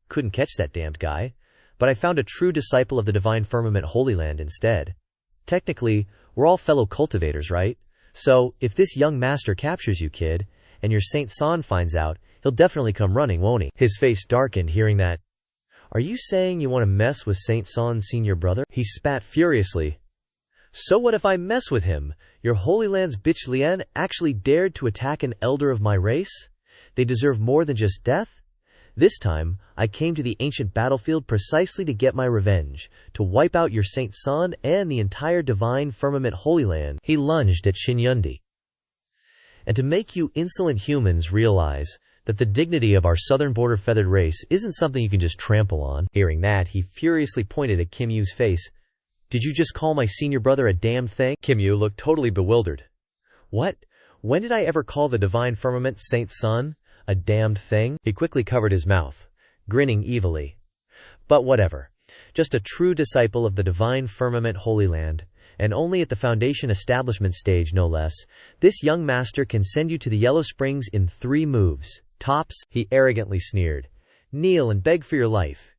Couldn't catch that damned guy. But I found a true disciple of the divine firmament Holy Land instead. Technically, we're all fellow cultivators, right? So, if this young master captures you, kid, and your Saint San finds out, he'll definitely come running, won't he? His face darkened hearing that. Are you saying you want to mess with Saint San's senior brother? He spat furiously. So what if I mess with him? Your Holy Land's bitch Lian actually dared to attack an elder of my race? They deserve more than just death? This time, I came to the ancient battlefield precisely to get my revenge, to wipe out your Saint San and the entire divine firmament Holy Land. He lunged at Xinyundi. And to make you insolent humans realize that the dignity of our southern border feathered race isn't something you can just trample on. Hearing that, he furiously pointed at Kim Yu's face. Did you just call my senior brother a damn thing? Kim Yu looked totally bewildered. What? When did I ever call the divine firmament Saint San a damned thing? He quickly covered his mouth, grinning evilly. But whatever. Just a true disciple of the divine firmament Holy Land, and only at the foundation establishment stage no less, this young master can send you to the Yellow Springs in 3 moves. Tops, he arrogantly sneered. Kneel and beg for your life.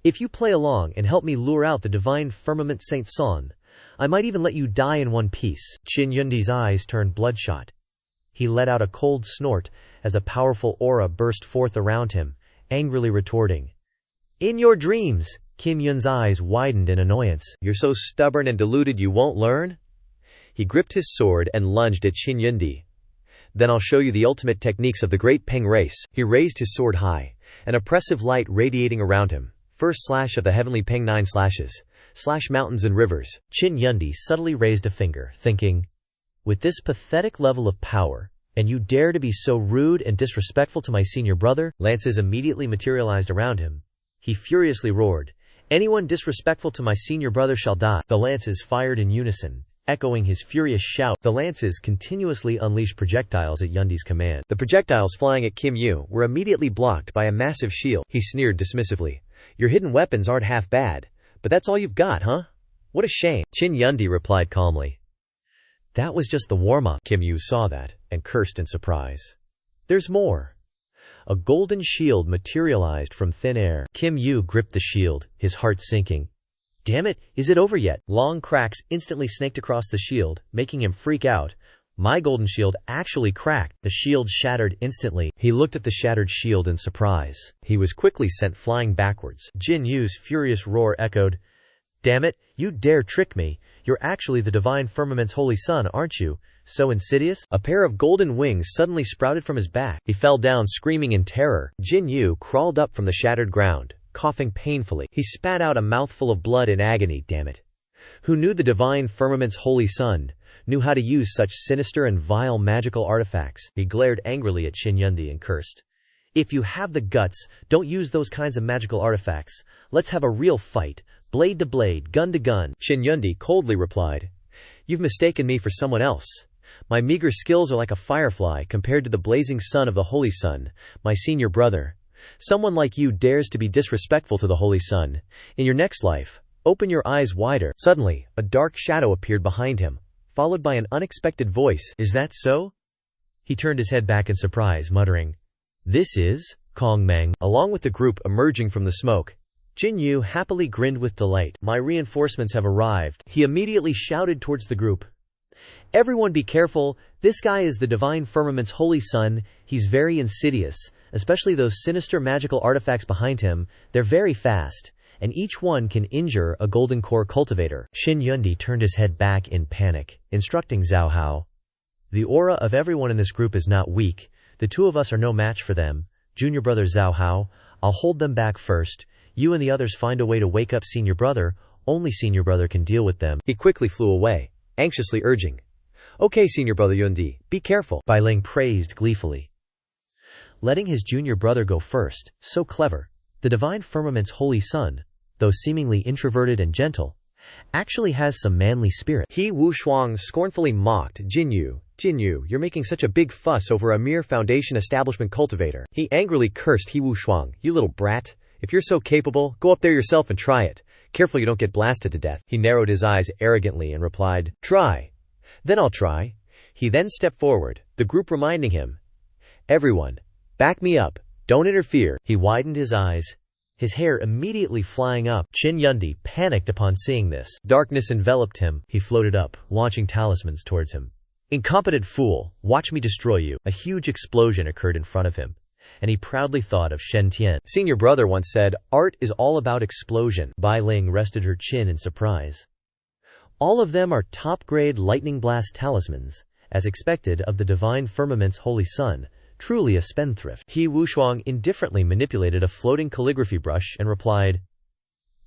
If you play along and help me lure out the divine firmament Saint San, I might even let you die in one piece. Xinyundi's eyes turned bloodshot. He let out a cold snort as a powerful aura burst forth around him, angrily retorting. In your dreams! Kim Yun's eyes widened in annoyance. You're so stubborn and deluded you won't learn? He gripped his sword and lunged at Xinyundi. Then I'll show you the ultimate techniques of the great Peng race. He raised his sword high, an oppressive light radiating around him. First slash of the heavenly Peng 9 slashes. Slash mountains and rivers. Xinyundi subtly raised a finger, thinking, with this pathetic level of power, and you dare to be so rude and disrespectful to my senior brother? Lances immediately materialized around him. He furiously roared, anyone disrespectful to my senior brother shall die. The lances fired in unison, echoing his furious shout. The lances continuously unleashed projectiles at Yundi's command. The projectiles flying at Kim Yu were immediately blocked by a massive shield. He sneered dismissively. Your hidden weapons aren't half bad, but that's all you've got, huh? What a shame. Xinyundi replied calmly. That was just the warm-up. Kim Yu saw that, and cursed in surprise. There's more. A golden shield materialized from thin air. Kim Yu gripped the shield, his heart sinking. Damn it, is it over yet? Long cracks instantly snaked across the shield, making him freak out. My golden shield actually cracked. The shield shattered instantly. He looked at the shattered shield in surprise. He was quickly sent flying backwards. Jin Yu's furious roar echoed. Damn it, you dare trick me. You're actually the divine firmament's holy son, aren't you? So insidious? A pair of golden wings suddenly sprouted from his back. He fell down screaming in terror. Jin Yu crawled up from the shattered ground, coughing painfully. He spat out a mouthful of blood in agony. Damn it. Who knew the divine firmament's holy son knew how to use such sinister and vile magical artifacts? He glared angrily at Xinyundi and cursed. If you have the guts, don't use those kinds of magical artifacts. Let's have a real fight. Blade to blade, gun to gun. Xinyundi coldly replied. You've mistaken me for someone else. My meager skills are like a firefly compared to the blazing sun of the Holy Sun, my senior brother. Someone like you dares to be disrespectful to the Holy Sun. In your next life, open your eyes wider. Suddenly, a dark shadow appeared behind him, followed by an unexpected voice. Is that so? He turned his head back in surprise, muttering, This is Kong Meng. Along with the group emerging from the smoke, Jin Yu happily grinned with delight. My reinforcements have arrived. He immediately shouted towards the group. Everyone be careful. This guy is the divine firmament's holy son. He's very insidious, especially those sinister magical artifacts behind him. They're very fast, and each one can injure a golden core cultivator. Xinyundi turned his head back in panic, instructing Zhao Hao. The aura of everyone in this group is not weak. The 2 of us are no match for them. Junior brother Zhao Hao, I'll hold them back first. You and the others find a way to wake up senior brother. Only senior brother can deal with them. He quickly flew away, anxiously urging. Okay, senior brother Yundi, be careful. Bai Ling praised gleefully. Letting his junior brother go first, so clever. The divine firmament's holy son, though seemingly introverted and gentle, actually has some manly spirit. He Wu Shuang scornfully mocked Jin Yu. Jin Yu, you're making such a big fuss over a mere foundation establishment cultivator. He angrily cursed He Wu Shuang. You little brat. If you're so capable, go up there yourself and try it. Careful you don't get blasted to death. He narrowed his eyes arrogantly and replied, Try. Then I'll try. He then stepped forward, the group reminding him, Everyone, back me up. Don't interfere. He widened his eyes, his hair immediately flying up. Qin Yundi panicked upon seeing this. Darkness enveloped him. He floated up, launching talismans towards him. Incompetent fool, watch me destroy you. A huge explosion occurred in front of him, and he proudly thought of Shen Tian. Senior brother once said, art is all about explosion. Bai Ling rested her chin in surprise. All of them are top-grade lightning blast talismans, as expected of the divine firmament's holy son, truly a spendthrift. He Wushuang indifferently manipulated a floating calligraphy brush and replied,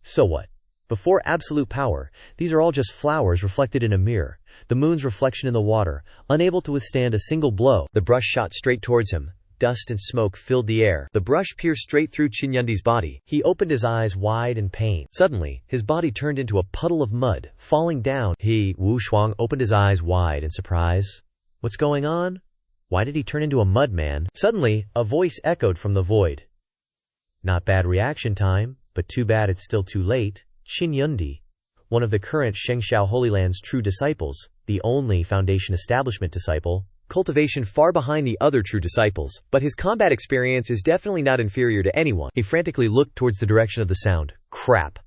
so what? Before absolute power, these are all just flowers reflected in a mirror, the moon's reflection in the water, unable to withstand a single blow. The brush shot straight towards him. Dust and smoke filled the air. The brush pierced straight through Qin Yundi's body. He opened his eyes wide in pain. Suddenly, his body turned into a puddle of mud, falling down. He, Wu Shuang, opened his eyes wide in surprise. What's going on? Why did he turn into a mud man? Suddenly, a voice echoed from the void. Not bad reaction time, but too bad it's still too late. Qin Yundi, one of the current Shengxiao Holy Land's true disciples, the only Foundation Establishment disciple, Cultivation far behind the other true disciples, but his combat experience is definitely not inferior to anyone. He frantically looked towards the direction of the sound. Crap.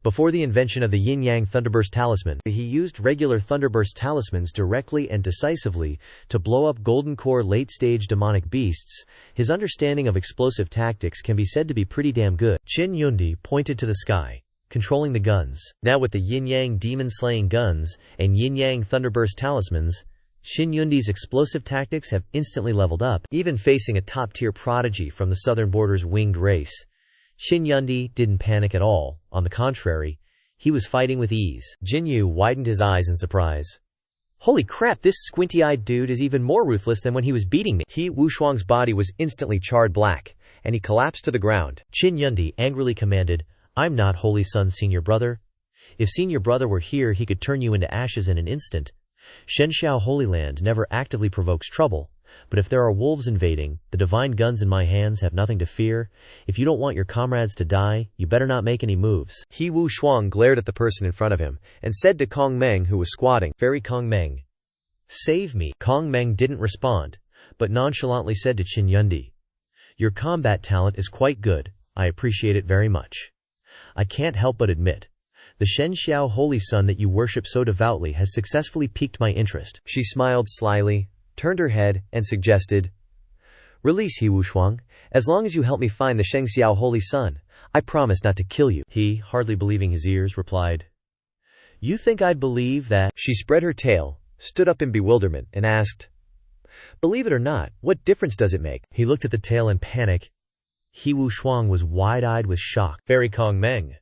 Before the invention of the Yin-Yang Thunderburst Talisman, he used regular Thunderburst Talismans directly and decisively to blow up Golden Core late-stage demonic beasts. His understanding of explosive tactics can be said to be pretty damn good. Qin Yundi pointed to the sky, controlling the guns. Now with the Yin-Yang demon-slaying guns and Yin-Yang Thunderburst Talismans, Qin Yundi's explosive tactics have instantly leveled up. Even facing a top-tier prodigy from the southern border's winged race, Qin Yundi didn't panic at all. On the contrary, he was fighting with ease. Jin Yu widened his eyes in surprise. Holy crap, this squinty-eyed dude is even more ruthless than when he was beating me. He Wushuang's body was instantly charred black, and he collapsed to the ground. Qin Yundi angrily commanded, I'm not Holy Son Senior Brother. If Senior Brother were here, he could turn you into ashes in an instant. Shengxiao Holy Land never actively provokes trouble, but if there are wolves invading, the divine guns in my hands have nothing to fear. If you don't want your comrades to die, you better not make any moves. He Wu Shuang glared at the person in front of him, and said to Kong Meng, who was squatting, Fairy Kong Meng, save me. Kong Meng didn't respond, but nonchalantly said to Qin Yundi, your combat talent is quite good, I appreciate it very much. I can't help but admit, the Shengxiao Holy Son that you worship so devoutly has successfully piqued my interest. She smiled slyly, turned her head, and suggested, release He Wushuang. As long as you help me find the Shengxiao Holy Son, I promise not to kill you. He, hardly believing his ears, replied, you think I'd believe that? She spread her tail, stood up in bewilderment, and asked, believe it or not, what difference does it make? He looked at the tail in panic. He Wushuang was wide-eyed with shock. Fairy Kong Meng,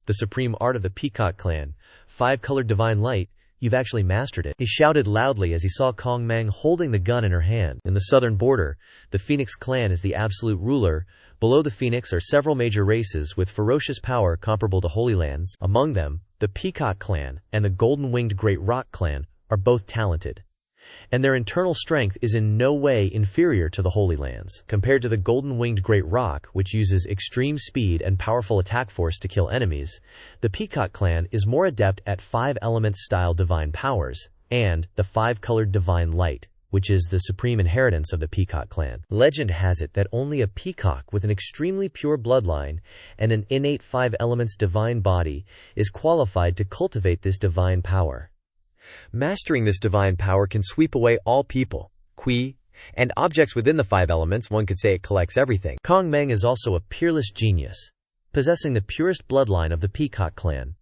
the supreme art of the Peacock clan, 5-colored divine light, you've actually mastered it. He shouted loudly as he saw Kong Meng holding the gun in her hand. In the southern border, the Phoenix clan is the absolute ruler. Below the Phoenix are several major races with ferocious power comparable to Holy Lands. Among them, the Peacock clan and the golden-winged Great Rock clan are both talented, and their internal strength is in no way inferior to the Holy Lands. Compared to the golden-winged Great Rock, which uses extreme speed and powerful attack force to kill enemies, the Peacock clan is more adept at 5-element-style divine powers, and the 5-colored divine light, which is the supreme inheritance of the Peacock clan. Legend has it that only a peacock with an extremely pure bloodline and an innate 5 elements divine body is qualified to cultivate this divine power. Mastering this divine power can sweep away all people, and objects within the 5 elements. One could say it collects everything. Kong Meng is also a peerless genius, possessing the purest bloodline of the Peacock clan.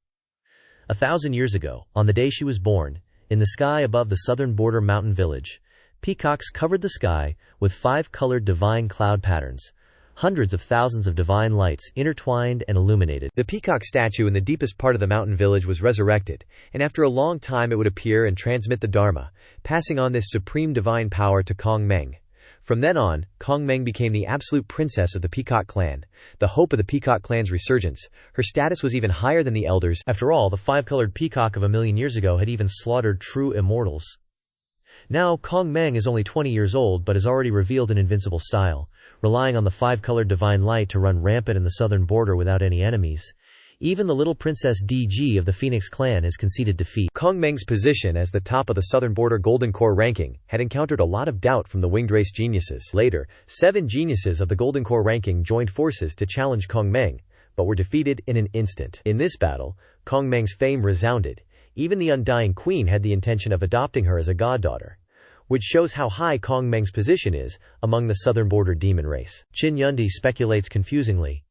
1,000 years ago, on the day she was born, in the sky above the southern border mountain village, peacocks covered the sky with 5-colored divine cloud patterns. Hundreds of thousands of divine lights intertwined and illuminated. The peacock statue in the deepest part of the mountain village was resurrected, and after a long time it would appear and transmit the Dharma, passing on this supreme divine power to Kong Meng. From then on, Kong Meng became the absolute princess of the Peacock clan, the hope of the Peacock clan's resurgence. Her status was even higher than the elders. After all, the 5-colored peacock of 1,000,000 years ago had even slaughtered true immortals. Now, Kong Meng is only 20 years old but has already revealed an invincible style, relying on the 5-colored divine light to run rampant in the southern border without any enemies. Even the little Princess DG of the Phoenix clan has conceded defeat. Kong Meng's position as the top of the Southern Border Golden Core ranking had encountered a lot of doubt from the winged race geniuses. Later, 7 geniuses of the Golden Core ranking joined forces to challenge Kong Meng, but were defeated in an instant. In this battle, Kong Meng's fame resounded. Even the Undying Queen had the intention of adopting her as a goddaughter, which shows how high Kong Meng's position is among the Southern Border demon race. Qin Yundi speculates confusingly.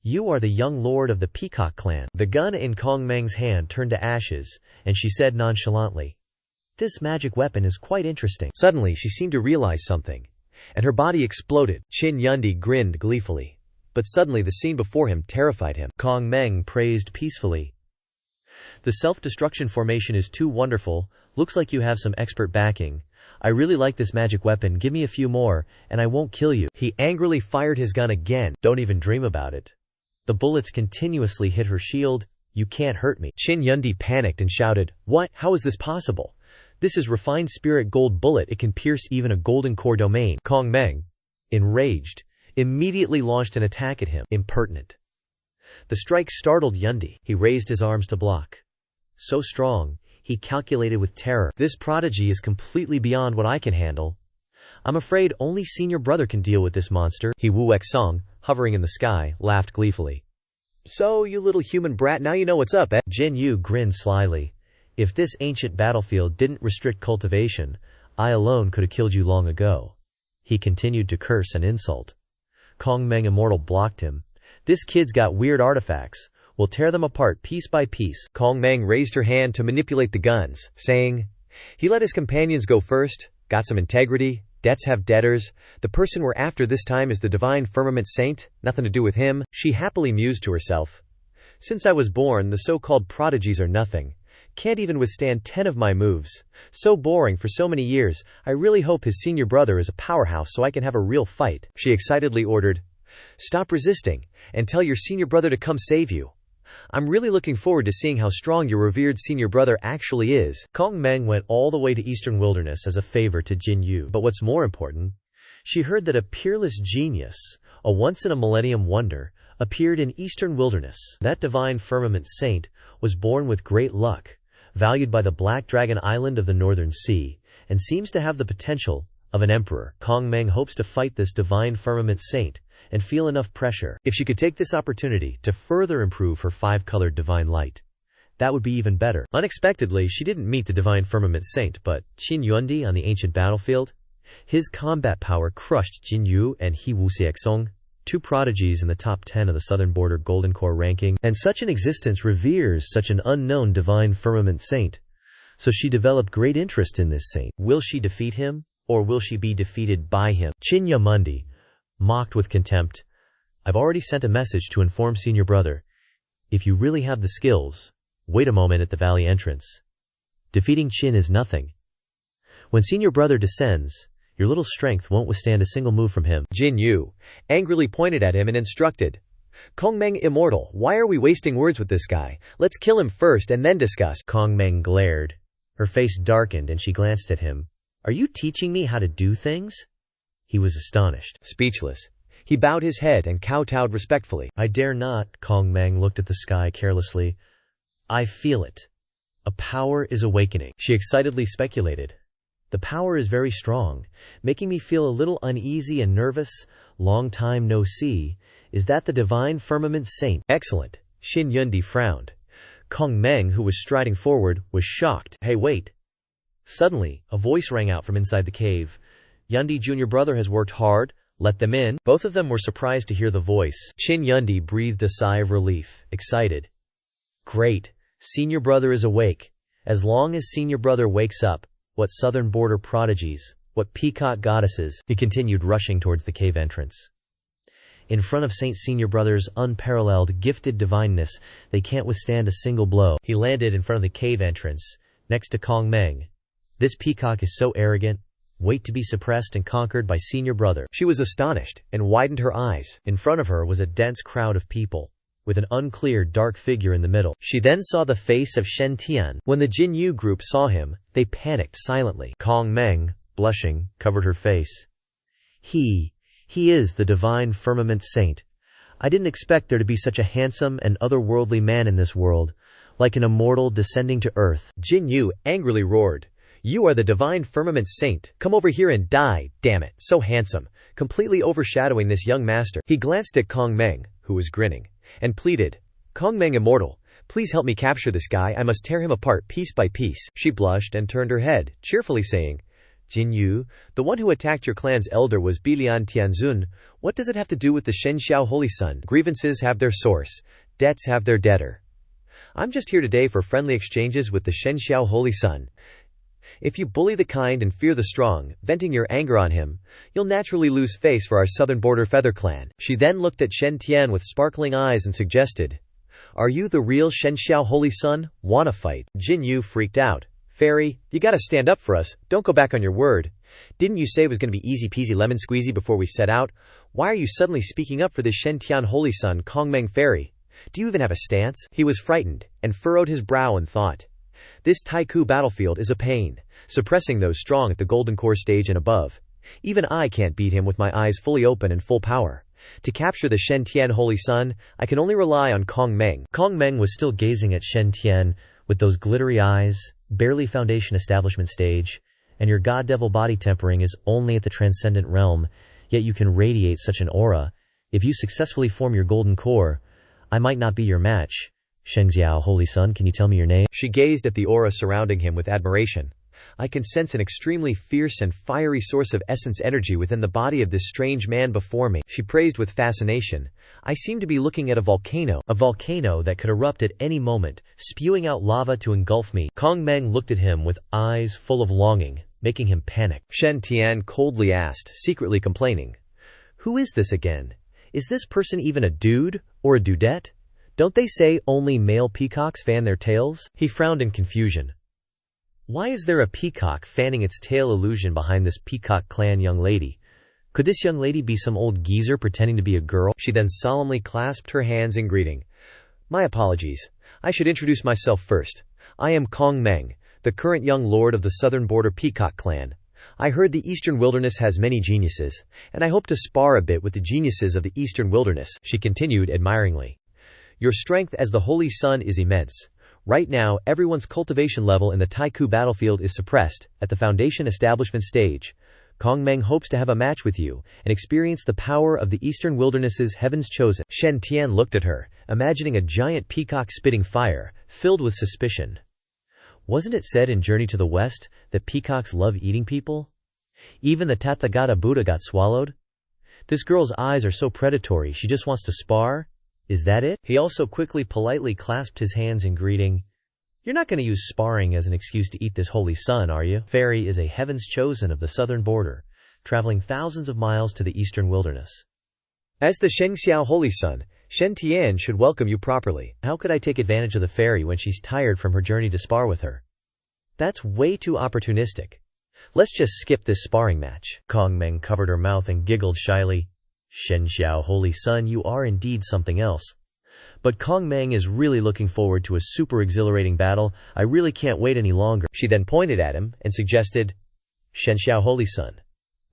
You are the young lord of the Peacock clan. The gun in Kong Meng's hand turned to ashes, and she said nonchalantly, this magic weapon is quite interesting. Suddenly she seemed to realize something, and her body exploded. Qin Yundi grinned gleefully, but suddenly the scene before him terrified him. Kong Meng praised peacefully. The self-destruction formation is too wonderful, looks like you have some expert backing. I really like this magic weapon, give me a few more, and I won't kill you. He angrily fired his gun again. Don't even dream about it. The bullets continuously hit her shield. You can't hurt me. Qin Yundi panicked and shouted, what? How is this possible? This is refined spirit gold bullet, it can pierce even a golden core domain. Kong Meng, enraged, immediately launched an attack at him. Impertinent. The strike startled Yundi. He raised his arms to block. So strong, he calculated with terror. This prodigy is completely beyond what I can handle. I'm afraid only senior brother can deal with this monster. He Wu Xong, hovering in the sky, laughed gleefully. So, you little human brat, now you know what's up, eh? Jin Yu grinned slyly. If this ancient battlefield didn't restrict cultivation, I alone could have killed you long ago. He continued to curse and insult. Kong Meng Immortal blocked him. This kid's got weird artifacts. We'll tear them apart piece by piece. Kong Meng raised her hand to manipulate the guns, saying, he let his companions go first, got some integrity, debts have debtors, the person we're after this time is the Divine Firmament Saint, nothing to do with him. She happily mused to herself. Since I was born, the so-called prodigies are nothing. Can't even withstand 10 of my moves. So boring for so many years, I really hope his senior brother is a powerhouse so I can have a real fight. She excitedly ordered, stop resisting, and tell your senior brother to come save you. I'm really looking forward to seeing how strong your revered senior brother actually is. Kong Meng went all the way to Eastern Wilderness as a favor to Jin Yu. But what's more important, she heard that a peerless genius, a once-in-a-millennium wonder, appeared in Eastern Wilderness. That divine firmament saint was born with great luck, valued by the Black Dragon Island of the Northern Sea, and seems to have the potential of an emperor. Kong Meng hopes to fight this divine firmament saint and feel enough pressure. If she could take this opportunity to further improve her 5-colored divine light, that would be even better. Unexpectedly, she didn't meet the divine firmament saint, but Qin Yundi on the ancient battlefield. His combat power crushed Jin Yu and He Wu Xiexong, 2 prodigies in the top 10 of the Southern Border Golden Core ranking, and such an existence reveres such an unknown divine firmament saint. So she developed great interest in this saint. Will she defeat him, or will she be defeated by him? Qin Yamundi mocked with contempt. I've already sent a message to inform senior brother. If you really have the skills, wait a moment at the valley entrance. Defeating Qin is nothing. When senior brother descends, your little strength won't withstand a single move from him. Jin Yu angrily pointed at him and instructed, Kong Meng Immortal, why are we wasting words with this guy? Let's kill him first and then discuss. Kong Meng glared. Her face darkened and she glanced at him. Are you teaching me how to do things? He was astonished. Speechless, he bowed his head and kowtowed respectfully. I dare not. Kong Meng looked at the sky carelessly. I feel it. A power is awakening. She excitedly speculated. The power is very strong, making me feel a little uneasy and nervous. Long time no see. Is that the divine firmament saint? Excellent. Qin Yundi frowned. Kong Meng, who was striding forward, was shocked. Hey, wait. Suddenly, a voice rang out from inside the cave. Yundi junior brother has worked hard, let them in. Both of them were surprised to hear the voice. Qin Yundi breathed a sigh of relief, excited. Great, senior brother is awake. As long as senior brother wakes up, what southern border prodigies, what peacock goddesses. He continued rushing towards the cave entrance. In front of Saint Senior Brother's unparalleled, gifted divineness, they can't withstand a single blow. He landed in front of the cave entrance, next to Kong Meng. This peacock is so arrogant. Wait to be suppressed and conquered by Senior Brother. She was astonished and widened her eyes. In front of her was a dense crowd of people, with an unclear dark figure in the middle. She then saw the face of Shen Tian. When the Jin Yu group saw him, they panicked silently. Kong Meng, blushing, covered her face. He is the divine firmament saint. I didn't expect there to be such a handsome and otherworldly man in this world, like an immortal descending to earth." Jin Yu angrily roared. "You are the divine firmament saint. Come over here and die, damn it. So handsome." Completely overshadowing this young master, he glanced at Kong Meng, who was grinning, and pleaded, "Kong Meng immortal, please help me capture this guy. I must tear him apart piece by piece." She blushed and turned her head, cheerfully saying, "Jin Yu, the one who attacked your clan's elder was Bilian Tianzun. What does it have to do with the Shenxiao Holy Sun? Grievances have their source, debts have their debtor. I'm just here today for friendly exchanges with the Shenxiao Holy Sun. If you bully the kind and fear the strong, venting your anger on him, you'll naturally lose face for our southern border feather clan." She then looked at Shen Tian with sparkling eyes and suggested, "Are you the real Shenxiao Holy Sun? Wanna fight?" Jin Yu freaked out. "Fairy, you gotta stand up for us. Don't go back on your word. Didn't you say it was gonna be easy peasy lemon squeezy before we set out? Why are you suddenly speaking up for this Shen Tian Holy Sun, Kong Meng Fairy? Do you even have a stance?" He was frightened, and furrowed his brow and thought, "This Taiku battlefield is a pain, suppressing those strong at the Golden Core stage and above. Even I can't beat him with my eyes fully open and full power. To capture the Shen Tian Holy Sun, I can only rely on Kong Meng." Kong Meng was still gazing at Shen Tian with those glittery eyes, barely foundation establishment stage, and your god devil body tempering is only at the transcendent realm, yet you can radiate such an aura. If you successfully form your golden core, I might not be your match. Shenxiao Holy Sun, can you tell me your name? She gazed at the aura surrounding him with admiration. "I can sense an extremely fierce and fiery source of essence energy within the body of this strange man before me," she praised with fascination. "I seem to be looking at a volcano that could erupt at any moment, spewing out lava to engulf me." Kong Meng looked at him with eyes full of longing, making him panic. Shen Tian coldly asked, secretly complaining, "Who is this again? Is this person even a dude or a dudette? Don't they say only male peacocks fan their tails?" He frowned in confusion. Why is there a peacock fanning its tail illusion behind this peacock clan young lady? Could this young lady be some old geezer pretending to be a girl? She then solemnly clasped her hands in greeting. "My apologies. I should introduce myself first. I am Kong Meng, the current young lord of the southern border peacock clan. I heard the eastern wilderness has many geniuses, and I hope to spar a bit with the geniuses of the eastern wilderness," she continued admiringly. "Your strength as the Holy Sun is immense. Right now, everyone's cultivation level in the Taiku battlefield is suppressed. At the foundation establishment stage, Kong Meng hopes to have a match with you and experience the power of the eastern wilderness's heavens chosen." Shen Tian looked at her, imagining a giant peacock spitting fire, filled with suspicion. Wasn't it said in Journey to the West that peacocks love eating people? Even the Tathagata Buddha got swallowed? This girl's eyes are so predatory, she just wants to spar? Is that it? He also quickly politely clasped his hands in greeting. "You're not going to use sparring as an excuse to eat this holy sun, are you? Fairy is a heavens chosen of the southern border, traveling thousands of miles to the eastern wilderness. As the Shenxiao Holy Sun, Shen Tian should welcome you properly. How could I take advantage of the fairy when she's tired from her journey to spar with her? That's way too opportunistic. Let's just skip this sparring match." Kong Meng covered her mouth and giggled shyly. "Shenxiao Holy Sun, you are indeed something else. But Kong Meng is really looking forward to a super exhilarating battle. I really can't wait any longer." She then pointed at him and suggested, "Shenxiao Holy Sun,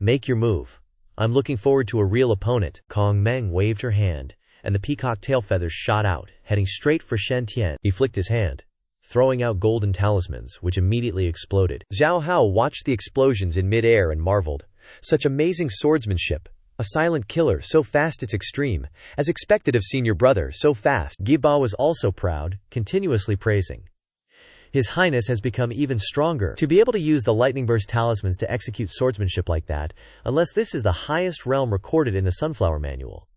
make your move. I'm looking forward to a real opponent." Kong Meng waved her hand, and the peacock tail feathers shot out, heading straight for Shen Tian. He flicked his hand, throwing out golden talismans, which immediately exploded. Zhao Hao watched the explosions in mid-air and marveled. Such amazing swordsmanship. A silent killer, so fast it's extreme. As expected of senior brother, so fast. Giba was also proud, continuously praising. His Highness has become even stronger to be able to use the lightning burst talismans to execute swordsmanship like that, unless this is the highest realm recorded in the Sunflower Manual.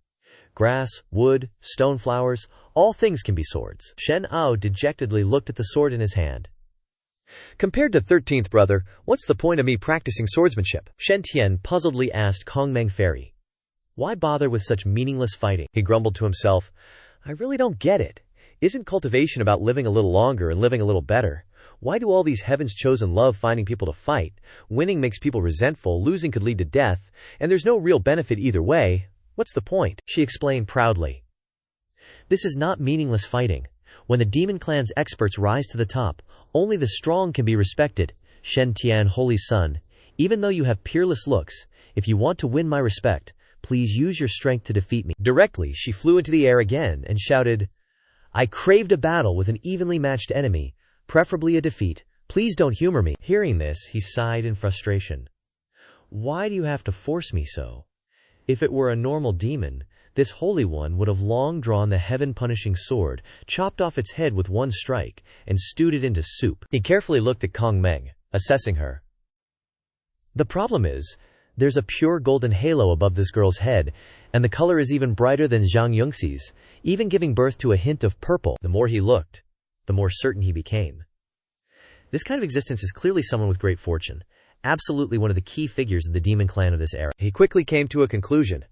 Grass, wood, stone flowers, all things can be swords. Shen Ao dejectedly looked at the sword in his hand. "Compared to 13th brother, what's the point of me practicing swordsmanship?" Shen Tian puzzledly asked Kong Meng Fairy. "Why bother with such meaningless fighting?" He grumbled to himself. "I really don't get it. Isn't cultivation about living a little longer and living a little better? Why do all these heavens chosen love finding people to fight? Winning makes people resentful, losing could lead to death, and there's no real benefit either way. What's the point?" She explained proudly. "This is not meaningless fighting. When the Demon Clan's experts rise to the top, only the strong can be respected. Shen Tian Holy Sun, even though you have peerless looks, if you want to win my respect, please use your strength to defeat me." Directly, she flew into the air again and shouted, "I craved a battle with an evenly matched enemy, preferably a defeat. Please don't humor me." Hearing this, he sighed in frustration. "Why do you have to force me so? If it were a normal demon, this Holy One would have long drawn the heaven-punishing sword, chopped off its head with one strike, and stewed it into soup." He carefully looked at Kong Meng, assessing her. "The problem is, there's a pure golden halo above this girl's head, and the color is even brighter than Zhang Yunxi's, even giving birth to a hint of purple." The more he looked, the more certain he became. This kind of existence is clearly someone with great fortune, absolutely one of the key figures of the demon clan of this era. He quickly came to a conclusion.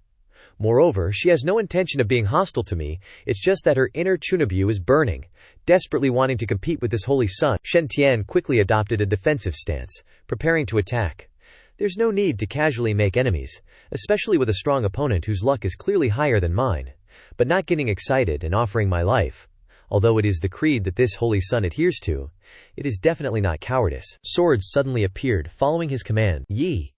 Moreover, she has no intention of being hostile to me, it's just that her inner Chunabu is burning, desperately wanting to compete with this holy sun. Shen Tian quickly adopted a defensive stance, preparing to attack. There's no need to casually make enemies, especially with a strong opponent whose luck is clearly higher than mine. But not getting excited and offering my life, although it is the creed that this holy sun adheres to, it is definitely not cowardice. Swords suddenly appeared, following his command. Yi!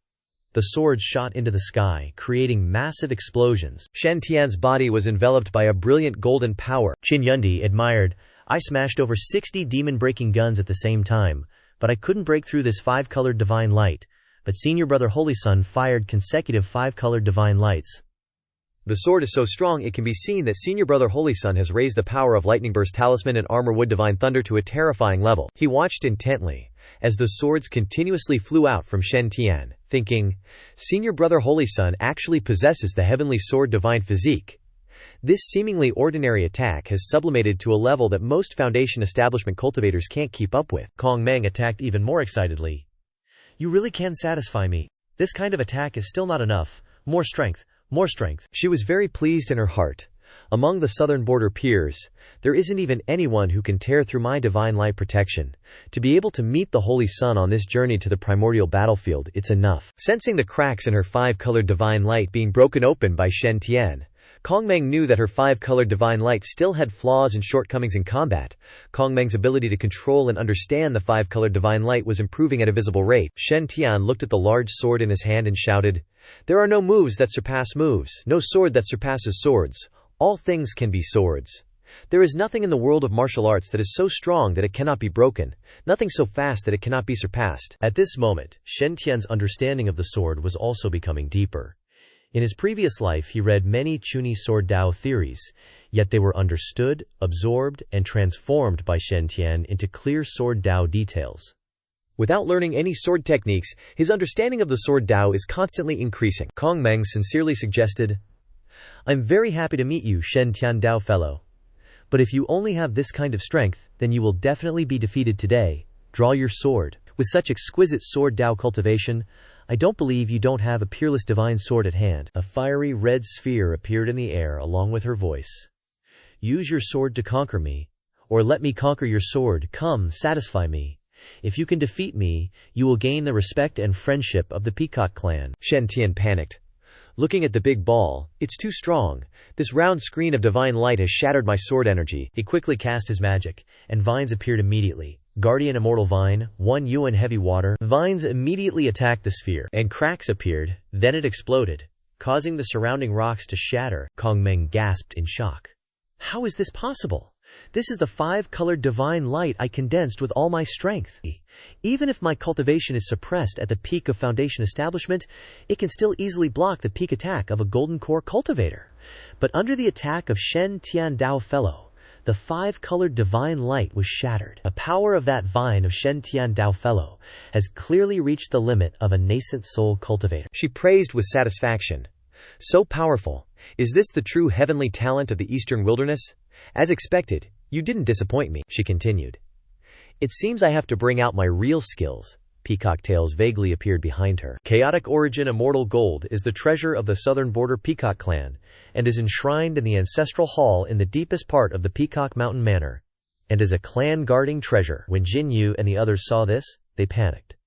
The swords shot into the sky, creating massive explosions. Shen Tian's body was enveloped by a brilliant golden power. Qin Yundi admired, "I smashed over 60 demon-breaking guns at the same time, but I couldn't break through this 5-colored divine light. But Senior Brother Holy Sun fired consecutive 5-colored divine lights." The sword is so strong it can be seen that Senior Brother Holy Sun has raised the power of Lightning Burst Talisman and Armor Wood Divine Thunder to a terrifying level. He watched intently as the swords continuously flew out from Shen Tian, thinking, Senior Brother Holy Sun actually possesses the heavenly sword divine physique. This seemingly ordinary attack has sublimated to a level that most Foundation establishment cultivators can't keep up with. Kong Meng attacked even more excitedly. "You really can satisfy me. This kind of attack is still not enough. More strength, more strength." She was very pleased in her heart. Among the southern border peers, there isn't even anyone who can tear through my divine light protection. To be able to meet the Holy Sun on this journey to the primordial battlefield, it's enough. Sensing the cracks in her 5-colored divine light being broken open by Shen Tian, Kong Meng knew that her 5-colored divine light still had flaws and shortcomings in combat. Kong Meng's ability to control and understand the 5-colored divine light was improving at a visible rate. Shen Tian looked at the large sword in his hand and shouted, "There are no moves that surpass moves, no sword that surpasses swords. All things can be swords. There is nothing in the world of martial arts that is so strong that it cannot be broken, nothing so fast that it cannot be surpassed." At this moment, Shen Tian's understanding of the sword was also becoming deeper. In his previous life, he read many Chuni sword Dao theories, yet they were understood, absorbed, and transformed by Shen Tian into clear sword Dao details. Without learning any sword techniques, his understanding of the sword Dao is constantly increasing. Kong Meng sincerely suggested, "I'm very happy to meet you, Shen Tian Dao fellow. But if you only have this kind of strength, then you will definitely be defeated today. Draw your sword. With such exquisite sword Dao cultivation, I don't believe you don't have a peerless divine sword at hand." A fiery red sphere appeared in the air along with her voice. "Use your sword to conquer me, or let me conquer your sword. Come, satisfy me. If you can defeat me, you will gain the respect and friendship of the Peacock clan." Shen Tian panicked. Looking at the big ball, it's too strong. This round screen of divine light has shattered my sword energy. He quickly cast his magic, and vines appeared immediately. Guardian Immortal Vine, 1 Yuan Heavy Water. Vines immediately attacked the sphere, and cracks appeared, then it exploded, causing the surrounding rocks to shatter. Kong Meng gasped in shock. "How is this possible? This is the 5-colored divine light I condensed with all my strength. Even if my cultivation is suppressed at the peak of Foundation establishment, it can still easily block the peak attack of a Golden Core cultivator. But under the attack of Shen Tian Dao fellow, the 5-colored divine light was shattered. The power of that vine of Shen Tian Dao fellow has clearly reached the limit of a nascent soul cultivator." She praised with satisfaction. "So powerful. Is this the true heavenly talent of the Eastern Wilderness? As expected, you didn't disappoint me," she continued. "It seems I have to bring out my real skills." Peacock tails vaguely appeared behind her. Chaotic Origin Immortal Gold is the treasure of the southern border Peacock clan, and is enshrined in the ancestral hall in the deepest part of the Peacock Mountain Manor, and is a clan-guarding treasure. When Jin Yu and the others saw this, they panicked.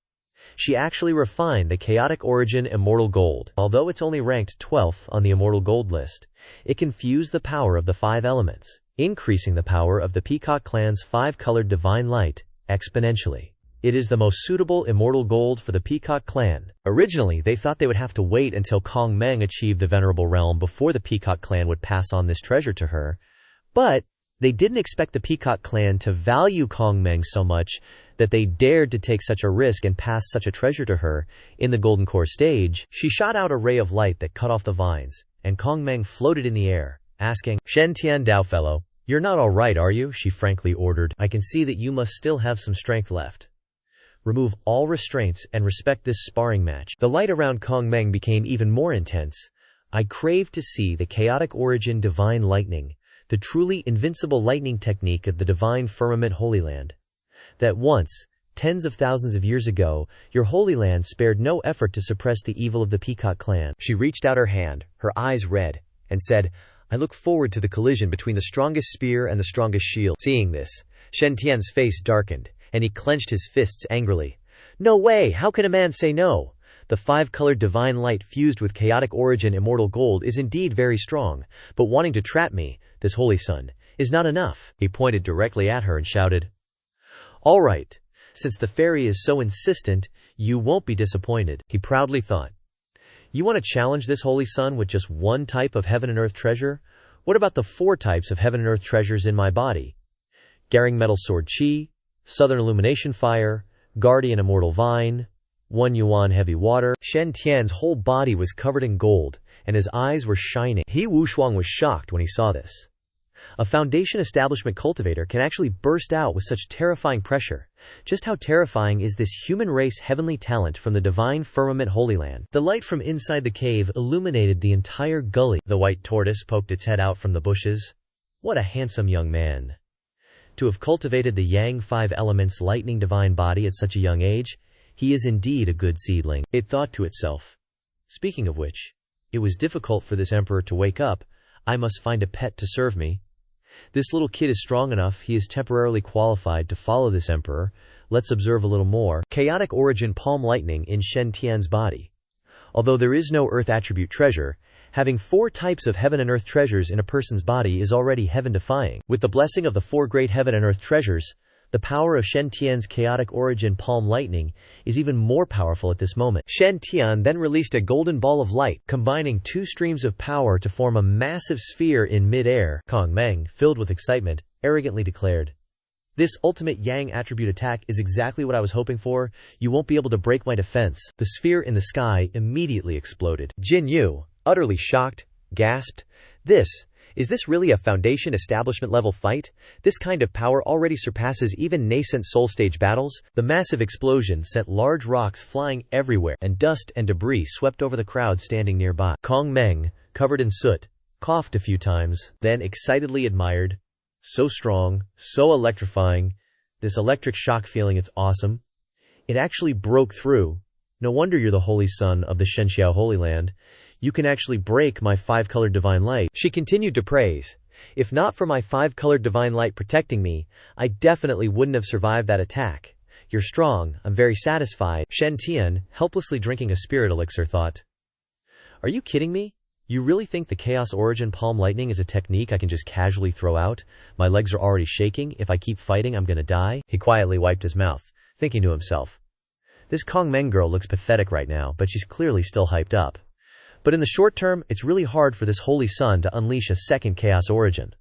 She actually refined the Chaotic Origin Immortal Gold. Although it's only ranked 12th on the Immortal Gold list, it can fuse the power of the 5 elements, increasing the power of the Peacock clan's 5-colored divine light exponentially. It is the most suitable immortal gold for the Peacock clan. Originally, they thought they would have to wait until Kong Meng achieved the Venerable Realm before the Peacock clan would pass on this treasure to her. But they didn't expect the Peacock clan to value Kong Meng so much that they dared to take such a risk and pass such a treasure to her. In the Golden Core stage, she shot out a ray of light that cut off the vines, and Kong Meng floated in the air, asking, "Shen Tian Dao fellow, you're not all right, are you?" She frankly ordered. "I can see that you must still have some strength left. Remove all restraints and respect this sparring match." The light around Kong Meng became even more intense. "I crave to see the chaotic origin divine lightning, the truly invincible lightning technique of the divine firmament Holy Land. That once, tens of thousands of years ago, your Holy Land spared no effort to suppress the evil of the Peacock clan." She reached out her hand, her eyes red, and said, "I look forward to the collision between the strongest spear and the strongest shield." Seeing this, Shen Tian's face darkened, and he clenched his fists angrily. "No way! How can a man say no? The five-colored divine light fused with chaotic origin immortal gold is indeed very strong, but wanting to trap me, this holy sun, is not enough." He pointed directly at her and shouted, "All right, since the fairy is so insistent, you won't be disappointed." He proudly thought, "You want to challenge this holy sun with just one type of heaven and earth treasure? What about the 4 types of heaven and earth treasures in my body? Garing metal sword chi, southern illumination fire, guardian immortal vine, 1 yuan heavy water." Shen Tian's whole body was covered in gold, and his eyes were shining. He Wushuang was shocked when he saw this. A foundation establishment cultivator can actually burst out with such terrifying pressure. Just how terrifying is this human race heavenly talent from the divine firmament Holy Land? The light from inside the cave illuminated the entire gully. The white tortoise poked its head out from the bushes. What a handsome young man. To have cultivated the Yang 5 elements lightning divine body at such a young age, he is indeed a good seedling. It thought to itself. Speaking of which, it was difficult for this emperor to wake up. I must find a pet to serve me. This little kid is strong enough, he is temporarily qualified to follow this emperor. Let's observe a little more. Chaotic origin palm lightning in Shen Tian's body. Although there is no earth attribute treasure, having 4 types of heaven and earth treasures in a person's body is already heaven-defying. With the blessing of the 4 great heaven and earth treasures, the power of Shen Tian's chaotic origin palm lightning is even more powerful at this moment. Shen Tian then released a golden ball of light, combining 2 streams of power to form a massive sphere in mid-air. Kong Meng, filled with excitement, arrogantly declared, "This ultimate Yang attribute attack is exactly what I was hoping for. You won't be able to break my defense." The sphere in the sky immediately exploded. Jin Yu, utterly shocked, gasped, Is this really a foundation establishment level fight? This kind of power already surpasses even nascent soul stage battles." The massive explosion sent large rocks flying everywhere, and dust and debris swept over the crowd standing nearby. Kong Meng, covered in soot, coughed a few times, then excitedly admired, "So strong, so electrifying. This electric shock feeling, it's awesome. It actually broke through. No wonder you're the holy son of the Shenxiao Holy Land. You can actually break my 5-colored divine light." She continued to praise. "If not for my 5-colored divine light protecting me, I definitely wouldn't have survived that attack. You're strong, I'm very satisfied." Shen Tian, helplessly drinking a spirit elixir, thought, "Are you kidding me? You really think the Chaos Origin Palm Lightning is a technique I can just casually throw out? My legs are already shaking. If I keep fighting, I'm gonna die." He quietly wiped his mouth, thinking to himself, "This Kong Meng girl looks pathetic right now, but she's clearly still hyped up. But in the short term, it's really hard for this holy sun to unleash a second Chaos Origin."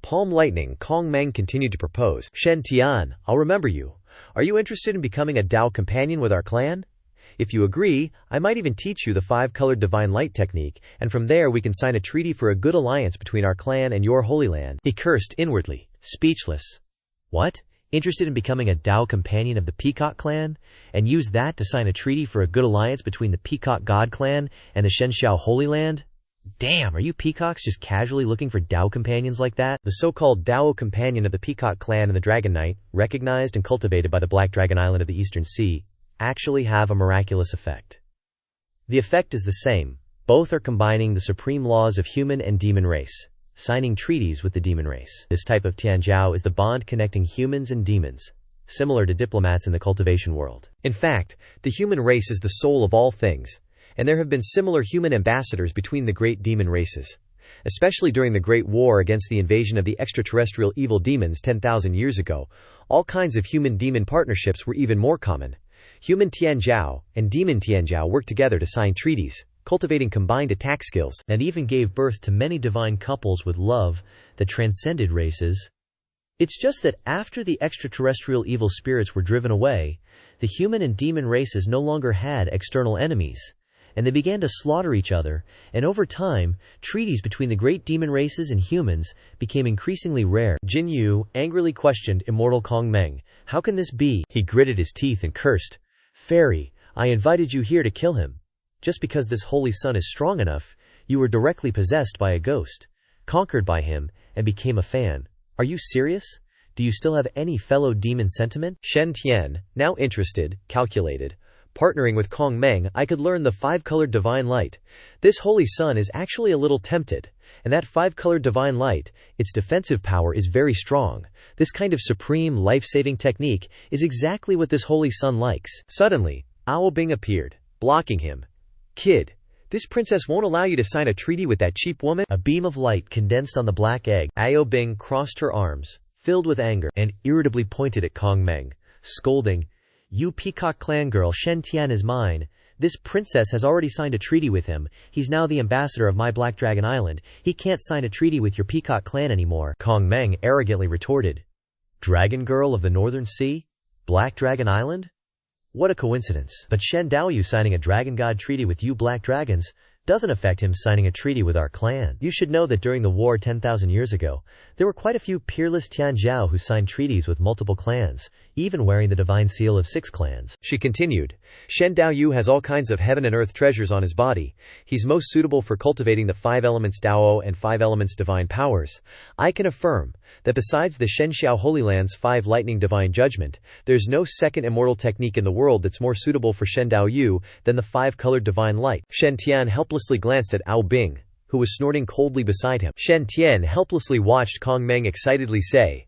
Palm Lightning, Kong Meng continued to propose. "Shen Tian, I'll remember you. Are you interested in becoming a Dao companion with our clan? If you agree, I might even teach you the 5-colored divine light technique, and from there we can sign a treaty for a good alliance between our clan and your Holy Land." He cursed inwardly, speechless. What? Interested in becoming a Dao companion of the Peacock clan, and use that to sign a treaty for a good alliance between the Peacock God clan and the Shenxiao Holy Land? Damn, are you peacocks just casually looking for Dao companions like that? The so-called Dao companion of the Peacock clan and the Dragon Knight, recognized and cultivated by the Black Dragon Island of the Eastern Sea, actually have a miraculous effect. The effect is the same. Both are combining the supreme laws of human and demon race, signing treaties with the demon race. This type of Tianjiao is the bond connecting humans and demons, similar to diplomats in the cultivation world. In fact, the human race is the soul of all things, and there have been similar human ambassadors between the great demon races. Especially during the Great War against the invasion of the extraterrestrial evil demons 10,000 years ago, all kinds of human-demon partnerships were even more common. Human Tianzhao and demon Tianzhao worked together to sign treaties, cultivating combined attack skills, and even gave birth to many divine couples with love that transcended races. It's just that after the extraterrestrial evil spirits were driven away, the human and demon races no longer had external enemies, and they began to slaughter each other, and over time, treaties between the great demon races and humans became increasingly rare. Jin Yu angrily questioned immortal Kong Meng. How can this be? He gritted his teeth and cursed. Fairy, I invited you here to kill him. Just because this holy sun is strong enough, you were directly possessed by a ghost, conquered by him, and became a fan. Are you serious? Do you still have any fellow demon sentiment? Shen Tian, now interested, calculated. Partnering with Kong Meng, I could learn the five-colored divine light. This holy sun is actually a little tempted. And that five-colored divine light, its defensive power is very strong. This kind of supreme, life-saving technique is exactly what this holy sun likes. Suddenly, Ao Bing appeared, blocking him. Kid, this princess won't allow you to sign a treaty with that cheap woman? A beam of light condensed on the black egg. Ao Bing crossed her arms, filled with anger, and irritably pointed at Kong Meng, scolding, "You Peacock Clan girl, Shen Tian is mine. This princess has already signed a treaty with him. He's now the ambassador of my Black Dragon Island. He can't sign a treaty with your Peacock Clan anymore." Kong Meng arrogantly retorted. Dragon girl of the Northern Sea? Black Dragon Island? What a coincidence. But Shen Daoyu signing a dragon god treaty with you Black Dragons doesn't affect him signing a treaty with our clan. You should know that during the war 10,000 years ago, there were quite a few peerless Tianzhao who signed treaties with multiple clans, even wearing the divine seal of 6 clans. She continued, Shen Daoyu has all kinds of heaven and earth treasures on his body. He's most suitable for cultivating the 5 elements Dao and 5 elements divine powers. I can affirm that besides the Shenxiao Holy Land's 5 lightning divine judgment, there's no second immortal technique in the world that's more suitable for Shen Daoyu than the 5-colored divine light. Shen Tian helplessly glanced at Ao Bing, who was snorting coldly beside him. Shen Tian helplessly watched Kong Meng excitedly say,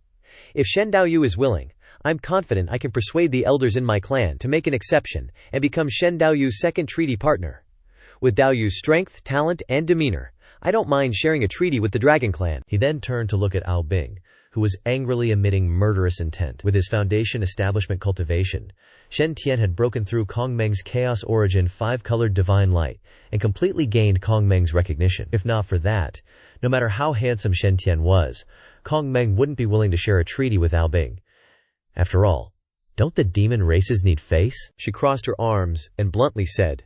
"If Shen Daoyu is willing, I'm confident I can persuade the elders in my clan to make an exception and become Shen Daoyu's second treaty partner. With Daoyu's strength, talent, and demeanor, I don't mind sharing a treaty with the Dragon Clan." He then turned to look at Ao Bing, who was angrily emitting murderous intent. With his foundation establishment Cultivation, Shen Tian had broken through Kong Meng's chaos origin 5-colored divine light and completely gained Kong Meng's recognition. If not for that, no matter how handsome Shen Tian was, Kong Meng wouldn't be willing to share a treaty with Ao Bing. After all, don't the demon races need face? She crossed her arms and bluntly said,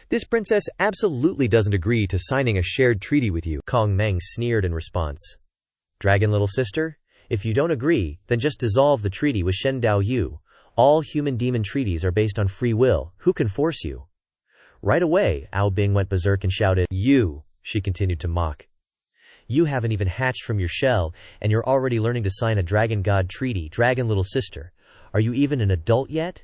"This princess absolutely doesn't agree to signing a shared treaty with you." Kong Meng sneered in response. "Dragon little sister, if you don't agree, then just dissolve the treaty with Shen Daoyu. All human-demon treaties are based on free will. Who can force you?" Right away, Ao Bing went berserk and shouted, "You," she continued to mock. "You haven't even hatched from your shell, and you're already learning to sign a dragon god treaty, dragon little sister. Are you even an adult yet?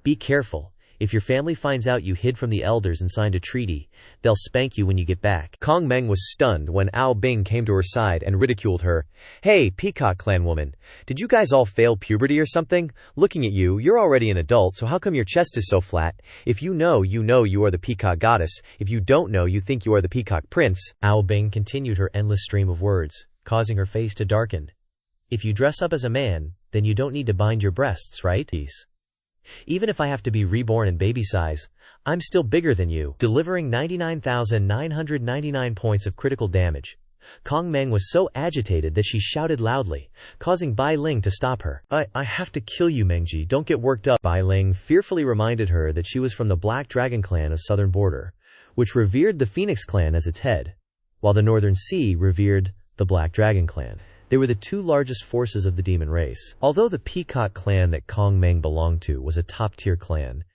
Be careful. If your family finds out you hid from the elders and signed a treaty, they'll spank you when you get back." Kong Meng was stunned when Ao Bing came to her side and ridiculed her. "Hey, Peacock Clan woman, did you guys all fail puberty or something? Looking at you, you're already an adult, so how come your chest is so flat? If you know you are the Peacock Goddess. If you don't know, you think you are the Peacock Prince." Ao Bing continued her endless stream of words, causing her face to darken. "If you dress up as a man, then you don't need to bind your breasts, right? Even if I have to be reborn in baby size, I'm still bigger than you," delivering 99,999 points of critical damage. Kong Meng was so agitated that she shouted loudly, causing Bai Ling to stop her. I have to kill you, Mengji, don't get worked up." Bai Ling fearfully reminded her that she was from the Black Dragon Clan of Southern Border, which revered the Phoenix Clan as its head, while the Northern Sea revered the Black Dragon Clan. They were the 2 largest forces of the demon race. Although the Peacock Clan that Kong Meng belonged to was a top-tier clan,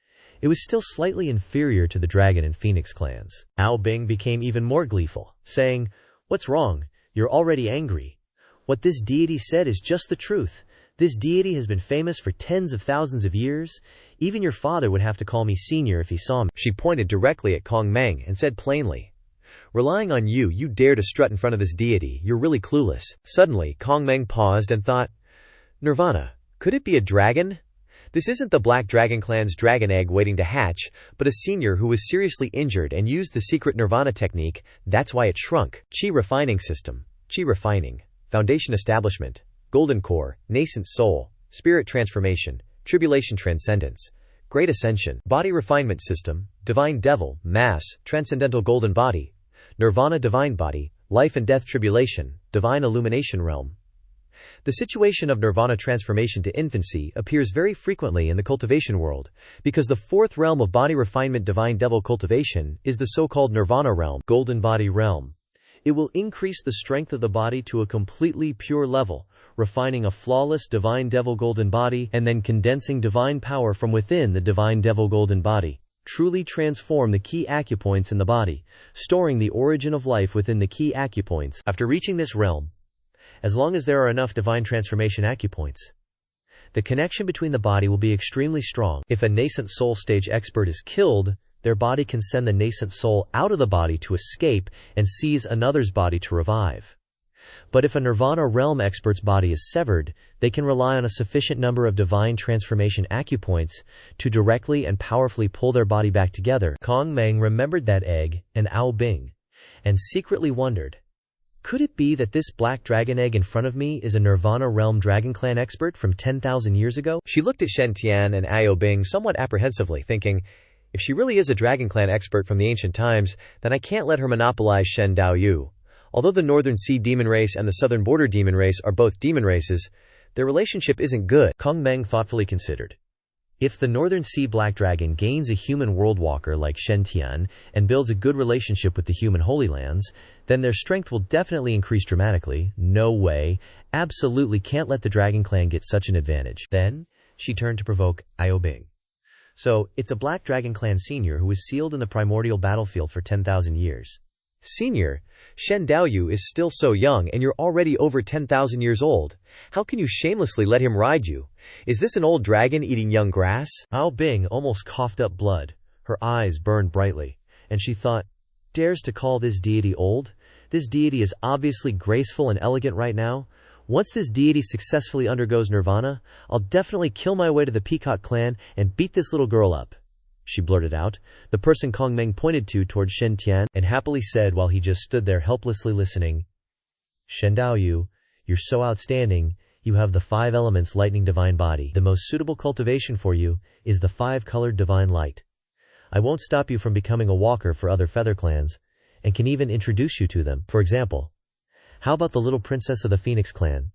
it was still slightly inferior to the Dragon and Phoenix clans. Ao Bing became even more gleeful, saying, "What's wrong? You're already angry. What this deity said is just the truth. This deity has been famous for tens of thousands of years. Even your father would have to call me senior if he saw me." She pointed directly at Kong Meng and said plainly, "Relying on you, you dare to strut in front of this deity. You're really clueless." Suddenly, Kong Meng paused and thought, "Nirvana, could it be a dragon? This isn't the Black Dragon Clan's dragon egg waiting to hatch, but a senior who was seriously injured and used the secret Nirvana technique. That's why it shrunk. Chi refining system. Chi refining. Foundation establishment. Golden core. Nascent soul. Spirit transformation. Tribulation transcendence. Great ascension. Body refinement system. Divine devil. Mass. Transcendental golden body. Nirvana divine body. Life and death tribulation. Divine illumination realm. The situation of nirvana transformation to infancy appears very frequently in the cultivation world, because the fourth realm of body refinement divine devil cultivation is the so-called nirvana realm, golden body realm. It will increase the strength of the body to a completely pure level, refining a flawless divine devil golden body and then condensing divine power from within the divine devil golden body. Truly transform the key acupoints in the body, storing the origin of life within the key acupoints. After reaching this realm, as long as there are enough divine transformation acupoints, the connection between the body will be extremely strong. If a nascent soul stage expert is killed, their body can send the nascent soul out of the body to escape and seize another's body to revive. But if a nirvana realm expert's body is severed, they can rely on a sufficient number of divine transformation acupoints to directly and powerfully pull their body back together. Kong Meng remembered that egg and Ao Bing, and secretly wondered, could it be that this black dragon egg in front of me is a Nirvana Realm Dragon Clan expert from 10,000 years ago? She looked at Shen Tian and Ao Bing somewhat apprehensively, thinking, if she really is a Dragon Clan expert from the ancient times, then I can't let her monopolize Shen Daoyu. Although the Northern Sea Demon Race and the Southern Border Demon Race are both demon races, their relationship isn't good. Kong Meng thoughtfully considered. If the Northern Sea Black Dragon gains a human world walker like Shen Tian and builds a good relationship with the human Holy Lands, then their strength will definitely increase dramatically. No way. Absolutely can't let the Dragon Clan get such an advantage. Then, she turned to provoke Ao Bing. So, it's a Black Dragon Clan senior who was sealed in the primordial battlefield for 10,000 years. Senior, Shen Daoyu is still so young and you're already over 10,000 years old. How can you shamelessly let him ride you? Is this an old dragon eating young grass? Ao Bing almost coughed up blood. Her eyes burned brightly, and she thought, dares to call this deity old? This deity is obviously graceful and elegant right now. Once this deity successfully undergoes nirvana, I'll definitely kill my way to the Peacock clan and beat this little girl up. She blurted out, the person Kong Meng pointed to towards Shen Tian, and happily said while he just stood there helplessly listening, Shen Daoyu, you're so outstanding, you have the 5 elements lightning divine body. The most suitable cultivation for you is the 5-colored divine light. I won't stop you from becoming a walker for other feather clans, and can even introduce you to them. For example, how about the little princess of the Phoenix clan?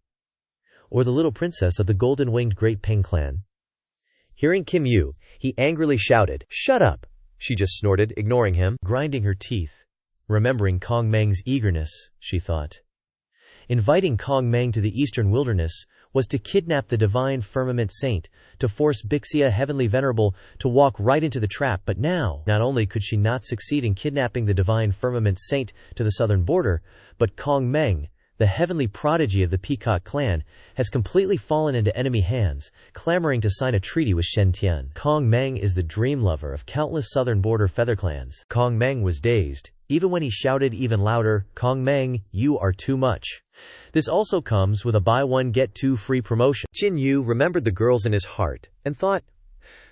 Or the little princess of the golden-winged Great Peng clan? Hearing Kim Yu, he angrily shouted, shut up! She just snorted, ignoring him, grinding her teeth. Remembering Kong Meng's eagerness, she thought. Inviting Kong Meng to the eastern wilderness was to kidnap the divine firmament saint, to force Bixia Heavenly Venerable to walk right into the trap. But now, not only could she not succeed in kidnapping the divine firmament saint to the southern border, but Kong Meng, the heavenly prodigy of the Peacock clan, has completely fallen into enemy hands, clamoring to sign a treaty with Shen Tian. Kong Meng is the dream lover of countless southern border feather clans. Kong Meng was dazed, even when he shouted even louder, Kong Meng, you are too much. This also comes with a buy one get 2 free promotion. Jin Yu remembered the girls in his heart, and thought,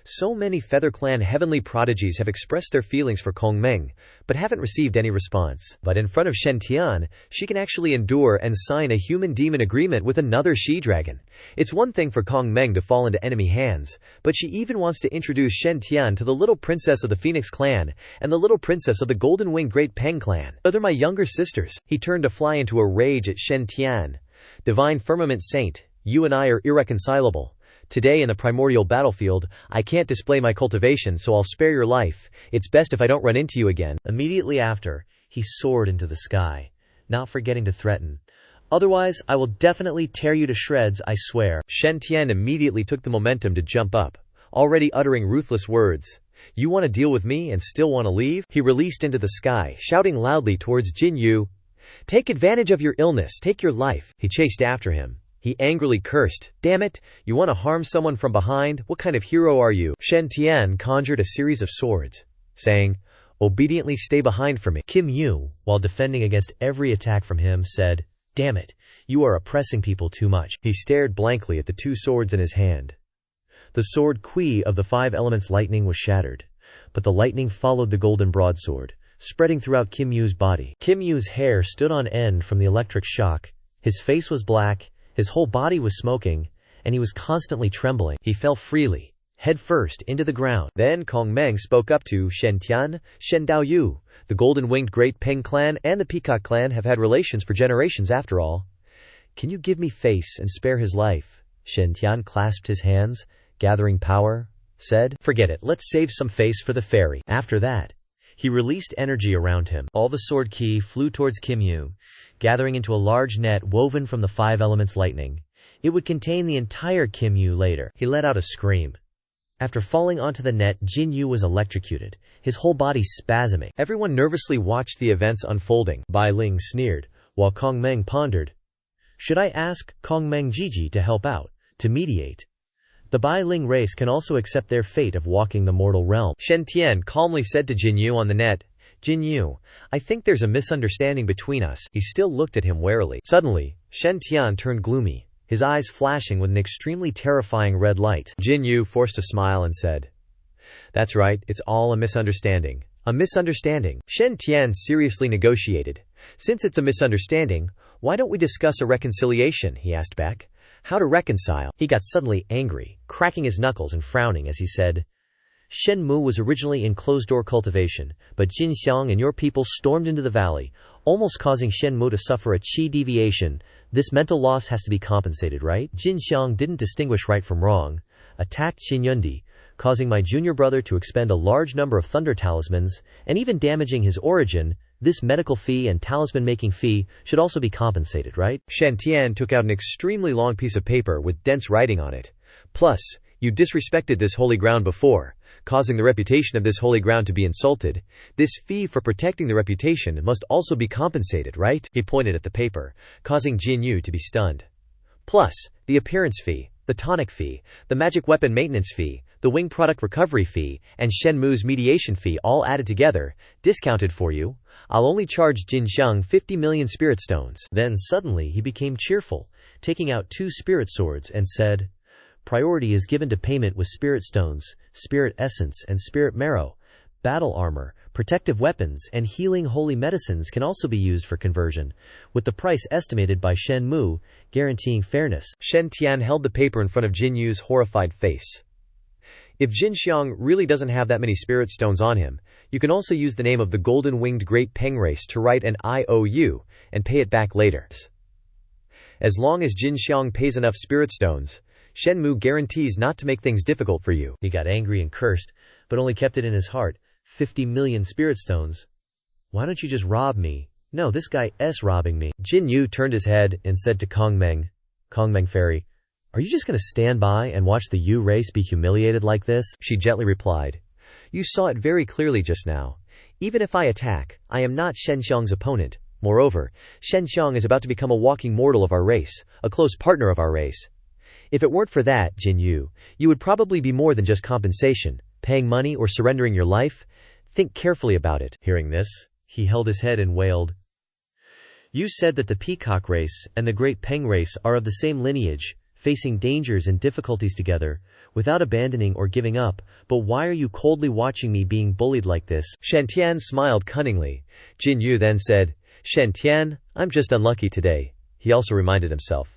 so many Feather Clan heavenly prodigies have expressed their feelings for Kong Meng, but haven't received any response. But in front of Shen Tian, she can actually endure and sign a human-demon agreement with another she-dragon. It's one thing for Kong Meng to fall into enemy hands, but she even wants to introduce Shen Tian to the little princess of the Phoenix clan and the little princess of the golden-winged Great Peng clan. They're my younger sisters. He turned to fly into a rage at Shen Tian. Divine Firmament Saint, you and I are irreconcilable. Today in the primordial battlefield, I can't display my cultivation, so I'll spare your life. It's best if I don't run into you again. Immediately after, he soared into the sky, not forgetting to threaten. Otherwise, I will definitely tear you to shreds, I swear. Shen Tian immediately took the momentum to jump up, already uttering ruthless words. You want to deal with me and still want to leave? He released into the sky, shouting loudly towards Jin Yu. Take advantage of your illness, take your life. He chased after him. He angrily cursed, damn it, you want to harm someone from behind? What kind of hero are you? Shen Tian conjured a series of swords, saying, obediently stay behind for me. Kim Yu, while defending against every attack from him, said, damn it, you are oppressing people too much. He stared blankly at the 2 swords in his hand. The sword Kui of the 5 elements lightning was shattered, but the lightning followed the golden broadsword, spreading throughout Kim Yu's body. Kim Yu's hair stood on end from the electric shock, his face was black, his whole body was smoking, and he was constantly trembling. He fell freely, head first, into the ground. Then Kong Meng spoke up to Shen Tian, Shen Daoyu. The golden-winged Great Peng clan and the Peacock clan have had relations for generations after all. Can you give me face and spare his life? Shen Tian clasped his hands, gathering power, said. Forget it, let's save some face for the fairy. After that, he released energy around him. All the sword ki flew towards Kim Yu, gathering into a large net woven from the 5 elements lightning. It would contain the entire Kim Yu later. He let out a scream. After falling onto the net, Jin Yu was electrocuted, his whole body spasming. Everyone nervously watched the events unfolding. Bai Ling sneered, while Kong Meng pondered. Should I ask Kong Meng Jiji to help out, to mediate? The Bai Ling race can also accept their fate of walking the mortal realm. Shen Tian calmly said to Jin Yu on the net, Jin Yu, I think there's a misunderstanding between us. He still looked at him warily. Suddenly, Shen Tian turned gloomy, his eyes flashing with an extremely terrifying red light. Jin Yu forced a smile and said, That's right, it's all a misunderstanding. A misunderstanding. Shen Tian seriously negotiated. Since it's a misunderstanding, why don't we discuss a reconciliation? He asked back. How to reconcile? He got suddenly angry, cracking his knuckles and frowning as he said, Shen Mu was originally in closed-door cultivation, but Jin Xiang and your people stormed into the valley, almost causing Shen Mu to suffer a qi deviation. This mental loss has to be compensated, right? Jin Xiang didn't distinguish right from wrong, attacked Xin Yundi, causing my junior brother to expend a large number of thunder talismans, and even damaging his origin. This medical fee and talisman-making fee should also be compensated, right? Shen Tian took out an extremely long piece of paper with dense writing on it. Plus, you disrespected this holy ground before, causing the reputation of this holy ground to be insulted. This fee for protecting the reputation must also be compensated, right? He pointed at the paper, causing Jin Yu to be stunned. Plus, the appearance fee, the tonic fee, the magic weapon maintenance fee, the wing product recovery fee, and Shen Mu's mediation fee all added together, discounted for you. I'll only charge Jin Xiang 50 million spirit stones. Then suddenly he became cheerful, taking out 2 spirit swords and said, Priority is given to payment with spirit stones, spirit essence and spirit marrow. Battle armor, protective weapons, and healing holy medicines can also be used for conversion, with the price estimated by Shen Mu, guaranteeing fairness. Shen Tian held the paper in front of Jin Yu's horrified face. If Jin Xiang really doesn't have that many spirit stones on him, you can also use the name of the golden-winged Great Peng race to write an IOU and pay it back later. As long as Jin Xiang pays enough spirit stones, Shen Mu guarantees not to make things difficult for you. He got angry and cursed, but only kept it in his heart. 50 million spirit stones. Why don't you just rob me? No, this guy is robbing me. Jin Yu turned his head and said to Kong Meng Fairy, Are you just going to stand by and watch the Yu race be humiliated like this? She gently replied, You saw it very clearly just now. Even if I attack, I am not Shen Xiang's opponent. Moreover, Shen Xiang is about to become a walking mortal of our race, a close partner of our race. If it weren't for that, Jin Yu, you would probably be more than just compensation, paying money or surrendering your life. Think carefully about it. Hearing this, he held his head and wailed. You said that the Peacock race and the Great Peng race are of the same lineage, facing dangers and difficulties together, without abandoning or giving up, but why are you coldly watching me being bullied like this? Shen Tian smiled cunningly. Jin Yu then said, Shen Tian, I'm just unlucky today. He also reminded himself.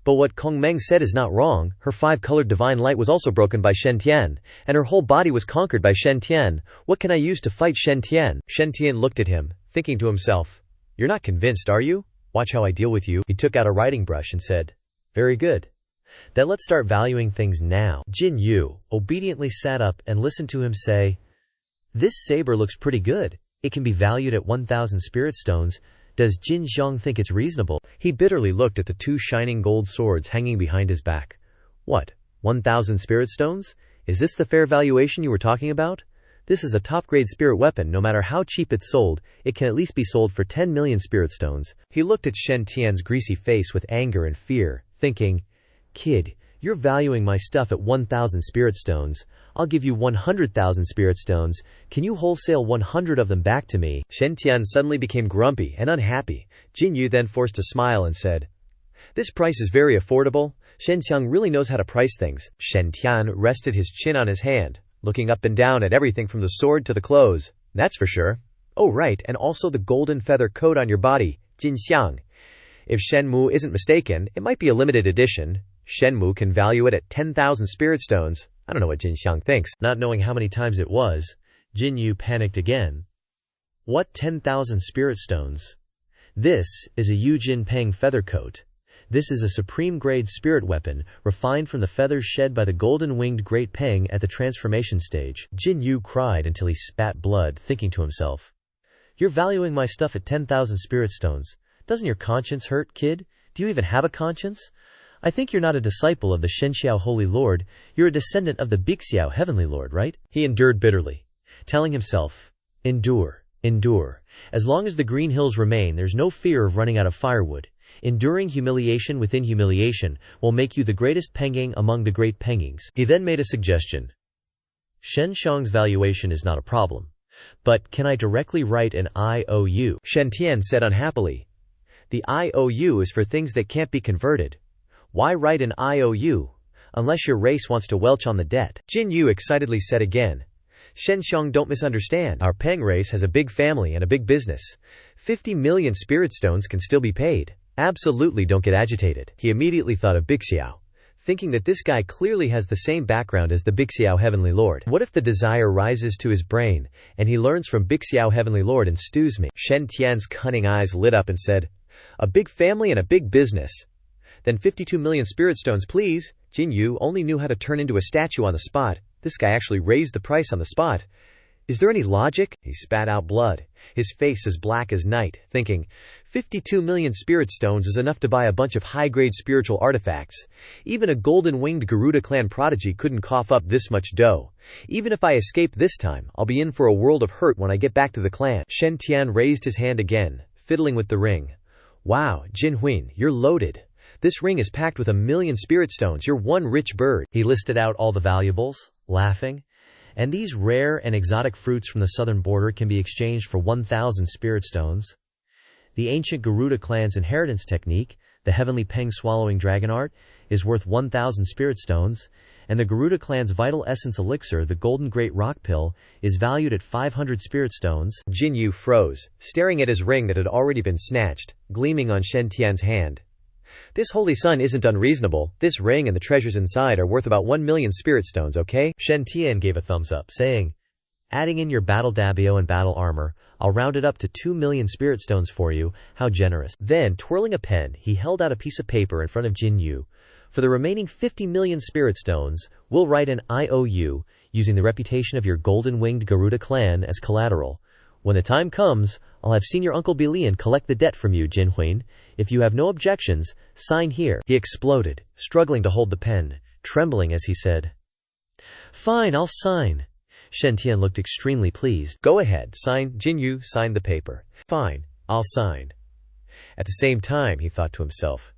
But what Kong Meng said is not wrong. Her 5-colored divine light was also broken by Shen Tian, and her whole body was conquered by Shen Tian. What can I use to fight Shen Tian? Shen Tian looked at him, thinking to himself, You're not convinced, are you? Watch how I deal with you. He took out a writing brush and said, Very good. Then let's start valuing things now. Jin Yu obediently sat up and listened to him say, This saber looks pretty good. It can be valued at 1,000 spirit stones. Does Jin Xiang think it's reasonable? He bitterly looked at the 2 shining gold swords hanging behind his back. What, 1,000 spirit stones? Is this the fair valuation you were talking about? This is a top-grade spirit weapon. No matter how cheap it's sold, it can at least be sold for 10 million spirit stones. He looked at Shen Tian's greasy face with anger and fear, thinking, Kid, you're valuing my stuff at 1,000 spirit stones. I'll give you 100,000 spirit stones. Can you wholesale 100 of them back to me? Shen Tian suddenly became grumpy and unhappy. Jin Yu then forced a smile and said, This price is very affordable. Shen Qiang really knows how to price things. Shen Tian rested his chin on his hand, looking up and down at everything from the sword to the clothes. That's for sure. Oh right, and also the golden feather coat on your body, Jin Xiang. If Shenmu isn't mistaken, it might be a limited edition. Shenmu can value it at 10,000 spirit stones. I don't know what Jin Xiang thinks. Not knowing how many times it was, Jin Yu panicked again. What 10,000 spirit stones? This is a Yujin Peng feather coat. This is a supreme-grade spirit weapon, refined from the feathers shed by the golden-winged Great Peng at the transformation stage. Jin Yu cried until he spat blood, thinking to himself, "You're valuing my stuff at 10,000 spirit stones. Doesn't your conscience hurt, kid? Do you even have a conscience? I think you're not a disciple of the Shenxiao Holy Lord, you're a descendant of the Bixiao Heavenly Lord, right?" He endured bitterly, telling himself, "Endure, endure. As long as the green hills remain, there's no fear of running out of firewood. Enduring humiliation within humiliation will make you the greatest Pengang among the great Pengings." He then made a suggestion. "Shen Xiang's valuation is not a problem. But can I directly write an IOU?" Shen Tian said unhappily. "The IOU is for things that can't be converted. Why write an IOU? Unless your race wants to welch on the debt." Jin Yu excitedly said again. "Shen Xiang, don't misunderstand. Our Peng race has a big family and a big business. 50 million spirit stones can still be paid. Absolutely don't get agitated." He immediately thought of Bixiao, thinking that this guy clearly has the same background as the Bixiao Heavenly Lord. What if the desire rises to his brain, and he learns from Bixiao Heavenly Lord and stews me? Shen Tian's cunning eyes lit up and said, "A big family and a big business. Then 52 million spirit stones, please." Jin Yu only knew how to turn into a statue on the spot. This guy actually raised the price on the spot. Is there any logic? He spat out blood, his face as black as night, thinking, 52 million spirit stones is enough to buy a bunch of high-grade spiritual artifacts. Even a golden-winged Garuda clan prodigy couldn't cough up this much dough. Even if I escape this time, I'll be in for a world of hurt when I get back to the clan. Shen Tian raised his hand again, fiddling with the ring. "Wow, Jin Huin, you're loaded. This ring is packed with 1,000,000 spirit stones. You're one rich bird." He listed out all the valuables, laughing. "And these rare and exotic fruits from the southern border can be exchanged for 1,000 spirit stones. The ancient Garuda clan's inheritance technique, the heavenly Peng swallowing dragon art, is worth 1,000 spirit stones, and the Garuda clan's vital essence elixir, the golden great rock pill, is valued at 500 spirit stones." Jin Yu froze, staring at his ring that had already been snatched, gleaming on Shen Tian's hand. "This holy sun isn't unreasonable. This ring and the treasures inside are worth about 1,000,000 spirit stones, okay?" Shen Tian gave a thumbs up, saying, "Adding in your battle dabio and battle armor, I'll round it up to 2,000,000 spirit stones for you. How generous." Then, twirling a pen, he held out a piece of paper in front of Jin Yu. "For the remaining 50 million spirit stones, we'll write an IOU, using the reputation of your golden-winged Garuda clan as collateral. When the time comes, I'll have senior Uncle Bilian collect the debt from you, Jin Huin. If you have no objections, sign here." He exploded, struggling to hold the pen, trembling as he said, "Fine, I'll sign." Shen Tian looked extremely pleased. "Go ahead, sign." Jin Yu signed the paper. "Fine, I'll sign." At the same time, he thought to himself,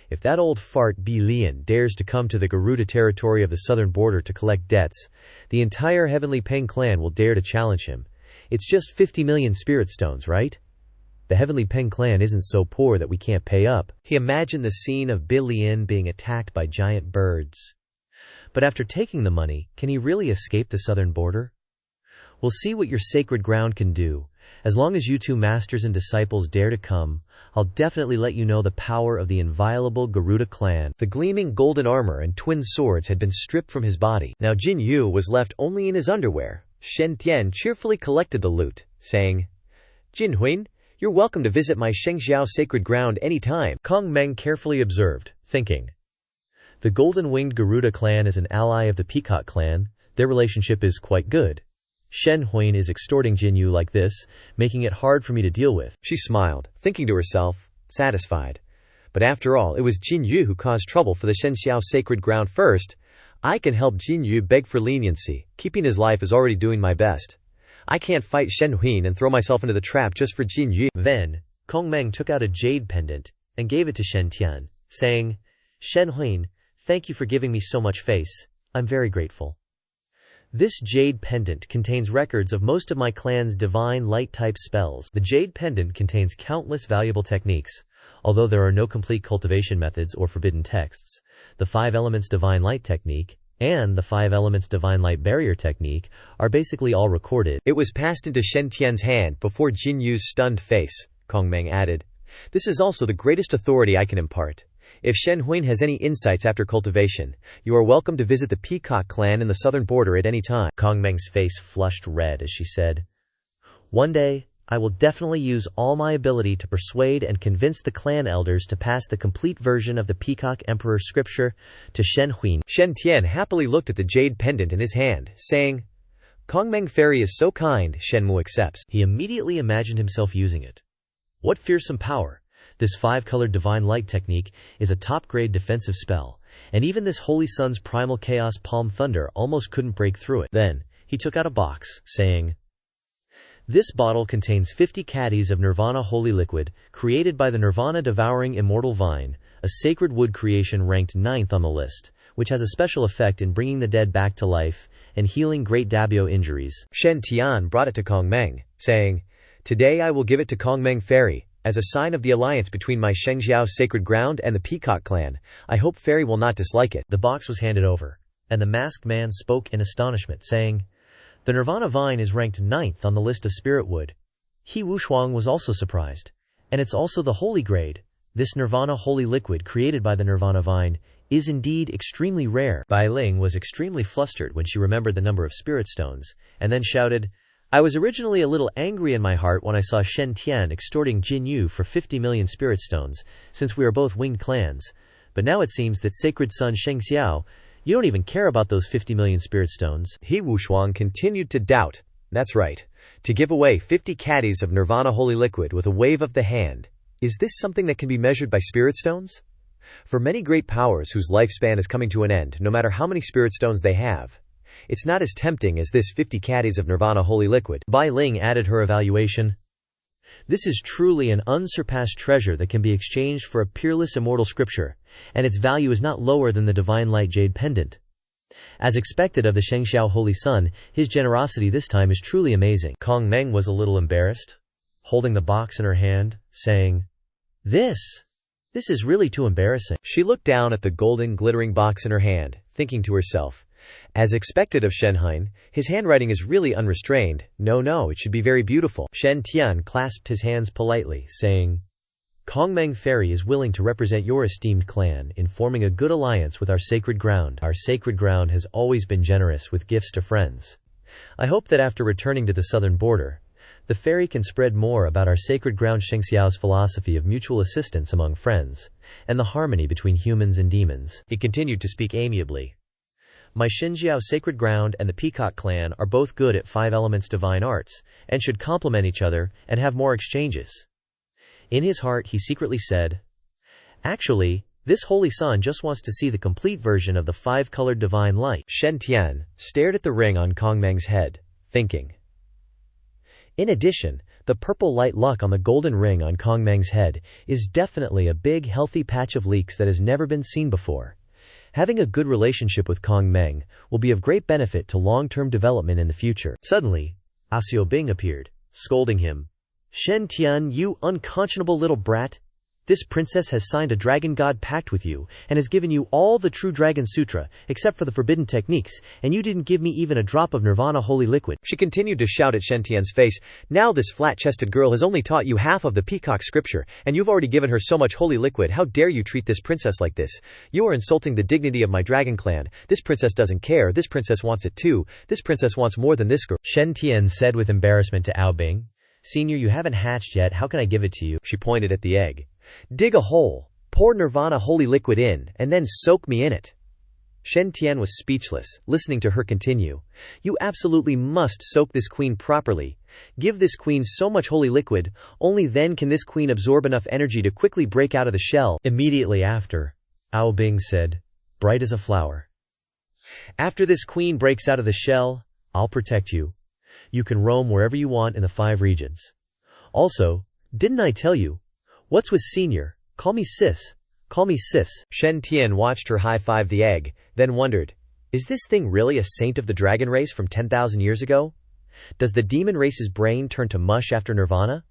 if that old fart Bilian dares to come to the Garuda territory of the southern border to collect debts, the entire Heavenly Peng clan will dare to challenge him. It's just 50 million spirit stones, right? The Heavenly Peng clan isn't so poor that we can't pay up. He imagined the scene of Bilian being attacked by giant birds. But after taking the money, can he really escape the southern border? We'll see what your sacred ground can do. As long as you two masters and disciples dare to come, I'll definitely let you know the power of the inviolable Garuda clan. The gleaming golden armor and twin swords had been stripped from his body. Now Jin Yu was left only in his underwear. Shen Tian cheerfully collected the loot, saying, "Jin Huin, you're welcome to visit my Shengxiao sacred ground any time." Kong Meng carefully observed, thinking, "The golden-winged Garuda clan is an ally of the Peacock clan. Their relationship is quite good. Shen Huin is extorting Jin Yu like this, making it hard for me to deal with." She smiled, thinking to herself, satisfied. But after all, it was Jin Yu who caused trouble for the Shengxiao sacred ground first. I can help Jin Yu beg for leniency. Keeping his life is already doing my best. I can't fight Shen Huin and throw myself into the trap just for Jin Yu. Then, Kong Meng took out a jade pendant and gave it to Shen Tian, saying, "Shen Huin, thank you for giving me so much face. I'm very grateful. This jade pendant contains records of most of my clan's divine light-type spells. The jade pendant contains countless valuable techniques, Although there are no complete cultivation methods or forbidden texts, the 5 elements divine light technique and the 5 elements divine light barrier technique are basically all recorded. It was passed into Shen Tian's hand before Jin Yu's stunned face, Kong Meng added. This is also the greatest authority I can impart. If Shen Huin has any insights after cultivation, you are welcome to visit the Peacock clan in the southern border at any time. Kong Meng's face flushed red as she said, "One day, I will definitely use all my ability to persuade and convince the clan elders to pass the complete version of the Peacock Emperor scripture to Shen Huin." Shen Tian happily looked at the jade pendant in his hand, saying, Kong Meng Fairy is so kind, Shenmu accepts. He immediately imagined himself using it. What fearsome power! This 5-colored divine light technique is a top-grade defensive spell, and even this Holy Sun's primal chaos palm thunder almost couldn't break through it. Then, he took out a box, saying, "This bottle contains 50 caddies of Nirvana holy liquid, created by the Nirvana-devouring immortal vine, a sacred wood creation ranked 9th on the list, which has a special effect in bringing the dead back to life and healing great Dabio injuries." Shen Tian brought it to Kong Meng, saying, "Today I will give it to Kong Meng Fairy, as a sign of the alliance between my Shengxiao sacred ground and the Peacock clan. I hope Fairy will not dislike it." The box was handed over, and the masked man spoke in astonishment, saying, "The Nirvana vine is ranked 9th on the list of spirit wood." He Wushuang was also surprised. "And it's also the holy grade. This Nirvana holy liquid created by the Nirvana vine is indeed extremely rare." Bai Ling was extremely flustered when she remembered the number of spirit stones, and then shouted, "I was originally a little angry in my heart when I saw Shen Tian extorting Jin Yu for 50 million spirit stones, since we are both winged clans. But now it seems that sacred son Sheng Xiao, you don't even care about those 50 million spirit stones." He Wushuang continued to doubt. That's right. To give away 50 caddies of Nirvana holy liquid with a wave of the hand. Is this something that can be measured by spirit stones? For many great powers whose lifespan is coming to an end, no matter how many spirit stones they have, it's not as tempting as this 50 caddies of Nirvana holy liquid. Bai Ling added her evaluation. "This is truly an unsurpassed treasure that can be exchanged for a peerless immortal scripture, and its value is not lower than the divine light jade pendant." As expected of the Shengxiao Holy Sun, his generosity this time is truly amazing. Kong Meng was a little embarrassed, holding the box in her hand, saying, This is really too embarrassing." She looked down at the golden glittering box in her hand, thinking to herself, as expected of Shen Huin, his handwriting is really unrestrained. No, it should be very beautiful. Shen Tian clasped his hands politely, saying, "Kong Meng Fairy is willing to represent your esteemed clan in forming a good alliance with our sacred ground. Our sacred ground has always been generous with gifts to friends. I hope that after returning to the southern border, the fairy can spread more about our sacred ground Shengxiao's philosophy of mutual assistance among friends, and the harmony between humans and demons." He continued to speak amiably. "My Shengxiao sacred ground and the Peacock clan are both good at 5 elements divine arts, and should complement each other and have more exchanges." In his heart he secretly said, "Actually, this Holy Sun just wants to see the complete version of the 5-colored divine light." Shen Tian stared at the ring on Kong Meng's head, thinking. In addition, the purple light luck on the golden ring on Kong Meng's head is definitely a big healthy patch of leaks that has never been seen before. Having a good relationship with Kong Meng will be of great benefit to long-term development in the future. Suddenly, Asio Bing appeared, scolding him. "Shen Tian, you unconscionable little brat! This princess has signed a dragon god pact with you, and has given you all the true Dragon Sutra, except for the forbidden techniques, and you didn't give me even a drop of Nirvana holy liquid." She continued to shout at Shen Tian's face, "Now this flat-chested girl has only taught you half of the Peacock scripture, and you've already given her so much holy liquid. How dare you treat this princess like this? You are insulting the dignity of my dragon clan. This princess doesn't care. This princess wants it too. This princess wants more than this girl." Shen Tian said with embarrassment to Ao Bing, "Senior, you haven't hatched yet. How can I give it to you?" She pointed at the egg. "Dig a hole, pour Nirvana holy liquid in, and then soak me in it." Shen Tian was speechless, listening to her continue. "You absolutely must soak this queen properly. Give this queen so much holy liquid, only then can this queen absorb enough energy to quickly break out of the shell." Immediately after, Ao Bing said, "Bright as a flower. After this queen breaks out of the shell, I'll protect you. You can roam wherever you want in the 5 regions. Also, didn't I tell you? What's with senior? Call me sis. Call me sis." Shen Tian watched her high-five the egg, then wondered, is this thing really a saint of the dragon race from 10,000 years ago? Does the demon race's brain turn to mush after Nirvana?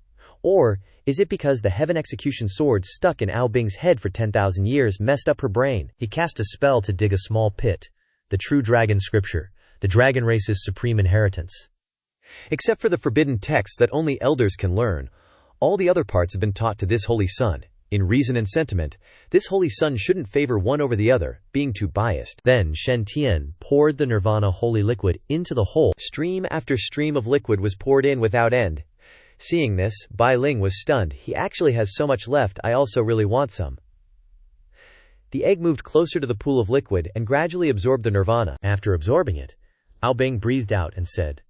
Or Is it because the heaven execution sword stuck in Ao Bing's head for 10,000 years messed up her brain? He cast a spell to dig a small pit. The true dragon scripture, the dragon race's supreme inheritance. Except for the forbidden texts that only elders can learn, all the other parts have been taught to this holy son. In reason and sentiment, this holy son shouldn't favor one over the other, being too biased. Then Shen Tian poured the nirvana holy liquid into the hole. Stream after stream of liquid was poured in without end. Seeing this, Bai Ling was stunned. He actually has so much left, I also really want some. The egg moved closer to the pool of liquid and gradually absorbed the nirvana. After absorbing it, Ao Bing breathed out and said,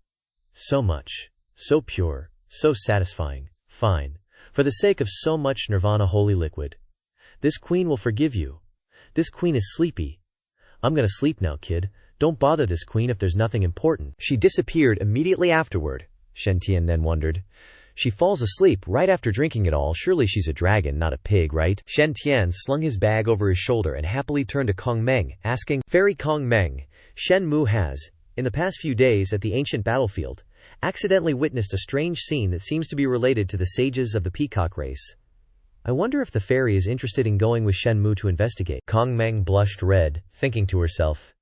"So much, so pure, so satisfying, fine. For the sake of so much nirvana holy liquid. This queen will forgive you. This queen is sleepy. I'm gonna sleep now, kid. Don't bother this queen if there's nothing important." She disappeared immediately afterward. Shen Tian then wondered. She falls asleep right after drinking it all. Surely she's a dragon, not a pig, right? Shen Tian slung his bag over his shoulder and happily turned to Kong Meng, asking, "Fairy Kong Meng, Shen Mu has, in the past few days at the ancient battlefield, accidentally witnessed a strange scene that seems to be related to the sages of the peacock race. I wonder if the fairy is interested in going with Shen Mu to investigate." Kong Meng blushed red, thinking to herself,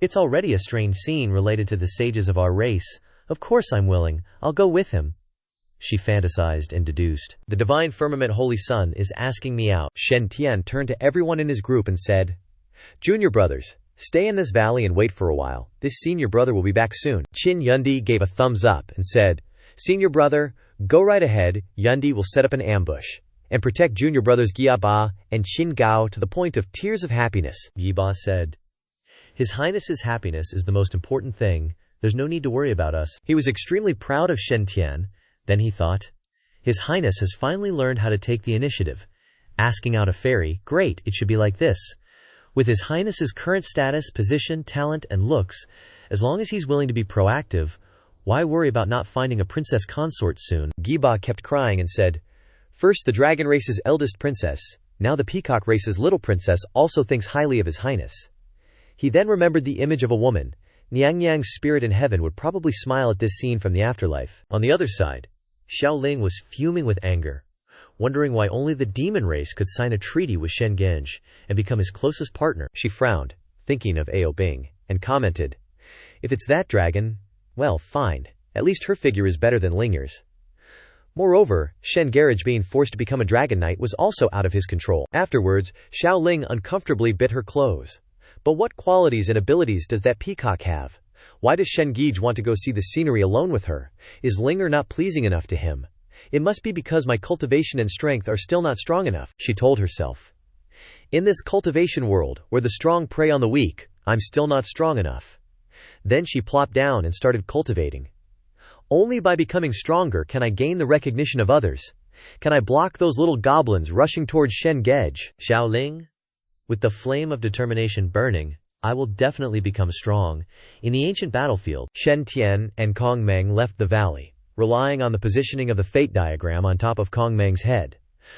"It's already a strange scene related to the sages of our race. Of course I'm willing. I'll go with him." She fantasized and deduced, "The divine firmament holy sun is asking me out." Shen Tian turned to everyone in his group and said, "Junior brothers, stay in this valley and wait for a while. This senior brother will be back soon." Qin Yundi gave a thumbs up and said, "Senior brother, go right ahead. Yundi will set up an ambush and protect junior brothers Giaba and Qin Gao to the point of tears of happiness." Giba said, "His Highness's happiness is the most important thing. There's no need to worry about us." He was extremely proud of Shen Tian. Then he thought, His Highness has finally learned how to take the initiative. Asking out a fairy, great, it should be like this. With His Highness's current status, position, talent, and looks, as long as he's willing to be proactive, why worry about not finding a princess consort soon? Giba kept crying and said, "First the dragon race's eldest princess, now the peacock race's little princess also thinks highly of His Highness." He then remembered the image of a woman. Niang Yang's spirit in heaven would probably smile at this scene from the afterlife. On the other side, Xiao Ling was fuming with anger, wondering why only the demon race could sign a treaty with Shen Genj and become his closest partner. She frowned, thinking of Ao Bing, and commented, "If it's that dragon, well, fine. At least her figure is better than Linger's." Moreover, Shen Garage being forced to become a dragon knight was also out of his control. Afterwards, Xiao Ling uncomfortably bit her clothes. But what qualities and abilities does that peacock have? Why does Shen Gij want to go see the scenery alone with her? Is Linger not pleasing enough to him? It must be because my cultivation and strength are still not strong enough, she told herself. In this cultivation world, where the strong prey on the weak, I'm still not strong enough. Then she plopped down and started cultivating. Only by becoming stronger can I gain the recognition of others. Can I block those little goblins rushing towards Shen Gej? Xiao Ling, with the flame of determination burning, I will definitely become strong. In the ancient battlefield, Shen Tian and Kong Meng left the valley, relying on the positioning of the fate diagram on top of Kong Meng's head.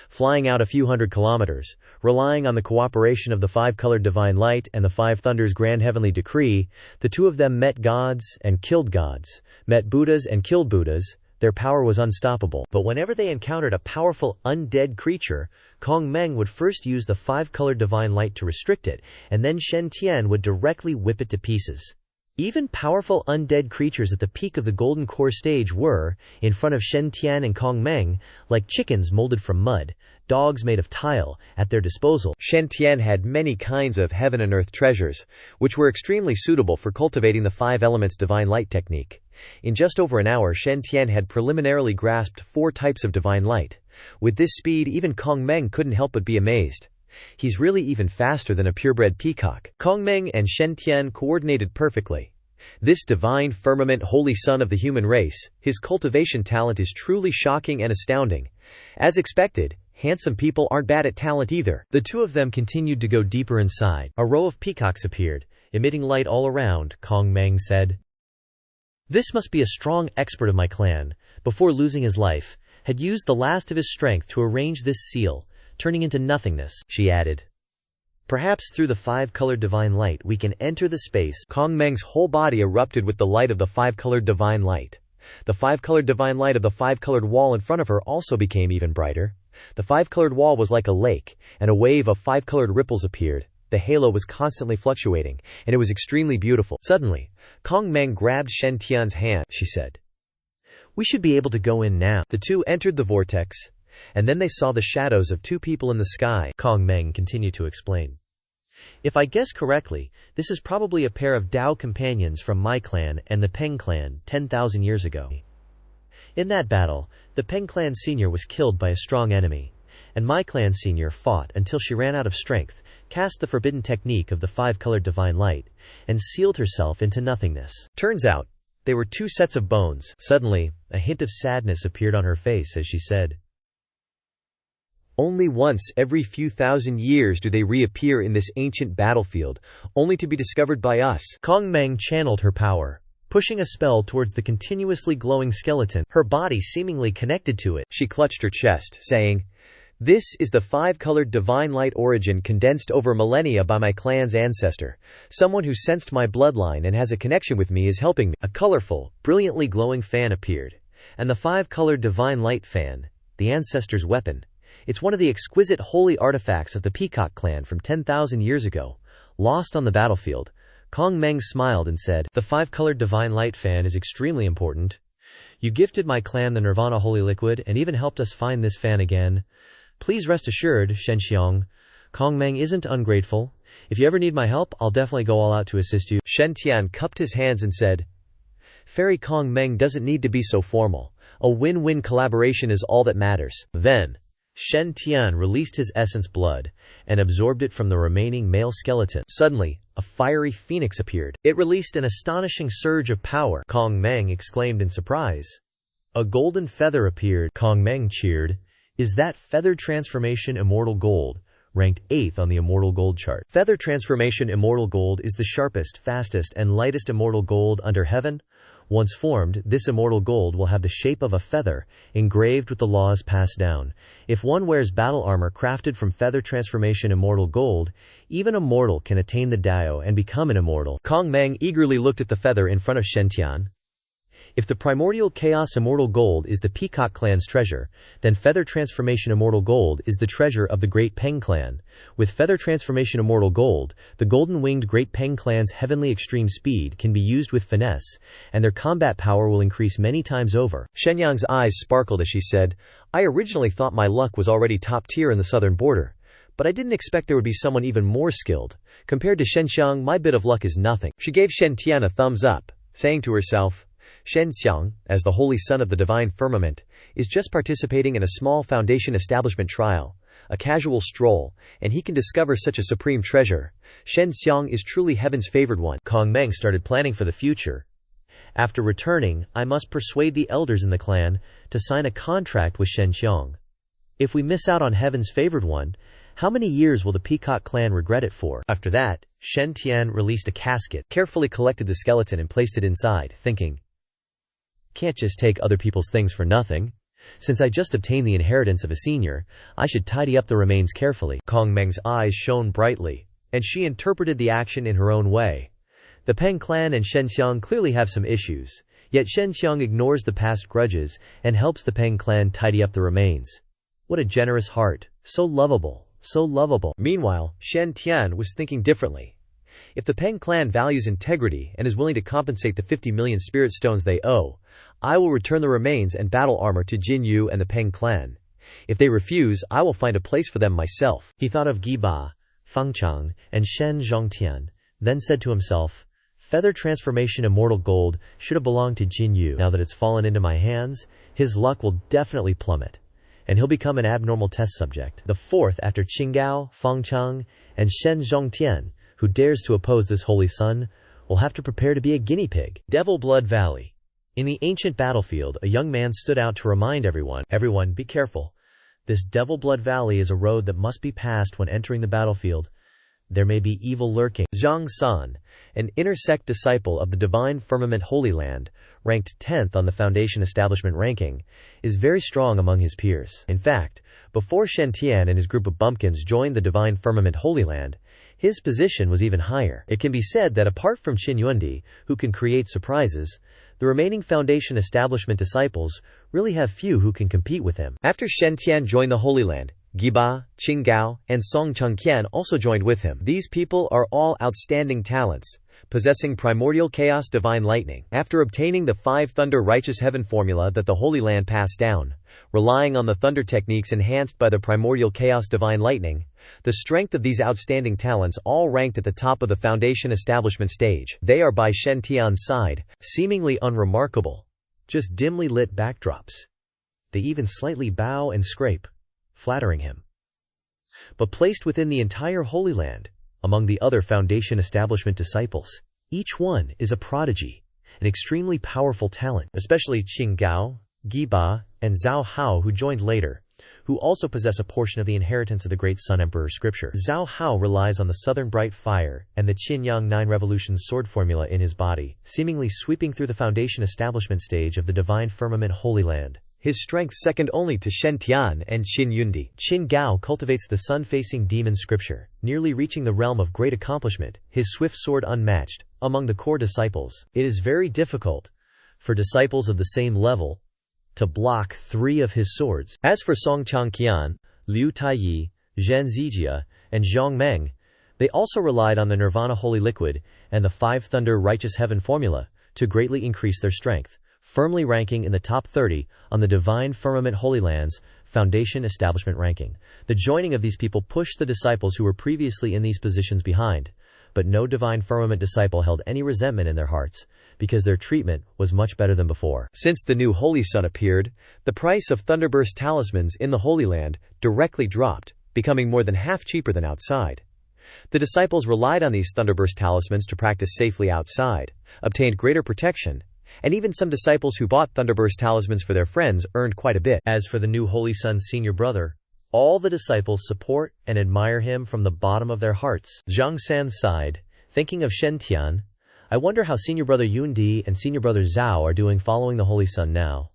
Flying out a few hundred kilometers, relying on the cooperation of the five-colored divine light and the five thunders' grand heavenly decree, the two of them met gods and killed gods, met Buddhas and killed Buddhas. Their power was unstoppable. But whenever they encountered a powerful undead creature, Kong Meng would first use the five-colored divine light to restrict it, and then Shen Tian would directly whip it to pieces. Even powerful undead creatures at the peak of the Golden Core stage were, in front of Shen Tian and Kong Meng, like chickens molded from mud, dogs made of tile, at their disposal. Shen Tian had many kinds of heaven and earth treasures, which were extremely suitable for cultivating the five elements divine light technique. In just over an hour, Shen Tian had preliminarily grasped 4 types of divine light. With this speed, even Kong Meng couldn't help but be amazed. He's really even faster than a purebred peacock. Kong Meng and Shen Tian coordinated perfectly. This divine firmament holy son of the human race, his cultivation talent is truly shocking and astounding. As expected, handsome people aren't bad at talent either. The two of them continued to go deeper inside. A row of peacocks appeared, emitting light all around. Kong Meng said, "This must be a strong expert of my clan. Before losing his life, had used the last of his strength to arrange this seal, turning into nothingness," she added. "Perhaps through the five-colored divine light we can enter the space." Kong Meng's whole body erupted with the light of the five-colored divine light. The five-colored divine light of the five-colored wall in front of her also became even brighter. The five-colored wall was like a lake, and a wave of five-colored ripples appeared. The halo was constantly fluctuating, and it was extremely beautiful. Suddenly, Kong Meng grabbed Shen Tian's hand. She said, "We should be able to go in now." The two entered the vortex, and then they saw the shadows of two people in the sky. Kong Meng continued to explain. "If I guess correctly, this is probably a pair of Dao companions from my clan and the Peng clan 10,000 years ago. In that battle, the Peng clan senior was killed by a strong enemy, and my clan senior fought until she ran out of strength, cast the forbidden technique of the five-colored divine light, and sealed herself into nothingness. Turns out, they were two sets of bones." Suddenly, a hint of sadness appeared on her face as she said, "Only once every few thousand years do they reappear in this ancient battlefield, only to be discovered by us." Kong Meng channeled her power, pushing a spell towards the continuously glowing skeleton, her body seemingly connected to it. She clutched her chest, saying, "This is the five-colored divine light origin condensed over millennia by my clan's ancestor. Someone who sensed my bloodline and has a connection with me is helping me." A colorful, brilliantly glowing fan appeared, and the five-colored divine light fan, the ancestor's weapon. It's one of the exquisite holy artifacts of the Peacock clan from 10,000 years ago, lost on the battlefield. Kong Meng smiled and said, "The five-colored divine light fan is extremely important. You gifted my clan the Nirvana holy liquid and even helped us find this fan again. Please rest assured, Shenxiang, Kong Meng isn't ungrateful. If you ever need my help, I'll definitely go all out to assist you." Shen Tian cupped his hands and said, "Fairy Kong Meng doesn't need to be so formal. A win-win collaboration is all that matters." Then, Shen Tian released his essence blood and absorbed it from the remaining male skeleton. Suddenly, a fiery phoenix appeared. It released an astonishing surge of power. Kong Meng exclaimed in surprise. A golden feather appeared. Kong Meng cheered. "Is that feather transformation immortal gold?" Ranked 8th on the immortal gold chart. Feather transformation immortal gold is the sharpest, fastest, and lightest immortal gold under heaven. Once formed, this immortal gold will have the shape of a feather, engraved with the laws passed down. If one wears battle armor crafted from feather transformation immortal gold, even a mortal can attain the Dao and become an immortal. Kong Meng eagerly looked at the feather in front of Shen Tian. If the primordial chaos immortal gold is the Peacock clan's treasure, then feather transformation immortal gold is the treasure of the Great Peng clan. With feather transformation immortal gold, the golden-winged Great Peng clan's heavenly extreme speed can be used with finesse, and their combat power will increase many times over. Shenyang's eyes sparkled as she said, "I originally thought my luck was already top tier in the southern border, but I didn't expect there would be someone even more skilled. Compared to Shenxiang, my bit of luck is nothing." She gave Shen Tian a thumbs up, saying to herself, "Shenxiang, as the holy son of the divine firmament, is just participating in a small foundation establishment trial, a casual stroll, and he can discover such a supreme treasure. Shenxiang is truly heaven's favored one." Kong Meng started planning for the future. After returning, I must persuade the elders in the clan to sign a contract with Shenxiang. If we miss out on heaven's favored one, how many years will the Peacock clan regret it for? After that, Shen Tian released a casket, carefully collected the skeleton and placed it inside, thinking, "Can't just take other people's things for nothing. Since I just obtained the inheritance of a senior, I should tidy up the remains carefully." Kong Meng's eyes shone brightly, and she interpreted the action in her own way. The Peng clan and Shenxiang clearly have some issues, yet Shenxiang ignores the past grudges and helps the Peng clan tidy up the remains. What a generous heart, so lovable, so lovable. Meanwhile, Shen Tian was thinking differently. If the Peng clan values integrity and is willing to compensate the 50 million spirit stones they owe, I will return the remains and battle armor to Jin Yu and the Peng clan. If they refuse, I will find a place for them myself. He thought of Giba, Fengchang, and Shen Zhongtian, then said to himself, "Feather transformation immortal gold should have belonged to Jin Yu. Now that it's fallen into my hands, his luck will definitely plummet, and he'll become an abnormal test subject." The fourth after Qinggao, Fengchang, and Shen Zhongtian, who dares to oppose this holy son, will have to prepare to be a guinea pig. Devil Blood Valley. In the ancient battlefield, a young man stood out to remind everyone, "Everyone, be careful. This Devil Blood Valley is a road that must be passed when entering the battlefield. There may be evil lurking." Zhang San, an inner sect disciple of the Divine Firmament Holy Land, ranked 10th on the Foundation Establishment ranking, is very strong among his peers. In fact, before Shen Tian and his group of bumpkins joined the Divine Firmament Holy Land, his position was even higher. It can be said that apart from Qin Yuandi, who can create surprises, The remaining Foundation establishment disciples really have few who can compete with him. After Shen Tian joined the Holy Land, Giba, Qinggao, and Song Chengqian also joined with him. These people are all outstanding talents, possessing primordial chaos divine lightning. After obtaining the 5 thunder righteous heaven formula that the Holy Land passed down, relying on the thunder techniques enhanced by the primordial chaos divine lightning, the strength of these outstanding talents all ranked at the top of the Foundation establishment stage. They are by Shen Tian's side, seemingly unremarkable, just dimly lit backdrops. They even slightly bow and scrape, flattering him. But placed within the entire Holy Land, among the other Foundation establishment disciples, each one is a prodigy, an extremely powerful talent, especially Qinggao, Giba, and Zhao Hao, who joined later, who also possess a portion of the inheritance of the great Sun Emperor scripture. Zhao Hao relies on the southern bright fire and the Qinyang 9 revolutions sword formula in his body, seemingly sweeping through the Foundation establishment stage of the divine firmament Holy Land. His strength second only to Shen Tian and Qin Yundi. Qin Gao cultivates the sun-facing demon scripture, nearly reaching the realm of great accomplishment, his swift sword unmatched. Among the core disciples, it is very difficult for disciples of the same level to block 3 of his swords. As for Song Changqian, Liu Taiyi, Zhen Zijia, and Zhang Meng, they also relied on the Nirvana Holy Liquid and the 5 Thunder Righteous Heaven formula to greatly increase their strength, firmly ranking in the top 30 on the Divine Firmament Holy Lands Foundation Establishment ranking. The joining of these people pushed the disciples who were previously in these positions behind, but no Divine Firmament disciple held any resentment in their hearts, because their treatment was much better than before. Since the new Holy Sun appeared, the price of Thunderburst talismans in the Holy Land directly dropped, becoming more than half cheaper than outside. The disciples relied on these Thunderburst talismans to practice safely outside, obtained greater protection, and even some disciples who bought Thunderburst talismans for their friends earned quite a bit. As for the new Holy Sun's senior brother, all the disciples support and admire him from the bottom of their hearts. Zhang San sighed, thinking of Shen Tian. I wonder how senior brother Yundi and senior brother Zhao are doing following the Holy Sun now.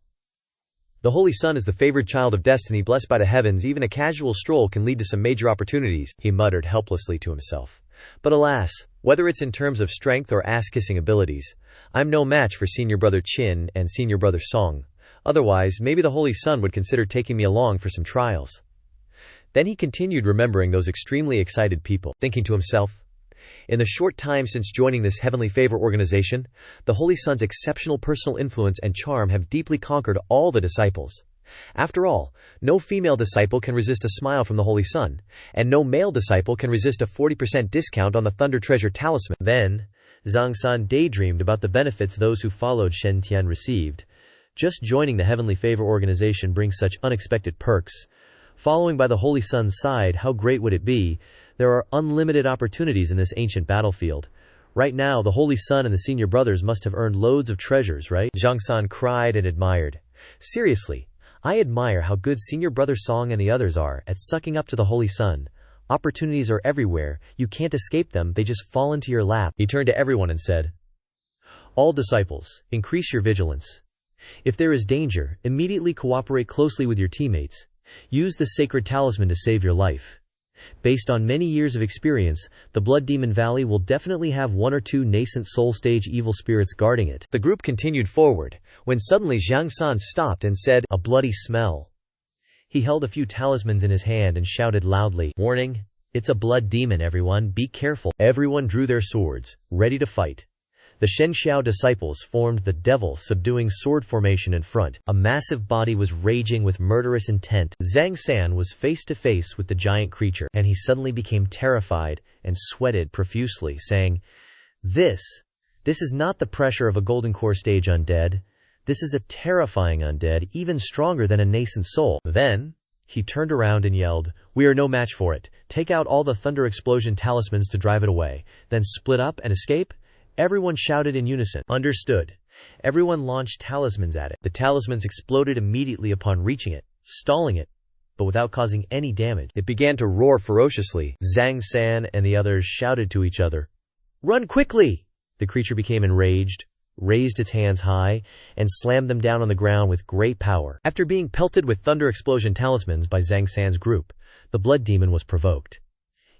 The Holy Sun is the favored child of destiny, blessed by the heavens. Even a casual stroll can lead to some major opportunities, he muttered helplessly to himself. But alas, whether it's in terms of strength or ass-kissing abilities, I'm no match for senior brother Qin and senior brother Song. Otherwise, maybe the Holy Sun would consider taking me along for some trials. Then he continued remembering those extremely excited people, thinking to himself, in the short time since joining this heavenly favor organization, the Holy Sun's exceptional personal influence and charm have deeply conquered all the disciples. After all, no female disciple can resist a smile from the Holy Sun, and no male disciple can resist a 40% discount on the Thunder Treasure Talisman. Then, Zhang San daydreamed about the benefits those who followed Shen Tian received. Just joining the heavenly favor organization brings such unexpected perks. Following by the Holy Sun's side, how great would it be? There are unlimited opportunities in this ancient battlefield. Right now, the Holy Sun and the senior brothers must have earned loads of treasures, right? Zhang San cried and admired. Seriously, I admire how good senior brother Song and the others are at sucking up to the Holy Sun. Opportunities are everywhere, you can't escape them, they just fall into your lap. He turned to everyone and said, all disciples, increase your vigilance. If there is danger, immediately cooperate closely with your teammates. Use the sacred talisman to save your life. Based on many years of experience, the Blood Demon Valley will definitely have 1 or 2 nascent soul stage evil spirits guarding it. The group continued forward, when suddenly Zhang San stopped and said, a bloody smell. He held a few talismans in his hand and shouted loudly, warning, it's a blood demon everyone, be careful. Everyone drew their swords, ready to fight. The Shen Xiao disciples formed the devil-subduing sword formation in front. A massive body was raging with murderous intent. Zhang San was face to face with the giant creature, and he suddenly became terrified and sweated profusely, saying, This is not the pressure of a golden core stage undead. This is a terrifying undead, even stronger than a nascent soul. Then, he turned around and yelled, we are no match for it. Take out all the thunder explosion talismans to drive it away. Then split up and escape? Everyone shouted in unison. Understood. Everyone launched talismans at it. The talismans exploded immediately upon reaching it, stalling it, but without causing any damage. It began to roar ferociously. Zhang San and the others shouted to each other, run quickly! The creature became enraged, raised its hands high, and slammed them down on the ground with great power. After being pelted with thunder explosion talismans by Zhang San's group, the blood demon was provoked.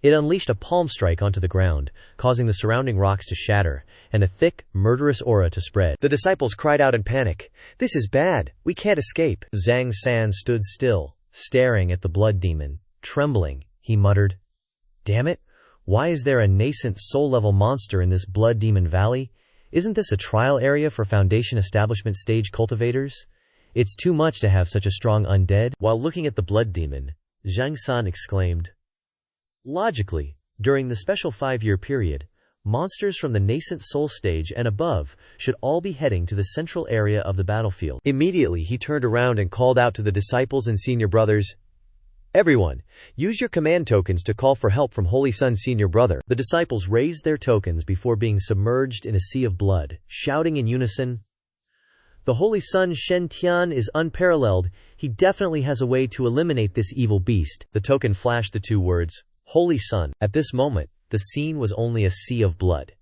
It unleashed a palm strike onto the ground, causing the surrounding rocks to shatter, and a thick, murderous aura to spread. The disciples cried out in panic. "This is bad. We can't escape." Zhang San stood still, staring at the blood demon. Trembling, he muttered, "Damn it, why is there a nascent soul-level monster in this blood demon valley? Isn't this a trial area for Foundation establishment stage cultivators? It's too much to have such a strong undead." While looking at the blood demon, Zhang San exclaimed, "Logically, during the special 5-year period, monsters from the nascent soul stage and above should all be heading to the central area of the battlefield." Immediately he turned around and called out to the disciples and senior brothers, "Everyone, use your command tokens to call for help from Holy Sun Senior Brother." The disciples raised their tokens before being submerged in a sea of blood, shouting in unison, "The Holy Sun Shen Tian is unparalleled. He definitely has a way to eliminate this evil beast." The token flashed the 2 words, "Holy Sun." At this moment, the scene was only a sea of blood,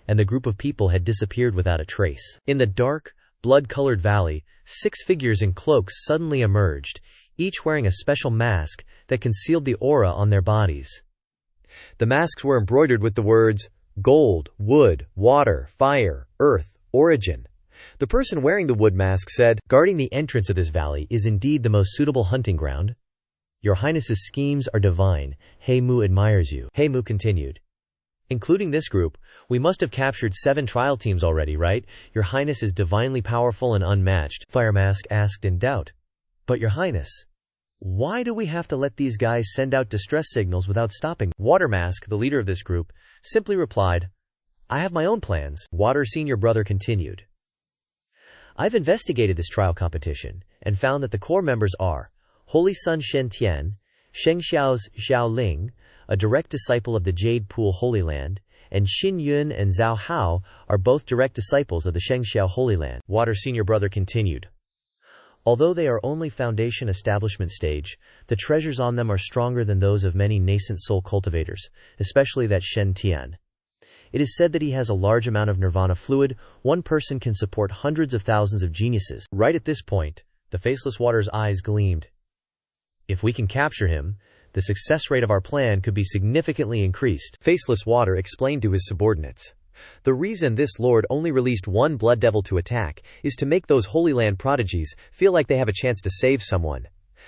and the group of people had disappeared without a trace. In the dark, blood-colored valley, 6 figures in cloaks suddenly emerged, each wearing a special mask that concealed the aura on their bodies. The masks were embroidered with the words, gold, wood, water, fire, earth, origin. The person wearing the wood mask said, "Guarding the entrance of this valley is indeed the most suitable hunting ground. Your Highness's schemes are divine. He Mu admires you." He Mu continued, "Including this group, we must have captured 7 trial teams already, right? Your Highness is divinely powerful and unmatched." Fire Mask asked in doubt, "But Your Highness, why do we have to let these guys send out distress signals without stopping?" Water Mask, the leader of this group, simply replied, "I have my own plans." Water Senior Brother continued, "I've investigated this trial competition and found that the core members are Holy Sun Shen Tian, Sheng Xiao's Xiao Ling, a direct disciple of the Jade Pool Holy Land, and Xin Yun and Zhao Hao are both direct disciples of the Sheng Xiao Holy Land." Water Senior Brother continued, "Although they are only Foundation establishment stage, the treasures on them are stronger than those of many nascent soul cultivators, especially that Shen Tian. It is said that he has a large amount of nirvana fluid. One person can support hundreds of thousands of geniuses." Right at this point, the Faceless Water's eyes gleamed. "If we can capture him, the success rate of our plan could be significantly increased." Faceless Water explained to his subordinates, "The reason this lord only released 1 blood devil to attack is to make those Holy Land prodigies feel like they have a chance to save someone.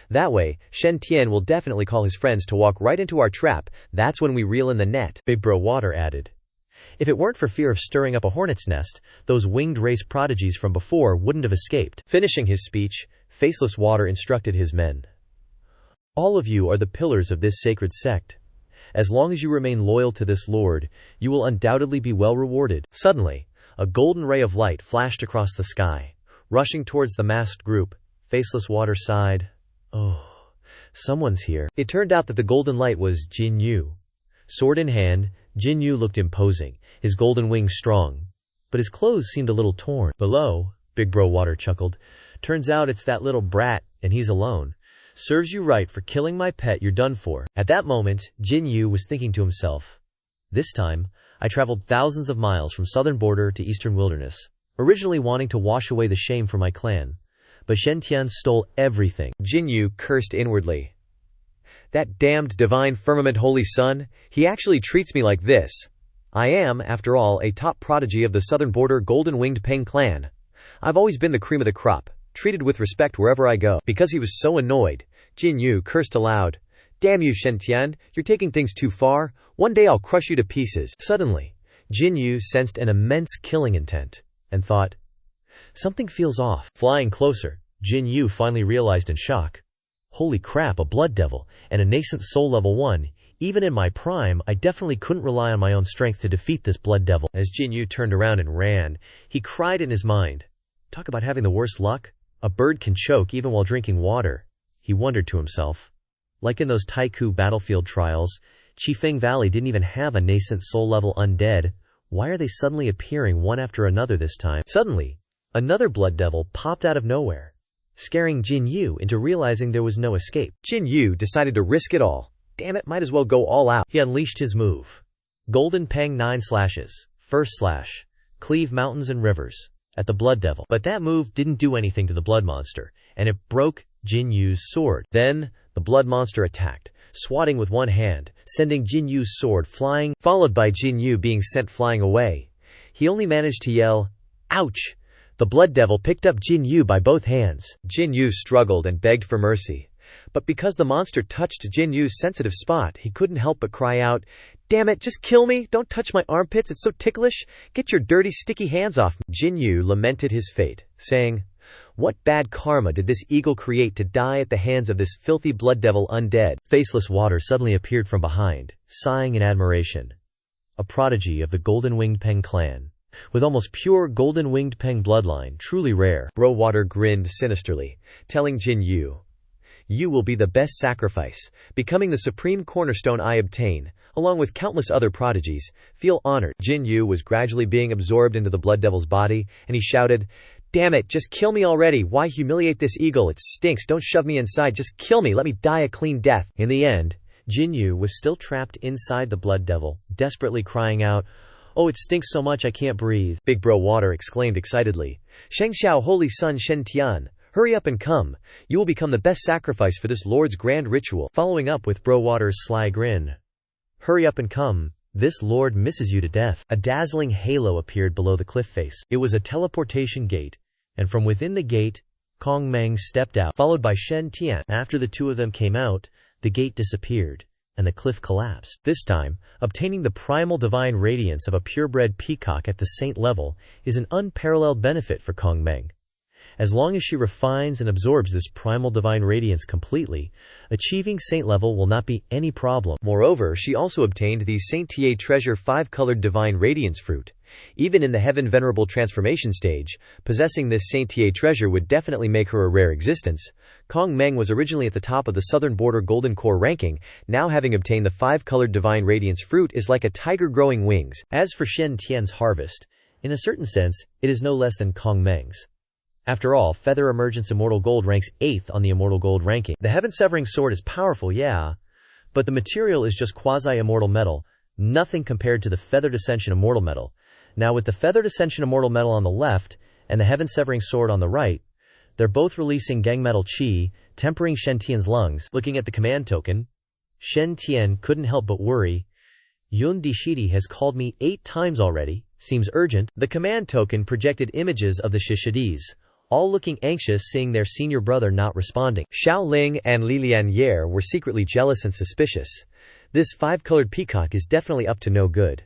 That way, Shen Tian will definitely call his friends to walk right into our trap. That's when we reel in the net." Big Bro Water added, "If it weren't for fear of stirring up a hornet's nest, those winged race prodigies from before wouldn't have escaped." Finishing his speech, Faceless Water instructed his men, "All of you are the pillars of this sacred sect. As long as you remain loyal to this lord, you will undoubtedly be well rewarded." Suddenly, a golden ray of light flashed across the sky. Rushing towards the masked group, Faceless Water sighed, "Oh, someone's here." It turned out that the golden light was Jin Yu. Sword in hand, Jin Yu looked imposing, his golden wings strong, but his clothes seemed a little torn. "Below," Big Bro Water chuckled, "turns out it's that little brat, and he's alone. Serves you right for killing my pet, you're done for." At that moment, Jin Yu was thinking to himself, "This time, I traveled thousands of miles from southern border to eastern wilderness, originally wanting to wash away the shame from my clan. But Shen Tian stole everything." Jin Yu cursed inwardly. "That damned divine firmament Holy Sun, he actually treats me like this. I am, after all, a top prodigy of the southern border golden-winged Peng clan. I've always been the cream of the crop, treated with respect wherever I go." Because he was so annoyed, Jin Yu cursed aloud, "Damn you, Shen Tian, you're taking things too far. One day I'll crush you to pieces." Suddenly, Jin Yu sensed an immense killing intent, and thought, "Something feels off." Flying closer, Jin Yu finally realized in shock, "Holy crap, a blood devil, and a nascent soul level 1. Even in my prime, I definitely couldn't rely on my own strength to defeat this blood devil." As Jin Yu turned around and ran, he cried in his mind, "Talk about having the worst luck. A bird can choke even while drinking water." He wondered to himself, like in those Taiku battlefield trials, Qifeng Valley didn't even have a nascent soul-level undead. Why are they suddenly appearing one after another this time? Suddenly, another blood devil popped out of nowhere, scaring Jin Yu into realizing there was no escape. Jin Yu decided to risk it all. Damn it, might as well go all out. He unleashed his move. Golden Pang 9 slashes. First slash. Cleave mountains and rivers. At the blood devil. But that move didn't do anything to the blood monster, and it broke Jin Yu's sword. Then, the blood monster attacked, swatting with one hand, sending Jin Yu's sword flying, followed by Jin Yu being sent flying away. He only managed to yell, "Ouch!" The blood devil picked up Jin Yu by both hands. Jin Yu struggled and begged for mercy. But because the monster touched Jin Yu's sensitive spot, he couldn't help but cry out, "Damn it, just kill me! Don't touch my armpits, it's so ticklish! Get your dirty, sticky hands off me!" Jin Yu lamented his fate, saying, "What bad karma did this eagle create to die at the hands of this filthy blood devil undead?" Faceless Water suddenly appeared from behind, sighing in admiration. A prodigy of the golden-winged Peng clan, with almost pure golden-winged Peng bloodline, truly rare. Bro Water grinned sinisterly, telling Jin Yu, "You will be the best sacrifice, becoming the supreme cornerstone I obtain, along with countless other prodigies. Feel honored." Jin Yu was gradually being absorbed into the blood devil's body, and he shouted, "Damn it, just kill me already! Why humiliate this eagle? It stinks, don't shove me inside, just kill me, let me die a clean death." In the end, Jin Yu was still trapped inside the blood devil, desperately crying out, "Oh, it stinks so much I can't breathe." Big Bro Water exclaimed excitedly, "Shengxiao, holy son Shen Tian, hurry up and come. You will become the best sacrifice for this Lord's grand ritual." Following up with Bro Water's sly grin, "Hurry up and come. This Lord misses you to death." A dazzling halo appeared below the cliff face. It was a teleportation gate, and from within the gate, Kong Meng stepped out, followed by Shen Tian. After the two of them came out, the gate disappeared, and the cliff collapsed. This time, obtaining the primal divine radiance of a purebred peacock at the saint level is an unparalleled benefit for Kong Meng. As long as she refines and absorbs this primal divine radiance completely, achieving saint level will not be any problem. Moreover, she also obtained the Saint Tie Treasure 5-colored divine radiance fruit. Even in the Heaven Venerable transformation stage, possessing this Saint Tie treasure would definitely make her a rare existence. Kong Meng was originally at the top of the Southern Border Golden Core ranking, now having obtained the 5-colored divine radiance fruit is like a tiger growing wings. As for Shen Tian's harvest, in a certain sense, it is no less than Kong Meng's. After all, Feather Emergence Immortal Gold ranks 8th on the Immortal Gold ranking. The Heaven-Severing Sword is powerful, yeah, but the material is just quasi-immortal metal, nothing compared to the Feathered Ascension Immortal Metal. Now with the Feathered Ascension Immortal Metal on the left, and the Heaven-Severing Sword on the right, they're both releasing Gang Metal Chi, tempering Shen Tian's lungs. Looking at the command token, Shen Tian couldn't help but worry. "Yun Dishidi has called me 8 times already, seems urgent." The command token projected images of the Shishidis, all looking anxious seeing their senior brother not responding. Xiao Ling and Lilian Yer were secretly jealous and suspicious. This 5-colored peacock is definitely up to no good.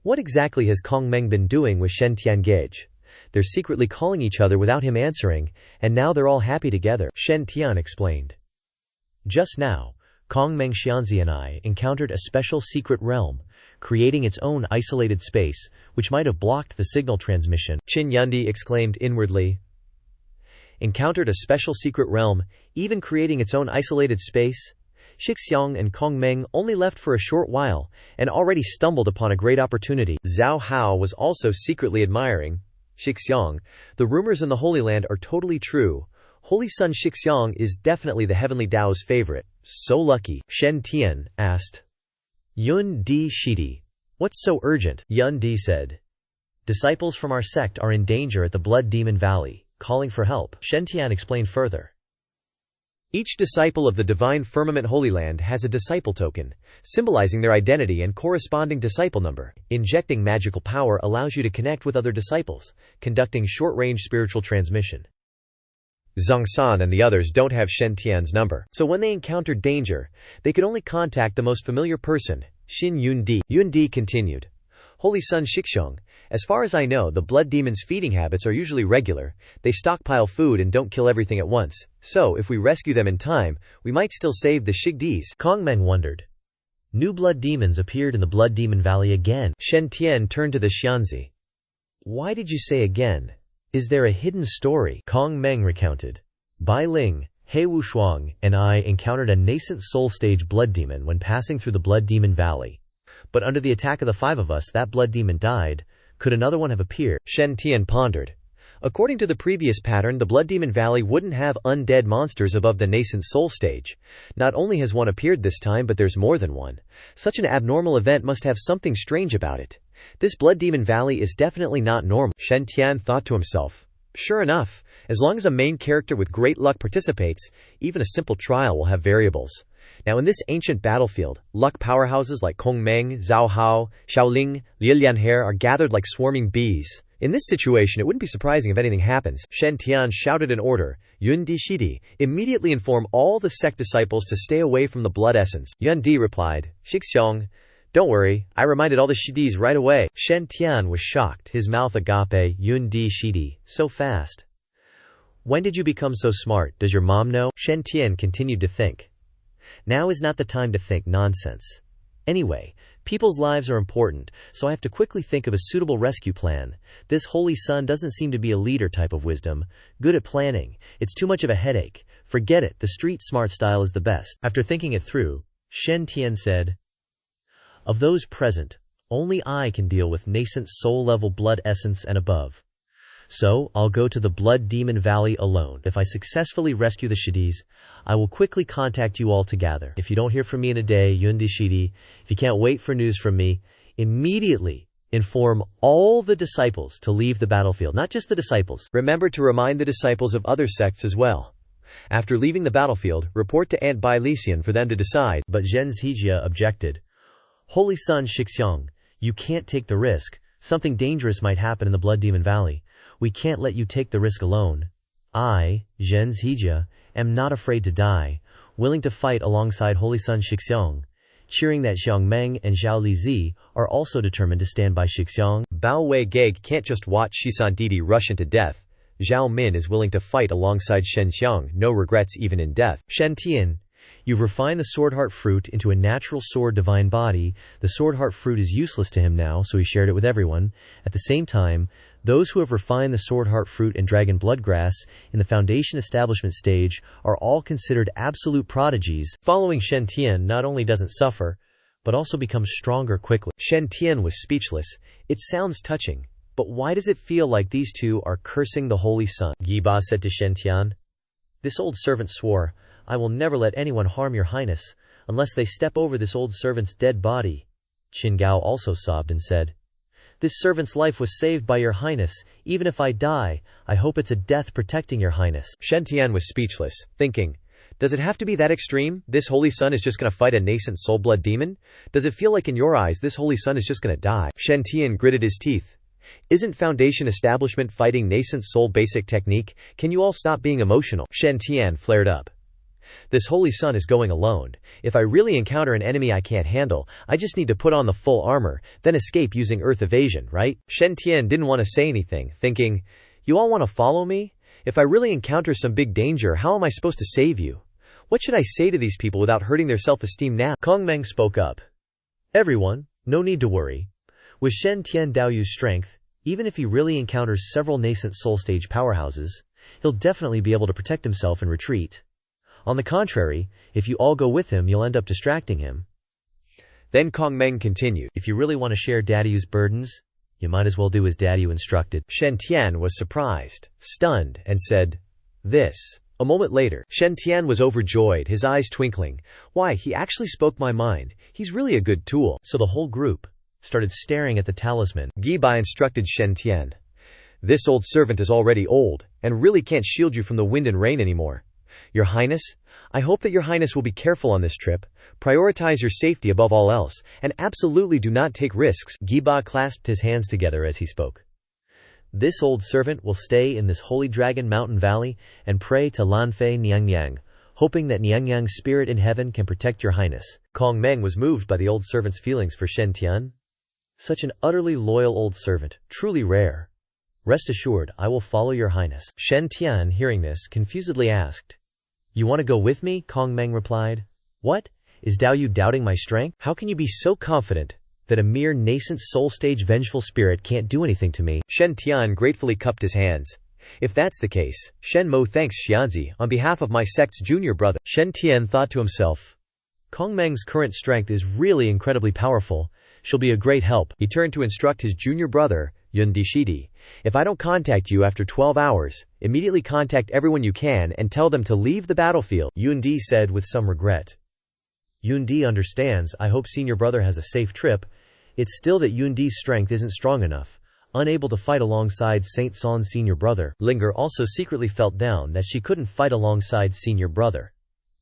What exactly has Kong Meng been doing with Shen Tian Gage? They're secretly calling each other without him answering, and now they're all happy together, Shen Tian explained. "Just now, Kong Meng Xianzi and I encountered a special secret realm, creating its own isolated space, which might have blocked the signal transmission," Qin Yundi exclaimed inwardly. Encountered a special secret realm, even creating its own isolated space? Shixiang and Kong Meng only left for a short while, and already stumbled upon a great opportunity. Zhao Hao was also secretly admiring Shixiang. "The rumors in the Holy Land are totally true. Holy Son Shixiang is definitely the Heavenly Tao's favorite. So lucky." Shen Tian asked, "Yun Di Shidi, what's so urgent?" Yun Di said, "Disciples from our sect are in danger at the Blood Demon Valley, calling for help." Shen Tian explained further. Each disciple of the Divine Firmament Holy Land has a disciple token, symbolizing their identity and corresponding disciple number. Injecting magical power allows you to connect with other disciples, conducting short-range spiritual transmission. Zhang San and the others don't have Shen Tian's number, so when they encountered danger, they could only contact the most familiar person, Xin Yun Di. Yun Di continued, "Holy Son Shixiang, as far as I know, the blood demon's feeding habits are usually regular. They stockpile food and don't kill everything at once, so if we rescue them in time, we might still save the Shigdis." Kong Meng wondered. New blood demons appeared in the Blood Demon Valley again. Shen Tian turned to the Xianzi. "Why did you say again? Is there a hidden story?" Kong Meng recounted. Bai Ling, He Wushuang, and I encountered a nascent soul stage blood demon when passing through the Blood Demon Valley. But under the attack of the 5 of us, that blood demon died. Could another one have appeared? Shen Tian pondered. According to the previous pattern, the Blood Demon Valley wouldn't have undead monsters above the nascent soul stage. Not only has one appeared this time, but there's more than one. Such an abnormal event must have something strange about it. This Blood Demon Valley is definitely not normal. Shen Tian thought to himself. Sure enough, as long as a main character with great luck participates, even a simple trial will have variables. Now in this ancient battlefield, luck powerhouses like Kongmeng, Zhao Hao, Xiaoling, Lianhe are gathered like swarming bees. In this situation, it wouldn't be surprising if anything happens. Shen Tian shouted an order, Yun Di Shidi, immediately inform all the sect disciples to stay away from the blood essence. Yun Di replied, Shixiong, don't worry, I reminded all the Shidis right away. Shen Tian was shocked, his mouth agape, Yun Di Shidi, so fast. When did you become so smart? Does your mom know? Shen Tian continued to think. Now is not the time to think nonsense. Anyway, people's lives are important, so I have to quickly think of a suitable rescue plan. This holy son doesn't seem to be a leader type of wisdom. Good at planning. It's too much of a headache. Forget it, the street smart style is the best. After thinking it through, Shen Tian said, of those present, only I can deal with nascent soul-level blood essence and above. So, I'll go to the Blood Demon Valley alone. If I successfully rescue the Shidis, I will quickly contact you all together. If you don't hear from me in a day, Yundi Shidi, if you can't wait for news from me, immediately inform all the disciples to leave the battlefield. Not just the disciples. Remember to remind the disciples of other sects as well. After leaving the battlefield, report to Aunt Bai Lisian for them to decide. But Zhen Zijia objected. Holy Son Shixiang, you can't take the risk. Something dangerous might happen in the Blood Demon Valley. We can't let you take the risk alone. I, Zhen Zijia, am not afraid to die, willing to fight alongside Holy Son Shixiang. Cheering that Xiang Meng and Zhao Lizi are also determined to stand by Shixiang. Bao Wei Gege can't just watch Shisan Didi rush into death. Zhao Min is willing to fight alongside Shen Xiang, no regrets even in death. Shen Tian, you've refined the Sword Heart Fruit into a natural sword divine body. The Sword Heart Fruit is useless to him now, so he shared it with everyone. At the same time, those who have refined the Sword Heart Fruit and Dragon Bloodgrass in the Foundation establishment stage are all considered absolute prodigies. Following Shen Tian not only doesn't suffer, but also becomes stronger quickly. Shen Tian was speechless. It sounds touching, but why does it feel like these two are cursing the Holy Son? Giba said to Shen Tian, this old servant swore, I will never let anyone harm your highness, unless they step over this old servant's dead body. Qin Gao also sobbed and said, this servant's life was saved by your highness. Even if I die, I hope it's a death protecting your highness. Shen Tian was speechless, thinking, does it have to be that extreme? This holy son is just going to fight a nascent soul blood demon? Does it feel like in your eyes this holy son is just going to die? Shen Tian gritted his teeth. Isn't Foundation establishment fighting nascent soul basic technique? Can you all stop being emotional? Shen Tian flared up. This holy son is going alone. If I really encounter an enemy I can't handle, I just need to put on the full armor, then escape using earth evasion, right? Shen Tian didn't want to say anything, thinking, you all want to follow me? If I really encounter some big danger, how am I supposed to save you? What should I say to these people without hurting their self-esteem now? Kong Meng spoke up. Everyone, no need to worry. With Shen Tian Daoyu's strength, even if he really encounters several nascent soul stage powerhouses, he'll definitely be able to protect himself and retreat. On the contrary, if you all go with him, you'll end up distracting him. Then Kong Meng continued, if you really want to share Daoyu's burdens, you might as well do as Daoyu instructed. Shen Tian was surprised, stunned, and said, this. A moment later, Shen Tian was overjoyed, his eyes twinkling. Why, he actually spoke my mind. He's really a good tool. So the whole group started staring at the talisman. Gibai instructed Shen Tian, this old servant is already old, and really can't shield you from the wind and rain anymore. Your Highness, I hope that your Highness will be careful on this trip, prioritize your safety above all else, and absolutely do not take risks. Giba clasped his hands together as he spoke. This old servant will stay in this holy dragon mountain valley and pray to Lanfei Niangyang, hoping that Niangyang's spirit in heaven can protect your Highness. Kong Meng was moved by the old servant's feelings for Shen Tian. Such an utterly loyal old servant, truly rare. Rest assured, I will follow your Highness. Shen Tian, hearing this, confusedly asked, you want to go with me? Kong Meng replied. What? Is Daoyu doubting my strength? How can you be so confident that a mere nascent soul stage vengeful spirit can't do anything to me? Shen Tian gratefully cupped his hands. If that's the case, Shen Mo thanks Xianzi on behalf of my sect's junior brother. Shen Tian thought to himself, Kong Meng's current strength is really incredibly powerful. She'll be a great help. He turned to instruct his junior brother, Yun Di Shidi. If I don't contact you after 12 hours, immediately contact everyone you can and tell them to leave the battlefield, Yun Di said with some regret. Yun Di understands. I hope senior brother has a safe trip. It's still that Yun Di's strength isn't strong enough. Unable to fight alongside Saint Son's senior brother, Linger also secretly felt down that she couldn't fight alongside senior brother.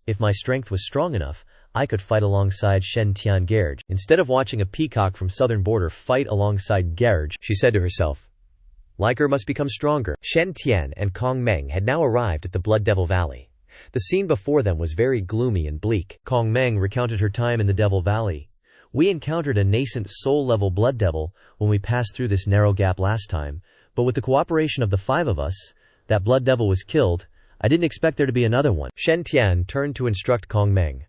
If my strength was strong enough, I could fight alongside Shen Tian Gerge. Instead of watching a peacock from southern border fight alongside Gerge, she said to herself. Liker must become stronger. Shen Tian and Kong Meng had now arrived at the Blood Devil Valley. The scene before them was very gloomy and bleak. Kong Meng recounted her time in the Devil Valley. We encountered a nascent soul-level blood devil when we passed through this narrow gap last time, but with the cooperation of the 5 of us, that blood devil was killed. I didn't expect there to be another one. Shen Tian turned to instruct Kong Meng.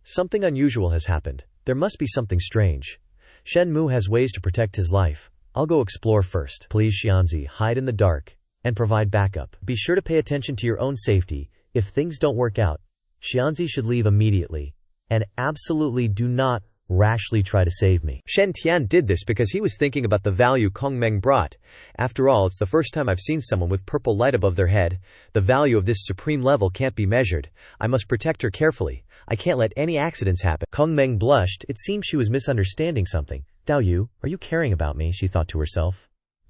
Something unusual has happened. There must be something strange. Shen Mu has ways to protect his life. I'll go explore first. Please, Xianzi, hide in the dark and provide backup. Be sure to pay attention to your own safety. If things don't work out, Xianzi should leave immediately. And absolutely do not rashly try to save me. Shen Tian did this because he was thinking about the value Kong Meng brought. After all, it's the first time I've seen someone with purple light above their head. The value of this supreme level can't be measured. I must protect her carefully. I can't let any accidents happen. Kong Meng blushed. It seemed she was misunderstanding something. Dao Yu, are you caring about me? She thought to herself.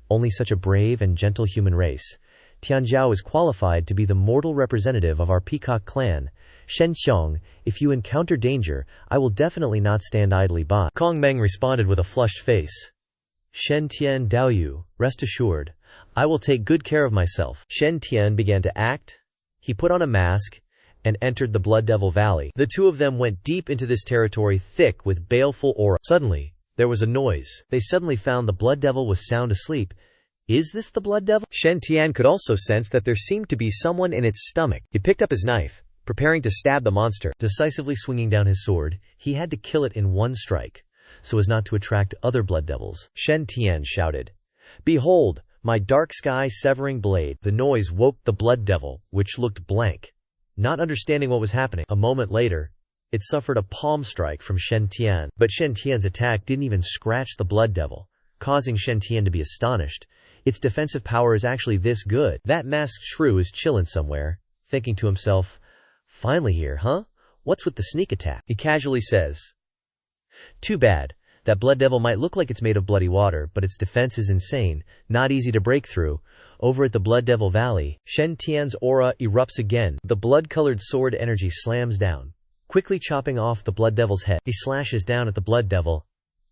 Only such a brave and gentle human race. Tianzhao is qualified to be the mortal representative of our Peacock clan. Shen Xiong, if you encounter danger, I will definitely not stand idly by. Kong Meng responded with a flushed face. Shen Tian Dao Yu, rest assured, I will take good care of myself. Shen Tian began to act. He put on a mask and entered the Blood Devil Valley. The two of them went deep into this territory thick with baleful aura. Suddenly, there was a noise. They suddenly found the Blood Devil was sound asleep. Is this the Blood Devil? Shen Tian could also sense that there seemed to be someone in its stomach. He picked up his knife, preparing to stab the monster. Decisively swinging down his sword, he had to kill it in one strike, so as not to attract other blood devils. Shen Tian shouted, "Behold, my dark sky severing blade." The noise woke the blood devil, which looked blank, not understanding what was happening. A moment later, it suffered a palm strike from Shen Tian, but Shen Tian's attack didn't even scratch the blood devil, causing Shen Tian to be astonished. Its defensive power is actually this good. That masked shrew is chillin' somewhere, thinking to himself, finally here, huh? What's with the sneak attack? He casually says, too bad. That blood devil might look like it's made of bloody water, but its defense is insane, not easy to break through. Over at the Blood Devil Valley, Shen Tian's aura erupts again. The blood-colored sword energy slams down, quickly chopping off the blood devil's head. He slashes down at the blood devil.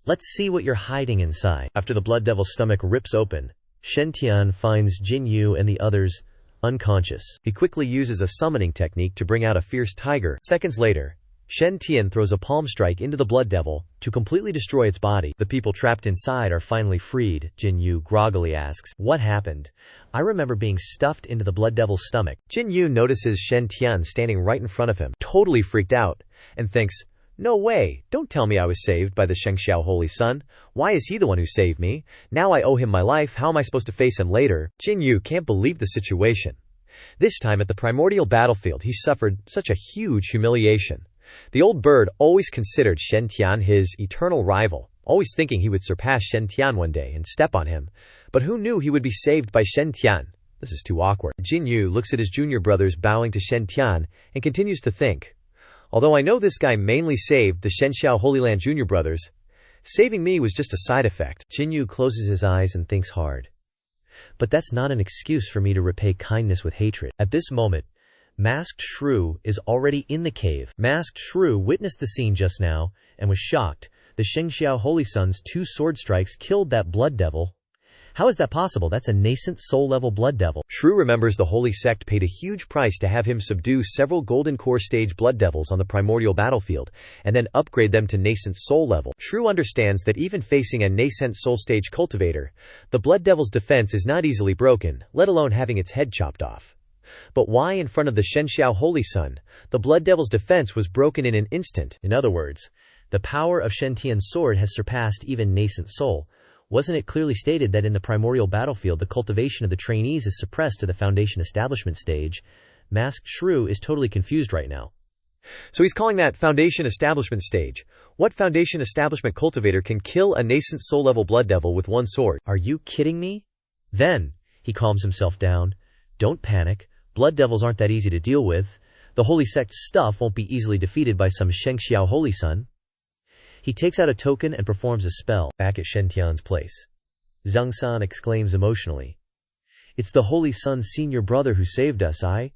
Let's see what you're hiding inside. After the blood devil's stomach rips open, Shen Tian finds Jin Yu and the others unconscious. He quickly uses a summoning technique to bring out a fierce tiger. Seconds later, Shen Tian throws a palm strike into the blood devil to completely destroy its body. The people trapped inside are finally freed. Jin Yu groggily asks, what happened? I remember being stuffed into the blood devil's stomach. Jin Yu notices Shen Tian standing right in front of him, totally freaked out, and thinks, no way, don't tell me I was saved by the Shengxiao Holy Sun. Why is he the one who saved me? Now I owe him my life, how am I supposed to face him later? Jin Yu can't believe the situation. This time at the primordial battlefield he suffered such a huge humiliation. The old bird always considered Shen Tian his eternal rival, always thinking he would surpass Shen Tian one day and step on him. But who knew he would be saved by Shen Tian? This is too awkward. Jin Yu looks at his junior brothers bowing to Shen Tian and continues to think, although I know this guy mainly saved the Shengxiao Holy Land junior brothers, saving me was just a side effect. Jin Yu closes his eyes and thinks hard. But that's not an excuse for me to repay kindness with hatred. At this moment, Masked Shrew is already in the cave. Masked Shrew witnessed the scene just now and was shocked. The Shengxiao Holy Sun's 2 sword strikes killed that blood devil. How is that possible? That's a nascent soul-level blood devil. Shrew remembers the Holy Sect paid a huge price to have him subdue several Golden Core stage blood devils on the primordial battlefield, and then upgrade them to nascent soul level. Shrew understands that even facing a nascent soul stage cultivator, the blood devil's defense is not easily broken, let alone having its head chopped off. But why in front of the Shengxiao Holy Sun, the blood devil's defense was broken in an instant? In other words, the power of Shen Tian's sword has surpassed even nascent soul. Wasn't it clearly stated that in the primordial battlefield the cultivation of the trainees is suppressed to the foundation establishment stage? Masked Shrew is totally confused right now. So he's calling that foundation establishment stage. What foundation establishment cultivator can kill a nascent soul level blood devil with one sword? Are you kidding me? Then, he calms himself down. Don't panic. Blood devils aren't that easy to deal with. The Holy Sect's stuff won't be easily defeated by some Shengxiao Holy Sun. He takes out a token and performs a spell. Back at Shen Tian's place, Zhang San exclaims emotionally, it's the Holy Sun's senior brother who saved us. I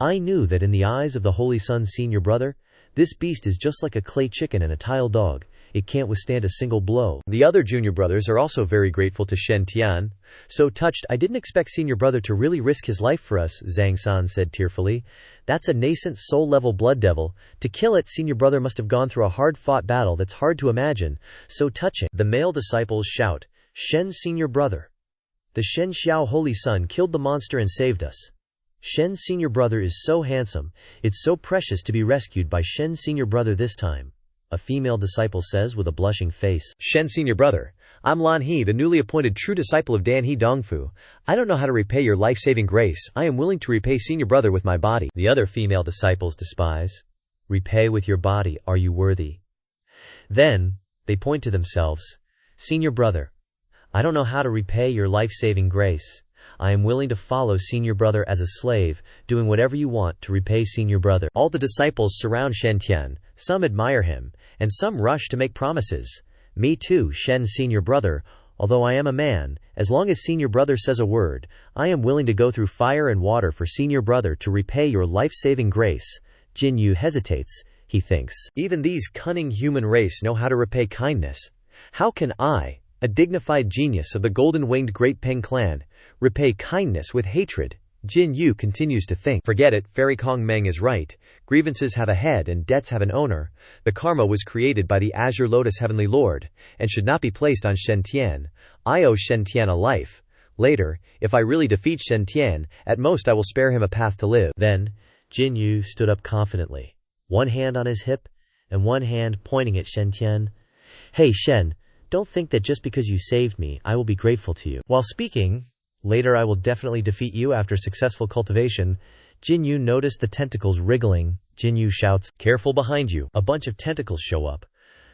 knew that in the eyes of the Holy Sun's senior brother, This beast is just like a clay chicken and a tile dog. It can't withstand a single blow. The other junior brothers are also very grateful to Shen Tian. So touched, I didn't expect senior brother to really risk his life for us, Zhang San said tearfully. That's a nascent soul-level blood devil. To kill it, senior brother must have gone through a hard-fought battle that's hard to imagine. So touching. The male disciples shout, Shen senior brother. The Shen Xiao holy son killed the monster and saved us. Shen senior brother is so handsome. It's so precious to be rescued by Shen senior brother this time, a female disciple says with a blushing face. Shen senior brother, I'm Lan He, the newly appointed true disciple of Dan He Dongfu. I don't know how to repay your life-saving grace. I am willing to repay senior brother with my body. The other female disciples despise. Repay with your body, are you worthy? Then, they point to themselves. Senior brother, I don't know how to repay your life-saving grace. I am willing to follow senior brother as a slave, doing whatever you want to repay senior brother. All the disciples surround Shen Tian. Some admire him, and some rush to make promises. Me too, Shen senior brother, although I am a man, as long as senior brother says a word, I am willing to go through fire and water for senior brother to repay your life-saving grace. Jin Yu hesitates, he thinks. Even these cunning human race know how to repay kindness. How can I, a dignified genius of the golden-winged Great Peng clan, repay kindness with hatred? Jin Yu continues to think. Forget it, Fairy Kong Meng is right. Grievances have a head and debts have an owner. The karma was created by the Azure Lotus Heavenly Lord, and should not be placed on Shen Tian. I owe Shen Tian a life. Later, if I really defeat Shen Tian, at most I will spare him a path to live. Then, Jin Yu stood up confidently, one hand on his hip, and one hand pointing at Shen Tian. Hey Shen, don't think that just because you saved me, I will be grateful to you. While speaking, later I will definitely defeat you after successful cultivation. Jin Yu noticed the tentacles wriggling. Jin Yu shouts, careful behind you. A bunch of tentacles show up,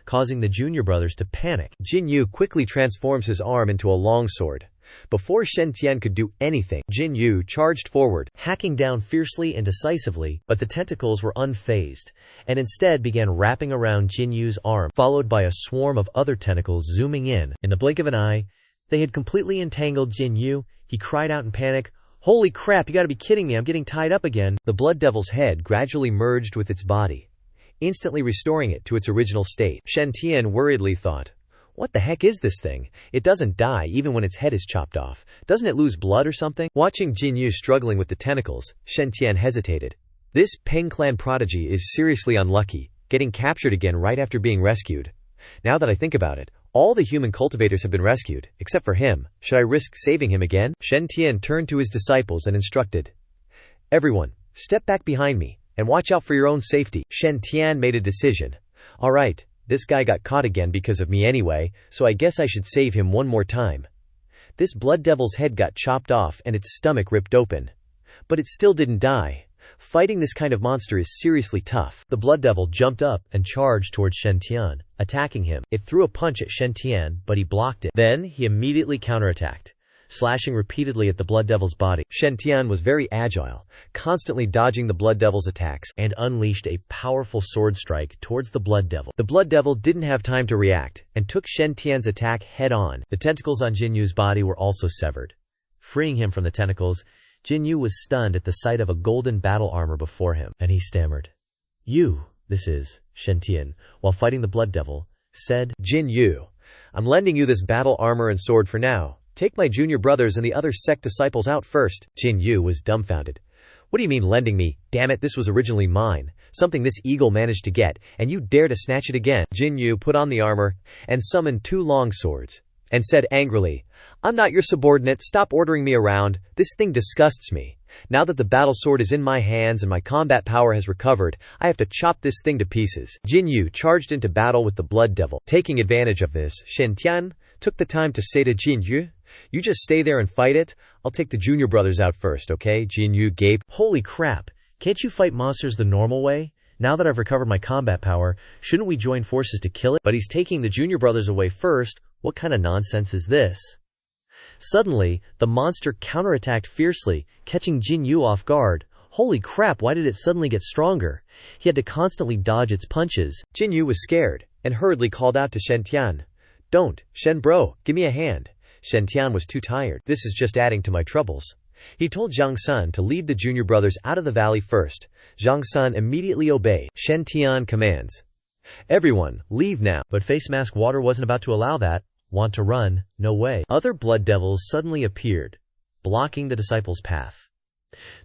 causing the junior brothers to panic. Jin Yu quickly transforms his arm into a long sword. Before Shen Tian could do anything, Jin Yu charged forward, hacking down fiercely and decisively, but the tentacles were unfazed, and instead began wrapping around Jin Yu's arm, followed by a swarm of other tentacles zooming in. In the blink of an eye, they had completely entangled Jin Yu. He cried out in panic, holy crap, you gotta be kidding me, I'm getting tied up again. The blood devil's head gradually merged with its body, instantly restoring it to its original state. Shen Tian worriedly thought, what the heck is this thing? It doesn't die even when its head is chopped off. Doesn't it lose blood or something? Watching Jin Yu struggling with the tentacles, Shen Tian hesitated. This Peng clan prodigy is seriously unlucky, getting captured again right after being rescued. Now that I think about it, all the human cultivators have been rescued, except for him. Should I risk saving him again? Shen Tian turned to his disciples and instructed, everyone, step back behind me, and watch out for your own safety. Shen Tian made a decision. Alright, this guy got caught again because of me anyway, so I guess I should save him one more time. This blood devil's head got chopped off and its stomach ripped open. But it still didn't die. Fighting this kind of monster is seriously tough. The blood devil jumped up and charged towards Shen Tian, attacking him. It threw a punch at Shen Tian, but he blocked it. Then, he immediately counterattacked, slashing repeatedly at the blood devil's body. Shen Tian was very agile, constantly dodging the blood devil's attacks, and unleashed a powerful sword strike towards the blood devil. The blood devil didn't have time to react, and took Shen Tian's attack head-on. The tentacles on Jin Yu's body were also severed. Freeing him from the tentacles, Jin Yu was stunned at the sight of a golden battle armor before him, and he stammered. This is, Shen Tian, while fighting the blood devil, said, Jin Yu, I'm lending you this battle armor and sword for now. Take my junior brothers and the other sect disciples out first. Jin Yu was dumbfounded. What do you mean lending me? Damn it, this was originally mine. Something this eagle managed to get, and you dare to snatch it again. Jin Yu put on the armor, and summoned 2 long swords, and said angrily, I'm not your subordinate, stop ordering me around, this thing disgusts me. Now that the battle sword is in my hands and my combat power has recovered, I have to chop this thing to pieces. Jin Yu charged into battle with the blood devil. Taking advantage of this, Shen Tian took the time to say to Jin Yu, you just stay there and fight it, I'll take the junior brothers out first, okay? Jin Yu gaped. Holy crap, can't you fight monsters the normal way? Now that I've recovered my combat power, shouldn't we join forces to kill it? But he's taking the junior brothers away first. What kind of nonsense is this? Suddenly, the monster counterattacked fiercely, catching Jin Yu off guard. Holy crap, why did it suddenly get stronger? He had to constantly dodge its punches. Jin Yu was scared, and hurriedly called out to Shen Tian. Don't, Shen bro, give me a hand. Shen Tian was too tired. This is just adding to my troubles. He told Zhang Sun to lead the junior brothers out of the valley first, Zhang San immediately obeyed. Shen Tian commands, "Everyone, leave now." But Face Mask Water wasn't about to allow that. Want to run? No way. Other blood devils suddenly appeared, blocking the disciples' path.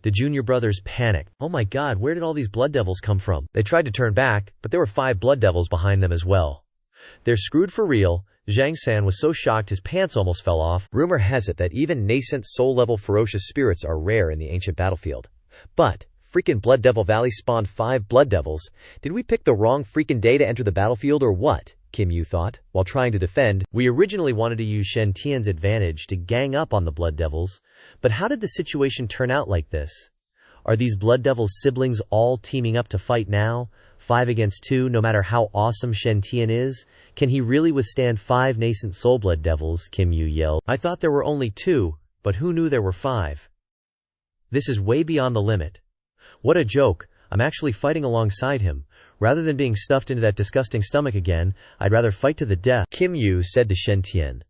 The junior brothers panicked. Oh my god, where did all these blood devils come from? They tried to turn back, but there were 5 blood devils behind them as well. They're screwed for real. Zhang San was so shocked his pants almost fell off. Rumor has it that even nascent soul-level ferocious spirits are rare in the ancient battlefield. But freaking Blood Devil Valley spawned 5 blood devils. Did we pick the wrong freaking day to enter the battlefield or what? Kim Yu thought, while trying to defend. We originally wanted to use Shen Tian's advantage to gang up on the blood devils, but how did the situation turn out like this? Are these blood devils' siblings all teaming up to fight now? 5 against 2, no matter how awesome Shen Tian is? Can he really withstand 5 nascent soul blood devils? Kim Yu yelled. I thought there were only 2, but who knew there were 5? This is way beyond the limit. What a joke. I'm actually fighting alongside him. Rather than being stuffed into that disgusting stomach again, I'd rather fight to the death, Kim Yu said to Shen Tian.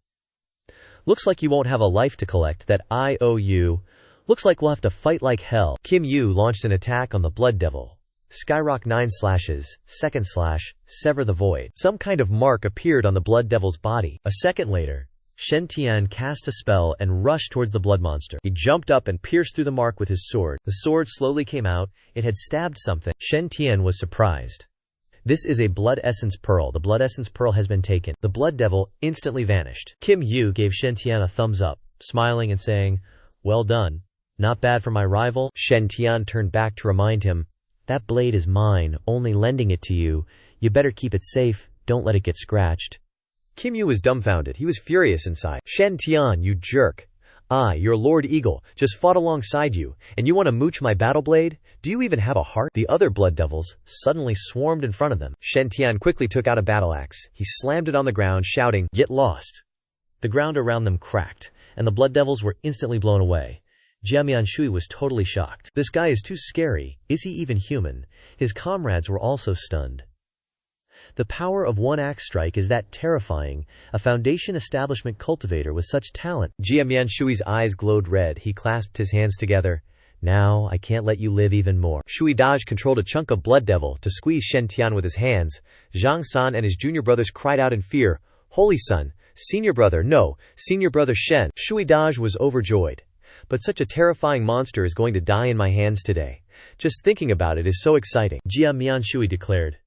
Looks like you won't have a life to collect that I owe you. Looks like we'll have to fight like hell. Kim Yu launched an attack on the blood devil. Skyrock 9 slashes, second slash, sever the void. Some kind of mark appeared on the blood devil's body. A second later, Shen Tian cast a spell and rushed towards the blood monster. He jumped up and pierced through the mark with his sword. The sword slowly came out. It had stabbed something. Shen Tian was surprised. This is a blood essence pearl. The blood essence pearl has been taken. The blood devil instantly vanished. Kim Yu gave Shen Tian a thumbs up, smiling and saying, "Well done. Not bad for my rival." Shen Tian turned back to remind him, "That blade is mine, only lending it to you. You better keep it safe. Don't let it get scratched." Kim Yu was dumbfounded. He was furious inside. "Shen Tian, you jerk. I, your Lord Eagle, just fought alongside you, and you want to mooch my battle blade? Do you even have a heart?" The other blood devils suddenly swarmed in front of them. Shen Tian quickly took out a battle axe. He slammed it on the ground, shouting, "Get lost." The ground around them cracked, and the blood devils were instantly blown away. Jiamian Shui was totally shocked. This guy is too scary. Is he even human? His comrades were also stunned. The power of one axe strike is that terrifying. A foundation establishment cultivator with such talent. Jiamian Shui's eyes glowed red. He clasped his hands together. "Now, I can't let you live even more." Shui Daj controlled a chunk of blood devil to squeeze Shen Tian with his hands. Zhang San and his junior brothers cried out in fear. "Holy son! Senior brother, no! Senior brother Shen!" Shui Daj was overjoyed. "But such a terrifying monster is going to die in my hands today. Just thinking about it is so exciting," Jia Mianshui declared.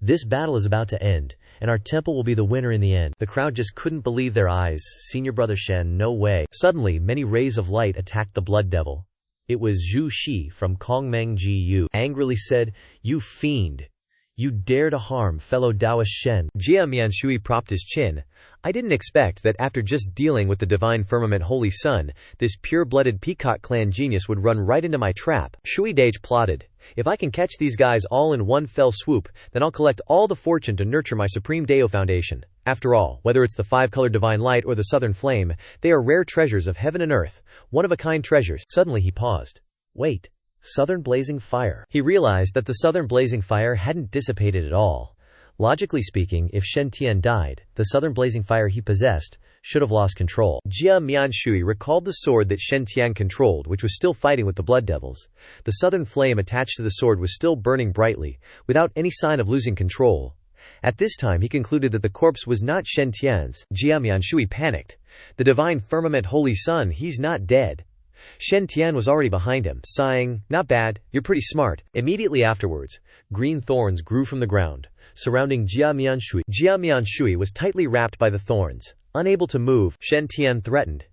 "This battle is about to end, and our temple will be the winner in the end." The crowd just couldn't believe their eyes. Senior brother Shen, no way. Suddenly, many rays of light attacked the blood devil. It was Zhu Shi from Kongmeng Ji angrily said, "You fiend! You dare to harm fellow Taoist Shen." Jia Mianshui propped his chin. "I didn't expect that after just dealing with the divine firmament Holy Sun, this pure-blooded Peacock clan genius would run right into my trap." Shui Dage plotted. "If I can catch these guys all in one fell swoop, then I'll collect all the fortune to nurture my Supreme Deo Foundation. After all, whether it's the 5-colored divine light or the southern flame, they are rare treasures of heaven and earth, one-of-a-kind treasures." Suddenly he paused. Wait, southern blazing fire. He realized that the southern blazing fire hadn't dissipated at all. Logically speaking, if Shen Tian died, the southern blazing fire he possessed should have lost control. Jia Mianshui recalled the sword that Shen Tian controlled, which was still fighting with the blood devils. The southern flame attached to the sword was still burning brightly, without any sign of losing control. At this time he concluded that the corpse was not Shen Tian's. Jia Mianshui panicked. "The divine firmament Holy Sun, he's not dead." Shen Tian was already behind him, sighing, "Not bad, you're pretty smart." Immediately afterwards, green thorns grew from the ground, surrounding Jia Mianshui. Jia Mianshui was tightly wrapped by the thorns. Unable to move, Shen Tian threatened,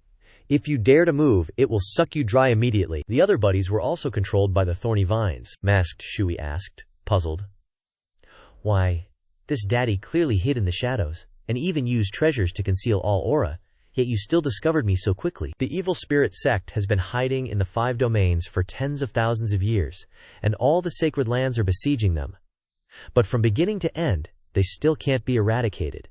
"If you dare to move, it will suck you dry immediately." The other buddies were also controlled by the thorny vines. Masked Shui asked, puzzled. "Why, this daddy clearly hid in the shadows, and even used treasures to conceal all aura. Yet you still discovered me so quickly." The evil spirit sect has been hiding in the 5 domains for tens of thousands of years, and all the sacred lands are besieging them. But from beginning to end, they still can't be eradicated.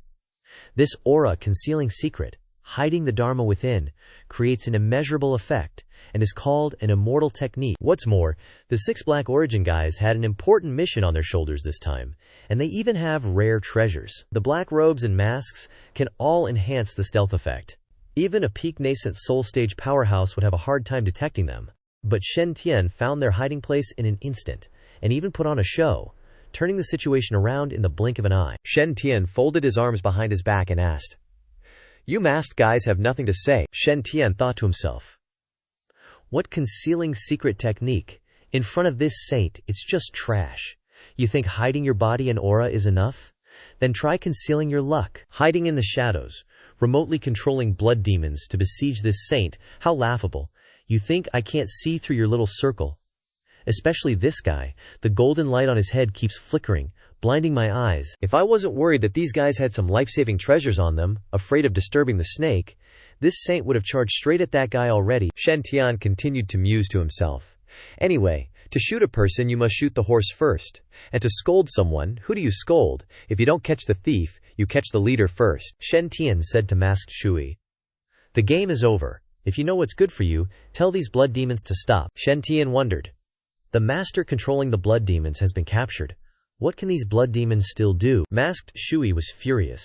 This aura concealing secret, hiding the Dharma within, creates an immeasurable effect, and is called an immortal technique. What's more, the 6 Black Origin guys had an important mission on their shoulders this time, and they even have rare treasures. The black robes and masks can all enhance the stealth effect. Even a peak nascent soul stage powerhouse would have a hard time detecting them. But Shen Tian found their hiding place in an instant, and even put on a show, turning the situation around in the blink of an eye. Shen Tian folded his arms behind his back and asked, "You masked guys have nothing to say." Shen Tian thought to himself, what concealing secret technique? In front of this saint, it's just trash. You think hiding your body and aura is enough? Then try concealing your luck, hiding in the shadows, remotely controlling blood demons to besiege this saint. How laughable. You think I can't see through your little circle? Especially this guy. The golden light on his head keeps flickering, blinding my eyes. If I wasn't worried that these guys had some life-saving treasures on them, afraid of disturbing the snake, this saint would have charged straight at that guy already. Shen Tian continued to muse to himself. Anyway, to shoot a person you must shoot the horse first. And to scold someone, who do you scold? If you don't catch the thief, you catch the leader first. Shen Tian said to masked Shui. The game is over. If you know what's good for you, tell these blood demons to stop. Shen Tian wondered. The master controlling the blood demons has been captured. What can these blood demons still do? Masked Shui was furious.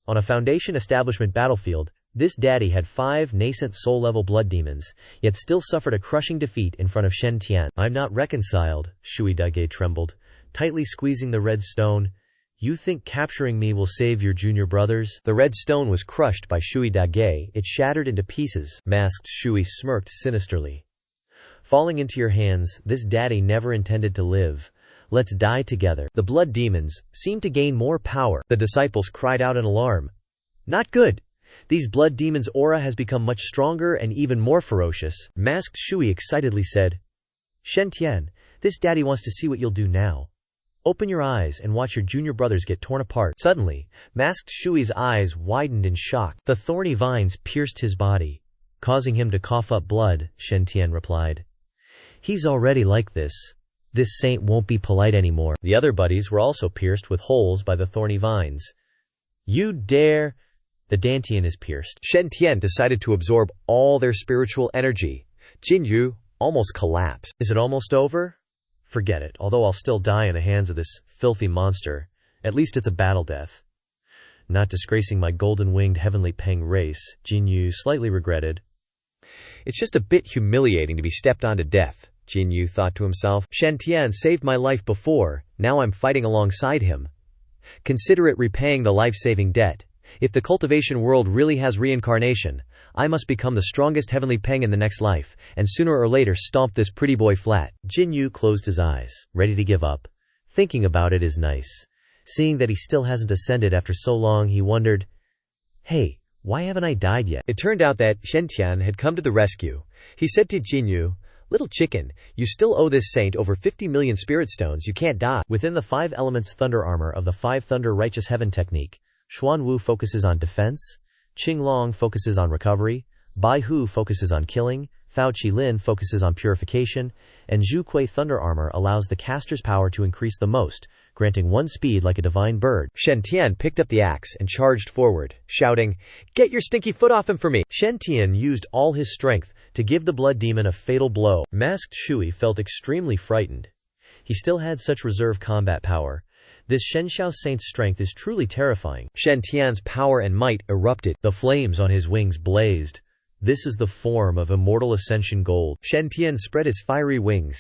On a Foundation establishment battlefield, this daddy had 5 nascent soul-level blood demons, yet still suffered a crushing defeat in front of Shen Tian. I'm not reconciled, Shui Dage trembled, tightly squeezing the red stone. You think capturing me will save your junior brothers? The red stone was crushed by Shui Dage. It shattered into pieces. Masked Shui smirked sinisterly. Falling into your hands, this daddy never intended to live. Let's die together. The blood demons seemed to gain more power. The disciples cried out in alarm. Not good. These blood demons' aura has become much stronger and even more ferocious. Masked Shui excitedly said, Shen Tian, this daddy wants to see what you'll do now. Open your eyes and watch your junior brothers get torn apart. Suddenly, masked Shui's eyes widened in shock. The thorny vines pierced his body, causing him to cough up blood, Shen Tian replied. He's already like this. This saint won't be polite anymore. The other buddies were also pierced with holes by the thorny vines. You dare... The Dantian is pierced. Shen Tian decided to absorb all their spiritual energy. Jin Yu almost collapsed. Is it almost over? Forget it, although I'll still die in the hands of this filthy monster. At least it's a battle death. Not disgracing my golden-winged heavenly Peng race, Jin Yu slightly regretted. It's just a bit humiliating to be stepped on to death, Jin Yu thought to himself. Shen Tian saved my life before, now I'm fighting alongside him. Consider it repaying the life-saving debt. If the cultivation world really has reincarnation, I must become the strongest heavenly Peng in the next life, and sooner or later stomp this pretty boy flat. Jin Yu closed his eyes, ready to give up. Thinking about it is nice. Seeing that he still hasn't ascended after so long, he wondered, hey, why haven't I died yet? It turned out that Shen Tian had come to the rescue. He said to Jin Yu, Little chicken, you still owe this saint over 50 million spirit stones, you can't die. Within the 5 elements thunder armor of the 5 thunder righteous heaven technique, Xuan Wu focuses on defense, Qing Long focuses on recovery, Bai Hu focuses on killing, Fao Qi Lin focuses on purification, and Zhu Kui thunder armor allows the caster's power to increase the most, granting 1 speed like a divine bird. Shen Tian picked up the axe and charged forward, shouting, Get your stinky foot off him for me! Shen Tian used all his strength to give the blood demon a fatal blow. Masked Shui felt extremely frightened. He still had such reserve combat power. This Shenxiao saint's strength is truly terrifying. Shen Tian's power and might erupted. The flames on his wings blazed. This is the form of immortal ascension gold. Shen Tian spread his fiery wings.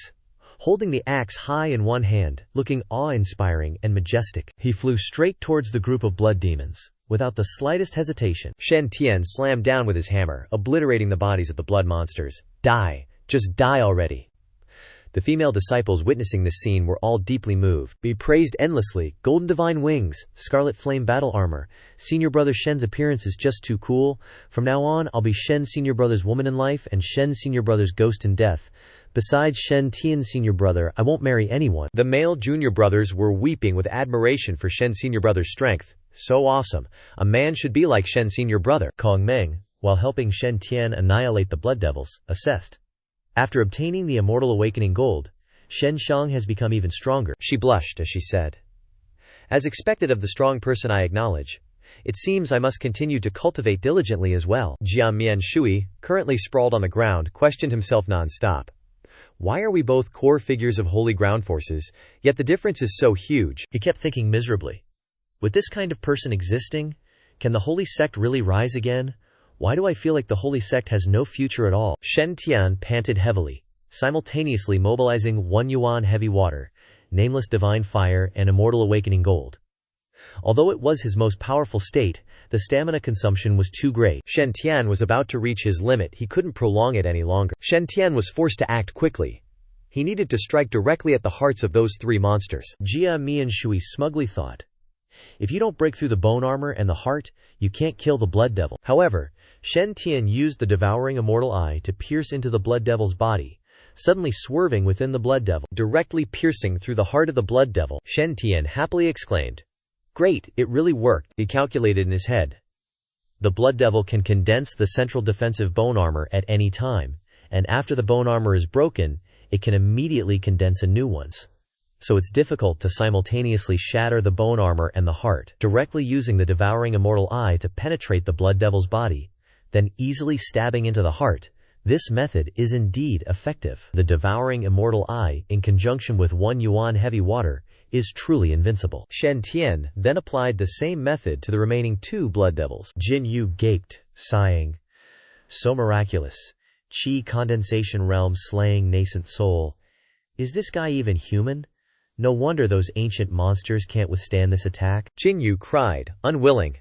Holding the axe high in one hand, looking awe-inspiring and majestic, he flew straight towards the group of blood demons, without the slightest hesitation. Shen Tian slammed down with his hammer, obliterating the bodies of the blood monsters. Die! Just die already! The female disciples witnessing this scene were all deeply moved. Be praised endlessly, golden divine wings, scarlet flame battle armor. Senior brother Shen's appearance is just too cool. From now on, I'll be Shen Senior Brother's woman in life and Shen Senior Brother's ghost in death. Besides Shen Tian Senior Brother, I won't marry anyone. The male junior brothers were weeping with admiration for Shen Senior Brother's strength. So awesome. A man should be like Shen Senior Brother. Kong Meng, while helping Shen Tian annihilate the blood devils, assessed. After obtaining the immortal awakening gold, Shen Shang has become even stronger. She blushed as she said, As expected of the strong person I acknowledge, it seems I must continue to cultivate diligently as well. Jiamian Shui, currently sprawled on the ground, questioned himself non-stop. Why are we both core figures of holy ground forces, yet the difference is so huge? He kept thinking miserably. With this kind of person existing, can the holy sect really rise again? Why do I feel like the holy sect has no future at all? Shen Tian panted heavily, simultaneously mobilizing 1 yuan heavy water, nameless divine fire, and immortal awakening gold. Although it was his most powerful state, the stamina consumption was too great. Shen Tian was about to reach his limit. He couldn't prolong it any longer. Shen Tian was forced to act quickly. He needed to strike directly at the hearts of those three monsters. Jia Mianshui smugly thought, if you don't break through the bone armor and the heart, you can't kill the blood devil. However, Shen Tian used the devouring immortal eye to pierce into the blood devil's body, suddenly swerving within the blood devil, directly piercing through the heart of the blood devil. Shen Tian happily exclaimed, "Great, it really worked," he calculated in his head. The blood devil can condense the central defensive bone armor at any time, and after the bone armor is broken, it can immediately condense a new one. So it's difficult to simultaneously shatter the bone armor and the heart, directly using the devouring immortal eye to penetrate the blood devil's body, then easily stabbing into the heart. This method is indeed effective. The devouring immortal eye, in conjunction with 1 yuan heavy water, is truly invincible. Shen Tian then applied the same method to the remaining 2 blood devils. Jin Yu gaped, sighing. So miraculous. Qi condensation realm slaying nascent soul. Is this guy even human? No wonder those ancient monsters can't withstand this attack. Jin Yu cried, unwilling.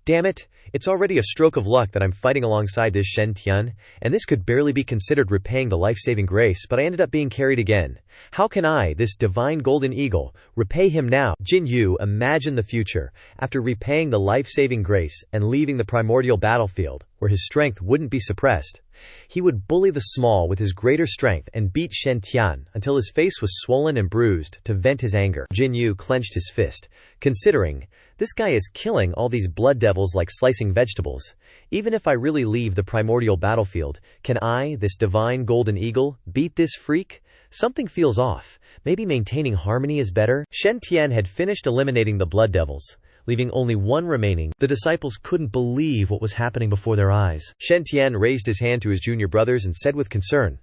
Damn it, it's already a stroke of luck that I'm fighting alongside this Shen Tian, and this could barely be considered repaying the life-saving grace, but I ended up being carried again. How can I, this divine golden eagle, repay him now? Jin Yu imagined the future, after repaying the life-saving grace and leaving the primordial battlefield, where his strength wouldn't be suppressed. He would bully the small with his greater strength and beat Shen Tian until his face was swollen and bruised to vent his anger. Jin Yu clenched his fist, considering, this guy is killing all these blood devils like slicing vegetables. Even if I really leave the primordial battlefield, can I, this divine golden eagle, beat this freak? Something feels off. Maybe maintaining harmony is better. Shen Tian had finished eliminating the blood devils, leaving only 1 remaining. The disciples couldn't believe what was happening before their eyes. Shen Tian raised his hand to his junior brothers and said with concern,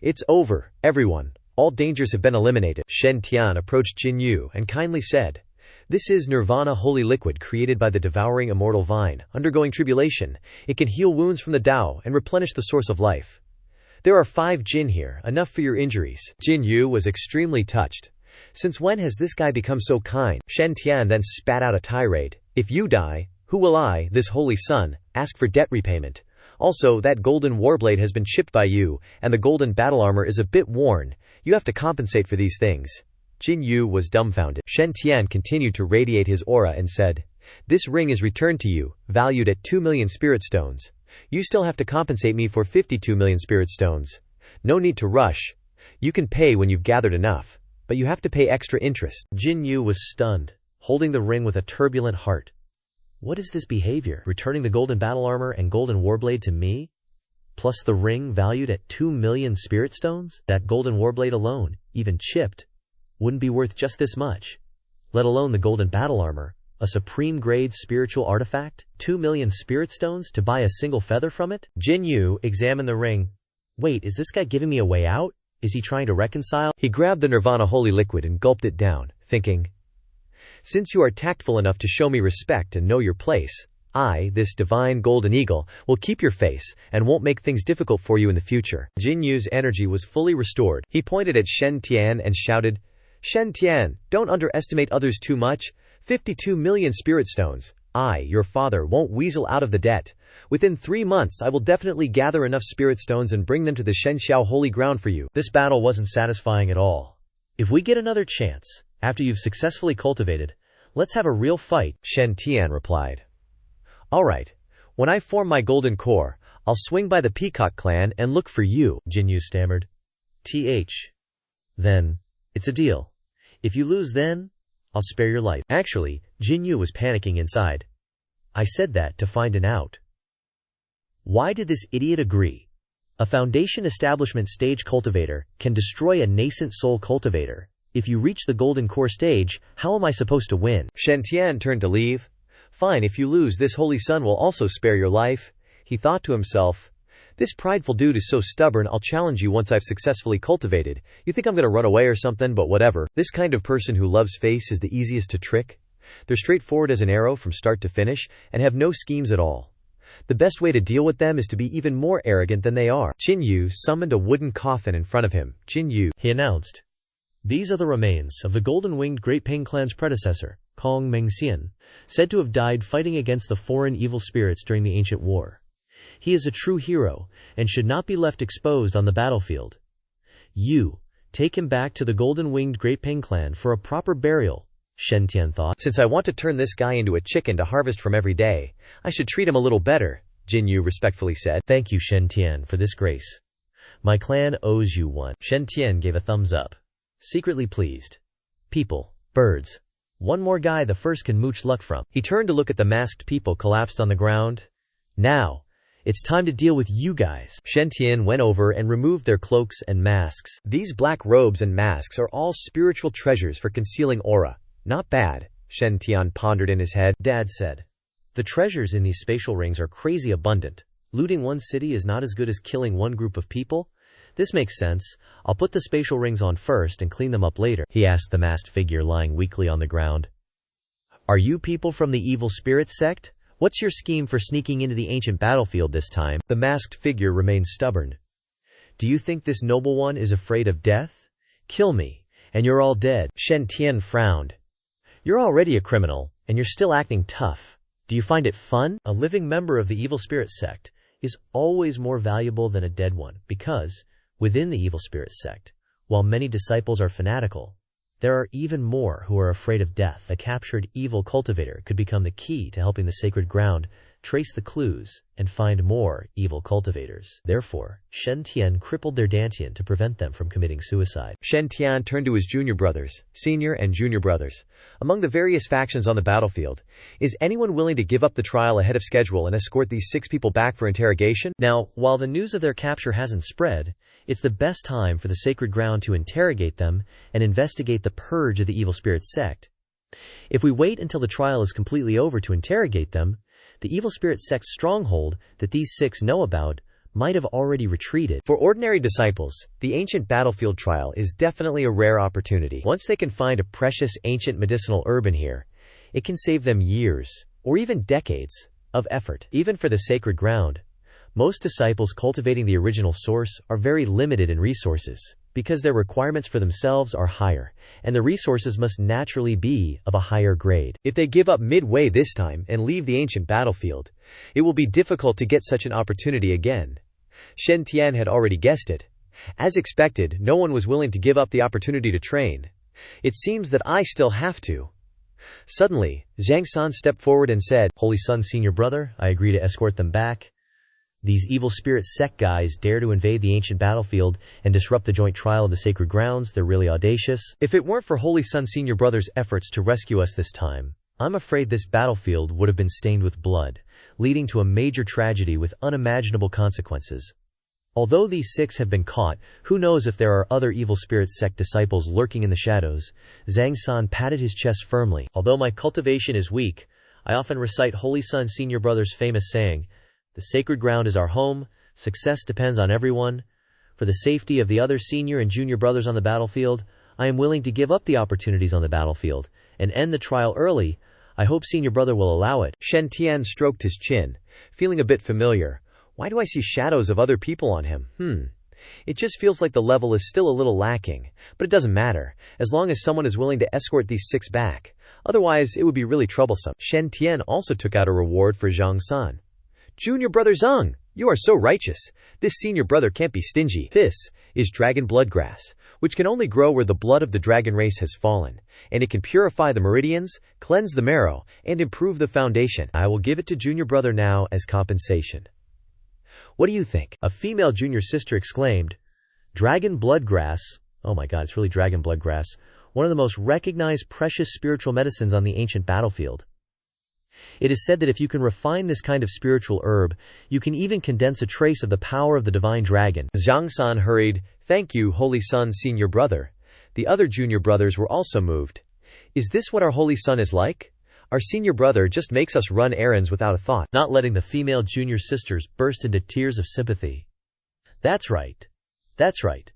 "It's over, everyone. All dangers have been eliminated." Shen Tian approached Jin Yu and kindly said, "This is Nirvana holy liquid created by the devouring immortal vine, undergoing tribulation. It can heal wounds from the Tao and replenish the source of life. There are 5 Jin here, enough for your injuries." Jin Yu was extremely touched. Since when has this guy become so kind? Shen Tian then spat out a tirade. If you die, who will I, this holy son, ask for debt repayment? Also, that golden warblade has been chipped by you, and the golden battle armor is a bit worn. You have to compensate for these things. Jin Yu was dumbfounded. Shen Tian continued to radiate his aura and said, "This ring is returned to you, valued at 2 million spirit stones. You still have to compensate me for 52 million spirit stones. No need to rush. You can pay when you've gathered enough, but you have to pay extra interest." Jin Yu was stunned, holding the ring with a turbulent heart. What is this behavior? Returning the golden battle armor and golden warblade to me? Plus the ring valued at 2 million spirit stones? That golden warblade alone, even chipped, wouldn't be worth just this much. Let alone the golden battle armor, a supreme grade spiritual artifact? 2 million spirit stones to buy a single feather from it? Jin Yu examined the ring. Wait, is this guy giving me a way out? Is he trying to reconcile? He grabbed the Nirvana holy liquid and gulped it down, thinking, since you are tactful enough to show me respect and know your place, I, this divine golden eagle, will keep your face and won't make things difficult for you in the future. Jin Yu's energy was fully restored. He pointed at Shen Tian and shouted, Shen Tian, don't underestimate others too much. 52 million spirit stones. I, your father, won't weasel out of the debt. Within 3 months I will definitely gather enough spirit stones and bring them to the Shenxiao holy ground for you. This battle wasn't satisfying at all. If we get another chance, after you've successfully cultivated, let's have a real fight, Shen Tian replied. Alright, when I form my golden core, I'll swing by the Peacock clan and look for you, Jin Yu stammered. Then, it's a deal. If you lose then, I'll spare your life. Actually, Jin Yu was panicking inside. I said that to find an out. Why did this idiot agree? A foundation establishment stage cultivator can destroy a nascent soul cultivator. If you reach the golden core stage, how am I supposed to win? Shen Tian turned to leave. Fine, if you lose, this holy sun will also spare your life. He thought to himself, this prideful dude is so stubborn, I'll challenge you once I've successfully cultivated. You think I'm gonna run away or something, but whatever. This kind of person who loves face is the easiest to trick. They're straightforward as an arrow from start to finish, and have no schemes at all. The best way to deal with them is to be even more arrogant than they are. Jin Yu summoned a wooden coffin in front of him. Jin Yu, he announced. These are the remains of the golden-winged Great Ping clan's predecessor, Kong Mengxian, said to have died fighting against the foreign evil spirits during the ancient war. He is a true hero, and should not be left exposed on the battlefield. You, take him back to the golden-winged Great Ping clan for a proper burial, Shen Tian thought. Since I want to turn this guy into a chicken to harvest from every day, I should treat him a little better, Jin Yu respectfully said. Thank you, Shen Tian, for this grace. My clan owes you one. Shen Tian gave a thumbs up, secretly pleased. People, birds. One more guy the first can mooch luck from. He turned to look at the masked people collapsed on the ground. Now, it's time to deal with you guys. Shen Tian went over and removed their cloaks and masks. These black robes and masks are all spiritual treasures for concealing aura. Not bad, Shen Tian pondered in his head. Dad said, the treasures in these spatial rings are crazy abundant. Looting one city is not as good as killing one group of people. This makes sense. I'll put the spatial rings on first and clean them up later, he asked the masked figure lying weakly on the ground. Are you people from the evil spirit sect? What's your scheme for sneaking into the ancient battlefield this time? The masked figure remained stubborn. Do you think this noble one is afraid of death? Kill me, and you're all dead. Shen Tian frowned. You're already a criminal, and you're still acting tough. Do you find it fun? A living member of the evil spirit sect is always more valuable than a dead one because, within the evil spirit sect, while many disciples are fanatical, there are even more who are afraid of death. A captured evil cultivator could become the key to helping the sacred ground trace the clues and find more evil cultivators. Therefore, Shen Tian crippled their Dantian to prevent them from committing suicide. Shen Tian turned to his junior brothers, senior and junior brothers. Among the various factions on the battlefield, is anyone willing to give up the trial ahead of schedule and escort these 6 people back for interrogation? Now, while the news of their capture hasn't spread, it's the best time for the sacred ground to interrogate them and investigate the purge of the evil spirit sect. If we wait until the trial is completely over to interrogate them, the evil spirit sect's stronghold that these 6 know about might have already retreated. For ordinary disciples, the ancient battlefield trial is definitely a rare opportunity. Once they can find a precious ancient medicinal herb in here, it can save them years, or even decades, of effort. Even for the sacred ground, most disciples cultivating the original source are very limited in resources, because their requirements for themselves are higher, and the resources must naturally be of a higher grade. If they give up midway this time and leave the ancient battlefield, it will be difficult to get such an opportunity again. Shen Tian had already guessed it. As expected, no one was willing to give up the opportunity to train. It seems that I still have to. Suddenly, Zhang San stepped forward and said, Holy Sun, senior brother, I agree to escort them back. These evil spirit sect guys dare to invade the ancient battlefield and disrupt the joint trial of the sacred grounds. They're really audacious. If it weren't for Holy Sun Senior Brother's efforts to rescue us this time, I'm afraid this battlefield would have been stained with blood, leading to a major tragedy with unimaginable consequences. Although these 6 have been caught, who knows if there are other evil spirit sect disciples lurking in the shadows. Zhang San patted his chest firmly. Although my cultivation is weak, I often recite Holy Sun Senior Brother's famous saying, the sacred ground is our home, success depends on everyone. For the safety of the other senior and junior brothers on the battlefield, I am willing to give up the opportunities on the battlefield and end the trial early. I hope senior brother will allow it. Shen Tian stroked his chin, feeling a bit familiar. Why do I see shadows of other people on him? It just feels like the level is still a little lacking, but it doesn't matter, as long as someone is willing to escort these 6 back. Otherwise, it would be really troublesome. Shen Tian also took out a reward for Zhang San. Junior brother Zhang, you are so righteous. This senior brother can't be stingy. This is dragon blood grass, which can only grow where the blood of the dragon race has fallen, and it can purify the meridians, cleanse the marrow, and improve the foundation. I will give it to junior brother now as compensation. What do you think? A female junior sister exclaimed, Dragon blood grass. Oh my god, it's really dragon blood grass. One of the most recognized precious spiritual medicines on the ancient battlefield. It is said that if you can refine this kind of spiritual herb, you can even condense a trace of the power of the divine dragon. Zhang San hurried, Thank you, Holy Sun Senior Brother. The other junior brothers were also moved. Is this what our Holy Sun is like? Our senior brother just makes us run errands without a thought. Not letting the female junior sisters burst into tears of sympathy. That's right. That's right.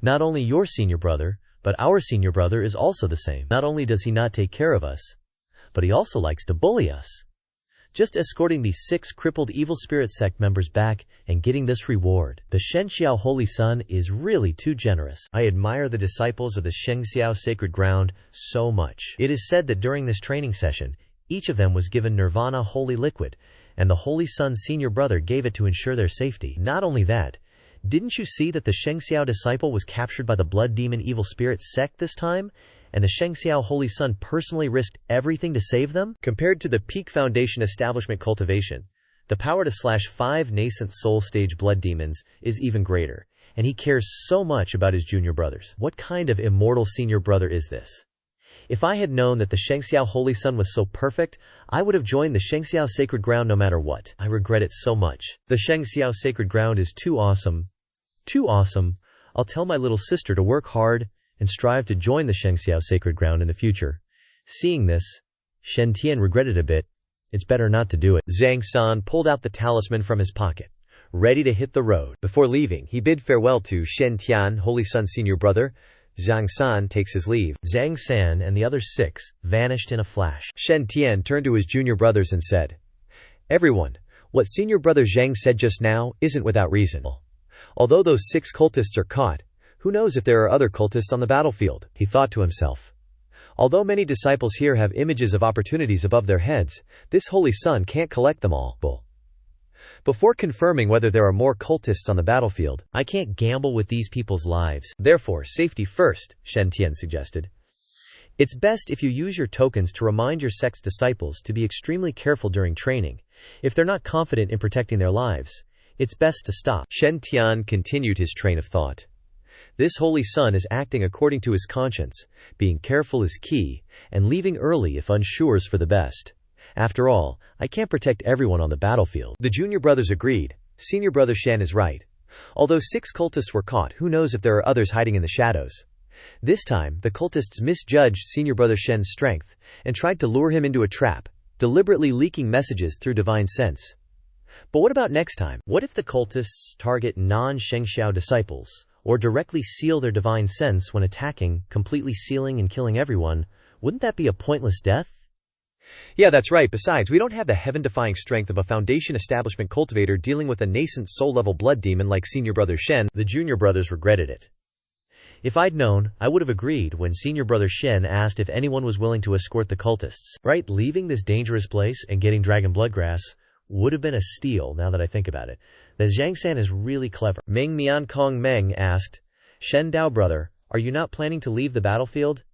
Not only your senior brother, but our senior brother is also the same. Not only does he not take care of us, but he also likes to bully us. just escorting the 6 crippled evil spirit sect members back and getting this reward. The Shengxiao Holy Sun is really too generous. I admire the disciples of the Shengxiao Sacred Ground so much. It is said that during this training session, each of them was given Nirvana Holy Liquid, and the Holy Sun's senior brother gave it to ensure their safety. Not only that, didn't you see that the Shengxiao disciple was captured by the blood demon evil spirit sect this time? And the Shengxiao Holy Sun personally risked everything to save them? Compared to the Peak Foundation establishment Cultivation, the power to slash 5 nascent soul stage blood demons is even greater, and he cares so much about his junior brothers. What kind of immortal senior brother is this? If I had known that the Shengxiao Holy Sun was so perfect, I would have joined the Shengxiao Sacred Ground no matter what. I regret it so much. The Shengxiao Sacred Ground is too awesome. Too awesome. I'll tell my little sister to work hard and strive to join the Shengxiao Sacred Ground in the future. Seeing this, Shen Tian regretted a bit. It's better not to do it. Zhang San pulled out the talisman from his pocket, ready to hit the road. Before leaving, he bid farewell to Shen Tian, Holy Sun's senior brother. Zhang San takes his leave. Zhang San and the other 6 vanished in a flash. Shen Tian turned to his junior brothers and said, "Everyone, what senior brother Zhang said just now isn't without reason. Although those 6 cultists are caught, who knows if there are other cultists on the battlefield?" He thought to himself. Although many disciples here have images of opportunities above their heads, this Holy Sun can't collect them all. Before confirming whether there are more cultists on the battlefield, I can't gamble with these people's lives. Therefore, safety first, Shen Tian suggested. It's best if you use your tokens to remind your sect's disciples to be extremely careful during training. If they're not confident in protecting their lives, it's best to stop. Shen Tian continued his train of thought. This Holy Sun is acting according to his conscience. Being careful is key, and leaving early if unsure is for the best. After all, I can't protect everyone on the battlefield. The junior brothers agreed. Senior brother Shen is right. Although 6 cultists were caught, who knows if there are others hiding in the shadows. This time, the cultists misjudged senior brother Shen's strength and tried to lure him into a trap, deliberately leaking messages through divine sense. But what about next time? What if the cultists target non-Shengxiao disciples, or directly seal their divine sense when attacking, completely sealing and killing everyone? Wouldn't that be a pointless death? Yeah, that's right. Besides, we don't have the heaven-defying strength of a foundation establishment cultivator dealing with a nascent soul-level blood demon like senior brother Shen. The junior brothers regretted it. If I'd known, I would have agreed when senior brother Shen asked if anyone was willing to escort the cultists. Right, leaving this dangerous place and getting dragon bloodgrass would have been a steal now that I think about it. The Zhang San is really clever. Ming Mian Kong Meng asked, "Shen Dao brother, are you not planning to leave the battlefield?"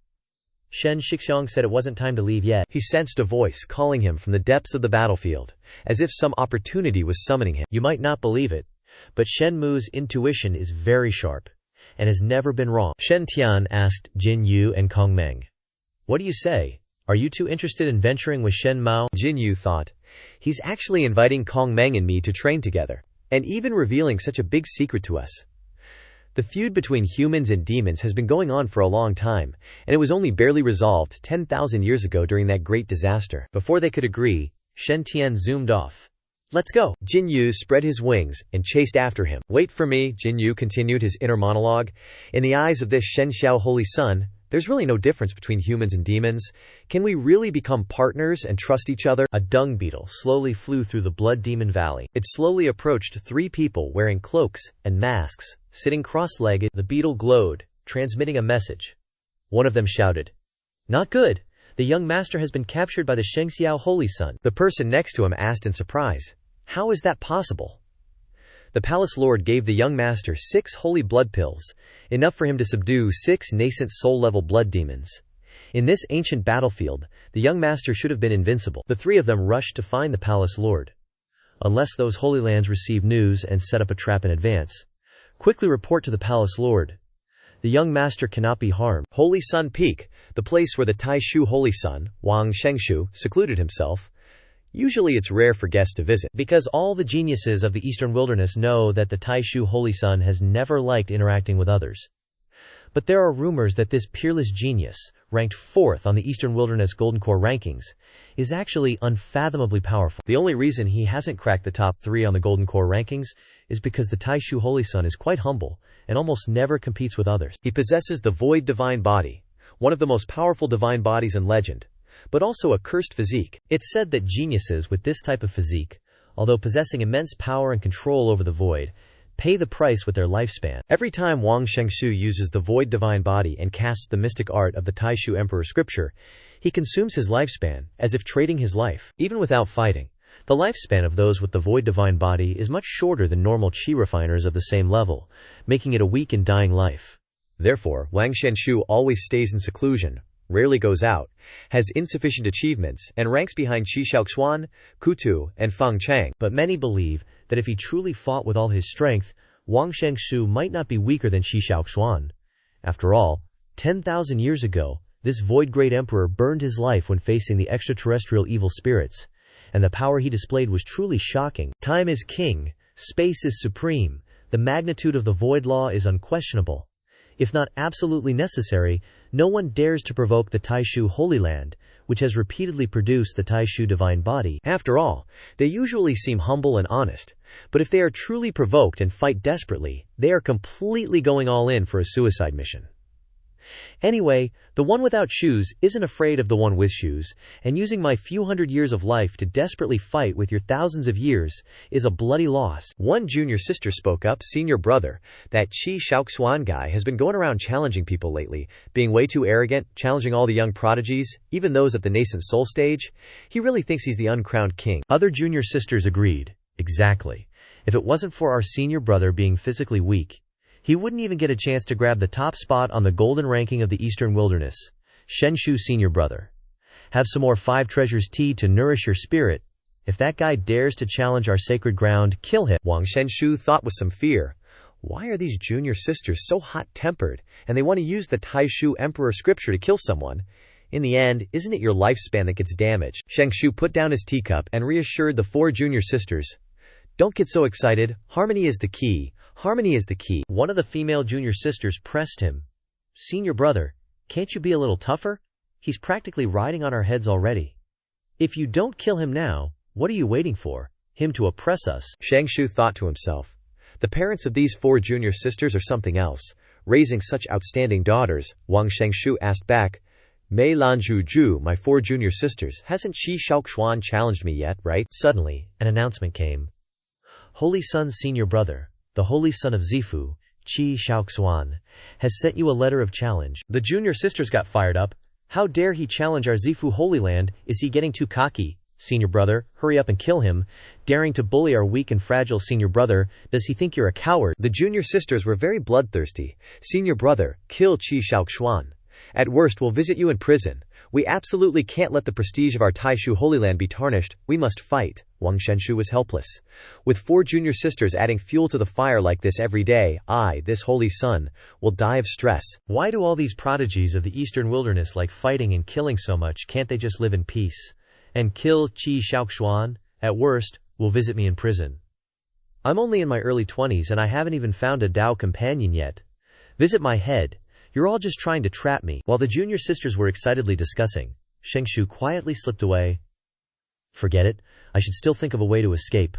Shen Shixiong said it wasn't time to leave yet. He sensed a voice calling him from the depths of the battlefield, as if some opportunity was summoning him. You might not believe it, but Shen Mu's intuition is very sharp, and has never been wrong. Shen Tian asked Jin Yu and Kong Meng, "What do you say? Are you two interested in venturing with Shen Mao?" Jin Yu thought, he's actually inviting Kong Meng and me to train together, and even revealing such a big secret to us. The feud between humans and demons has been going on for a long time, and it was only barely resolved 10,000 years ago during that great disaster. Before they could agree, Shen Tian zoomed off. "Let's go!" Jin Yu spread his wings and chased after him. "Wait for me," Jin Yu continued his inner monologue. "In the eyes of this Shengxiao Holy Sun, there's really no difference between humans and demons. Can we really become partners and trust each other?" A dung beetle slowly flew through the Blood Demon Valley. It slowly approached 3 people wearing cloaks and masks, sitting cross-legged. The beetle glowed, transmitting a message. One of them shouted, "Not good! The young master has been captured by the Shengxiao Holy Sun." The person next to him asked in surprise, "How is that possible?" The palace lord gave the young master 6 holy blood pills, enough for him to subdue 6 nascent soul-level blood demons. In this ancient battlefield, the young master should have been invincible. The 3 of them rushed to find the palace lord. "Unless those holy lands receive news and set up a trap in advance, quickly report to the palace lord. The young master cannot be harmed." Holy Sun Peak, the place where the Taishu Holy Sun, Wang Shengshu, secluded himself. Usually it's rare for guests to visit, because all the geniuses of the Eastern Wilderness know that the Taishu Holy Sun has never liked interacting with others. But there are rumors that this peerless genius, ranked 4th on the Eastern Wilderness Golden Core rankings, is actually unfathomably powerful. The only reason he hasn't cracked the top 3 on the Golden Core rankings is because the Taishu Holy Sun is quite humble and almost never competes with others. He possesses the Void Divine Body, one of the most powerful divine bodies in legend. but also a cursed physique. It's said that geniuses with this type of physique, although possessing immense power and control over the void, pay the price with their lifespan. Every time Wang Shengshu uses the void divine body and casts the mystic art of the Taishu Emperor scripture, he consumes his lifespan, as if trading his life. Even without fighting, the lifespan of those with the void divine body is much shorter than normal qi refiners of the same level, making it a weak and dying life. Therefore, Wang Shenshu always stays in seclusion, rarely goes out, has insufficient achievements, and ranks behind Qi Xiaoxuan, Kutu, and Fang Chang. But many believe that if he truly fought with all his strength, Wang Shengshu might not be weaker than Qi Xiaoxuan. After all, 10,000 years ago, this void great emperor burned his life when facing the extraterrestrial evil spirits, and the power he displayed was truly shocking. Time is king, space is supreme, the magnitude of the void law is unquestionable. If not absolutely necessary, no one dares to provoke the Taishu Holy Land, which has repeatedly produced the Taishu divine body. After all, they usually seem humble and honest, but if they are truly provoked and fight desperately, they are completely going all in for a suicide mission. Anyway, the one without shoes isn't afraid of the one with shoes, and using my few hundred years of life to desperately fight with your thousands of years is a bloody loss. One junior sister spoke up, "Senior brother, that Qi Xiaoxuan guy has been going around challenging people lately, being way too arrogant, challenging all the young prodigies, even those at the nascent soul stage. He really thinks he's the uncrowned king." Other junior sisters agreed. Exactly. If it wasn't for our senior brother being physically weak, he wouldn't even get a chance to grab the top spot on the golden ranking of the Eastern Wilderness. Shenshu senior brother. Have some more 5 treasures tea to nourish your spirit. If that guy dares to challenge our sacred ground, kill him. Wang Shenshu thought with some fear, why are these junior sisters so hot-tempered, and they want to use the Taishu Emperor scripture to kill someone? In the end, isn't it your lifespan that gets damaged? Shengshu put down his teacup and reassured the 4 junior sisters, "Don't get so excited. Harmony is the key. Harmony is the key." One of the female junior sisters pressed him. "Senior brother, can't you be a little tougher? He's practically riding on our heads already. If you don't kill him now, what are you waiting for? Him to oppress us?" Shengshu thought to himself, the parents of these 4 junior sisters are something else, raising such outstanding daughters. Wang Shengshu asked back, "Mei Lanju Ju, my 4 junior sisters, hasn't Qi Xiaoxuan challenged me yet, right?" Suddenly, an announcement came. "Holy Sun senior brother, the Holy Son of Zifu, Qi Xiaoxuan, has sent you a letter of challenge." The junior sisters got fired up. "How dare he challenge our Zifu Holy Land? Is he getting too cocky? Senior brother, hurry up and kill him. Daring to bully our weak and fragile senior brother, does he think you're a coward?" The junior sisters were very bloodthirsty. "Senior brother, kill Qi Xiaoxuan. At worst, we'll visit you in prison. We absolutely can't let the prestige of our Taishu Holy Land be tarnished. We must fight." Wang Shenshu was helpless. With 4 junior sisters adding fuel to the fire like this every day, this holy sun, will die of stress. Why do all these prodigies of the Eastern Wilderness like fighting and killing so much? Can't they just live in peace? And kill Qi Xiaoxuan? At worst, will visit me in prison. I'm only in my early 20s and I haven't even found a Dao companion yet. Visit my head. You're all just trying to trap me. While the junior sisters were excitedly discussing, Shengshu quietly slipped away. Forget it. I should still think of a way to escape.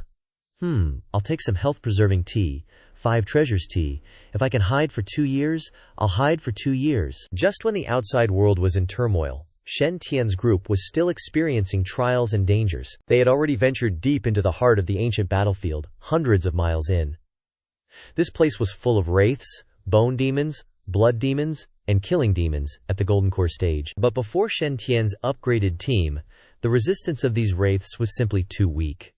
I'll take some health-preserving tea, 5 treasures tea. If I can hide for 2 years, I'll hide for 2 years. Just when the outside world was in turmoil, Shen Tian's group was still experiencing trials and dangers. They had already ventured deep into the heart of the ancient battlefield, hundreds of miles in. This place was full of wraiths, bone demons, blood demons, and killing demons at the Golden Core stage. But before Shen Tian's upgraded team, the resistance of these wraiths was simply too weak.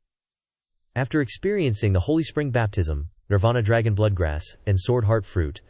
After experiencing the Holy Spring Baptism, Nirvana Dragon Bloodgrass, and Sword Heart Fruit,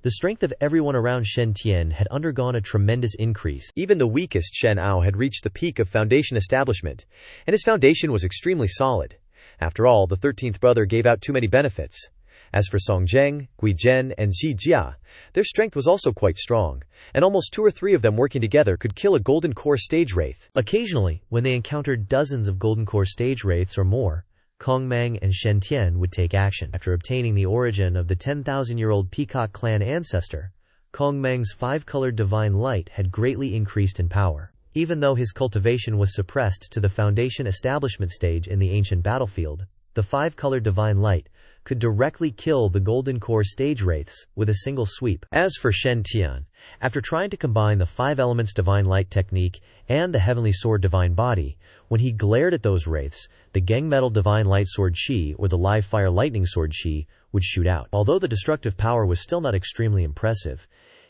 the strength of everyone around Shen Tian had undergone a tremendous increase. Even the weakest Shen Ao had reached the peak of foundation establishment, and his foundation was extremely solid. After all, the 13th brother gave out too many benefits. As for Song Zheng, Gui Zhen, and Xi Jia, their strength was also quite strong, and almost 2 or 3 of them working together could kill a Golden Core stage wraith. Occasionally, when they encountered dozens of Golden Core stage wraiths or more, Kong Mang and Shen Tian would take action. After obtaining the origin of the 10,000-year-old Peacock clan ancestor, Kong Mang's 5-colored divine light had greatly increased in power. Even though his cultivation was suppressed to the foundation establishment stage in the ancient battlefield, the 5-colored divine light could directly kill the Golden Core stage wraiths with a single sweep. As for Shen Tian, after trying to combine the 5 elements divine light technique and the heavenly sword divine body, when he glared at those wraiths, the Geng metal divine light sword Shi or the live fire lightning sword Shi would shoot out. Although the destructive power was still not extremely impressive,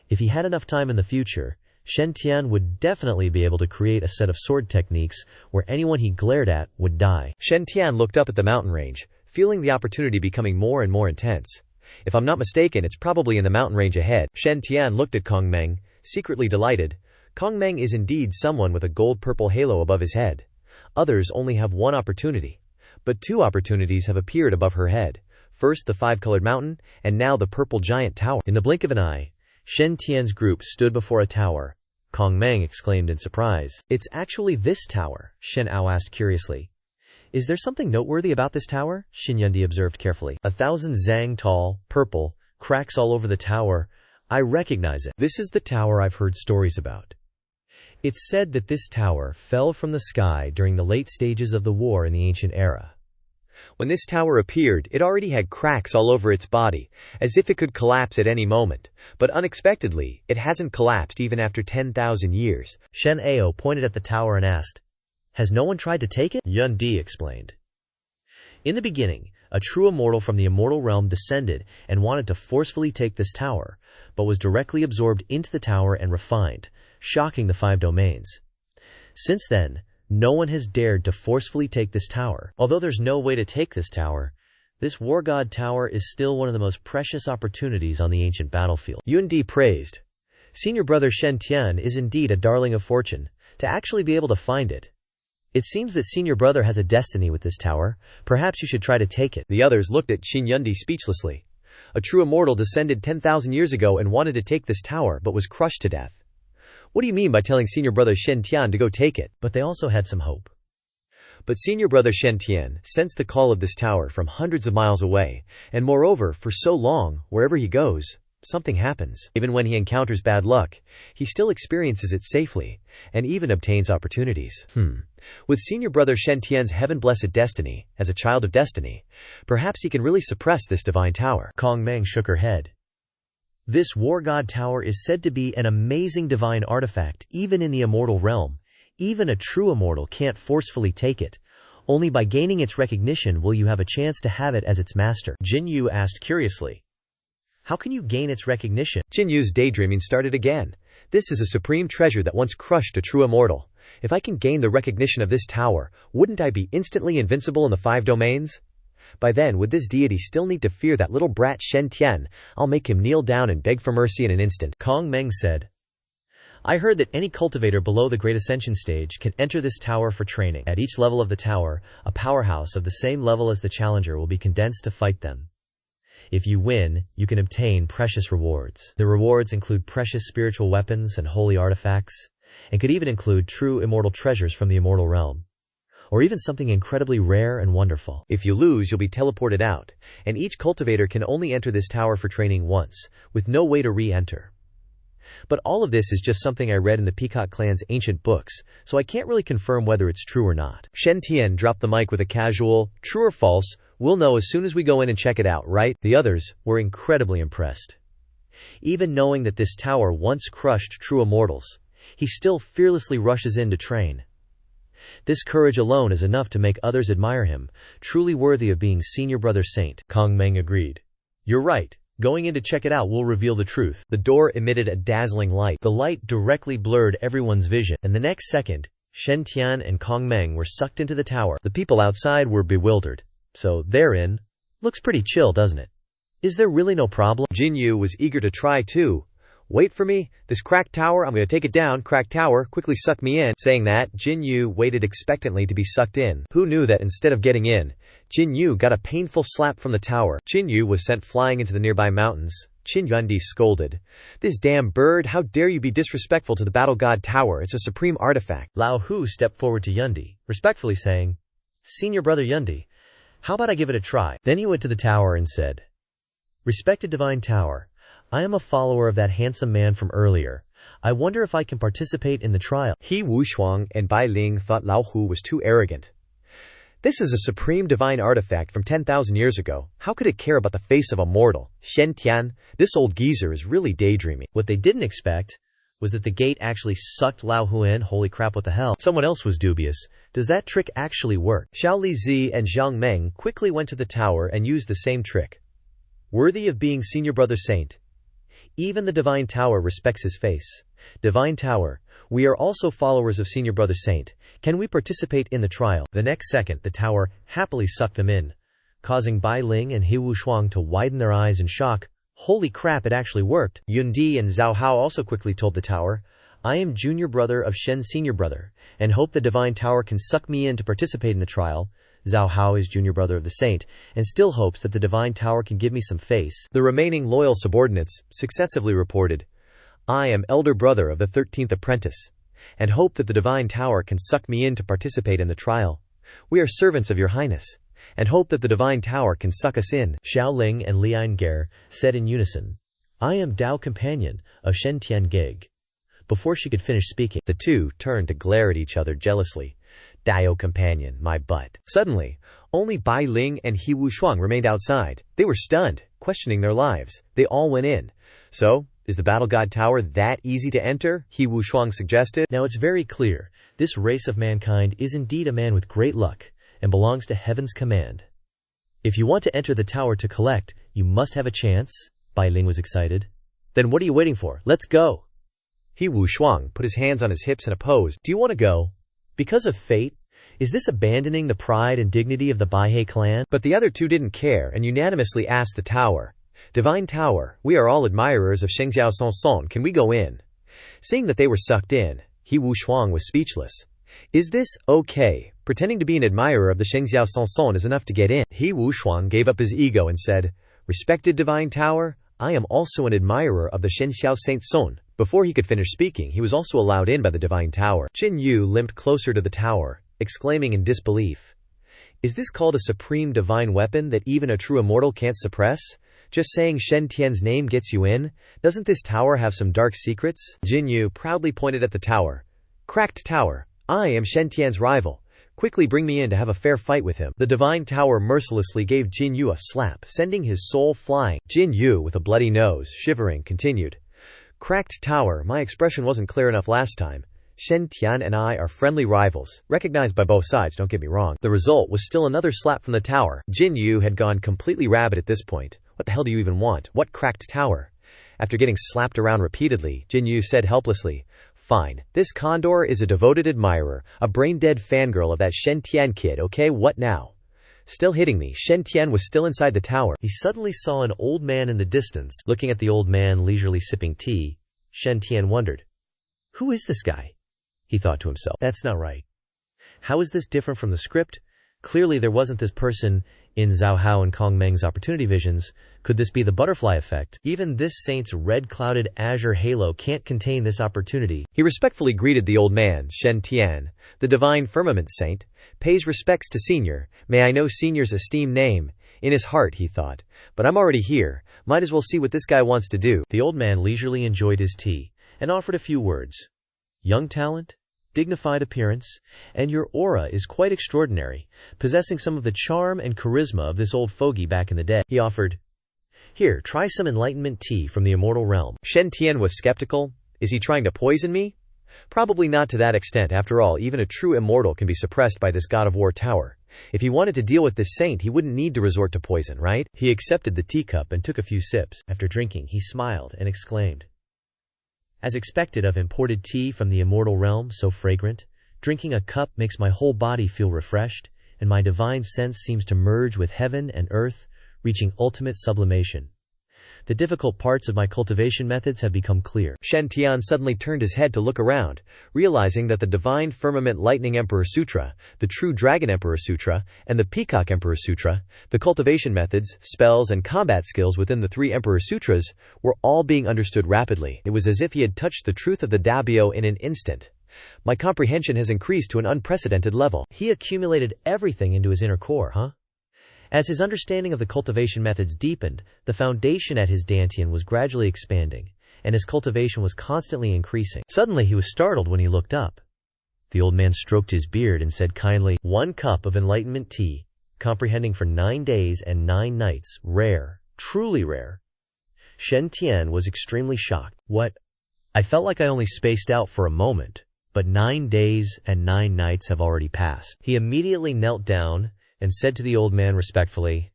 if he had enough time in the future, Shen Tian would definitely be able to create a set of sword techniques where anyone he glared at would die. Shen Tian looked up at the mountain range, feeling the opportunity becoming more and more intense. If I'm not mistaken, it's probably in the mountain range ahead. Shen Tian looked at Kong Meng, secretly delighted. Kong Meng is indeed someone with a gold-purple halo above his head. Others only have one opportunity. But 2 opportunities have appeared above her head. First the 5-colored mountain, and now the purple giant tower. In the blink of an eye, Shen Tian's group stood before a tower. Kong Meng exclaimed in surprise. "It's actually this tower," Shen Ao asked curiously. "Is there something noteworthy about this tower?" Xin Yundi observed carefully. 1,000 zang tall, purple, cracks all over the tower. "I recognize it. This is the tower I've heard stories about. It's said that this tower fell from the sky during the late stages of the war in the ancient era. When this tower appeared, it already had cracks all over its body, as if it could collapse at any moment. But unexpectedly, it hasn't collapsed even after 10,000 years. Shen Ao pointed at the tower and asked, "Has no one tried to take it?" Yun Di explained. "In the beginning, a true immortal from the immortal realm descended and wanted to forcefully take this tower, but was directly absorbed into the tower and refined, shocking the 5 domains. Since then, no one has dared to forcefully take this tower. Although there's no way to take this tower, this War God Tower is still one of the most precious opportunities on the ancient battlefield." Yun Di praised. "Senior brother Shen Tian is indeed a darling of fortune, to actually be able to find it. It seems that senior brother has a destiny with this tower. Perhaps you should try to take it." The others looked at Xin Yundi speechlessly. A true immortal descended 10,000 years ago and wanted to take this tower but was crushed to death. What do you mean by telling senior brother Shen Tian to go take it? But they also had some hope. But senior brother Shen Tian sensed the call of this tower from hundreds of miles away, and moreover, for so long, wherever he goes, something happens. Even when he encounters bad luck, he still experiences it safely, and even obtains opportunities. With senior brother Shen Tian's heaven-blessed destiny, as a child of destiny, perhaps he can really suppress this divine tower. Kong Meng shook her head. "This War God Tower is said to be an amazing divine artifact, even in the immortal realm. Even a true immortal can't forcefully take it. Only by gaining its recognition will you have a chance to have it as its master." Jin Yu asked curiously, "How can you gain its recognition?" Jin Yu's daydreaming started again. "This is a supreme treasure that once crushed a true immortal. If I can gain the recognition of this tower, wouldn't I be instantly invincible in the 5 domains? By then, would this deity still need to fear that little brat Shen Tian? I'll make him kneel down and beg for mercy in an instant." Kong Meng said, "I heard that any cultivator below the Great Ascension stage can enter this tower for training. At each level of the tower, a powerhouse of the same level as the challenger will be condensed to fight them. If you win, you can obtain precious rewards. The rewards include precious spiritual weapons and holy artifacts, and could even include true immortal treasures from the immortal realm. Or even something incredibly rare and wonderful. If you lose, you'll be teleported out, and each cultivator can only enter this tower for training once, with no way to re-enter. But all of this is just something I read in the Peacock clan's ancient books, so I can't really confirm whether it's true or not." Shen Tian dropped the mic with a casual, "True or false, we'll know as soon as we go in and check it out, right?" The others were incredibly impressed. Even knowing that this tower once crushed true immortals, he still fearlessly rushes in to train. This courage alone is enough to make others admire him, truly worthy of being senior brother saint. Kong Meng agreed. "You're right. Going in to check it out will reveal the truth." The door emitted a dazzling light. The light directly blurred everyone's vision, and the next second, Shen Tian and Kong Meng were sucked into the tower. The people outside were bewildered. "So, they're in. Looks pretty chill, doesn't it? Is there really no problem?" Jin Yu was eager to try too. "Wait for me. This cracked tower, I'm going to take it down. Cracked tower, quickly suck me in." Saying that, Jin Yu waited expectantly to be sucked in. Who knew that instead of getting in, Jin Yu got a painful slap from the tower. Jin Yu was sent flying into the nearby mountains. Qin Yundi scolded, "This damn bird, how dare you be disrespectful to the Battle God Tower, it's a supreme artifact." Lao Hu stepped forward to Yundi, respectfully saying, "Senior brother Yundi, how about I give it a try?" Then he went to the tower and said, "Respected Divine Tower, I am a follower of that handsome man from earlier. I wonder if I can participate in the trial." He Wu Shuang and Bai Ling thought Lao Hu was too arrogant. This is a supreme divine artifact from 10,000 years ago. How could it care about the face of a mortal? Shen Tian, this old geezer is really daydreaming. What they didn't expect was that the gate actually sucked Lao Hu in. Holy crap, what the hell? Someone else was dubious. Does that trick actually work? Xiao Lizi and Zhang Meng quickly went to the tower and used the same trick. Worthy of being senior brother saint. Even the divine tower respects his face. Divine tower, we are also followers of senior brother saint. Can we participate in the trial? The next second, the tower happily sucked them in, causing Bai Ling and He Wushuang to widen their eyes in shock. Holy crap, it actually worked. Yun Di and Zhao Hao also quickly told the tower, I am junior brother of Shen's senior brother, and hope the divine tower can suck me in to participate in the trial. Zhao Hao is junior brother of the saint, and still hopes that the divine tower can give me some face. The remaining loyal subordinates successively reported, I am elder brother of the 13th apprentice, and hope that the divine tower can suck me in to participate in the trial. We are servants of your highness, and hope that the divine tower can suck us in. Xiao Ling and Lian Ger said in unison, I am Dao companion of Shen Tian Gig. Before she could finish speaking, the two turned to glare at each other jealously. Dao companion, my butt. Suddenly, only Bai Ling and He Wushuang remained outside. They were stunned, questioning their lives. They all went in. So, is the Battle God Tower that easy to enter? He Wushuang suggested. Now it's very clear, this race of mankind is indeed a man with great luck, and belongs to heaven's command. If you want to enter the tower to collect, you must have a chance. Bai Ling was excited. Then what are you waiting for? Let's go. He Wushuang put his hands on his hips in a pose. Do you want to go? Because of fate? Is this abandoning the pride and dignity of the Baihe clan? But the other two didn't care and unanimously asked the tower, Divine Tower, we are all admirers of Shengxiao Sonson, can we go in? Seeing that they were sucked in, He Wushuang was speechless. Is this okay? Pretending to be an admirer of the Shengxiao Sonson is enough to get in. He Wushuang gave up his ego and said, Respected Divine Tower, I am also an admirer of the Shengxiao Saint Son. Before he could finish speaking, he was also allowed in by the Divine Tower. Jin Yu limped closer to the tower, exclaiming in disbelief, Is this called a supreme divine weapon that even a true immortal can't suppress? Just saying Shen Tian's name gets you in? Doesn't this tower have some dark secrets? Jin Yu proudly pointed at the tower. Cracked tower, I am Shen Tian's rival. Quickly bring me in to have a fair fight with him. The divine tower mercilessly gave Jin Yu a slap, sending his soul flying. Jin Yu, with a bloody nose, shivering, continued. Cracked tower, my expression wasn't clear enough last time. Shen Tian and I are friendly rivals, recognized by both sides, don't get me wrong. The result was still another slap from the tower. Jin Yu had gone completely rabid at this point. What the hell do you even want? What cracked tower? After getting slapped around repeatedly, Jin Yu said helplessly, Fine, this condor is a devoted admirer, a brain-dead fangirl of that Shen Tian kid, okay, what now? Still hitting me, Shen Tian was still inside the tower. He suddenly saw an old man in the distance. Looking at the old man leisurely sipping tea, Shen Tian wondered, Who is this guy? He thought to himself. That's not right. How is this different from the script? Clearly there wasn't this person in Zhao Hao and Kong Meng's opportunity visions. Could this be the butterfly effect? Even this saint's red-clouded azure halo can't contain this opportunity. He respectfully greeted the old man, Shen Tian, the divine firmament saint, pays respects to senior. May I know senior's esteemed name? In his heart, he thought, but I'm already here. Might as well see what this guy wants to do. The old man leisurely enjoyed his tea and offered a few words. Young talent, dignified appearance, and your aura is quite extraordinary, possessing some of the charm and charisma of this old fogey back in the day. He offered, Here, try some enlightenment tea from the immortal realm. Shen Tian was skeptical. Is he trying to poison me? Probably not to that extent. After all, even a true immortal can be suppressed by this god of war tower. If he wanted to deal with this saint, he wouldn't need to resort to poison, right? He accepted the teacup and took a few sips. After drinking, he smiled and exclaimed, As expected of imported tea from the immortal realm, so fragrant, drinking a cup makes my whole body feel refreshed, and my divine sense seems to merge with heaven and earth, reaching ultimate sublimation. The difficult parts of my cultivation methods have become clear. Shen Tian suddenly turned his head to look around, realizing that the Divine Firmament Lightning Emperor Sutra, the True Dragon Emperor Sutra, and the Peacock Emperor Sutra, the cultivation methods, spells, and combat skills within the three Emperor Sutras, were all being understood rapidly. It was as if he had touched the truth of the Dabio in an instant. My comprehension has increased to an unprecedented level. He accumulated everything into his inner core, huh? As his understanding of the cultivation methods deepened, the foundation at his dantian was gradually expanding, and his cultivation was constantly increasing. Suddenly he was startled when he looked up. The old man stroked his beard and said kindly, 1 cup of enlightenment tea, comprehending for 9 days and 9 nights, rare, truly rare. Shen Tian was extremely shocked. What? I felt like I only spaced out for a moment, but 9 days and 9 nights have already passed. He immediately knelt down and said to the old man respectfully,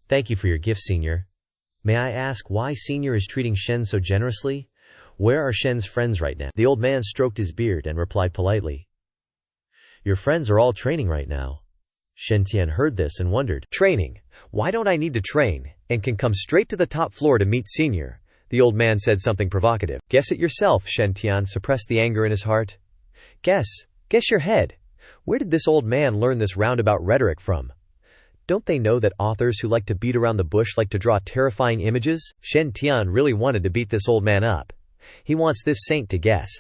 Thank you for your gift, Senior. May I ask why Senior is treating Shen so generously? Where are Shen's friends right now? The old man stroked his beard and replied politely, Your friends are all training right now. Shen Tian heard this and wondered, Training? Why don't I need to train, and can come straight to the top floor to meet Senior? The old man said something provocative. Guess it yourself. Shen Tian suppressed the anger in his heart. Guess your head. Where did this old man learn this roundabout rhetoric from? Don't they know that authors who like to beat around the bush like to draw terrifying images? Shen Tian really wanted to beat this old man up. He wants this saint to guess.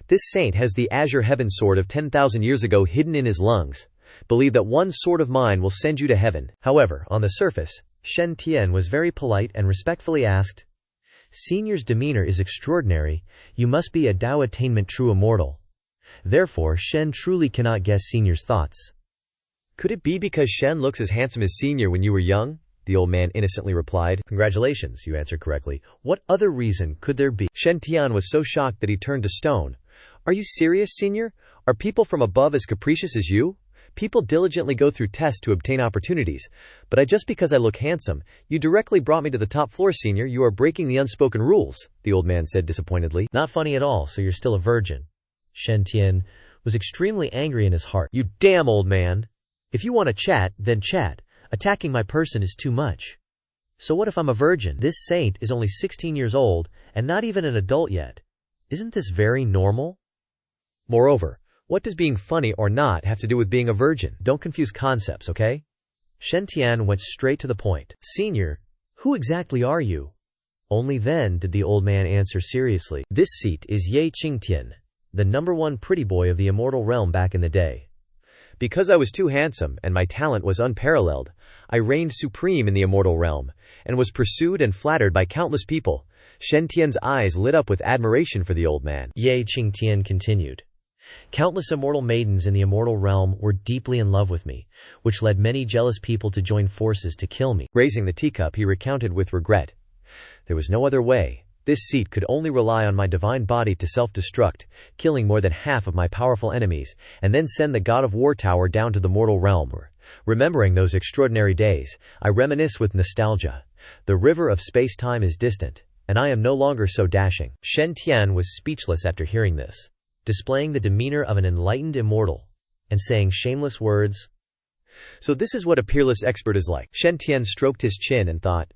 This saint has the azure heaven sword of 10,000 years ago hidden in his lungs. Believe that one sword of mine will send you to heaven. However, on the surface, Shen Tian was very polite and respectfully asked, Senior's demeanor is extraordinary. You must be a Tao attainment true immortal. Therefore, Shen truly cannot guess Senior's thoughts. Could it be because Shen looks as handsome as Senior when you were young? The old man innocently replied. Congratulations, you answered correctly. What other reason could there be? Shen Tian was so shocked that he turned to stone. Are you serious, Senior? Are people from above as capricious as you? People diligently go through tests to obtain opportunities, but just because I look handsome, you directly brought me to the top floor, Senior. You are breaking the unspoken rules, the old man said disappointedly. Not funny at all, so you're still a virgin. Shen Tian was extremely angry in his heart. You damn old man! If you want to chat, then chat. Attacking my person is too much. So what if I'm a virgin? This saint is only 16 years old and not even an adult yet. Isn't this very normal? Moreover, what does being funny or not have to do with being a virgin? Don't confuse concepts, okay? Shen Tian went straight to the point. Senior, who exactly are you? Only then did the old man answer seriously. This seat is Ye Qingtian, the #1 pretty boy of the immortal realm back in the day. Because I was too handsome and my talent was unparalleled, I reigned supreme in the immortal realm, and was pursued and flattered by countless people. Shen Tian's eyes lit up with admiration for the old man. Ye Qingtian continued. Countless immortal maidens in the immortal realm were deeply in love with me, which led many jealous people to join forces to kill me. Raising the teacup, he recounted with regret. There was no other way. This seat could only rely on my divine body to self-destruct, killing more than half of my powerful enemies, and then send the god of war tower down to the mortal realm. Remembering those extraordinary days, I reminisce with nostalgia. The river of space-time is distant, and I am no longer so dashing. Shen Tian was speechless after hearing this, displaying the demeanor of an enlightened immortal, and saying shameless words. So this is what a peerless expert is like. Shen Tian stroked his chin and thought,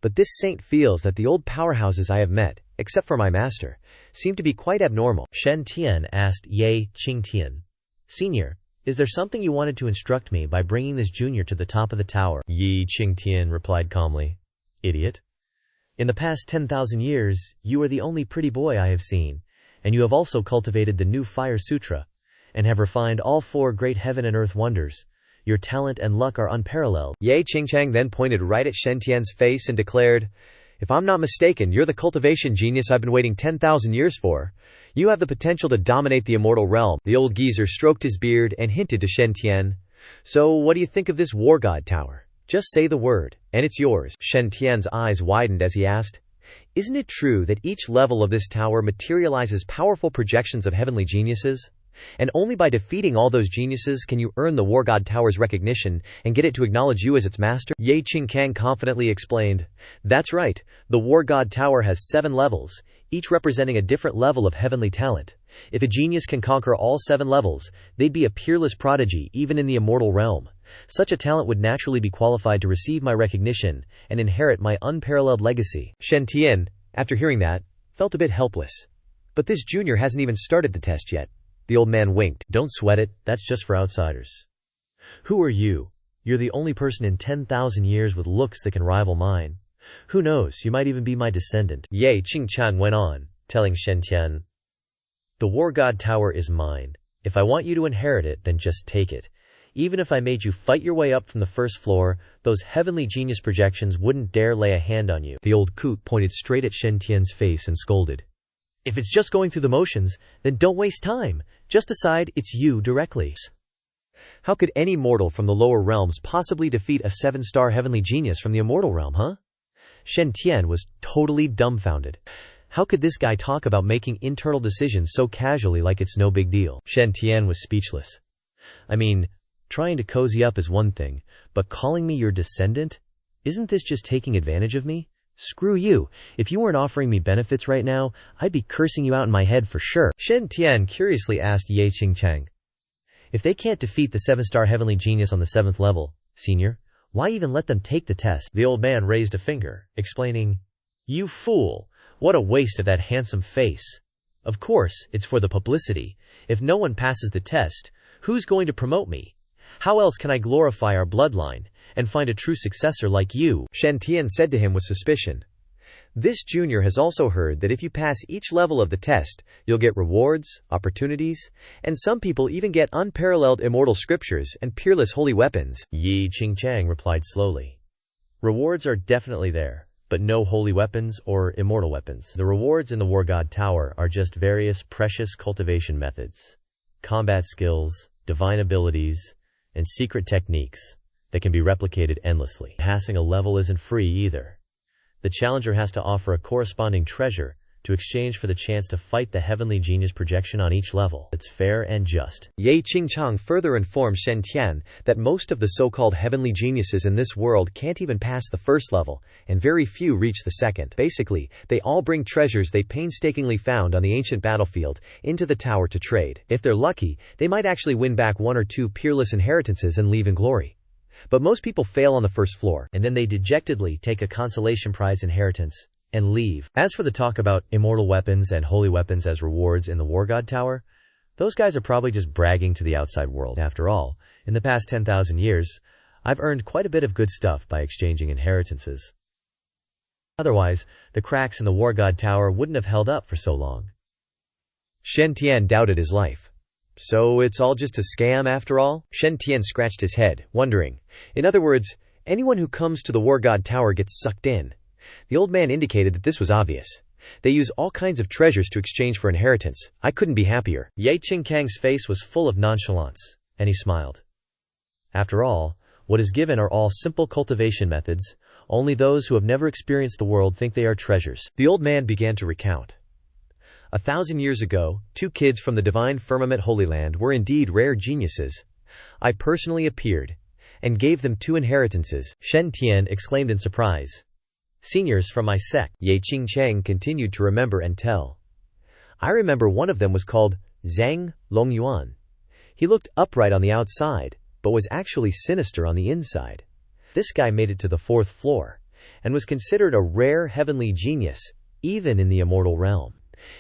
but this saint feels that the old powerhouses I have met, except for my master, seem to be quite abnormal. Shen Tian asked Ye Qingtian, Senior, is there something you wanted to instruct me by bringing this junior to the top of the tower? Ye Qingtian replied calmly, Idiot. In the past 10,000 years, you are the only pretty boy I have seen, and you have also cultivated the new Fire Sutra, and have refined all 4 great heaven and earth wonders. Your talent and luck are unparalleled. Ye Qingchang then pointed right at Shen Tian's face and declared, If I'm not mistaken, you're the cultivation genius I've been waiting 10,000 years for. You have the potential to dominate the immortal realm. The old geezer stroked his beard and hinted to Shen Tian, So what do you think of this war god tower? Just say the word, and it's yours. Shen Tian's eyes widened as he asked, Isn't it true that each level of this tower materializes powerful projections of heavenly geniuses? And only by defeating all those geniuses can you earn the War God Tower's recognition and get it to acknowledge you as its master? Ye Qingkang confidently explained, That's right, the War God Tower has 7 levels, each representing a different level of heavenly talent. If a genius can conquer all 7 levels, they'd be a peerless prodigy even in the immortal realm. Such a talent would naturally be qualified to receive my recognition and inherit my unparalleled legacy. Shen Tian, after hearing that, felt a bit helpless. But this junior hasn't even started the test yet. The old man winked. Don't sweat it, that's just for outsiders. Who are you? You're the only person in 10,000 years with looks that can rival mine. Who knows, you might even be my descendant. Ye Qingchang went on, telling Shen Tian, The War God Tower is mine. If I want you to inherit it, then just take it. Even if I made you fight your way up from the first floor, those heavenly genius projections wouldn't dare lay a hand on you. The old coot pointed straight at Shen Tian's face and scolded. If it's just going through the motions, then don't waste time. Just decide it's you directly. How could any mortal from the lower realms possibly defeat a 7-star heavenly genius from the immortal realm, huh? Shen Tian was totally dumbfounded. How could this guy talk about making internal decisions so casually like it's no big deal? Shen Tian was speechless. I mean, trying to cozy up is one thing, but calling me your descendant? Isn't this just taking advantage of me? Screw you. If you weren't offering me benefits right now, I'd be cursing you out in my head for sure. Shen Tian curiously asked Ye Qingchang. If they can't defeat the 7-star heavenly genius on the 7th level, senior, why even let them take the test? The old man raised a finger, explaining, "You fool! What a waste of that handsome face. Of course, it's for the publicity. If no one passes the test, who's going to promote me? How else can I glorify our bloodline and find a true successor like you?" Shen Tian said to him with suspicion. This junior has also heard that if you pass each level of the test, you'll get rewards, opportunities, and some people even get unparalleled immortal scriptures and peerless holy weapons. Yi Qingchang replied slowly. Rewards are definitely there, but no holy weapons or immortal weapons. The rewards in the War God Tower are just various precious cultivation methods, combat skills, divine abilities, and secret techniques that can be replicated endlessly. Passing a level isn't free either. The challenger has to offer a corresponding treasure to exchange for the chance to fight the heavenly genius projection on each level. It's fair and just. Ye Qingchang further informed Shen Tian that most of the so-called heavenly geniuses in this world can't even pass the first level, and very few reach the second. Basically, they all bring treasures they painstakingly found on the ancient battlefield into the tower to trade. If they're lucky, they might actually win back 1 or 2 peerless inheritances and leave in glory. But most people fail on the first floor, and then they dejectedly take a consolation prize inheritance and leave. As for the talk about immortal weapons and holy weapons as rewards in the War God Tower, those guys are probably just bragging to the outside world. After all, in the past 10,000 years, I've earned quite a bit of good stuff by exchanging inheritances. Otherwise, the cracks in the War God Tower wouldn't have held up for so long. Shen Tian doubted his life. So it's all just a scam after all? Shen Tian scratched his head, wondering. In other words, anyone who comes to the War God Tower gets sucked in. The old man indicated that this was obvious. They use all kinds of treasures to exchange for inheritance. I couldn't be happier. Ye Qingchang's face was full of nonchalance, and he smiled. After all, what is given are all simple cultivation methods. Only those who have never experienced the world think they are treasures. The old man began to recount. 1,000 years ago, 2 kids from the divine firmament Holy Land were indeed rare geniuses. I personally appeared and gave them 2 inheritances. Shen Tian exclaimed in surprise. Seniors from my sect. Ye Qingchang continued to remember and tell. I remember one of them was called Zhang Longyuan. He looked upright on the outside, but was actually sinister on the inside. This guy made it to the 4th floor, and was considered a rare heavenly genius, even in the immortal realm.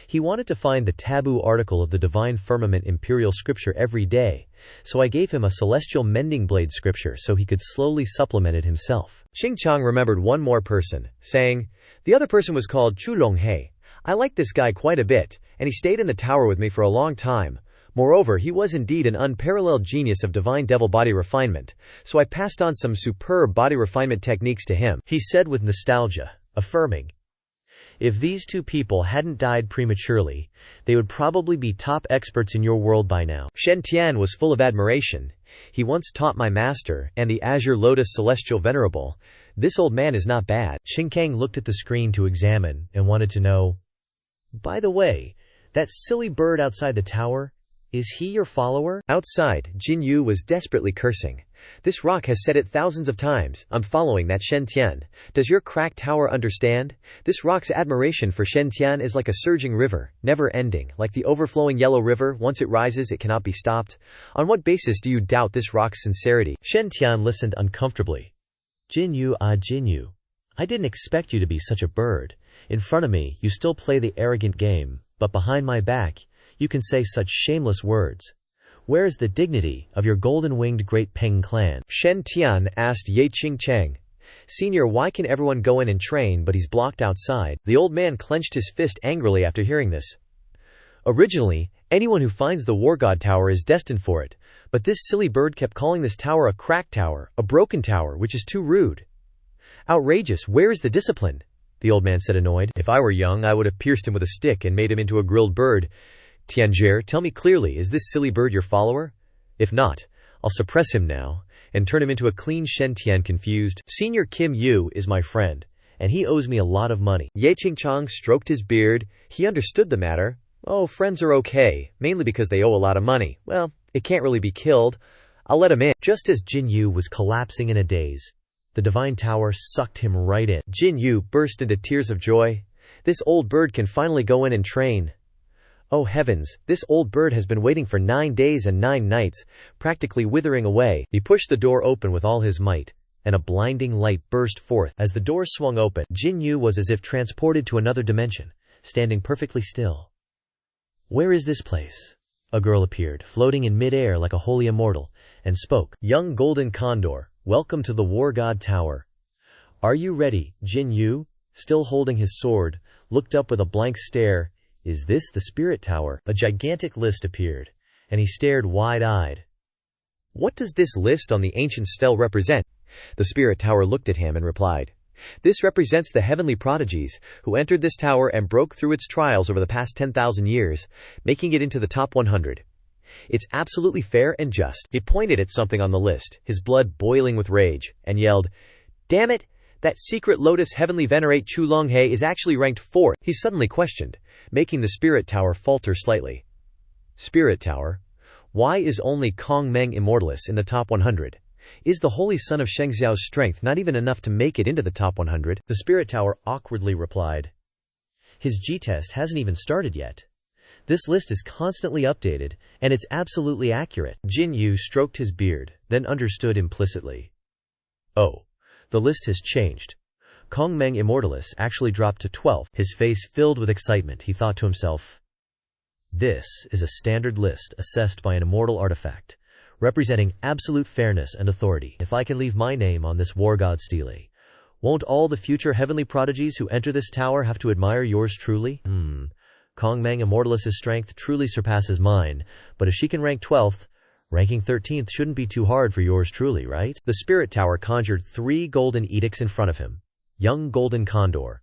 He wanted to find the taboo article of the divine firmament imperial scripture every day, so I gave him a celestial mending blade scripture so he could slowly supplement it himself. Qingchang remembered one more person, saying, the other person was called Chu Longhe. I liked this guy quite a bit, and he stayed in the tower with me for a long time. Moreover, he was indeed an unparalleled genius of divine devil body refinement, so I passed on some superb body refinement techniques to him, he said with nostalgia, affirming, if these 2 people hadn't died prematurely, they would probably be top experts in your world by now. Shen Tian was full of admiration. He once taught my master and the Azure Lotus Celestial Venerable. This old man is not bad. Qingchang looked at the screen to examine and wanted to know, by the way, that silly bird outside the tower, is he your follower? Outside, Jin Yu was desperately cursing. This rock has said it thousands of times. I'm following that Shen Tian. Does your cracked tower understand? This rock's admiration for Shen Tian is like a surging river, never ending, like the overflowing yellow river. Once it rises, it cannot be stopped. On what basis do you doubt this rock's sincerity? Shen Tian listened uncomfortably. Jin Yu, I didn't expect you to be such a bird. In front of me, you still play the arrogant game, but behind my back, you can say such shameless words. Where is the dignity of your golden-winged great Peng clan? Shen Tian asked Ye Qingchang. Senior, why can everyone go in and train but he's blocked outside? The old man clenched his fist angrily after hearing this. Originally, anyone who finds the War God Tower is destined for it, but this silly bird kept calling this tower a cracked tower, a broken tower, which is too rude. Outrageous, where is the discipline? The old man said, annoyed. If I were young, I would have pierced him with a stick and made him into a grilled bird. Tianjie, tell me clearly, is this silly bird your follower? If not, I'll suppress him now and turn him into a clean Shen Tian confused. Senior Kim Yu is my friend, and he owes me a lot of money. Ye Qingchang stroked his beard. He understood the matter. Oh, friends are okay, mainly because they owe a lot of money. Well, it can't really be killed. I'll let him in. Just as Jin Yu was collapsing in a daze, the divine tower sucked him right in. Jin Yu burst into tears of joy. This old bird can finally go in and train. Oh heavens, this old bird has been waiting for 9 days and 9 nights, practically withering away. He pushed the door open with all his might, and a blinding light burst forth. As the door swung open, Jin Yu was as if transported to another dimension, standing perfectly still. Where is this place? A girl appeared, floating in mid-air like a holy immortal, and spoke. Young golden condor, welcome to the War God Tower. Are you ready? Jin Yu, still holding his sword, looked up with a blank stare. Is this the Spirit Tower? A gigantic list appeared, and he stared wide-eyed. What does this list on the ancient stele represent? The Spirit Tower looked at him and replied. This represents the heavenly prodigies who entered this tower and broke through its trials over the past 10,000 years, making it into the top 100. It's absolutely fair and just. He pointed at something on the list, his blood boiling with rage, and yelled, Damn it! That secret lotus heavenly venerate Chu Longhe is actually ranked 4th. He suddenly questioned, making the Spirit Tower falter slightly. Spirit Tower? Why is only Kong Meng Immortalis in the top 100? Is the holy son of Shengxiao's strength not even enough to make it into the top 100? The Spirit Tower awkwardly replied. His G-test hasn't even started yet. This list is constantly updated, and it's absolutely accurate. Jin Yu stroked his beard, then understood implicitly. Oh, the list has changed. Kong Meng Immortalis actually dropped to 12th. His face filled with excitement, he thought to himself. This is a standard list assessed by an immortal artifact, representing absolute fairness and authority. If I can leave my name on this war god stele, won't all the future heavenly prodigies who enter this tower have to admire yours truly? Kong Meng Immortalis' strength truly surpasses mine, but if she can rank 12th, ranking 13th shouldn't be too hard for yours truly, right? The Spirit Tower conjured 3 golden edicts in front of him. Young golden condor.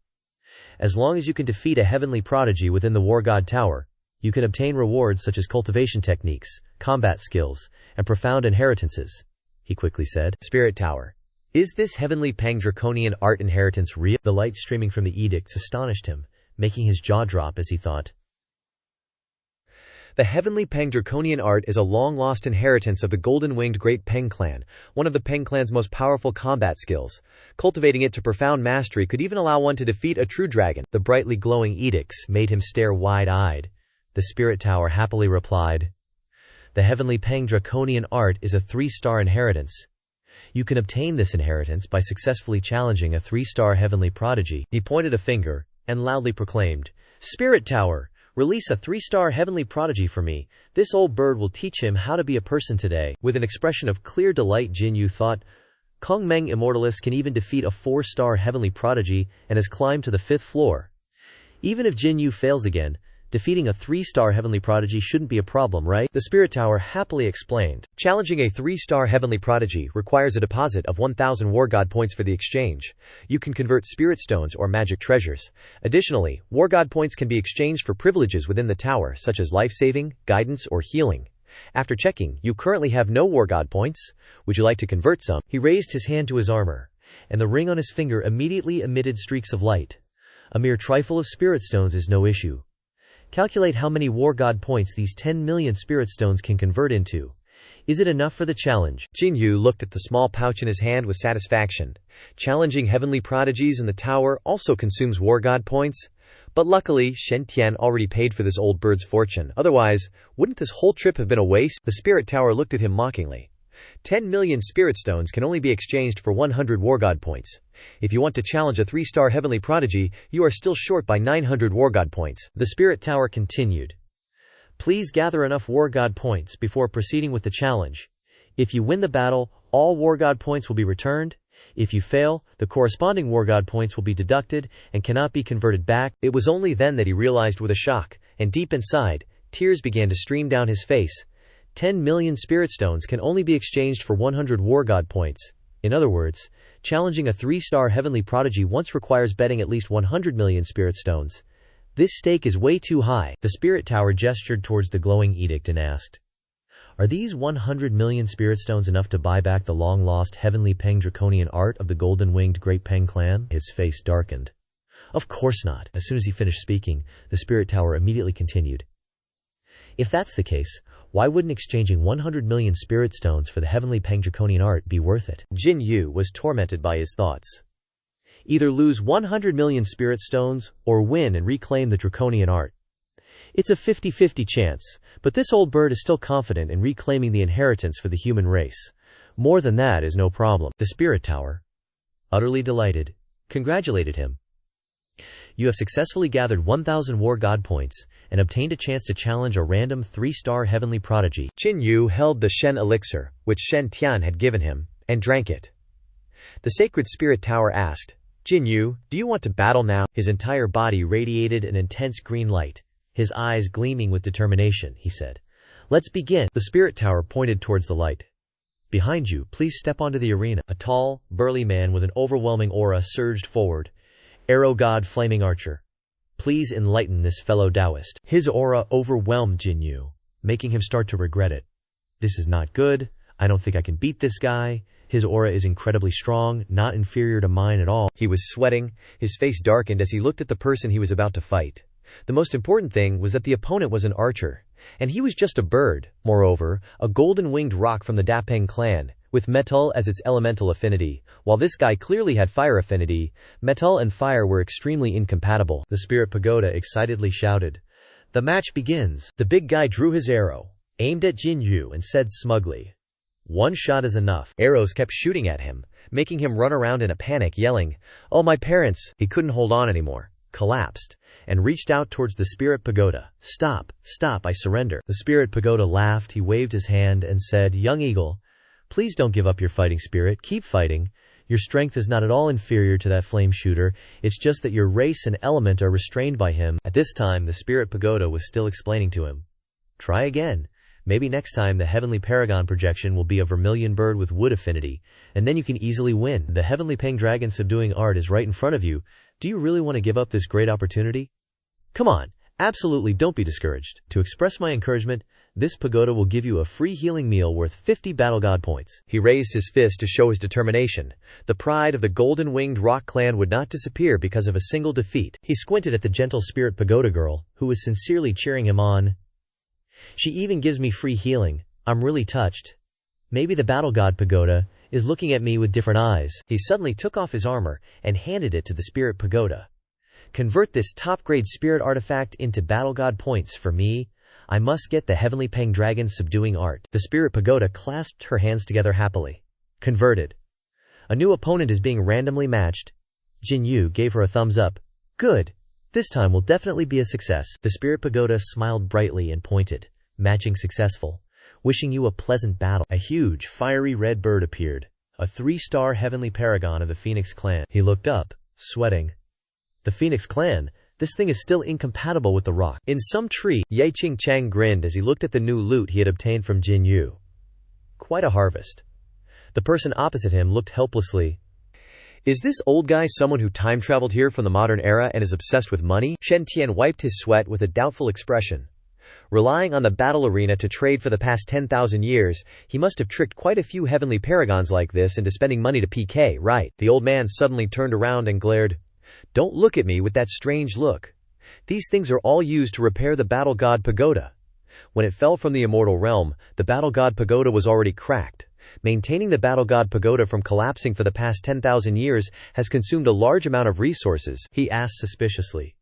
As long as you can defeat a heavenly prodigy within the War God Tower, you can obtain rewards such as cultivation techniques, combat skills, and profound inheritances, he quickly said. Spirit Tower. Is this heavenly Pang Draconian art inheritance real? The light streaming from the edicts astonished him, making his jaw drop as he thought. The heavenly Peng Draconian art is a long-lost inheritance of the golden-winged Great Peng clan, one of the Peng clan's most powerful combat skills. Cultivating it to profound mastery could even allow one to defeat a true dragon. The brightly glowing edicts made him stare wide-eyed. The Spirit Tower happily replied, The heavenly Peng Draconian art is a 3-star inheritance. You can obtain this inheritance by successfully challenging a 3-star heavenly prodigy. He pointed a finger and loudly proclaimed, Spirit Tower! Release a 3-star heavenly prodigy for me. This old bird will teach him how to be a person today. With an expression of clear delight, Jin Yu thought, Kong Meng Immortalis can even defeat a 4-star heavenly prodigy and has climbed to the 5th floor. Even if Jin Yu fails again, defeating a 3-star heavenly prodigy shouldn't be a problem, right? The Spirit Tower happily explained. Challenging a 3-star heavenly prodigy requires a deposit of 1,000 War God points for the exchange. You can convert spirit stones or magic treasures. Additionally, War God points can be exchanged for privileges within the tower, such as life-saving, guidance, or healing. After checking, you currently have no War God points. Would you like to convert some? He raised his hand to his armor, and the ring on his finger immediately emitted streaks of light. A mere trifle of spirit stones is no issue. Calculate how many War God points these 10 million spirit stones can convert into. Is it enough for the challenge? Jin Yu looked at the small pouch in his hand with satisfaction. Challenging heavenly prodigies in the tower also consumes War God points. But luckily, Shen Tian already paid for this old bird's fortune. Otherwise, wouldn't this whole trip have been a waste? The Spirit Tower looked at him mockingly. 10 million spirit stones can only be exchanged for 100 War God points. If you want to challenge a 3-star heavenly prodigy, you are still short by 900 War God points. The Spirit Tower continued. Please gather enough War God points before proceeding with the challenge. If you win the battle, all War God points will be returned. If you fail, the corresponding War God points will be deducted and cannot be converted back. It was only then that he realized with a shock, and deep inside, tears began to stream down his face. 10 million spirit stones can only be exchanged for 100 War God points. In other words, challenging a 3-star heavenly prodigy once requires betting at least 100 million spirit stones. This stake is way too high. The spirit tower gestured towards the glowing edict and asked, "Are these 100 million spirit stones enough to buy back the long-lost heavenly Peng draconian art of the golden-winged Great Peng clan?" His face darkened. Of course not. As soon as he finished speaking, the spirit tower immediately continued. If that's the case, why wouldn't exchanging 100 million spirit stones for the heavenly Peng draconian art be worth it? Jin Yu was tormented by his thoughts. Either lose 100 million spirit stones, or win and reclaim the draconian art. It's a 50-50 chance, but this old bird is still confident in reclaiming the inheritance for the human race. More than that is no problem. The spirit tower, utterly delighted, congratulated him. You have successfully gathered 1,000 war god points and obtained a chance to challenge a random 3-star heavenly prodigy. Jin Yu held the Shen elixir, which Shen Tian had given him, and drank it. The sacred spirit tower asked, "Jin Yu, do you want to battle now?" His entire body radiated an intense green light, his eyes gleaming with determination. He said, "Let's begin." The spirit tower pointed towards the light. "Behind you, please step onto the arena." A tall, burly man with an overwhelming aura surged forward. "Arrow God Flaming Archer, please enlighten this fellow Taoist." His aura overwhelmed Jin Yu, making him start to regret it. "This is not good. I don't think I can beat this guy. His aura is incredibly strong, not inferior to mine at all." He was sweating, his face darkened as he looked at the person he was about to fight. The most important thing was that the opponent was an archer, and he was just a bird, moreover, a golden-winged rock from the Dapeng clan, with metal as its elemental affinity. While this guy clearly had fire affinity, metal and fire were extremely incompatible. The spirit pagoda excitedly shouted, "The match begins." The big guy drew his arrow, aimed at Jin Yu, and said smugly, "One shot is enough." Arrows kept shooting at him, making him run around in a panic, yelling, "Oh, my parents!" He couldn't hold on anymore, collapsed, and reached out towards the spirit pagoda. Stop, I surrender." The spirit pagoda laughed. He waved his hand and said, "Young eagle, please don't give up your fighting spirit. Keep fighting. Your strength is not at all inferior to that flame shooter. It's just that your race and element are restrained by him." At this time, the spirit pagoda was still explaining to him. "Try again. Maybe next time the heavenly paragon projection will be a vermilion bird with wood affinity, and then you can easily win. The heavenly Peng dragon subduing art is right in front of you. Do you really want to give up this great opportunity? Come on, absolutely don't be discouraged. To express my encouragement, this pagoda will give you a free healing meal worth 50 battle god points." He raised his fist to show his determination. The pride of the golden-winged rock clan would not disappear because of a single defeat. He squinted at the gentle spirit pagoda girl, who was sincerely cheering him on. "She even gives me free healing. I'm really touched. Maybe the battle god pagoda is looking at me with different eyes." He suddenly took off his armor and handed it to the spirit pagoda. "Convert this top-grade spirit artifact into battle god points for me. I must get the heavenly Peng dragon subduing art." The spirit pagoda clasped her hands together happily. "Converted. A new opponent is being randomly matched." Jin Yu gave her a thumbs up. "Good. This time will definitely be a success." The spirit pagoda smiled brightly and pointed. "Matching successful. Wishing you a pleasant battle." A huge, fiery red bird appeared, a 3-star heavenly paragon of the Phoenix clan. He looked up, sweating. "The Phoenix clan? This thing is still incompatible with the rock." In some tree, Ye Qing Chang grinned as he looked at the new loot he had obtained from Jin Yu. Quite a harvest. The person opposite him looked helplessly. "Is this old guy someone who time-traveled here from the modern era and is obsessed with money?" Shen Tian wiped his sweat with a doubtful expression. Relying on the battle arena to trade for the past 10,000 years, he must have tricked quite a few heavenly paragons like this into spending money to PK, right? The old man suddenly turned around and glared. "Don't look at me with that strange look. These things are all used to repair the battle god pagoda. When it fell from the immortal realm, the battle god pagoda was already cracked. Maintaining the battle god pagoda from collapsing for the past 10,000 years has consumed a large amount of resources." He asked suspiciously,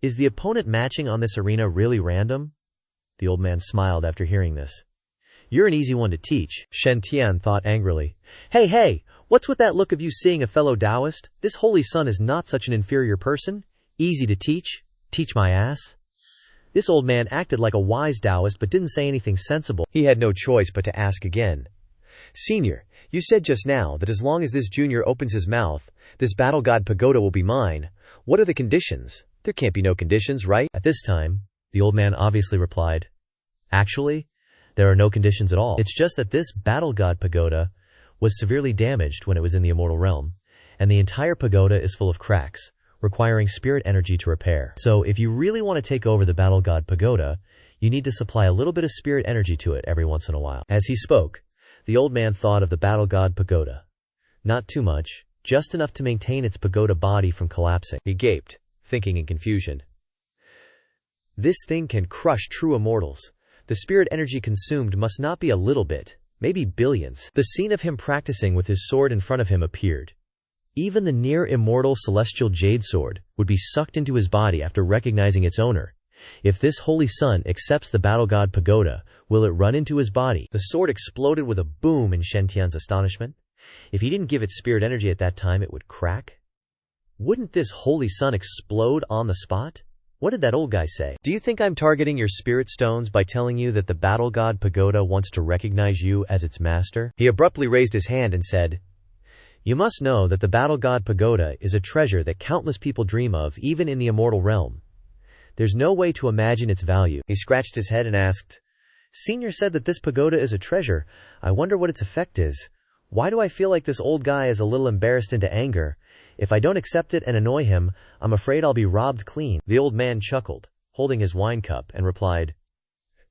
"Is the opponent matching on this arena really random?" The old man smiled after hearing this. "You're an easy one to teach," Shen Tian thought angrily. Hey, what's with that look of you seeing a fellow Taoist? This holy son is not such an inferior person. Easy to teach? Teach my ass." This old man acted like a wise Taoist but didn't say anything sensible. He had no choice but to ask again. "Senior, you said just now that as long as this junior opens his mouth, this battle god pagoda will be mine. What are the conditions? There can't be no conditions, right?" At this time, the old man obviously replied, "Actually, there are no conditions at all. It's just that this battle god pagoda was severely damaged when it was in the immortal realm, and the entire pagoda is full of cracks, requiring spirit energy to repair. So if you really want to take over the battle god pagoda, you need to supply a little bit of spirit energy to it every once in a while. As he spoke, the old man thought of the battle god pagoda. Not too much, just enough to maintain its pagoda body from collapsing. He gaped, thinking in confusion. This thing can crush true immortals. The spirit energy consumed must not be a little bit, maybe billions. The scene of him practicing with his sword in front of him appeared. Even the near-immortal celestial jade sword would be sucked into his body after recognizing its owner. If this holy sun accepts the battle god pagoda, will it run into his body? The sword exploded with a boom in Shen Tian's astonishment. If he didn't give it spirit energy at that time, it would crack. Wouldn't this holy sun explode on the spot? What did that old guy say? Do you think I'm targeting your spirit stones by telling you that the battle god pagoda wants to recognize you as its master? He abruptly raised his hand and said, You must know that the battle god pagoda is a treasure that countless people dream of, even in the immortal realm. There's no way to imagine its value. He scratched his head and asked, Senior said that this pagoda is a treasure. I wonder what its effect is. Why do I feel like this old guy is a little embarrassed into anger? If I don't accept it and annoy him, I'm afraid I'll be robbed clean. The old man chuckled, holding his wine cup, and replied,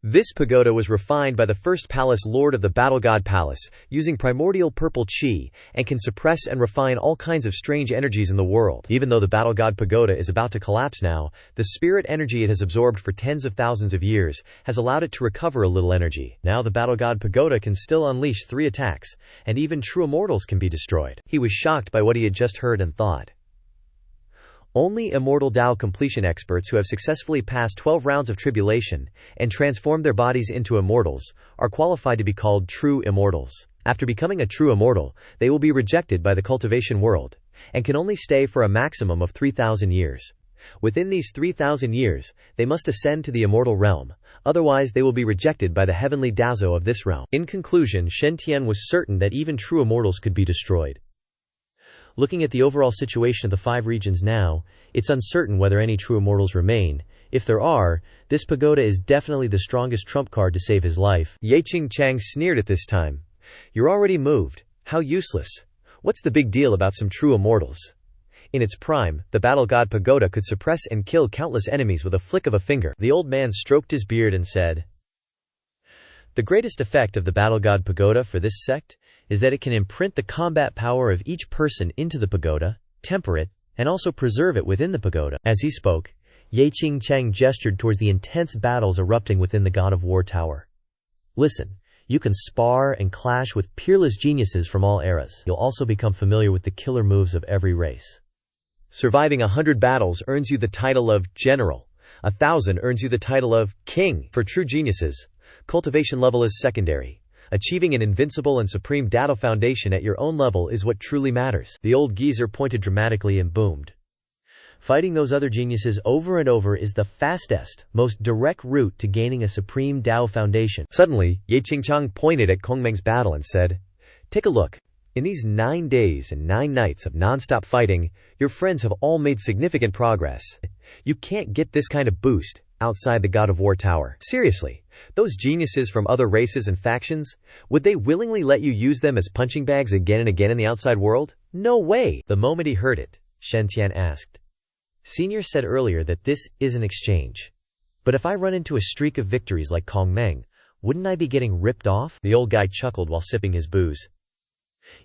This pagoda was refined by the first palace lord of the battle god palace, using primordial purple chi, and can suppress and refine all kinds of strange energies in the world. Even though the battle god pagoda is about to collapse now, the spirit energy it has absorbed for tens of thousands of years has allowed it to recover a little energy. Now the battle god pagoda can still unleash 3 attacks, and even true immortals can be destroyed. He was shocked by what he had just heard and thought. Only immortal Dao completion experts who have successfully passed 12 rounds of tribulation and transformed their bodies into immortals are qualified to be called true immortals. After becoming a true immortal, they will be rejected by the cultivation world, and can only stay for a maximum of 3,000 years. Within these 3,000 years, they must ascend to the immortal realm, otherwise they will be rejected by the heavenly Dazo of this realm. In conclusion, Shen Tian was certain that even true immortals could be destroyed. Looking at the overall situation of the 5 regions now, it's uncertain whether any true immortals remain. If there are, this pagoda is definitely the strongest trump card to save his life. Ye Qingchang sneered at this time. You're already moved. How useless. What's the big deal about some true immortals? In its prime, the battle god pagoda could suppress and kill countless enemies with a flick of a finger. The old man stroked his beard and said, The greatest effect of the battle god pagoda for this sect is that it can imprint the combat power of each person into the pagoda, temper it, and also preserve it within the pagoda. As he spoke, Ye Qingchang gestured towards the intense battles erupting within the God of War Tower. Listen, you can spar and clash with peerless geniuses from all eras. You'll also become familiar with the killer moves of every race. Surviving 100 battles earns you the title of General. 1,000 earns you the title of King. For true geniuses, cultivation level is secondary. Achieving an invincible and supreme Dao foundation at your own level is what truly matters. The old geezer pointed dramatically and boomed. Fighting those other geniuses over and over is the fastest, most direct route to gaining a supreme Dao foundation. Suddenly, Ye Qingchang pointed at Kongmeng's battle and said, Take a look. In these 9 days and 9 nights of non-stop fighting, your friends have all made significant progress. You can't get this kind of boost outside the God of War Tower. Seriously, those geniuses from other races and factions, would they willingly let you use them as punching bags again and again in the outside world? No way! The moment he heard it, Shen Tian asked. Senior said earlier that this is an exchange. But if I run into a streak of victories like Kongmeng, wouldn't I be getting ripped off? The old guy chuckled while sipping his booze.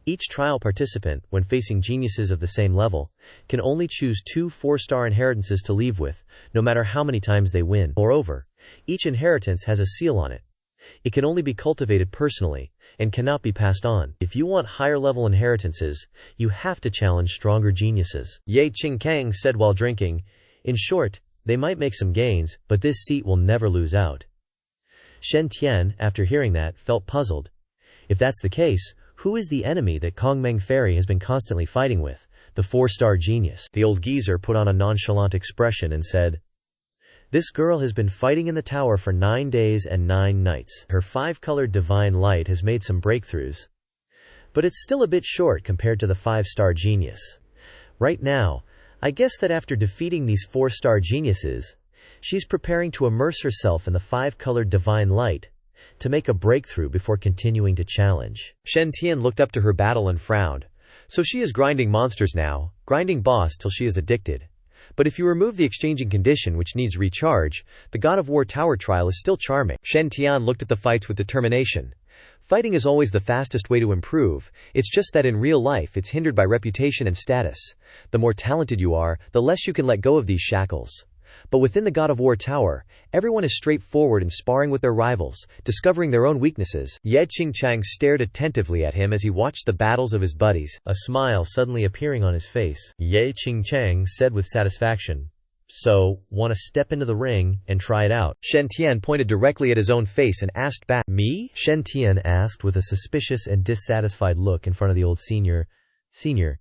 Each trial participant, when facing geniuses of the same level, can only choose 2 4-star inheritances to leave with, no matter how many times they win. Moreover, each inheritance has a seal on it. It can only be cultivated personally, and cannot be passed on. If you want higher-level inheritances, you have to challenge stronger geniuses. Ye Qingkang said while drinking, In short, they might make some gains, but this seat will never lose out. Shen Tian, after hearing that, felt puzzled. If that's the case, who is the enemy that Kongmeng Fairy has been constantly fighting with? The 4-star genius. The old geezer put on a nonchalant expression and said, This girl has been fighting in the tower for 9 days and 9 nights. Her 5-colored divine light has made some breakthroughs, but it's still a bit short compared to the 5-star genius. Right now, I guess that after defeating these 4-star geniuses, she's preparing to immerse herself in the 5-colored divine light, to make a breakthrough before continuing to challenge. Shen Tian looked up to her battle and frowned. So she is grinding monsters now, grinding boss till she is addicted. But if you remove the exchanging condition which needs recharge, the God of War tower trial is still charming. Shen Tian looked at the fights with determination. Fighting is always the fastest way to improve, it's just that in real life it's hindered by reputation and status. The more talented you are, the less you can let go of these shackles. But within the God of War tower, everyone is straightforward and sparring with their rivals, discovering their own weaknesses. Ye Qingchang stared attentively at him as he watched the battles of his buddies, a smile suddenly appearing on his face. Ye Qingchang said with satisfaction, "So, want to step into the ring and try it out?" Shen Tian pointed directly at his own face and asked back, "Me?" Shen Tian asked with a suspicious and dissatisfied look in front of the old senior. "Senior,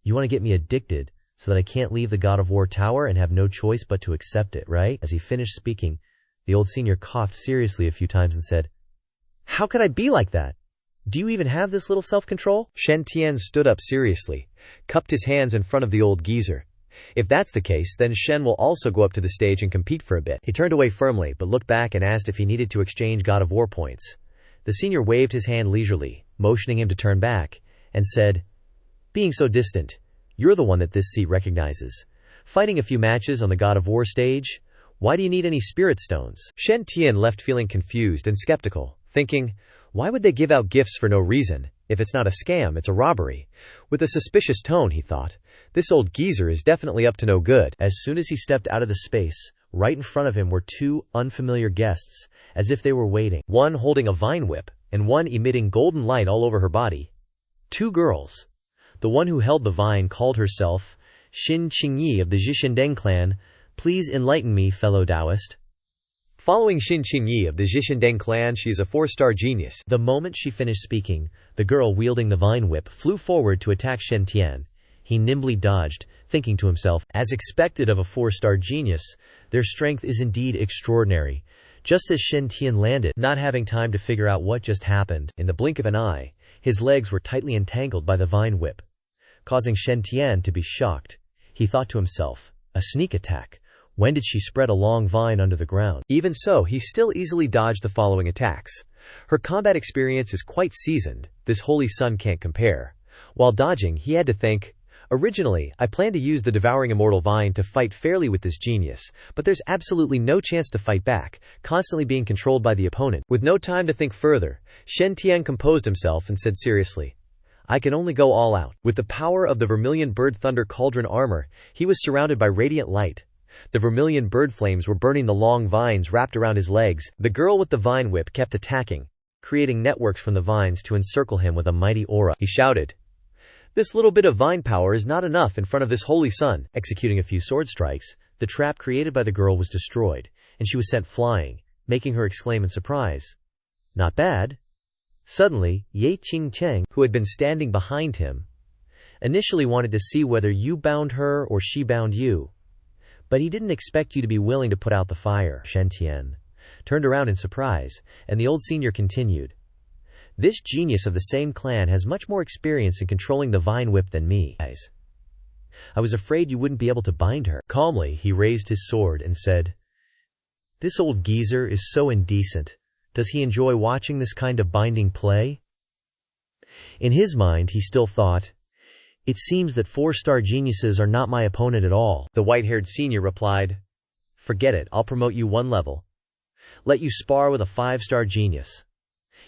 you want to get me addicted so that I can't leave the God of War tower and have no choice but to accept it, right?" As he finished speaking, the old senior coughed seriously a few times and said, "How could I be like that? Do you even have this little self-control?" Shen Tian stood up seriously, cupped his hands in front of the old geezer. If that's the case, then Shen will also go up to the stage and compete for a bit. He turned away firmly, but looked back and asked if he needed to exchange God of War points. The senior waved his hand leisurely, motioning him to turn back, and said, "Being so distant, you're the one that this seat recognizes. Fighting a few matches on the God of War stage? Why do you need any spirit stones?" Shen Tian left feeling confused and skeptical, thinking, why would they give out gifts for no reason? If it's not a scam, it's a robbery. With a suspicious tone, he thought, this old geezer is definitely up to no good. As soon as he stepped out of the space, right in front of him were two unfamiliar guests, as if they were waiting, one holding a vine whip, and one emitting golden light all over her body. Two girls. The one who held the vine called herself Xin Qingyi of the Zhishendeng clan. "Please enlighten me, fellow Taoist." Following Xin Qingyi of the Zhishendeng clan, she is a 4-star genius. The moment she finished speaking, the girl wielding the vine whip flew forward to attack Shen Tian. He nimbly dodged, thinking to himself, as expected of a 4-star genius, their strength is indeed extraordinary. Just as Shen Tian landed, not having time to figure out what just happened, in the blink of an eye, his legs were tightly entangled by the vine whip, causing Shen Tian to be shocked. He thought to himself, a sneak attack. When did she spread a long vine under the ground? Even so, he still easily dodged the following attacks. Her combat experience is quite seasoned, this holy son can't compare. While dodging, he had to think, originally, I planned to use the devouring immortal vine to fight fairly with this genius, but there's absolutely no chance to fight back, constantly being controlled by the opponent. With no time to think further, Shen Tian composed himself and said seriously, I can only go all out. With the power of the vermilion bird thunder cauldron armor, he was surrounded by radiant light. The vermilion bird flames were burning the long vines wrapped around his legs. The girl with the vine whip kept attacking, creating networks from the vines to encircle him with a mighty aura. He shouted, this little bit of vine power is not enough in front of this holy sun. Executing a few sword strikes, the trap created by the girl was destroyed, and she was sent flying, making her exclaim in surprise, "Not bad." Suddenly, Ye Qingcheng, who had been standing behind him, initially wanted to see whether you bound her or she bound you. But he didn't expect you to be willing to put out the fire. Shen Tian turned around in surprise, and the old senior continued, this genius of the same clan has much more experience in controlling the vine whip than me. I was afraid you wouldn't be able to bind her. Calmly, he raised his sword and said, this old geezer is so indecent. Does he enjoy watching this kind of binding play? In his mind, he still thought, it seems that 4-star geniuses are not my opponent at all. The white-haired senior replied, forget it, I'll promote you 1 level. Let you spar with a 5-star genius.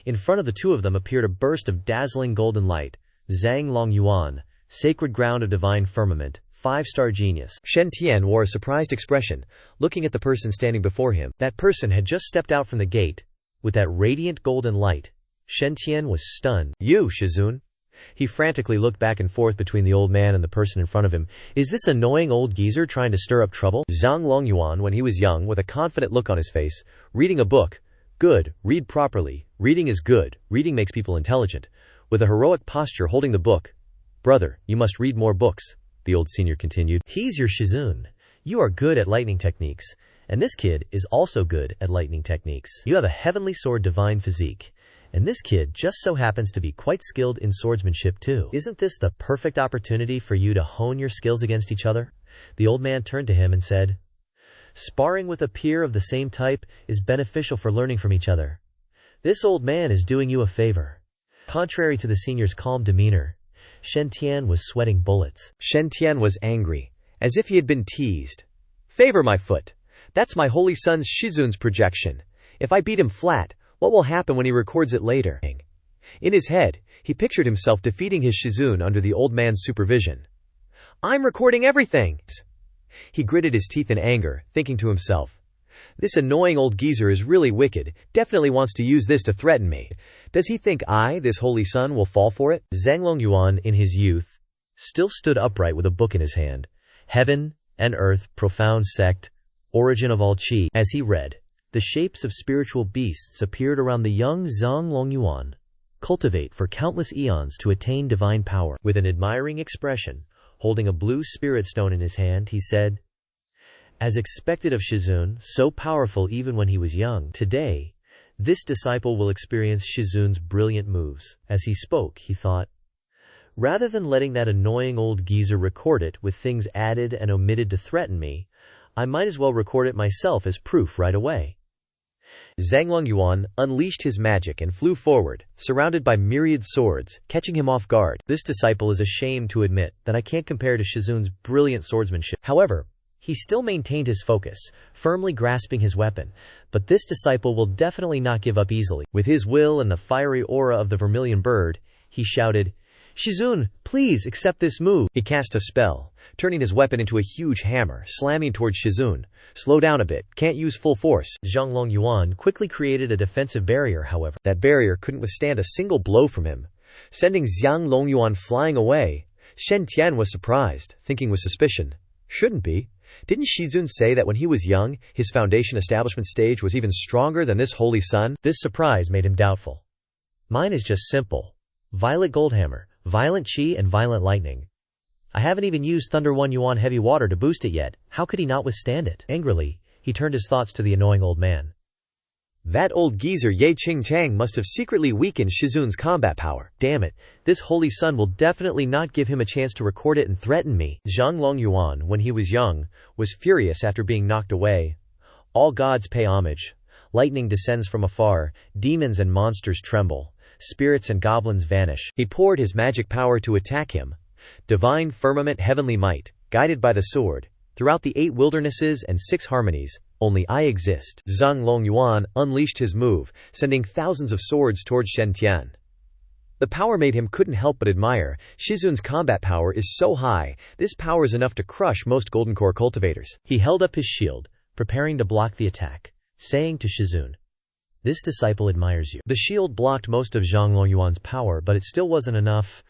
In front of the two of them appeared a burst of dazzling golden light. Zhang Longyuan, sacred ground of divine firmament, 5-star genius. Shen Tian wore a surprised expression, looking at the person standing before him. That person had just stepped out from the gate, with that radiant golden light. Shen Tian was stunned. You, Shizun? He frantically looked back and forth between the old man and the person in front of him. Is this annoying old geezer trying to stir up trouble? Zhang Longyuan, when he was young, with a confident look on his face, reading a book. Good, read properly. Reading is good. Reading makes people intelligent. With a heroic posture holding the book. Brother, you must read more books, the old senior continued. He's your Shizun. You are good at lightning techniques, and this kid is also good at lightning techniques. You have a heavenly sword divine physique, and this kid just so happens to be quite skilled in swordsmanship too. Isn't this the perfect opportunity for you to hone your skills against each other? The old man turned to him and said, sparring with a peer of the same type is beneficial for learning from each other. This old man is doing you a favor. Contrary to the senior's calm demeanor, Shen Tian was sweating bullets. Shen Tian was angry, as if he had been teased. Favor my foot. That's my holy son's Shizun's projection. If I beat him flat, what will happen when he records it later? In his head, he pictured himself defeating his Shizun under the old man's supervision. I'm recording everything! He gritted his teeth in anger, thinking to himself, this annoying old geezer is really wicked, definitely wants to use this to threaten me. Does he think I, this holy son, will fall for it? Zhang Longyuan, in his youth, still stood upright with a book in his hand. Heaven and Earth, Profound Sect, Origin of All Qi. As he read, the shapes of spiritual beasts appeared around the young Zhang Longyuan. Cultivate for countless eons to attain divine power. With an admiring expression, holding a blue spirit stone in his hand, he said, as expected of Shizun, so powerful even when he was young, today, this disciple will experience Shizun's brilliant moves. As he spoke, he thought, rather than letting that annoying old geezer record it with things added and omitted to threaten me, I might as well record it myself as proof right away. Zhang Longyuan unleashed his magic and flew forward, surrounded by myriad swords, catching him off guard. This disciple is ashamed to admit that I can't compare to Shizun's brilliant swordsmanship. However, he still maintained his focus, firmly grasping his weapon, but this disciple will definitely not give up easily. With his will and the fiery aura of the vermilion bird, he shouted, Shizun, please accept this move. He cast a spell, turning his weapon into a huge hammer, slamming towards Shizun. Slow down a bit, can't use full force. Zhang Longyuan quickly created a defensive barrier, however. That barrier couldn't withstand a single blow from him, sending Zhang Longyuan flying away. Shen Tian was surprised, thinking with suspicion, shouldn't be. Didn't Shizun say that when he was young, his foundation establishment stage was even stronger than this holy sun? This surprise made him doubtful. Mine is just simple. Violet Goldhammer, Violent Qi and Violent Lightning. I haven't even used Thunder 1 Yuan Heavy Water to boost it yet. How could he not withstand it? Angrily, he turned his thoughts to the annoying old man. That old geezer Ye Qing Chang must have secretly weakened Shizun's combat power. Damn it, this holy sun will definitely not give him a chance to record it and threaten me. Zhang Longyuan, when he was young, was furious after being knocked away. All gods pay homage. Lightning descends from afar, demons and monsters tremble, spirits and goblins vanish. He poured his magic power to attack him. Divine firmament, heavenly might, guided by the sword, throughout the 8 wildernesses and 6 harmonies, only I exist. Zhang Longyuan unleashed his move, sending thousands of swords towards Shen Tian. The power made him couldn't help but admire. Shizun's combat power is so high, this power is enough to crush most Golden Core cultivators. He held up his shield, preparing to block the attack, saying to Shizun, this disciple admires you. The shield blocked most of Zhang Longyuan's power, but it still wasn't enough.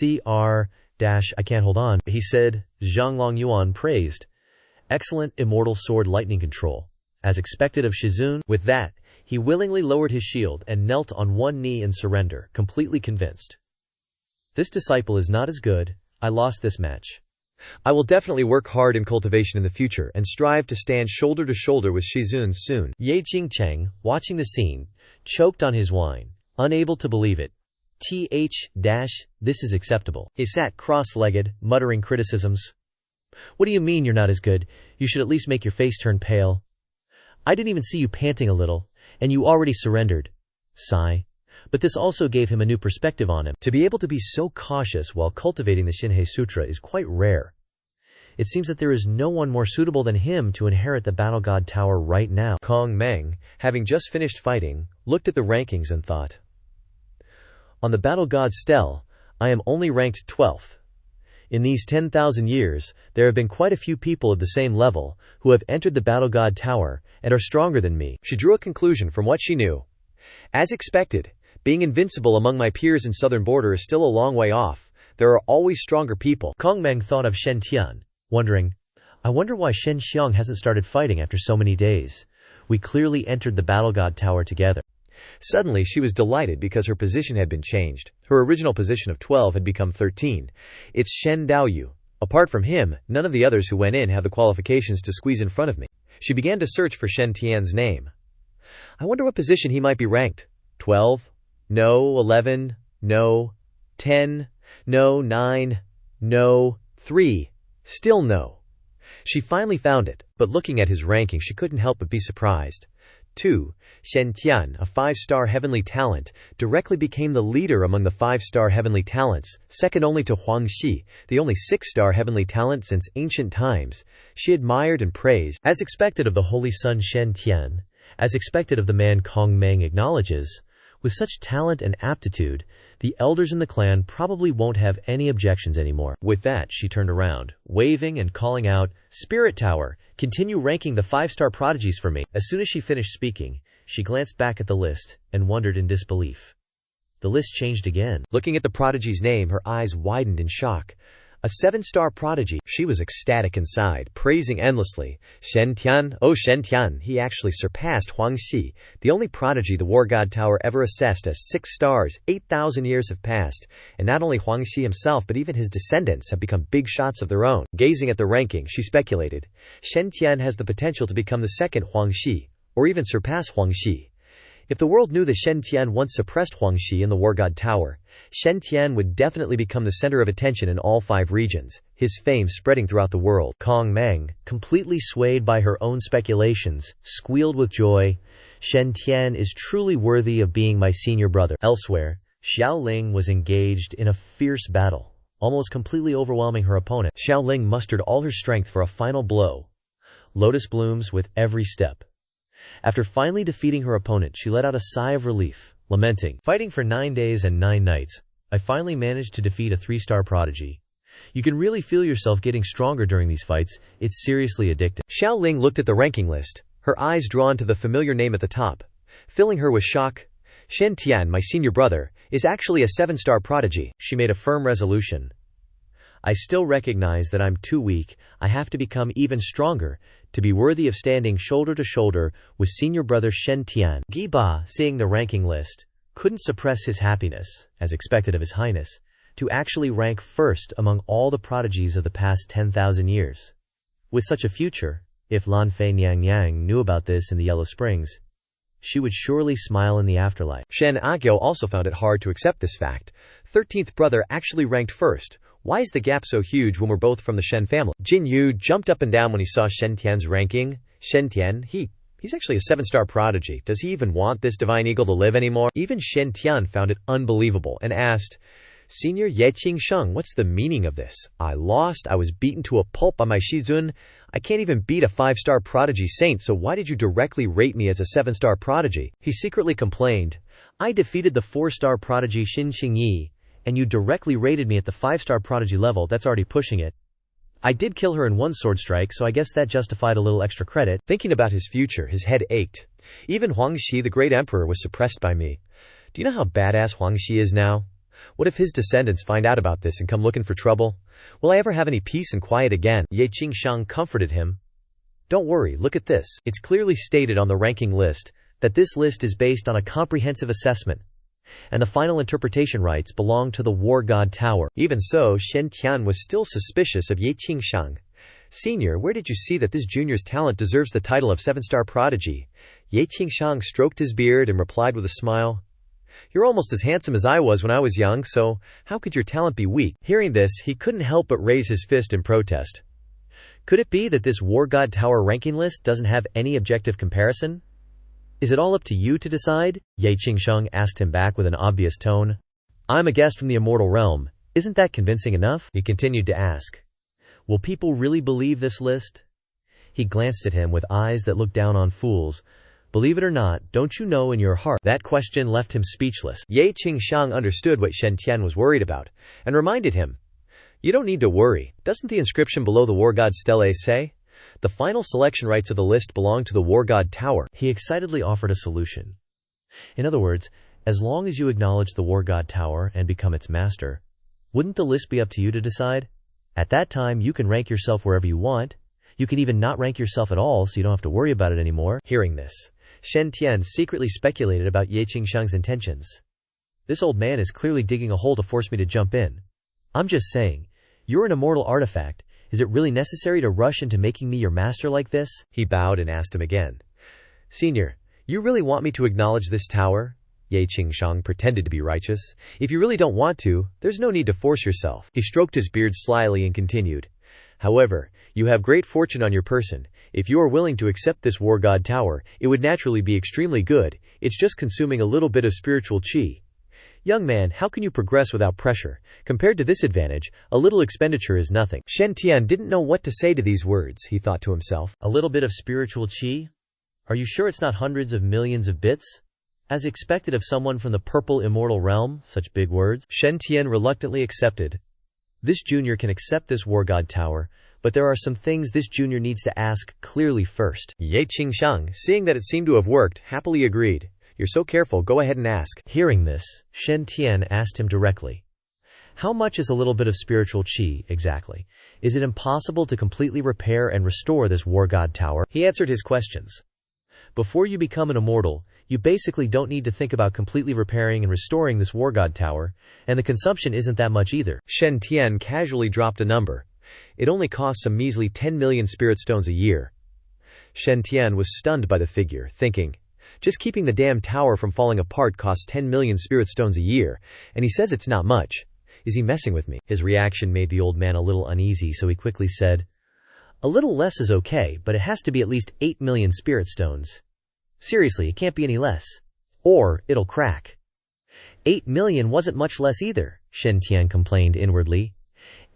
I can't hold on, he said. Zhang Longyuan praised. Excellent immortal sword lightning control. As expected of Shizun, with that, he willingly lowered his shield and knelt on one knee in surrender, completely convinced. This disciple is not as good. I lost this match. I will definitely work hard in cultivation in the future and strive to stand shoulder to shoulder with Shizun soon. Ye Qingcheng, watching the scene, choked on his wine, unable to believe it. This is acceptable. He sat cross-legged, muttering criticisms. What do you mean you're not as good? You should at least make your face turn pale. I didn't even see you panting a little, and you already surrendered. Sigh. But this also gave him a new perspective on him. To be able to be so cautious while cultivating the Shinhei Sutra is quite rare. It seems that there is no one more suitable than him to inherit the Battle God Tower right now. Kong Meng, having just finished fighting, looked at the rankings and thought, on the Battle God Stele, I am only ranked 12th. In these 10,000 years, there have been quite a few people of the same level who have entered the Battle God Tower and are stronger than me. She drew a conclusion from what she knew. As expected, being invincible among my peers in Southern Border is still a long way off. There are always stronger people. Kong Meng thought of Shen Tian, wondering, I wonder why Shen Xiang hasn't started fighting after so many days. We clearly entered the Battle God Tower together. Suddenly she was delighted because her position had been changed. Her original position of 12 had become 13. It's Shen Daoyu. Apart from him, none of the others who went in have the qualifications to squeeze in front of me. She began to search for Shen Tian's name. I wonder what position he might be ranked. 12? No. 11? No. 10? No. 9? No. 3? Still no. She finally found it, but looking at his ranking she couldn't help but be surprised. 2. Shen Tian, a 5-star heavenly talent, directly became the leader among the 5-star heavenly talents, second only to Huang Xi, the only 6-star heavenly talent since ancient times. She admired and praised. As expected of the holy son Shen Tian, as expected of the man Kong Meng acknowledges, with such talent and aptitude, the elders in the clan probably won't have any objections anymore. With that, she turned around, waving and calling out, "Spirit Tower, continue ranking the 5-star prodigies for me." As soon as she finished speaking, she glanced back at the list and wondered in disbelief. The list changed again. Looking at the prodigy's name, her eyes widened in shock. A 7-star prodigy. She was ecstatic inside, praising endlessly. Shen Tian, oh Shen Tian, he actually surpassed Huang Xi, the only prodigy the War God Tower ever assessed as 6 stars. 8,000 years have passed, and not only Huang Xi himself but even his descendants have become big shots of their own. Gazing at the ranking, she speculated, Shen Tian has the potential to become the second Huang Xi, or even surpass Huang Xi. If the world knew that Shen Tian once suppressed Huang Xi in the War God Tower, Shen Tian would definitely become the center of attention in all 5 regions, his fame spreading throughout the world. Kong Meng, completely swayed by her own speculations, squealed with joy, "Shen Tian is truly worthy of being my senior brother." Elsewhere, Xiao Ling was engaged in a fierce battle, almost completely overwhelming her opponent. Xiao Ling mustered all her strength for a final blow. Lotus blooms with every step. After finally defeating her opponent, she let out a sigh of relief, lamenting, "Fighting for 9 days and 9 nights, I finally managed to defeat a 3-star prodigy. You can really feel yourself getting stronger during these fights. It's seriously addictive." Xiao Ling looked at the ranking list, her eyes drawn to the familiar name at the top, filling her with shock. Shen Tian, my senior brother, is actually a 7-star prodigy. She made a firm resolution. "I still recognize that I'm too weak. I have to become even stronger to be worthy of standing shoulder to shoulder with senior brother Shen Tian." Gi Ba, seeing the ranking list, couldn't suppress his happiness, as expected of His Highness, to actually rank first among all the prodigies of the past 10,000 years. With such a future, if Lan Fei Nyang knew about this in the Yellow Springs, she would surely smile in the afterlife. Shen Agyo also found it hard to accept this fact. 13th brother actually ranked first. Why is the gap so huge when we're both from the Shen family? Jin Yu jumped up and down when he saw Shen Tian's ranking. Shen Tian, he's actually a 7-star prodigy. Does he even want this divine eagle to live anymore? Even Shen Tian found it unbelievable and asked, "Senior Ye Qingsheng, what's the meaning of this? I lost, I was beaten to a pulp by my Shizun. I can't even beat a 5-star prodigy saint, so why did you directly rate me as a 7-star prodigy?" He secretly complained, "I defeated the 4-star prodigy Xin Xingyi, and you directly rated me at the 5-star prodigy level. That's already pushing it. I did kill her in 1 sword strike, so I guess that justified a little extra credit." Thinking about his future, his head ached. Even Huang Xi, the great emperor, was suppressed by me. Do you know how badass Huang Xi is now? What if his descendants find out about this and come looking for trouble? Will I ever have any peace and quiet again? Ye Qingsheng comforted him. "Don't worry, look at this. It's clearly stated on the ranking list that this list is based on a comprehensive assessment, and the final interpretation rights belong to the War God Tower." Even so, Shen Tian was still suspicious of Ye Qingsheng. "Senior, where did you see that this junior's talent deserves the title of 7-star prodigy?" Ye Qingsheng stroked his beard and replied with a smile, "You're almost as handsome as I was when I was young, so how could your talent be weak?" Hearing this, he couldn't help but raise his fist in protest. Could it be that this War God Tower ranking list doesn't have any objective comparison? "Is it all up to you to decide?" Ye Qingsheng asked him back with an obvious tone. "I'm a guest from the immortal realm. Isn't that convincing enough?" He continued to ask, "Will people really believe this list?" He glanced at him with eyes that looked down on fools. "Believe it or not, don't you know in your heart?" That question left him speechless. Ye Qingsheng understood what Shen Tian was worried about, and reminded him, "You don't need to worry. Doesn't the inscription below the War God Stele say? The final selection rights of the list belong to the War God Tower." He excitedly offered a solution. "In other words, as long as you acknowledge the War God Tower and become its master, wouldn't the list be up to you to decide? At that time, you can rank yourself wherever you want. You can even not rank yourself at all, so you don't have to worry about it anymore." Hearing this, Shen Tian secretly speculated about Ye Qingsheng's intentions. "This old man is clearly digging a hole to force me to jump in. I'm just saying, you're an immortal artifact. Is it really necessary to rush into making me your master like this?" He bowed and asked him again, "Senior, you really want me to acknowledge this tower?" Ye Qingsheng pretended to be righteous. "If you really don't want to, there's no need to force yourself." He stroked his beard slyly and continued, However, you have great fortune on your person. If you are willing to accept this war god tower, it would naturally be extremely good. It's just consuming a little bit of spiritual qi. Young man, how can you progress without pressure? Compared to this advantage, a little expenditure is nothing. Shen Tian didn't know what to say to these words, he thought to himself. A little bit of spiritual qi? Are you sure it's not hundreds of millions of bits? As expected of someone from the purple immortal realm, such big words. Shen Tian reluctantly accepted. This junior can accept this war god tower, but there are some things this junior needs to ask clearly first. Ye Qingshang, seeing that it seemed to have worked, happily agreed. You're so careful, go ahead and ask. Hearing this, Shen Tian asked him directly, how much is a little bit of spiritual qi, exactly? Is it impossible to completely repair and restore this war god tower? He answered his questions. Before you become an immortal, you basically don't need to think about completely repairing and restoring this war god tower, and the consumption isn't that much either. Shen Tian casually dropped a number. It only costs a measly 10 million spirit stones a year. Shen Tian was stunned by the figure, thinking, just keeping the damn tower from falling apart costs 10 million spirit stones a year, and he says it's not much. Is he messing with me? His reaction made the old man a little uneasy, so he quickly said, a little less is okay, but it has to be at least 8 million spirit stones. Seriously, it can't be any less. Or it'll crack. 8 million wasn't much less either, Shen Tian complained inwardly.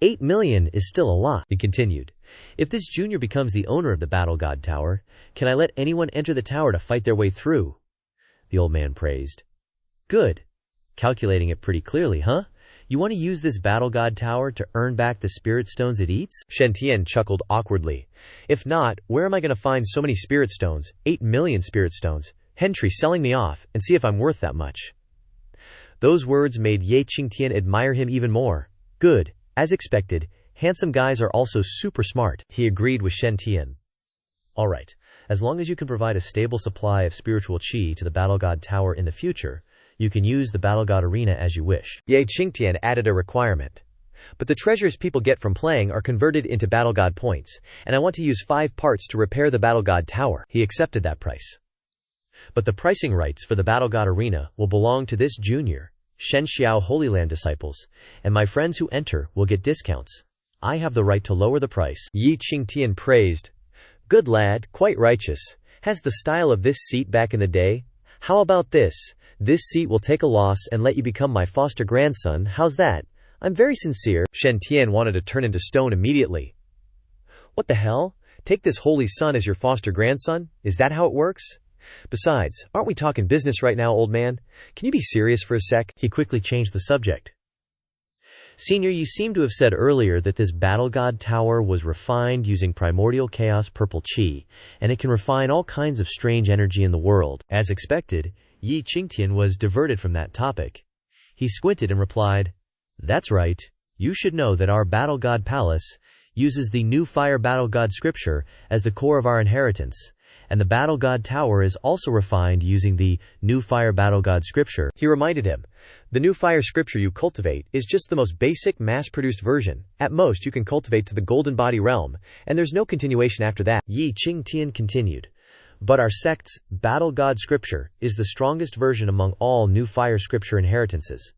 8 million is still a lot, he continued. If this junior becomes the owner of the Battle God Tower, can I let anyone enter the tower to fight their way through? The old man praised. Good. Calculating it pretty clearly, huh? You want to use this Battle God Tower to earn back the spirit stones it eats? Shen Tian chuckled awkwardly. If not, where am I going to find so many spirit stones? 8 million spirit stones. Hentry selling me off, and see if I'm worth that much. Those words made Ye Qingtian admire him even more. Good. As expected, handsome guys are also super smart, he agreed with Shen Tian. Alright, as long as you can provide a stable supply of spiritual qi to the Battle God Tower in the future, you can use the Battle God Arena as you wish. Ye Qingtian added a requirement. But the treasures people get from playing are converted into Battle God points, and I want to use 5 parts to repair the Battle God Tower. He accepted that price. But the pricing rights for the Battle God Arena will belong to this junior, Shen Xiao Holy Land disciples, and my friends who enter will get discounts. I have the right to lower the price. Ye Qingtian praised. Good lad, quite righteous. Has the style of this seat back in the day? How about this? This seat will take a loss and let you become my foster grandson. How's that? I'm very sincere. Shen Tian wanted to turn into stone immediately. What the hell? Take this holy son as your foster grandson? Is that how it works? Besides, aren't we talking business right now, old man? Can you be serious for a sec? He quickly changed the subject. Senior, you seem to have said earlier that this Battle God Tower was refined using primordial chaos purple qi, and it can refine all kinds of strange energy in the world. As expected, Ye Qingtian was diverted from that topic. He squinted and replied, that's right. You should know that our Battle God Palace uses the New Fire Battle God Scripture as the core of our inheritance, and the Battle God Tower is also refined using the New Fire Battle God Scripture. He reminded him, the New Fire Scripture you cultivate is just the most basic mass-produced version. At most, you can cultivate to the Golden Body realm, and there's no continuation after that. Ye Qingtian continued. But our sect's Battle God Scripture is the strongest version among all New Fire Scripture inheritances.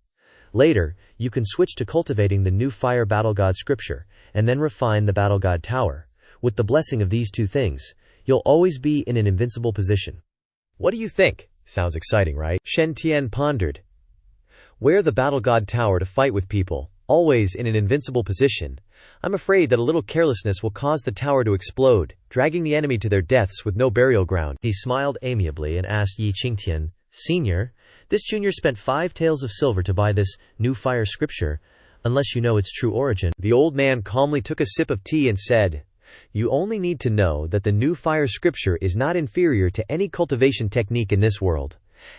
Later, you can switch to cultivating the New Fire Battle God Scripture, and then refine the Battle God Tower. With the blessing of these two things, you'll always be in an invincible position. What do you think? Sounds exciting, right? Shen Tian pondered. Wear the Battle God Tower to fight with people, always in an invincible position. I'm afraid that a little carelessness will cause the tower to explode, dragging the enemy to their deaths with no burial ground. He smiled amiably and asked Ye Qingtian, Senior, this junior spent 5 taels of silver to buy this New Fire Scripture, unless you know its true origin. The old man calmly took a sip of tea and said, you only need to know that the New Fire Scripture is not inferior to any cultivation technique in this world.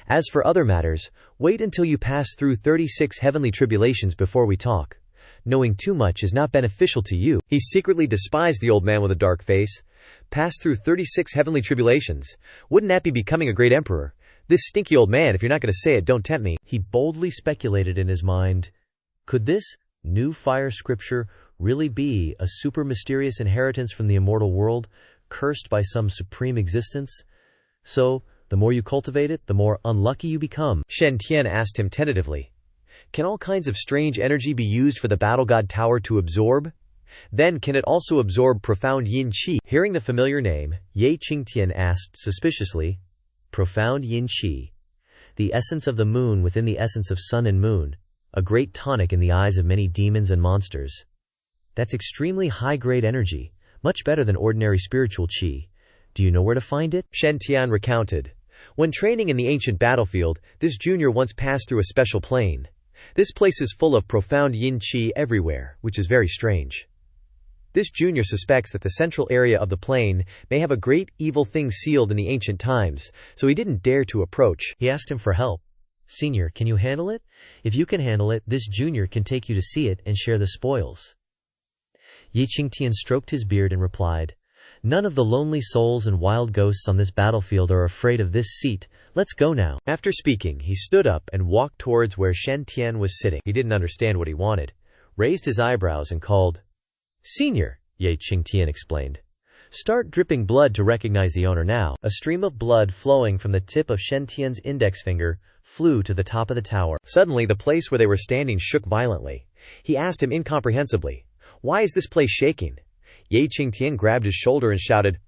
As for other matters, wait until you pass through 36 heavenly tribulations before we talk. Knowing too much is not beneficial to you. He secretly despised the old man with a dark face. Pass through 36 heavenly tribulations. Wouldn't that be becoming a great emperor? This stinky old man, if you're not going to say it, don't tempt me. He boldly speculated in his mind, could this New Fire Scripture really be a super mysterious inheritance from the immortal world, cursed by some supreme existence? So, the more you cultivate it, the more unlucky you become. Shen Tian asked him tentatively, can all kinds of strange energy be used for the Battle God Tower to absorb? Then can it also absorb profound yin qi? Hearing the familiar name, Ye Qingtian asked suspiciously, profound yin qi, the essence of the moon within the essence of sun and moon, a great tonic in the eyes of many demons and monsters. That's extremely high-grade energy, much better than ordinary spiritual qi. Do you know where to find it? Shen Tian recounted. When training in the ancient battlefield, this junior once passed through a special plane. This place is full of profound yin qi everywhere, which is very strange. This junior suspects that the central area of the plane may have a great evil thing sealed in the ancient times, so he didn't dare to approach. He asked him for help. Senior, can you handle it? If you can handle it, this junior can take you to see it and share the spoils. Ye Qingtian stroked his beard and replied, none of the lonely souls and wild ghosts on this battlefield are afraid of this seat. Let's go now. After speaking, he stood up and walked towards where Shen Tian was sitting. He didn't understand what he wanted, raised his eyebrows and called, Senior, Ye Qingtian explained. Start dripping blood to recognize the owner now. A stream of blood flowing from the tip of Shen Tian's index finger flew to the top of the tower. Suddenly the place where they were standing shook violently. He asked him incomprehensibly, why is this place shaking? Ye Qingtian grabbed his shoulder and shouted,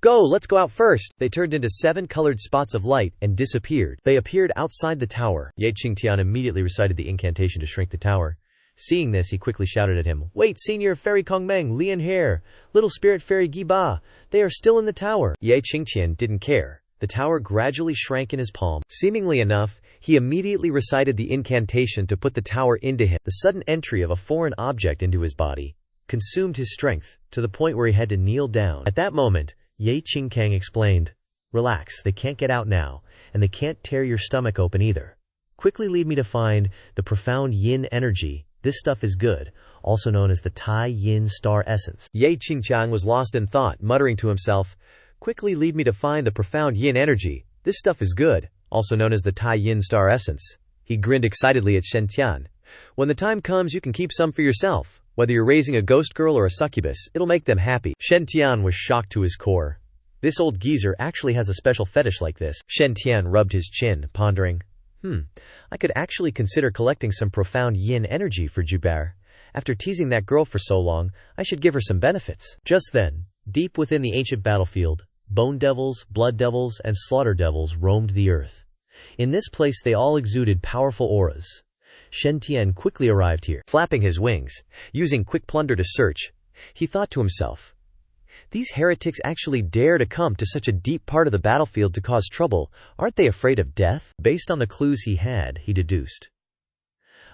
go, let's go out first. They turned into 7 colored spots of light and disappeared. They appeared outside the tower. Ye Qingtian immediately recited the incantation to shrink the tower. Seeing this, he quickly shouted at him, wait, Senior Fairy Kongmeng, Lian Hair, Little Spirit Fairy Giba, they are still in the tower. Ye Qingtian didn't care. The tower gradually shrank in his palm. Seemingly enough, he immediately recited the incantation to put the tower into him. The sudden entry of a foreign object into his body consumed his strength, to the point where he had to kneel down. At that moment, Ye Qingkang explained, relax, they can't get out now, and they can't tear your stomach open either. Quickly lead me to find the profound yin energy. This stuff is good, also known as the Tai Yin Star Essence. Ye Qingchang was lost in thought, muttering to himself, quickly lead me to find the profound yin energy. This stuff is good, also known as the Tai Yin Star Essence. He grinned excitedly at Shen Tian. When the time comes, you can keep some for yourself. Whether you're raising a ghost girl or a succubus, it'll make them happy. Shen Tian was shocked to his core. This old geezer actually has a special fetish like this. Shen Tian rubbed his chin, pondering, I could actually consider collecting some profound yin energy for Jubair. After teasing that girl for so long, I should give her some benefits. Just then, deep within the ancient battlefield, bone devils, blood devils, and slaughter devils roamed the earth. In this place they all exuded powerful auras. Shen Tian quickly arrived here. Flapping his wings, using quick plunder to search, he thought to himself, these heretics actually dare to come to such a deep part of the battlefield to cause trouble. Aren't they afraid of death? Based on the clues he had, he deduced.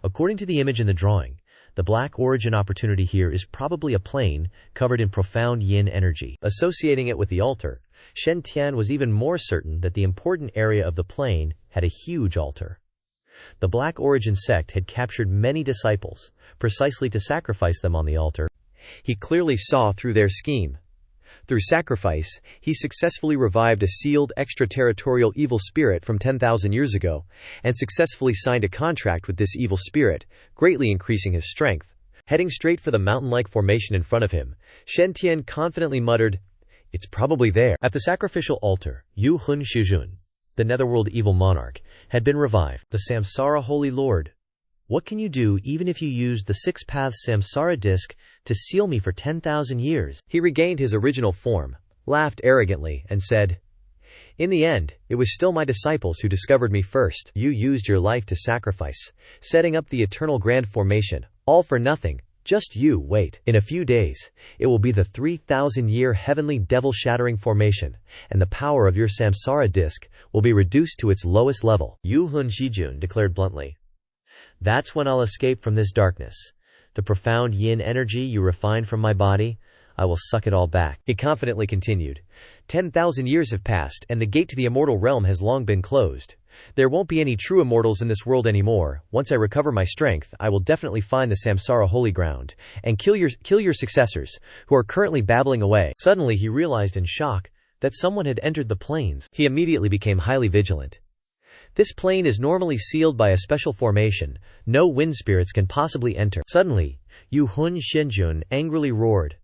According to the image in the drawing, the black origin opportunity here is probably a plane covered in profound yin energy. Associating it with the altar, Shen Tian was even more certain that the important area of the plane had a huge altar. The Black Origin sect had captured many disciples, precisely to sacrifice them on the altar. He clearly saw through their scheme. Through sacrifice, he successfully revived a sealed extraterritorial evil spirit from 10,000 years ago, and successfully signed a contract with this evil spirit, greatly increasing his strength. Heading straight for the mountain-like formation in front of him, Shen Tian confidently muttered, it's probably there. At the sacrificial altar, Yu Hun Shijun, the netherworld evil monarch, had been revived. The Samsara Holy Lord, what can you do even if you use the 6-path Samsara disc to seal me for 10,000 years? He regained his original form, laughed arrogantly, and said, in the end, it was still my disciples who discovered me first. You used your life to sacrifice, setting up the eternal grand formation, all for nothing. Just you wait. In a few days, it will be the 3,000-year heavenly devil-shattering formation, and the power of your Samsara disc will be reduced to its lowest level. Yu Hun Shijun declared bluntly. That's when I'll escape from this darkness. The profound yin energy you refined from my body, I will suck it all back. He confidently continued. 10,000 years have passed, and the gate to the immortal realm has long been closed. There won't be any true immortals in this world anymore. Once I recover my strength, I will definitely find the Samsara holy ground, and kill your successors, who are currently babbling away. Suddenly he realized in shock that someone had entered the plains. He immediately became highly vigilant. This plane is normally sealed by a special formation. No wind spirits can possibly enter. Suddenly, Yu Hun Shenjun angrily roared.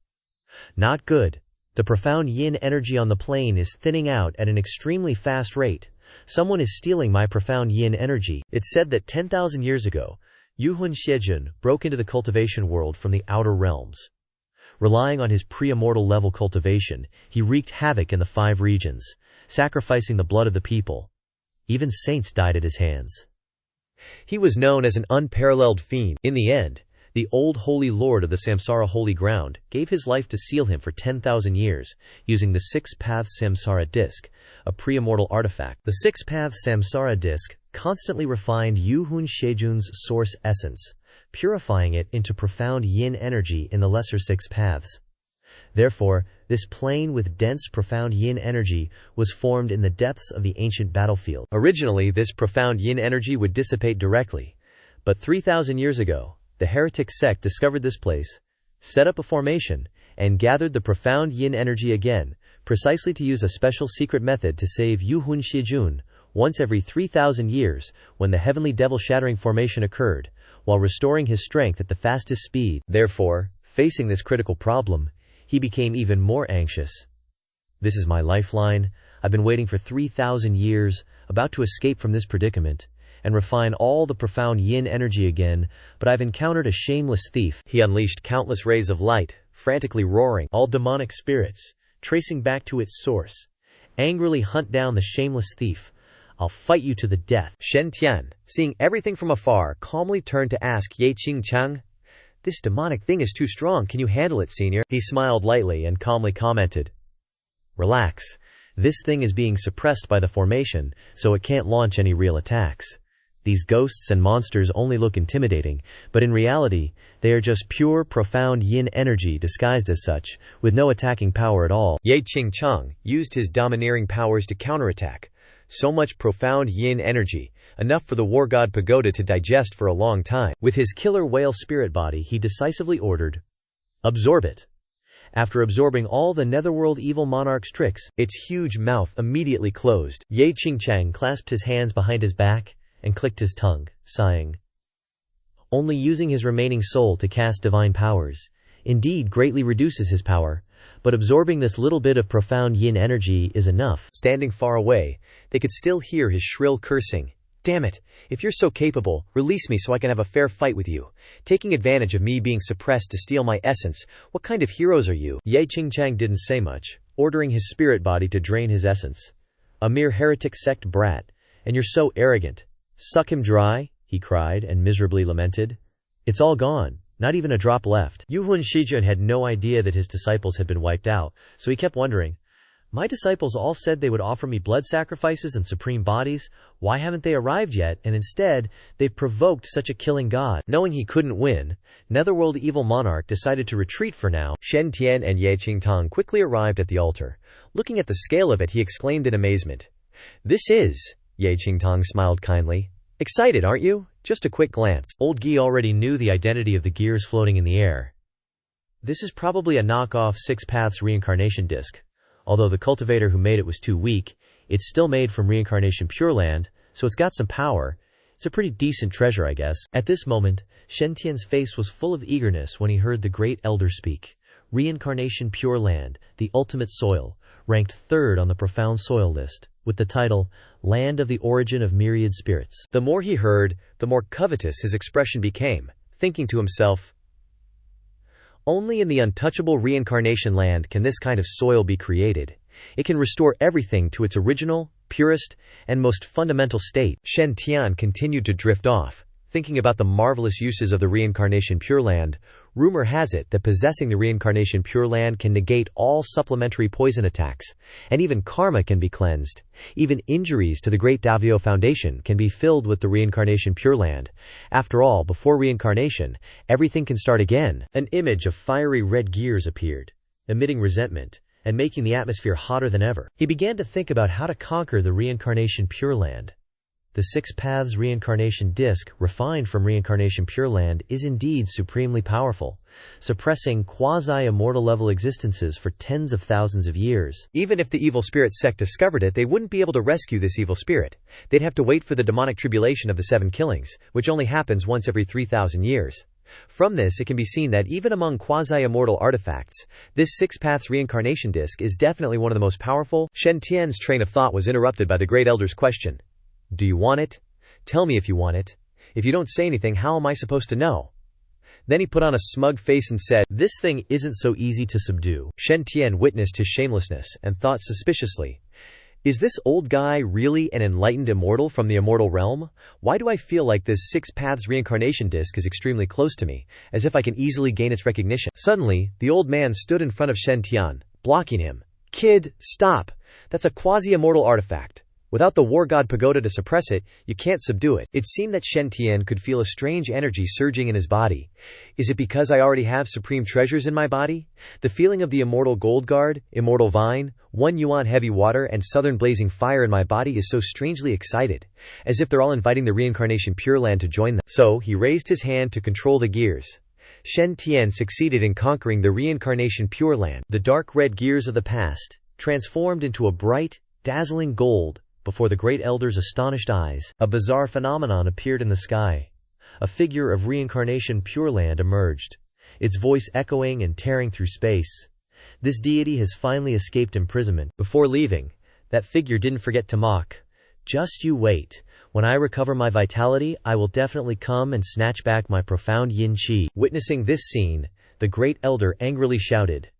Not good. The profound yin energy on the plane is thinning out at an extremely fast rate. Someone is stealing my profound yin energy. It's said that 10,000 years ago, Yu Hun Shejun broke into the cultivation world from the outer realms. Relying on his pre-immortal level cultivation, he wreaked havoc in the 5 regions, sacrificing the blood of the people. Even saints died at his hands. He was known as an unparalleled fiend. In the end, the old holy lord of the Samsara holy ground gave his life to seal him for 10,000 years, using the 6-path Samsara disc, a pre-immortal artifact. The 6-path Samsara disc constantly refined Yuhun Shejun's source essence, purifying it into profound yin energy in the lesser 6 paths. Therefore, this plane with dense profound yin energy was formed in the depths of the ancient battlefield. Originally, this profound yin energy would dissipate directly, but 3,000 years ago, the heretic sect discovered this place, set up a formation, and gathered the profound yin energy again, precisely to use a special secret method to save Yuhun Shijun once every 3,000 years when the heavenly devil-shattering formation occurred, while restoring his strength at the fastest speed. Therefore, facing this critical problem, he became even more anxious. This is my lifeline. I've been waiting for 3,000 years, about to escape from this predicament, and refine all the profound yin energy again, but I've encountered a shameless thief. He unleashed countless rays of light, frantically roaring, all demonic spirits, tracing back to its source. Angrily hunt down the shameless thief. I'll fight you to the death. Shen Tian, seeing everything from afar, calmly turned to ask Ye Qingchang, "This demonic thing is too strong. Can you handle it, senior?" He smiled lightly and calmly commented, "Relax. This thing is being suppressed by the formation, so it can't launch any real attacks. These ghosts and monsters only look intimidating, but in reality, they are just pure, profound yin energy disguised as such, with no attacking power at all." Ye Qingchang used his domineering powers to counterattack. So much profound yin energy, enough for the war god Pagoda to digest for a long time. With his killer whale spirit body, he decisively ordered, "Absorb it." After absorbing all the netherworld evil monarch's tricks, its huge mouth immediately closed. Ye Qingchang clasped his hands behind his back and clicked his tongue, sighing. Only using his remaining soul to cast divine powers, indeed greatly reduces his power, but absorbing this little bit of profound yin energy is enough. Standing far away, they could still hear his shrill cursing. "Damn it! If you're so capable, release me so I can have a fair fight with you. Taking advantage of me being suppressed to steal my essence, what kind of heroes are you?" Ye Qingchang didn't say much, ordering his spirit body to drain his essence. "A mere heretic sect brat, and you're so arrogant. Suck him dry," he cried and miserably lamented. "It's all gone, not even a drop left." Yuhun Shijun had no idea that his disciples had been wiped out, so he kept wondering, "My disciples all said they would offer me blood sacrifices and supreme bodies. Why haven't they arrived yet? And instead, they've provoked such a killing god." Knowing he couldn't win, Netherworld Evil Monarch decided to retreat for now. Shen Tian and Ye Qingtang quickly arrived at the altar. Looking at the scale of it, he exclaimed in amazement, "This is..." Ye Qingtang smiled kindly. "Excited, aren't you? Just a quick glance." Old Guy already knew the identity of the gears floating in the air. This is probably a knockoff 6 Paths reincarnation disc. Although the cultivator who made it was too weak, it's still made from reincarnation Pure Land, so it's got some power. It's a pretty decent treasure, I guess. At this moment, Shen Tian's face was full of eagerness when he heard the great elder speak. Reincarnation Pure Land, the ultimate soil, ranked 3rd on the profound soil list, with the title, Land of the Origin of Myriad Spirits. The more he heard, the more covetous his expression became, thinking to himself, "Only in the untouchable reincarnation land can this kind of soil be created. It can restore everything to its original, purest, and most fundamental state." Shen Tian continued to drift off, thinking about the marvelous uses of the reincarnation Pure Land. Rumor has it that possessing the reincarnation Pure Land can negate all supplementary poison attacks, and even karma can be cleansed. Even injuries to the Great Davio Foundation can be filled with the reincarnation Pure Land. After all, before reincarnation, everything can start again. An image of fiery red gears appeared, emitting resentment, and making the atmosphere hotter than ever. He began to think about how to conquer the reincarnation Pure Land. The 6 Paths reincarnation disc, refined from reincarnation Pure Land, is indeed supremely powerful, suppressing quasi-immortal level existences for tens of thousands of years. Even if the evil spirit sect discovered it, they wouldn't be able to rescue this evil spirit. They'd have to wait for the demonic tribulation of the 7 killings, which only happens once every 3,000 years. From this, it can be seen that even among quasi-immortal artifacts, this 6 Paths reincarnation disc is definitely one of the most powerful. Shen Tian's train of thought was interrupted by the great elder's question. "Do you want it? Tell me if you want it. If you don't say anything, how am I supposed to know?" Then he put on a smug face and said, "This thing isn't so easy to subdue." Shen Tian witnessed his shamelessness and thought suspiciously, "Is this old guy really an enlightened immortal from the immortal realm? Why do I feel like this Six Paths reincarnation disc is extremely close to me, as if I can easily gain its recognition?" Suddenly, the old man stood in front of Shen Tian, blocking him. "Kid, stop! That's a quasi-immortal artifact. Without the war god pagoda to suppress it, you can't subdue it." It seemed that Shen Tian could feel a strange energy surging in his body. Is it because I already have supreme treasures in my body? The feeling of the immortal gold guard, immortal vine, 1 yuan heavy water and southern blazing fire in my body is so strangely excited, as if they're all inviting the reincarnation Pure Land to join them. So, he raised his hand to control the gears. Shen Tian succeeded in conquering the reincarnation Pure Land. The dark red gears of the past transformed into a bright, dazzling gold before the great elder's astonished eyes. A bizarre phenomenon appeared in the sky. A figure of reincarnation Pure Land emerged, its voice echoing and tearing through space. This deity has finally escaped imprisonment. Before leaving, that figure didn't forget to mock. "Just you wait. When I recover my vitality, I will definitely come and snatch back my profound yin qi." Witnessing this scene, the great elder angrily shouted,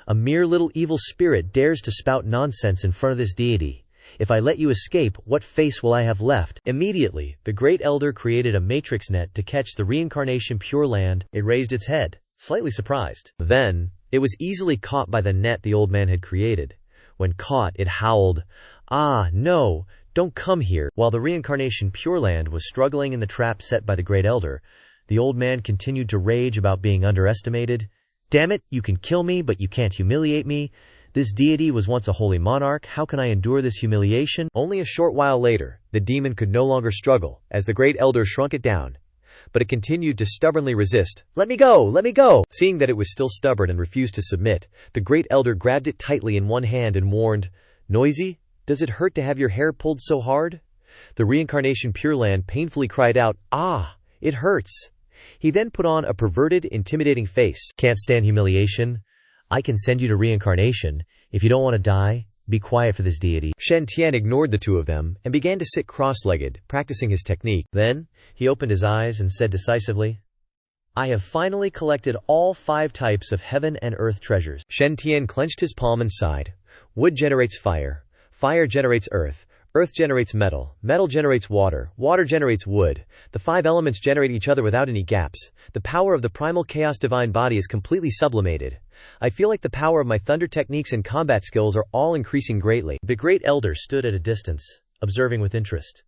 "A mere little evil spirit dares to spout nonsense in front of this deity. If I let you escape, what face will I have left?" Immediately, the great elder created a matrix net to catch the reincarnation Pure Land. It raised its head, slightly surprised. Then, it was easily caught by the net the old man had created. When caught, it howled, "Ah, no, don't come here." While the reincarnation Pure Land was struggling in the trap set by the great elder, the old man continued to rage about being underestimated. "Damn it, you can kill me, but you can't humiliate me. This deity was once a holy monarch. How can I endure this humiliation?" Only a short while later, the demon could no longer struggle, as the great elder shrunk it down. But it continued to stubbornly resist. "Let me go! Let me go!" Seeing that it was still stubborn and refused to submit, the great elder grabbed it tightly in one hand and warned, "Noisy, does it hurt to have your hair pulled so hard?" The reincarnation Pure Land painfully cried out, "Ah, it hurts." He then put on a perverted, intimidating face. "Can't stand humiliation? I can send you to reincarnation. If you don't want to die, be quiet for this deity." Shen Tian ignored the two of them and began to sit cross-legged, practicing his technique. Then, he opened his eyes and said decisively, "I have finally collected all 5 types of heaven and earth treasures." Shen Tian clenched his palm and sighed. "Wood generates fire. Fire generates earth. Earth generates metal. Metal generates water. Water generates wood. The 5 elements generate each other without any gaps. The power of the primal chaos divine body is completely sublimated. I feel like the power of my thunder techniques and combat skills are all increasing greatly." The great elder stood at a distance, observing with interest.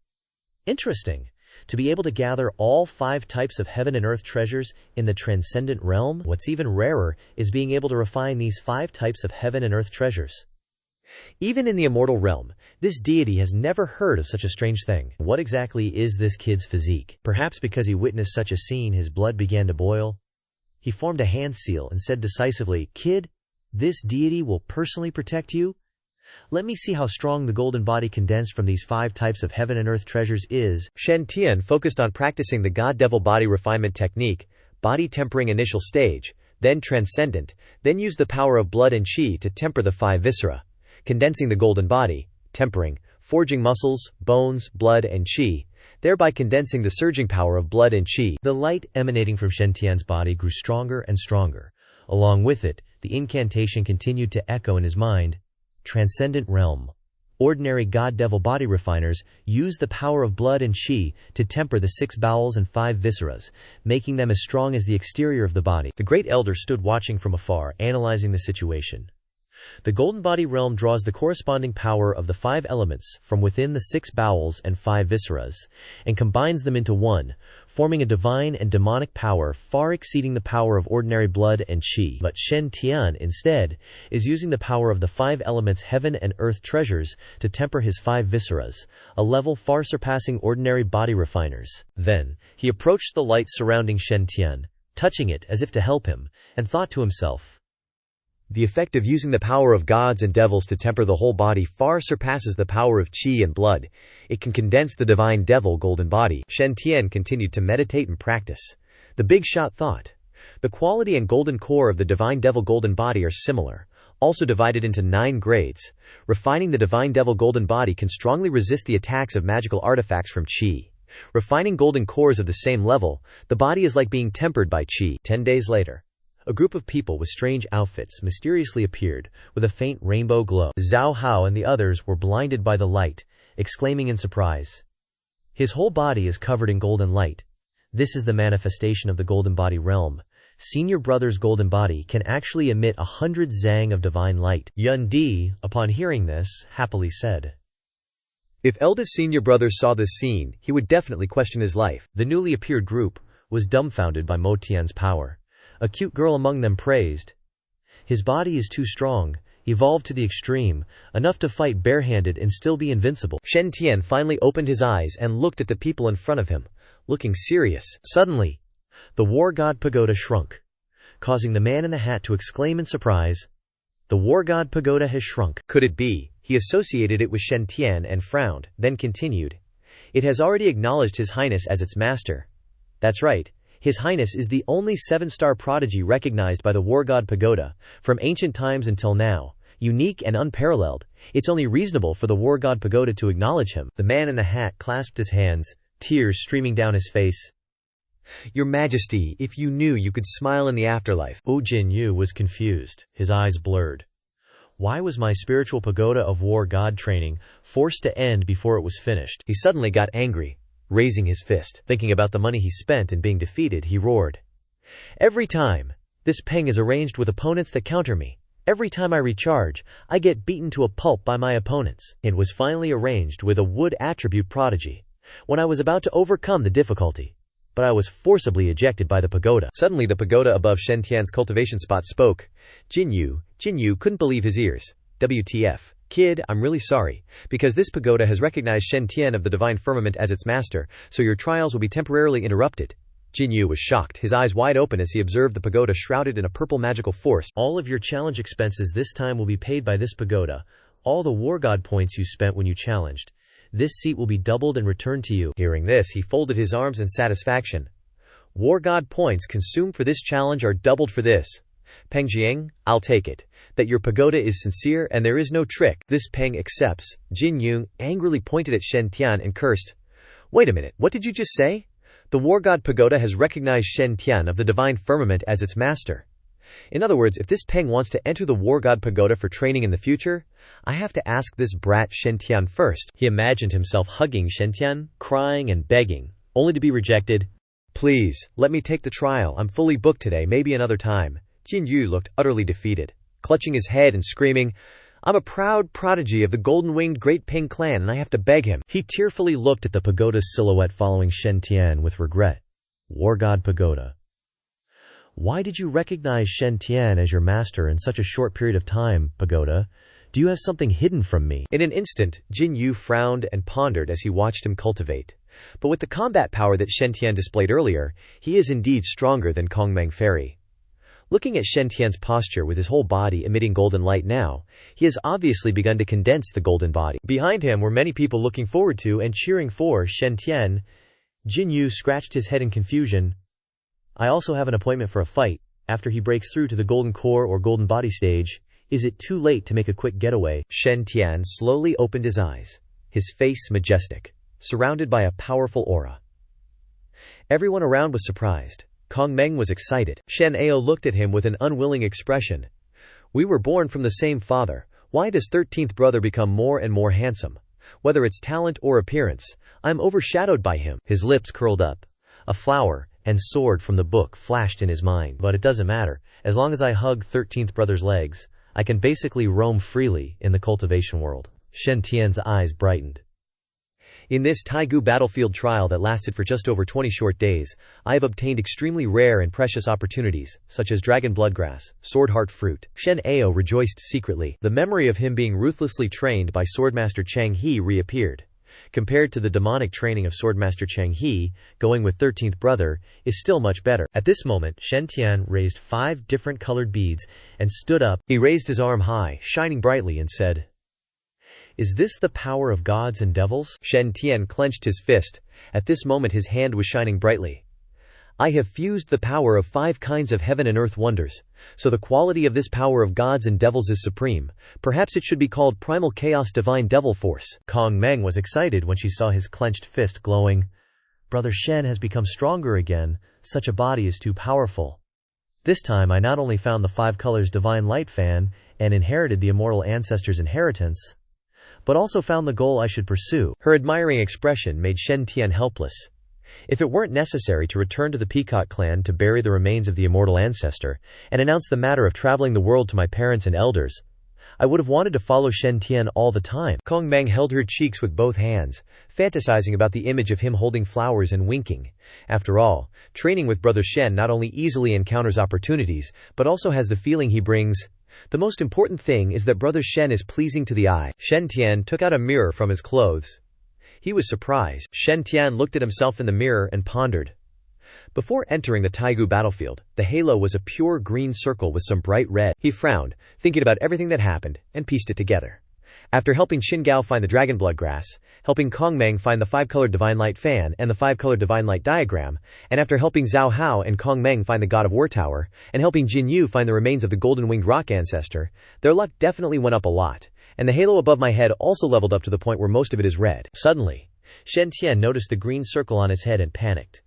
Interesting. To be able to gather all 5 types of heaven and earth treasures in the transcendent realm? What's even rarer is being able to refine these 5 types of heaven and earth treasures. Even in the immortal realm, this deity has never heard of such a strange thing. What exactly is this kid's physique? Perhaps because he witnessed such a scene, his blood began to boil. He formed a hand seal and said decisively, "Kid, this deity will personally protect you. Let me see how strong the golden body condensed from these 5 types of heaven and earth treasures is." Shen Tian focused on practicing the God-Devil body refinement technique, body tempering initial stage, then transcendent, then used the power of blood and qi to temper the 5 viscera, condensing the golden body, tempering, forging muscles, bones, blood, and qi, thereby condensing the surging power of blood and qi. The light emanating from Shen Tian's body grew stronger and stronger. Along with it, the incantation continued to echo in his mind. Transcendent realm. Ordinary God-Devil body refiners use the power of blood and qi to temper the 6 bowels and 5 visceras, making them as strong as the exterior of the body. The great elder stood watching from afar, analyzing the situation. The golden body realm draws the corresponding power of the 5 elements from within the 6 bowels and 5 visceras, and combines them into one, forming a divine and demonic power far exceeding the power of ordinary blood and qi. But Shen Tian, instead, is using the power of the 5 elements heaven and earth treasures to temper his 5 visceras, a level far surpassing ordinary body refiners. Then, he approached the light surrounding Shen Tian, touching it as if to help him, and thought to himself, "The effect of using the power of gods and devils to temper the whole body far surpasses the power of qi and blood. It can condense the divine devil golden body." Shen Tian continued to meditate and practice. The big shot thought. The quality and golden core of the divine devil golden body are similar, also divided into 9 grades. Refining the divine devil golden body can strongly resist the attacks of magical artifacts from qi. Refining golden cores of the same level, the body is like being tempered by qi. 10 days later, a group of people with strange outfits mysteriously appeared, with a faint rainbow glow. Zhao Hao and the others were blinded by the light, exclaiming in surprise, "His whole body is covered in golden light. This is the manifestation of the golden body realm. Senior brother's golden body can actually emit 100 zhang of divine light." Yun Di, upon hearing this, happily said, "If eldest senior brother saw this scene, he would definitely question his life." The newly appeared group was dumbfounded by Mo Tian's power. A cute girl among them praised, "His body is too strong, evolved to the extreme, enough to fight barehanded and still be invincible." Shen Tian finally opened his eyes and looked at the people in front of him, looking serious. Suddenly, the war god pagoda shrunk, causing the man in the hat to exclaim in surprise, "The war god pagoda has shrunk." Could it be? He associated it with Shen Tian and frowned, then continued, "It has already acknowledged His Highness as its master." That's right. His Highness is the only 7-star prodigy recognized by the War God Pagoda, from ancient times until now, unique and unparalleled. It's only reasonable for the War God Pagoda to acknowledge him. The man in the hat clasped his hands, tears streaming down his face. "Your Majesty, if you knew you could smile in the afterlife." Wu Jinyu was confused, his eyes blurred. Why was my spiritual pagoda of war god training forced to end before it was finished? He suddenly got angry, raising his fist. Thinking about the money he spent and being defeated, he roared, "Every time, this Peng is arranged with opponents that counter me. Every time I recharge, I get beaten to a pulp by my opponents." It was finally arranged with a wood attribute prodigy, when I was about to overcome the difficulty, but I was forcibly ejected by the pagoda. Suddenly the pagoda above Shen Tian's cultivation spot spoke. Jinyu couldn't believe his ears. "WTF. Kid, I'm really sorry, because this pagoda has recognized Shen Tian of the Divine Firmament as its master, so your trials will be temporarily interrupted." Jinyu was shocked, his eyes wide open as he observed the pagoda shrouded in a purple magical force. "All of your challenge expenses this time will be paid by this pagoda. All the war god points you spent when you challenged. This seat will be doubled and returned to you." Hearing this, he folded his arms in satisfaction. "War god points consumed for this challenge are doubled for this. Peng Jiang, I'll take it. That your pagoda is sincere and there is no trick. This Peng accepts." Jin Yung angrily pointed at Shen Tian and cursed. "Wait a minute, what did you just say? The War God Pagoda has recognized Shen Tian of the Divine Firmament as its master. In other words, if this Peng wants to enter the War God Pagoda for training in the future, I have to ask this brat Shen Tian first." He imagined himself hugging Shen Tian, crying and begging, only to be rejected. "Please, let me take the trial. I'm fully booked today, maybe another time." Jin Yu looked utterly defeated, clutching his head and screaming, "I'm a proud prodigy of the golden-winged Great Peng clan and I have to beg him." He tearfully looked at the pagoda's silhouette following Shen Tian with regret. "War God Pagoda, why did you recognize Shen Tian as your master in such a short period of time, Pagoda? Do you have something hidden from me?" In an instant, Jin Yu frowned and pondered as he watched him cultivate. But with the combat power that Shen Tian displayed earlier, he is indeed stronger than Kongmeng Fairy. Looking at Shen Tian's posture with his whole body emitting golden light now, he has obviously begun to condense the golden body. Behind him were many people looking forward to and cheering for Shen Tian. Jin Yu scratched his head in confusion. "I also have an appointment for a fight, after he breaks through to the golden core or golden body stage. Is it too late to make a quick getaway?" Shen Tian slowly opened his eyes, his face majestic, surrounded by a powerful aura. Everyone around was surprised. Kong Meng was excited. Shen Ao looked at him with an unwilling expression. "We were born from the same father. Why does 13th brother become more and more handsome? Whether it's talent or appearance, I'm overshadowed by him." His lips curled up. A flower and sword from the book flashed in his mind. "But it doesn't matter. As long as I hug 13th brother's legs, I can basically roam freely in the cultivation world." Shen Tian's eyes brightened. "In this Taigu battlefield trial that lasted for just over 20 short days, I have obtained extremely rare and precious opportunities, such as dragon bloodgrass, sword heart fruit." Shen Ao rejoiced secretly. The memory of him being ruthlessly trained by Swordmaster Chang He reappeared. Compared to the demonic training of Swordmaster Chang He, going with 13th brother is still much better. At this moment, Shen Tian raised 5 different colored beads and stood up. He raised his arm high, shining brightly, and said, "Is this the power of gods and devils?" Shen Tian clenched his fist. At this moment his hand was shining brightly. "I have fused the power of 5 kinds of heaven and earth wonders, so the quality of this power of gods and devils is supreme. Perhaps it should be called Primal Chaos Divine Devil Force." Kong Meng was excited when she saw his clenched fist glowing. Brother Shen has become stronger again. Such a body is too powerful. This time I not only found the 5 colors divine light fan and inherited the immortal ancestors' inheritance, but also found the goal I should pursue. Her admiring expression made Shen Tian helpless. If it weren't necessary to return to the Peacock clan to bury the remains of the immortal ancestor and announce the matter of traveling the world to my parents and elders, I would have wanted to follow Shen Tian all the time. Kong Meng held her cheeks with both hands, fantasizing about the image of him holding flowers and winking. After all, training with Brother Shen not only easily encounters opportunities, but also has the feeling he brings. The most important thing is that Brother Shen is pleasing to the eye. Shen Tian took out a mirror from his clothes. He was surprised. Shen Tian looked at himself in the mirror and pondered. Before entering the Taigu battlefield, the halo was a pure green circle with some bright red. He frowned, thinking about everything that happened, and pieced it together. After helping Qin Gao find the dragon blood grass, helping Kong Meng find the 5-colored divine light fan and the 5-colored divine light diagram, and after helping Zhao Hao and Kong Meng find the god of war tower, and helping Jin Yu find the remains of the golden-winged rock ancestor, their luck definitely went up a lot, and the halo above my head also leveled up to the point where most of it is red. Suddenly, Shen Tian noticed the green circle on his head and panicked.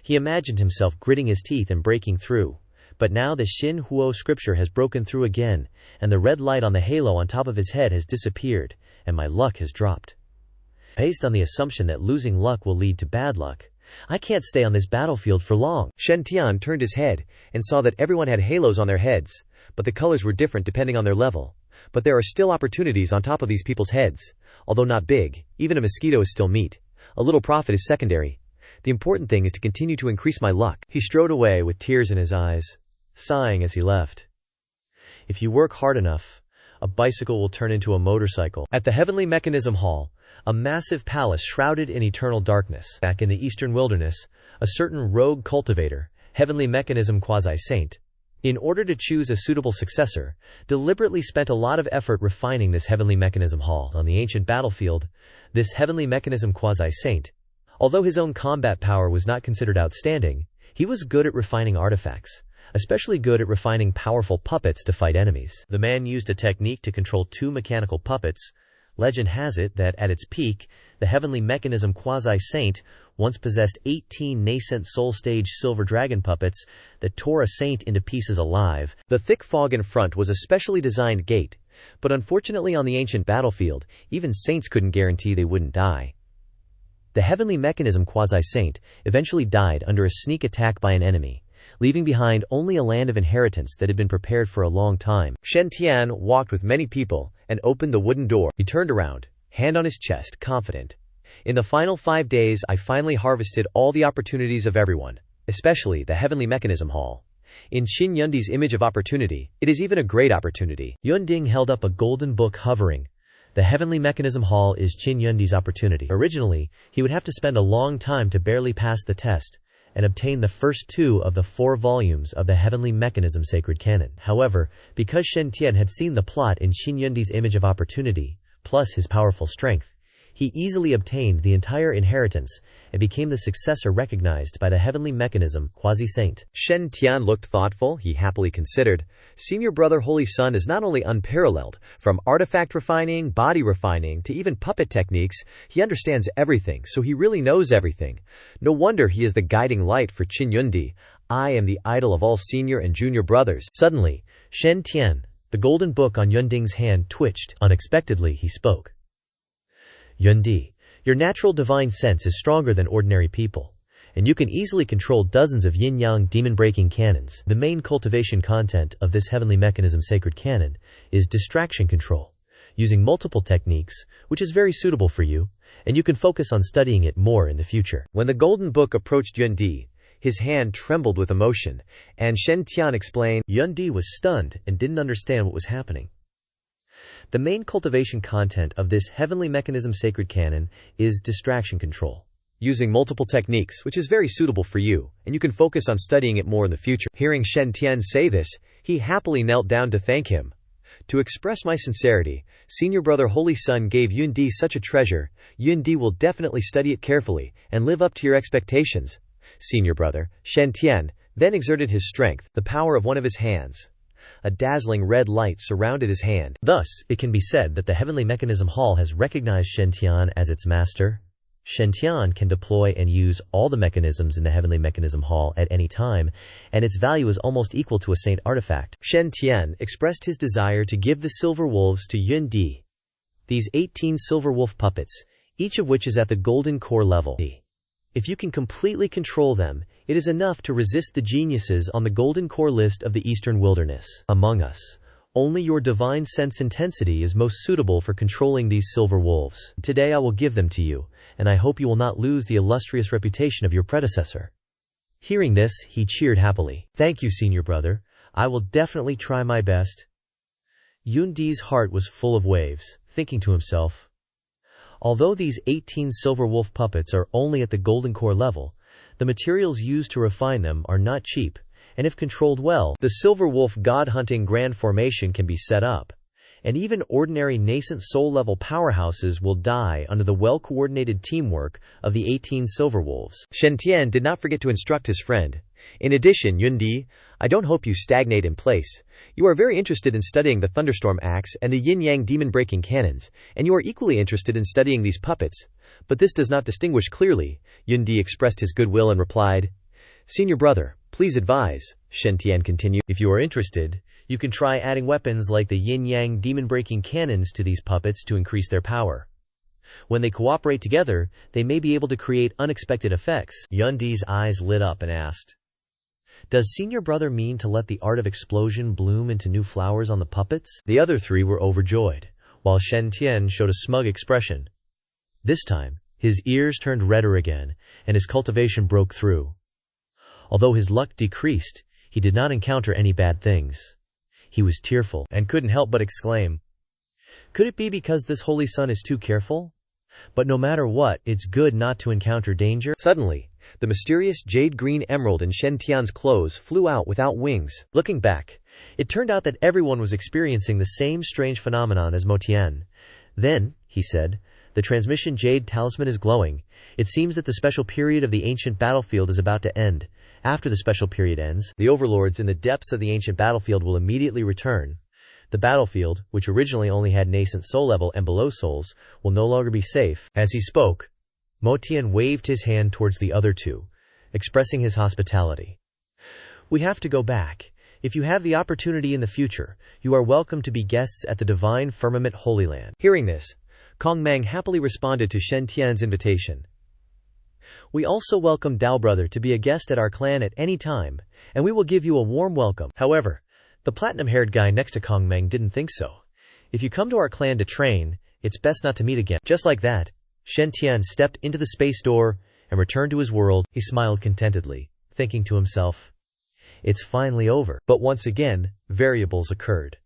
He imagined himself gritting his teeth and breaking through. But now the Xin Huo scripture has broken through again, and the red light on the halo on top of his head has disappeared, and my luck has dropped. Based on the assumption that losing luck will lead to bad luck, I can't stay on this battlefield for long. Shen Tian turned his head and saw that everyone had halos on their heads, but the colors were different depending on their level. But there are still opportunities on top of these people's heads. Although not big, even a mosquito is still meat. A little profit is secondary. The important thing is to continue to increase my luck. He strode away with tears in his eyes, sighing as he left. If you work hard enough, a bicycle will turn into a motorcycle. At the Heavenly Mechanism Hall, a massive palace shrouded in eternal darkness. Back in the eastern wilderness, a certain rogue cultivator, Heavenly Mechanism Quasi-Saint, in order to choose a suitable successor, deliberately spent a lot of effort refining this Heavenly Mechanism Hall. On the ancient battlefield, this Heavenly Mechanism Quasi-Saint, although his own combat power was not considered outstanding, he was good at refining artifacts, especially good at refining powerful puppets to fight enemies. The man used a technique to control 2 mechanical puppets. Legend has it that at its peak, the Heavenly Mechanism Quasi-Saint once possessed 18 nascent soul-stage silver dragon puppets that tore a saint into pieces alive. The thick fog in front was a specially designed gate, but unfortunately on the ancient battlefield, even saints couldn't guarantee they wouldn't die. The Heavenly Mechanism Quasi-Saint eventually died under a sneak attack by an enemy, leaving behind only a land of inheritance that had been prepared for a long time. Shen Tian walked with many people and opened the wooden door. He turned around, hand on his chest, confident. In the final 5 days, I finally harvested all the opportunities of everyone, especially the Heavenly Mechanism Hall. In Qin Yundi's image of opportunity, it is even a great opportunity. Yunding held up a golden book hovering. The Heavenly Mechanism Hall is Qin Yundi's opportunity. Originally, he would have to spend a long time to barely pass the test and obtain the first 2 of the 4 volumes of the Heavenly Mechanism Sacred Canon. However, because Shen Tian had seen the plot in Qin Yundi's image of opportunity, plus his powerful strength, he easily obtained the entire inheritance and became the successor recognized by the Heavenly Mechanism Quasi-Saint. Shen Tian looked thoughtful. He happily considered, Senior Brother Holy Sun is not only unparalleled, from artifact refining, body refining, to even puppet techniques, he understands everything, so he really knows everything. No wonder he is the guiding light for Qin Yundi. I am the idol of all senior and junior brothers. Suddenly, Shen Tian, the golden book on Yunding's hand, twitched. Unexpectedly, he spoke. Yundi, your natural divine sense is stronger than ordinary people, and you can easily control dozens of yin-yang demon-breaking cannons. The main cultivation content of this Heavenly Mechanism Sacred Canon is distraction control, using multiple techniques, which is very suitable for you, and you can focus on studying it more in the future. When the golden book approached Yundi, his hand trembled with emotion, and Shen Tian explained. Yundi was stunned and didn't understand what was happening. The main cultivation content of this Heavenly Mechanism Sacred Canon is distraction control, using multiple techniques, which is very suitable for you, and you can focus on studying it more in the future. Hearing Shen Tian say this, he happily knelt down to thank him. To express my sincerity, Senior Brother Holy Sun gave Yundi such a treasure. Yundi will definitely study it carefully and live up to your expectations. Senior Brother, Shen Tian, then exerted his strength, the power of one of his hands. A dazzling red light surrounded his hand. Thus, it can be said that the Heavenly Mechanism Hall has recognized Shen Tian as its master. Shen can deploy and use all the mechanisms in the Heavenly Mechanism Hall at any time, and its value is almost equal to a saint artifact. Shen expressed his desire to give the silver wolves to Yun Di. These 18 silver wolf puppets, each of which is at the golden core level. If you can completely control them, it is enough to resist the geniuses on the golden core list of the Eastern Wilderness. Among us, only your divine sense intensity is most suitable for controlling these silver wolves. Today I will give them to you, and I hope you will not lose the illustrious reputation of your predecessor. Hearing this, he cheered happily. Thank you, senior brother. I will definitely try my best. Yun Di's heart was full of waves, thinking to himself, although these 18 silver wolf puppets are only at the golden core level, the materials used to refine them are not cheap, and if controlled well, the silver wolf god-hunting grand formation can be set up, and even ordinary nascent soul-level powerhouses will die under the well-coordinated teamwork of the 18 silver wolves. Shen Tian did not forget to instruct his friend. In addition, Yun Di, I don't hope you stagnate in place. You are very interested in studying the thunderstorm axe and the yin-yang demon-breaking cannons, and you are equally interested in studying these puppets. But this does not distinguish clearly. Yun Di expressed his goodwill and replied, Senior brother, please advise. Shen Tian continued, if you are interested, you can try adding weapons like the yin-yang demon-breaking cannons to these puppets to increase their power. When they cooperate together, they may be able to create unexpected effects. Yun Di's eyes lit up and asked, does senior brother mean to let the art of explosion bloom into new flowers on the puppets? The other three were overjoyed, while Shen Tian showed a smug expression. This time, his ears turned redder again, and his cultivation broke through. Although his luck decreased, he did not encounter any bad things. He was tearful, and couldn't help but exclaim, could it be because this holy sun is too careful? But no matter what, it's good not to encounter danger. Suddenly, the mysterious jade-green emerald in Shen Tian's clothes flew out without wings. Looking back, it turned out that everyone was experiencing the same strange phenomenon as Mo Tian. Then, he said, the transmission jade talisman is glowing. It seems that the special period of the ancient battlefield is about to end. After the special period ends, the overlords in the depths of the ancient battlefield will immediately return. The battlefield, which originally only had nascent soul level and below souls, will no longer be safe. As he spoke, Mo Tian waved his hand towards the other two, expressing his hospitality. We have to go back. If you have the opportunity in the future, you are welcome to be guests at the Divine Firmament Holy Land. Hearing this, Kong Meng happily responded to Shen Tian's invitation. We also welcome Dao Brother to be a guest at our clan at any time, and we will give you a warm welcome. However, the platinum-haired guy next to Kong Meng didn't think so. If you come to our clan to train, it's best not to meet again. Just like that, Shen Tian stepped into the space door and returned to his world. He smiled contentedly, thinking to himself, it's finally over. But once again, variables occurred.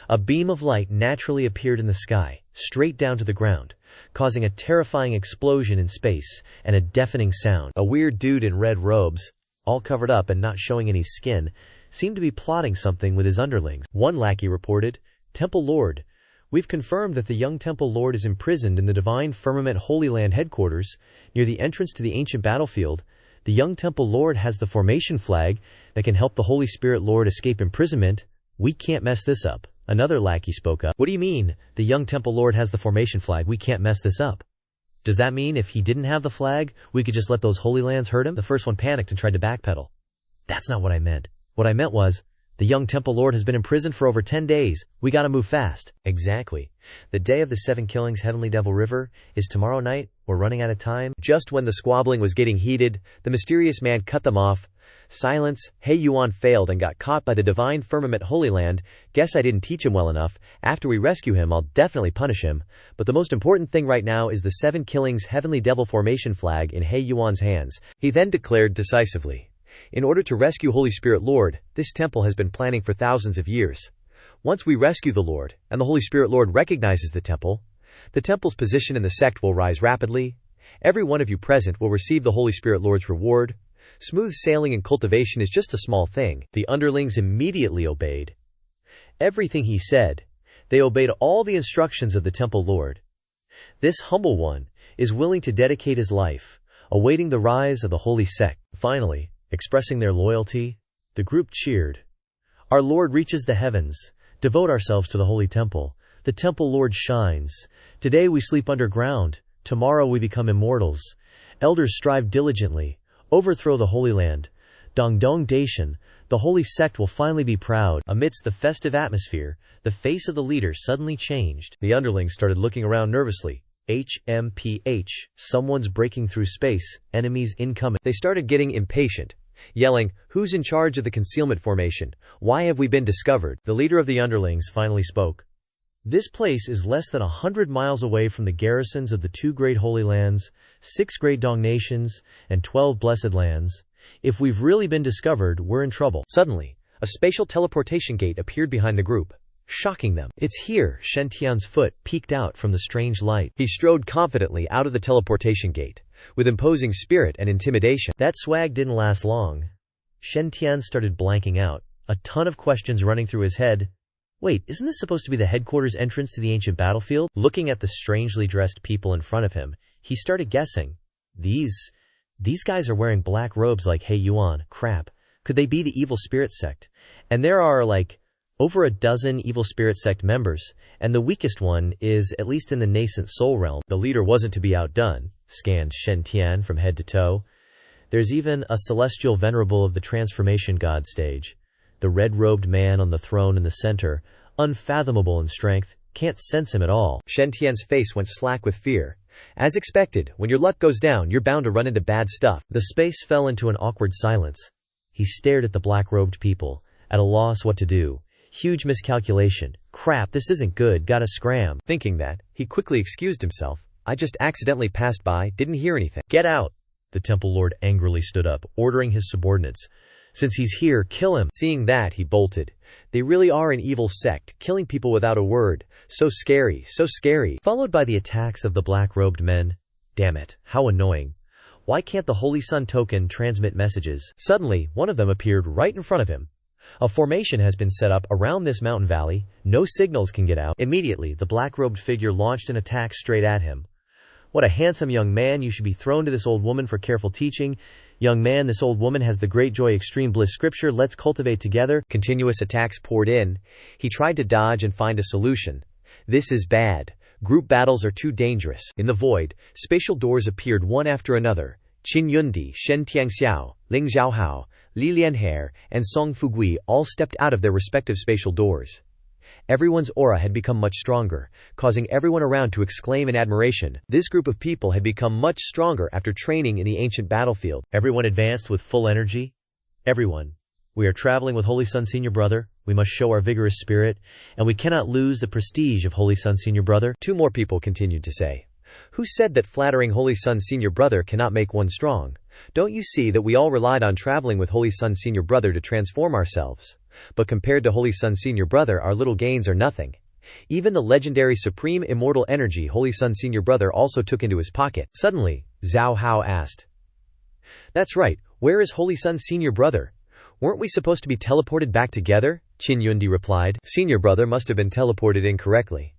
A beam of light naturally appeared in the sky, straight down to the ground, causing a terrifying explosion in space and a deafening sound. A weird dude in red robes, all covered up and not showing any skin, seemed to be plotting something with his underlings. One lackey reported, Temple Lord, we've confirmed that the young Temple Lord is imprisoned in the Divine Firmament Holy Land headquarters, near the entrance to the ancient battlefield. The young Temple Lord has the formation flag that can help the Holy Spirit Lord escape imprisonment. We can't mess this up. Another lackey spoke up. What do you mean, the young Temple Lord has the formation flag? We can't mess this up. Does that mean if he didn't have the flag, we could just let those Holy Lands hurt him? The first one panicked and tried to backpedal. That's not what I meant. What I meant was, the young Temple Lord has been imprisoned for over 10 days. We gotta move fast. Exactly. The day of the 7 killings Heavenly Devil River is tomorrow night. We're running out of time. Just when the squabbling was getting heated, the mysterious man cut them off. Silence. He Yuan failed and got caught by the Divine Firmament Holy Land. Guess I didn't teach him well enough. After we rescue him, I'll definitely punish him. But the most important thing right now is the 7 killings Heavenly Devil formation flag in He Yuan's hands. He then declared decisively, in order to rescue Holy Spirit Lord, this temple has been planning for thousands of years. Once we rescue the Lord, and the Holy Spirit Lord recognizes the temple's position in the sect will rise rapidly. Every one of you present will receive the Holy Spirit Lord's reward. Smooth sailing and cultivation is just a small thing. The underlings immediately obeyed everything he said. They obeyed all the instructions of the Temple Lord. This humble one is willing to dedicate his life, awaiting the rise of the holy sect. Finally, expressing their loyalty, the group cheered. Our Lord reaches the heavens. Devote ourselves to the holy temple. The Temple Lord shines. Today we sleep underground. Tomorrow we become immortals. Elders strive diligently. Overthrow the Holy Land. Dongdong Daishan, the holy sect will finally be proud. Amidst the festive atmosphere, the face of the leader suddenly changed. The underlings started looking around nervously. HMPH, someone's breaking through space, enemies incoming. They started getting impatient, yelling, "Who's in charge of the concealment formation? Why have we been discovered?" The leader of the underlings finally spoke. This place is less than 100 miles away from the garrisons of the 2 great holy lands, 6 great Dong nations, and 12 blessed lands. If we've really been discovered, we're in trouble. Suddenly, a spatial teleportation gate appeared behind the group, shocking them. "It's here." Shen Tian's foot peeked out from the strange light. He strode confidently out of the teleportation gate, with imposing spirit and intimidation. That swag didn't last long. Shen Tian started blanking out, a ton of questions running through his head. Wait, isn't this supposed to be the headquarters entrance to the ancient battlefield? Looking at the strangely dressed people in front of him, he started guessing. These guys are wearing black robes like Hey Yuan. Crap. Could they be the evil spirit sect? And there are, over a dozen evil spirit sect members, and the weakest one is at least in the nascent soul realm. The leader wasn't to be outdone, scanned Shen Tian from head to toe. There's even a celestial venerable of the transformation god stage. The red-robed man on the throne in the center, unfathomable in strength, can't sense him at all. Shen Tian's face went slack with fear. As expected, when your luck goes down, you're bound to run into bad stuff. The space fell into an awkward silence. He stared at the black-robed people, at a loss what to do. Huge miscalculation. Crap, this isn't good, gotta scram. Thinking that, he quickly excused himself. "I just accidentally passed by, didn't hear anything." "Get out!" The Temple Lord angrily stood up, ordering his subordinates. "Since he's here, kill him." Seeing that, he bolted. They really are an evil sect, killing people without a word. So scary, so scary. Followed by the attacks of the black-robed men. Damn it, how annoying. Why can't the Holy Sun token transmit messages? Suddenly, one of them appeared right in front of him. A formation has been set up around this mountain valley. No signals can get out. Immediately, the black-robed figure launched an attack straight at him. "What a handsome young man, you should be thrown to this old woman for careful teaching. Young man, this old woman has the great joy extreme bliss scripture, let's cultivate together." Continuous attacks poured in. He tried to dodge and find a solution. This is bad. Group battles are too dangerous. In the void, spatial doors appeared one after another. Qin Yundi, Shen Tiangxiao, Ling Zhaohao, Li Lianhe, and Song Fugui all stepped out of their respective spatial doors. Everyone's aura had become much stronger, causing everyone around to exclaim in admiration. This group of people had become much stronger after training in the ancient battlefield. Everyone advanced with full energy. Everyone. We are traveling with Holy Sun Senior Brother. We must show our vigorous spirit, and we cannot lose the prestige of Holy Sun Senior Brother. 2 more people continued to say. Who said that flattering Holy Sun Senior Brother cannot make one strong? Don't you see that we all relied on traveling with Holy Sun Senior Brother to transform ourselves? But compared to Holy Sun Senior Brother, our little gains are nothing. Even the legendary supreme immortal energy Holy Sun Senior Brother also took into his pocket. Suddenly, Zhao Hao asked. "That's right, where is Holy Sun Senior Brother? Weren't we supposed to be teleported back together?" Qin Yundi replied. "Senior Brother must have been teleported incorrectly.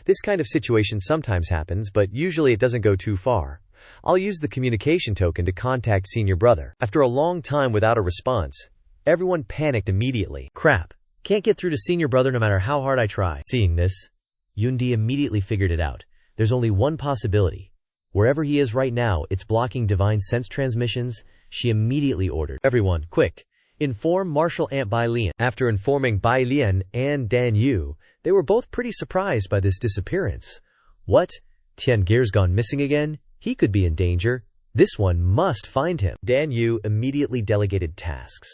This kind of situation sometimes happens, but usually it doesn't go too far. I'll use the communication token to contact Senior Brother." After a long time without a response, everyone panicked immediately. Crap. Can't get through to Senior Brother no matter how hard I try. Seeing this, Yundi immediately figured it out. There's only one possibility. Wherever he is right now, it's blocking divine sense transmissions. She immediately ordered, "Everyone, quick. Inform Marshal Aunt Bai Lian." After informing Bai Lian and Dan Yu, they were both pretty surprised by this disappearance. What? Tian Gear's gone missing again? He could be in danger. This one must find him. Dan Yu immediately delegated tasks.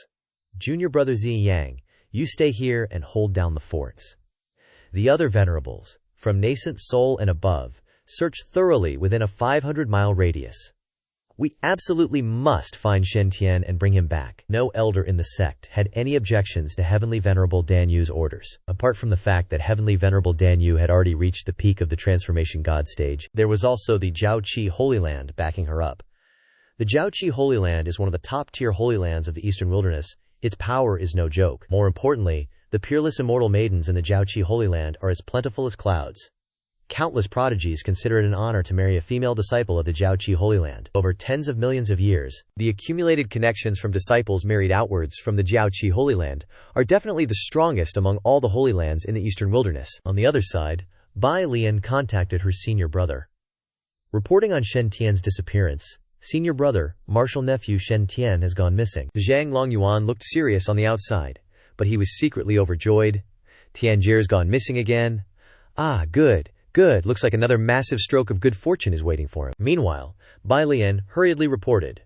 Junior Brother Zi Yang, you stay here and hold down the forts. The other venerables, from nascent soul and above, search thoroughly within a 500-mile radius. We absolutely must find Shen Tian and bring him back. No elder in the sect had any objections to Heavenly Venerable Dan Yu's orders. Apart from the fact that Heavenly Venerable Dan Yu had already reached the peak of the transformation god stage, there was also the Jiaoqi Holy Land backing her up. The Jiaoqi Holy Land is one of the top-tier holy lands of the Eastern Wilderness. Its power is no joke. More importantly, the peerless immortal maidens in the Jiaoqi Holy Land are as plentiful as clouds. Countless prodigies consider it an honor to marry a female disciple of the Jiaoqi Holy Land. Over tens of millions of years, the accumulated connections from disciples married outwards from the Jiaoqi Holy Land are definitely the strongest among all the holy lands in the Eastern Wilderness. On the other side, Bai Lian contacted her senior brother. Reporting on Shen Tian's disappearance, senior brother, martial nephew Shen Tian has gone missing. Zhang Longyuan looked serious on the outside, but he was secretly overjoyed. Tian Jie's gone missing again. Ah, good, good, looks like another massive stroke of good fortune is waiting for him. Meanwhile, Bai Lian hurriedly reported.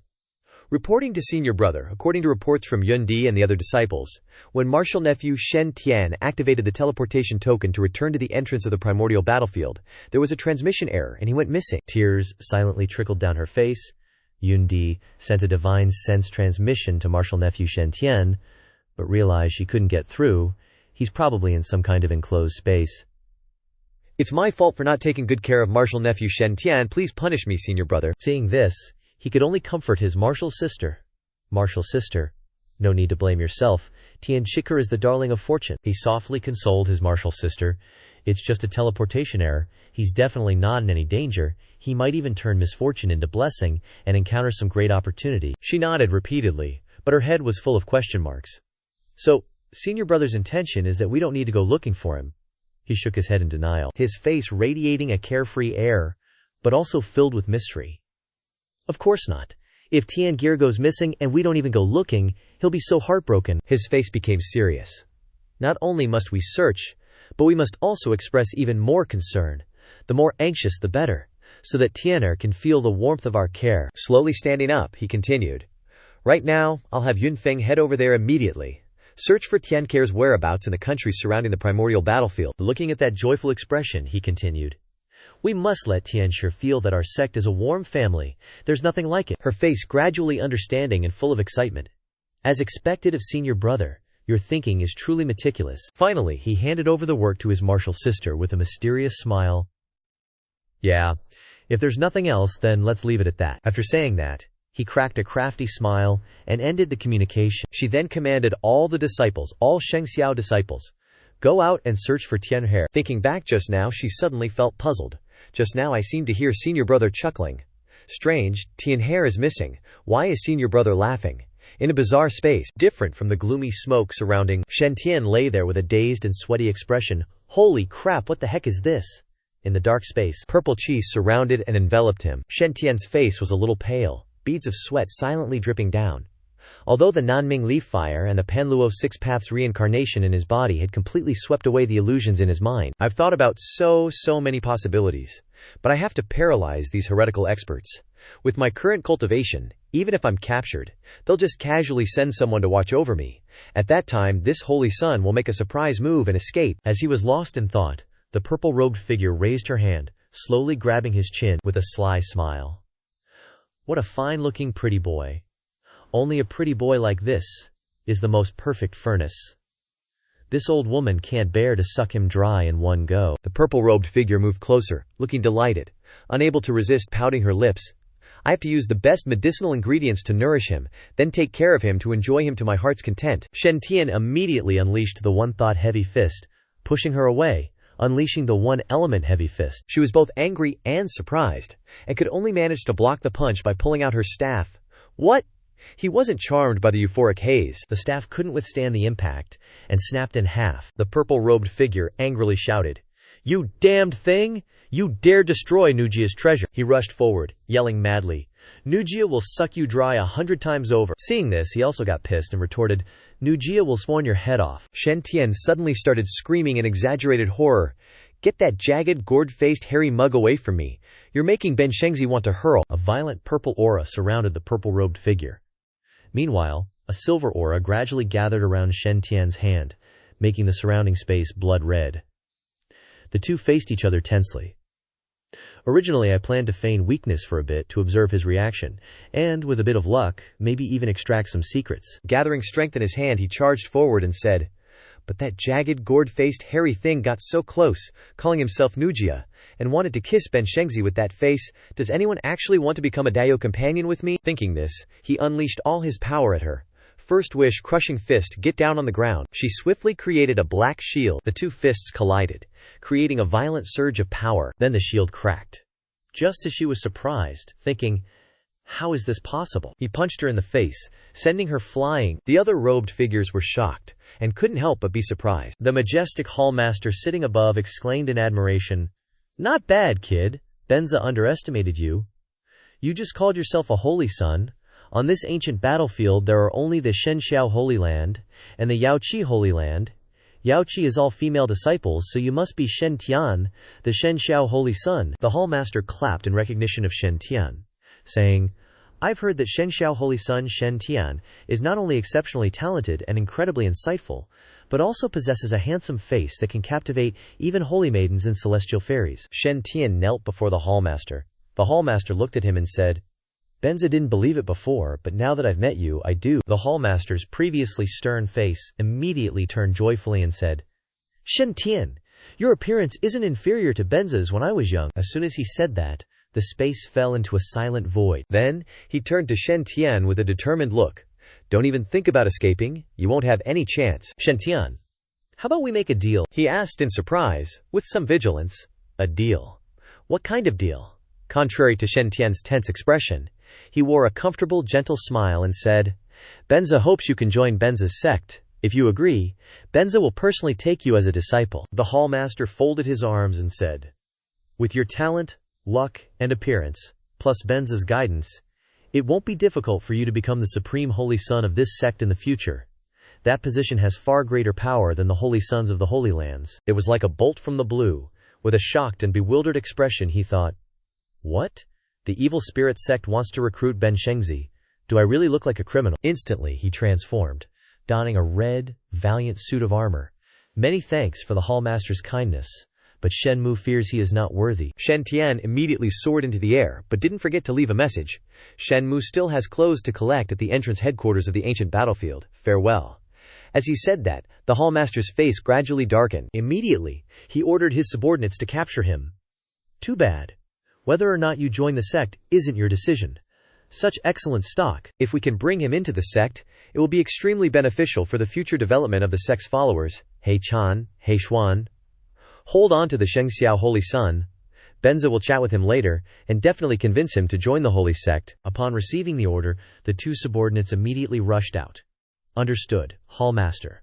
Reporting to senior brother, according to reports from Yun Di and the other disciples, when martial nephew Shen Tian activated the teleportation token to return to the entrance of the primordial battlefield, there was a transmission error and he went missing. Tears silently trickled down her face. Yun Di sent a divine sense transmission to martial nephew Shen Tian, but realized she couldn't get through. He's probably in some kind of enclosed space. It's my fault for not taking good care of martial nephew Shen Tian. Please punish me, senior brother. Seeing this, he could only comfort his martial sister. Martial sister, no need to blame yourself. Tian Chiker is the darling of fortune. He softly consoled his martial sister. It's just a teleportation error. He's definitely not in any danger. He might even turn misfortune into blessing and encounter some great opportunity. She nodded repeatedly, but her head was full of question marks. So, senior brother's intention is that we don't need to go looking for him. He shook his head in denial, his face radiating a carefree air, but also filled with mystery. Of course not. If Tian Jie goes missing and we don't even go looking, he'll be so heartbroken. His face became serious. Not only must we search, but we must also express even more concern. The more anxious the better, so that Tianer can feel the warmth of our care. Slowly standing up, he continued. Right now, I'll have Yunfeng head over there immediately. Search for Tian Jie's whereabouts in the countries surrounding the primordial battlefield. Looking at that joyful expression, he continued. We must let Tian Jie feel that our sect is a warm family. There's nothing like it. Her face gradually understanding and full of excitement. As expected of senior brother, your thinking is truly meticulous. Finally, he handed over the work to his martial sister with a mysterious smile. Yeah, if there's nothing else, then let's leave it at that. After saying that, he cracked a crafty smile and ended the communication. She then commanded all the disciples, all Shengxiao disciples, go out and search for Tian Jie. Thinking back just now, she suddenly felt puzzled. Just now I seemed to hear senior brother chuckling. Strange, Tian Jie is missing. Why is senior brother laughing? In a bizarre space, different from the gloomy smoke surrounding, Shen Tian lay there with a dazed and sweaty expression. Holy crap, what the heck is this? In the dark space, purple chi surrounded and enveloped him. Shen Tian's face was a little pale, beads of sweat silently dripping down. Although the Nanming leaf fire and the Panluo Six Paths reincarnation in his body had completely swept away the illusions in his mind. I've thought about so many possibilities, but I have to paralyze these heretical experts. With my current cultivation, even if I'm captured, they'll just casually send someone to watch over me. At that time, this holy sun will make a surprise move and escape. As he was lost in thought, the purple-robed figure raised her hand, slowly grabbing his chin with a sly smile. What a fine-looking pretty boy. Only a pretty boy like this is the most perfect furnace. This old woman can't bear to suck him dry in one go. The purple-robed figure moved closer, looking delighted, unable to resist pouting her lips. I have to use the best medicinal ingredients to nourish him, then take care of him to enjoy him to my heart's content. Shen Tian immediately unleashed the one-thought heavy fist, pushing her away, unleashing the one-element heavy fist. She was both angry and surprised, and could only manage to block the punch by pulling out her staff. What? He wasn't charmed by the euphoric haze. The staff couldn't withstand the impact, and snapped in half. The purple-robed figure angrily shouted, "You damned thing! You dare destroy Nujia's treasure!" He rushed forward, yelling madly, "Nujia will suck you dry 100 times over." Seeing this, he also got pissed and retorted, "Nujia will swan your head off." Shen Tian suddenly started screaming in exaggerated horror. "Get that jagged, gourd-faced, hairy mug away from me. You're making Ben Shengzi want to hurl." A violent purple aura surrounded the purple-robed figure. Meanwhile, a silver aura gradually gathered around Shen Tian's hand, making the surrounding space blood red. The two faced each other tensely. Originally, I planned to feign weakness for a bit to observe his reaction, and, with a bit of luck, maybe even extract some secrets. Gathering strength in his hand, he charged forward and said, "But that jagged, gourd-faced, hairy thing got so close, calling himself Nujia, and wanted to kiss Ben Shengzi with that face. Does anyone actually want to become a Daio companion with me?" Thinking this, he unleashed all his power at her. First wish, crushing fist, get down on the ground. She swiftly created a black shield. The two fists collided, creating a violent surge of power. Then the shield cracked. Just as she was surprised, thinking, how is this possible? He punched her in the face, sending her flying. The other robed figures were shocked, and couldn't help but be surprised. The majestic hallmaster sitting above exclaimed in admiration, "Not bad, kid. Benza underestimated you. You just called yourself a holy son. On this ancient battlefield there are only the Shenxiao Holy Land and the Yaoqi Holy Land. Yaoqi is all female disciples, so you must be Shen Tian, the Shenxiao Holy Son. The hallmaster clapped in recognition of Shen Tian, saying, I've heard that Shenxiao Holy Son Shen Tian is not only exceptionally talented and incredibly insightful, but also possesses a handsome face that can captivate even holy maidens and celestial fairies. Shen Tian knelt before the hallmaster. The hallmaster looked at him and said, Benza didn't believe it before, but now that I've met you, I do. The hallmaster's previously stern face immediately turned joyfully and said, Shen Tian, your appearance isn't inferior to Benza's when I was young. As soon as he said that, the space fell into a silent void. Then, he turned to Shen Tian with a determined look. Don't even think about escaping. You won't have any chance. Shen Tian, how about we make a deal? He asked in surprise, with some vigilance. A deal? What kind of deal? Contrary to Shen Tian's tense expression, he wore a comfortable, gentle smile and said, Benza hopes you can join Benza's sect. If you agree, Benza will personally take you as a disciple. The hallmaster folded his arms and said, With your talent, luck, and appearance, plus Benza's guidance, it won't be difficult for you to become the supreme holy son of this sect in the future. That position has far greater power than the holy sons of the Holy Lands. It was like a bolt from the blue. With a shocked and bewildered expression, he thought, What? The evil spirit sect wants to recruit Ben Shengzi. Do I really look like a criminal? Instantly, he transformed, donning a red, valiant suit of armor. Many thanks for the hallmaster's kindness, but Shen Mu fears he is not worthy. Shen Tian immediately soared into the air, but didn't forget to leave a message. Shen Mu still has clothes to collect at the entrance headquarters of the ancient battlefield. Farewell. As he said that, the hallmaster's face gradually darkened. Immediately, he ordered his subordinates to capture him. Too bad. Whether or not you join the sect isn't your decision. Such excellent stock. If we can bring him into the sect, it will be extremely beneficial for the future development of the sect's followers. He Chan, He Xuan. Hold on to the Shengxiao Holy Son. Benza will chat with him later, and definitely convince him to join the holy sect. Upon receiving the order, the two subordinates immediately rushed out. Understood, hallmaster.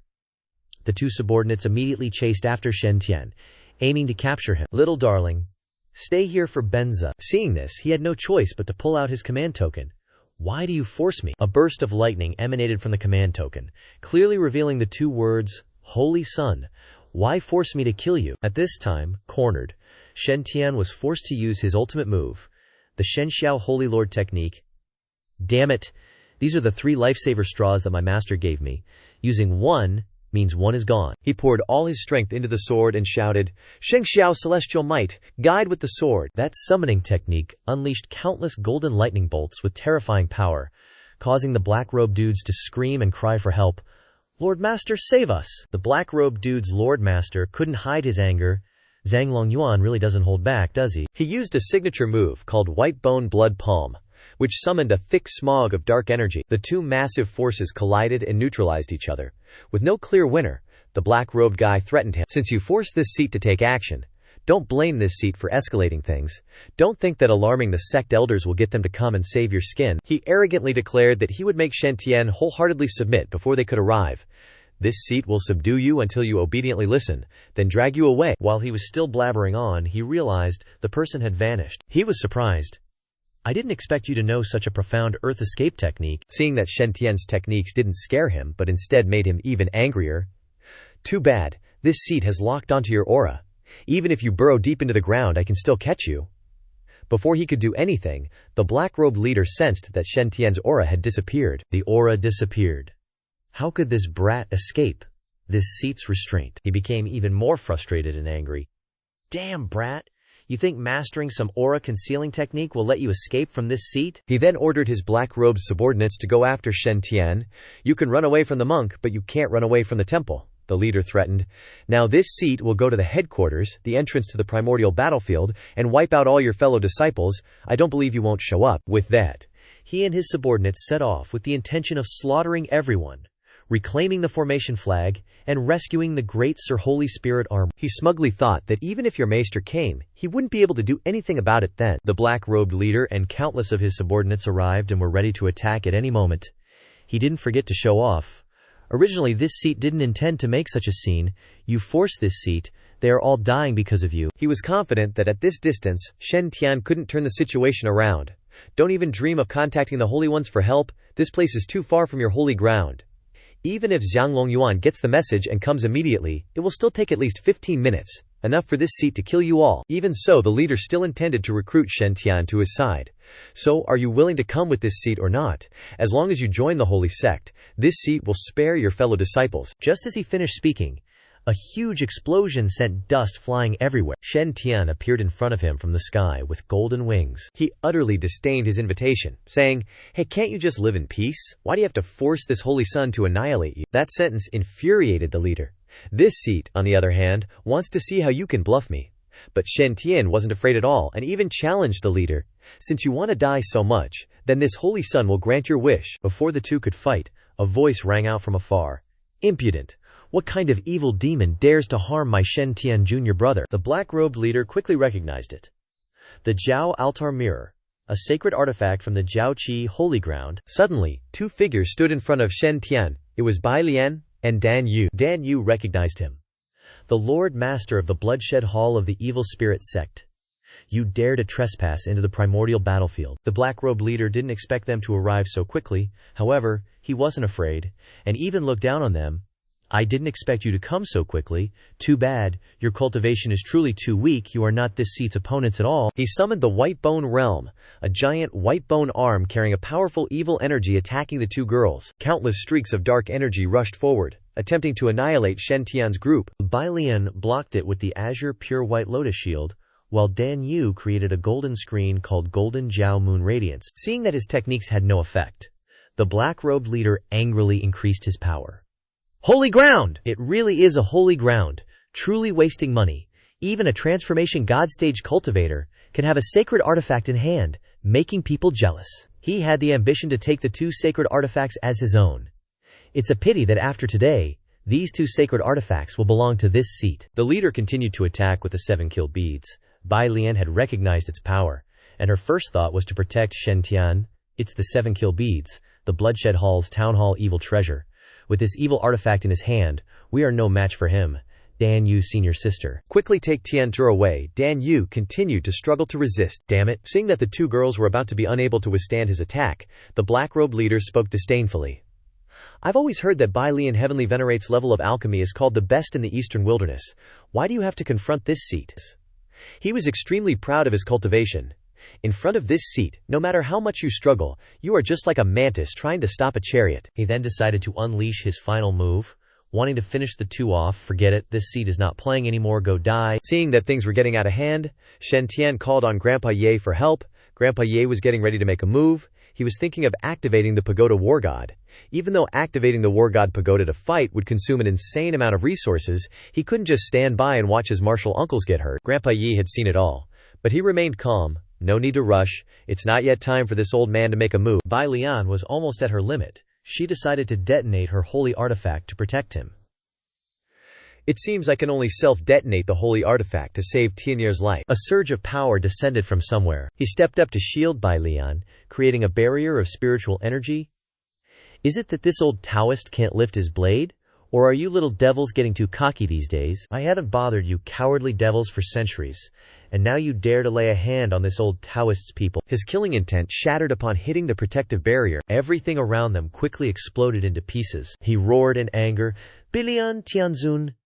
The two subordinates immediately chased after Shen Tian, aiming to capture him. Little darling, stay here for Benza. Seeing this, he had no choice but to pull out his command token. Why do you force me? A burst of lightning emanated from the command token, clearly revealing the two words, Holy Son. Why force me to kill you? At this time, cornered, Shen Tian was forced to use his ultimate move, the Shenxiao Holy Lord technique. Damn it! These are the 3 lifesaver straws that my master gave me. Using one means one is gone. He poured all his strength into the sword and shouted, Shengxiao Celestial Might, guide with the sword. That summoning technique unleashed countless golden lightning bolts with terrifying power, causing the black-robed dudes to scream and cry for help. Lord Master, save us! The black-robed dude's Lord Master couldn't hide his anger. Zhang Longyuan really doesn't hold back, does he? He used a signature move called White Bone Blood Palm, which summoned a thick smog of dark energy. The two massive forces collided and neutralized each other. With no clear winner, the black-robed guy threatened him. Since you forced this seat to take action, don't blame this seat for escalating things. Don't think that alarming the sect elders will get them to come and save your skin. He arrogantly declared that he would make Shen Tian wholeheartedly submit before they could arrive. This seat will subdue you until you obediently listen, then drag you away. While he was still blabbering on, he realized the person had vanished. He was surprised. I didn't expect you to know such a profound earth escape technique. Seeing that Shen Tian's techniques didn't scare him, but instead made him even angrier. Too bad, this seat has locked onto your aura. Even if you burrow deep into the ground, I can still catch you. Before he could do anything, the black-robed leader sensed that Shen Tian's aura had disappeared. The aura disappeared. How could this brat escape this seat's restraint? He became even more frustrated and angry. Damn, brat! You think mastering some aura-concealing technique will let you escape from this seat? He then ordered his black-robed subordinates to go after Shen Tian. You can run away from the monk, but you can't run away from the temple, the leader threatened. Now this seat will go to the headquarters, the entrance to the primordial battlefield, and wipe out all your fellow disciples. I don't believe you won't show up. With that, he and his subordinates set off with the intention of slaughtering everyone, reclaiming the formation flag, and rescuing the great Sir Holy Spirit armor. He smugly thought that even if your maester came, he wouldn't be able to do anything about it then. The black-robed leader and countless of his subordinates arrived and were ready to attack at any moment. He didn't forget to show off. Originally, this seat didn't intend to make such a scene. You forced this seat, They are all dying because of you. He was confident that at this distance, Shen Tian couldn't turn the situation around. Don't even dream of contacting the Holy Ones for help. This place is too far from your holy ground. Even if Zhang Longyuan gets the message and comes immediately, it will still take at least 15 minutes, enough for this seat to kill you all. Even so, the leader still intended to recruit Shen Tian to his side. So, are you willing to come with this seat or not? As long as you join the holy sect, this seat will spare your fellow disciples. Just as he finished speaking, a huge explosion sent dust flying everywhere. Shen Tian appeared in front of him from the sky with golden wings. He utterly disdained his invitation, saying, "Hey, can't you just live in peace? Why do you have to force this holy sun to annihilate you?" That sentence infuriated the leader. This seat, on the other hand, wants to see how you can bluff me. But Shen Tian wasn't afraid at all and even challenged the leader. Since you want to die so much, then this holy sun will grant your wish. Before the two could fight, a voice rang out from afar. "Impudent! What kind of evil demon dares to harm my Shen Tian junior brother?" The black-robed leader quickly recognized it. The Jiao altar mirror, a sacred artifact from the Jiaoqi holy ground. Suddenly, two figures stood in front of Shen Tian. It was Bai Lian and Dan Yu. Dan Yu recognized him. "The Lord Master of the Bloodshed Hall of the Evil Spirit Sect. You dare to trespass into the primordial battlefield." The black-robed leader didn't expect them to arrive so quickly. However, he wasn't afraid, and even looked down on them. "I didn't expect you to come so quickly. Too bad. Your cultivation is truly too weak. You are not this seat's opponents at all." He summoned the White Bone Realm, a giant white bone arm carrying a powerful evil energy attacking the two girls. Countless streaks of dark energy rushed forward, attempting to annihilate Shen Tian's group. Bai Lian blocked it with the azure pure white lotus shield, while Dan Yu created a golden screen called Golden Jiao Moon Radiance. Seeing that his techniques had no effect, the black-robed leader angrily increased his power. "Holy ground! It really is a holy ground, truly wasting money. Even a transformation god stage cultivator can have a sacred artifact in hand, making people jealous." He had the ambition to take the two sacred artifacts as his own. It's a pity that after today, these two sacred artifacts will belong to this seat. The leader continued to attack with the 7 kill beads. Bai Lian had recognized its power, and her first thought was to protect Shen Tian. It's the 7 kill beads, the Bloodshed Hall's town hall evil treasure. With this evil artifact in his hand, we are no match for him. Dan Yu's senior sister. "Quickly take Tianzhu away." Dan Yu continued to struggle to resist. "Damn it." Seeing that the two girls were about to be unable to withstand his attack, the black-robed leader spoke disdainfully. "I've always heard that Bai Lian Heavenly Venerate's level of alchemy is called the best in the Eastern Wilderness. Why do you have to confront this seat?" He was extremely proud of his cultivation. In front of this seat, no matter how much you struggle, you are just like a mantis trying to stop a chariot. He then decided to unleash his final move, wanting to finish the two off. "Forget it, this seat is not playing anymore, go die." Seeing that things were getting out of hand, Shen Tian called on Grandpa Ye for help. Grandpa Ye was getting ready to make a move. He was thinking of activating the Pagoda War God. Even though activating the War God Pagoda to fight would consume an insane amount of resources, he couldn't just stand by and watch his martial uncles get hurt. Grandpa Ye had seen it all, but he remained calm. "No need to rush. It's not yet time for this old man to make a move." Bai Lian was almost at her limit. She decided to detonate her holy artifact to protect him. "It seems I can only self-detonate the holy artifact to save Tian'er's life." A surge of power descended from somewhere. He stepped up to shield Bai Lian, creating a barrier of spiritual energy. "Is it that this old Taoist can't lift his blade? Or are you little devils getting too cocky these days? I haven't bothered you cowardly devils for centuries, and now you dare to lay a hand on this old Taoist's people." His killing intent shattered upon hitting the protective barrier. Everything around them quickly exploded into pieces. He roared in anger, "Bilian Tianzun!"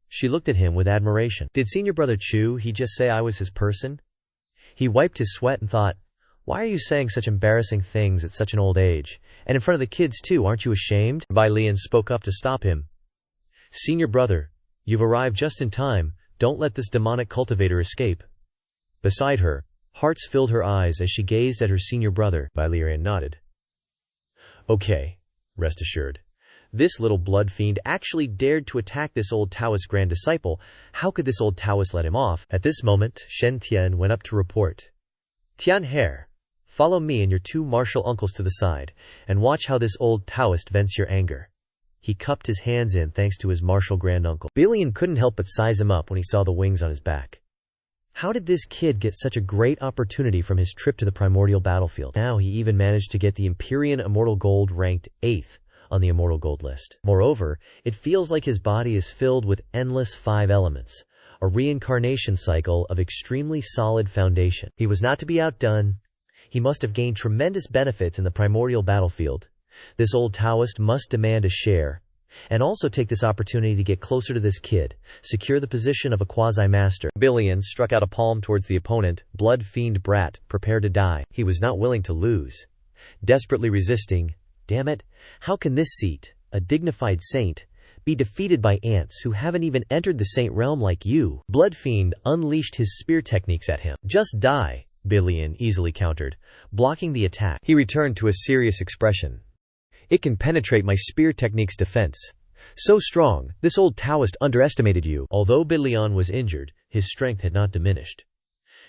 She looked at him with admiration. Did senior brother Chu he just say I was his person? He wiped his sweat and thought, why are you saying such embarrassing things at such an old age? And in front of the kids too, aren't you ashamed? Bai Lian spoke up to stop him. Senior brother, you've arrived just in time. Don't let this demonic cultivator escape. Beside her, hearts filled her eyes as she gazed at her senior brother. Bai Lian nodded. Okay, rest assured. This little blood fiend actually dared to attack this old Taoist grand disciple. How could this old Taoist let him off? At this moment, Shen Tian went up to report. Tian Hare, follow me and your two martial uncles to the side, and watch how this old Taoist vents your anger. He cupped his hands in thanks to his martial granduncle. Bilian couldn't help but size him up when he saw the wings on his back. How did this kid get such a great opportunity from his trip to the primordial battlefield? Now he even managed to get the Empyrean Immortal Gold ranked 8th on the Immortal Gold list. Moreover, it feels like his body is filled with endless 5 elements, a reincarnation cycle of extremely solid foundation. He was not to be outdone. He must have gained tremendous benefits in the primordial battlefield. This old Taoist must demand a share, and also take this opportunity to get closer to this kid, secure the position of a quasi-master. Billion struck out a palm towards the opponent, blood fiend brat, prepare to die. He was not willing to lose. Desperately resisting, damn it, how can this seat, a dignified saint, be defeated by ants who haven't even entered the saint realm like you? Blood fiend unleashed his spear techniques at him. Just die, Billion easily countered, blocking the attack. He returned to a serious expression. It can penetrate my spear technique's defense. So strong, this old Taoist underestimated you. Although Billion was injured, his strength had not diminished.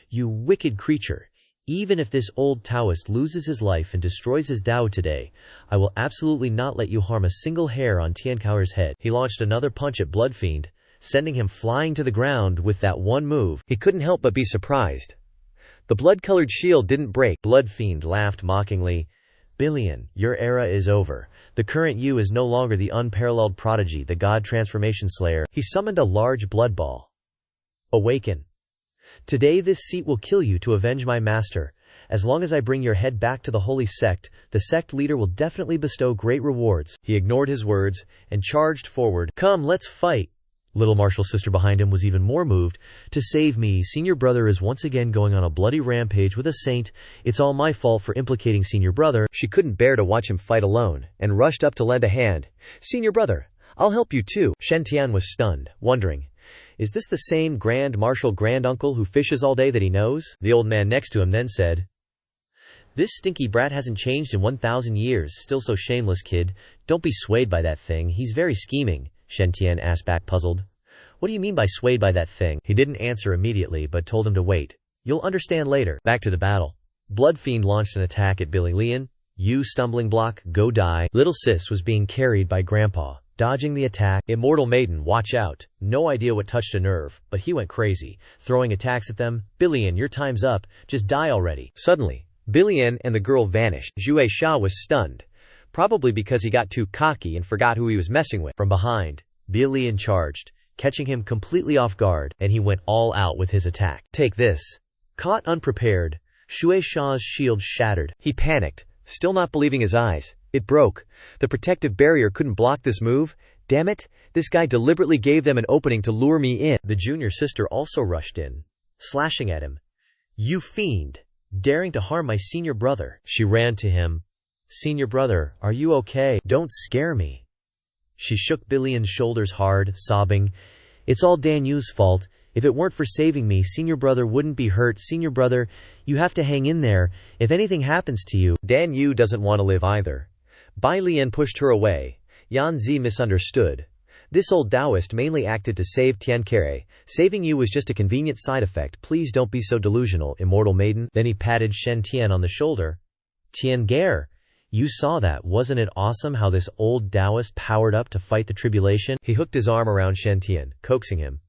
You wicked creature, even if this old Taoist loses his life and destroys his Tao today, I will absolutely not let you harm a single hair on Tiankao's head. He launched another punch at Bloodfiend, sending him flying to the ground with that one move. He couldn't help but be surprised. The blood-colored shield didn't break. Bloodfiend laughed mockingly. Billion, your era is over. The current you is no longer the unparalleled prodigy, the god transformation slayer. He summoned a large blood ball. Awaken. Today this seat will kill you to avenge my master. As long as I bring your head back to the holy sect, the sect leader will definitely bestow great rewards. He ignored his words and charged forward. Come, let's fight. Little Martial's sister behind him was even more moved. To save me, senior brother is once again going on a bloody rampage with a saint. It's all my fault for implicating senior brother. She couldn't bear to watch him fight alone, and rushed up to lend a hand. Senior brother, I'll help you too. Shen Tian was stunned, wondering, is this the same Grand Marshal granduncle who fishes all day that he knows? The old man next to him then said, this stinky brat hasn't changed in 1,000 years, still so shameless, kid. Don't be swayed by that thing, he's very scheming. Shen Tian asked back, puzzled. What do you mean by swayed by that thing? He didn't answer immediately but told him to wait. You'll understand later. Back to the battle. Bloodfiend launched an attack at Billy Lian. You stumbling block, go die. Little sis was being carried by Grandpa, dodging the attack. Immortal Maiden, watch out. No idea what touched a nerve, but he went crazy, throwing attacks at them. Billion, your time's up. Just die already. Suddenly, Billion and the girl vanished. Zhu Sha was stunned, probably because he got too cocky and forgot who he was messing with. From behind, Billion charged, catching him completely off guard, and he went all out with his attack. Take this. Caught unprepared, Shui Sha's shield shattered. He panicked, still not believing his eyes. It broke. The protective barrier couldn't block this move. Damn it, this guy deliberately gave them an opening to lure me in. The junior sister also rushed in, slashing at him. You fiend, daring to harm my senior brother. She ran to him. Senior brother, are you okay? Don't scare me. She shook Billion's shoulders hard, sobbing. It's all Dan Yu's fault. If it weren't for saving me, senior brother wouldn't be hurt. Senior brother, you have to hang in there. If anything happens to you. Dan Yu doesn't want to live either. Bai Lian pushed her away. Yan Zi misunderstood. This old Taoist mainly acted to save Tiankere. Saving you was just a convenient side effect. Please don't be so delusional, Immortal Maiden. Then he patted Shen Tian on the shoulder. Tiangere, you saw that. Wasn't it awesome how this old Taoist powered up to fight the tribulation? He hooked his arm around Shen Tian, coaxing him.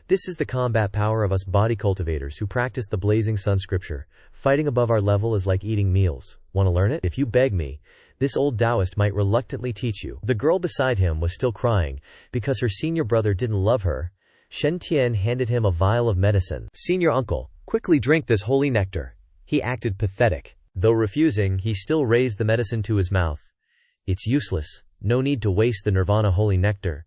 This is the combat power of us body cultivators who practice the blazing sun scripture. Fighting above our level is like eating meals. Want to learn it? If you beg me, this old Taoist might reluctantly teach you. The girl beside him was still crying because her senior brother didn't love her. Shen Tian handed him a vial of medicine. Senior uncle, quickly drink this holy nectar. He acted pathetic. Though refusing, he still raised the medicine to his mouth. It's useless. No need to waste the nirvana holy nectar.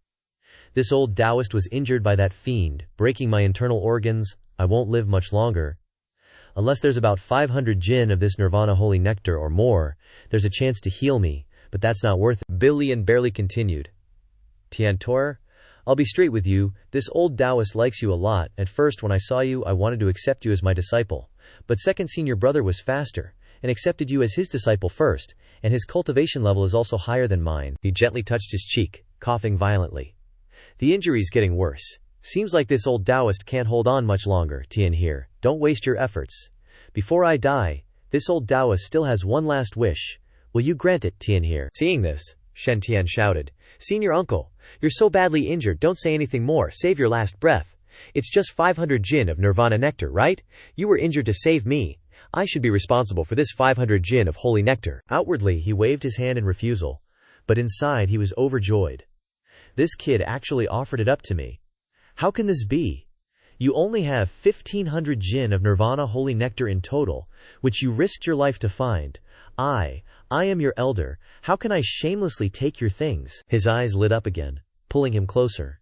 This old Taoist was injured by that fiend, breaking my internal organs. I won't live much longer. Unless there's about 500 jin of this nirvana holy nectar or more, there's a chance to heal me, but that's not worth it. Billion barely continued. Tiantor, I'll be straight with you. This old Taoist likes you a lot. At first when I saw you, I wanted to accept you as my disciple. But second, senior brother was faster and accepted you as his disciple first, and his cultivation level is also higher than mine. He gently touched his cheek, coughing violently. The injury's getting worse. Seems like this old Taoist can't hold on much longer. Tian here, don't waste your efforts. Before I die, this old Taoist still has one last wish. Will you grant it, Tian here? Seeing this, Shen Tian shouted, Senior uncle, you're so badly injured, don't say anything more, save your last breath. It's just 500 jin of nirvana nectar, right? You were injured to save me. I should be responsible for this 500 jin of holy nectar. Outwardly, he waved his hand in refusal, but inside he was overjoyed. This kid actually offered it up to me. How can this be? You only have 1500 jin of nirvana holy nectar in total, which you risked your life to find. I am your elder. How can I shamelessly take your things?" His eyes lit up again, pulling him closer.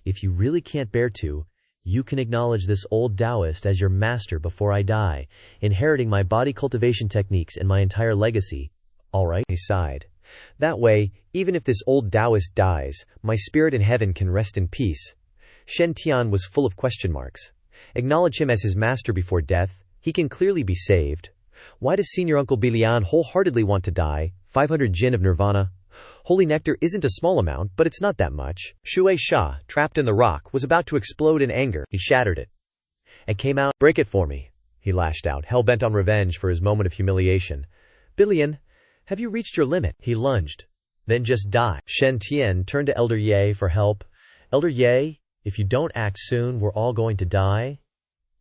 "If you really can't bear to, you can acknowledge this old Taoist as your master before I die, inheriting my body cultivation techniques and my entire legacy. All right?" He sighed. "That way, even if this old Taoist dies, my spirit in heaven can rest in peace." Shen Tian was full of question marks. Acknowledge him as his master before death. He can clearly be saved. Why does Senior Uncle Bilian wholeheartedly want to die? 500 jin of nirvana. Holy nectar isn't a small amount, but it's not that much. Shui Sha, trapped in the rock, was about to explode in anger. He shattered it. It came out. "Break it for me," he lashed out, hell-bent on revenge for his moment of humiliation. "Bilian, have you reached your limit?" He lunged. "Then just die." Shen Tian turned to Elder Ye for help. "Elder Ye, if you don't act soon, we're all going to die."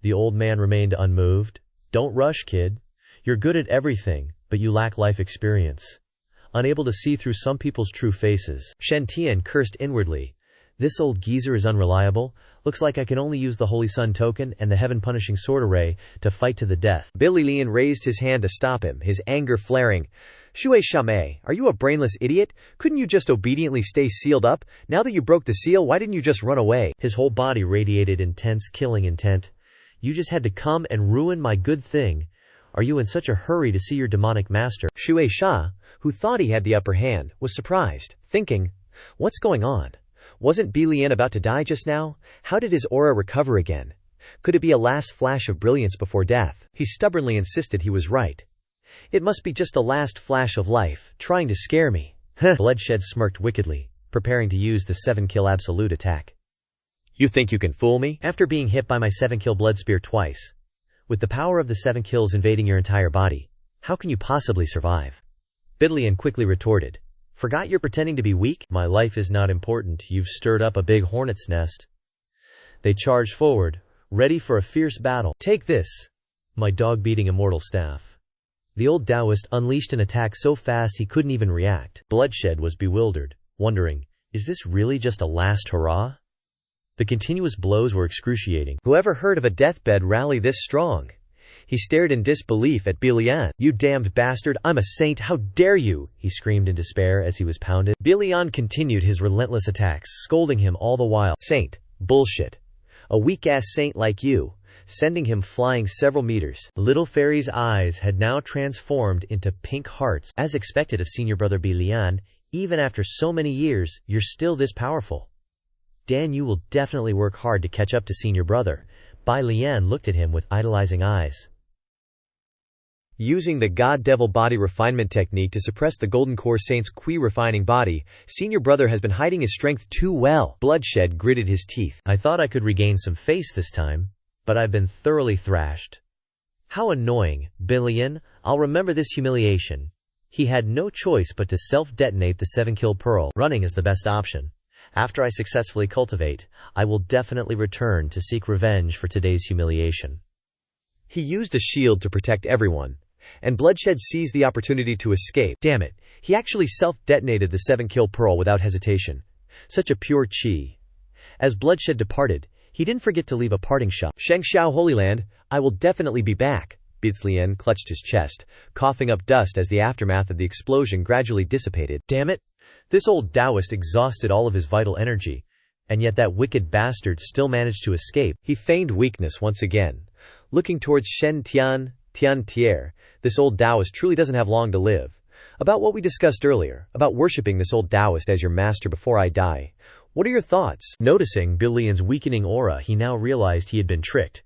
The old man remained unmoved. "Don't rush, kid. You're good at everything, but you lack life experience. Unable to see through some people's true faces." Shen Tian cursed inwardly. "This old geezer is unreliable. Looks like I can only use the Holy Sun token and the heaven-punishing sword array to fight to the death." Bilian raised his hand to stop him, his anger flaring. "Shui Shamei, are you a brainless idiot? Couldn't you just obediently stay sealed up? Now that you broke the seal, why didn't you just run away?" His whole body radiated intense killing intent. "You just had to come and ruin my good thing. Are you in such a hurry to see your demonic master?" Shui Sha, who thought he had the upper hand, was surprised, thinking, "What's going on? Wasn't Bilian about to die just now? How did his aura recover again? Could it be a last flash of brilliance before death?" He stubbornly insisted he was right. "It must be just a last flash of life, trying to scare me." Bloodshed smirked wickedly, preparing to use the 7-kill absolute attack. "You think you can fool me?" After being hit by my 7-kill blood spear twice, with the power of the 7 kills invading your entire body, how can you possibly survive? Bilian quickly retorted. "Forgot you're pretending to be weak? My life is not important. You've stirred up a big hornet's nest." They charged forward, ready for a fierce battle. "Take this, my dog-beating immortal staff." The old Taoist unleashed an attack so fast he couldn't even react. Bloodshed was bewildered, wondering, is this really just a last hurrah? The continuous blows were excruciating. Whoever heard of a deathbed rally this strong? He stared in disbelief at Bilian. "You damned bastard, I'm a saint, how dare you!" he screamed in despair as he was pounded. Bilian continued his relentless attacks, scolding him all the while. "Saint? Bullshit. A weak-ass saint like you," sending him flying several meters. Little Fairy's eyes had now transformed into pink hearts. "As expected of senior brother Bilian, even after so many years, you're still this powerful. Dan, you will definitely work hard to catch up to senior brother." Bai Lian looked at him with idolizing eyes. Using the God-Devil body refinement technique to suppress the Golden Core Saint's Qi refining body, senior brother has been hiding his strength too well. Bloodshed gritted his teeth. "I thought I could regain some face this time, but I've been thoroughly thrashed. How annoying, Bilian. I'll remember this humiliation." He had no choice but to self-detonate the 7-kill pearl. "Running is the best option. After I successfully cultivate, I will definitely return to seek revenge for today's humiliation." He used a shield to protect everyone, and Bloodshed seized the opportunity to escape. Damn it, he actually self-detonated the 7-kill pearl without hesitation. Such a pure chi. As Bloodshed departed, he didn't forget to leave a parting shot. "Shengxiao Holy Land, I will definitely be back." Bizlian clutched his chest, coughing up dust as the aftermath of the explosion gradually dissipated. Damn it! This old Taoist exhausted all of his vital energy, and yet that wicked bastard still managed to escape. He feigned weakness once again, looking towards Shen Tian Tier. This old Taoist truly doesn't have long to live. About what we discussed earlier, about worshipping this old Taoist as your master before I die. What are your thoughts? Noticing Bilian's weakening aura, he now realized he had been tricked.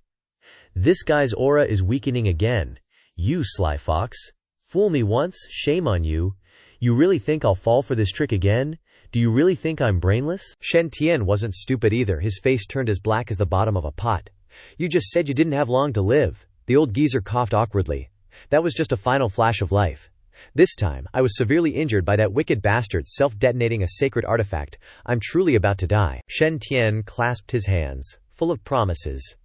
This guy's aura is weakening again. You sly fox. Fool me once, shame on you. You really think I'll fall for this trick again? Do you really think I'm brainless? Shen Tian wasn't stupid either, his face turned as black as the bottom of a pot. You just said you didn't have long to live. The old geezer coughed awkwardly. That was just a final flash of life. This time, I was severely injured by that wicked bastard self-detonating a sacred artifact. I'm truly about to die. Shen Tian clasped his hands, full of promises.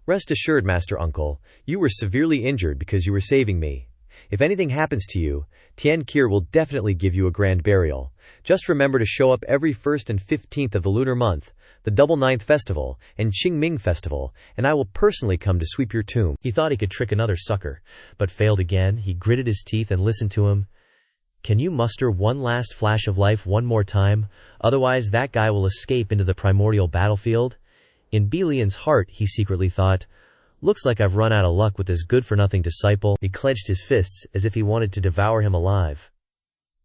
Rest assured, Master Uncle, you were severely injured because you were saving me. If anything happens to you, Tian Qir will definitely give you a grand burial. Just remember to show up every 1st and 15th of the lunar month, the double 9th festival, and Qingming festival, and I will personally come to sweep your tomb." He thought he could trick another sucker, but failed again. He gritted his teeth and listened to him. "Can you muster one last flash of life one more time? Otherwise that guy will escape into the primordial battlefield." In Bilian's heart, he secretly thought, "Looks like I've run out of luck with this good-for-nothing disciple." He clenched his fists as if he wanted to devour him alive.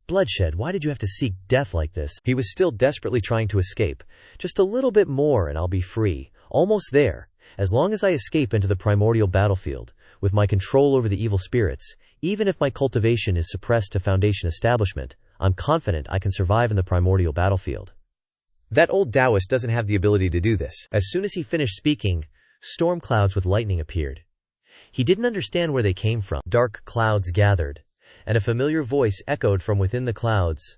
"Bloodshed, why did you have to seek death like this?" He was still desperately trying to escape. "Just a little bit more and I'll be free. Almost there. As long as I escape into the primordial battlefield, with my control over the evil spirits, even if my cultivation is suppressed to foundation establishment, I'm confident I can survive in the primordial battlefield." That old Taoist doesn't have the ability to do this. As soon as he finished speaking, storm clouds with lightning appeared. He didn't understand where they came from. Dark clouds gathered, and a familiar voice echoed from within the clouds.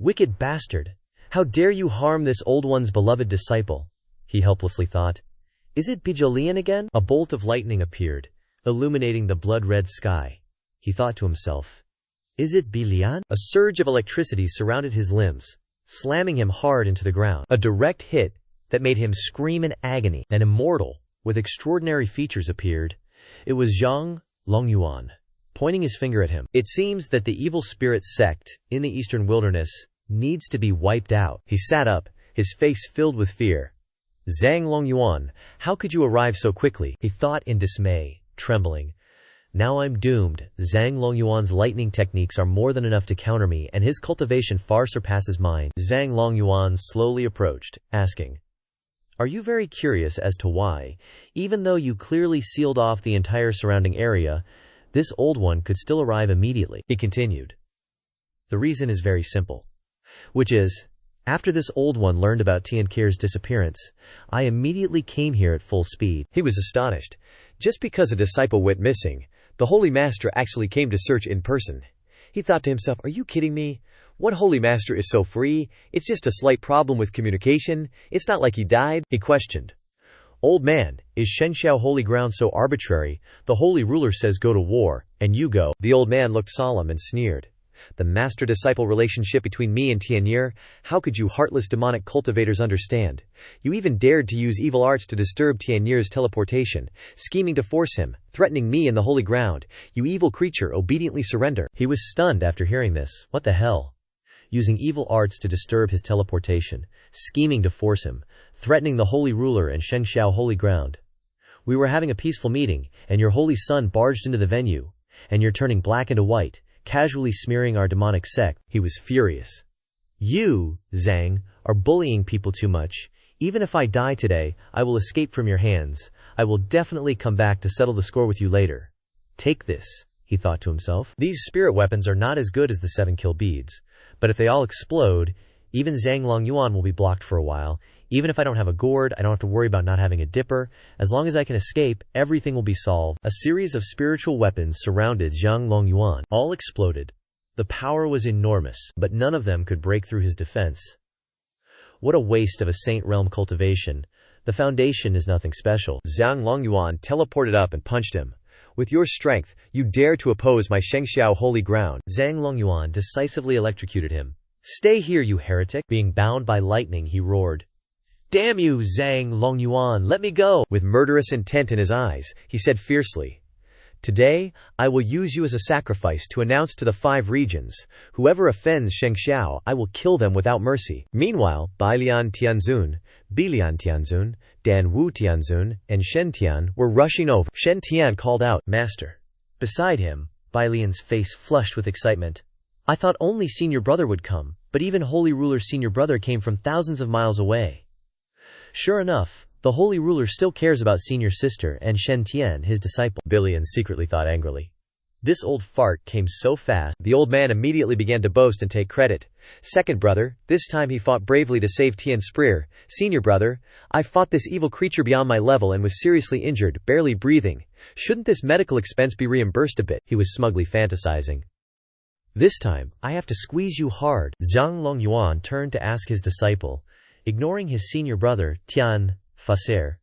"Wicked bastard! How dare you harm this old one's beloved disciple?" he helplessly thought. "Is it Bijolian again?" A bolt of lightning appeared, illuminating the blood-red sky. He thought to himself, "Is it Bilian?" A surge of electricity surrounded his limbs, slamming him hard into the ground. A direct hit that made him scream in agony. An immortal, with extraordinary features appeared. It was Zhang Longyuan, pointing his finger at him. "It seems that the evil spirit sect, in the eastern wilderness, needs to be wiped out." He sat up, his face filled with fear. "Zhang Longyuan, how could you arrive so quickly?" he thought in dismay, trembling. "Now I'm doomed. Zhang Longyuan's lightning techniques are more than enough to counter me, and his cultivation far surpasses mine." Zhang Longyuan slowly approached, asking, "Are you very curious as to why, even though you clearly sealed off the entire surrounding area, this old one could still arrive immediately?" He continued. "The reason is very simple, which is, after this old one learned about Tian Qir's disappearance, I immediately came here at full speed." He was astonished. Just because a disciple went missing, the Holy Master actually came to search in person. He thought to himself, "Are you kidding me? What Holy Master is so free? It's just a slight problem with communication. It's not like he died." He questioned, "Old man, is Shenxiao holy ground so arbitrary? The holy ruler says go to war, and you go." The old man looked solemn and sneered. "The master-disciple relationship between me and Tianyi, how could you heartless demonic cultivators understand? You even dared to use evil arts to disturb Tianyi's teleportation, scheming to force him, threatening me in the holy ground. You evil creature, obediently surrender." He was stunned after hearing this. What the hell? Using evil arts to disturb his teleportation, scheming to force him, threatening the holy ruler and Shenxiao holy ground. We were having a peaceful meeting, and your holy son barged into the venue, and you're turning black into white, casually smearing our demonic sect. He was furious. "You, Zhang, are bullying people too much. Even if I die today, I will escape from your hands. I will definitely come back to settle the score with you later. Take this," he thought to himself. "These spirit weapons are not as good as the 7 kill beads, but if they all explode, even Zhang Longyuan will be blocked for a while. Even if I don't have a gourd, I don't have to worry about not having a dipper. As long as I can escape, everything will be solved." A series of spiritual weapons surrounded Zhang Longyuan. All exploded. The power was enormous, but none of them could break through his defense. What a waste of a saint realm cultivation. The foundation is nothing special. Zhang Longyuan teleported up and punched him. "With your strength, you dare to oppose my Shengxiao holy ground." Zhang Longyuan decisively electrocuted him. "Stay here, you heretic!" Being bound by lightning, he roared. "Damn you, Zhang Longyuan, let me go!" With murderous intent in his eyes, he said fiercely, "Today, I will use you as a sacrifice to announce to the 5 regions, whoever offends Shengxiao, I will kill them without mercy." Meanwhile, Bilian Tianzun, Dan Wu Tianzun, and Shen Tian were rushing over. Shen Tian called out, "Master." Beside him, Bilian's face flushed with excitement. "I thought only Senior Brother would come, but even Holy Ruler's Senior Brother came from thousands of miles away." Sure enough, the Holy Ruler still cares about Senior Sister and Shen Tian, his disciple. Bilian secretly thought angrily. This old fart came so fast. The old man immediately began to boast and take credit. "Second brother, this time he fought bravely to save Tian Spreer. Senior brother, I fought this evil creature beyond my level and was seriously injured, barely breathing. Shouldn't this medical expense be reimbursed a bit?" He was smugly fantasizing. "This time, I have to squeeze you hard." Zhang Longyuan turned to ask his disciple, ignoring his senior brother, Tian Facer.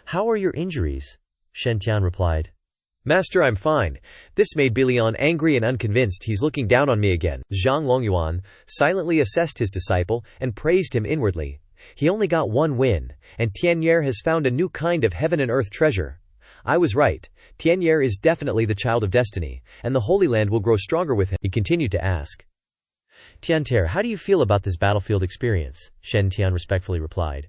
"How are your injuries?" Shen Tian replied, Master, I'm fine. This made Bilian angry and unconvinced. He's looking down on me again. Zhang Longyuan silently assessed his disciple and praised him inwardly. He only got one win, and Tianyer has found a new kind of heaven and earth treasure. I was right. Tianyer is definitely the child of destiny, and the Holy Land will grow stronger with him. He continued to ask. Tianter, how do you feel about this battlefield experience? Shen Tian respectfully replied.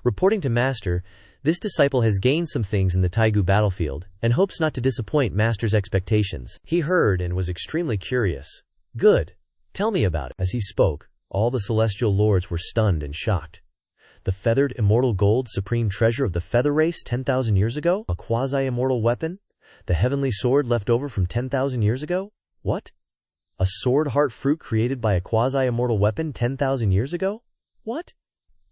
Reporting to Master, this disciple has gained some things in the Taigu battlefield, and hopes not to disappoint Master's expectations. He heard and was extremely curious. Good. Tell me about it. As he spoke, all the celestial lords were stunned and shocked. The feathered immortal gold supreme treasure of the feather race 10,000 years ago? A quasi-immortal weapon? The heavenly sword left over from 10,000 years ago? What? A sword heart fruit created by a quasi-immortal weapon 10,000 years ago? What?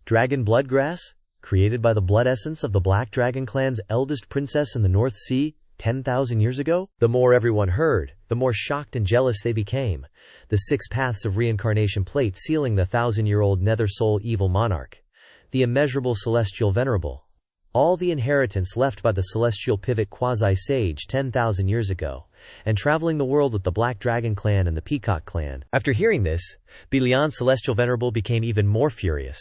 Dragon blood grass? Created by the blood essence of the Black Dragon clan's eldest princess in the North Sea 10,000 years ago? The more everyone heard, the more shocked and jealous they became. The 6 paths of reincarnation plate sealing the 1,000-year-old nether soul evil monarch. The immeasurable celestial venerable. All the inheritance left by the celestial pivot quasi-sage 10,000 years ago, and traveling the world with the Black Dragon clan and the Peacock clan. After hearing this, Bilian Celestial Venerable became even more furious,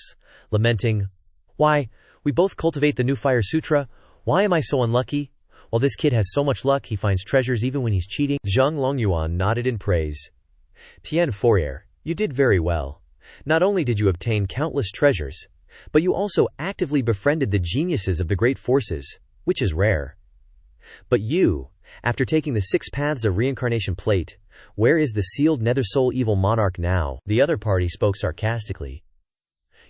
lamenting, Why, we both cultivate the new Fire Sutra. Why am I so unlucky? While this kid has so much luck, he finds treasures even when he's cheating. Zhang Longyuan nodded in praise. Tian Fourier, you did very well. Not only did you obtain countless treasures, but you also actively befriended the geniuses of the great forces, which is rare. But you, after taking the 6 paths of reincarnation plate, where is the sealed nether soul evil monarch now? The other party spoke sarcastically.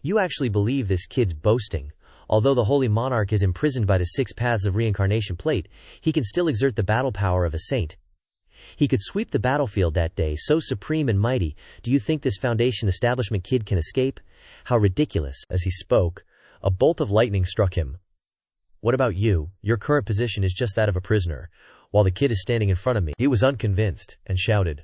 You actually believe this kid's boasting. Although the holy monarch is imprisoned by the 6 paths of reincarnation plate, he can still exert the battle power of a saint. He could sweep the battlefield that day, so supreme and mighty. Do you think this foundation establishment kid can escape? How ridiculous. As he spoke, a bolt of lightning struck him. What about you? Your current position is just that of a prisoner, while the kid is standing in front of me. He was unconvinced, and shouted.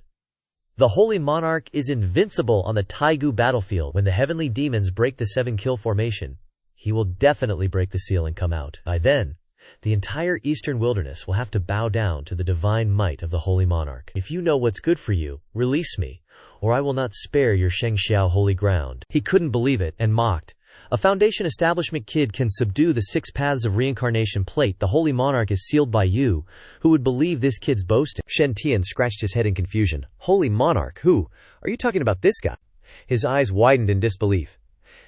The holy monarch is invincible on the Taigu battlefield. When the heavenly demons break the 7-kill formation, he will definitely break the seal and come out. By then, the entire eastern wilderness will have to bow down to the divine might of the holy monarch. If you know what's good for you, release me, or I will not spare your Shengxiao holy ground. He couldn't believe it and mocked. A foundation establishment kid can subdue the 6 paths of reincarnation plate. The holy monarch is sealed by you. Who would believe this kid's boasting? Shen Tian scratched his head in confusion. Holy monarch? Who? Are you talking about this guy? His eyes widened in disbelief.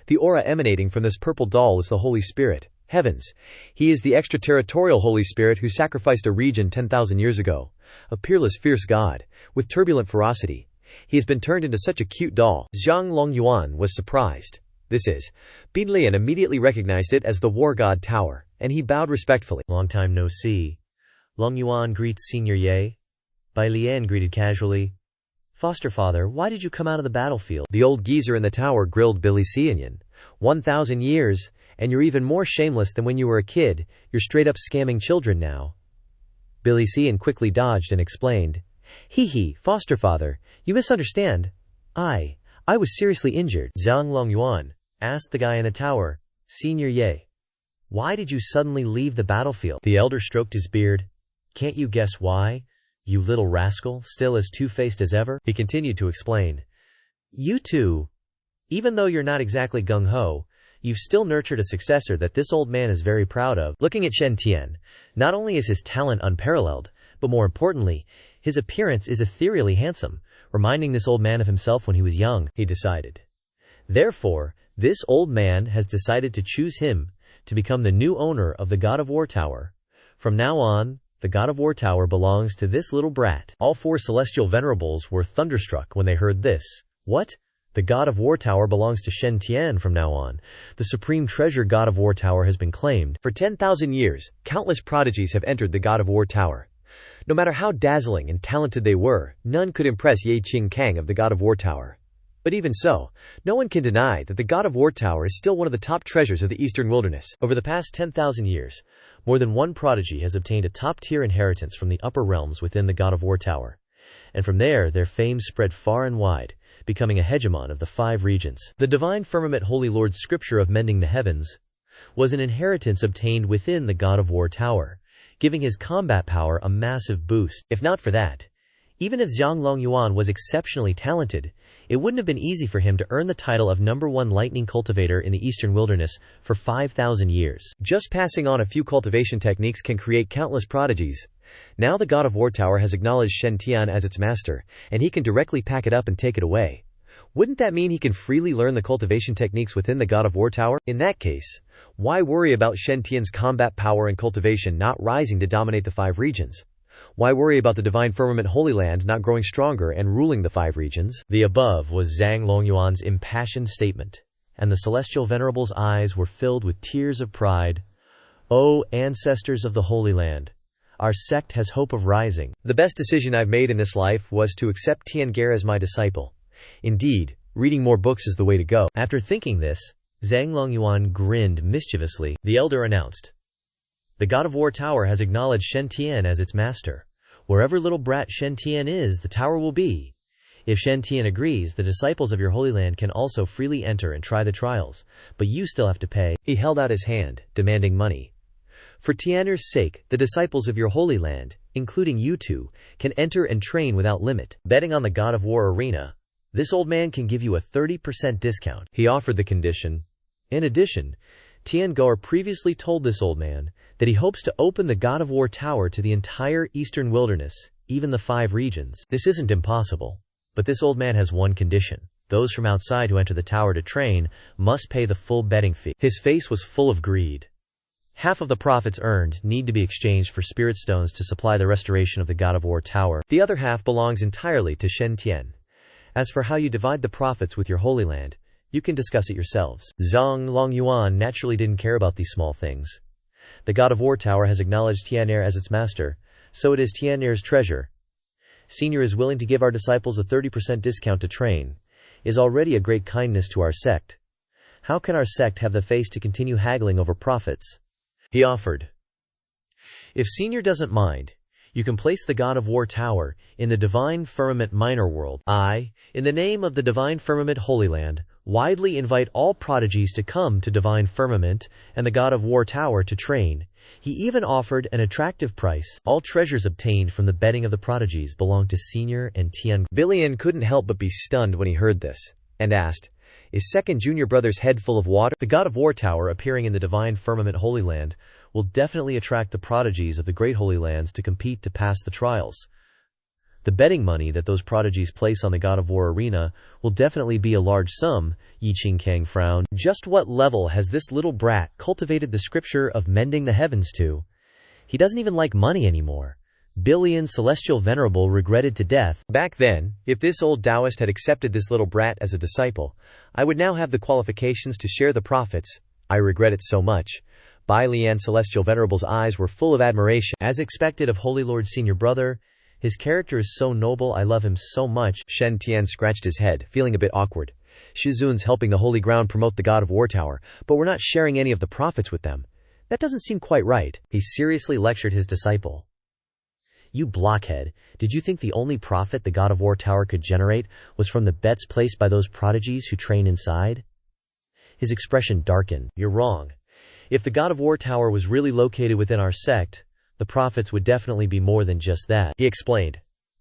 The aura emanating from this purple doll is the Holy Spirit. Heavens! He is the extraterritorial Holy Spirit who sacrificed a region 10,000 years ago. A peerless, fierce god, with turbulent ferocity. He has been turned into such a cute doll. Zhang Longyuan was surprised. This is. Bin Lian immediately recognized it as the War God Tower, and he bowed respectfully. Long time no see. Longyuan greets Senior Ye. Bai Lian greeted casually. Foster father, why did you come out of the battlefield? The old geezer in the tower grilled Billy Cian. 1,000 years, and you're even more shameless than when you were a kid. You're straight up scamming children now. Billy Cian quickly dodged and explained. Hee, foster father, you misunderstand. I was seriously injured. Zhang Longyuan asked the guy in the tower. Senior Ye, why did you suddenly leave the battlefield? The elder stroked his beard. Can't you guess why? You little rascal, still as two-faced as ever? He continued to explain. You two, even though you're not exactly gung-ho, you've still nurtured a successor that this old man is very proud of. Looking at Shen Tian, not only is his talent unparalleled, but more importantly, his appearance is ethereally handsome, reminding this old man of himself when he was young, he decided. Therefore, this old man has decided to choose him to become the new owner of the God of War Tower. From now on, the God of War Tower belongs to this little brat. All 4 celestial venerables were thunderstruck when they heard this. What? The God of War Tower belongs to Shen Tian from now on. The supreme treasure God of War Tower has been claimed. For 10,000 years, countless prodigies have entered the God of War Tower. No matter how dazzling and talented they were, none could impress Ye Qing Kang of the God of War Tower. But even so, no one can deny that the God of War Tower is still one of the top treasures of the Eastern Wilderness. Over the past 10,000 years, more than one prodigy has obtained a top-tier inheritance from the upper realms within the God of War Tower. And from there, their fame spread far and wide, becoming a hegemon of the 5 regions. The divine firmament Holy Lord's scripture of mending the heavens was an inheritance obtained within the God of War Tower. giving his combat power a massive boost. If not for that, even if Zhang Longyuan was exceptionally talented, it wouldn't have been easy for him to earn the title of #1 lightning cultivator in the Eastern Wilderness for 5,000 years. Just passing on a few cultivation techniques can create countless prodigies. Now the God of War Tower has acknowledged Shen Tian as its master, and he can directly pack it up and take it away. Wouldn't that mean he can freely learn the cultivation techniques within the God of War Tower? In that case, why worry about Shen Tian's combat power and cultivation not rising to dominate the 5 regions? Why worry about the Divine Firmament Holy Land not growing stronger and ruling the 5 regions? The above was Zhang Longyuan's impassioned statement, and the celestial venerable's eyes were filled with tears of pride. O ancestors of the Holy Land, our sect has hope of rising. The best decision I've made in this life was to accept Tian Ge as my disciple. Indeed, reading more books is the way to go. After thinking this, Zhang Longyuan grinned mischievously. The elder announced, "The God of War Tower has acknowledged Shen Tian as its master. Wherever little brat Shen Tian is, the tower will be. If Shen Tian agrees, the disciples of your Holy Land can also freely enter and try the trials, but you still have to pay." He held out his hand, demanding money. "For Tianer's sake, the disciples of your Holy Land, including you two, can enter and train without limit. Betting on the God of War arena, this old man can give you a 30% discount." He offered the condition. In addition, Tian Ge previously told this old man that he hopes to open the God of War Tower to the entire Eastern Wilderness, even the 5 regions. This isn't impossible, but this old man has one condition. Those from outside who enter the tower to train must pay the full betting fee. His face was full of greed. Half of the profits earned need to be exchanged for spirit stones to supply the restoration of the God of War Tower. The other half belongs entirely to Shen Tian. As for how you divide the profits with your Holy Land, you can discuss it yourselves. Zhang Longyuan naturally didn't care about these small things. The God of War Tower has acknowledged Tianer as its master, so it is Tianer's treasure. Senior is willing to give our disciples a 30% discount to train, is already a great kindness to our sect. How can our sect have the face to continue haggling over profits? He offered, "If Senior doesn't mind, you can place the God of War Tower in the Divine Firmament Minor World. I, in the name of the Divine Firmament Holy Land, widely invite all prodigies to come to Divine Firmament and the God of War Tower to train." He even offered an attractive price. All treasures obtained from the betting of the prodigies belong to Senior and Tian. Billion couldn't help but be stunned when he heard this, and asked, "Is second junior brother's head full of water?" The God of War Tower appearing in the Divine Firmament Holy Land will definitely attract the prodigies of the Great Holy Lands to compete to pass the trials. The betting money that those prodigies place on the God of War arena will definitely be a large sum. Yi Qingkang frowned. Just what level has this little brat cultivated the scripture of mending the heavens to? He doesn't even like money anymore. Billion Celestial Venerable regretted to death. Back then, if this old Taoist had accepted this little brat as a disciple, I would now have the qualifications to share the profits. I regret it so much. Bai Lian Celestial Venerable's eyes were full of admiration. As expected of Holy Lord Senior Brother, his character is so noble, I love him so much. Shen Tian scratched his head, feeling a bit awkward. Shizun's helping the Holy Ground promote the God of War Tower, but we're not sharing any of the profits with them. That doesn't seem quite right. He seriously lectured his disciple. "You blockhead, did you think the only profit the God of War Tower could generate was from the bets placed by those prodigies who train inside?" His expression darkened. "You're wrong. If the God of War Tower was really located within our sect, the profits would definitely be more than just that," he explained.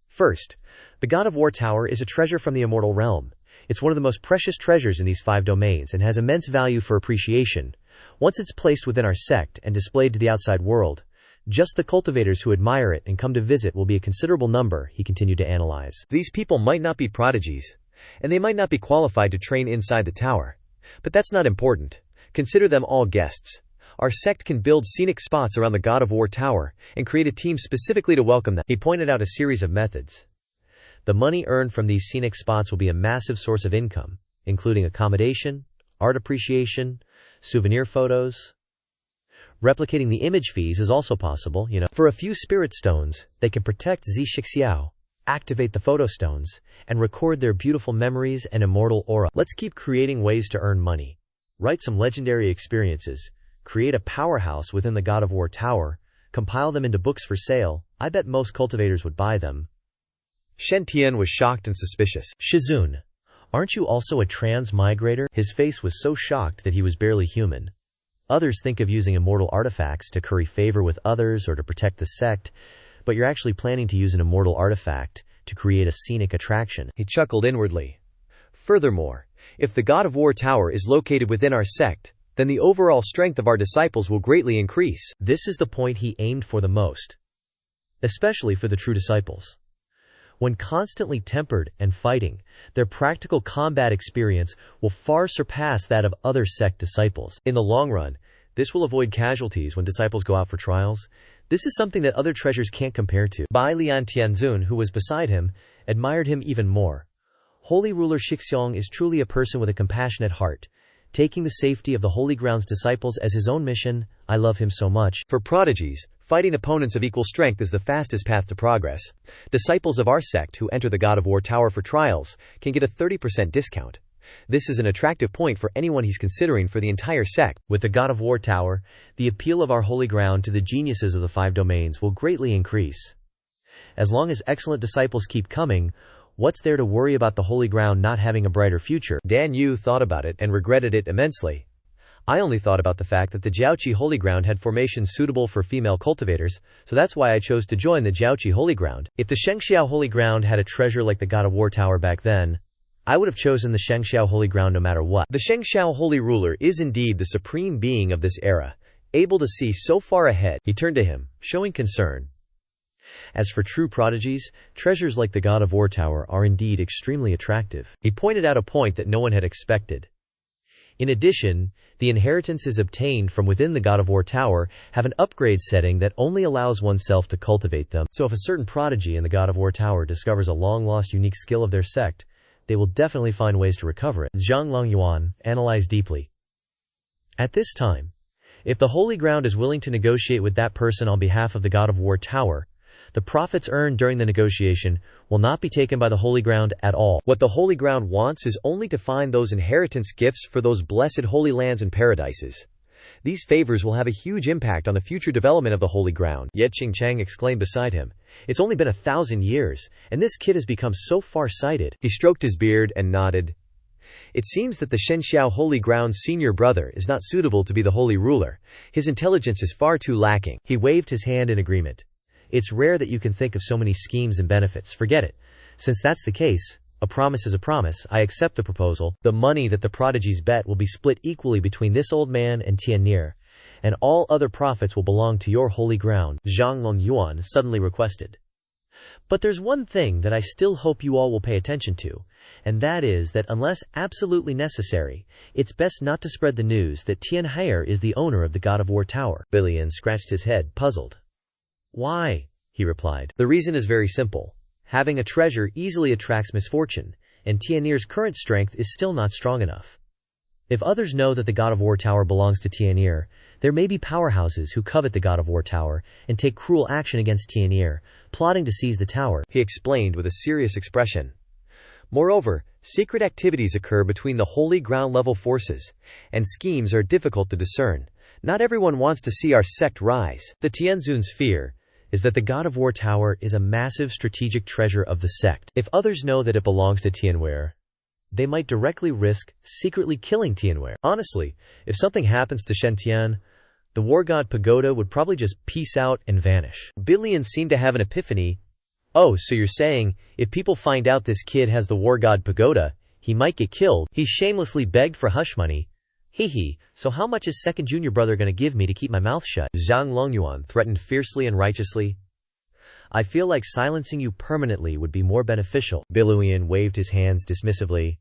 "First, the God of War Tower is a treasure from the immortal realm. It's one of the most precious treasures in these 5 domains and has immense value for appreciation. Once it's placed within our sect and displayed to the outside world, just the cultivators who admire it and come to visit will be a considerable number," he continued to analyze. These people might not be prodigies, and they might not be qualified to train inside the tower. But that's not important. Consider them all guests. Our sect can build scenic spots around the God of War Tower and create a team specifically to welcome them. He pointed out a series of methods. The money earned from these scenic spots will be a massive source of income, including accommodation, art appreciation, souvenir photos. Replicating the image fees is also possible, For a few spirit stones, they can protect Zi Shixiao, activate the photo stones, and record their beautiful memories and immortal aura. Let's keep creating ways to earn money. Write some legendary experiences. Create a powerhouse within the God of War Tower. Compile them into books for sale. I bet most cultivators would buy them. Shen Tian was shocked and suspicious. Shizun, aren't you also a transmigrator? His face was so shocked that he was barely human. Others think of using immortal artifacts to curry favor with others or to protect the sect, but you're actually planning to use an immortal artifact to create a scenic attraction. He chuckled inwardly. Furthermore, if the God of War Tower is located within our sect, then the overall strength of our disciples will greatly increase. This is the point he aimed for the most, especially for the true disciples. When constantly tempered and fighting, their practical combat experience will far surpass that of other sect disciples. In the long run, this will avoid casualties when disciples go out for trials. This is something that other treasures can't compare to. Bai Lian Tianzun, who was beside him, admired him even more. Holy ruler Shixiong is truly a person with a compassionate heart, taking the safety of the Holy Ground's disciples as his own mission. I love him so much. For prodigies, fighting opponents of equal strength is the fastest path to progress. Disciples of our sect who enter the God of War Tower for trials can get a 30% discount. This is an attractive point for anyone he's considering for the entire sect. With the God of War Tower, the appeal of our holy ground to the geniuses of the 5 domains will greatly increase. As long as excellent disciples keep coming, what's there to worry about the holy ground not having a brighter future? Dan Yu thought about it and regretted it immensely. I only thought about the fact that the Jiaoqi Holy Ground had formations suitable for female cultivators, so that's why I chose to join the Jiaoqi Holy Ground. If the Shengxiao Holy Ground had a treasure like the God of War Tower back then, I would have chosen the Shengxiao Holy Ground no matter what. The Shengxiao Holy Ruler is indeed the supreme being of this era, able to see so far ahead. He turned to him, showing concern. As for true prodigies, treasures like the God of War Tower are indeed extremely attractive. He pointed out a point that no one had expected. In addition, the inheritances obtained from within the God of War Tower have an upgrade setting that only allows oneself to cultivate them. So if a certain prodigy in the God of War Tower discovers a long-lost unique skill of their sect, they will definitely find ways to recover it. Zhang Longyuan analyzed deeply. At this time, if the Holy Ground is willing to negotiate with that person on behalf of the God of War Tower, the profits earned during the negotiation will not be taken by the Holy Ground at all. What the Holy Ground wants is only to find those inheritance gifts for those blessed holy lands and paradises. These favors will have a huge impact on the future development of the Holy Ground. Yet Qingchang exclaimed beside him, "It's only been 1,000 years, and this kid has become so far-sighted." He stroked his beard and nodded. It seems that the Shengxiao Holy Ground's senior brother is not suitable to be the Holy Ruler. His intelligence is far too lacking. He waved his hand in agreement. It's rare that you can think of so many schemes and benefits. Forget it. Since that's the case, a promise is a promise. I accept the proposal. The money that the prodigies bet will be split equally between this old man and Tian'er, and all other profits will belong to your holy ground, Zhang Longyuan suddenly requested. But there's one thing that I still hope you all will pay attention to, and that is that unless absolutely necessary, it's best not to spread the news that Tian'er is the owner of the God of War Tower. Billion scratched his head, puzzled. Why? He replied. The reason is very simple. Having a treasure easily attracts misfortune, and Tian'er's current strength is still not strong enough. If others know that the God of War Tower belongs to Tian'er, there may be powerhouses who covet the God of War Tower and take cruel action against Tian'er, plotting to seize the tower, he explained with a serious expression. Moreover, secret activities occur between the holy ground-level forces, and schemes are difficult to discern. Not everyone wants to see our sect rise. The Tianzun's fear is that the God of War Tower is a massive strategic treasure of the sect. If others know that it belongs to Tian'er, they might directly risk secretly killing Tian'er. Honestly, if something happens to Shen Tian, the War God Pagoda would probably just peace out and vanish. Billion seemed to have an epiphany. Oh, so you're saying, if people find out this kid has the War God Pagoda, he might get killed? He shamelessly begged for hush money. Hee, so how much is second junior brother gonna give me to keep my mouth shut? Zhang Longyuan threatened fiercely and righteously. I feel like silencing you permanently would be more beneficial. Billion waved his hands dismissively.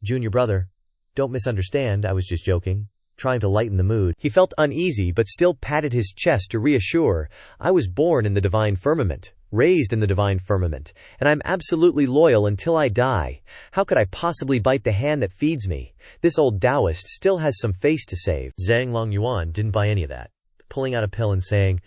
Junior brother, don't misunderstand, I was just joking, trying to lighten the mood. He felt uneasy but still patted his chest to reassure. I was born in the divine firmament, raised in the divine firmament, and I'm absolutely loyal until I die. How could I possibly bite the hand that feeds me? This old Taoist still has some face to save. Zhang Longyuan didn't buy any of that, pulling out a pill and saying,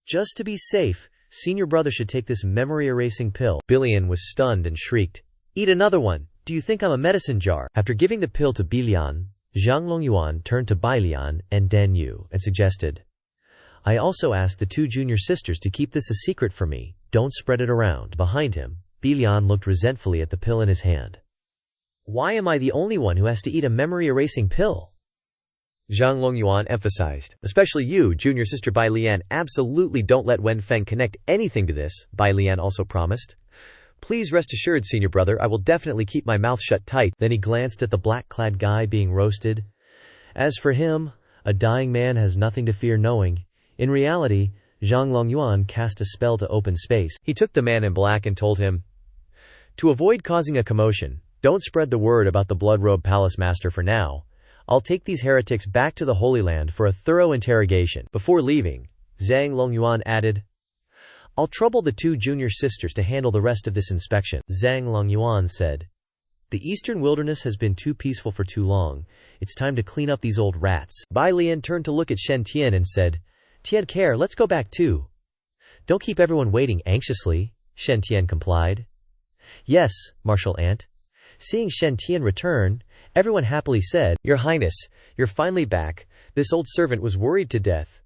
"Just to be safe, senior brother should take this memory-erasing pill." Billion was stunned and shrieked, "Eat another one. Do you think I'm a medicine jar?" After giving the pill to Bilian, Zhang Longyuan turned to Bailian and Dan Yu and suggested, "I also asked the 2 junior sisters to keep this a secret for me. Don't spread it around." Behind him, Bilian looked resentfully at the pill in his hand. "Why am I the only one who has to eat a memory-erasing pill?" Zhang Longyuan emphasized. Especially you, junior sister Bai Lian, absolutely don't let Wen Feng connect anything to this, Bai Lian also promised. Please rest assured, senior brother, I will definitely keep my mouth shut tight. Then he glanced at the black-clad guy being roasted. As for him, a dying man has nothing to fear knowing. In reality, Zhang Longyuan cast a spell to open space. He took the man in black and told him, to avoid causing a commotion, don't spread the word about the blood-robed palace master for now. I'll take these heretics back to the Holy Land for a thorough interrogation. Before leaving, Zhang Longyuan added, I'll trouble the two junior sisters to handle the rest of this inspection. Zhang Longyuan said, the eastern wilderness has been too peaceful for too long. It's time to clean up these old rats. Bai Lian turned to look at Shen Tian and said, Tian Care, let's go back too. Don't keep everyone waiting anxiously, Shen Tian complied. Yes, Martial Aunt. Seeing Shen Tian return, everyone happily said, Your Highness, you're finally back. This old servant was worried to death.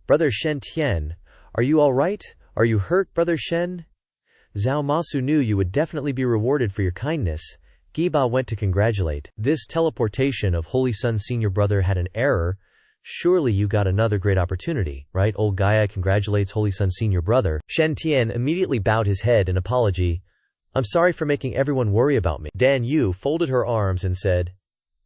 Brother Shen Tian, are you all right? Are you hurt, Brother Shen? Zhao Masu knew you would definitely be rewarded for your kindness. Giba went to congratulate. This teleportation of Holy Sun's senior brother had an error. Surely you got another great opportunity, right? Old Gaia congratulates Holy Sun's senior brother. Shen Tian immediately bowed his head in apology. I'm sorry for making everyone worry about me. Dan Yu folded her arms and said,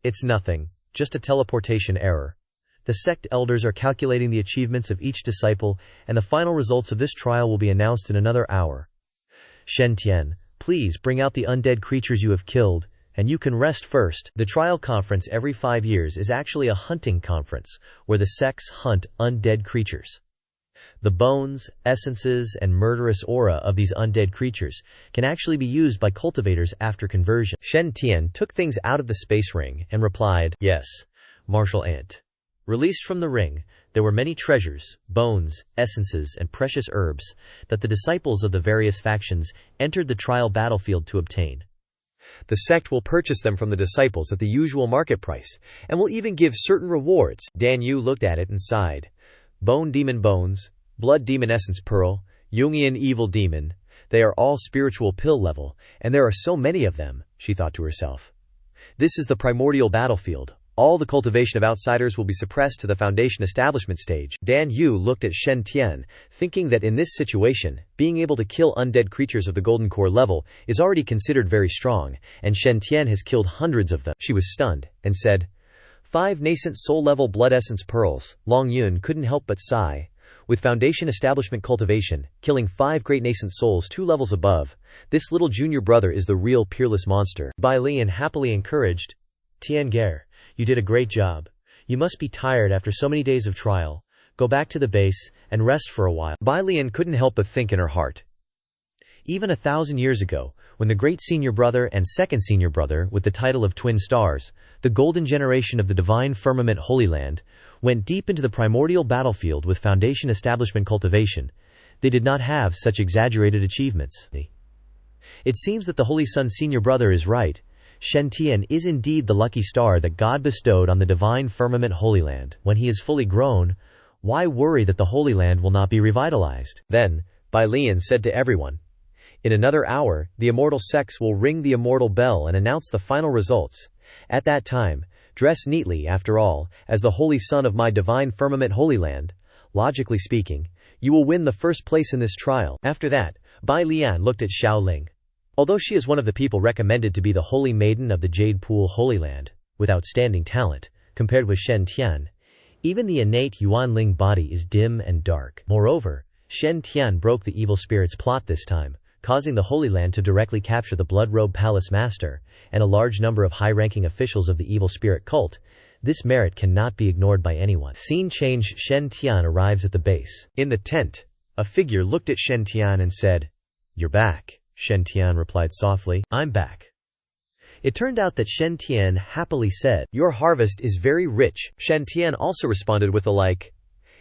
It's nothing, just a teleportation error. The sect elders are calculating the achievements of each disciple, and the final results of this trial will be announced in another hour. Shen Tian, please bring out the undead creatures you have killed, and you can rest first. The trial conference every 5 years is actually a hunting conference, where the sects hunt undead creatures. The bones, essences, and murderous aura of these undead creatures can actually be used by cultivators after conversion. Shen Tian took things out of the space ring and replied, Yes, Martial Aunt. Released from the ring, there were many treasures, bones, essences, and precious herbs that the disciples of the various factions entered the trial battlefield to obtain. The sect will purchase them from the disciples at the usual market price, and will even give certain rewards. Dan Yu looked at it and sighed. Bone demon bones, blood demon essence pearl, Jungian evil demon, they are all spiritual pill level, and there are so many of them, she thought to herself. This is the primordial battlefield. All the cultivation of outsiders will be suppressed to the foundation establishment stage. Dan Yu looked at Shen Tian, thinking that in this situation, being able to kill undead creatures of the golden core level is already considered very strong, and Shen Tian has killed hundreds of them. She was stunned, and said, 5 nascent soul-level blood essence pearls. Long Yun couldn't help but sigh. With foundation establishment cultivation, killing 5 great nascent souls 2 levels above, this little junior brother is the real peerless monster. Bai Lian happily encouraged, Tian Gare, you did a great job. You must be tired after so many days of trial. Go back to the base and rest for a while. Bai Lian couldn't help but think in her heart. Even 1,000 years ago, when the great senior brother and second senior brother, with the title of twin stars, the golden generation of the divine firmament Holy Land, went deep into the primordial battlefield with foundation establishment cultivation, they did not have such exaggerated achievements. It seems that the Holy Sun's senior brother is right. Shen Tian is indeed the lucky star that God bestowed on the divine firmament Holy Land. When he is fully grown, why worry that the Holy Land will not be revitalized? Then, Bai Lian said to everyone, in another hour, the immortal sects will ring the immortal bell and announce the final results. At that time, dress neatly, after all, as the holy son of my divine firmament Holy Land. Logically speaking, you will win the first place in this trial. After that, Bai Lian looked at Xiao Ling. Although she is one of the people recommended to be the holy maiden of the Jade Pool Holy Land, with outstanding talent, compared with Shen Tian, even the innate Yuanling body is dim and dark. Moreover, Shen Tian broke the evil spirit's plot this time, causing the Holy Land to directly capture the blood-robed palace master, and a large number of high-ranking officials of the evil spirit cult. This merit cannot be ignored by anyone. Scene change. Shen Tian arrives at the base. In the tent, a figure looked at Shen Tian and said, You're back. Shen Tian replied softly, I'm back. It turned out that Shen Tian happily said, Your harvest is very rich. Shen Tian also responded with a like.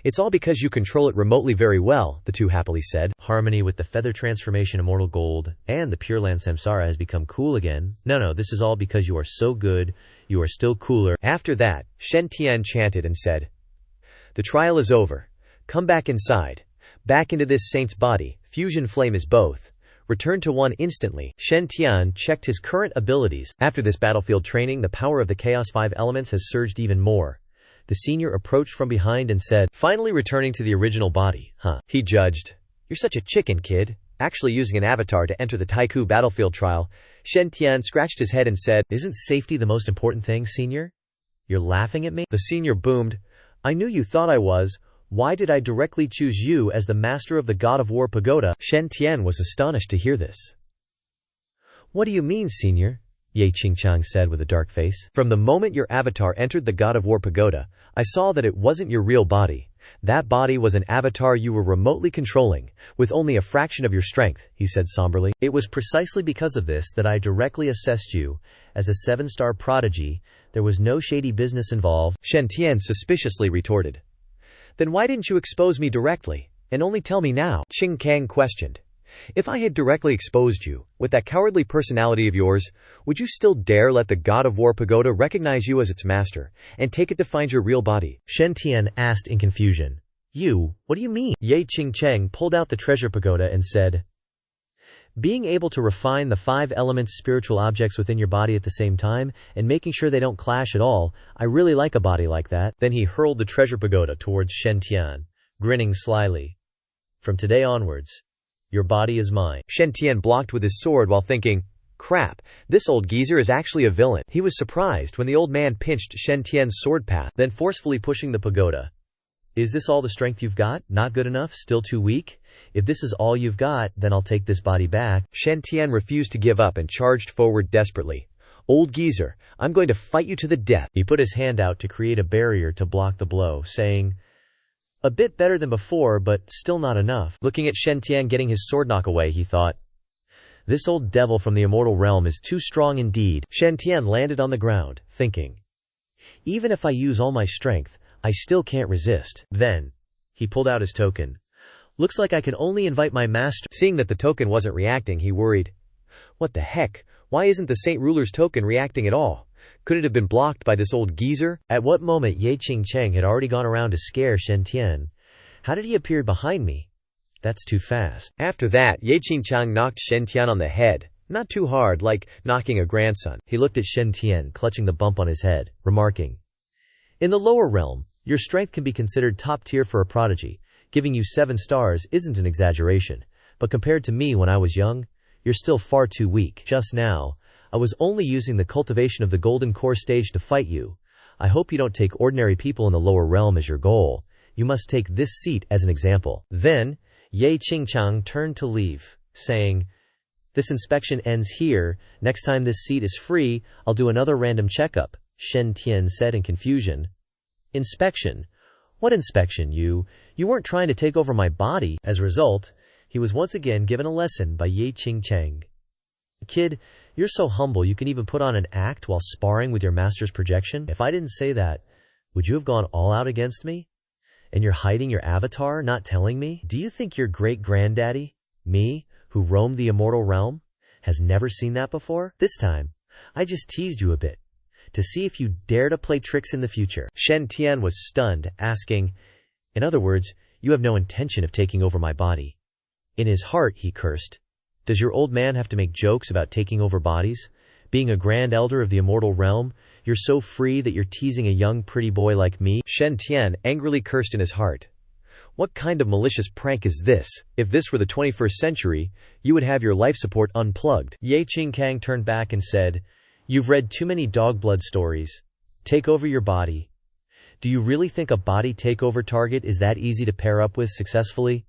It's all because you control it remotely very well, the two happily said. Harmony with the feather transformation immortal gold, and the Pure Land Samsara has become cool again. No, this is all because you are so good, you are still cooler. After that, Shen Tian chanted and said, The trial is over. Come back inside. Back into this saint's body. Fusion flame is both. Return to one instantly. Shen Tian checked his current abilities. After this battlefield training, the power of the Chaos 5 elements has surged even more. The senior approached from behind and said, finally returning to the original body, huh? He judged. You're such a chicken, kid. Actually using an avatar to enter the Taiku battlefield trial. Shen Tian scratched his head and said, "Isn't safety the most important thing, senior? You're laughing at me?" The senior boomed, "I knew you thought I was. Why did I directly choose you as the master of the God of War pagoda?" Shen Tian was astonished to hear this. "What do you mean, senior?" Ye Qingchang said with a dark face. "From the moment your avatar entered the God of War pagoda, I saw that it wasn't your real body. That body was an avatar you were remotely controlling, with only a fraction of your strength," he said somberly. "It was precisely because of this that I directly assessed you as a 7-star prodigy. There was no shady business involved," Shen Tian suspiciously retorted. "Then why didn't you expose me directly, and only tell me now?" Qing Kang questioned. "If I had directly exposed you, with that cowardly personality of yours, would you still dare let the God of War pagoda recognize you as its master, and take it to find your real body?" Shen Tian asked in confusion. What do you mean?" Ye Qingcheng pulled out the treasure pagoda and said, "Being able to refine the 5 elements spiritual objects within your body at the same time, and making sure they don't clash at all. I really like a body like that." Then he hurled the treasure pagoda towards Shen Tian, grinning slyly. "From today onwards, your body is mine." Shen Tian blocked with his sword while thinking, crap, this old geezer is actually a villain. He was surprised when the old man pinched Shen Tian's sword path, then forcefully pushing the pagoda. "Is this all the strength you've got? Not good enough? Still too weak? If this is all you've got, then I'll take this body back." Shen Tian refused to give up and charged forward desperately. "Old geezer, I'm going to fight you to the death." He put his hand out to create a barrier to block the blow, saying, "A bit better than before, but still not enough." Looking at Shen Tian getting his sword knock away, he thought, "This old devil from the immortal realm is too strong indeed." Shen Tian landed on the ground, thinking, "Even if I use all my strength, I still can't resist." Then, he pulled out his token. "Looks like I can only invite my master." Seeing that the token wasn't reacting, he worried. What the heck? Why isn't the Saint Ruler's token reacting at all? Could it have been blocked by this old geezer? At what moment Ye Qingcheng had already gone around to scare Shen Tian. How did he appear behind me? That's too fast. After that, Ye Qingchang knocked Shen Tian on the head. Not too hard, like knocking a grandson. He looked at Shen Tian, clutching the bump on his head, remarking, "In the lower realm, your strength can be considered top tier for a prodigy. Giving you 7 stars isn't an exaggeration. But compared to me when I was young, you're still far too weak. Just now, I was only using the cultivation of the golden core stage to fight you. I hope you don't take ordinary people in the lower realm as your goal. You must take this seat as an example." Then, Ye Qingchang turned to leave, saying, "This inspection ends here. Next time this seat is free, I'll do another random checkup," Shen Tian said in confusion. "Inspection? What inspection? You weren't trying to take over my body." As a result, he was once again given a lesson by Ye Qingcheng. "Kid, you're so humble you can even put on an act while sparring with your master's projection. If I didn't say that, would you have gone all out against me? And you're hiding your avatar, not telling me? Do you think your great-granddaddy, me, who roamed the immortal realm, has never seen that before? This time, I just teased you a bit, to see if you dare to play tricks in the future." Shen Tian was stunned, asking, "In other words, you have no intention of taking over my body?" In his heart, he cursed. Does your old man have to make jokes about taking over bodies? Being a grand elder of the immortal realm, you're so free that you're teasing a young pretty boy like me? Shen Tian angrily cursed in his heart. What kind of malicious prank is this? If this were the 21st century, you would have your life support unplugged. Ye Qingkang turned back and said, "You've read too many dog blood stories. Take over your body. Do you really think a body takeover target is that easy to pair up with successfully?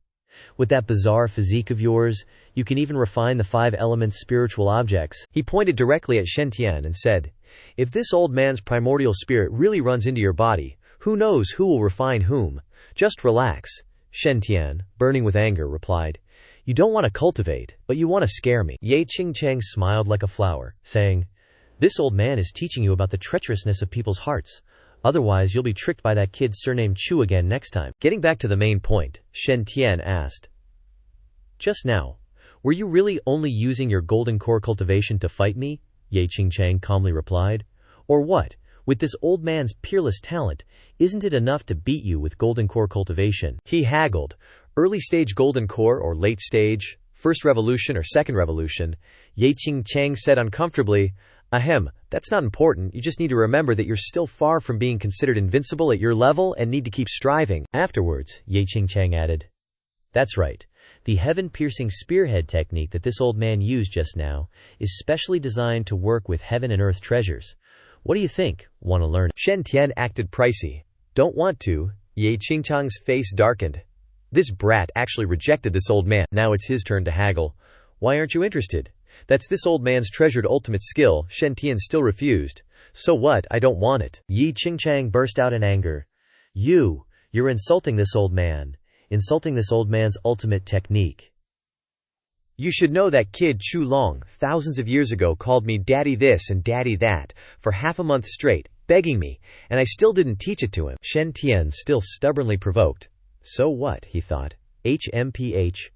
With that bizarre physique of yours, you can even refine the 5 elements spiritual objects." He pointed directly at Shen Tian and said, "If this old man's primordial spirit really runs into your body, who knows who will refine whom? Just relax." Shen Tian, burning with anger, replied, "You don't want to cultivate, but you want to scare me." Ye Qingchang smiled like a flower, saying, "This old man is teaching you about the treacherousness of people's hearts. Otherwise, you'll be tricked by that kid surnamed Chu again next time." Getting back to the main point, Shen Tian asked, "Just now, were you really only using your golden core cultivation to fight me?" Ye Qingchang calmly replied. "Or what? With this old man's peerless talent, isn't it enough to beat you with golden core cultivation?" He haggled. Early stage golden core or late stage, first revolution or second revolution, Ye Qingchang said uncomfortably, Ahem, that's not important, you just need to remember that you're still far from being considered invincible at your level and need to keep striving. Afterwards, Ye Qingchang added, "That's right. The heaven-piercing spearhead technique that this old man used just now is specially designed to work with heaven and earth treasures. What do you think? Want to learn?" Shen Tian acted pricey. Don't want to. Ye Qingchang's face darkened. This brat actually rejected this old man. Now it's his turn to haggle. Why aren't you interested? That's this old man's treasured ultimate skill. Shen Tian still refused. So what? I don't want it. Ye Qingchang burst out in anger. You're insulting this old man. Insulting this old man's ultimate technique. You should know that kid Chu Long, thousands of years ago, called me daddy this and daddy that for half a month straight, begging me, and I still didn't teach it to him. Shen Tian still stubbornly provoked. So what, he thought. HMPH.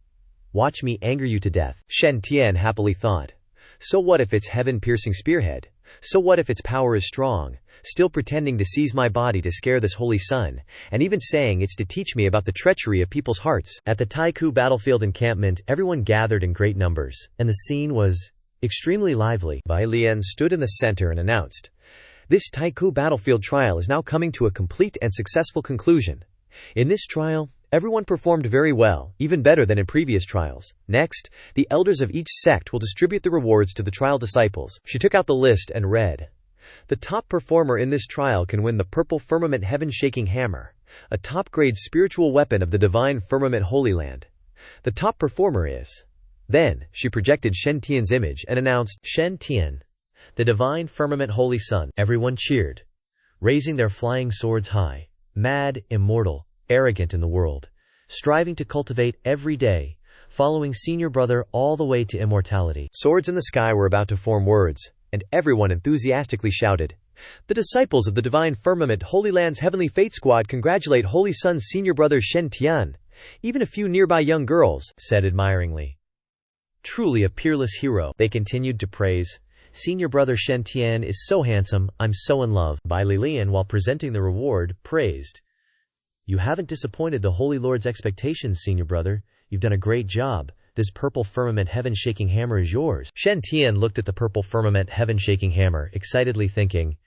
Watch me anger you to death. Shen Tian happily thought. So what if it's heaven-piercing spearhead? So what if its power is strong? Still pretending to seize my body to scare this holy sun, and even saying it's to teach me about the treachery of people's hearts. At the Taiku battlefield encampment, everyone gathered in great numbers, and the scene was extremely lively. Bai Lian stood in the center and announced, "This Taiku battlefield trial is now coming to a complete and successful conclusion. In this trial, everyone performed very well, even better than in previous trials. Next, the elders of each sect will distribute the rewards to the trial disciples." She took out the list and read, "The top performer in this trial can win the Purple Firmament Heaven-Shaking Hammer, a top-grade spiritual weapon of the Divine Firmament Holy Land. The top performer is..." Then, she projected Shen Tian's image and announced, "Shen Tian, the Divine Firmament Holy Sun." Everyone cheered, raising their flying swords high. Mad, immortal, arrogant in the world, striving to cultivate every day, following senior brother all the way to immortality. Swords in the sky were about to form words, and everyone enthusiastically shouted, "The disciples of the Divine Firmament Holy Land's Heavenly Fate Squad congratulate Holy Sun's senior brother Shen Tian." Even a few nearby young girls said admiringly, "Truly a peerless hero." They continued to praise, "Senior brother Shen Tian is so handsome, I'm so in love." Bai Lilian, while presenting the reward, praised, "You haven't disappointed the Holy Lord's expectations, senior brother. You've done a great job. This purple firmament heaven-shaking hammer is yours." Shen Tian looked at the purple firmament heaven-shaking hammer, excitedly thinking,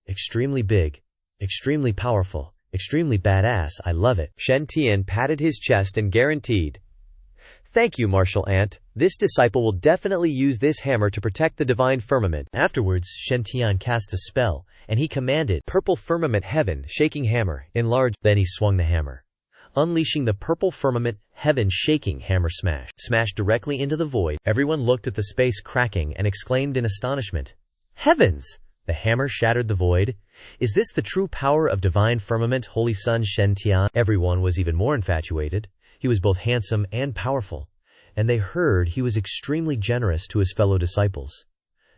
"Extremely big, extremely powerful, extremely badass, I love it." Shen Tian patted his chest and guaranteed, "Thank you, Martial Ant. This disciple will definitely use this hammer to protect the Divine Firmament." Afterwards, Shen Tian cast a spell, and he commanded, "Purple Firmament Heaven-Shaking Hammer, enlarge." Then he swung the hammer, unleashing the purple firmament heaven-shaking hammer smashed directly into the void. Everyone looked at the space cracking and exclaimed in astonishment, "Heavens! The hammer shattered the void. Is this the true power of Divine Firmament Holy Sun Shen Tian?" Everyone was even more infatuated. He was both handsome and powerful, and they heard he was extremely generous to his fellow disciples.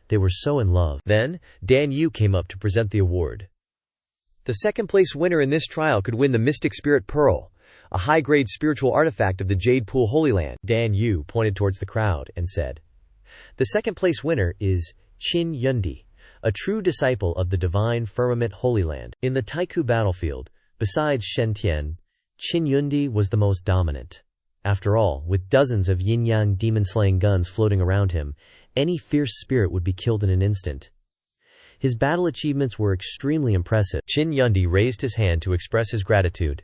They were so in love. Then, Dan Yu came up to present the award. The second-place winner in this trial could win the Mystic Spirit Pearl, a high-grade spiritual artifact of the Jade Pool Holy Land. Dan Yu pointed towards the crowd and said, "The second-place winner is Qin Yundi, a true disciple of the Divine Firmament Holy Land." In the Taiku battlefield, besides Shen Tian, Qin Yundi was the most dominant. After all, with dozens of yin-yang demon-slaying guns floating around him, any fierce spirit would be killed in an instant. His battle achievements were extremely impressive. Qin Yundi raised his hand to express his gratitude.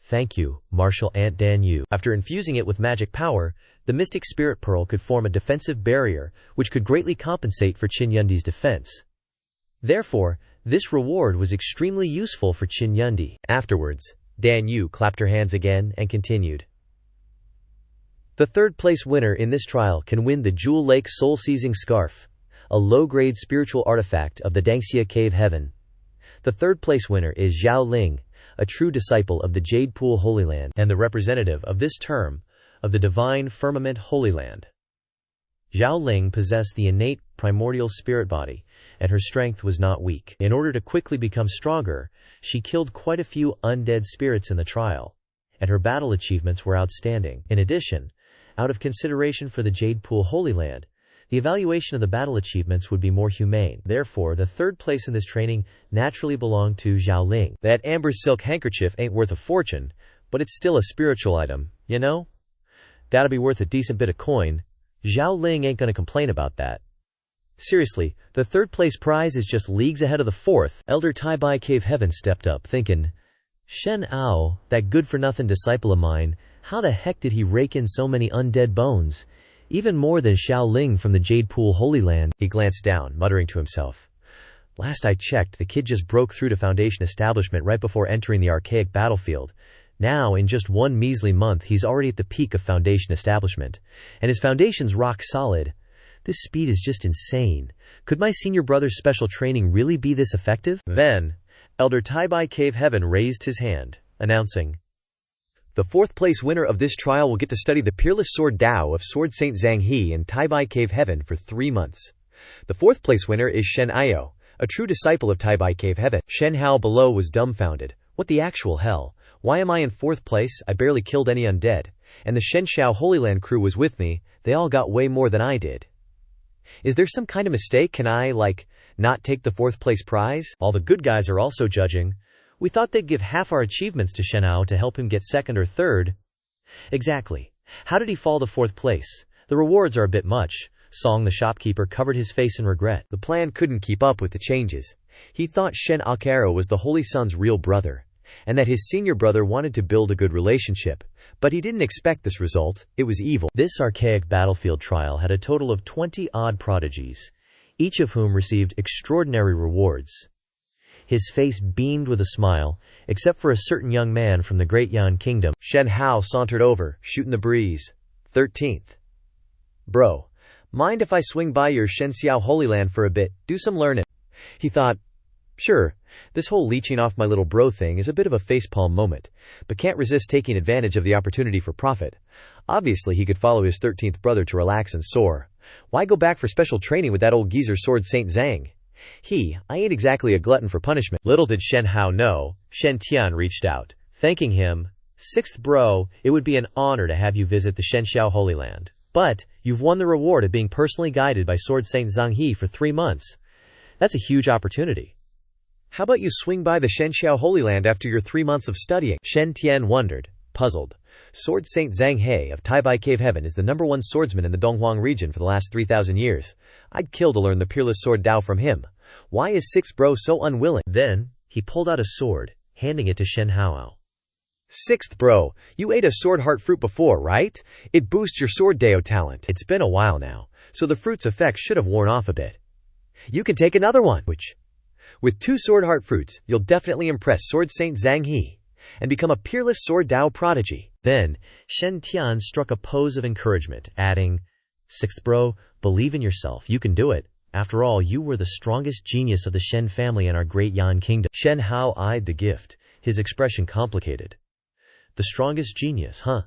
"Thank you, Martial Ant Dan Yu." After infusing it with magic power, the Mystic Spirit Pearl could form a defensive barrier, which could greatly compensate for Qin Yundi's defense. Therefore, this reward was extremely useful for Qin Yundi. Afterwards, Dan Yu clapped her hands again and continued. "The third-place winner in this trial can win the Jewel Lake Soul-Seizing Scarf, a low-grade spiritual artifact of the Dangxia Cave Heaven. The third-place winner is Zhao Ling, a true disciple of the Jade Pool Holy Land and the representative of this term of the Divine Firmament Holy Land." Zhao Ling possessed the innate primordial spirit body, and her strength was not weak. In order to quickly become stronger, she killed quite a few undead spirits in the trial, and her battle achievements were outstanding. In addition, out of consideration for the Jade Pool Holy Land, the evaluation of the battle achievements would be more humane. Therefore, the third place in this training naturally belonged to Zhao Ling. That amber silk handkerchief ain't worth a fortune, but it's still a spiritual item, you know? That'll be worth a decent bit of coin. Zhao Ling ain't gonna complain about that. Seriously, the third place prize is just leagues ahead of the fourth. Elder Tai Bai Cave Heaven stepped up, thinking, Shen Ao, that good-for-nothing disciple of mine, how the heck did he rake in so many undead bones? Even more than Xiao Ling from the Jade Pool Holy Land. He glanced down, muttering to himself. Last I checked, the kid just broke through to Foundation establishment right before entering the archaic battlefield. Now, in just one measly month, he's already at the peak of Foundation establishment. And his Foundation's rock solid. This speed is just insane. Could my senior brother's special training really be this effective? Then, Elder Tai Bai Cave Heaven raised his hand, announcing, the fourth place winner of this trial will get to study the Peerless Sword Tao of Sword Saint Zhang He in Tai Bai Cave Heaven for 3 months. The fourth place winner is Shen Ao, a true disciple of Tai Bai Cave Heaven. Shen Hao below was dumbfounded. What the actual hell? Why am I in fourth place? I barely killed any undead. And the Shen Xiao Holy Land crew was with me. They all got way more than I did. Is there some kind of mistake? Can I, not take the fourth place prize? All the good guys are also judging. We thought they'd give half our achievements to Shen Ao to help him get second or third. Exactly. How did he fall to fourth place? The rewards are a bit much. Song the shopkeeper covered his face in regret. The plan couldn't keep up with the changes. He thought Shen Akaro was the Holy Sun's real brother, and that his senior brother wanted to build a good relationship. But he didn't expect this result. It was evil. This archaic battlefield trial had a total of 20-odd prodigies, each of whom received extraordinary rewards. His face beamed with a smile, except for a certain young man from the Great Yan Kingdom. Shen Hao sauntered over, shooting the breeze. 13th. Bro, mind if I swing by your Shen Xiao Holy Land for a bit, do some learning? He thought, sure, this whole leeching off my little bro thing is a bit of a facepalm moment, but can't resist taking advantage of the opportunity for profit. Obviously he could follow his 13th brother to relax and soar. Why go back for special training with that old geezer Sword Saint Zhang? I ain't exactly a glutton for punishment. Little did Shen Hao know, Shen Tian reached out, thanking him. 6th bro, it would be an honor to have you visit the Shen Xiao Holy Land. But, you've won the reward of being personally guided by Sword Saint Zhang He for 3 months. That's a huge opportunity. How about you swing by the Shen Xiao Holy Land after your 3 months of studying? Shen Tian wondered, puzzled. Sword Saint Zhang He of Tai Bai Cave Heaven is the #1 swordsman in the Donghuang region for the last 3,000 years. I'd kill to learn the Peerless Sword Tao from him. Why is 6th bro so unwilling? Then, he pulled out a sword, handing it to Shen Hao. 6th bro, you ate a sword heart fruit before, right? It boosts your sword Dao talent. It's been a while now, so the fruit's effects should have worn off a bit. You can take another one. With 2 sword heart fruits, you'll definitely impress Sword Saint Zhang He and become a Peerless Sword Tao prodigy. Then, Shen Tian struck a pose of encouragement, adding, 6th bro, believe in yourself, you can do it. After all, you were the strongest genius of the Shen family in our Great Yan Kingdom. Shen Hao eyed the gift, his expression complicated. The strongest genius, huh?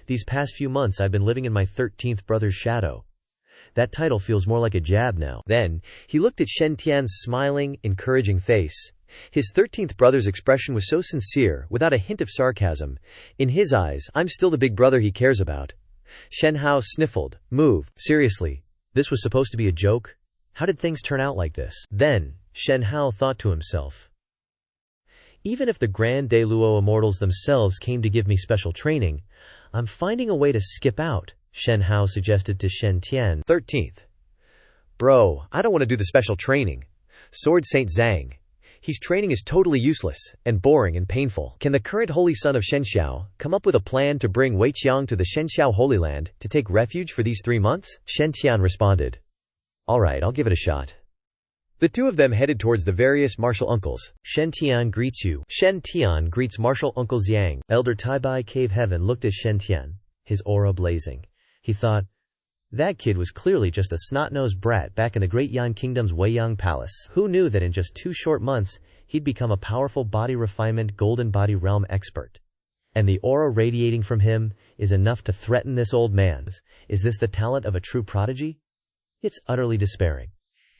These past few months I've been living in my 13th brother's shadow. That title feels more like a jab now. Then, he looked at Shen Tian's smiling, encouraging face. His 13th brother's expression was so sincere, without a hint of sarcasm. In his eyes, I'm still the big brother he cares about. Shen Hao sniffled, moved. Seriously, this was supposed to be a joke? How did things turn out like this? Then, Shen Hao thought to himself, even if the Grand Deluo Immortals themselves came to give me special training, I'm finding a way to skip out, Shen Hao suggested to Shen Tian. 13th. Bro, I don't want to do the special training. Sword Saint Zhang. His training is totally useless, and boring and painful. Can the current Holy Son of Shenxiao come up with a plan to bring Wei Qiang to the Shenxiao Holy Land to take refuge for these 3 months? Shen Tian responded. Alright, I'll give it a shot. The two of them headed towards the various martial uncles. Shen Tian greets you. Shen Tian greets martial uncle Xiang. Elder Tai Bai Cave Heaven looked at Shen Tian, his aura blazing. He thought, that kid was clearly just a snot-nosed brat back in the Great Yan Kingdom's Weiyang Palace. Who knew that in just 2 short months, he'd become a powerful body refinement golden body realm expert? And the aura radiating from him is enough to threaten this old man. Is this the talent of a true prodigy? It's utterly despairing.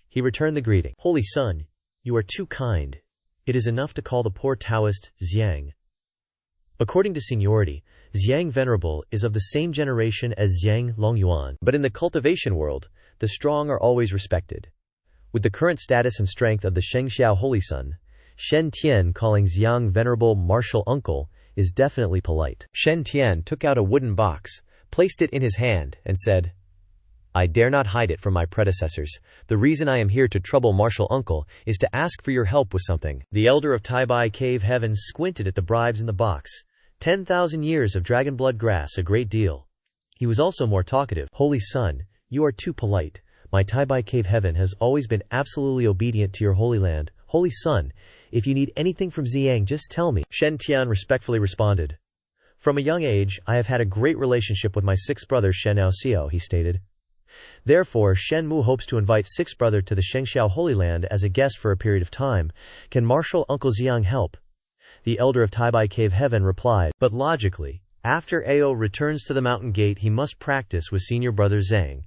He returned the greeting. Holy Son, you are too kind. It is enough to call the poor Taoist Xiang. According to seniority, Xiang Venerable is of the same generation as Xiang Longyuan. But in the cultivation world, the strong are always respected. With the current status and strength of the Shengxiao Holy Son, Shen Tian calling Xiang Venerable martial uncle is definitely polite. Shen Tian took out a wooden box, placed it in his hand, and said, I dare not hide it from my predecessors. The reason I am here to trouble Martial Uncle is to ask for your help with something." The elder of Taibai Cave Heaven squinted at the bribes in the box. 10,000 years of dragon blood grass, a great deal. He was also more talkative. "Holy Son, you are too polite. My Taibai Cave Heaven has always been absolutely obedient to your holy land. Holy Son, if you need anything from Ziyang, just tell me." Shen Tian respectfully responded. "From a young age, I have had a great relationship with my sixth brother Shen Xiao," he stated. "Therefore, Shen Mu hopes to invite sixth brother to the Shengxiao Holy Land as a guest for a period of time. Can Martial Uncle Ziyang help?" The elder of Taibai Cave Heaven replied. "But logically, after Ao returns to the mountain gate, he must practice with senior brother Zhang.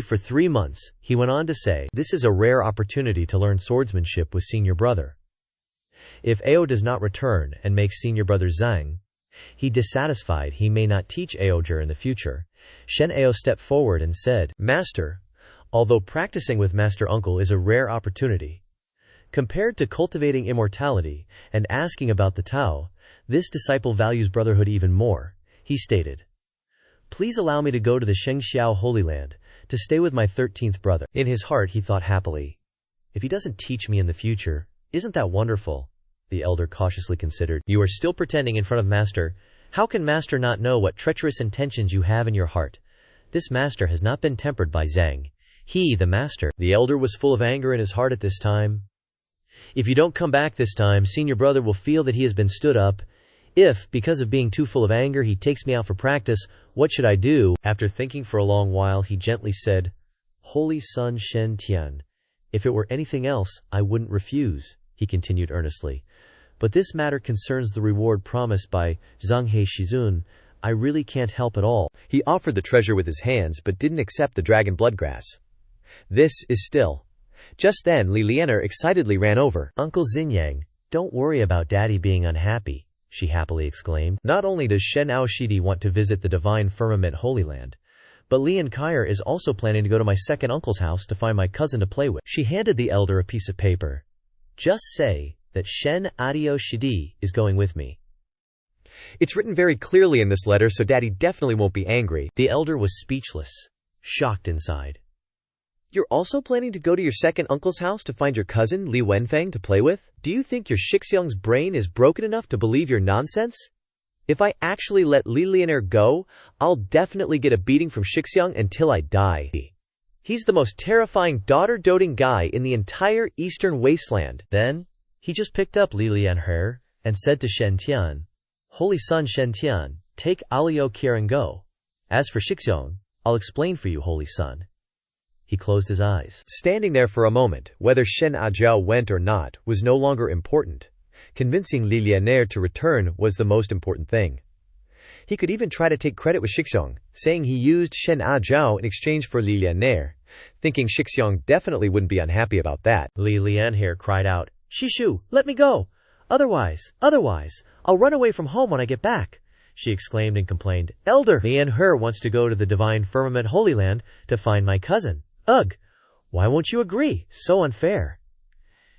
For 3 months, he went on to say, this is a rare opportunity to learn swordsmanship with senior brother. If Ao does not return and makes senior brother Zhang dissatisfied, he may not teach Ao in the future." Shen Ao stepped forward and said, "Master, although practicing with Master Uncle is a rare opportunity, compared to cultivating immortality and asking about the Tao, this disciple values brotherhood even more," he stated. "Please allow me to go to the Shengxiao Holy Land, to stay with my 13th brother." In his heart he thought happily, "If he doesn't teach me in the future, isn't that wonderful?" The elder cautiously considered. "You are still pretending in front of Master. How can Master not know what treacherous intentions you have in your heart? This Master has not been tempered by Zhang. He, the Master." The elder was full of anger in his heart at this time. "If you don't come back this time, senior brother will feel that he has been stood up. If, because of being too full of anger, he takes me out for practice, what should I do?" After thinking for a long while, he gently said, "Holy Son Shen Tian, if it were anything else, I wouldn't refuse," he continued earnestly. "But this matter concerns the reward promised by Zhanghe Shizun. I really can't help at all." He offered the treasure with his hands but didn't accept the dragon blood grass. "This is still." Just then Li Lianer excitedly ran over. "Uncle Xinyang, don't worry about Daddy being unhappy," she happily exclaimed. "Not only does Shen Aoshidi want to visit the Divine Firmament Holy Land, but Li and Kair is also planning to go to my second uncle's house to find my cousin to play with." She handed the elder a piece of paper. "Just say that Shen Aoshidi is going with me." It's written very clearly in this letter, so Daddy definitely won't be angry. The elder was speechless, shocked inside. "You're also planning to go to your second uncle's house to find your cousin, Li Wenfeng, to play with? Do you think your Shixiang's brain is broken enough to believe your nonsense? If I actually let Li Lianer go, I'll definitely get a beating from Shixiang until I die. He's the most terrifying daughter-doting guy in the entire eastern wasteland." Then, he just picked up Li Lianer and said to Shen Tian, "Holy Son Shen Tian, take Alio Kier and go. As for Shixiang, I'll explain for you, Holy Son." He closed his eyes. Standing there for a moment, whether Shen Ajiao went or not was no longer important. Convincing Li Lianer to return was the most important thing. He could even try to take credit with Shixiang, saying he used Shen Ajiao in exchange for Li Lianer, thinking Shixiang definitely wouldn't be unhappy about that. Li Lianer cried out, "Shishu, let me go! Otherwise, I'll run away from home when I get back," she exclaimed and complained. "Elder, Lianer wants to go to the Divine Firmament Holy Land to find my cousin. Ugh! Why won't you agree? So unfair."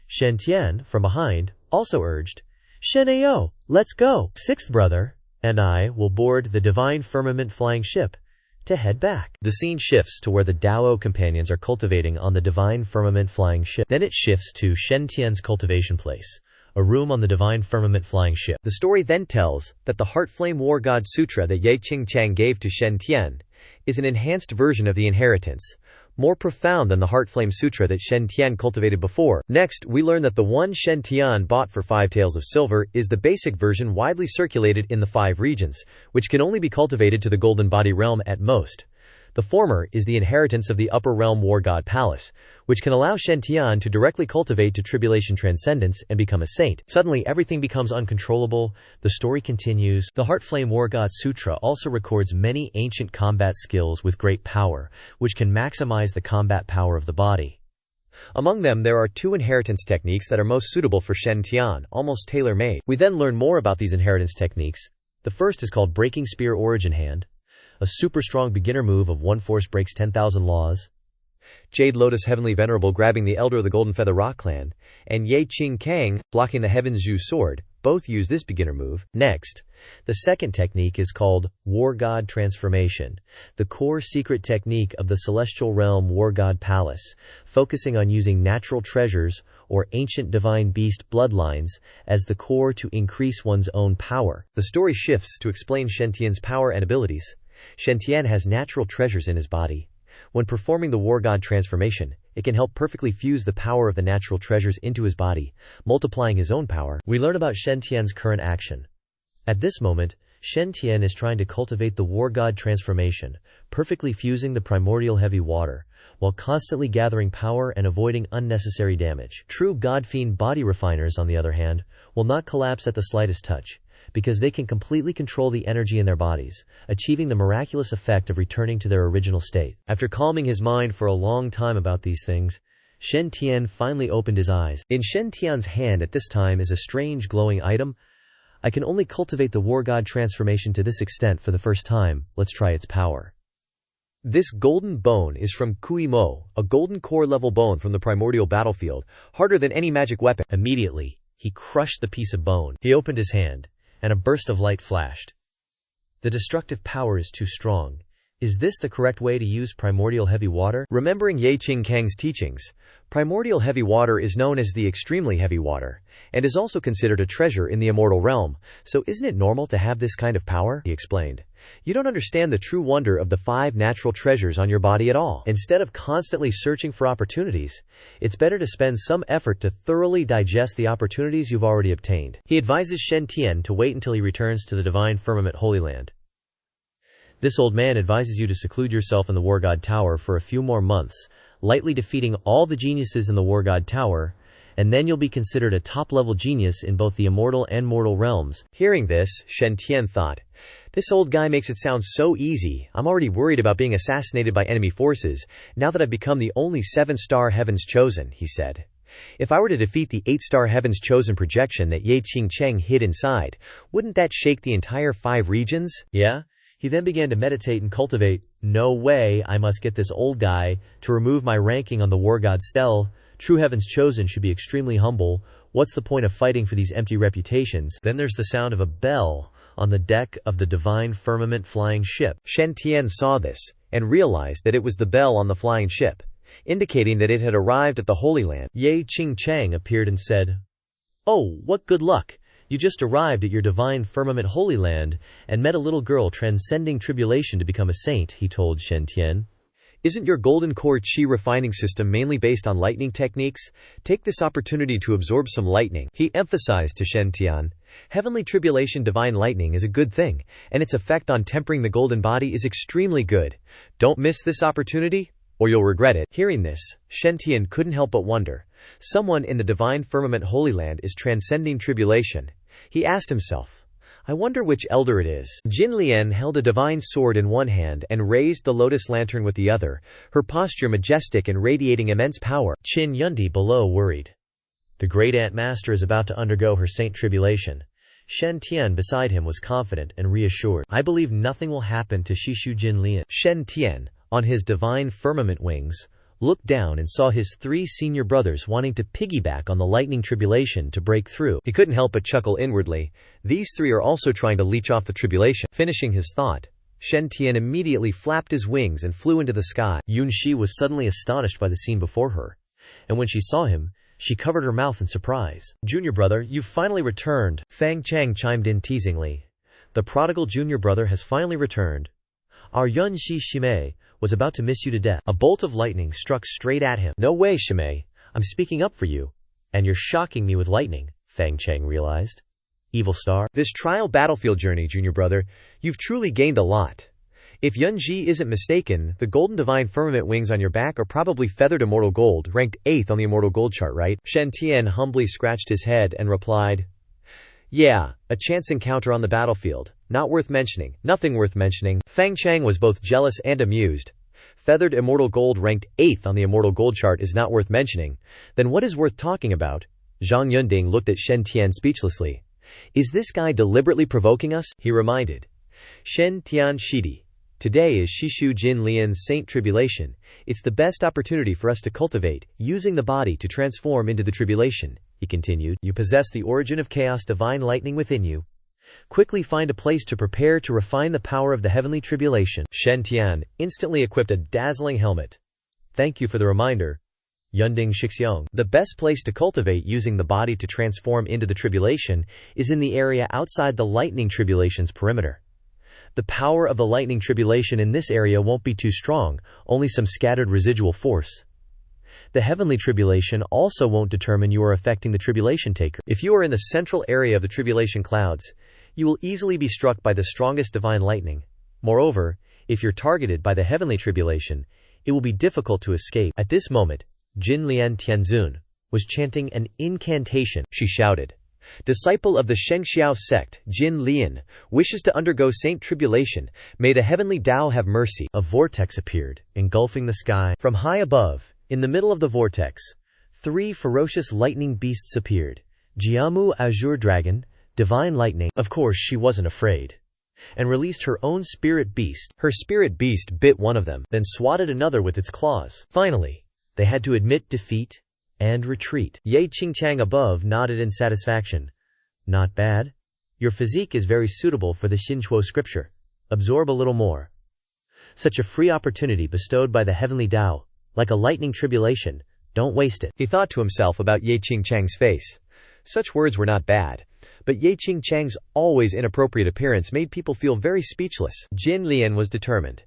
Shen Tian, from behind, also urged, "Shen Ao, let's go. Sixth brother and I will board the Divine Firmament flying ship to head back." The scene shifts to where the Dao companions are cultivating on the Divine Firmament flying ship. Then it shifts to Shen Tian's cultivation place, a room on the Divine Firmament flying ship. The story then tells that the Heart Flame War God Sutra that Ye Qingchang gave to Shen Tian is an enhanced version of the inheritance, more profound than the Heart Flame Sutra that Shen Tian cultivated before. Next, we learn that the one Shen Tian bought for 5 taels of silver is the basic version widely circulated in the 5 regions, which can only be cultivated to the Golden Body realm at most. The former is the inheritance of the Upper Realm War God Palace, which can allow Shen Tian to directly cultivate to Tribulation Transcendence and become a saint. Suddenly, everything becomes uncontrollable. The story continues. The Heart Flame War God Sutra also records many ancient combat skills with great power, which can maximize the combat power of the body. Among them, there are 2 inheritance techniques that are most suitable for Shen Tian, almost tailor-made. We then learn more about these inheritance techniques. The first is called Breaking Spear Origin Hand. A super strong beginner move of 1 force breaks 10,000 laws. Jade Lotus Heavenly Venerable grabbing the Elder of the Golden Feather Rock Clan, and Ye Qing Kang blocking the Heaven's Zhu Sword, Both use this beginner move. Next, the second technique is called War God Transformation, the core secret technique of the celestial realm War God Palace, focusing on using natural treasures or ancient divine beast bloodlines as the core to increase one's own power. The story shifts to explain Shen Tian's power and abilities. Shen Tian has natural treasures in his body. When performing the War God Transformation, it can help perfectly fuse the power of the natural treasures into his body, multiplying his own power. We learn about Shen Tian's current action. At this moment, Shen Tian is trying to cultivate the War God Transformation, perfectly fusing the primordial heavy water, while constantly gathering power and avoiding unnecessary damage. True God-fiend body refiners, on the other hand, will not collapse at the slightest touch, because they can completely control the energy in their bodies, achieving the miraculous effect of returning to their original state. After calming his mind for a long time about these things, Shen Tian finally opened his eyes. In Shen Tian's hand at this time is a strange glowing item. I can only cultivate the War God Transformation to this extent for the first time. Let's try its power. This golden bone is from Kui Mo, a golden core level bone from the primordial battlefield, harder than any magic weapon. Immediately, he crushed the piece of bone. He opened his hand, and a burst of light flashed. The destructive power is too strong. Is this the correct way to use primordial heavy water? Remembering Ye Qing Kang's teachings, primordial heavy water is known as the extremely heavy water, and is also considered a treasure in the immortal realm. So isn't it normal to have this kind of power? He explained. You don't understand the true wonder of the 5 natural treasures on your body at all. Instead of constantly searching for opportunities, it's better to spend some effort to thoroughly digest the opportunities you've already obtained. He advises Shen Tian to wait until he returns to the Divine Firmament Holy Land. This old man advises you to seclude yourself in the War God Tower for a few more months, lightly defeating all the geniuses in the War God Tower, and then you'll be considered a top-level genius in both the immortal and mortal realms. Hearing this, Shen Tian thought, this old guy makes it sound so easy. I'm already worried about being assassinated by enemy forces, now that I've become the only 7-star Heavens Chosen, he said. If I were to defeat the 8-star Heavens Chosen projection that Ye Qing Cheng hid inside, wouldn't that shake the entire 5 regions? Yeah? He then began to meditate and cultivate. No way, I must get this old guy to remove my ranking on the War God Stele. True Heavens Chosen should be extremely humble. What's the point of fighting for these empty reputations? Then there's the sound of a bell on the deck of the Divine Firmament flying ship. Shen Tian saw this, and realized that it was the bell on the flying ship, indicating that it had arrived at the Holy Land. Ye Qing Chang appeared and said, "Oh, what good luck! You just arrived at your Divine Firmament Holy Land and met a little girl transcending tribulation to become a saint," he told Shen Tian. Isn't your golden core chi refining system mainly based on lightning techniques? Take this opportunity to absorb some lightning, he emphasized to Shen Tian. Heavenly tribulation divine lightning is a good thing, and its effect on tempering the golden body is extremely good. Don't miss this opportunity, or you'll regret it. Hearing this, Shen Tian couldn't help but wonder. Someone in the Divine Firmament Holy Land is transcending tribulation. He asked himself, I wonder which elder it is. Jin Lian held a divine sword in one hand and raised the lotus lantern with the other, her posture majestic and radiating immense power. Qin Yundi below worried. The great Ant Master is about to undergo her saint tribulation. Shen Tian beside him was confident and reassured. I believe nothing will happen to Shishu Jin Lian. Shen Tian, on his divine firmament wings, looked down and saw his 3 senior brothers wanting to piggyback on the lightning tribulation to break through. He couldn't help but chuckle inwardly. These 3 are also trying to leech off the tribulation. Finishing his thought, Shen Tian immediately flapped his wings and flew into the sky. Yun Shi was suddenly astonished by the scene before her, and when she saw him, she covered her mouth in surprise. Junior brother, you've finally returned, Fang Chang chimed in teasingly. The prodigal junior brother has finally returned. Our Yun Shi Shimei was about to miss you to death. A bolt of lightning struck straight at him. No way, Shimei. I'm speaking up for you. And you're shocking me with lightning, Fang Chang realized. Evil star. This trial battlefield journey, junior brother, you've truly gained a lot. If Yunji isn't mistaken, the golden divine firmament wings on your back are probably feathered immortal gold, ranked 8th on the immortal gold chart, right? Shen Tian humbly scratched his head and replied, Yeah, a chance encounter on the battlefield. Not worth mentioning. Nothing worth mentioning. Fang Chang was both jealous and amused. Feathered immortal gold ranked 8th on the immortal gold chart is not worth mentioning. Then what is worth talking about? Zhang Yunding looked at Shen Tian speechlessly. Is this guy deliberately provoking us? He reminded. Shen Tian Shidi. Today is Shishu Jin Lian's Saint Tribulation. It's the best opportunity for us to cultivate, using the body to transform into the tribulation, he continued. You possess the origin of chaos divine lightning within you. Quickly find a place to prepare to refine the power of the heavenly tribulation. Shen Tian instantly equipped a dazzling helmet. Thank you for the reminder. Yunding Shixiong. The best place to cultivate using the body to transform into the tribulation is in the area outside the lightning tribulation's perimeter. The power of the lightning tribulation in this area won't be too strong, only some scattered residual force. The heavenly tribulation also won't determine you are affecting the tribulation taker. If you are in the central area of the tribulation clouds, you will easily be struck by the strongest divine lightning. Moreover, if you're targeted by the heavenly tribulation, it will be difficult to escape. At this moment, Jin Lian Tianzun was chanting an incantation. She shouted, "Disciple of the Shengxiao sect, Jin Lian, wishes to undergo Saint Tribulation. May the heavenly Tao have mercy." A vortex appeared, engulfing the sky. From high above, in the middle of the vortex, 3 ferocious lightning beasts appeared. Jiamu Azure Dragon, Divine Lightning. Of course, she wasn't afraid, and released her own spirit beast. Her spirit beast bit one of them, then swatted another with its claws. Finally, they had to admit defeat and retreat. Ye Qingchang above nodded in satisfaction. Not bad. Your physique is very suitable for the Xinchuo scripture. Absorb a little more. Such a free opportunity bestowed by the heavenly Tao, like a lightning tribulation. Don't waste it. He thought to himself about Ye Qingchang's face. Such words were not bad, but Ye Qingchang's always inappropriate appearance made people feel very speechless. Jin Lian was determined.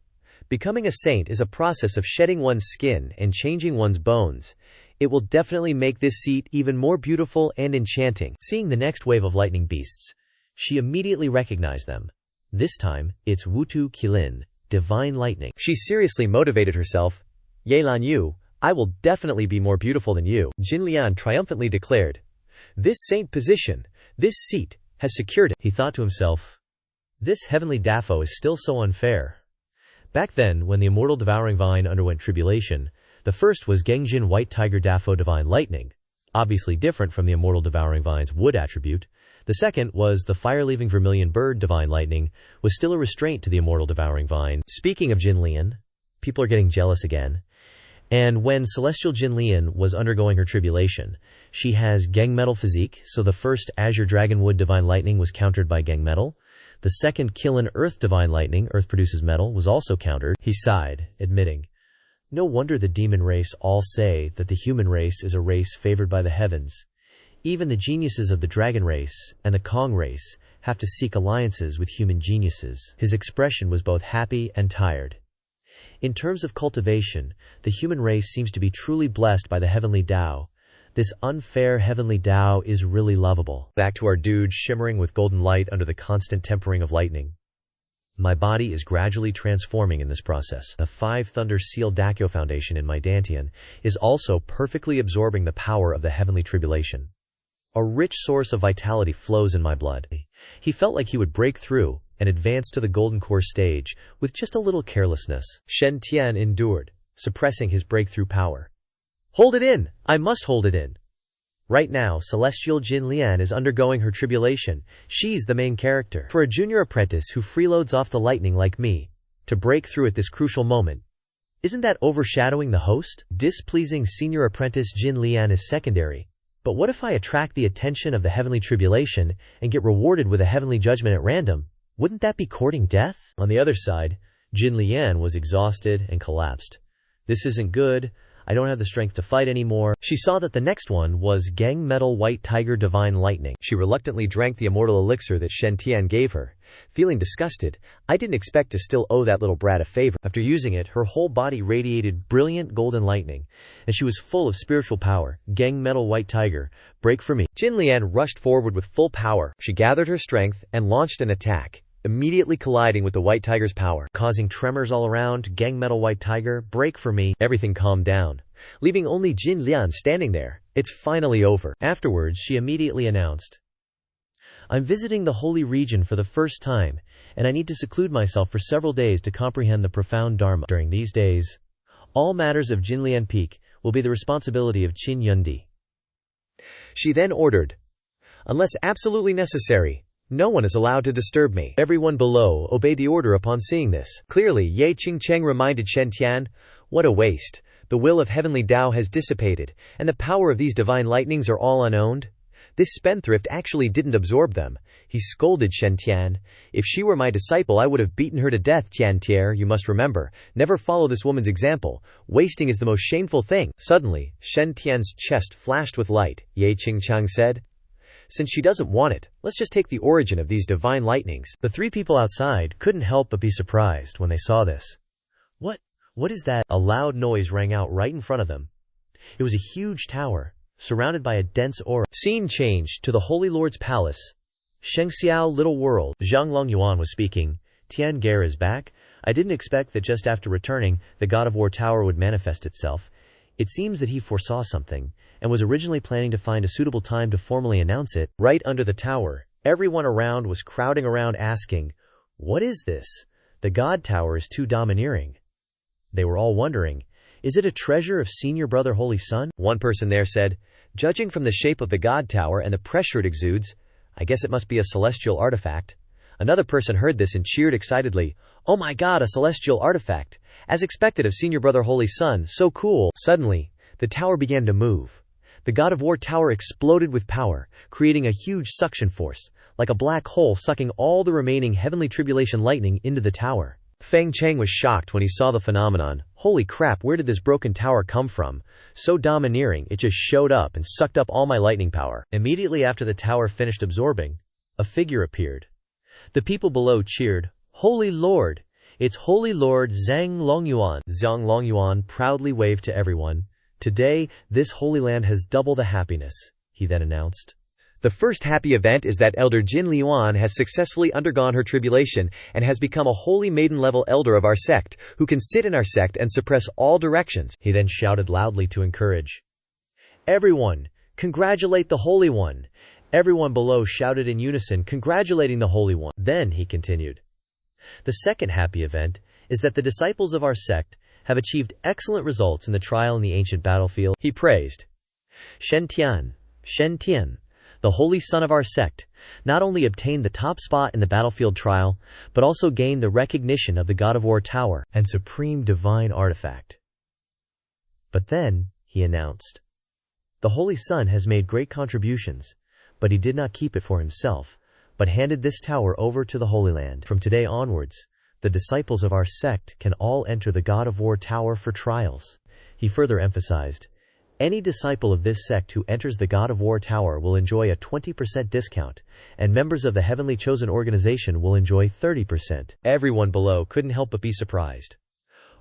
Becoming a saint is a process of shedding one's skin and changing one's bones. It will definitely make this seat even more beautiful and enchanting. Seeing the next wave of lightning beasts, she immediately recognized them. This time, it's Wutu Qilin, Divine Lightning. She seriously motivated herself. Ye Lan Yu, I will definitely be more beautiful than you. Jin Lian triumphantly declared. This saint position, this seat, has secured it. He thought to himself, this heavenly Dafo is still so unfair. Back then, when the immortal devouring vine underwent tribulation, the first was Gengjin White Tiger Dafo Divine Lightning, obviously different from the immortal devouring vine's wood attribute. The second was the fire-leaving vermilion bird Divine Lightning, was still a restraint to the immortal devouring vine. Speaking of Jin Lian, people are getting jealous again. And when celestial Jin Lian was undergoing her tribulation, she has Geng Metal physique, so the first Azure Dragonwood Divine Lightning was countered by Geng Metal. The second Qilin Earth Divine Lightning, Earth produces metal, was also countered. He sighed, admitting, no wonder the demon race all say that the human race is a race favored by the heavens. Even the geniuses of the dragon race and the Kong race have to seek alliances with human geniuses. His expression was both happy and tired. In terms of cultivation, the human race seems to be truly blessed by the heavenly Tao. This unfair heavenly Tao is really lovable. Back to our dude shimmering with golden light under the constant tempering of lightning. My body is gradually transforming in this process. The 5 Thunder Seal Dakyo Foundation in my Dantian is also perfectly absorbing the power of the heavenly tribulation. A rich source of vitality flows in my blood. He felt like he would break through and advance to the golden core stage with just a little carelessness. Shen Tian endured, suppressing his breakthrough power. Hold it in! I must hold it in! Right now, Celestial Jin Lian is undergoing her tribulation. She's the main character. For a junior apprentice who freeloads off the lightning like me, to break through at this crucial moment, isn't that overshadowing the host? Displeasing senior apprentice Jin Lian is secondary. But what if I attract the attention of the heavenly tribulation and get rewarded with a heavenly judgment at random? Wouldn't that be courting death? On the other side, Jin Lian was exhausted and collapsed. This isn't good. I don't have the strength to fight anymore. She saw that the next one was Geng Metal White Tiger Divine Lightning. She reluctantly drank the immortal elixir that Shen Tian gave her. Feeling disgusted, I didn't expect to still owe that little brat a favor. After using it, her whole body radiated brilliant golden lightning, and she was full of spiritual power. Geng Metal White Tiger, break for me. Jin Lian rushed forward with full power. She gathered her strength and launched an attack, immediately colliding with the White Tiger's power, causing tremors all around. Geng Metal White Tiger, break for me. Everything calmed down, leaving only Jin Lian standing there. It's finally over. Afterwards, she immediately announced, I'm visiting the holy region for the first time, and I need to seclude myself for several days to comprehend the profound Dharma. During these days, all matters of Jinlian Peak will be the responsibility of Qin Yundi. She then ordered, unless absolutely necessary, No one is allowed to disturb me. Everyone below obeyed the order upon seeing this. Clearly, Ye Qingcheng reminded Shen Tian, what a waste. The will of heavenly Tao has dissipated, and the power of these divine lightnings are all unowned. This spendthrift actually didn't absorb them. He scolded Shen Tian. If she were my disciple, I would have beaten her to death. Tian Tier, you must remember, never follow this woman's example. Wasting is the most shameful thing. Suddenly, Shen Tian's chest flashed with light. Ye Qingcheng said, since she doesn't want it, let's just take the origin of these divine lightnings. The three people outside couldn't help but be surprised when they saw this. What is that? A loud noise rang out right in front of them. It was a huge tower, surrounded by a dense aura. Scene changed to the Holy Lord's palace. Shengxiao little world. Zhang Longyuan was speaking. Tian Ge is back. I didn't expect that just after returning, the God of War tower would manifest itself. It seems that he foresaw something, and was originally planning to find a suitable time to formally announce it. Right under the tower, everyone around was crowding around asking, what is this? The God tower is too domineering. They were all wondering, is it a treasure of Senior Brother Holy Sun? One person there said, judging from the shape of the God tower and the pressure it exudes, I guess it must be a celestial artifact. Another person heard this and cheered excitedly, oh my God, a celestial artifact! As expected of Senior Brother Holy Sun, so cool! Suddenly, the tower began to move. The God of War tower exploded with power, creating a huge suction force, like a black hole sucking all the remaining heavenly tribulation lightning into the tower. Feng Cheng was shocked when he saw the phenomenon. Holy crap, where did this broken tower come from? So domineering, it just showed up and sucked up all my lightning power. Immediately after the tower finished absorbing, a figure appeared. The people below cheered, Holy Lord! It's Holy Lord Zhang Longyuan. Zhang Longyuan proudly waved to everyone. Today, this Holy Land has double the happiness, he then announced. The first happy event is that Elder Jin Liuan has successfully undergone her tribulation and has become a holy maiden-level elder of our sect, who can sit in our sect and suppress all directions. He then shouted loudly to encourage. Everyone, congratulate the Holy One. Everyone below shouted in unison, congratulating the Holy One. Then he continued. The second happy event is that the disciples of our sect have achieved excellent results in the trial in the ancient battlefield. He praised. Shen Tian, the holy son of our sect, not only obtained the top spot in the battlefield trial, but also gained the recognition of the God of War tower and supreme divine artifact. But then, he announced, the Holy Son has made great contributions, but he did not keep it for himself, but handed this tower over to the Holy Land. From today onwards, the disciples of our sect can all enter the God of War tower for trials. He further emphasized, any disciple of this sect who enters the God of War tower will enjoy a 20% discount, and members of the Heavenly Chosen Organization will enjoy 30%. Everyone below couldn't help but be surprised.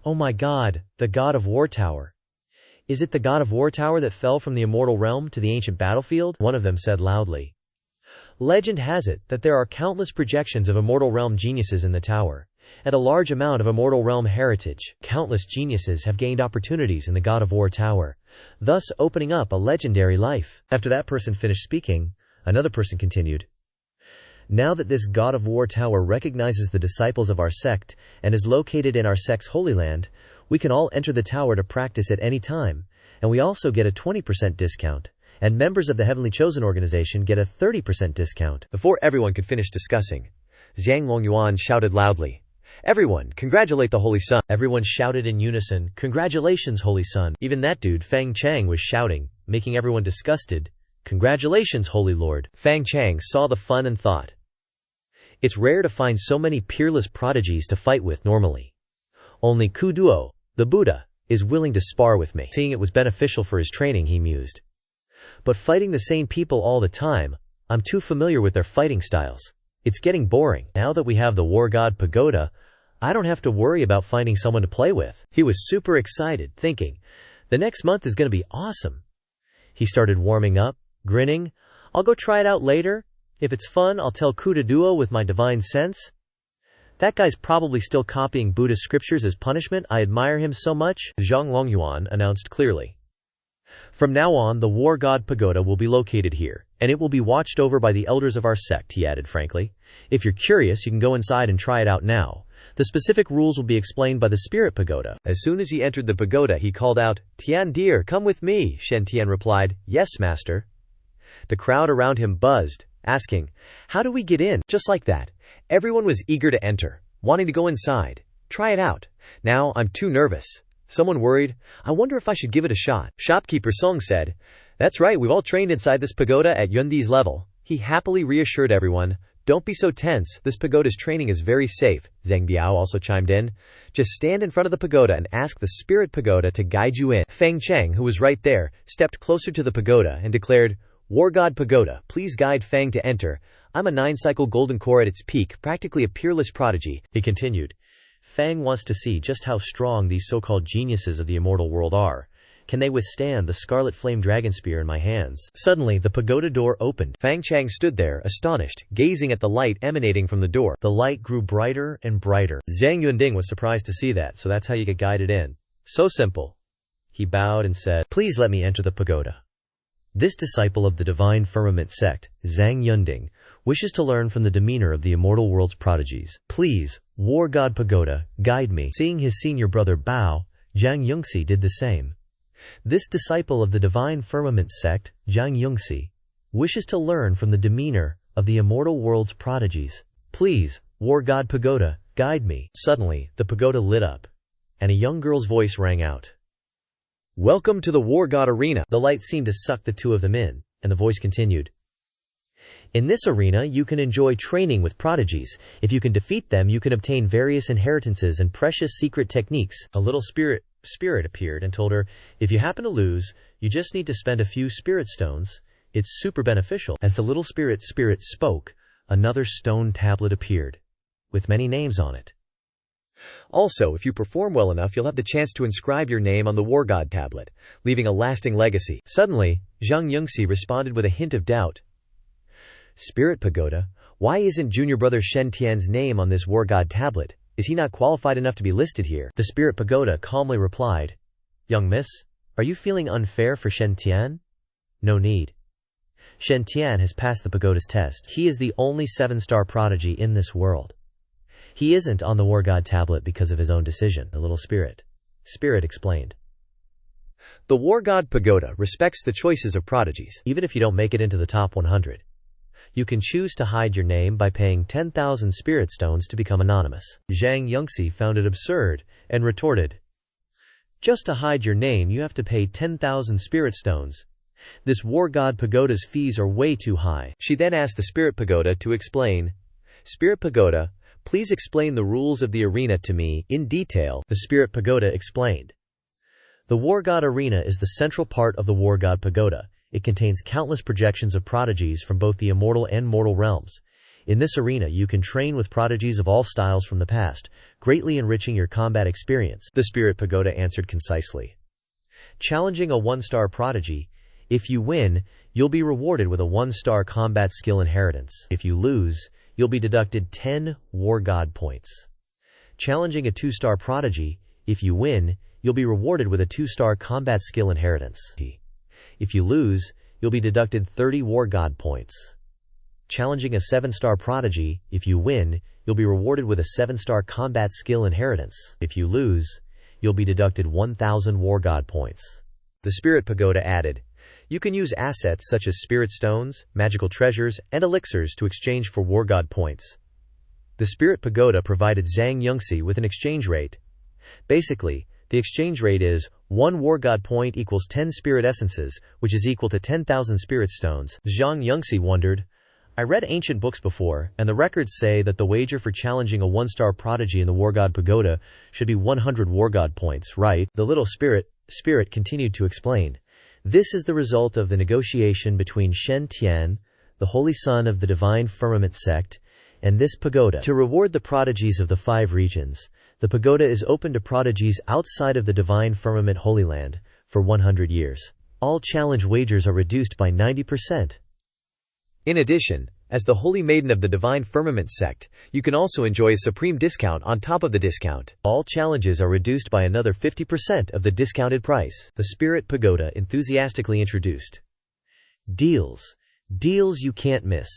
Oh my God, the God of War tower. Is it the God of War tower that fell from the immortal realm to the ancient battlefield? One of them said loudly. Legend has it that there are countless projections of immortal realm geniuses in the tower, and a large amount of immortal realm heritage. Countless geniuses have gained opportunities in the God of War tower, thus opening up a legendary life. After that person finished speaking, another person continued. Now that this God of War tower recognizes the disciples of our sect and is located in our sect's Holy Land, we can all enter the tower to practice at any time, and we also get a 20% discount, and members of the Heavenly Chosen Organization get a 30% discount. Before everyone could finish discussing, Zhang Longyuan shouted loudly, everyone, congratulate the Holy Sun. Everyone shouted in unison, congratulations, Holy Sun. Even that dude, Feng Chang, was shouting, making everyone disgusted. Congratulations, Holy Lord. Feng Chang saw the fun and thought, it's rare to find so many peerless prodigies to fight with normally. Only Kuduo, the Buddha, is willing to spar with me. Seeing it was beneficial for his training, he mused. But fighting the same people all the time, I'm too familiar with their fighting styles. It's getting boring. Now that we have the War God Pagoda, I don't have to worry about finding someone to play with. He was super excited, thinking, the next month is going to be awesome. He started warming up, grinning. I'll go try it out later. If it's fun, I'll tell Kuduo with my divine sense. That guy's probably still copying Buddhist scriptures as punishment. I admire him so much, Zhang Longyuan announced clearly. From now on, the War God Pagoda will be located here, and it will be watched over by the elders of our sect, he added frankly. If you're curious, you can go inside and try it out now. The specific rules will be explained by the Spirit Pagoda. As soon as he entered the pagoda, he called out, Tian dear, come with me. Shen Tian replied, yes, master. The crowd around him buzzed. asking, "How do we get in?" Just like that, everyone was eager to enter, wanting to go inside. Try it out. Now, I'm too nervous. Someone worried, "I wonder if I should give it a shot." Shopkeeper Song said, "That's right, we've all trained inside this pagoda at Yundi's level." He happily reassured everyone, "Don't be so tense, this pagoda's training is very safe." Zhang Biao also chimed in, "Just stand in front of the pagoda and ask the spirit pagoda to guide you in." Feng Cheng, who was right there, stepped closer to the pagoda and declared, "War God Pagoda, please guide Feng to enter. I'm a 9-cycle golden core at its peak, practically a peerless prodigy." He continued, "Feng wants to see just how strong these so-called geniuses of the immortal world are. Can they withstand the scarlet flame dragon spear in my hands?" Suddenly, the pagoda door opened. Feng Chang stood there, astonished, gazing at the light emanating from the door. The light grew brighter and brighter. Zhang Yunding was surprised to see that, so that's how you get guided in. So simple. He bowed and said, "Please let me enter the pagoda." This disciple of the divine firmament sect, Zhang Yunding, wishes to learn from the demeanor of the immortal world's prodigies. "Please, War God Pagoda, guide me." Seeing his senior brother bow, Zhang Yungxi did the same. This disciple of the divine firmament sect, Zhang Yungxi, wishes to learn from the demeanor of the immortal world's prodigies. "Please, War God Pagoda, guide me." Suddenly, the pagoda lit up, and a young girl's voice rang out. "Welcome to the War God Arena." The light seemed to suck the two of them in, and the voice continued. "In this arena, you can enjoy training with prodigies. If you can defeat them, you can obtain various inheritances and precious secret techniques." A little spirit appeared and told her, "If you happen to lose, you just need to spend a few spirit stones. It's super beneficial." As the little spirit spoke, another stone tablet appeared, with many names on it. "Also, if you perform well enough, you'll have the chance to inscribe your name on the War God tablet, leaving a lasting legacy." Suddenly, Zhang Yungxi responded with a hint of doubt. "Spirit Pagoda, why isn't junior brother Shen Tian's name on this War God tablet? Is he not qualified enough to be listed here?" The Spirit Pagoda calmly replied, "Young miss, are you feeling unfair for Shen Tian? No need. Shen Tian has passed the pagoda's test. He is the only 7-star prodigy in this world. He isn't on the War God tablet because of his own decision." The little spirit explained. "The War God Pagoda respects the choices of prodigies, even if you don't make it into the top 100. You can choose to hide your name by paying 10,000 spirit stones to become anonymous." Zhang Yungxi found it absurd and retorted, "Just to hide your name, you have to pay 10,000 spirit stones. This War God Pagoda's fees are way too high." She then asked the Spirit Pagoda to explain. "Spirit Pagoda, please explain the rules of the arena to me in detail." The Spirit Pagoda explained. The War God Arena is the central part of the War God Pagoda. It contains countless projections of prodigies from both the immortal and mortal realms. In this arena, you can train with prodigies of all styles from the past, greatly enriching your combat experience. The Spirit Pagoda answered concisely. Challenging a 1-star prodigy, if you win, you'll be rewarded with a 1-star combat skill inheritance. If you lose, you'll be deducted 10 War God points. Challenging a 2-star prodigy, if you win, you'll be rewarded with a 2-star combat skill inheritance. If you lose, you'll be deducted 30 War God points. Challenging a 7-star prodigy, if you win, you'll be rewarded with a 7-star combat skill inheritance. If you lose, you'll be deducted 1,000 War God points. The Spirit Pagoda added, "You can use assets such as spirit stones, magical treasures, and elixirs to exchange for War God points." The Spirit Pagoda provided Zhang Yungxi with an exchange rate. Basically, the exchange rate is 1 War God point equals 10 spirit essences, which is equal to 10,000 spirit stones. Zhang Yungxi wondered, "I read ancient books before, and the records say that the wager for challenging a 1-star prodigy in the War God Pagoda should be 100 War God points, right?" The little spirit continued to explain. "This is the result of the negotiation between Shen Tian, the holy son of the divine firmament sect, and this pagoda. To reward the prodigies of the 5 regions, the pagoda is open to prodigies outside of the divine firmament Holy Land for 100 years. All challenge wagers are reduced by 90%. In addition, as the Holy Maiden of the Divine Firmament sect, you can also enjoy a supreme discount on top of the discount. All challenges are reduced by another 50% of the discounted price." The Spirit Pagoda enthusiastically introduced. "Deals. Deals you can't miss.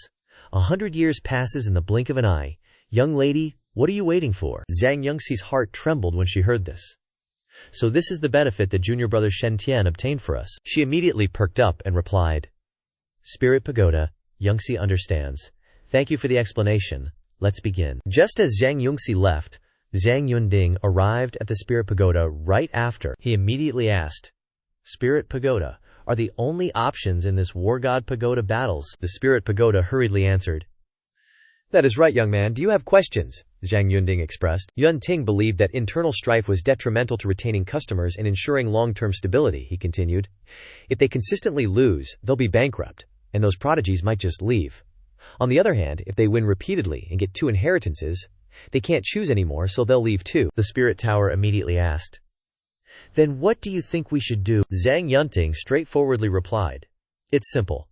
100 years passes in the blink of an eye. Young lady, what are you waiting for?" Zhang Yungxi's heart trembled when she heard this. "So this is the benefit that junior brother Shen Tian obtained for us." She immediately perked up and replied, "Spirit Pagoda, Yungxi understands. Thank you for the explanation. Let's begin. Just as Zhang Yungxi left, Zhang Yunding arrived at the Spirit Pagoda right after. He immediately asked, Spirit Pagoda are the only options in this War God Pagoda battles? The Spirit Pagoda hurriedly answered. That is right, young man. Do you have questions? Zhang Yunding expressed. Yun Ting believed that internal strife was detrimental to retaining customers and ensuring long-term stability, he continued. If they consistently lose, they'll be bankrupt, and those prodigies might just leave. On the other hand, if they win repeatedly and get 2 inheritances, they can't choose anymore, so they'll leave too. The Spirit Tower immediately asked. Then what do you think we should do? Zhang Yunting straightforwardly replied. It's simple.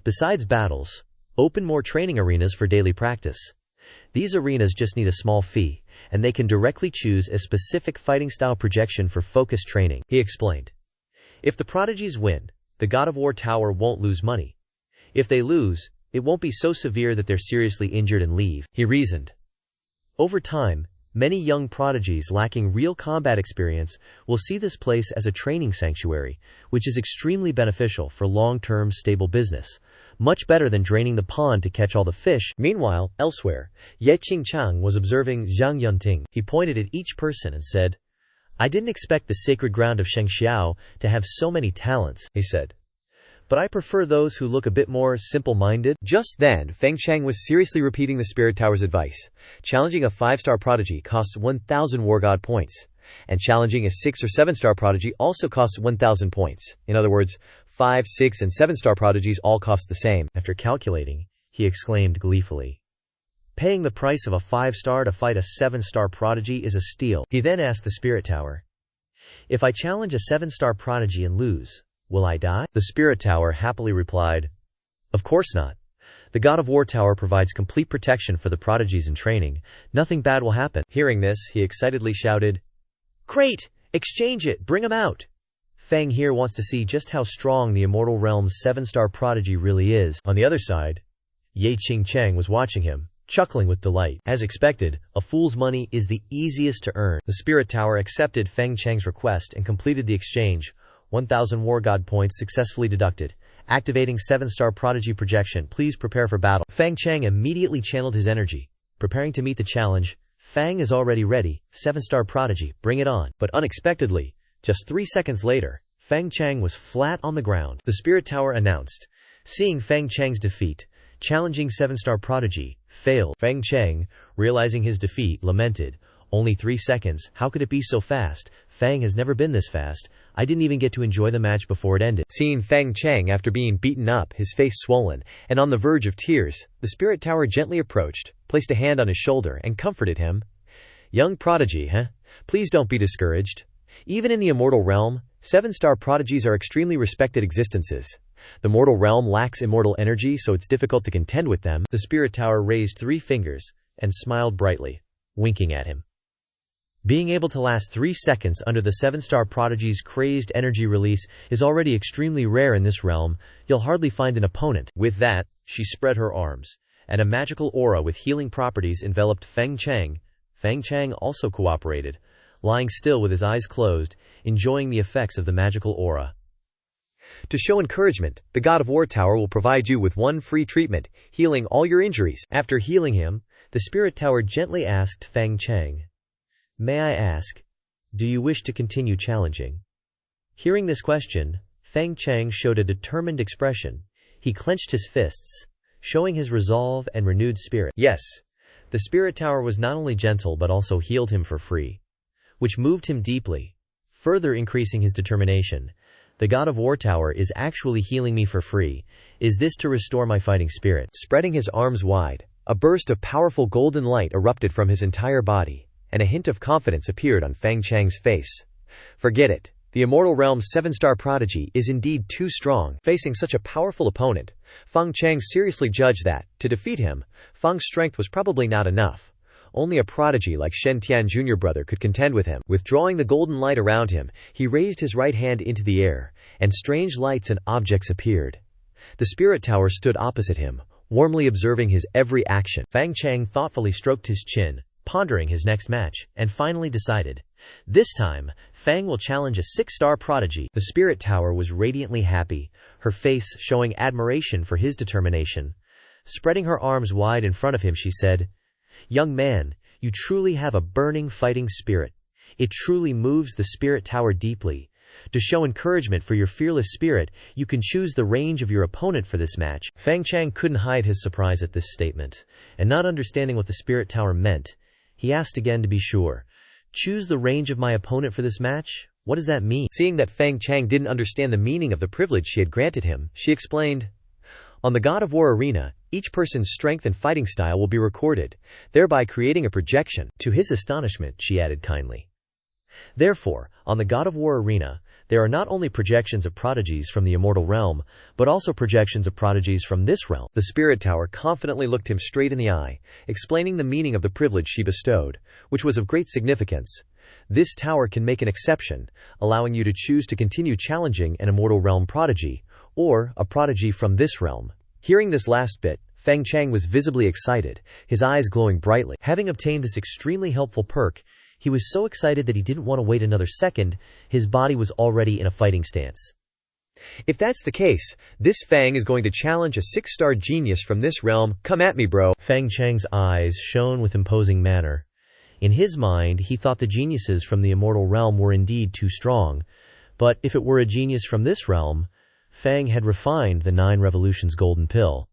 Besides battles, open more training arenas for daily practice. These arenas just need a small fee, and they can directly choose a specific fighting style projection for focused training, he explained. If the prodigies win, the God of War Tower won't lose money. If they lose, it won't be so severe that they're seriously injured and leave, he reasoned. Over time, many young prodigies lacking real combat experience will see this place as a training sanctuary, which is extremely beneficial for long-term stable business. Much better than draining the pond to catch all the fish. Meanwhile, elsewhere, Ye Qingchang was observing Zhang Yunting. He pointed at each person and said, I didn't expect the sacred ground of Shengxiao to have so many talents, he said. But I prefer those who look a bit more simple-minded. Just then, Feng Chang was seriously repeating the Spirit Tower's advice. Challenging a 5-star prodigy costs 1,000 War God points, and challenging a 6 or 7-star prodigy also costs 1,000 points. In other words, 5, 6, and 7-star prodigies all cost the same. After calculating, he exclaimed gleefully, Paying the price of a 5-star to fight a 7-star prodigy is a steal. He then asked the Spirit Tower, If I challenge a 7-star prodigy and lose, will I die? The Spirit Tower happily replied, Of course not. The God of War Tower provides complete protection for the prodigies in training. Nothing bad will happen. Hearing this, he excitedly shouted, Great! Exchange it! Bring him out! Fang here wants to see just how strong the Immortal Realm's 7-star prodigy really is. On the other side, Ye Qingchang was watching him, chuckling with delight. As expected, a fool's money is the easiest to earn. The Spirit Tower accepted Feng Chang's request and completed the exchange. 1,000 War God points successfully deducted. Activating 7-star prodigy projection. Please prepare for battle. Feng Chang immediately channeled his energy, preparing to meet the challenge. Fang is already ready. 7-star prodigy, bring it on. But unexpectedly, just 3 seconds later, Feng Chang was flat on the ground. The Spirit Tower announced. Seeing Feng Chang's defeat, challenging 7-star prodigy failed. Feng Chang, realizing his defeat, lamented. Only 3 seconds. How could it be so fast? Fang has never been this fast. I didn't even get to enjoy the match before it ended. Seeing Feng Chang after being beaten up, his face swollen, and on the verge of tears, the Spirit Tower gently approached, placed a hand on his shoulder, and comforted him. Young prodigy, huh? Please don't be discouraged. Even in the immortal realm, 7-star prodigies are extremely respected existences. The mortal realm lacks immortal energy, so it's difficult to contend with them. The Spirit Tower raised 3 fingers and smiled brightly, winking at him. Being able to last 3 seconds under the 7-star prodigy's crazed energy release is already extremely rare in this realm. You'll hardly find an opponent. With that, she spread her arms, and a magical aura with healing properties enveloped Feng Chang. Feng Chang also cooperated, lying still with his eyes closed, enjoying the effects of the magical aura. To show encouragement, the God of War Tower will provide you with 1 free treatment, healing all your injuries. After healing him, the Spirit Tower gently asked Feng Chang, May I ask, do you wish to continue challenging? Hearing this question, Feng Chang showed a determined expression. He clenched his fists, showing his resolve and renewed spirit. Yes, the Spirit Tower was not only gentle but also healed him for free, which moved him deeply, further increasing his determination. The God of War Tower is actually healing me for free. Is this to restore my fighting spirit? Spreading his arms wide, a burst of powerful golden light erupted from his entire body, and a hint of confidence appeared on Feng Chang's face. Forget it. The immortal realm's 7-star prodigy is indeed too strong. Facing such a powerful opponent, Feng Chang seriously judged that, to defeat him, Feng's strength was probably not enough. Only a prodigy like Shen Tian Jr. brother could contend with him. Withdrawing the golden light around him, he raised his right hand into the air, and strange lights and objects appeared. The Spirit Tower stood opposite him, warmly observing his every action. Feng Chang thoughtfully stroked his chin, pondering his next match, and finally decided. This time, Fang will challenge a 6-star prodigy. The Spirit Tower was radiantly happy, her face showing admiration for his determination. Spreading her arms wide in front of him, she said, "Young man, you truly have a burning fighting spirit. It truly moves the spirit tower deeply. To show encouragement for your fearless spirit, you can choose the range of your opponent for this match." Fang Chang couldn't hide his surprise at this statement, and not understanding what the spirit tower meant, he asked again to be sure. "Choose the range of my opponent for this match? What does that mean?" Seeing that Fang Chang didn't understand the meaning of the privilege she had granted him, she explained, "On the God of War arena, each person's strength and fighting style will be recorded, thereby creating a projection." To his astonishment, she added kindly, "Therefore, on the God of War arena, there are not only projections of prodigies from the immortal realm, but also projections of prodigies from this realm." The spirit tower confidently looked him straight in the eye, explaining the meaning of the privilege she bestowed, which was of great significance. This tower can make an exception, allowing you to choose to continue challenging an immortal realm prodigy, or a prodigy from this realm. Hearing this last bit, Fang Chang was visibly excited, his eyes glowing brightly. Having obtained this extremely helpful perk, he was so excited that he didn't want to wait another second. His body was already in a fighting stance. "If that's the case, this Fang is going to challenge a 6-star genius from this realm. Come at me, bro." Fang Chang's eyes shone with imposing manner. In his mind, he thought the geniuses from the immortal realm were indeed too strong. But if it were a genius from this realm, Fang had refined the 9 revolutions golden pill.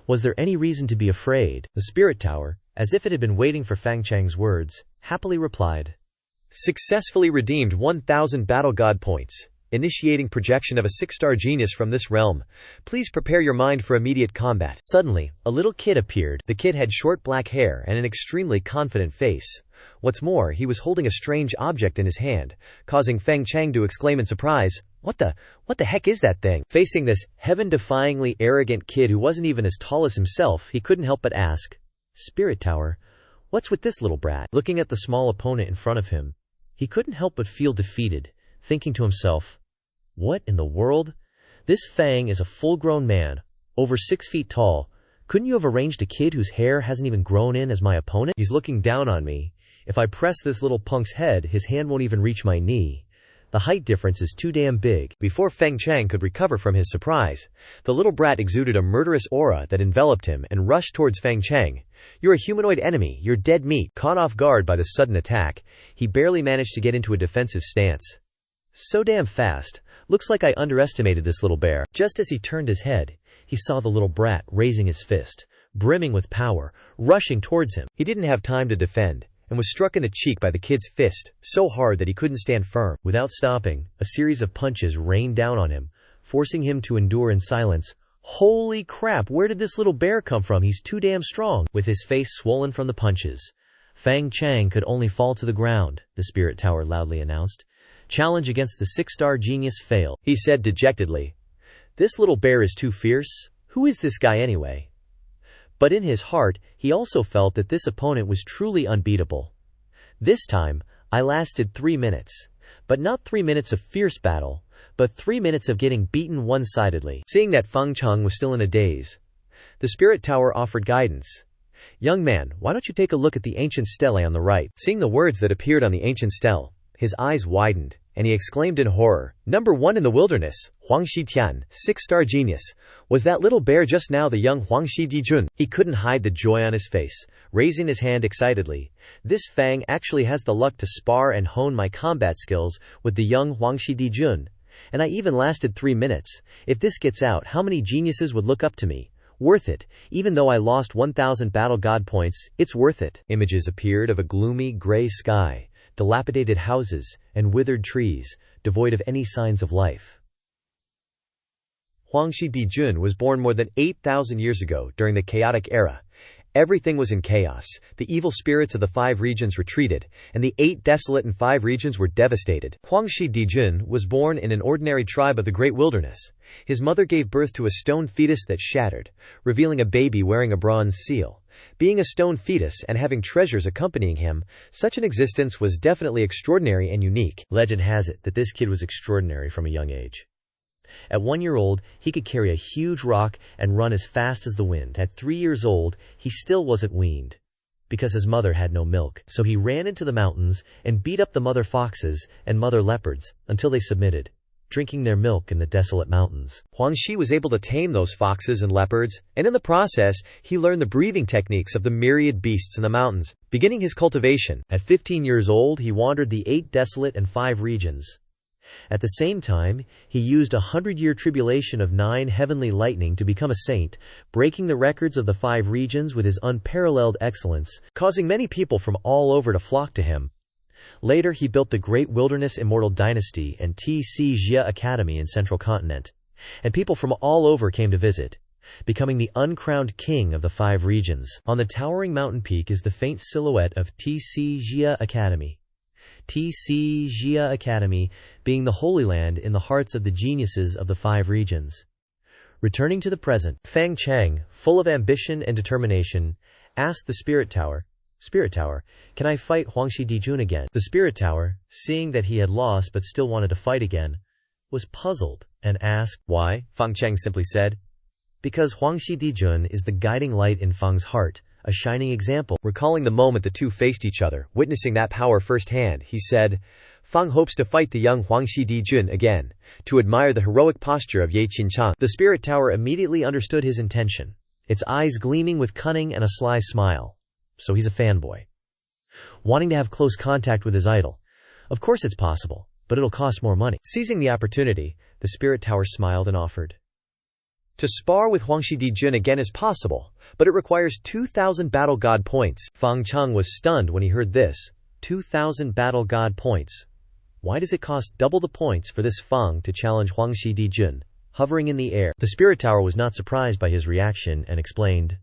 Was there any reason to be afraid? The spirit tower, as if it had been waiting for Fang Chang's words, happily replied, "Successfully redeemed 1,000 battle god points. Initiating projection of a 6-star genius from this realm. Please prepare your mind for immediate combat." Suddenly, a little kid appeared. The kid had short black hair and an extremely confident face. What's more, he was holding a strange object in his hand, causing Fang Chang to exclaim in surprise, What the heck is that thing?" Facing this heaven-defyingly arrogant kid who wasn't even as tall as himself, he couldn't help but ask, "Spirit tower, what's with this little brat?" Looking at the small opponent in front of him, he couldn't help but feel defeated, thinking to himself, "What in the world? This Fang is a full-grown man, over 6 feet tall. Couldn't you have arranged a kid whose hair hasn't even grown in as my opponent? He's looking down on me. If I press this little punk's head, his hand won't even reach my knee. The height difference is too damn big." Before Fang Chang could recover from his surprise, the little brat exuded a murderous aura that enveloped him and rushed towards Fang Chang. "You're a humanoid enemy, you're dead meat." Caught off guard by the sudden attack, he barely managed to get into a defensive stance. "So damn fast. Looks like I underestimated this little bear." Just as he turned his head, he saw the little brat raising his fist, brimming with power, rushing towards him. He didn't have time to defend, and was struck in the cheek by the kid's fist, so hard that he couldn't stand firm. Without stopping, a series of punches rained down on him, forcing him to endure in silence. "Holy crap, where did this little bear come from? He's too damn strong." With his face swollen from the punches, Fang Chang could only fall to the ground, the spirit tower loudly announced. "Challenge against the 6-star genius failed," he said dejectedly. "This little bear is too fierce. Who is this guy anyway?" But in his heart, he also felt that this opponent was truly unbeatable. "This time, I lasted 3 minutes. But not 3 minutes of fierce battle, but 3 minutes of getting beaten one-sidedly." Seeing that Fang Chang was still in a daze, the spirit tower offered guidance. "Young man, why don't you take a look at the ancient stele on the right?" Seeing the words that appeared on the ancient stele, his eyes widened, and he exclaimed in horror, "Number 1 in the wilderness, Huang Shitian, 6-star genius. Was that little bear just now the young Huang Dijun?" He couldn't hide the joy on his face, raising his hand excitedly. "This Fang actually has the luck to spar and hone my combat skills with the young Huang Dijun. And I even lasted 3 minutes. If this gets out, how many geniuses would look up to me? Worth it. Even though I lost 1,000 battle god points, it's worth it." Images appeared of a gloomy gray sky, dilapidated houses, and withered trees, devoid of any signs of life. Huang Dijun was born more than 8,000 years ago during the chaotic era. Everything was in chaos, the evil spirits of the 5 regions retreated, and the 8 desolate and 5 regions were devastated. Huang Dijun was born in an ordinary tribe of the Great Wilderness. His mother gave birth to a stone fetus that shattered, revealing a baby wearing a bronze seal. Being a stone fetus and having treasures accompanying him, such an existence was definitely extraordinary and unique. Legend has it that this kid was extraordinary from a young age. At 1 year old, he could carry a huge rock and run as fast as the wind. At 3 years old, he still wasn't weaned, because his mother had no milk. So he ran into the mountains and beat up the mother foxes and mother leopards until they submitted. drinking their milk in the desolate mountains. Huangxi was able to tame those foxes and leopards, and in the process, he learned the breathing techniques of the myriad beasts in the mountains, beginning his cultivation. At 15 years old, he wandered the 8 desolate and 5 regions. At the same time, he used 100-year tribulation of 9 heavenly lightning to become a saint, breaking the records of the 5 regions with his unparalleled excellence, causing many people from all over to flock to him. Later he built the Great Wilderness Immortal Dynasty and Tcjia Academy in Central Continent, and people from all over came to visit, becoming the uncrowned king of the 5 regions. On the towering mountain peak is the faint silhouette of Tcjia Academy. Tcjia Academy being the Holy Land in the hearts of the geniuses of the 5 regions. Returning to the present, Fang Chang, full of ambition and determination, asked the Spirit Tower, "Spirit Tower, can I fight Huangxi Dijun again?" The Spirit Tower, seeing that he had lost but still wanted to fight again, was puzzled and asked, "Why?" Fang Chang simply said, "Because Huangxi Dijun is the guiding light in Fang's heart, a shining example." Recalling the moment the two faced each other, witnessing that power firsthand, he said, "Fang hopes to fight the young Huangxi Dijun again, to admire the heroic posture of Ye Qinchang." The Spirit Tower immediately understood his intention, its eyes gleaming with cunning and a sly smile. So he's a fanboy, wanting to have close contact with his idol. Of course it's possible, but it'll cost more money. Seizing the opportunity, the Spirit Tower smiled and offered to spar with Huangxi Dijun again is possible, but it requires 2,000 battle god points. Fang Chang was stunned when he heard this. 2,000 battle god points. Why does it cost double the points for this Fang to challenge Huangxi Dijun, hovering in the air? The Spirit Tower was not surprised by his reaction and explained,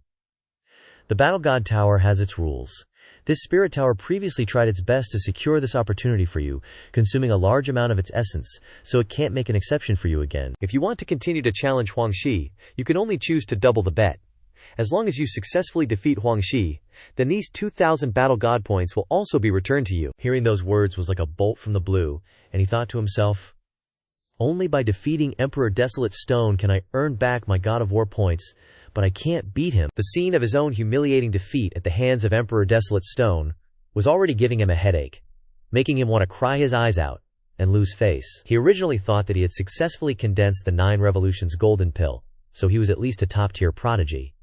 "The Battle God Tower has its rules. This Spirit Tower previously tried its best to secure this opportunity for you, consuming a large amount of its essence, so it can't make an exception for you again. If you want to continue to challenge Huangxi, you can only choose to double the bet. As long as you successfully defeat Huangxi, then these 2,000 battle god points will also be returned to you." Hearing those words was like a bolt from the blue, and he thought to himself, "Only by defeating Emperor Desolate Stone can I earn back my God of War points, but I can't beat him." The scene of his own humiliating defeat at the hands of Emperor Desolate Stone was already giving him a headache, making him want to cry his eyes out and lose face. He originally thought that he had successfully condensed the 9 Revolutions golden pill, so he was at least a top-tier prodigy.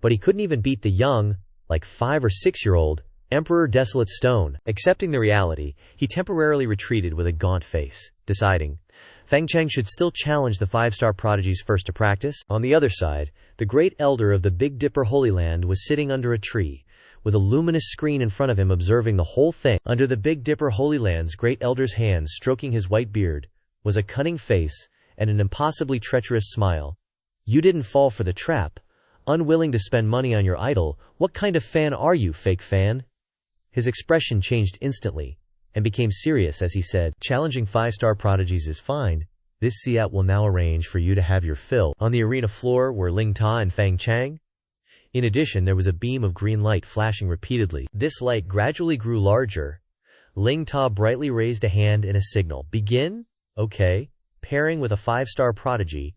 But he couldn't even beat the young, like 5 or 6-year-old, Emperor Desolate Stone. Accepting the reality, he temporarily retreated with a gaunt face, deciding Fang Chang should still challenge the 5-star prodigies first to practice. On the other side, the great elder of the Big Dipper Holy Land was sitting under a tree, with a luminous screen in front of him observing the whole thing. Under the Big Dipper Holy Land's great elder's hands stroking his white beard, was a cunning face and an impossibly treacherous smile. "You didn't fall for the trap. Unwilling to spend money on your idol, what kind of fan are you, fake fan?" His expression changed instantly, and became serious as he said, "Challenging 5-star prodigies is fine. This Siat will now arrange for you to have your fill." On the arena floor were Ling Ta and Fang Chang. In addition, there was a beam of green light flashing repeatedly. This light gradually grew larger. Ling Ta brightly raised a hand in a signal. "Begin?" "Okay." Pairing with a 5-star prodigy,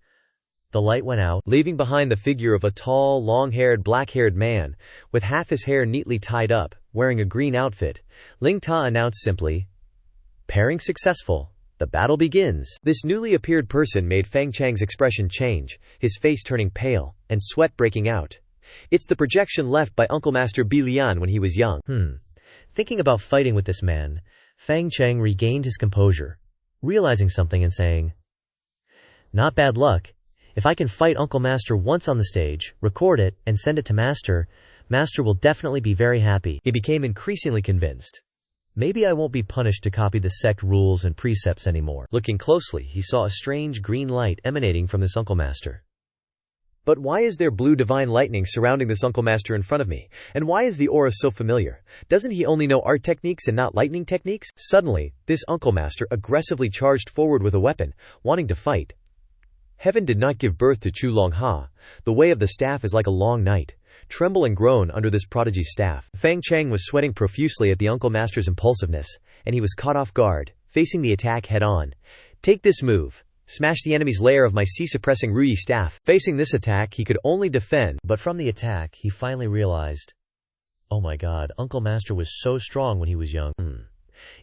the light went out, leaving behind the figure of a tall, long-haired, black-haired man, with half his hair neatly tied up, wearing a green outfit. Ling Ta announced simply, "Pairing successful. The battle begins." This newly appeared person made Fang Chang's expression change, his face turning pale, and sweat breaking out. It's the projection left by Uncle Master Bi Lian when he was young. Thinking about fighting with this man, Fang Chang regained his composure, realizing something and saying, "Not bad luck. If I can fight Uncle Master once on the stage, record it, and send it to Master, Master will definitely be very happy." He became increasingly convinced. Maybe I won't be punished to copy the sect rules and precepts anymore. Looking closely, he saw a strange green light emanating from this Uncle Master. But why is there blue divine lightning surrounding this Uncle Master in front of me? And why is the aura so familiar? Doesn't he only know art techniques and not lightning techniques? Suddenly, this Uncle Master aggressively charged forward with a weapon, wanting to fight. Heaven did not give birth to Chu Long Ha. The way of the staff is like a long night. Tremble and groan under this prodigy's staff. Fang Chang was sweating profusely at the Uncle Master's impulsiveness, and he was caught off guard, facing the attack head-on. "Take this move. Smash the enemy's lair of my C-suppressing Ruyi staff." Facing this attack, he could only defend, but from the attack, he finally realized, oh my god, Uncle Master was so strong when he was young.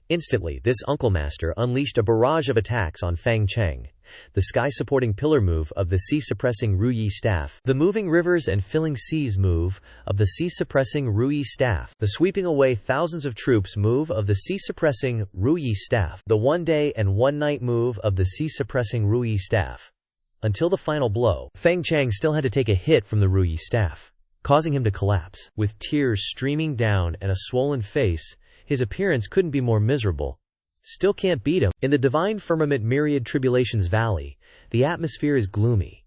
Instantly, this Uncle Master unleashed a barrage of attacks on Fang Cheng, the sky-supporting pillar move of the sea-suppressing Ruyi staff, the moving rivers and filling seas move of the sea-suppressing Ruyi staff, the sweeping away thousands of troops move of the sea-suppressing Ruyi staff, the one-day and one-night move of the sea-suppressing Ruyi staff. Until the final blow, Fang Cheng still had to take a hit from the Ruyi staff, causing him to collapse. With tears streaming down and a swollen face, his appearance couldn't be more miserable. Still can't beat him. In the divine firmament myriad tribulations valley, the atmosphere is gloomy,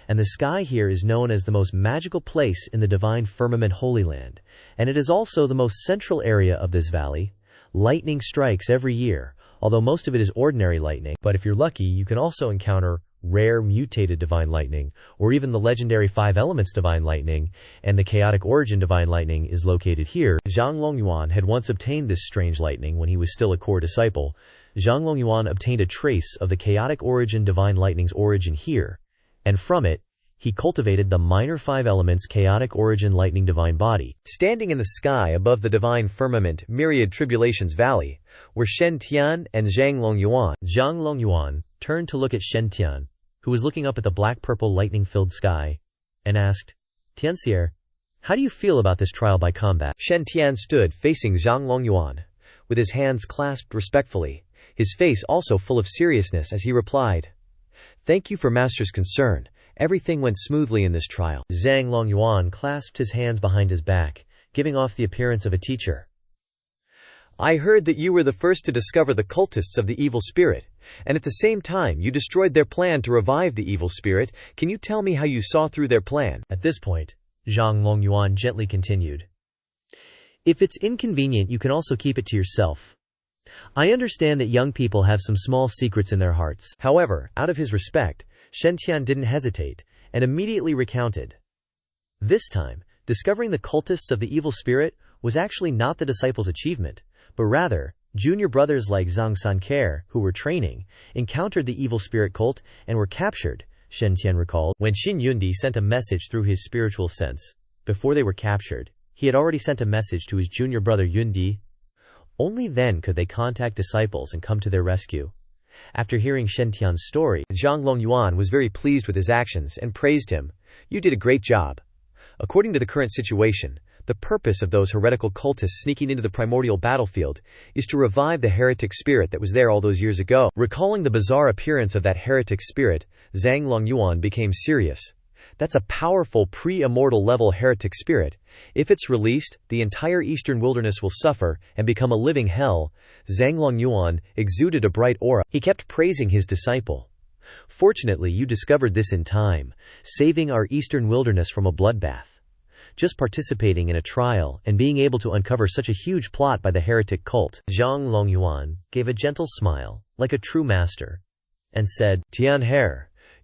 and the sky here is known as the most magical place in the divine firmament Holy Land, and it is also the most central area of this valley. Lightning strikes every year, although most of it is ordinary lightning, but if you're lucky, you can also encounter rare mutated divine lightning, or even the legendary 5 elements divine lightning, and the chaotic origin divine lightning is located here. Zhang Longyuan had once obtained this strange lightning when he was still a core disciple. Zhang Longyuan obtained a trace of the chaotic origin divine lightning's origin here, and from it, he cultivated the minor 5 elements chaotic origin lightning divine body. Standing in the sky above the divine firmament myriad tribulations valley were Shen Tian and Zhang Longyuan. Zhang Longyuan turned to look at Shen Tian, who was looking up at the black-purple lightning-filled sky, and asked, "Tianxier, how do you feel about this trial by combat?" Shen Tian stood facing Zhang Longyuan, with his hands clasped respectfully, his face also full of seriousness as he replied, "Thank you for Master's concern. Everything went smoothly in this trial." Zhang Longyuan clasped his hands behind his back, giving off the appearance of a teacher. "I heard that you were the first to discover the cultists of the evil spirit, and at the same time you destroyed their plan to revive the evil spirit. Can you tell me how you saw through their plan?" At this point, Zhang Longyuan gently continued, "If it's inconvenient, you can also keep it to yourself. I understand that young people have some small secrets in their hearts." However, out of his respect, Shen Tian didn't hesitate, and immediately recounted. This time, discovering the cultists of the evil spirit was actually not the disciples' achievement, but rather, junior brothers like Zhang Sanker, who were training, encountered the evil spirit cult and were captured, Shen Tian recalled. When Xin Yundi sent a message through his spiritual sense, before they were captured, he had already sent a message to his junior brother Yundi. Only then could they contact disciples and come to their rescue. After hearing Shen Tian's story, Zhang Longyuan was very pleased with his actions and praised him. "You did a great job. According to the current situation, the purpose of those heretical cultists sneaking into the primordial battlefield is to revive the heretic spirit that was there all those years ago." Recalling the bizarre appearance of that heretic spirit, Zhang Longyuan became serious. "That's a powerful pre-immortal level heretic spirit. If it's released, the entire eastern wilderness will suffer and become a living hell." Zhang Longyuan exuded a bright aura. He kept praising his disciple. "Fortunately, you discovered this in time, saving our eastern wilderness from a bloodbath. Just participating in a trial and being able to uncover such a huge plot by the heretic cult." Zhang Longyuan gave a gentle smile, like a true master, and said, "Tian He,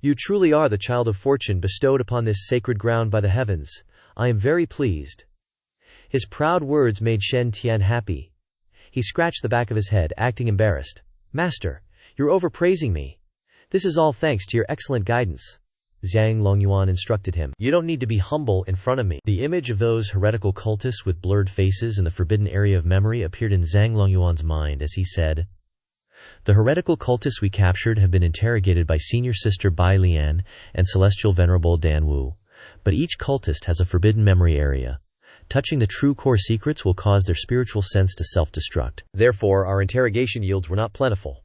you truly are the child of fortune bestowed upon this sacred ground by the heavens. I am very pleased." His proud words made Shen Tian happy. He scratched the back of his head, acting embarrassed. "Master, you're overpraising me. This is all thanks to your excellent guidance." Zhang Longyuan instructed him, "You don't need to be humble in front of me." The image of those heretical cultists with blurred faces in the forbidden area of memory appeared in Zhang Longyuan's mind as he said, "The heretical cultists we captured have been interrogated by Senior Sister Bai Lian and Celestial Venerable Dan Wu, but each cultist has a forbidden memory area. Touching the true core secrets will cause their spiritual sense to self-destruct. Therefore, our interrogation yields were not plentiful.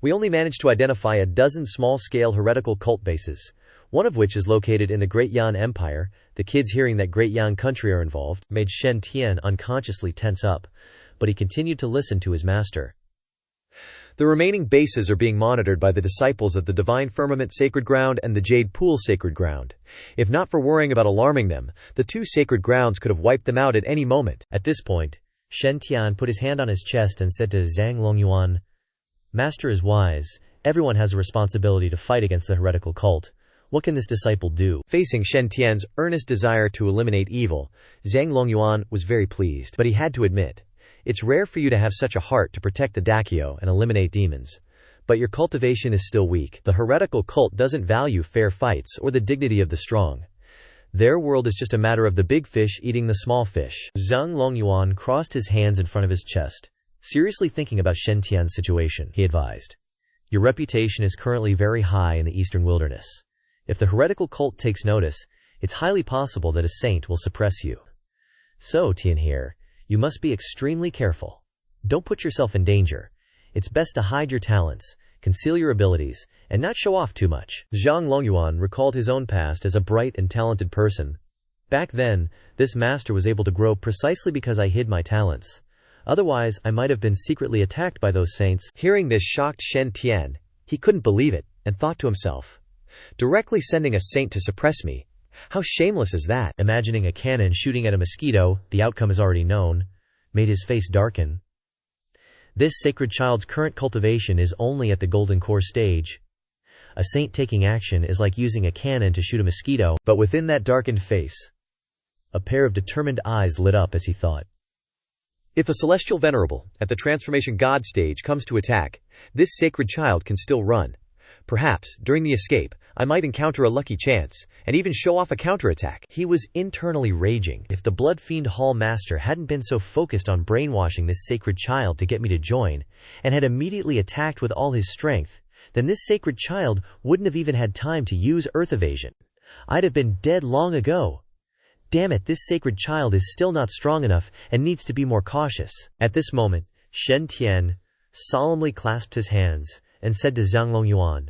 We only managed to identify a dozen small-scale heretical cult bases, one of which is located in the Great Yan Empire." The kids hearing that Great Yan country are involved made Shen Tian unconsciously tense up, but he continued to listen to his master. "The remaining bases are being monitored by the disciples of the Divine Firmament Sacred Ground and the Jade Pool Sacred Ground. If not for worrying about alarming them, the 2 sacred grounds could have wiped them out at any moment." At this point, Shen Tian put his hand on his chest and said to Zhang Longyuan, "Master is wise. Everyone has a responsibility to fight against the heretical cult. What can this disciple do?" Facing Shen Tian's earnest desire to eliminate evil, Zhang Longyuan was very pleased, but he had to admit, "It's rare for you to have such a heart to protect the Daikyo and eliminate demons. But your cultivation is still weak. The heretical cult doesn't value fair fights or the dignity of the strong. Their world is just a matter of the big fish eating the small fish." Zhang Longyuan crossed his hands in front of his chest, seriously thinking about Shen Tian's situation, he advised. Your reputation is currently very high in the eastern wilderness. If the heretical cult takes notice, it's highly possible that a saint will suppress you. So, Tian here, you must be extremely careful. Don't put yourself in danger. It's best to hide your talents, conceal your abilities, and not show off too much. Zhang Longyuan recalled his own past as a bright and talented person. Back then, this master was able to grow precisely because I hid my talents. Otherwise, I might have been secretly attacked by those saints. Hearing this shocked Shen Tian. He couldn't believe it, and thought to himself, directly sending a saint to suppress me. How shameless is that? Imagining a cannon shooting at a mosquito, the outcome is already known, made his face darken. This sacred child's current cultivation is only at the golden core stage. A saint taking action is like using a cannon to shoot a mosquito, but within that darkened face, a pair of determined eyes lit up as he thought. If a celestial venerable, at the transformation god stage, comes to attack, this sacred child can still run. Perhaps, during the escape, I might encounter a lucky chance, and even show off a counterattack. He was internally raging. If the Blood Fiend Hall Master hadn't been so focused on brainwashing this sacred child to get me to join, and had immediately attacked with all his strength, then this sacred child wouldn't have even had time to use Earth Evasion. I'd have been dead long ago. Damn it, this sacred child is still not strong enough and needs to be more cautious. At this moment, Shen Tian solemnly clasped his hands and said to Zhang Longyuan,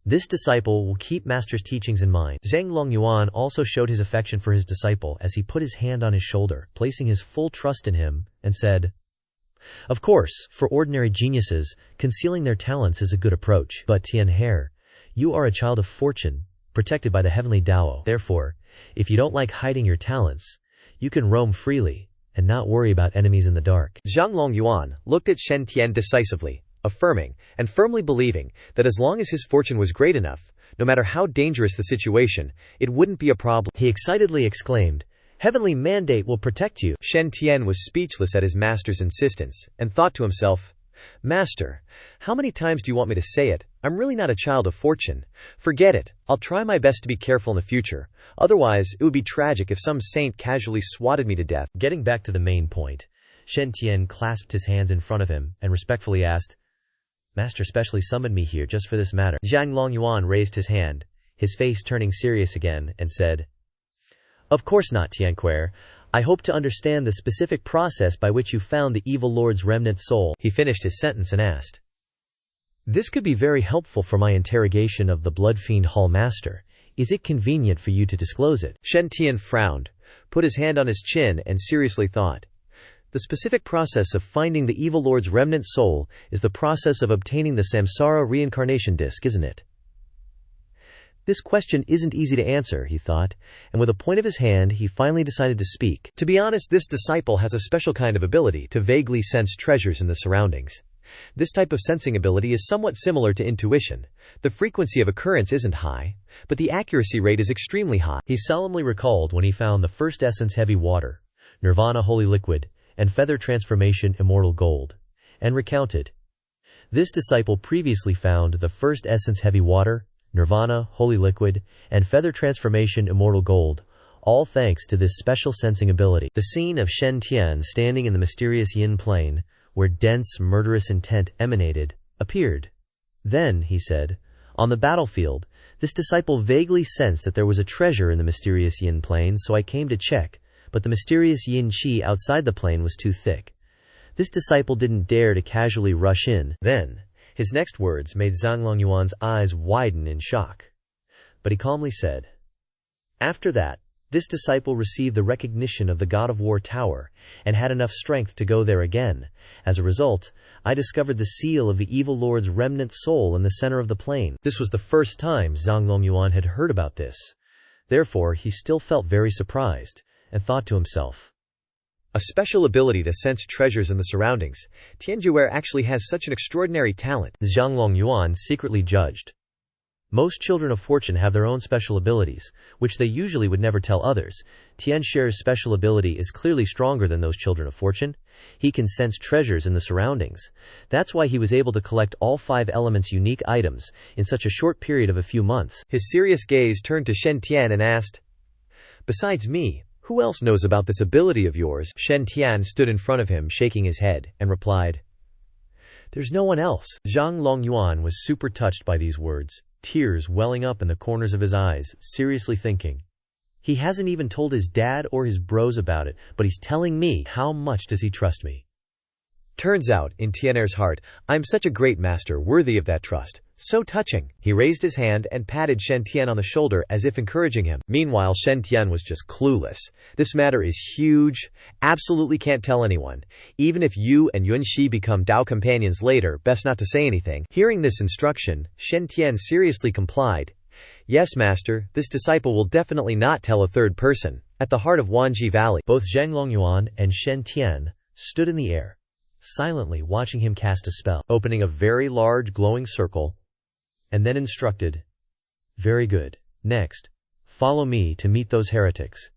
"This disciple will keep Master's teachings in mind." Zhang Longyuan also showed his affection for his disciple as he put his hand on his shoulder, placing his full trust in him, and said, "Of course, for ordinary geniuses, concealing their talents is a good approach. But Tian He, you are a child of fortune, protected by the heavenly Dao. Therefore, if you don't like hiding your talents, you can roam freely and not worry about enemies in the dark." Zhang Longyuan looked at Shen Tian decisively, affirming and firmly believing that as long as his fortune was great enough, no matter how dangerous the situation, it wouldn't be a problem. He excitedly exclaimed, "Heavenly mandate will protect you." Shen Tian was speechless at his master's insistence, and thought to himself, "Master, how many times do you want me to say it? I'm really not a child of fortune. Forget it. I'll try my best to be careful in the future. Otherwise, it would be tragic if some saint casually swatted me to death." Getting back to the main point, Shen Tian clasped his hands in front of him and respectfully asked, "Master specially summoned me here just for this matter." Zhang Longyuan raised his hand, his face turning serious again, and said, "Of course not, Tianquer. I hope to understand the specific process by which you found the evil lord's remnant soul." He finished his sentence and asked, "This could be very helpful for my interrogation of the Blood Fiend Hall Master. Is it convenient for you to disclose it?" Shen Tian frowned, put his hand on his chin, and seriously thought. The specific process of finding the evil lord's remnant soul is the process of obtaining the samsara reincarnation disc, isn't it? This question isn't easy to answer, he thought, and with a point of his hand he finally decided to speak. To be honest, this disciple has a special kind of ability to vaguely sense treasures in the surroundings. This type of sensing ability is somewhat similar to intuition. The frequency of occurrence isn't high, but the accuracy rate is extremely high. He solemnly recalled when he found the first essence heavy water, nirvana holy liquid, and feather transformation immortal gold, and recounted. This disciple previously found the first essence heavy water, nirvana, holy liquid, and feather transformation immortal gold, all thanks to this special sensing ability. The scene of Shen Tian standing in the mysterious yin plane, where dense, murderous intent emanated, appeared. Then, he said, on the battlefield, this disciple vaguely sensed that there was a treasure in the mysterious yin plane, so I came to check, but the mysterious yin qi outside the plane was too thick. This disciple didn't dare to casually rush in. Then, his next words made Zhang Longyuan's eyes widen in shock. But he calmly said, "After that, this disciple received the recognition of the God of War Tower, and had enough strength to go there again. As a result, I discovered the seal of the evil lord's remnant soul in the center of the plane." This was the first time Zhang Longyuan had heard about this. Therefore, he still felt very surprised, and thought to himself, a special ability to sense treasures in the surroundings. Tianjuer actually has such an extraordinary talent. Zhang Longyuan secretly judged. Most children of fortune have their own special abilities, which they usually would never tell others. Tian Shi's special ability is clearly stronger than those children of fortune. He can sense treasures in the surroundings. That's why he was able to collect all 5 elements' unique items in such a short period of a few months. His serious gaze turned to Shen Tian and asked, "Besides me, Who else knows about this ability of yours? Shen Tian stood in front of him, shaking his head, and replied, "There's no one else." Zhang Longyuan was super touched by these words, tears welling up in the corners of his eyes, seriously thinking. He hasn't even told his dad or his bros about it, but he's telling me. How much does he trust me? Turns out, in Tianer's heart, I'm such a great master worthy of that trust. So touching. He raised his hand and patted Shen Tian on the shoulder as if encouraging him. Meanwhile, Shen Tian was just clueless. This matter is huge. Absolutely can't tell anyone. Even if you and Yun Shi become Dao companions later, best not to say anything. Hearing this instruction, Shen Tian seriously complied. Yes, master, this disciple will definitely not tell a third person. At the heart of Wanji Valley, both Zhang Longyuan and Shen Tian stood in the air, silently watching him cast a spell, opening a very large glowing circle, and then instructed, "Very good. Next, follow me to meet those heretics.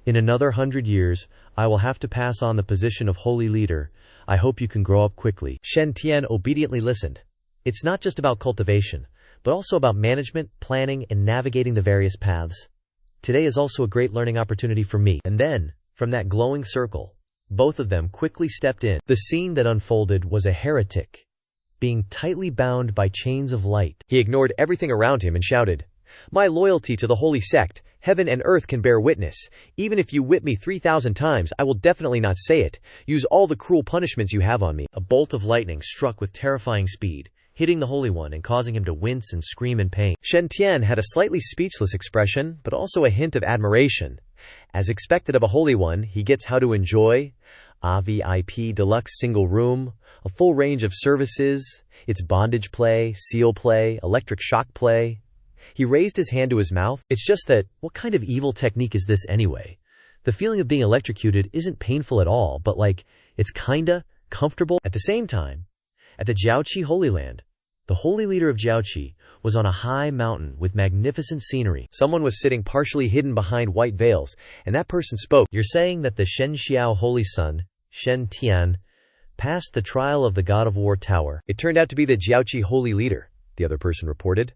In another 100 years, I will have to pass on the position of holy leader. I hope you can grow up quickly." Shen Tian obediently listened. It's not just about cultivation, but also about management, planning, and navigating the various paths. Today is also a great learning opportunity for me. And then, from that glowing circle, both of them quickly stepped in. The scene that unfolded was a heretic, being tightly bound by chains of light. He ignored everything around him and shouted, "My loyalty to the holy sect, heaven and earth can bear witness. Even if you whip me 3,000 times, I will definitely not say it. Use all the cruel punishments you have on me." A bolt of lightning struck with terrifying speed, hitting the Holy One and causing him to wince and scream in pain. Shen Tian had a slightly speechless expression, but also a hint of admiration. As expected of a Holy One, he gets how to enjoy a VIP deluxe single room, a full range of services, its bondage play, seal play, electric shock play. He raised his hand to his mouth. It's just that, what kind of evil technique is this anyway? The feeling of being electrocuted isn't painful at all, but it's kinda comfortable at the same time. At the Jiaoqi Holy Land, the holy leader of Jiaoqi was on a high mountain with magnificent scenery. Someone was sitting partially hidden behind white veils, and that person spoke. "You're saying that the Shen Xiao holy son, Shen Tian, passed the trial of the God of War Tower?" "It turned out to be the Jiaoqi holy leader," the other person reported.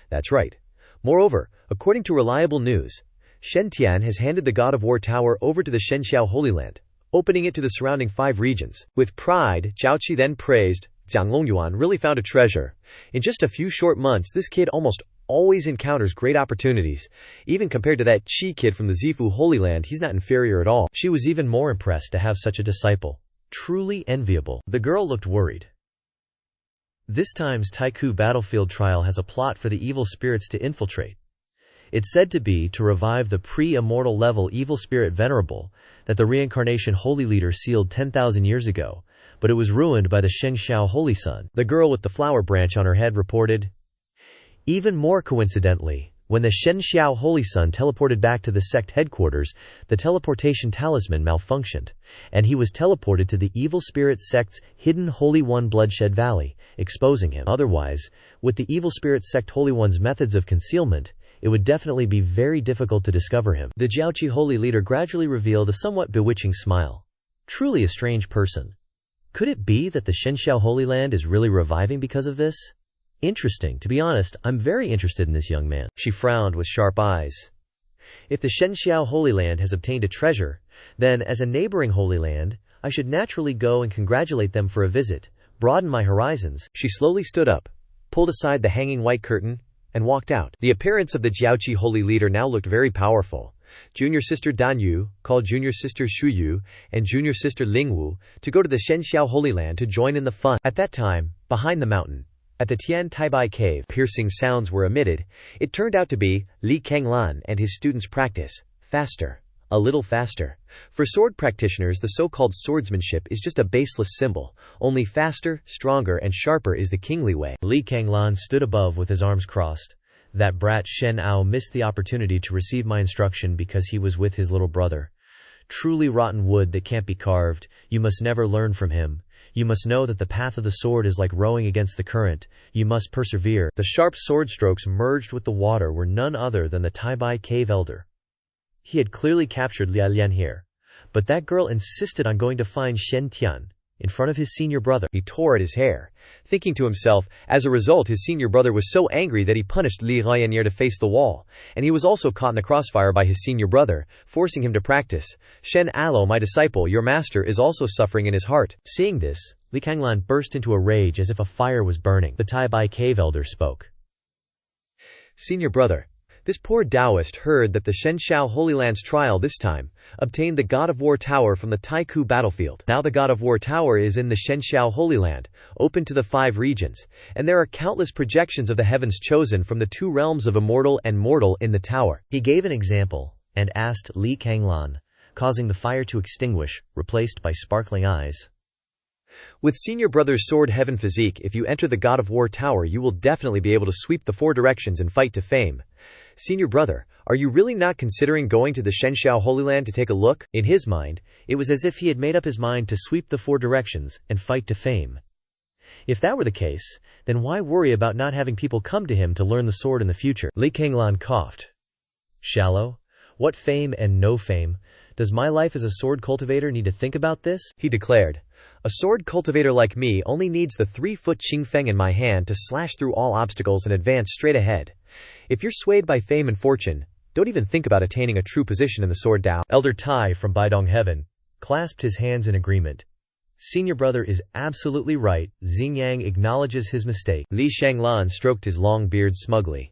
"That's right. Moreover, according to reliable news, Shen Tian has handed the God of War Tower over to the Shen Xiao Holy Land, opening it to the surrounding 5 regions." With pride, Jiaoqi then praised, "Zhang Longyuan really found a treasure. In just a few short months, this kid almost always encounters great opportunities. Even compared to that Qi kid from the Zifu Holy Land, he's not inferior at all." She was even more impressed to have such a disciple. Truly enviable. The girl looked worried. This time's Taiku battlefield trial has a plot for the evil spirits to infiltrate. It's said to be to revive the pre-immortal level evil spirit Venerable that the reincarnation holy leader sealed 10,000 years ago, but it was ruined by the Shengxiao Holy Son. The girl with the flower branch on her head reported. Even more coincidentally, when the Shengxiao Holy Son teleported back to the sect headquarters, the teleportation talisman malfunctioned, and he was teleported to the evil spirit sect's hidden Holy One Bloodshed Valley, exposing him. Otherwise, with the evil spirit sect Holy One's methods of concealment, it would definitely be very difficult to discover him. The Jiaoqi holy leader gradually revealed a somewhat bewitching smile. Truly a strange person. Could it be that the Shengxiao Holy Land is really reviving because of this? Interesting. To be honest, I'm very interested in this young man. She frowned with sharp eyes. If the Shengxiao Holy Land has obtained a treasure, then, as a neighboring Holy Land, I should naturally go and congratulate them for a visit, broaden my horizons. She slowly stood up, pulled aside the hanging white curtain, and walked out. The appearance of the Jiaoqi holy leader now looked very powerful. Junior sister Dan Yu called junior sister Shu Yu and junior sister Ling Wu to go to the Shengxiao Holy Land to join in the fun. At that time, behind the mountain, at the Tian Taibai cave, piercing sounds were emitted. It turned out to be Li Kanglan and his students practice faster, a little faster. For sword practitioners, the so-called swordsmanship is just a baseless symbol. Only faster, stronger, and sharper is the kingly way. Li Kanglan stood above with his arms crossed. That brat Shen Ao missed the opportunity to receive my instruction because he was with his little brother. Truly rotten wood that can't be carved. You must never learn from him. You must know that the path of the sword is like rowing against the current. You must persevere. The sharp sword strokes merged with the water were none other than the Taibai cave elder. He had clearly captured Lialian here. But that girl insisted on going to find Shen Tian. in front of his senior brother. He tore at his hair, thinking to himself, as a result his senior brother was so angry that he punished Li Jianshen to face the wall, and he was also caught in the crossfire by his senior brother, forcing him to practice. Shen Alo, my disciple, your master is also suffering in his heart. Seeing this, Li Kanglan burst into a rage as if a fire was burning. The Tai Bai cave elder spoke. Senior brother, this poor Taoist heard that the Shenshao Holy Land's trial this time obtained the God of War Tower from the Taiku battlefield. Now the God of War Tower is in the Shenshao Holy Land, open to the 5 regions, and there are countless projections of the heavens chosen from the 2 realms of immortal and mortal in the tower. He gave an example and asked Li Kanglan, causing the fire to extinguish, replaced by sparkling eyes. With senior brother's sword heaven physique, if you enter the God of War Tower you will definitely be able to sweep the 4 directions and fight to fame. Senior brother, are you really not considering going to the Shenshao Holy Land to take a look? In his mind, it was as if he had made up his mind to sweep the 4 directions and fight to fame. If that were the case, then why worry about not having people come to him to learn the sword in the future? Li Kanglan coughed. Shallow? What fame and no fame? Does my life as a sword cultivator need to think about this? He declared. A sword cultivator like me only needs the 3-foot Qingfeng in my hand to slash through all obstacles and advance straight ahead. If you're swayed by fame and fortune, don't even think about attaining a true position in the sword Tao. Elder Tai from Baidong Heaven clasped his hands in agreement. Senior brother is absolutely right. Xingyang acknowledges his mistake. Li Shanglan stroked his long beard smugly.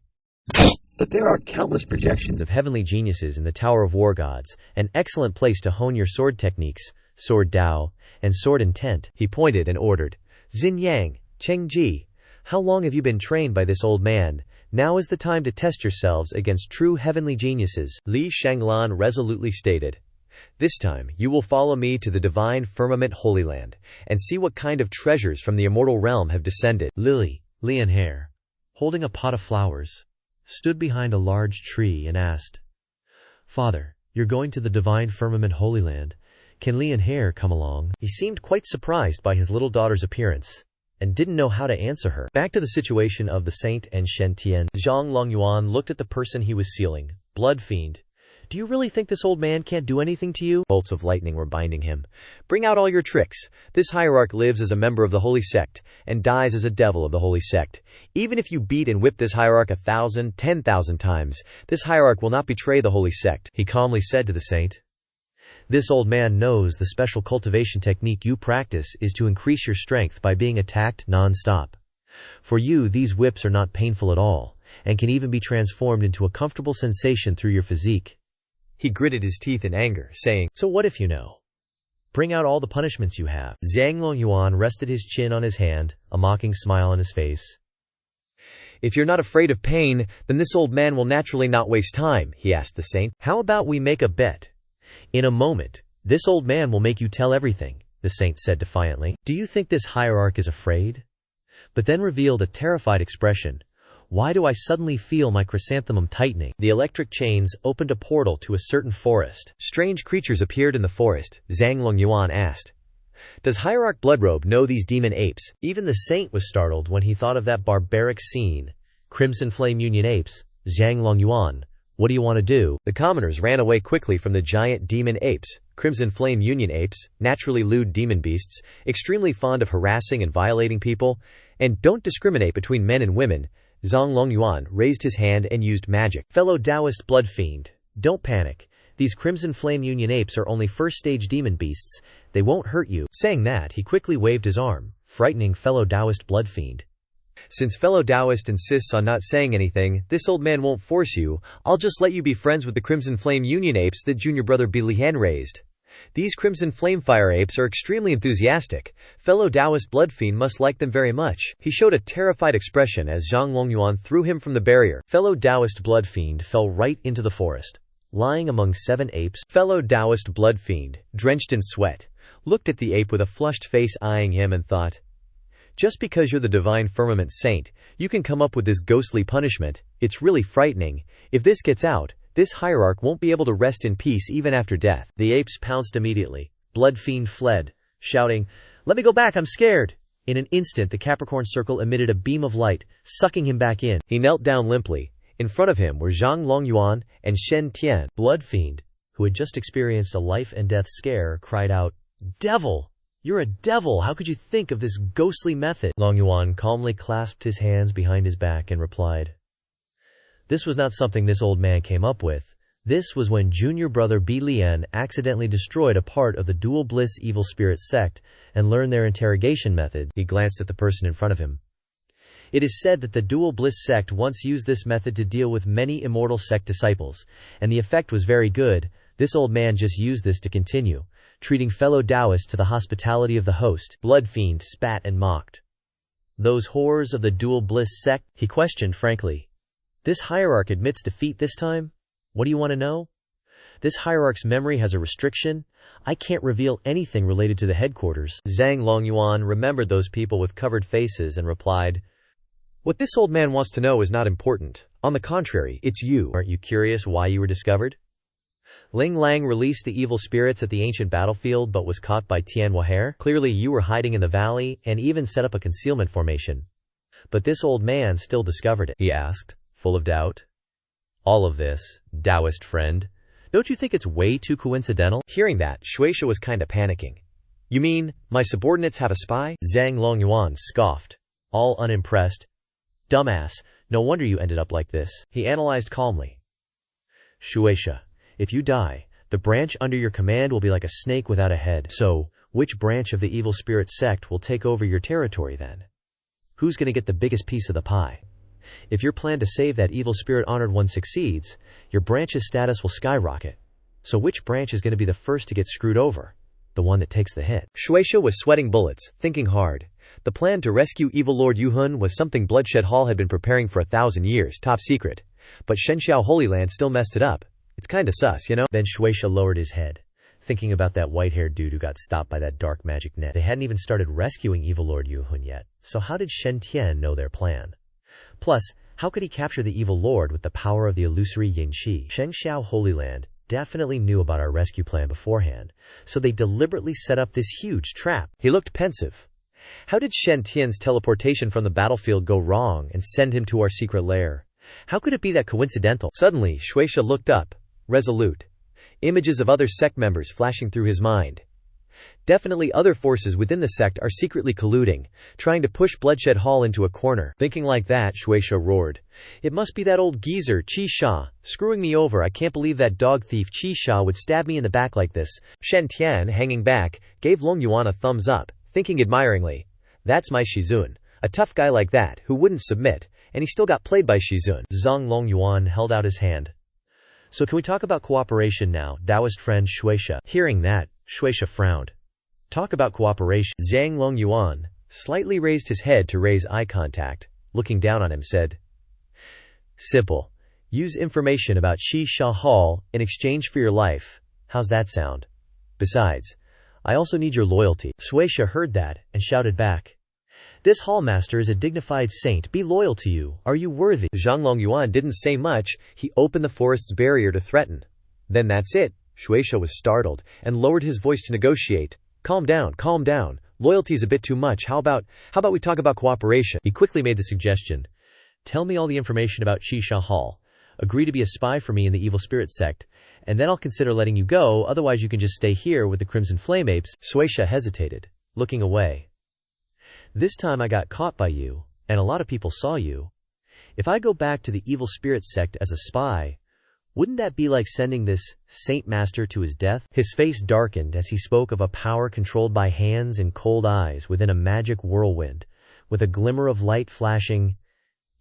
But there are countless projections of heavenly geniuses in the Tower of War Gods, an excellent place to hone your sword techniques, sword Tao, and sword intent. He pointed and ordered. Xingyang, Chengji, how long have you been trained by this old man? Now is the time to test yourselves against true heavenly geniuses. Li Shanglan resolutely stated. This time you will follow me to the divine firmament Holy Land, and see what kind of treasures from the immortal realm have descended. Lily, Lianhair, holding a pot of flowers, stood behind a large tree and asked, Father, you're going to the divine firmament Holy Land. Can Lianhair come along? He seemed quite surprised by his little daughter's appearance, and didn't know how to answer her. Back to the situation of the saint and Shen Tian. Zhang Longyuan looked at the person he was sealing. Blood fiend. Do you really think this old man can't do anything to you? Bolts of lightning were binding him. Bring out all your tricks. This hierarch lives as a member of the holy sect, and dies as a devil of the holy sect. Even if you beat and whip this hierarch 1,000, 10,000 times, this hierarch will not betray the holy sect, he calmly said to the saint. This old man knows the special cultivation technique you practice is to increase your strength by being attacked non-stop. For you, these whips are not painful at all, and can even be transformed into a comfortable sensation through your physique. He gritted his teeth in anger, saying, So what if you know? Bring out all the punishments you have. Zhang Longyuan rested his chin on his hand, a mocking smile on his face. If you're not afraid of pain, then this old man will naturally not waste time, he asked the saint. How about we make a bet? In a moment, this old man will make you tell everything, the saint said defiantly. Do you think this hierarch is afraid? But then revealed a terrified expression. Why do I suddenly feel my chrysanthemum tightening? The electric chains opened a portal to a certain forest. Strange creatures appeared in the forest, Zhang Longyuan asked. Does Hierarch Bloodrobe know these demon apes? Even the saint was startled when he thought of that barbaric scene. Crimson Flame Union apes, Zhang Longyuan. What do you want to do? The commoners ran away quickly from the giant demon apes, Crimson Flame Union apes, naturally lewd demon beasts, extremely fond of harassing and violating people, and don't discriminate between men and women. Zhang Longyuan raised his hand and used magic. Fellow Taoist blood fiend, don't panic. These Crimson Flame Union apes are only first-stage demon beasts. They won't hurt you. Saying that, he quickly waved his arm, frightening fellow Taoist blood fiend. Since fellow Taoist insists on not saying anything, this old man won't force you. I'll just let you be friends with the Crimson Flame Union apes that junior brother Bilihan raised. These Crimson Flame Fire apes are extremely enthusiastic. Fellow Taoist bloodfiend must like them very much. He showed a terrified expression as Zhang Longyuan threw him from the barrier. Fellow Taoist bloodfiend fell right into the forest, lying among 7 apes. Fellow Taoist bloodfiend, drenched in sweat, looked at the ape with a flushed face eyeing him and thought, just because you're the divine firmament saint, you can come up with this ghostly punishment. It's really frightening. If this gets out, this hierarch won't be able to rest in peace even after death. The apes pounced immediately. Bloodfiend fled, shouting, Let me go back, I'm scared. In an instant the Capricorn circle emitted a beam of light, sucking him back in. He knelt down limply. In front of him were Zhang Longyuan and Shen Tian. Bloodfiend, who had just experienced a life and death scare, cried out, Devil! You're a devil, how could you think of this ghostly method? Long Yuan calmly clasped his hands behind his back and replied. This was not something this old man came up with. This was when junior brother Bi Lian accidentally destroyed a part of the dual bliss evil spirit sect and learned their interrogation methods. He glanced at the person in front of him. It is said that the dual bliss sect once used this method to deal with many immortal sect disciples, and the effect was very good. This old man just used this to continue, treating fellow Taoists to the hospitality of the host. Blood Fiend spat and mocked. Those whores of the dual bliss sect? He questioned frankly. This hierarch admits defeat this time? What do you want to know? This hierarch's memory has a restriction. I can't reveal anything related to the headquarters. Zhang Longyuan remembered those people with covered faces and replied, What this old man wants to know is not important. On the contrary, it's you. Aren't you curious why you were discovered? Ling Lang released the evil spirits at the ancient battlefield but was caught by Tianhua. Clearly you were hiding in the valley and even set up a concealment formation. But this old man still discovered it, he asked, full of doubt. All of this, Taoist friend, don't you think it's way too coincidental? Hearing that, Shueisha was kinda panicking. You mean, my subordinates have a spy? Zhang Longyuan scoffed, all unimpressed. Dumbass, no wonder you ended up like this. He analyzed calmly. Shueisha, if you die, the branch under your command will be like a snake without a head. So, which branch of the evil spirit sect will take over your territory then? Who's gonna get the biggest piece of the pie? If your plan to save that evil spirit-honored one succeeds, your branch's status will skyrocket. So which branch is going to be the first to get screwed over? The one that takes the hit. Shueisha was sweating bullets, thinking hard. The plan to rescue evil Lord Yuhun was something Bloodshed Hall had been preparing for 1,000 years, top secret. But Shenxiao Holy Land still messed it up. It's kinda sus, you know? Then Shueisha lowered his head, thinking about that white-haired dude who got stopped by that dark magic net. They hadn't even started rescuing evil Lord Yuhun yet, so how did Shen Tian know their plan? Plus, how could he capture the evil lord with the power of the illusory Yingxi? Shengxiao Holy Land definitely knew about our rescue plan beforehand, so they deliberately set up this huge trap. He looked pensive. How did Shen Tian's teleportation from the battlefield go wrong and send him to our secret lair? How could it be that coincidental? Suddenly, Shueisha looked up, resolute. Images of other sect members flashing through his mind. Definitely other forces within the sect are secretly colluding, trying to push Bloodshed Hall into a corner. Thinking like that, Shueisha roared. It must be that old geezer, Qi Sha, screwing me over. I can't believe that dog thief Qi Sha would stab me in the back like this. Shen Tian, hanging back, gave Long Yuan a thumbs up, thinking admiringly. That's my Shizun. A tough guy like that, who wouldn't submit, and he still got played by Shizun. Zhang Long Yuan held out his hand. So can we talk about cooperation now, Taoist friend Shueisha? Hearing that, Shueisha frowned. Talk about cooperation. Zhang Longyuan slightly raised his head to raise eye contact, looking down on him said, Simple. Use information about Qi Sha Hall in exchange for your life. How's that sound? Besides, I also need your loyalty. Shueisha heard that and shouted back. This hallmaster is a dignified saint. Be loyal to you. Are you worthy? Zhang Longyuan didn't say much. He opened the forest's barrier to threaten. Then that's it. Shueisha was startled and lowered his voice to negotiate. Calm down, calm down. Loyalty's a bit too much. How about we talk about cooperation? He quickly made the suggestion. Tell me all the information about Qi Sha Hall. Agree to be a spy for me in the evil spirit sect, and then I'll consider letting you go, otherwise you can just stay here with the Crimson Flame Apes. Shueisha hesitated, looking away. This time I got caught by you, and a lot of people saw you. If I go back to the evil spirit sect as a spy, wouldn't that be like sending this Saint Master to his death? His face darkened as he spoke of a power controlled by hands and cold eyes within a magic whirlwind, with a glimmer of light flashing.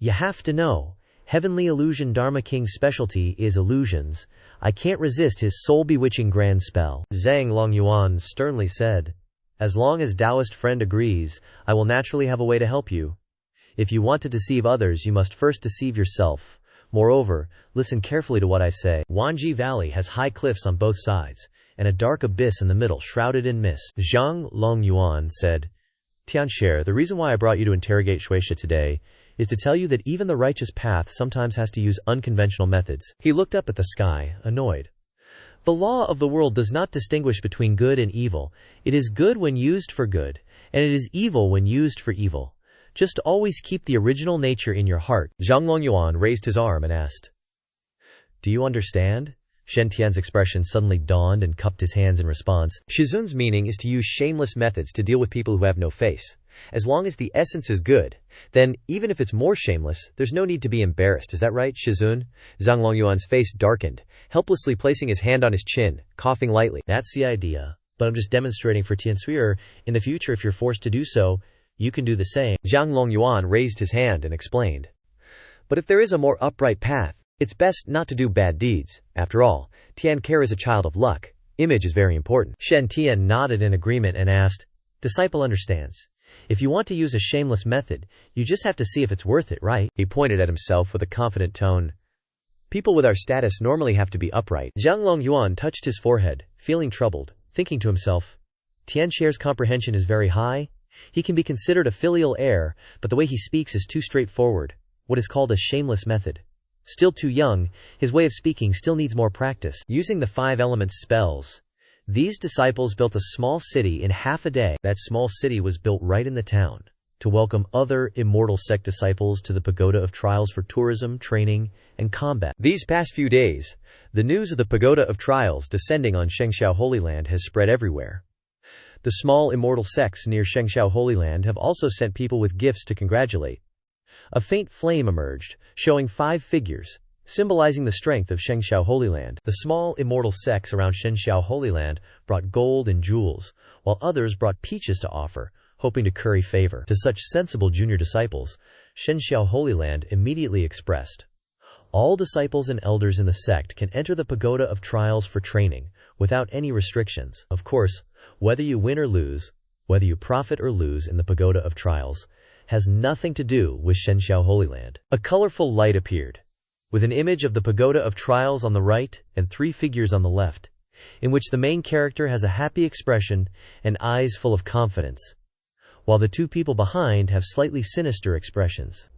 You have to know, Heavenly Illusion Dharma King's specialty is illusions. I can't resist his soul-bewitching grand spell. Zhang Longyuan sternly said, As long as Taoist friend agrees, I will naturally have a way to help you. If you want to deceive others, you must first deceive yourself. Moreover, listen carefully to what I say. Wanji Valley has high cliffs on both sides, and a dark abyss in the middle shrouded in mist. Zhang Longyuan said, Tianxie, the reason why I brought you to interrogate Shueisha today is to tell you that even the righteous path sometimes has to use unconventional methods. He looked up at the sky, annoyed. The law of the world does not distinguish between good and evil. It is good when used for good, and it is evil when used for evil. Just always keep the original nature in your heart. Zhang Longyuan raised his arm and asked, Do you understand? Shen Tian's expression suddenly dawned and cupped his hands in response. Shizun's meaning is to use shameless methods to deal with people who have no face. As long as the essence is good, then, even if it's more shameless, there's no need to be embarrassed. Is that right, Shizun? Zhang Longyuan's face darkened, helplessly placing his hand on his chin, coughing lightly. That's the idea. But I'm just demonstrating for Tian Sui. In the future, if you're forced to do so, you can do the same. Zhang Longyuan raised his hand and explained. But if there is a more upright path, it's best not to do bad deeds. After all, Tian Care is a child of luck. Image is very important. Shen Tian nodded in agreement and asked, Disciple understands. If you want to use a shameless method, you just have to see if it's worth it, right? He pointed at himself with a confident tone. People with our status normally have to be upright. Zhang Longyuan touched his forehead, feeling troubled, thinking to himself, Tian Qi's comprehension is very high. He can be considered a filial heir, but the way he speaks is too straightforward, what is called a shameless method. Still too young, his way of speaking still needs more practice. Using the 5 elements spells, these disciples built a small city in half a day. That small city was built right in the town to welcome other immortal sect disciples to the Pagoda of Trials for tourism, training, and combat. These past few days, the news of the Pagoda of Trials descending on Shengxiao Holy Land has spread everywhere. The small immortal sects near Shengxiao Holy Land have also sent people with gifts to congratulate. A faint flame emerged, showing 5 figures, symbolizing the strength of Shengxiao Holy Land. The small immortal sects around Shengxiao Holy Land brought gold and jewels, while others brought peaches to offer, hoping to curry favor. To such sensible junior disciples, Shengxiao Holy Land immediately expressed, all disciples and elders in the sect can enter the Pagoda of Trials for training, without any restrictions. Of course, whether you win or lose, whether you profit or lose in the Pagoda of Trials, has nothing to do with Shengxiao Holy Land. A colorful light appeared, with an image of the Pagoda of Trials on the right and 3 figures on the left, in which the main character has a happy expression and eyes full of confidence, while the 2 people behind have slightly sinister expressions.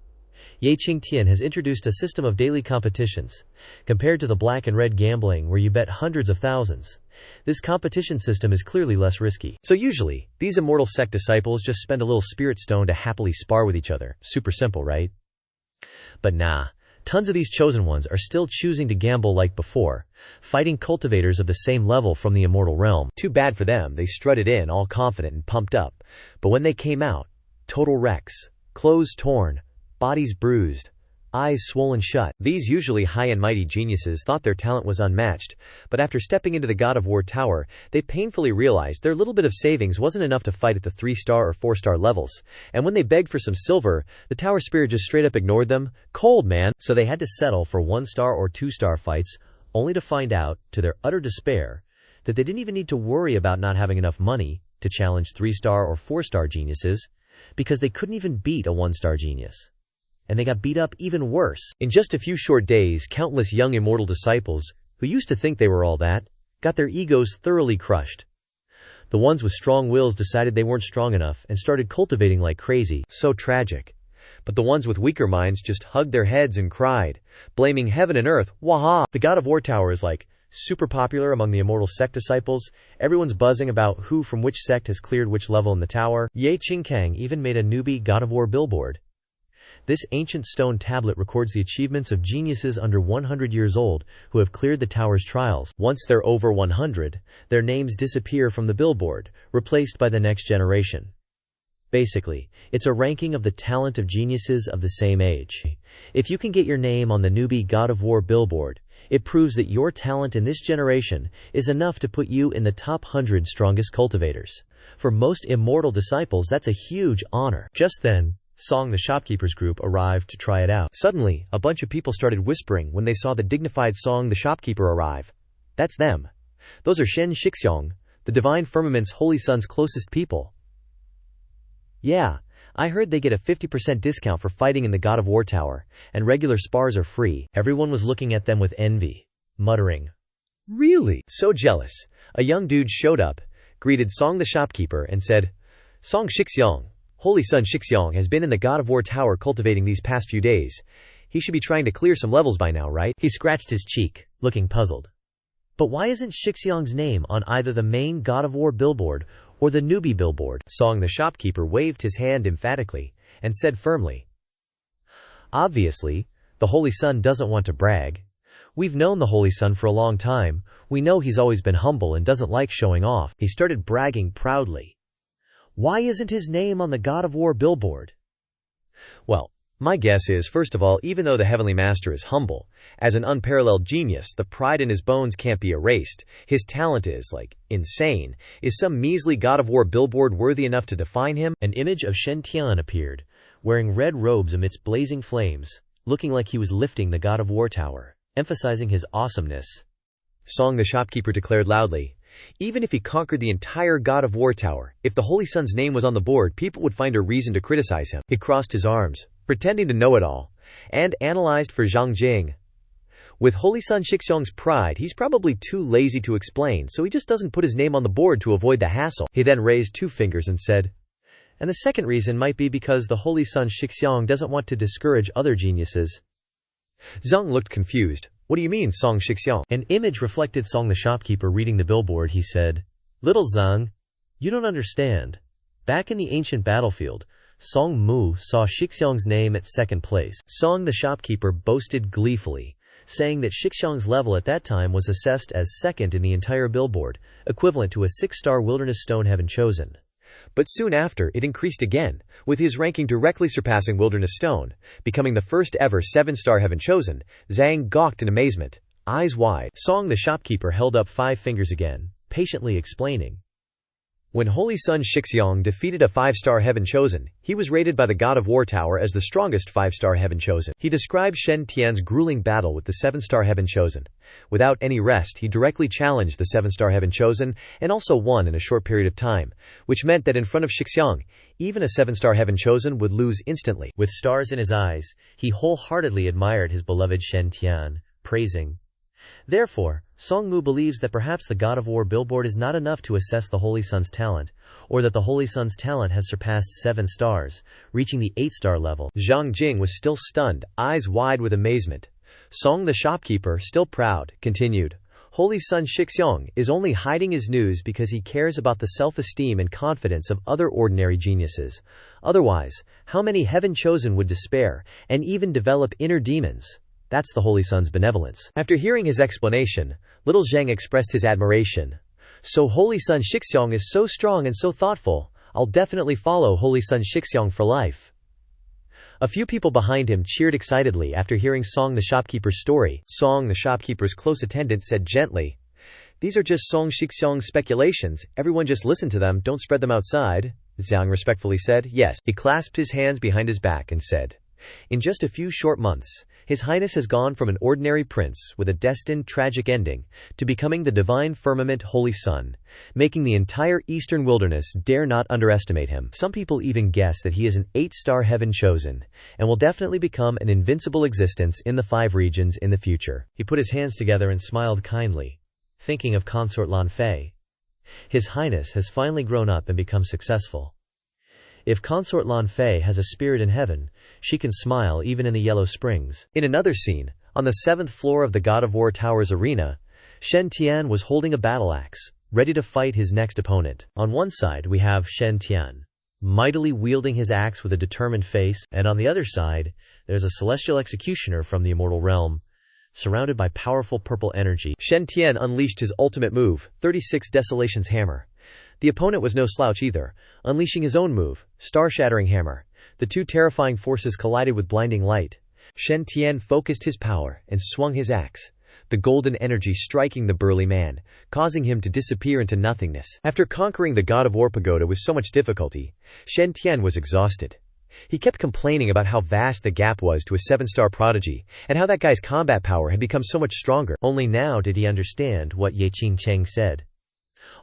Ye Qingtian has introduced a system of daily competitions. Compared to the black and red gambling where you bet hundreds of thousands, this competition system is clearly less risky. So usually, these immortal sect disciples just spend a little spirit stone to happily spar with each other. Super simple, right? But nah. Tons of these chosen ones are still choosing to gamble like before, fighting cultivators of the same level from the immortal realm. Too bad for them, they strutted in all confident and pumped up. But when they came out, total wrecks, clothes torn, bodies bruised, eyes swollen shut. These usually high and mighty geniuses thought their talent was unmatched, but after stepping into the God of War tower, they painfully realized their little bit of savings wasn't enough to fight at the 3-star or 4-star levels, and when they begged for some silver, the tower spirit just straight up ignored them. Cold, man. So they had to settle for 1-star or 2-star fights, only to find out, to their utter despair, that they didn't even need to worry about not having enough money to challenge 3-star or 4-star geniuses, because they couldn't even beat a 1-star genius. And they got beat up even worse. In just a few short days, countless young immortal disciples, who used to think they were all that, got their egos thoroughly crushed. The ones with strong wills decided they weren't strong enough and started cultivating like crazy. So tragic. But the ones with weaker minds just hugged their heads and cried, blaming heaven and earth. Waha! The God of War tower is like super popular among the immortal sect disciples. Everyone's buzzing about who from which sect has cleared which level in the tower. Ye Qingkang even made a newbie God of War billboard. This ancient stone tablet records the achievements of geniuses under 100 years old who have cleared the tower's trials. Once they're over 100, their names disappear from the billboard, replaced by the next generation. Basically, it's a ranking of the talent of geniuses of the same age. If you can get your name on the newbie God of War billboard, it proves that your talent in this generation is enough to put you in the top 100 strongest cultivators. For most immortal disciples, that's a huge honor. Just then, Song the shopkeeper's group arrived to try it out. Suddenly, a bunch of people started whispering when they saw the dignified Song the shopkeeper arrive. That's them. Those are Shen Shixiong, the divine firmament's holy son's closest people. Yeah, I heard they get a 50% discount for fighting in the God of War tower, and regular spars are free. Everyone was looking at them with envy, muttering, Really? So jealous. A young dude showed up, greeted Song the shopkeeper, and said, Song Shixiong, Holy Son Shixiong has been in the God of War tower cultivating these past few days. He should be trying to clear some levels by now, right? He scratched his cheek, looking puzzled. But why isn't Shixiong's name on either the main God of War billboard or the newbie billboard? Song the shopkeeper waved his hand emphatically and said firmly, Obviously, the Holy Son doesn't want to brag. We've known the Holy Sun for a long time. We know he's always been humble and doesn't like showing off. He started bragging proudly. Why isn't his name on the God of War billboard? Well, my guess is, first of all, even though the Heavenly Master is humble, as an unparalleled genius, the pride in his bones can't be erased. His talent is, insane. Is some measly God of War billboard worthy enough to define him? An image of Shen Tian appeared, wearing red robes amidst blazing flames, looking like he was lifting the God of War tower, emphasizing his awesomeness. Song the shopkeeper declared loudly. Even if he conquered the entire God of War tower, if the Holy Sun's name was on the board, people would find a reason to criticize him. He crossed his arms, pretending to know it all, and analyzed for Zhang Jing. With Holy Sun Shixiong's pride, he's probably too lazy to explain, so he just doesn't put his name on the board to avoid the hassle. He then raised 2 fingers and said, and the second reason might be because the Holy Sun Shixiong doesn't want to discourage other geniuses. Zhang looked confused. What do you mean, Song Shixiong? An image reflected Song the shopkeeper reading the billboard. He said, Little Zhang, you don't understand. Back in the ancient battlefield, Song Mu saw Shixiong's name at second place. Song the shopkeeper boasted gleefully, saying that Shixiong's level at that time was assessed as second in the entire billboard, equivalent to a 6-star wilderness stone heaven chosen. But soon after, it increased again, with his ranking directly surpassing Wilderness Stone, becoming the first ever 7-star heaven chosen. Zhang gawked in amazement, eyes wide. Song the shopkeeper held up 5 fingers again, patiently explaining. When Holy Sun Shixiong defeated a 5-star heaven chosen, he was rated by the God of War Tower as the strongest 5-star heaven chosen. He described Shen Tian's grueling battle with the 7-star heaven chosen. Without any rest, he directly challenged the 7-star heaven chosen and also won in a short period of time, which meant that in front of Shixiong, even a 7-star heaven chosen would lose instantly. With stars in his eyes, he wholeheartedly admired his beloved Shen Tian, praising. Therefore, Song Mu believes that perhaps the God of War billboard is not enough to assess the Holy Sun's talent, or that the Holy Sun's talent has surpassed 7 stars, reaching the 8-star level. Zhang Jing was still stunned, eyes wide with amazement. Song the shopkeeper, still proud, continued. Holy Sun Shixiong is only hiding his news because he cares about the self-esteem and confidence of other ordinary geniuses. Otherwise, how many heaven chosen would despair, and even develop inner demons? That's the Holy Sun's benevolence. After hearing his explanation, little Zhang expressed his admiration. So Holy Sun Shixiong is so strong and so thoughtful. I'll definitely follow Holy Sun Shixiong for life. A few people behind him cheered excitedly after hearing Song the shopkeeper's story. Song the shopkeeper's close attendant said gently, These are just Song Shixiong's speculations. Everyone just listen to them, don't spread them outside. Zhang respectfully said, Yes. He clasped his hands behind his back and said, In just a few short months, His Highness has gone from an ordinary prince with a destined tragic ending to becoming the divine firmament Holy Sun, making the entire eastern wilderness dare not underestimate him. Some people even guess that he is an 8-star heaven chosen and will definitely become an invincible existence in the 5 regions in the future. He put his hands together and smiled kindly, thinking of Consort Lan Fei. His Highness has finally grown up and become successful. If Consort Lan Fei has a spirit in heaven, she can smile even in the Yellow Springs. In another scene, on the 7th floor of the God of War Tower's arena, Shen Tian was holding a battle axe, ready to fight his next opponent. On one side we have Shen Tian, mightily wielding his axe with a determined face, and on the other side, there's a celestial executioner from the immortal realm, surrounded by powerful purple energy. Shen Tian unleashed his ultimate move, 36 Desolation's Hammer. The opponent was no slouch either, unleashing his own move, Star-Shattering Hammer. The 2 terrifying forces collided with blinding light. Shen Tian focused his power and swung his axe, the golden energy striking the burly man, causing him to disappear into nothingness. After conquering the God of War pagoda with so much difficulty, Shen Tian was exhausted. He kept complaining about how vast the gap was to a 7-star prodigy, and how that guy's combat power had become so much stronger. Only now did he understand what Ye Qingcheng said.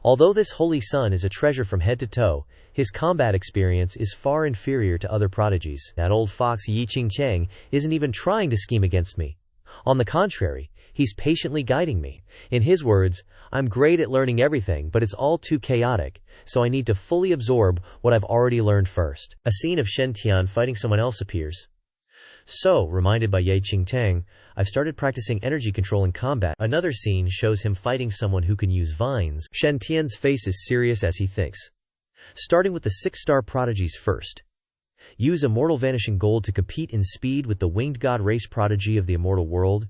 Although this Holy Sun is a treasure from head to toe, his combat experience is far inferior to other prodigies. That old fox Ye Qingcheng isn't even trying to scheme against me. On the contrary, he's patiently guiding me. In his words, I'm great at learning everything, but it's all too chaotic, so I need to fully absorb what I've already learned first. A scene of Shen Tian fighting someone else appears. So, reminded by Ye Qingcheng, I've started practicing energy control in combat. Another scene shows him fighting someone who can use vines. Shen Tian's face is serious as he thinks. Starting with the 6-star prodigies first. Use Immortal Vanishing Gold to compete in speed with the winged god race prodigy of the immortal world.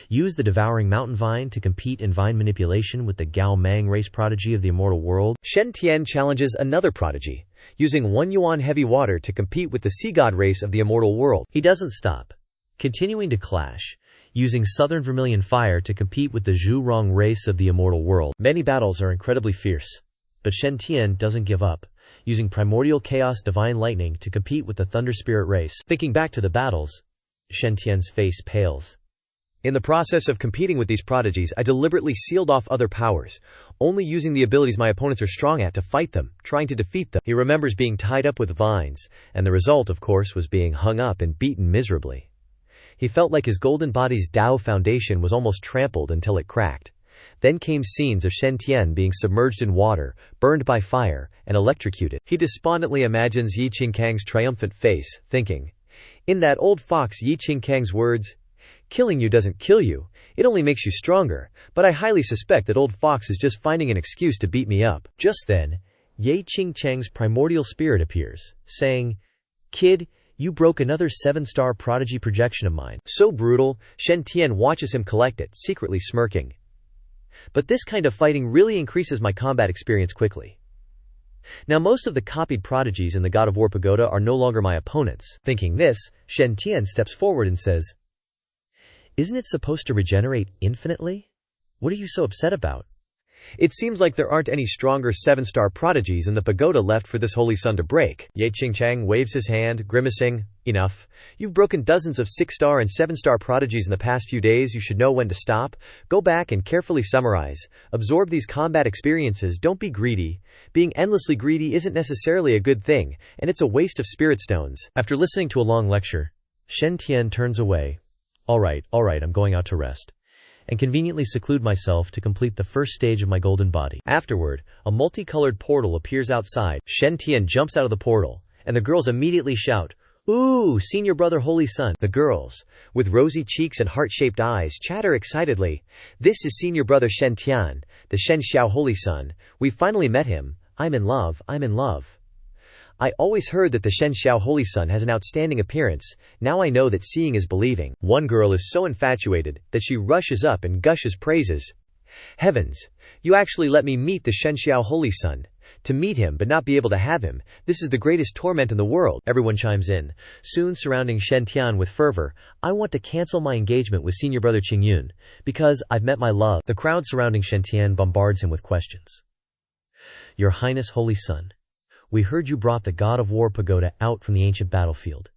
Use the devouring mountain vine to compete in vine manipulation with the Gao Mang race prodigy of the immortal world. Shen Tian challenges another prodigy, using 1 yuan heavy water to compete with the sea god race of the immortal world. He doesn't stop, continuing to clash, using southern vermilion fire to compete with the Zhu Rong race of the immortal world. Many battles are incredibly fierce, but Shen Tian doesn't give up, using primordial chaos divine lightning to compete with the thunder spirit race. Thinking back to the battles, Shen Tian's face pales. In the process of competing with these prodigies, I deliberately sealed off other powers, only using the abilities my opponents are strong at to fight them, trying to defeat them. He remembers being tied up with vines, and the result, of course, was being hung up and beaten miserably. He felt like his golden body's Dao foundation was almost trampled until it cracked. Then came scenes of Shen Tian being submerged in water, burned by fire, and electrocuted. He despondently imagines Yi Qingkang's triumphant face, thinking, in that old fox Yi Qingkang's words, "Killing you doesn't kill you, it only makes you stronger, but I highly suspect that old fox is just finding an excuse to beat me up." Just then, Yi Qingkang's primordial spirit appears, saying, "Kid, you broke another 7-star prodigy projection of mine." So brutal, Shen Tian watches him collect it, secretly smirking. But this kind of fighting really increases my combat experience quickly. Now most of the copied prodigies in the God of War Pagoda are no longer my opponents. Thinking this, Shen Tian steps forward and says, "Isn't it supposed to regenerate infinitely? What are you so upset about?" It seems like there aren't any stronger 7-star prodigies in the pagoda left for this holy sun to break. Yi Qingkang waves his hand, grimacing, "Enough. You've broken dozens of 6-star and 7-star prodigies in the past few days. You should know when to stop. Go back and carefully summarize. Absorb these combat experiences. Don't be greedy. Being endlessly greedy isn't necessarily a good thing, and it's a waste of spirit stones." After listening to a long lecture, Shen Tian turns away. All right, I'm going out to rest, and conveniently seclude myself to complete the first stage of my golden body. Afterward, a multicolored portal appears outside. Shen Tian jumps out of the portal, and the girls immediately shout, "Ooh, senior brother holy son." The girls, with rosy cheeks and heart-shaped eyes, chatter excitedly, "This is senior brother Shen Tian, the Shen Xiao holy son. We finally met him. I'm in love. I always heard that the Shen Xiao holy son has an outstanding appearance. Now I know that seeing is believing." One girl is so infatuated that she rushes up and gushes praises. "Heavens, you actually let me meet the Shen Xiao holy son. To meet him but not be able to have him, this is the greatest torment in the world." Everyone chimes in, soon surrounding Shen Tian with fervor. "I want to cancel my engagement with senior brother Qingyun, because I've met my love." The crowd surrounding Shen Tian bombards him with questions. "Your Highness holy son, we heard you brought the God of War Pagoda out from the ancient battlefield.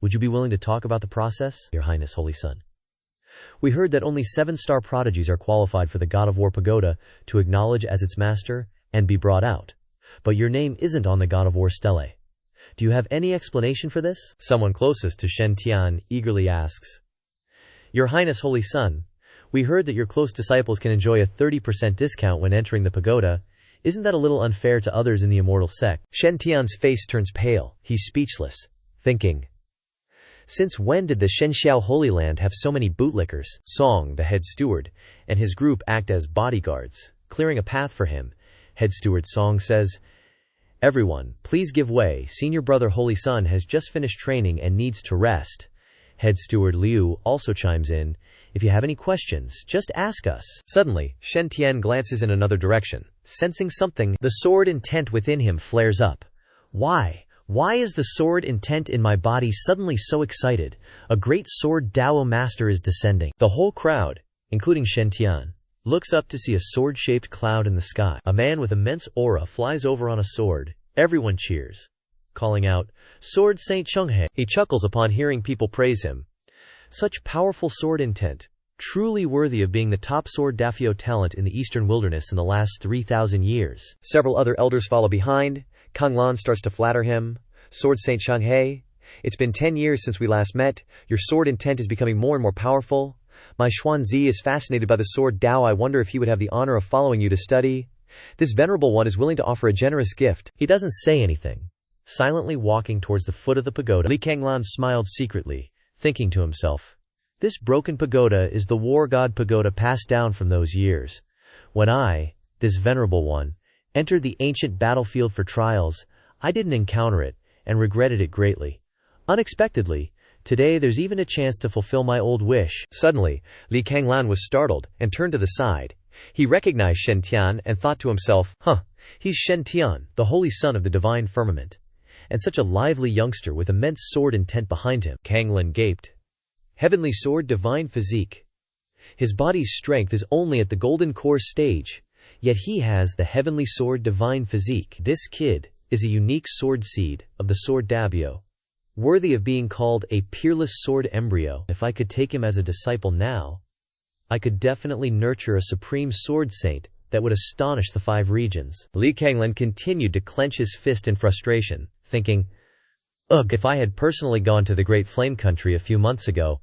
Would you be willing to talk about the process, Your Highness holy son? We heard that only 7-star prodigies are qualified for the God of War Pagoda to acknowledge as its master and be brought out. But your name isn't on the God of War stele. Do you have any explanation for this?" Someone closest to Shen Tian eagerly asks. "Your Highness holy son, we heard that your close disciples can enjoy a 30% discount when entering the pagoda. Isn't that a little unfair to others in the immortal sect?" Shen Tian's face turns pale. He's speechless, thinking, "Since when did the Shen Xiao Holy Land have so many bootlickers?" Song, the head steward, and his group act as bodyguards, clearing a path for him. Head steward Song says, "Everyone, please give way. Senior brother holy son has just finished training and needs to rest." Head steward Liu also chimes in, "If you have any questions, just ask us." Suddenly, Shen Tian glances in another direction. Sensing something, the sword intent within him flares up. Why is the sword intent in my body suddenly so excited? A great sword Dao master is descending. The whole crowd, including Shen Tian, looks up to see a sword-shaped cloud in the sky. A man with immense aura flies over on a sword. Everyone cheers, calling out, "Sword Saint Chenghe." He chuckles upon hearing people praise him. Such powerful sword intent, truly worthy of being the top sword Dafio talent in the eastern wilderness in the last 3,000 years. Several other elders follow behind. Kang Lan starts to flatter him. "Sword Saint Chenghe, it's been 10 years since we last met. Your sword intent is becoming more and more powerful. My Xuanzi is fascinated by the sword Dao. I wonder if he would have the honor of following you to study. This venerable one is willing to offer a generous gift." He doesn't say anything, silently walking towards the foot of the pagoda. Li Kanglan smiled secretly, thinking to himself, "This broken pagoda is the war god pagoda passed down from those years. When I, this venerable one, entered the ancient battlefield for trials, I didn't encounter it, and regretted it greatly. Unexpectedly, Today there's even a chance to fulfill my old wish. Suddenly, Li Kanglan was startled and turned to the side. He recognized Shen Tian and thought to himself, he's Shen Tian, the holy son of the divine firmament. And such a lively youngster with immense sword intent behind him. Kanglan gaped. Heavenly sword, divine physique. His body's strength is only at the golden core stage, yet he has the heavenly sword, divine physique. This kid is a unique sword seed of the sword Dabio, worthy of being called a peerless sword embryo. If I could take him as a disciple now, I could definitely nurture a supreme sword saint that would astonish the 5 regions. Li Kanglan continued to clench his fist in frustration, thinking, ugh, if I had personally gone to the Great Flame Country a few months ago,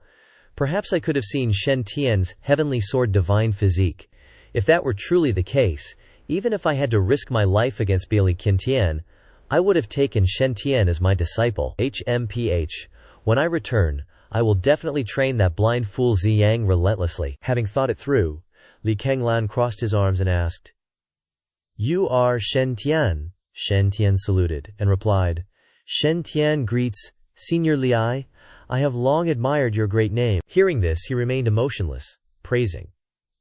perhaps I could have seen Shen Tian's heavenly sword divine physique. If that were truly the case, even if I had to risk my life against Bieli Qintian, I would have taken Shen Tian as my disciple. HMPH. When I return, I will definitely train that blind fool Ziyang relentlessly. Having thought it through, Li Kanglan crossed his arms and asked, You are Shen Tian? Shen Tian saluted and replied, Shen Tian greets, Senior Li. I have long admired your great name. Hearing this, he remained emotionless, praising.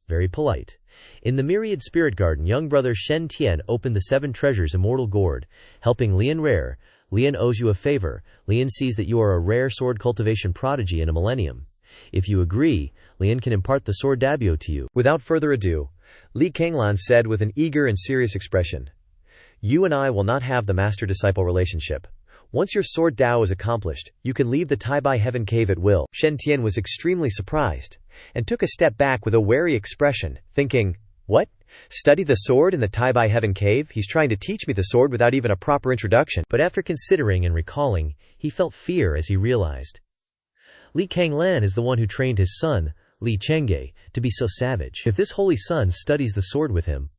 Very polite. In the myriad spirit garden, young brother Shen Tian opened the 7 treasures immortal gourd, helping Lian rare. Lian owes you a favor. Lian sees that you are a rare sword cultivation prodigy in a millennium. If you agree, Lian can impart the sword Dabio to you. Without further ado, Li Kanglan said with an eager and serious expression, You and I will not have the master-disciple relationship. Once your sword Dao is accomplished, you can leave the Taibai Heaven Cave at will. Shen Tian was extremely surprised, and took a step back with a wary expression, thinking, What? Study the sword in the Taibai Heaven Cave? He's trying to teach me the sword without even a proper introduction. But after considering and recalling, he felt fear as he realized. Li Kanglan is the one who trained his son, Li Chengge, to be so savage. If this holy son studies the sword with him,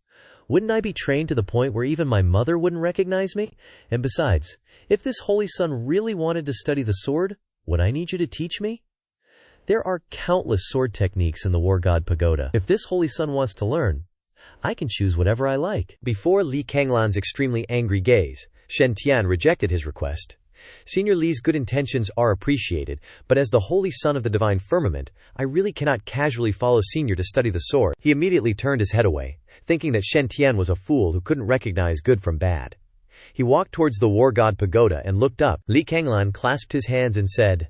wouldn't I be trained to the point where even my mother wouldn't recognize me? And besides, if this holy son really wanted to study the sword, would I need you to teach me? There are countless sword techniques in the War God Pagoda. If this holy son wants to learn, I can choose whatever I like. Before Li Kanglan's extremely angry gaze, Shen Tian rejected his request. Senior Li's good intentions are appreciated, but as the holy son of the divine firmament, I really cannot casually follow Senior to study the sword. He immediately turned his head away, thinking that Shen Tian was a fool who couldn't recognize good from bad. He walked towards the War God Pagoda and looked up. Li Kanglan clasped his hands and said,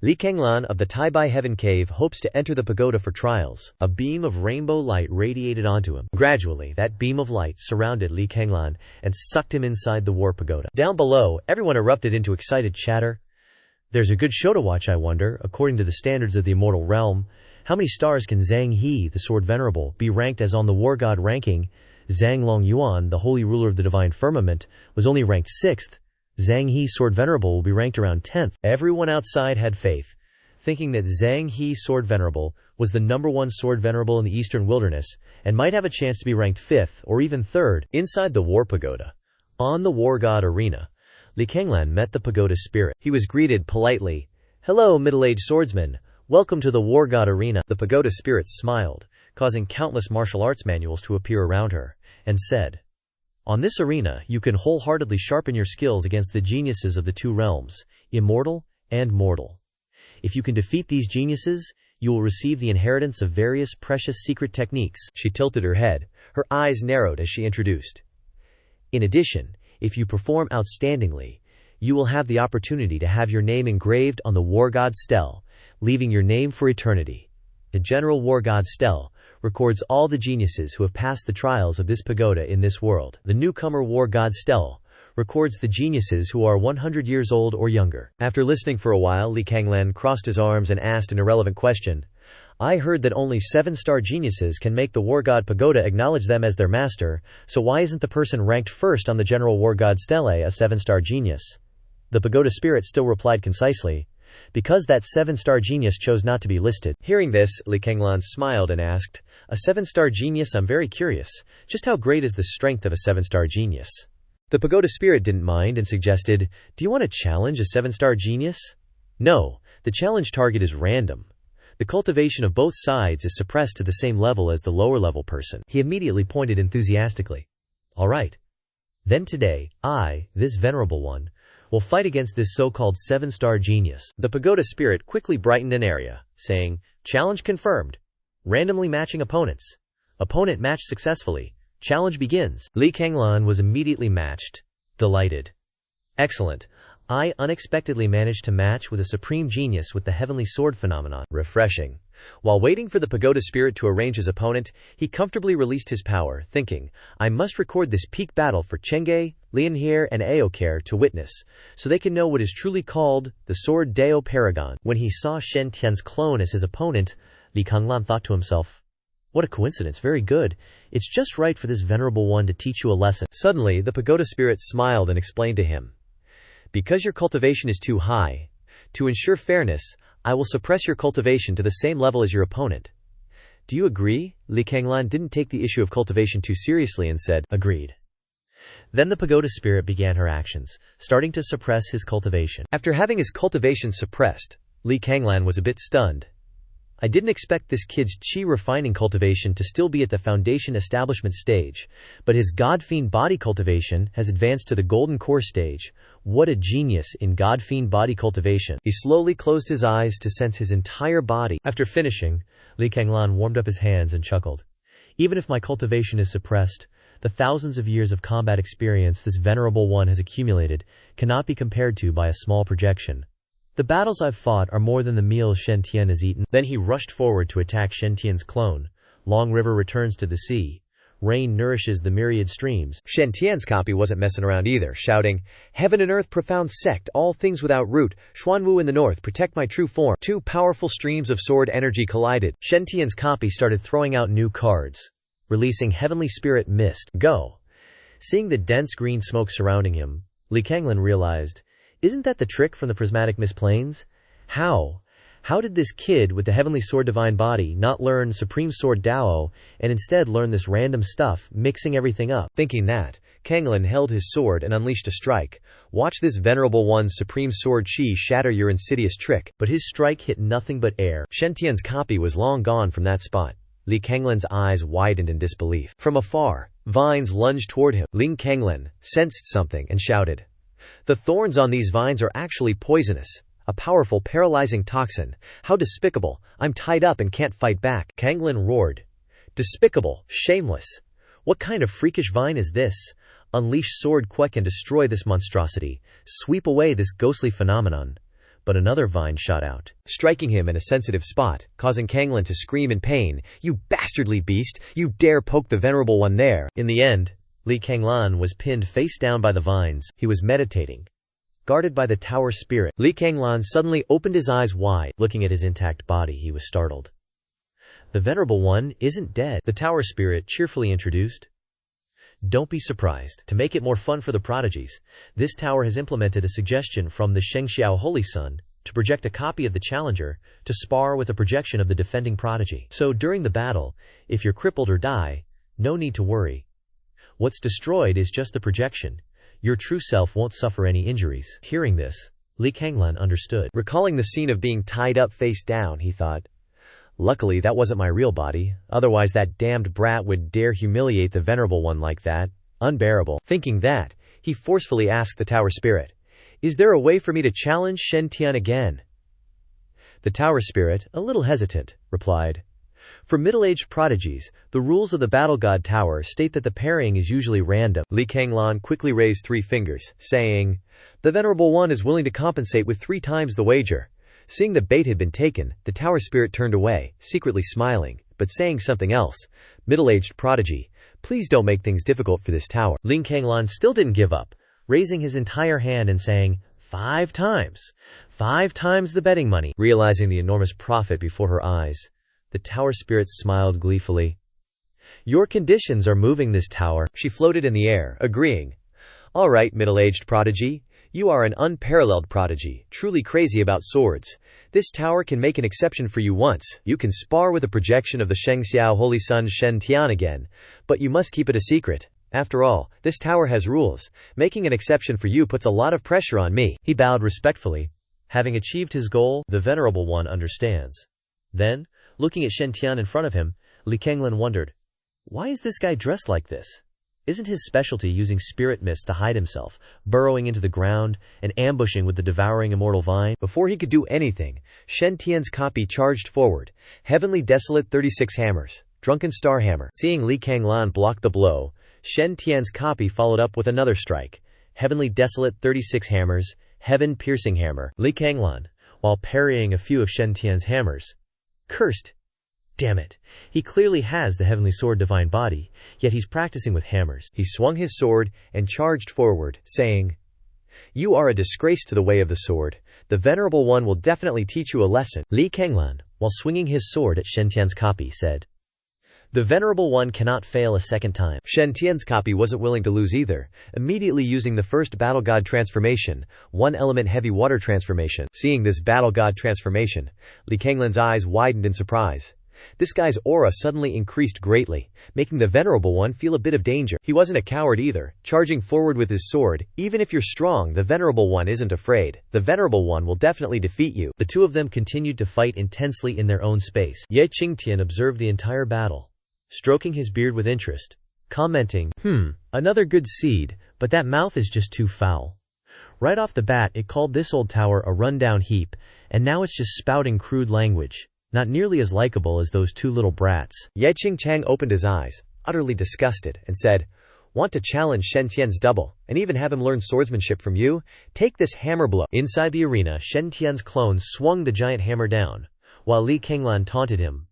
Li Kanglan of the Taibai Heaven Cave hopes to enter the pagoda for trials. A beam of rainbow light radiated onto him. Gradually, that beam of light surrounded Li Kanglan and sucked him inside the war pagoda. Down below, everyone erupted into excited chatter. There's a good show to watch, I wonder. According to the standards of the immortal realm, how many stars can Zhang He, the Sword Venerable, be ranked as on the War God ranking? Zhang Long Yuan, the holy ruler of the divine firmament, was only ranked 6th. Zhang He, Sword Venerable, will be ranked around 10th. Everyone outside had faith, thinking that Zhang He, Sword Venerable, was the #1 Sword Venerable in the Eastern Wilderness, and might have a chance to be ranked 5th or even 3rd. Inside the War Pagoda, on the War God Arena, Li Kanglan met the pagoda spirit. He was greeted politely. Hello, middle-aged swordsman. Welcome to the War God Arena. The pagoda spirit smiled, causing countless martial arts manuals to appear around her, and said, On this arena, you can wholeheartedly sharpen your skills against the geniuses of the 2 realms, immortal and mortal. If you can defeat these geniuses, you will receive the inheritance of various precious secret techniques. She tilted her head, her eyes narrowed as she introduced. In addition, if you perform outstandingly, you will have the opportunity to have your name engraved on the War God Stele, leaving your name for eternity. The General War God Stele records all the geniuses who have passed the trials of this pagoda in this world. The newcomer War God Stele records the geniuses who are 100 years old or younger. After listening for a while, Li Kanglan crossed his arms and asked an irrelevant question. I heard that only 7-star geniuses can make the War God Pagoda acknowledge them as their master, so why isn't the person ranked first on the General War God Stele a 7-star genius? The pagoda spirit still replied concisely, because that 7-star genius chose not to be listed. Hearing this, Li Kanglan smiled and asked, A 7-star genius? I'm very curious. Just how great is the strength of a 7-star genius? The pagoda spirit didn't mind and suggested, Do you want to challenge a 7-star genius? No, the challenge target is random. The cultivation of both sides is suppressed to the same level as the lower level person. He immediately pointed enthusiastically. All right. Then today, I, this venerable one, will fight against this so-called 7-star genius. The pagoda spirit quickly brightened an area, saying, Challenge confirmed. Randomly matching opponents. Opponent matched successfully. Challenge begins. Li Kanglan was immediately matched. Delighted. Excellent. I unexpectedly managed to match with a supreme genius with the heavenly sword phenomenon. Refreshing. While waiting for the pagoda spirit to arrange his opponent, he comfortably released his power, thinking, I must record this peak battle for Chengge, Lianhe, and Aoker to witness, so they can know what is truly called the Sword Dao Paragon. When he saw Shen Tian's clone as his opponent, Li Kanglan thought to himself, what a coincidence, very good. It's just right for this venerable one to teach you a lesson. Suddenly, the pagoda spirit smiled and explained to him, because your cultivation is too high, to ensure fairness, I will suppress your cultivation to the same level as your opponent. Do you agree? Li Kanglan didn't take the issue of cultivation too seriously and said, agreed. Then the pagoda spirit began her actions, starting to suppress his cultivation. After having his cultivation suppressed, Li Kanglan was a bit stunned. I didn't expect this kid's chi refining cultivation to still be at the foundation establishment stage, but his God-fiend body cultivation has advanced to the golden core stage. What a genius in God-fiend body cultivation. He slowly closed his eyes to sense his entire body. After finishing, Li Kanglan warmed up his hands and chuckled. Even if my cultivation is suppressed, the thousands of years of combat experience this venerable one has accumulated cannot be compared to by a small projection. The battles I've fought are more than the meals Shen Tian has eaten. Then he rushed forward to attack Shen Tian's clone. Long river returns to the sea. Rain nourishes the myriad streams. Shen Tian's copy wasn't messing around either, shouting, Heaven and earth profound sect, all things without root, Xuanwu in the north, protect my true form. Two powerful streams of sword energy collided. Shen Tian's copy started throwing out new cards, releasing heavenly spirit mist. Go. Seeing the dense green smoke surrounding him, Li Kanglan realized, isn't that the trick from the prismatic mist planes? How did this kid with the heavenly sword divine body not learn supreme sword Dao and instead learn this random stuff, mixing everything up? Thinking that, Kanglan held his sword and unleashed a strike. Watch this venerable one's supreme sword chi shatter your insidious trick. But his strike hit nothing but air. Shen Tian's copy was long gone from that spot. Li Kanglan's eyes widened in disbelief. From afar, vines lunged toward him. Ling Kanglan sensed something and shouted, the thorns on these vines are actually poisonous, a powerful paralyzing toxin. How despicable, I'm tied up and can't fight back. Kanglan roared. Despicable, shameless. What kind of freakish vine is this? Unleash sword quack and destroy this monstrosity. Sweep away this ghostly phenomenon. But another vine shot out, striking him in a sensitive spot, causing Kanglan to scream in pain. You bastardly beast, you dare poke the venerable one there. In the end, Li Kanglan was pinned face down by the vines. He was meditating, guarded by the tower spirit. Li Kanglan suddenly opened his eyes wide. Looking at his intact body, he was startled. The venerable one isn't dead, the tower spirit cheerfully introduced. Don't be surprised. To make it more fun for the prodigies, this tower has implemented a suggestion from the Shengxiao Holy Sun to project a copy of the challenger to spar with a projection of the defending prodigy. So during the battle, if you're crippled or die, no need to worry. What's destroyed is just the projection. Your true self won't suffer any injuries. Hearing this, Li Kanglan understood. Recalling the scene of being tied up face down, he thought, luckily that wasn't my real body, otherwise that damned brat would dare humiliate the venerable one like that. Unbearable. Thinking that, he forcefully asked the tower spirit, is there a way for me to challenge Shen Tian again? The tower spirit, a little hesitant, replied, for middle-aged prodigies, the rules of the Battle God Tower state that the parrying is usually random. Li Kanglan quickly raised 3 fingers, saying, the venerable one is willing to compensate with 3 times the wager. Seeing the bait had been taken, the tower spirit turned away, secretly smiling, but saying something else. Middle-aged prodigy, please don't make things difficult for this tower. Ling Kanglan still didn't give up, raising his entire hand and saying, 5 times. 5 times the betting money. Realizing the enormous profit before her eyes, the tower spirit smiled gleefully. Your conditions are moving this tower. She floated in the air, agreeing. All right, middle-aged prodigy. You are an unparalleled prodigy, truly crazy about swords. This tower can make an exception for you once. You can spar with a projection of the Shengxiao Holy Sun Shen Tian again, but you must keep it a secret. After all, this tower has rules. Making an exception for you puts a lot of pressure on me. He bowed respectfully. Having achieved his goal, the venerable one understands. Then, looking at Shen Tian in front of him, Li Kanglan wondered, why is this guy dressed like this? Isn't his specialty using spirit mist to hide himself, burrowing into the ground, and ambushing with the devouring immortal vine? Before he could do anything, Shen Tian's copy charged forward. Heavenly Desolate 36 hammers. Drunken Star Hammer. Seeing Li Kanglan block the blow, Shen Tian's copy followed up with another strike. Heavenly Desolate 36 hammers. Heaven Piercing Hammer. Li Kanglan, while parrying a few of Shen Tian's hammers, cursed. Damn it. He clearly has the heavenly sword divine body, yet he's practicing with hammers. He swung his sword and charged forward, saying, "You are a disgrace to the way of the sword. The Venerable One will definitely teach you a lesson." Li Kanglan, while swinging his sword at Shen Tian's copy, said, "The Venerable One cannot fail a second time." Shen Tian's copy wasn't willing to lose either, immediately using the first Battle God transformation, one element heavy water transformation. Seeing this Battle God transformation, Li Kanglan's eyes widened in surprise. This guy's aura suddenly increased greatly, making the Venerable One feel a bit of danger. He wasn't a coward either, charging forward with his sword. Even if you're strong, the Venerable One isn't afraid. The Venerable One will definitely defeat you. The two of them continued to fight intensely in their own space. Ye Qingtian observed the entire battle, stroking his beard with interest, commenting, another good seed, but that mouth is just too foul. Right off the bat it called this old tower a rundown heap, and now it's just spouting crude language. Not nearly as likable as those two little brats. Ye Qingchang opened his eyes, utterly disgusted, and said, "Want to challenge Shen Tian's double, and even have him learn swordsmanship from you? Take this hammer blow." Inside the arena, Shen Tian's clone swung the giant hammer down, while Li Kanglan taunted him.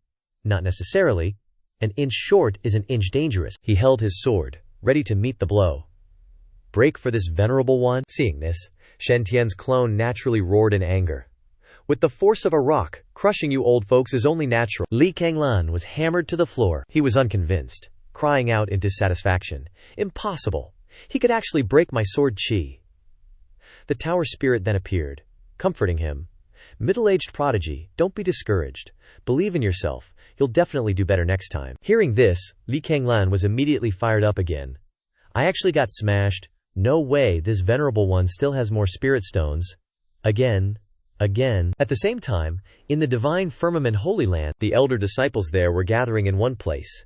Not necessarily. An inch short is an inch dangerous. He held his sword, ready to meet the blow. Break for this Venerable One? Seeing this, Shen Tian's clone naturally roared in anger. With the force of a rock, crushing you old folks is only natural. Li Kanglan was hammered to the floor. He was unconvinced, crying out in dissatisfaction. Impossible. He could actually break my sword chi. The tower spirit then appeared, comforting him. Middle-aged prodigy, don't be discouraged. Believe in yourself. You'll definitely do better next time. Hearing this, Li Kanglan was immediately fired up again. I actually got smashed. No way, this Venerable One still has more spirit stones. Again. At the same time, in the divine firmament Holy Land, the elder disciples there were gathering in one place,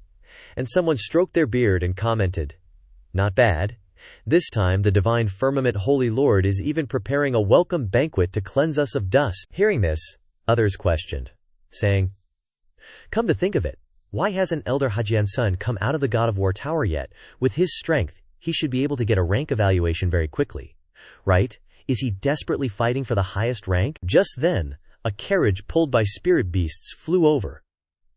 and someone stroked their beard and commented, "Not bad. This time the divine firmament Holy Lord is even preparing a welcome banquet to cleanse us of dust." Hearing this, others questioned, saying, "Come to think of it, why hasn't Elder Hajiansun come out of the God of War Tower yet? With his strength, he should be able to get a rank evaluation very quickly. Right? Is he desperately fighting for the highest rank?" Just then, a carriage pulled by spirit beasts flew over.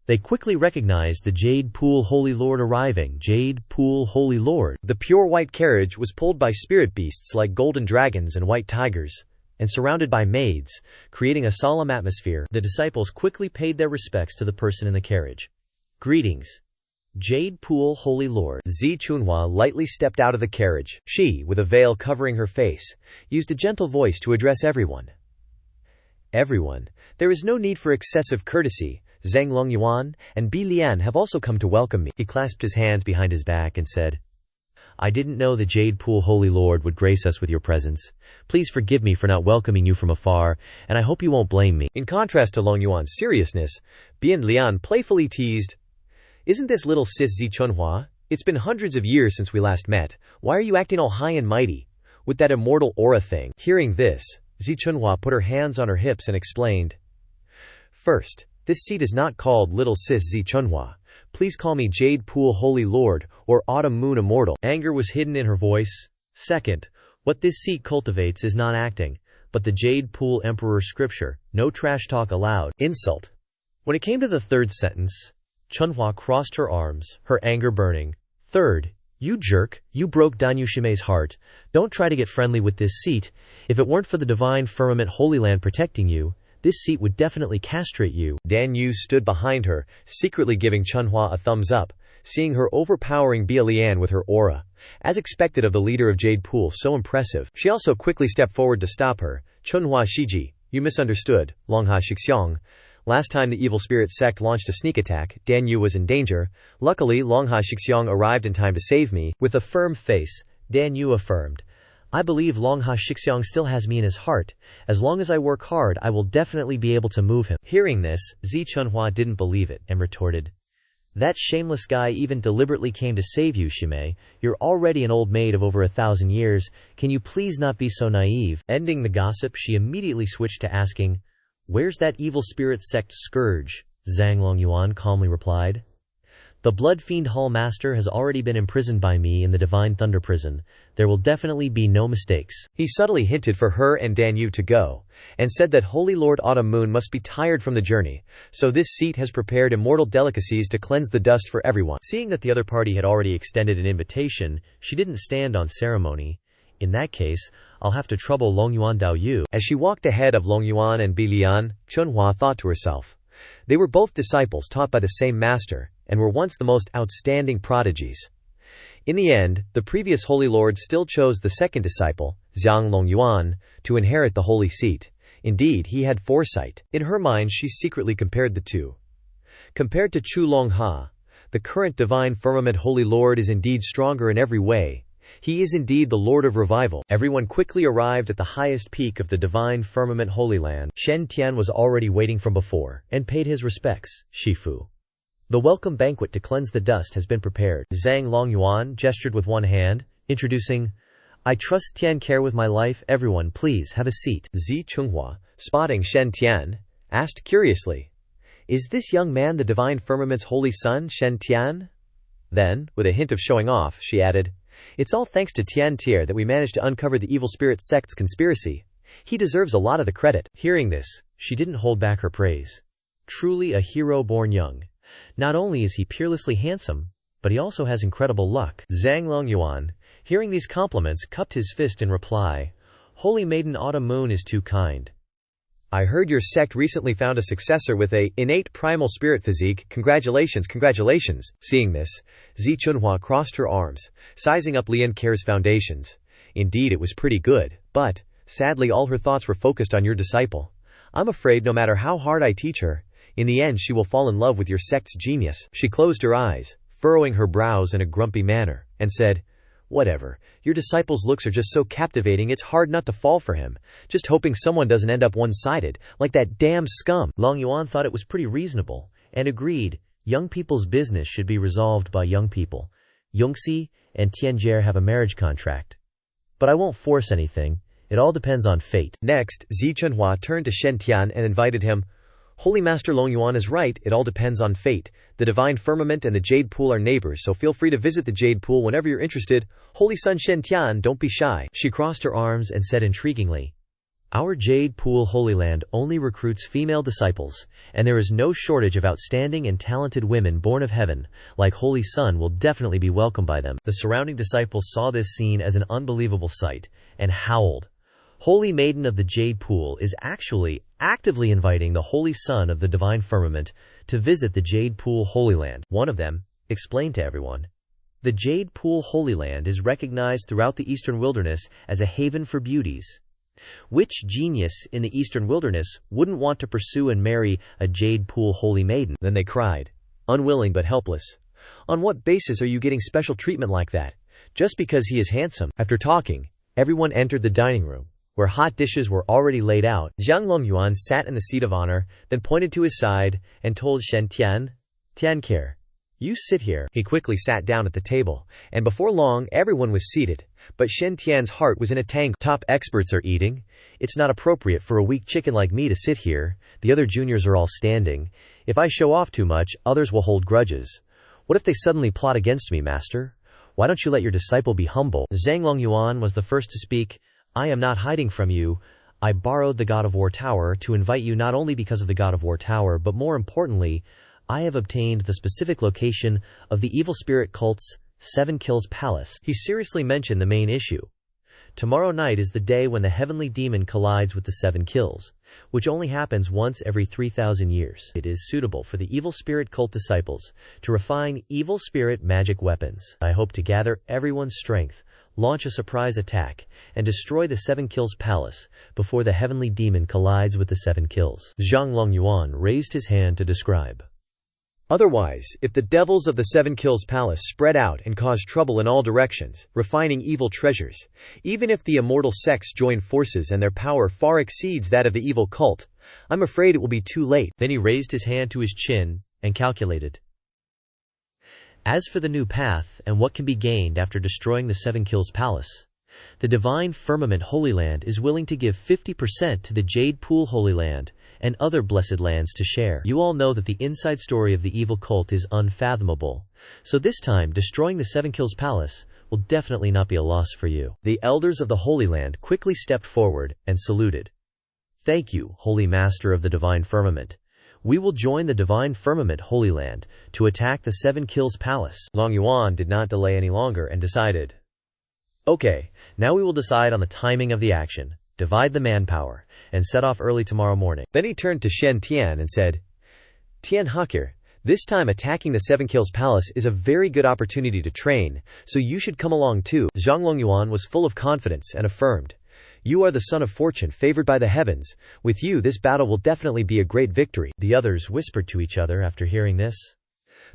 They quickly recognized the Jade Pool Holy Lord arriving. Jade Pool Holy Lord. The pure white carriage was pulled by spirit beasts like golden dragons and white tigers, and surrounded by maids, creating a solemn atmosphere. The disciples quickly paid their respects to the person in the carriage. "Greetings, Jade Pool Holy Lord." Zi Chunhua lightly stepped out of the carriage. She, with a veil covering her face, used a gentle voice to address everyone. "Everyone, there is no need for excessive courtesy. Zhang Longyuan and Bi Lian have also come to welcome me." He clasped his hands behind his back and said, "I didn't know the Jade Pool Holy Lord would grace us with your presence. Please forgive me for not welcoming you from afar, and I hope you won't blame me." In contrast to Longyuan's seriousness, Bi and Lian playfully teased, "Isn't this little sis Zi Chunhua? It's been hundreds of years since we last met. Why are you acting all high and mighty with that immortal aura thing?" Hearing this, Zi Chunhua put her hands on her hips and explained, "First, this seat is not called Little Sis Zi Chunhua. Please call me Jade Pool Holy Lord or Autumn Moon Immortal." Anger was hidden in her voice. "Second, what this seat cultivates is not acting, but the Jade Pool Emperor scripture. No trash talk allowed." Insult. When it came to the third sentence, Chunhua crossed her arms, her anger burning. "Third, you jerk, you broke Dan Yushime's heart. Don't try to get friendly with this seat. If it weren't for the divine firmament Holy Land protecting you, this seat would definitely castrate you." Dan Yu stood behind her, secretly giving Chunhua a thumbs up, seeing her overpowering Bia Lian with her aura. As expected of the leader of Jade Pool, so impressive. She also quickly stepped forward to stop her. "Chunhua Shiji, you misunderstood, Longha Shixiong. Last time the evil spirit sect launched a sneak attack, Dan Yu was in danger. Luckily, Longha Shixiong arrived in time to save me." With a firm face, Dan Yu affirmed, "I believe Longha Shixiong still has me in his heart. As long as I work hard, I will definitely be able to move him." Hearing this, Zi Chunhua didn't believe it and retorted, That shameless guy even deliberately came to save you, Shimei. You're already an old maid of over 1,000 years. Can you please not be so naive? Ending the gossip, she immediately switched to asking, "Where's that evil spirit sect Scourge?" Zhang Longyuan calmly replied. "The Blood Fiend Hall Master has already been imprisoned by me in the Divine Thunder Prison. There will definitely be no mistakes." He subtly hinted for her and Dan Yu to go, and said that Holy Lord Autumn Moon must be tired from the journey, so this seat has prepared immortal delicacies to cleanse the dust for everyone. Seeing that the other party had already extended an invitation, she didn't stand on ceremony. In that case, I'll have to trouble Longyuan Dao Yu. As she walked ahead of Longyuan and Bilian, Chunhua thought to herself. They were both disciples taught by the same master, and were once the most outstanding prodigies. In the end, the previous Holy Lord still chose the second disciple, Zhang Longyuan, to inherit the holy seat. Indeed, he had foresight. In her mind, she secretly compared the two. Compared to Chu Longha, the current divine firmament Holy Lord is indeed stronger in every way. He is indeed the Lord of Revival. Everyone quickly arrived at the highest peak of the divine firmament Holy Land. Shen Tian was already waiting from before, and paid his respects. Shifu. The welcome banquet to cleanse the dust has been prepared. Zhang Longyuan gestured with one hand, introducing, "I trust Tian care with my life. Everyone, please have a seat." Zi Chunghua, spotting Shen Tian, asked curiously, "Is this young man the divine firmament's holy son, Shen Tian?" Then, with a hint of showing off, she added, "It's all thanks to Tian Tier that we managed to uncover the evil spirit sect's conspiracy. He deserves a lot of the credit." Hearing this, she didn't hold back her praise. Truly a hero born young. Not only is he peerlessly handsome, but he also has incredible luck. Zhang Longyuan, hearing these compliments, cupped his fist in reply. "Holy Maiden Autumn Moon is too kind. I heard your sect recently found a successor with a innate primal spirit physique. Congratulations, congratulations." Seeing this, Zi Chunhua crossed her arms, sizing up Lian Care's foundations. Indeed, it was pretty good, but, sadly, all her thoughts were focused on your disciple. I'm afraid no matter how hard I teach her, in the end she will fall in love with your sect's genius. She closed her eyes, furrowing her brows in a grumpy manner, and said, "Whatever, your disciple's looks are just so captivating it's hard not to fall for him, just hoping someone doesn't end up one-sided, like that damn scum." Longyuan thought it was pretty reasonable, and agreed, young people's business should be resolved by young people. Yongxi and Tianjie have a marriage contract. But I won't force anything, it all depends on fate. Next, Zi Chunhua turned to Shen Tian and invited him. "Holy Master Longyuan is right, it all depends on fate. The Divine Firmament and the Jade Pool are neighbors, so feel free to visit the Jade Pool whenever you're interested. Holy Son Shen Tian, don't be shy." She crossed her arms and said intriguingly, "Our Jade Pool Holy Land only recruits female disciples, and there is no shortage of outstanding and talented women born of heaven, like Holy Sun will definitely be welcomed by them." The surrounding disciples saw this scene as an unbelievable sight, and howled. Holy Maiden of the Jade Pool is actually actively inviting the Holy Son of the Divine Firmament to visit the Jade Pool Holy Land. One of them explained to everyone. The Jade Pool Holy Land is recognized throughout the Eastern Wilderness as a haven for beauties. Which genius in the Eastern Wilderness wouldn't want to pursue and marry a Jade Pool Holy Maiden? Then they cried, unwilling but helpless. "On what basis are you getting special treatment like that? Just because he is handsome?" After talking, everyone entered the dining room, where hot dishes were already laid out. Zhang Longyuan sat in the seat of honor, then pointed to his side and told Shen Tian, "Tian Care, you sit here." He quickly sat down at the table, and before long everyone was seated, but Shen Tian's heart was in a tangle. "Top experts are eating. It's not appropriate for a weak chicken like me to sit here. The other juniors are all standing. If I show off too much, others will hold grudges. What if they suddenly plot against me, Master? Why don't you let your disciple be humble?" Zhang Longyuan was the first to speak. "I am not hiding from you. I borrowed the God of War Tower to invite you not only because of the God of War Tower, but more importantly, I have obtained the specific location of the evil spirit cult's 7 Kills Palace." He seriously mentioned the main issue. Tomorrow night is the day when the heavenly demon collides with the 7 Kills, which only happens once every 3,000 years. It is suitable for the evil spirit cult disciples to refine evil spirit magic weapons. I hope to gather everyone's strength, launch a surprise attack, and destroy the 7 Kills Palace before the heavenly demon collides with the 7 Kills. Zhang Longyuan raised his hand to describe. Otherwise, if the devils of the 7 Kills Palace spread out and cause trouble in all directions, refining evil treasures, even if the immortal sects join forces and their power far exceeds that of the evil cult, I'm afraid it will be too late. Then he raised his hand to his chin and calculated. As for the new path and what can be gained after destroying the Seven Kills Palace, the Divine Firmament Holy Land is willing to give 50% to the Jade Pool Holy Land and other blessed lands to share. You all know that the inside story of the evil cult is unfathomable, so this time destroying the Seven Kills Palace will definitely not be a loss for you. The elders of the Holy Land quickly stepped forward and saluted. Thank you, Holy Master of the Divine Firmament. We will join the Divine Firmament Holy Land to attack the Seven Kills Palace. Long Yuan did not delay any longer and decided, okay, now we will decide on the timing of the action, divide the manpower, and set off early tomorrow morning. Then he turned to Shen Tian and said, Tian Hakir, this time attacking the Seven Kills Palace is a very good opportunity to train, so you should come along too. Zhang Longyuan was full of confidence and affirmed, you are the son of fortune favored by the heavens. With you this battle will definitely be a great victory. The others whispered to each other after hearing this.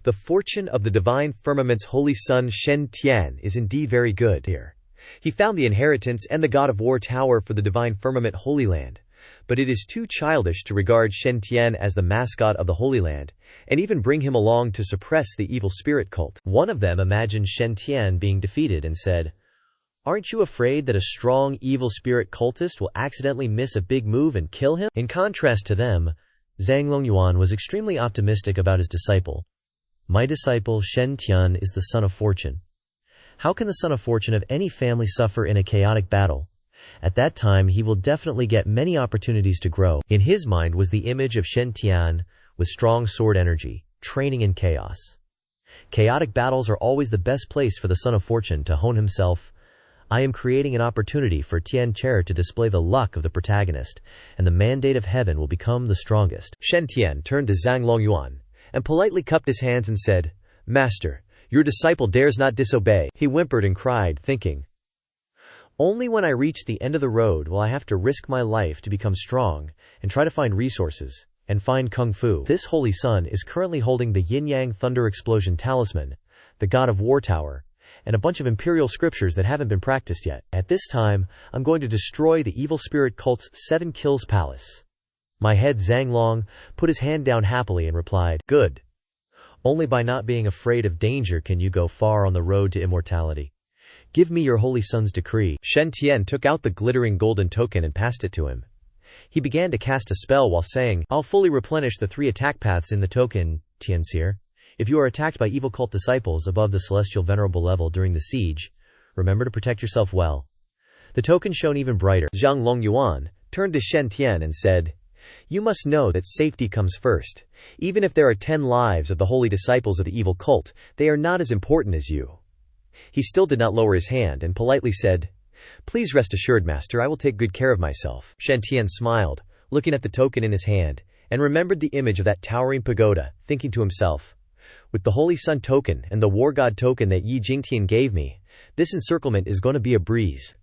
The fortune of the Divine Firmament's holy son Shen Tian is indeed very good here. He found the inheritance and the God of War tower for the Divine Firmament Holy Land, but it is too childish to regard Shen Tian as the mascot of the Holy Land, and even bring him along to suppress the evil spirit cult. One of them imagined Shen Tian being defeated and said, aren't you afraid that a strong evil spirit cultist will accidentally miss a big move and kill him? In contrast to them, Zhang Longyuan was extremely optimistic about his disciple. My disciple Shen Tian is the son of fortune. How can the son of fortune of any family suffer in a chaotic battle? At that time he will definitely get many opportunities to grow. In his mind was the image of Shen Tian with strong sword energy, training in chaos. Chaotic battles are always the best place for the son of fortune to hone himself. I am creating an opportunity for Tian Cher to display the luck of the protagonist, and the mandate of heaven will become the strongest. Shen Tian turned to Zhang Longyuan and politely cupped his hands and said, Master, your disciple dares not disobey. He whimpered and cried, thinking, only when I reach the end of the road will I have to risk my life to become strong and try to find resources and find Kung Fu. This holy son is currently holding the Yin-Yang Thunder Explosion Talisman, the God of War Tower, and a bunch of imperial scriptures that haven't been practiced yet. At this time, I'm going to destroy the evil spirit cult's Seven Kills Palace. My head Zhang Long put his hand down happily and replied, good. Only by not being afraid of danger can you go far on the road to immortality. Give me your holy son's decree. Shen Tian took out the glittering golden token and passed it to him. He began to cast a spell while saying, I'll fully replenish the 3 attack paths in the token, Tianxir. If you are attacked by evil cult disciples above the celestial venerable level during the siege, remember to protect yourself well. The token shone even brighter. Zhang Longyuan turned to Shen Tian and said, you must know that safety comes first. Even if there are 10 lives of the holy disciples of the evil cult, they are not as important as you. He still did not lower his hand and politely said, please rest assured, master, I will take good care of myself. Shen Tian smiled, looking at the token in his hand, and remembered the image of that towering pagoda, thinking to himself, with the Holy Sun token and the War God token that Yi Jingtian gave me, this encirclement is going to be a breeze.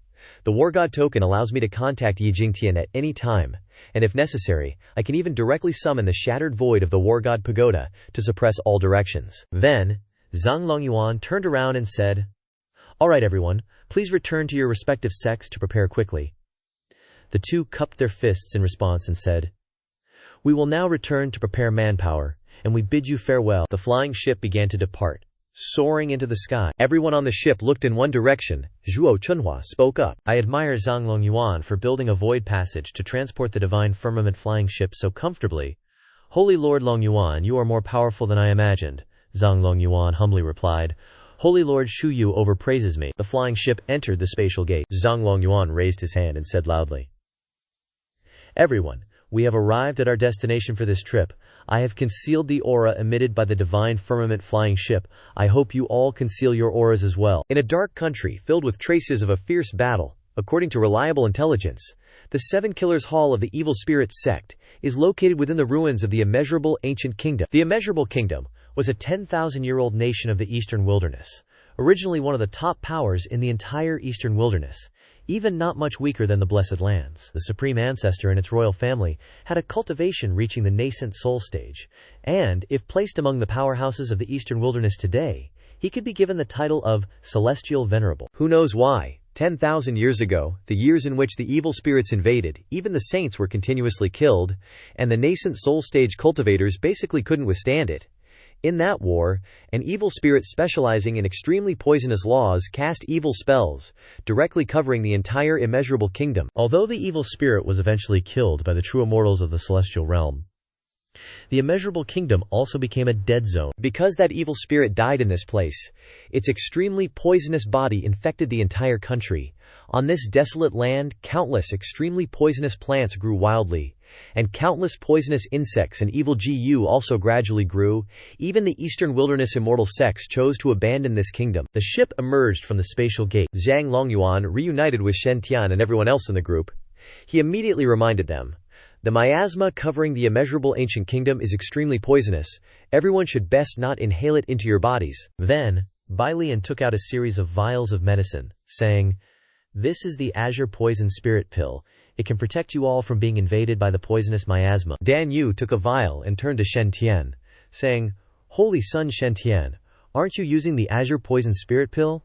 The War God token allows me to contact Yi Jingtian at any time, and if necessary, I can even directly summon the shattered void of the War God pagoda to suppress all directions. Then, Zhang Longyuan turned around and said, all right everyone, please return to your respective sects to prepare quickly. The two cupped their fists in response and said, we will now return to prepare manpower, and we bid you farewell. The flying ship began to depart, soaring into the sky. Everyone on the ship looked in one direction. Zhuo Chunhua spoke up. I admire Zhang Longyuan for building a void passage to transport the Divine Firmament flying ship so comfortably. Holy Lord Longyuan, you are more powerful than I imagined, Zhang Longyuan humbly replied. Holy Lord Shu Yu overpraises me. The flying ship entered the spatial gate. Zhang Longyuan raised his hand and said loudly, everyone, we have arrived at our destination for this trip. I have concealed the aura emitted by the Divine Firmament flying ship. I hope you all conceal your auras as well. In a dark country filled with traces of a fierce battle, according to reliable intelligence, the Seven Killers Hall of the Evil Spirit sect is located within the ruins of the Immeasurable Ancient Kingdom. The Immeasurable Kingdom was a 10,000-year-old nation of the Eastern Wilderness, originally one of the top powers in the entire Eastern Wilderness, even not much weaker than the Blessed Lands. The Supreme Ancestor and its royal family had a cultivation reaching the nascent soul stage, and, if placed among the powerhouses of the Eastern Wilderness today, he could be given the title of Celestial Venerable. Who knows why? 10,000 years ago, the years in which the evil spirits invaded, even the saints were continuously killed, and the nascent soul stage cultivators basically couldn't withstand it. In that war, an evil spirit specializing in extremely poisonous laws cast evil spells, directly covering the entire immeasurable kingdom. Although the evil spirit was eventually killed by the true immortals of the celestial realm, the immeasurable kingdom also became a dead zone. Because that evil spirit died in this place, its extremely poisonous body infected the entire country. On this desolate land, countless extremely poisonous plants grew wildly, and countless poisonous insects and evil GU also gradually grew. Even the eastern wilderness immortal sects chose to abandon this kingdom. The ship emerged from the spatial gate. Zhang Longyuan reunited with Shen Tian and everyone else in the group. He immediately reminded them, "The miasma covering the immeasurable ancient kingdom is extremely poisonous. Everyone should best not inhale it into your bodies." Then, Bai Lian took out a series of vials of medicine, saying, "This is the azure poison spirit pill. It can protect you all from being invaded by the poisonous miasma." Dan Yu took a vial and turned to Shen Tian, saying, "Holy Son Shen Tian, aren't you using the azure poison spirit pill?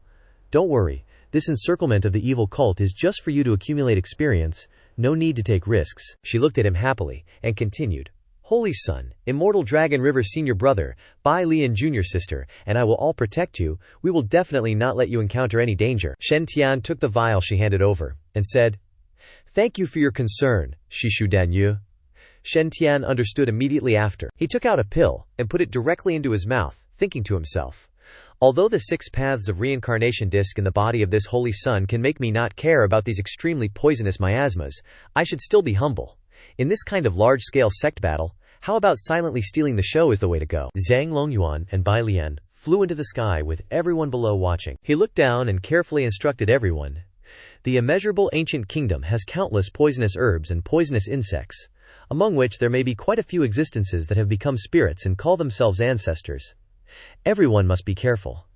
Don't worry, this encirclement of the evil cult is just for you to accumulate experience. No need to take risks." She looked at him happily, and continued, "Holy Son, Immortal Dragon River Senior Brother, Bai Lian Junior Sister, and I will all protect you. We will definitely not let you encounter any danger." Shen Tian took the vial she handed over, and said, "Thank you for your concern, Shishu Danyu." Shen Tian understood immediately after. He took out a pill, and put it directly into his mouth, thinking to himself, "Although the 6 paths of reincarnation disc in the body of this holy son can make me not care about these extremely poisonous miasmas, I should still be humble. In this kind of large-scale sect battle, how about silently stealing the show is the way to go." Zhang Longyuan and Bai Lian flew into the sky with everyone below watching. He looked down and carefully instructed everyone. "The immeasurable ancient kingdom has countless poisonous herbs and poisonous insects, among which there may be quite a few existences that have become spirits and call themselves ancestors. Everyone must be careful.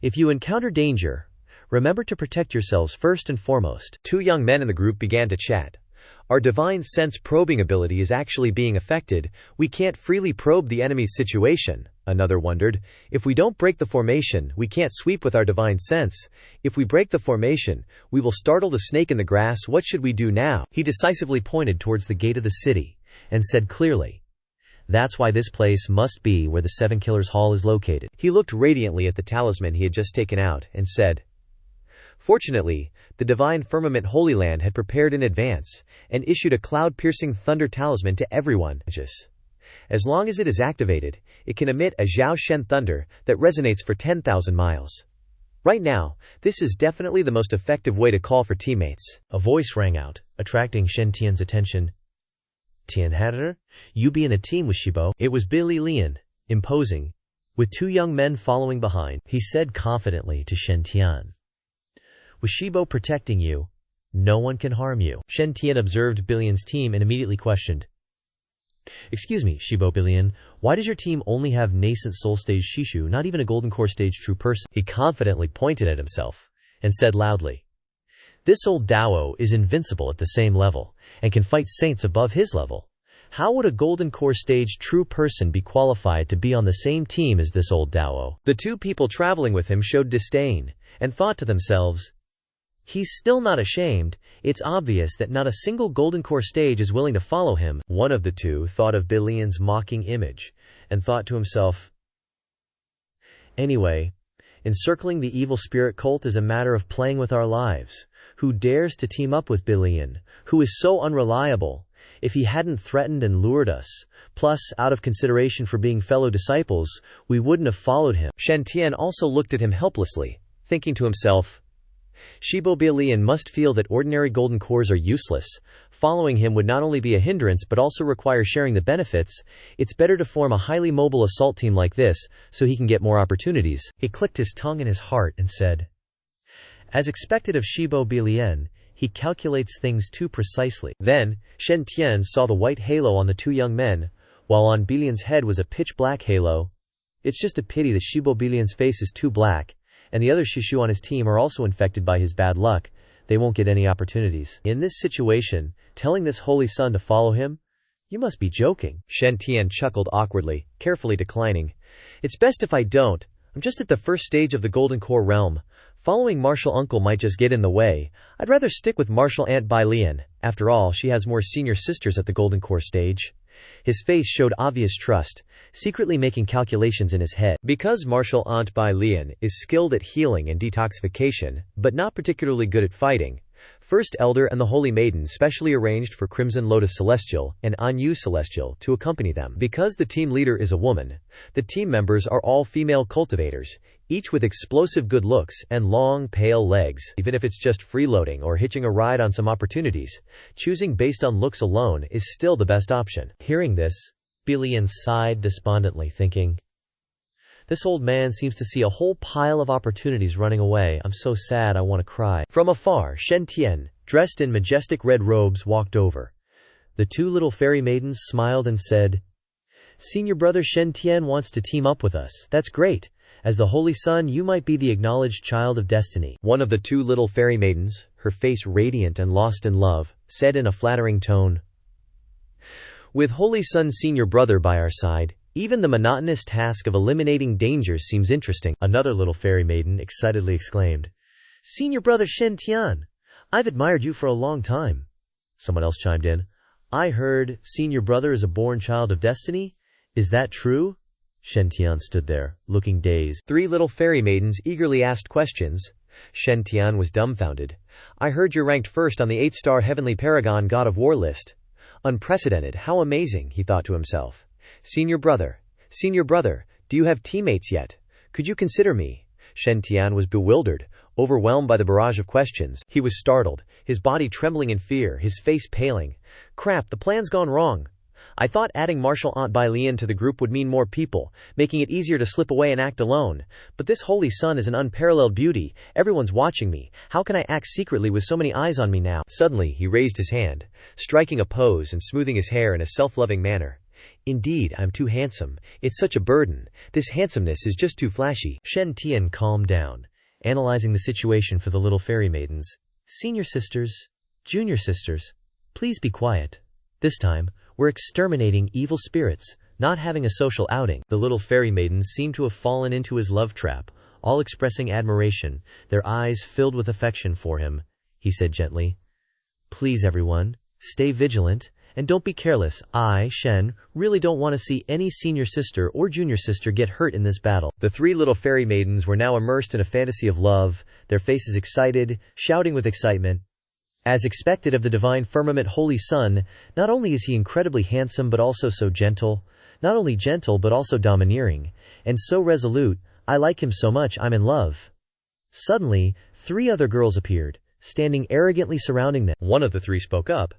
If you encounter danger, remember to protect yourselves first and foremost." 2 young men in the group began to chat. "Our divine sense probing ability is actually being affected. We can't freely probe the enemy's situation," another wondered. "If we don't break the formation, we can't sweep with our divine sense. If we break the formation, we will startle the snake in the grass. What should we do now?" He decisively pointed towards the gate of the city, and said clearly, "That's why this place must be where the 7 Killers Hall is located." He looked radiantly at the talisman he had just taken out, and said, "Fortunately, the divine firmament Holy Land had prepared in advance, and issued a cloud-piercing thunder talisman to everyone. As long as it is activated, it can emit a Zhao Shen thunder that resonates for 10,000 miles. Right now, this is definitely the most effective way to call for teammates." A voice rang out, attracting Shen Tian's attention. "Tianhatter, you be in a team with Shibo." It was Billy Lian, imposing, with 2 young men following behind. He said confidently to Shen Tian, "With Shibo protecting you, no one can harm you." Shen Tian observed Billian's team and immediately questioned, "Excuse me, Shibo Billian, why does your team only have nascent soul stage Shishu, not even a golden core stage true person?" He confidently pointed at himself, and said loudly, "This old Dao is invincible at the same level, and can fight saints above his level. How would a golden core stage true person be qualified to be on the same team as this old Dao?" The 2 people traveling with him showed disdain, and thought to themselves, "He's still not ashamed. It's obvious that not a single golden core stage is willing to follow him." One of the 2 thought of Billian's mocking image, and thought to himself, "Anyway, encircling the evil spirit cult is a matter of playing with our lives. Who dares to team up with Billian, who is so unreliable? If he hadn't threatened and lured us, plus, out of consideration for being fellow disciples, we wouldn't have followed him." Shen Tian also looked at him helplessly, thinking to himself, "Shibo Billian must feel that ordinary golden cores are useless. Following him would not only be a hindrance but also require sharing the benefits. It's better to form a highly mobile assault team like this, so he can get more opportunities." He clicked his tongue in his heart and said, "As expected of Shibo Billian, he calculates things too precisely." Then, Shen Tian saw the white halo on the 2 young men, while on Billian's head was a pitch-black halo. It's just a pity that Shibo Billian's face is too black, and the other Shishu on his team are also infected by his bad luck. They won't get any opportunities. In this situation, telling this holy son to follow him? You must be joking. Shen Tian chuckled awkwardly, carefully declining. "It's best if I don't. I'm just at the first stage of the Golden Core realm. Following Martial Uncle might just get in the way. I'd rather stick with Martial Aunt Bai Lian. After all, she has more senior sisters at the Golden Core stage." His face showed obvious trust, secretly making calculations in his head. Because martial art Bai Lian is skilled at healing and detoxification, but not particularly good at fighting, First Elder and the Holy Maiden specially arranged for Crimson Lotus Celestial and Anyu Celestial to accompany them. Because the team leader is a woman, the team members are all female cultivators, each with explosive good looks and long, pale legs. Even if it's just freeloading or hitching a ride on some opportunities, choosing based on looks alone is still the best option. Hearing this, Bilian sighed despondently, thinking, "This old man seems to see a whole pile of opportunities running away. I'm so sad I want to cry." From afar, Shen Tian, dressed in majestic red robes, walked over. The two little fairy maidens smiled and said, "Senior brother Shen Tian wants to team up with us. That's great. As the Holy Son, you might be the acknowledged child of destiny." One of the two little fairy maidens, her face radiant and lost in love, said in a flattering tone, "With Holy Son Senior Brother by our side, even the monotonous task of eliminating dangers seems interesting." Another little fairy maiden excitedly exclaimed, "Senior brother Shen Tian, I've admired you for a long time." Someone else chimed in, "I heard senior brother is a born child of destiny. Is that true?" Shen Tian stood there, looking dazed. Three little fairy maidens eagerly asked questions. Shen Tian was dumbfounded. "I heard you're ranked first on the 8-star Heavenly Paragon God of War list. Unprecedented, how amazing," he thought to himself. Senior brother, do you have teammates yet? Could you consider me?" Shen Tian was bewildered, overwhelmed by the barrage of questions. He was startled, his body trembling in fear, his face paling. "Crap, the plan's gone wrong. I thought adding martial art Bai Lian to the group would mean more people, making it easier to slip away and act alone. But this Holy Son is an unparalleled beauty. Everyone's watching me. How can I act secretly with so many eyes on me now?" Suddenly, he raised his hand, striking a pose and smoothing his hair in a self-loving manner. "Indeed, I'm too handsome. It's such a burden. This handsomeness is just too flashy." Shen Tian calmed down, analyzing the situation for the little fairy maidens. "Senior sisters, junior sisters, please be quiet. This time, we're exterminating evil spirits, not having a social outing." The little fairy maidens seemed to have fallen into his love trap, all expressing admiration, their eyes filled with affection for him. He said gently, "Please everyone, stay vigilant, and don't be careless. I, Shen, really don't want to see any senior sister or junior sister get hurt in this battle." The three little fairy maidens were now immersed in a fantasy of love, their faces excited, shouting with excitement. As expected of the divine firmament Holy Son, not only is he incredibly handsome but also so gentle, not only gentle but also domineering, and so resolute. I like him so much I'm in love. Suddenly, three other girls appeared, standing arrogantly surrounding them. One of the three spoke up.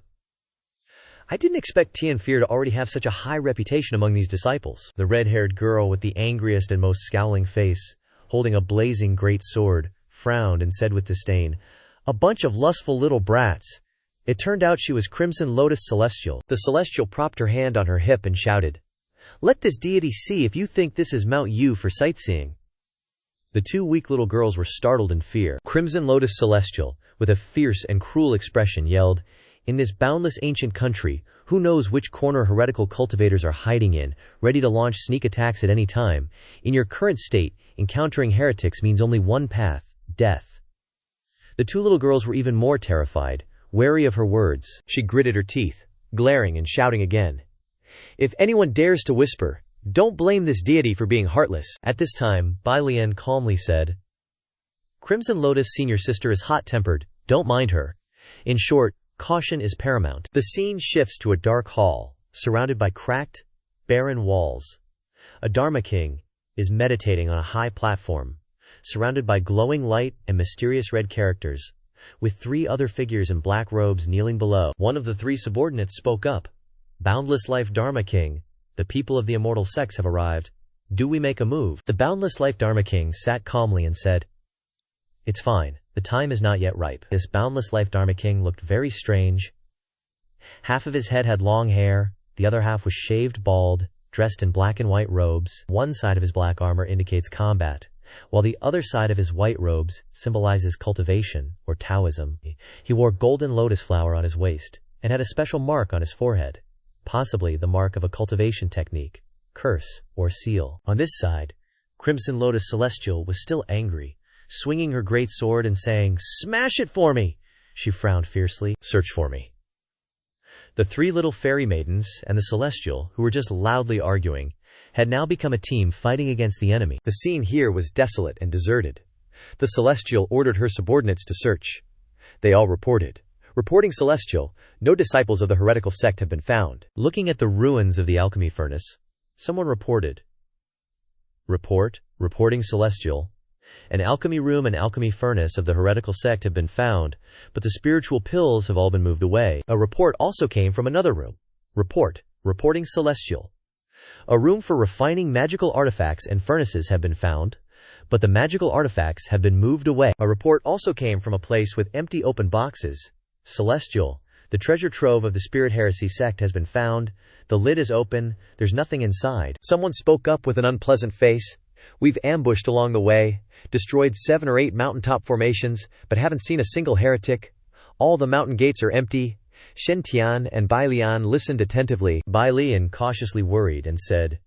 "I didn't expect Tian Fear to already have such a high reputation among these disciples." The red-haired girl with the angriest and most scowling face, holding a blazing great sword, frowned and said with disdain, "A bunch of lustful little brats." It turned out she was Crimson Lotus Celestial. The Celestial propped her hand on her hip and shouted, "Let this deity see if you think this is Mount Yu for sightseeing." The two weak little girls were startled in fear. Crimson Lotus Celestial, with a fierce and cruel expression, yelled, "In this boundless ancient country, who knows which corner heretical cultivators are hiding in, ready to launch sneak attacks at any time. In your current state, encountering heretics means only one path, death." The two little girls were even more terrified, wary of her words. She gritted her teeth, glaring and shouting again, "If anyone dares to whisper, don't blame this deity for being heartless." At this time, Bai Lian calmly said, "Crimson Lotus Senior Sister is hot-tempered, don't mind her. In short, caution is paramount." The scene shifts to a dark hall, surrounded by cracked, barren walls. A Dharma King is meditating on a high platform, surrounded by glowing light and mysterious red characters, with three other figures in black robes kneeling below. One of the three subordinates spoke up. "Boundless Life Dharma King, the people of the immortal sex have arrived. Do we make a move?" The Boundless Life Dharma King sat calmly and said, "It's fine. The time is not yet ripe." This Boundless Life Dharma King looked very strange. Half of his head had long hair, the other half was shaved bald, dressed in black and white robes. One side of his black armor indicates combat, while the other side of his white robes symbolizes cultivation, or Taoism. He wore golden lotus flower on his waist, and had a special mark on his forehead, possibly the mark of a cultivation technique, curse, or seal. On this side, Crimson Lotus Celestial was still angry, swinging her great sword and saying, "Smash it for me!" She frowned fiercely. "Search for me." The three little fairy maidens and the celestial, who were just loudly arguing, had now become a team fighting against the enemy. The scene here was desolate and deserted. The celestial ordered her subordinates to search. They all reported. Reporting celestial, no disciples of the heretical sect have been found. Looking at the ruins of the alchemy furnace, someone reported. Reporting celestial. An alchemy room and alchemy furnace of the heretical sect have been found, but the spiritual pills have all been moved away. A report also came from another room. Reporting celestial. A room for refining magical artifacts and furnaces have been found, but the magical artifacts have been moved away. A report also came from a place with empty open boxes. Celestial. The treasure trove of the spirit heresy sect has been found. The lid is open. There's nothing inside. Someone spoke up with an unpleasant face. We've ambushed along the way, destroyed 7 or 8 mountaintop formations, but haven't seen a single heretic. All the mountain gates are empty. Shen Tian and Bai Lian listened attentively. Bai Lian cautiously worried and said,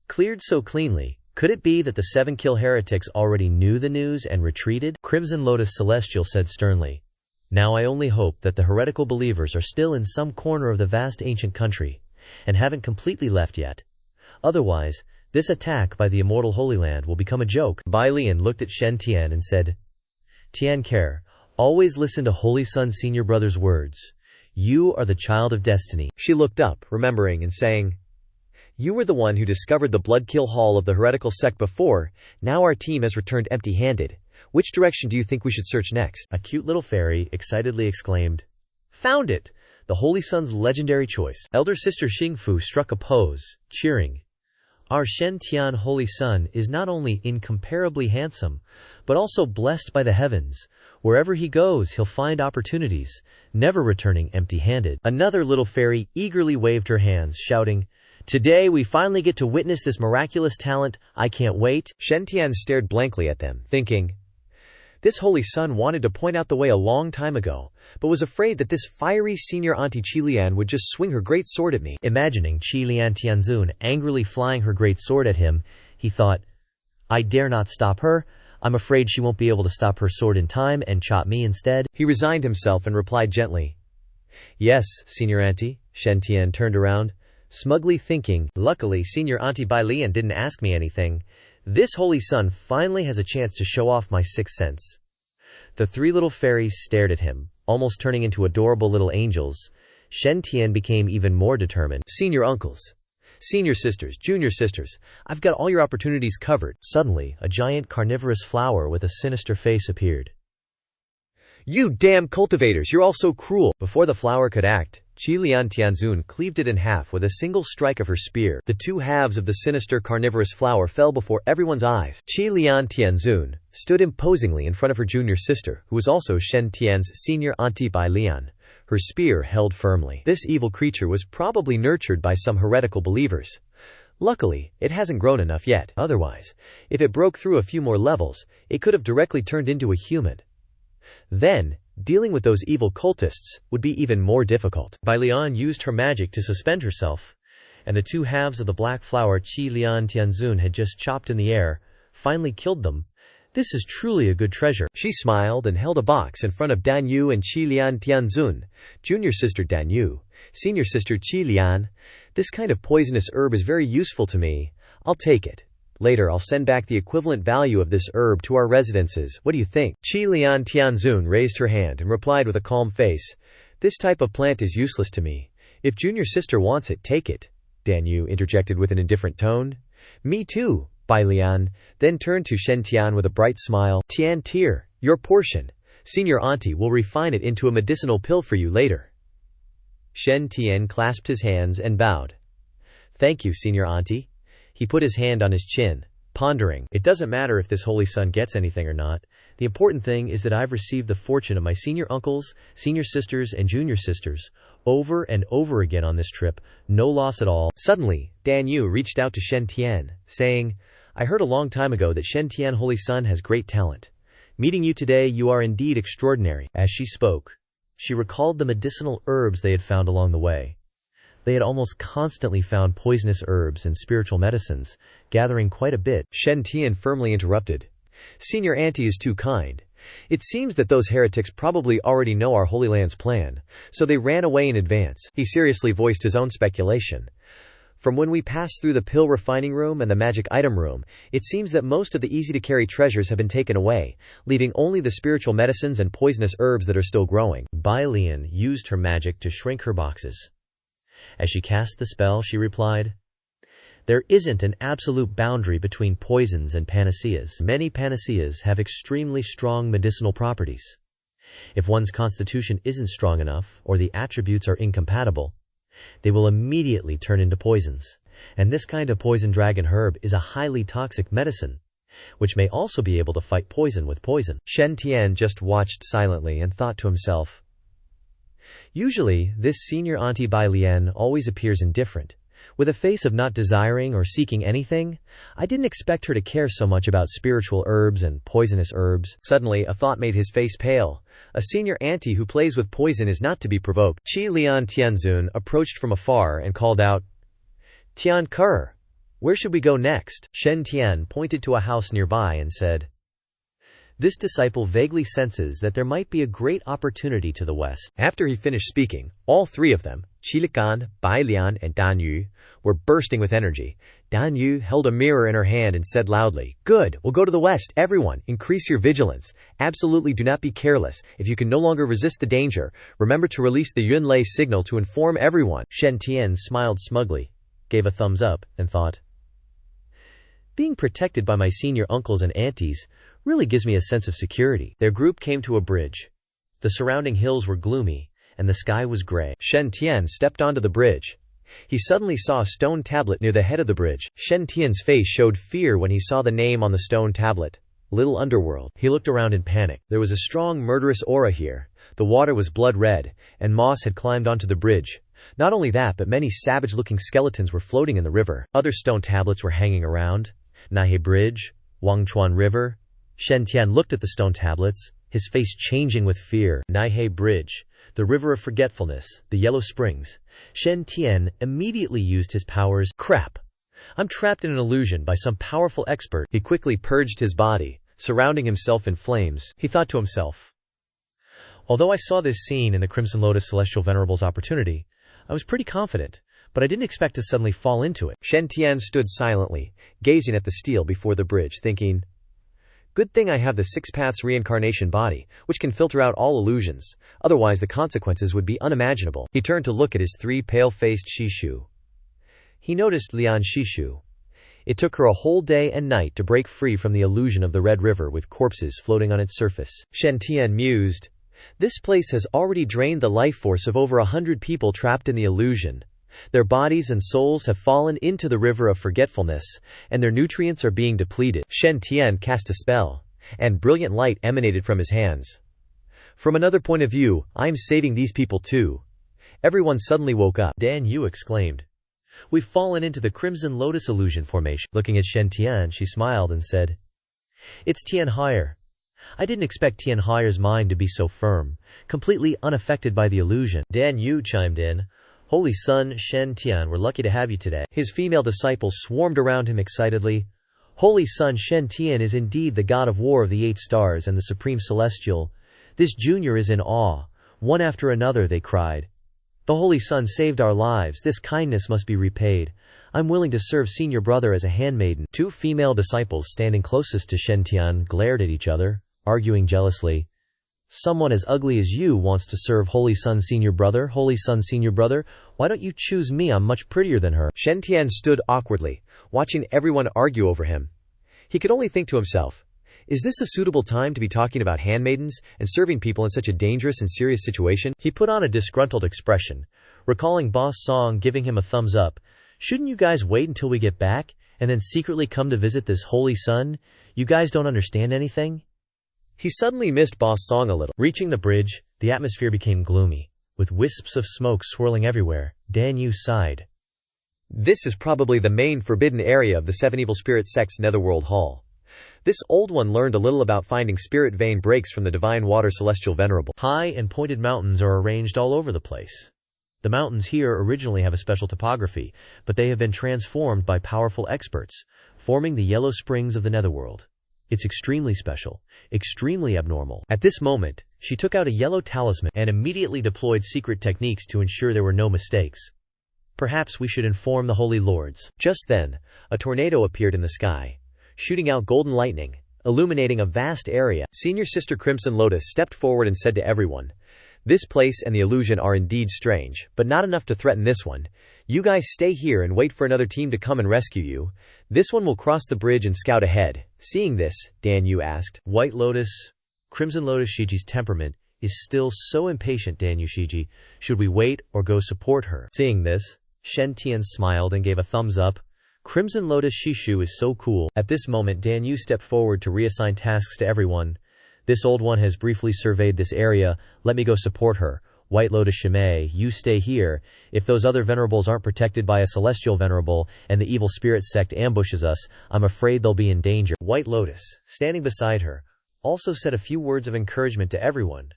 "Cleared so cleanly. Could it be that the 7 kill heretics already knew the news and retreated?" Crimson Lotus Celestial said sternly, "Now I only hope that the heretical believers are still in some corner of the vast ancient country, and haven't completely left yet. Otherwise, this attack by the immortal Holy Land will become a joke." Bai Lian looked at Shen Tian and said, "Tian Care, always listen to Holy Sun Senior Brother's words. You are the child of destiny." She looked up, remembering and saying, "You were the one who discovered the Bloodkill Hall of the heretical sect before. Now our team has returned empty-handed. Which direction do you think we should search next?" A cute little fairy excitedly exclaimed, "Found it! The Holy Sun's legendary choice." Elder Sister Xingfu struck a pose, cheering. "Our Shen Tian Holy Sun is not only incomparably handsome, but also blessed by the heavens. Wherever he goes, he'll find opportunities, never returning empty-handed." Another little fairy eagerly waved her hands, shouting, "Today we finally get to witness this miraculous talent. I can't wait." Shen Tian stared blankly at them, thinking, this Holy Sun wanted to point out the way a long time ago, but was afraid that this fiery senior auntie Qi Lian would just swing her great sword at me. Imagining Qi Lian Tianzun angrily flying her great sword at him, he thought, "I dare not stop her. I'm afraid she won't be able to stop her sword in time and chop me instead." He resigned himself and replied gently, "Yes, Senior Auntie." Shen Tian turned around, smugly thinking, "Luckily, Senior Auntie Bai Lian didn't ask me anything. This Holy Sun finally has a chance to show off my sixth sense." The 3 little fairies stared at him, almost turning into adorable little angels. Shen Tian became even more determined. "Senior uncles, senior sisters, junior sisters, I've got all your opportunities covered." Suddenly, a giant carnivorous flower with a sinister face appeared. "You damn cultivators, you're all so cruel!" Before the flower could act, Qi Lian Tianzun cleaved it in half with a single strike of her spear. The 2 halves of the sinister carnivorous flower fell before everyone's eyes. Qi Lian Tianzun stood imposingly in front of her junior sister, who was also Shen Tian's senior auntie Bai Lian, her spear held firmly. This evil creature was probably nurtured by some heretical believers. Luckily, it hasn't grown enough yet. Otherwise, if it broke through a few more levels, it could have directly turned into a human. Then, dealing with those evil cultists would be even more difficult. Bai Lian used her magic to suspend herself, and the 2 halves of the black flower Qi Lian Tianzun had just chopped in the air finally killed them. This is truly a good treasure. She smiled and held a box in front of Dan Yu and Qi Lian Tianzun. "Junior sister Dan Yu, senior sister Qi Lian, this kind of poisonous herb is very useful to me. I'll take it. Later I'll send back the equivalent value of this herb to our residences. What do you think?" Qi Lian Tianzun raised her hand and replied with a calm face, "This type of plant is useless to me. If junior sister wants it, take it." Dan Yu interjected with an indifferent tone. "Me too," Bai Lian then turned to Shen Tian with a bright smile. "Tian Tier, your portion. Senior auntie will refine it into a medicinal pill for you later." Shen Tian clasped his hands and bowed. "Thank you, senior auntie." He put his hand on his chin, pondering. "It doesn't matter if this Holy Sun gets anything or not. The important thing is that I've received the fortune of my senior uncles, senior sisters, and junior sisters, over and over again on this trip. No loss at all." Suddenly, Dan Yu reached out to Shen Tian, saying, "I heard a long time ago that Shen Tian Holy Sun has great talent. Meeting you today, you are indeed extraordinary." As she spoke, she recalled the medicinal herbs they had found along the way. They had almost constantly found poisonous herbs and spiritual medicines, gathering quite a bit. Shen Tian firmly interrupted. "Senior auntie is too kind. It seems that those heretics probably already know our Holy Land's plan, so they ran away in advance. He seriously voiced his own speculation. From when we passed through the pill refining room and the magic item room, it seems that most of the easy-to-carry treasures have been taken away, leaving only the spiritual medicines and poisonous herbs that are still growing. Bai Lian used her magic to shrink her boxes. As she cast the spell, she replied, "There isn't an absolute boundary between poisons and panaceas. Many panaceas have extremely strong medicinal properties. If one's constitution isn't strong enough, or the attributes are incompatible, they will immediately turn into poisons. And this kind of poison dragon herb is a highly toxic medicine, which may also be able to fight poison with poison." Shen Tian just watched silently and thought to himself, "Usually, this senior auntie Bai Lian always appears indifferent, with a face of not desiring or seeking anything. I didn't expect her to care so much about spiritual herbs and poisonous herbs." Suddenly, a thought made his face pale. A senior auntie who plays with poison is not to be provoked. Qi Lian Tianzun approached from afar and called out, "Tian Ke, where should we go next?" Shen Tian pointed to a house nearby and said, "This disciple vaguely senses that there might be a great opportunity to the west." After he finished speaking, all three of them, Qi Likan, Bai Lian, and Dan Yu, were bursting with energy. Dan Yu held a mirror in her hand and said loudly, "Good, we'll go to the west. Everyone, increase your vigilance. Absolutely do not be careless. If you can no longer resist the danger, remember to release the Yunlei signal to inform everyone." Shen Tian smiled smugly, gave a thumbs up, and thought, "Being protected by my senior uncles and aunties really gives me a sense of security." Their group came to a bridge. The surrounding hills were gloomy, and the sky was gray. Shen Tian stepped onto the bridge. He suddenly saw a stone tablet near the head of the bridge. Shen Tian's face showed fear when he saw the name on the stone tablet, Little Underworld. He looked around in panic. There was a strong murderous aura here. The water was blood red, and moss had climbed onto the bridge. Not only that, but many savage-looking skeletons were floating in the river. Other stone tablets were hanging around. Nahei Bridge, Wangchuan River. Shen Tian looked at the stone tablets, his face changing with fear. Nahei Bridge, the River of Forgetfulness, the Yellow Springs. Shen Tian immediately used his powers. Crap! I'm trapped in an illusion by some powerful expert. He quickly purged his body, surrounding himself in flames. He thought to himself, although I saw this scene in the Crimson Lotus Celestial Venerable's opportunity, I was pretty confident, but I didn't expect to suddenly fall into it. Shen Tian stood silently, gazing at the steel before the bridge, thinking, "Good thing I have the Six Paths reincarnation body, which can filter out all illusions, otherwise the consequences would be unimaginable." He turned to look at his three pale-faced Shishu. He noticed Lian Shishu. It took her a whole day and night to break free from the illusion of the Red River with corpses floating on its surface. Shen Tian mused, "This place has already drained the life force of over 100 people trapped in the illusion. Their bodies and souls have fallen into the river of forgetfulness, and their nutrients are being depleted." Shen Tian cast a spell, and brilliant light emanated from his hands. "From another point of view, I'm saving these people too." Everyone suddenly woke up. Dan Yu exclaimed, "We've fallen into the Crimson Lotus illusion formation." Looking at Shen Tian, she smiled and said, "It's Tian Haier. I didn't expect Tian Haier's mind to be so firm, completely unaffected by the illusion." Dan Yu chimed in, "Holy Son, Shen Tian, we're lucky to have you today." His female disciples swarmed around him excitedly. "Holy Son, Shen Tian is indeed the god of war of the 8 stars and the supreme celestial. This junior is in awe." One after another they cried, "The Holy Son saved our lives. This kindness must be repaid. I'm willing to serve senior brother as a handmaiden." 2 female disciples standing closest to Shen Tian glared at each other, arguing jealously. "Someone as ugly as you wants to serve Holy Son senior brother? Holy Son senior brother? Why don't you choose me? I'm much prettier than her." Shen Tian stood awkwardly, watching everyone argue over him. He could only think to himself, is this a suitable time to be talking about handmaidens and serving people in such a dangerous and serious situation? He put on a disgruntled expression, recalling Boss Song giving him a thumbs up. "Shouldn't you guys wait until we get back, and then secretly come to visit this Holy Son? You guys don't understand anything?" He suddenly missed Boss Song a little. Reaching the bridge, the atmosphere became gloomy, with wisps of smoke swirling everywhere. Dan Yu sighed. This is probably the main forbidden area of the 7 evil spirit sect's Netherworld Hall. This old one learned a little about finding spirit vein breaks from the divine water celestial venerable. High and pointed mountains are arranged all over the place. The mountains here originally have a special topography, but they have been transformed by powerful experts, forming the yellow springs of the Netherworld. It's extremely special, extremely abnormal. At this moment, she took out a yellow talisman and immediately deployed secret techniques to ensure there were no mistakes. Perhaps we should inform the Holy Lords. Just then, a tornado appeared in the sky, shooting out golden lightning, illuminating a vast area. Senior Sister Crimson Lotus stepped forward and said to everyone, "This place and the illusion are indeed strange, but not enough to threaten this one. You guys stay here and wait for another team to come and rescue you. This one will cross the bridge and scout ahead." Seeing this, Dan Yu asked, White Lotus, Crimson Lotus Shiji's temperament is still so impatient. Dan Yu Shiji, should we wait or go support her? Seeing this, Shen Tian smiled and gave a thumbs up. Crimson Lotus Shishu is so cool. At this moment, Dan Yu stepped forward to reassign tasks to everyone. This old one has briefly surveyed this area. Let me go support her. White Lotus Shimei, you stay here. If those other venerables aren't protected by a celestial venerable and the evil spirit sect ambushes us, I'm afraid they'll be in danger. White Lotus, standing beside her, also said a few words of encouragement to everyone.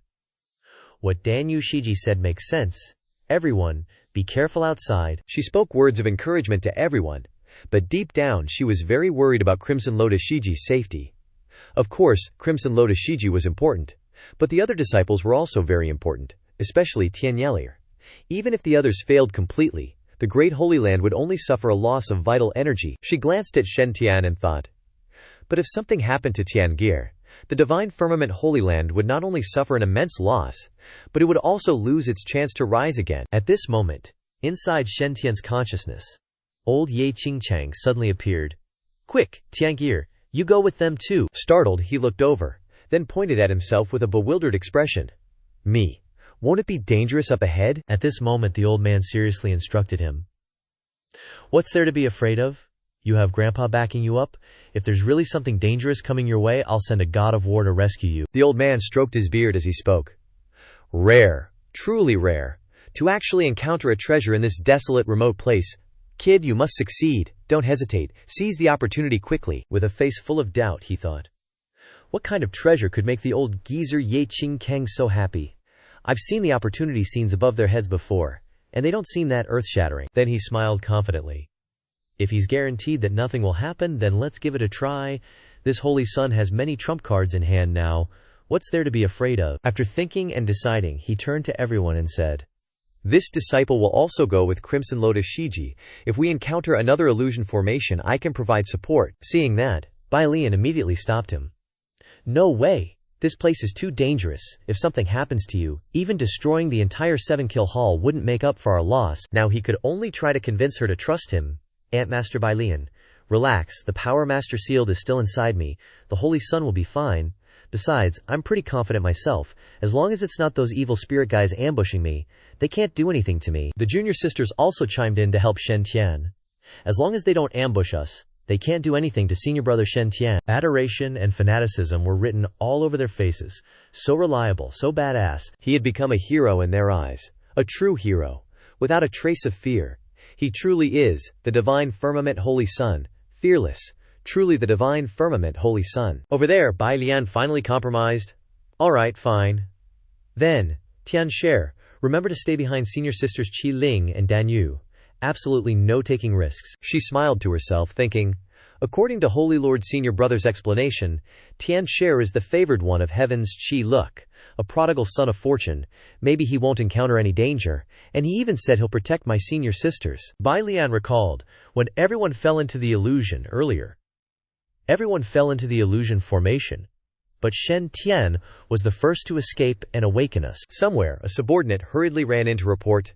What Dan Yu Shiji said makes sense. Everyone, be careful outside. She spoke words of encouragement to everyone, but deep down she was very worried about Crimson Lotus Shiji's safety. Of course, Crimson Lotus Shiji was important, but the other disciples were also very important, especially Tian Yelir. Even if the others failed completely, the Great Holy Land would only suffer a loss of vital energy. She glanced at Shen Tian and thought, but if something happened to Tian Gear, the Divine Firmament Holy Land would not only suffer an immense loss, but it would also lose its chance to rise again. At this moment, inside Shen Tian's consciousness, old Ye Qingchang suddenly appeared. Quick, Tian Gear, you go with them too. Startled, he looked over, then pointed at himself with a bewildered expression. Me? Won't it be dangerous up ahead? At this moment, the old man seriously instructed him. What's there to be afraid of? You have Grandpa backing you up. If there's really something dangerous coming your way, I'll send a god of war to rescue you. The old man stroked his beard as he spoke. Rare, truly rare, to actually encounter a treasure in this desolate, remote place. Kid, you must succeed. Don't hesitate. Seize the opportunity quickly. With a face full of doubt, he thought, what kind of treasure could make the old geezer Ye Qingkang so happy? I've seen the opportunity scenes above their heads before, and they don't seem that earth-shattering. Then he smiled confidently. If he's guaranteed that nothing will happen, then let's give it a try. This holy sun has many trump cards in hand now. What's there to be afraid of? After thinking and deciding, he turned to everyone and said, This disciple will also go with Crimson Lotus Shiji. If we encounter another illusion formation, I can provide support. Seeing that, Bai Lian immediately stopped him. No way! This place is too dangerous. If something happens to you, even destroying the entire 7-kill hall wouldn't make up for our loss. Now he could only try to convince her to trust him. Antmaster Bai Lian, relax, the Power Master sealed is still inside me. The Holy Sun will be fine. Besides, I'm pretty confident myself. As long as it's not those evil spirit guys ambushing me, they can't do anything to me. The junior sisters also chimed in to help Shen Tian. As long as they don't ambush us, they can't do anything to senior brother Shen Tian. Adoration and fanaticism were written all over their faces. So reliable, so badass. He had become a hero in their eyes. A true hero. Without a trace of fear. He truly is, the Divine Firmament Holy Sun. Fearless. Truly the Divine Firmament Holy Sun. Over there, Bai Lian finally compromised. Alright, fine. Then, Tian Sher, remember to stay behind senior sisters Qi Ling and Dan Yu. Absolutely no taking risks. She smiled to herself, thinking, according to Holy Lord Senior Brother's explanation, Tian Sher is the favored one of heaven's Qi Luk, a prodigal son of fortune. Maybe he won't encounter any danger, and he even said he'll protect my senior sisters. Bai Lian recalled, when everyone fell into the illusion earlier. Everyone fell into the illusion formation. But Shen Tian was the first to escape and awaken us. Somewhere, a subordinate hurriedly ran in to report,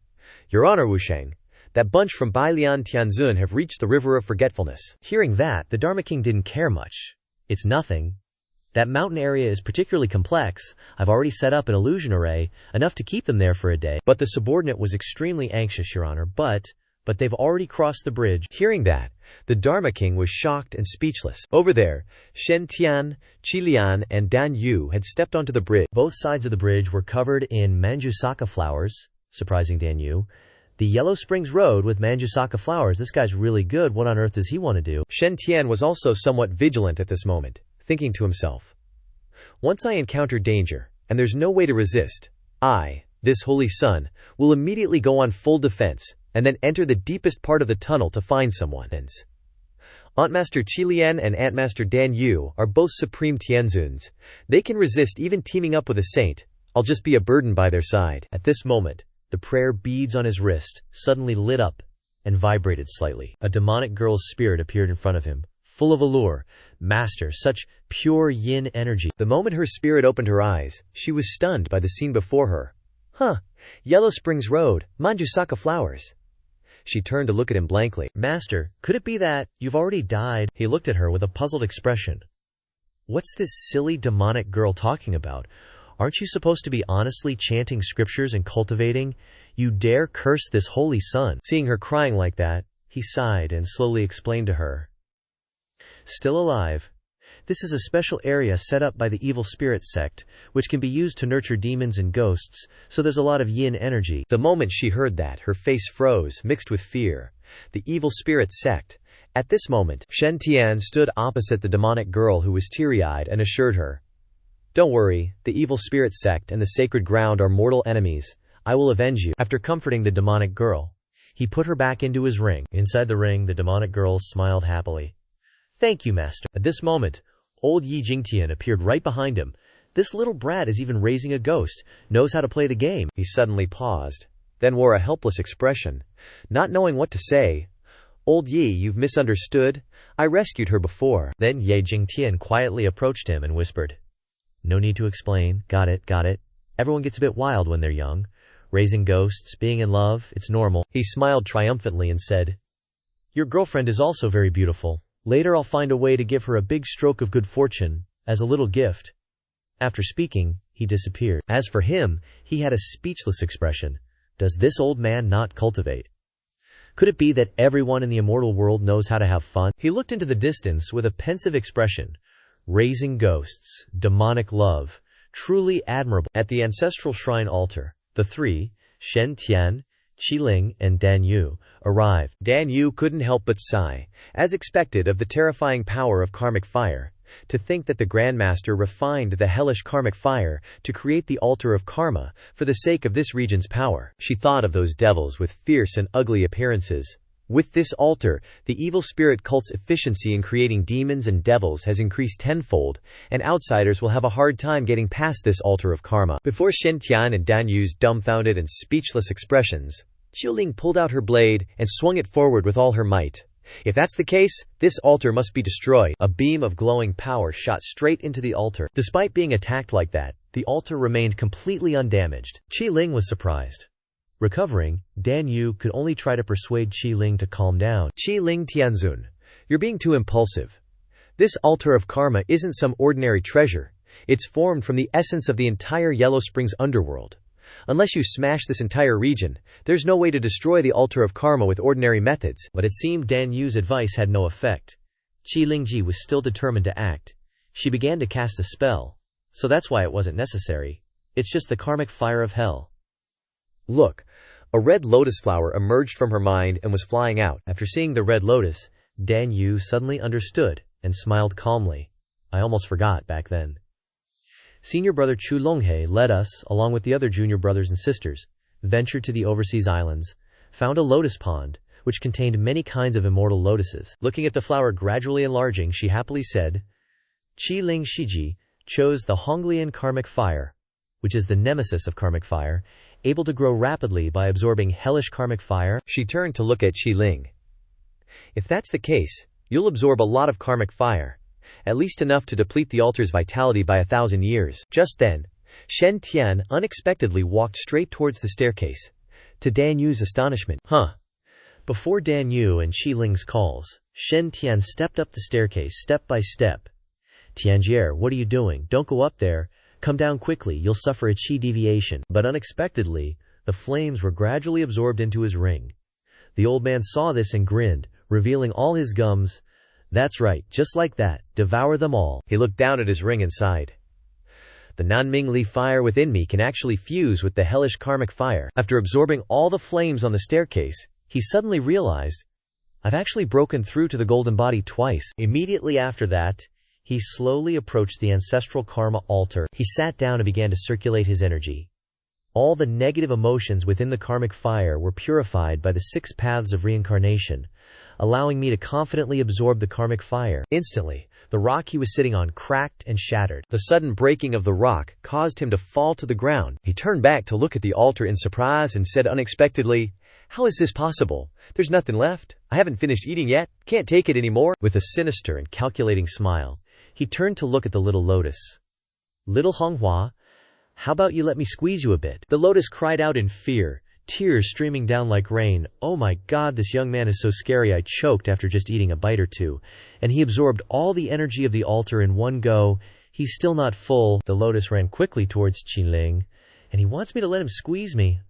Your Honor, Wusheng, that bunch from Bailian Tianzun have reached the River of Forgetfulness. Hearing that, the Dharma King didn't care much. It's nothing. That mountain area is particularly complex. I've already set up an illusion array, enough to keep them there for a day. But the subordinate was extremely anxious, Your Honor, but they've already crossed the bridge. Hearing that, the Dharma King was shocked and speechless. Over there, Shen Tian, Qi Lian, and Dan Yu had stepped onto the bridge. Both sides of the bridge were covered in Manjusaka flowers, surprising Dan Yu. The Yellow Springs Road with Manjusaka flowers, this guy's really good, what on earth does he want to do? Shen Tian was also somewhat vigilant at this moment, thinking to himself, once I encounter danger, and there's no way to resist, I, this holy sun, will immediately go on full defense, and then enter the deepest part of the tunnel to find someone. Auntmaster Qilian and Auntmaster Dan Yu are both supreme Tianzuns. They can resist even teaming up with a saint. I'll just be a burden by their side. At this moment, the prayer beads on his wrist suddenly lit up and vibrated slightly. A demonic girl's spirit appeared in front of him, full of allure. Master, such pure yin energy. The moment her spirit opened her eyes, she was stunned by the scene before her. Yellow Springs Road, Manjusaka flowers. She turned to look at him blankly. Master, could it be that you've already died? He looked at her with a puzzled expression. What's this silly demonic girl talking about? Aren't you supposed to be honestly chanting scriptures and cultivating? You dare curse this holy sun? Seeing her crying like that, he sighed and slowly explained to her. Still alive. This is a special area set up by the evil spirit sect, which can be used to nurture demons and ghosts, so there's a lot of yin energy. The moment she heard that, her face froze, mixed with fear. The evil spirit sect. At this moment, Shen Tian stood opposite the demonic girl who was teary-eyed and assured her, "Don't worry, the evil spirit sect and the sacred ground are mortal enemies. I will avenge you." After comforting the demonic girl, he put her back into his ring. Inside the ring, the demonic girl smiled happily. Thank you, Master. At this moment, old Yi Jingtian appeared right behind him. This little brat is even raising a ghost, knows how to play the game. He suddenly paused, then wore a helpless expression. Not knowing what to say, "Old Yi, you've misunderstood. I rescued her before." Then Yi Jingtian quietly approached him and whispered, "No need to explain. Got it. Everyone gets a bit wild when they're young. Raising ghosts, being in love, it's normal." He smiled triumphantly and said, "Your girlfriend is also very beautiful. Later I'll find a way to give her a big stroke of good fortune, as a little gift." After speaking, he disappeared. As for him, he had a speechless expression. Does this old man not cultivate? Could it be that everyone in the immortal world knows how to have fun? He looked into the distance with a pensive expression. Raising ghosts, demonic love, truly admirable. At the ancestral shrine altar, the three, Shen Tian, Qiling, and Dan Yu, arrived. Dan Yu couldn't help but sigh, as expected of the terrifying power of karmic fire. To think that the Grandmaster refined the hellish karmic fire to create the altar of karma for the sake of this region's power. She thought of those devils with fierce and ugly appearances. With this altar, the evil spirit cult's efficiency in creating demons and devils has increased tenfold, and outsiders will have a hard time getting past this altar of karma. Before Shen Tian and Dan Yu's dumbfounded and speechless expressions, Qiling pulled out her blade and swung it forward with all her might. If that's the case, this altar must be destroyed. A beam of glowing power shot straight into the altar. Despite being attacked like that, the altar remained completely undamaged. Qiling was surprised. Recovering, Dan Yu could only try to persuade Qiling to calm down. "Qiling Tianzun, you're being too impulsive. This altar of karma isn't some ordinary treasure. It's formed from the essence of the entire Yellow Springs underworld. Unless you smash this entire region, there's no way to destroy the altar of karma with ordinary methods." But it seemed Dan Yu's advice had no effect. Qiling Ji was still determined to act. She began to cast a spell. So that's why it wasn't necessary. It's just the karmic fire of hell. Look, a red lotus flower emerged from her mind and was flying out. After seeing the red lotus, Dan Yu suddenly understood and smiled calmly. I almost forgot back then. Senior brother Chu Longhe led us, along with the other junior brothers and sisters, ventured to the overseas islands, found a lotus pond, which contained many kinds of immortal lotuses. Looking at the flower gradually enlarging, she happily said, Qiling Shiji chose the Honglian karmic fire, which is the nemesis of karmic fire, able to grow rapidly by absorbing hellish karmic fire. She turned to look at Qiling. "If that's the case, you'll absorb a lot of karmic fire, at least enough to deplete the altar's vitality by 1,000 years. Just then, Shen Tian unexpectedly walked straight towards the staircase. To Dan Yu's astonishment, Before Dan Yu and Qiling's calls, Shen Tian stepped up the staircase step by step. "Tianjier, what are you doing? Don't go up there. Come down quickly, you'll suffer a qi deviation." But unexpectedly, the flames were gradually absorbed into his ring. The old man saw this and grinned, revealing all his gums. "That's right, just like that, devour them all." He looked down at his ring and sighed. "The Nanming Li fire within me can actually fuse with the hellish karmic fire." After absorbing all the flames on the staircase, he suddenly realized, I've actually broken through to the golden body twice. Immediately after that, he slowly approached the ancestral karma altar. He sat down and began to circulate his energy. All the negative emotions within the karmic fire were purified by the 6 paths of reincarnation. allowing me to confidently absorb the karmic fire. Instantly, the rock he was sitting on cracked and shattered. The sudden breaking of the rock caused him to fall to the ground. He turned back to look at the altar in surprise and said unexpectedly, "How is this possible? There's nothing left. I haven't finished eating yet. Can't take it anymore." With a sinister and calculating smile, he turned to look at the little lotus. "Little Manhwa, how about you let me squeeze you a bit?" The lotus cried out in fear, tears streaming down like rain. "Oh my God, this young man is so scary." I choked after just eating a bite or two, and he absorbed all the energy of the altar in one go. "He's still not full." The lotus ran quickly towards Ling, "and he wants me to let him squeeze me.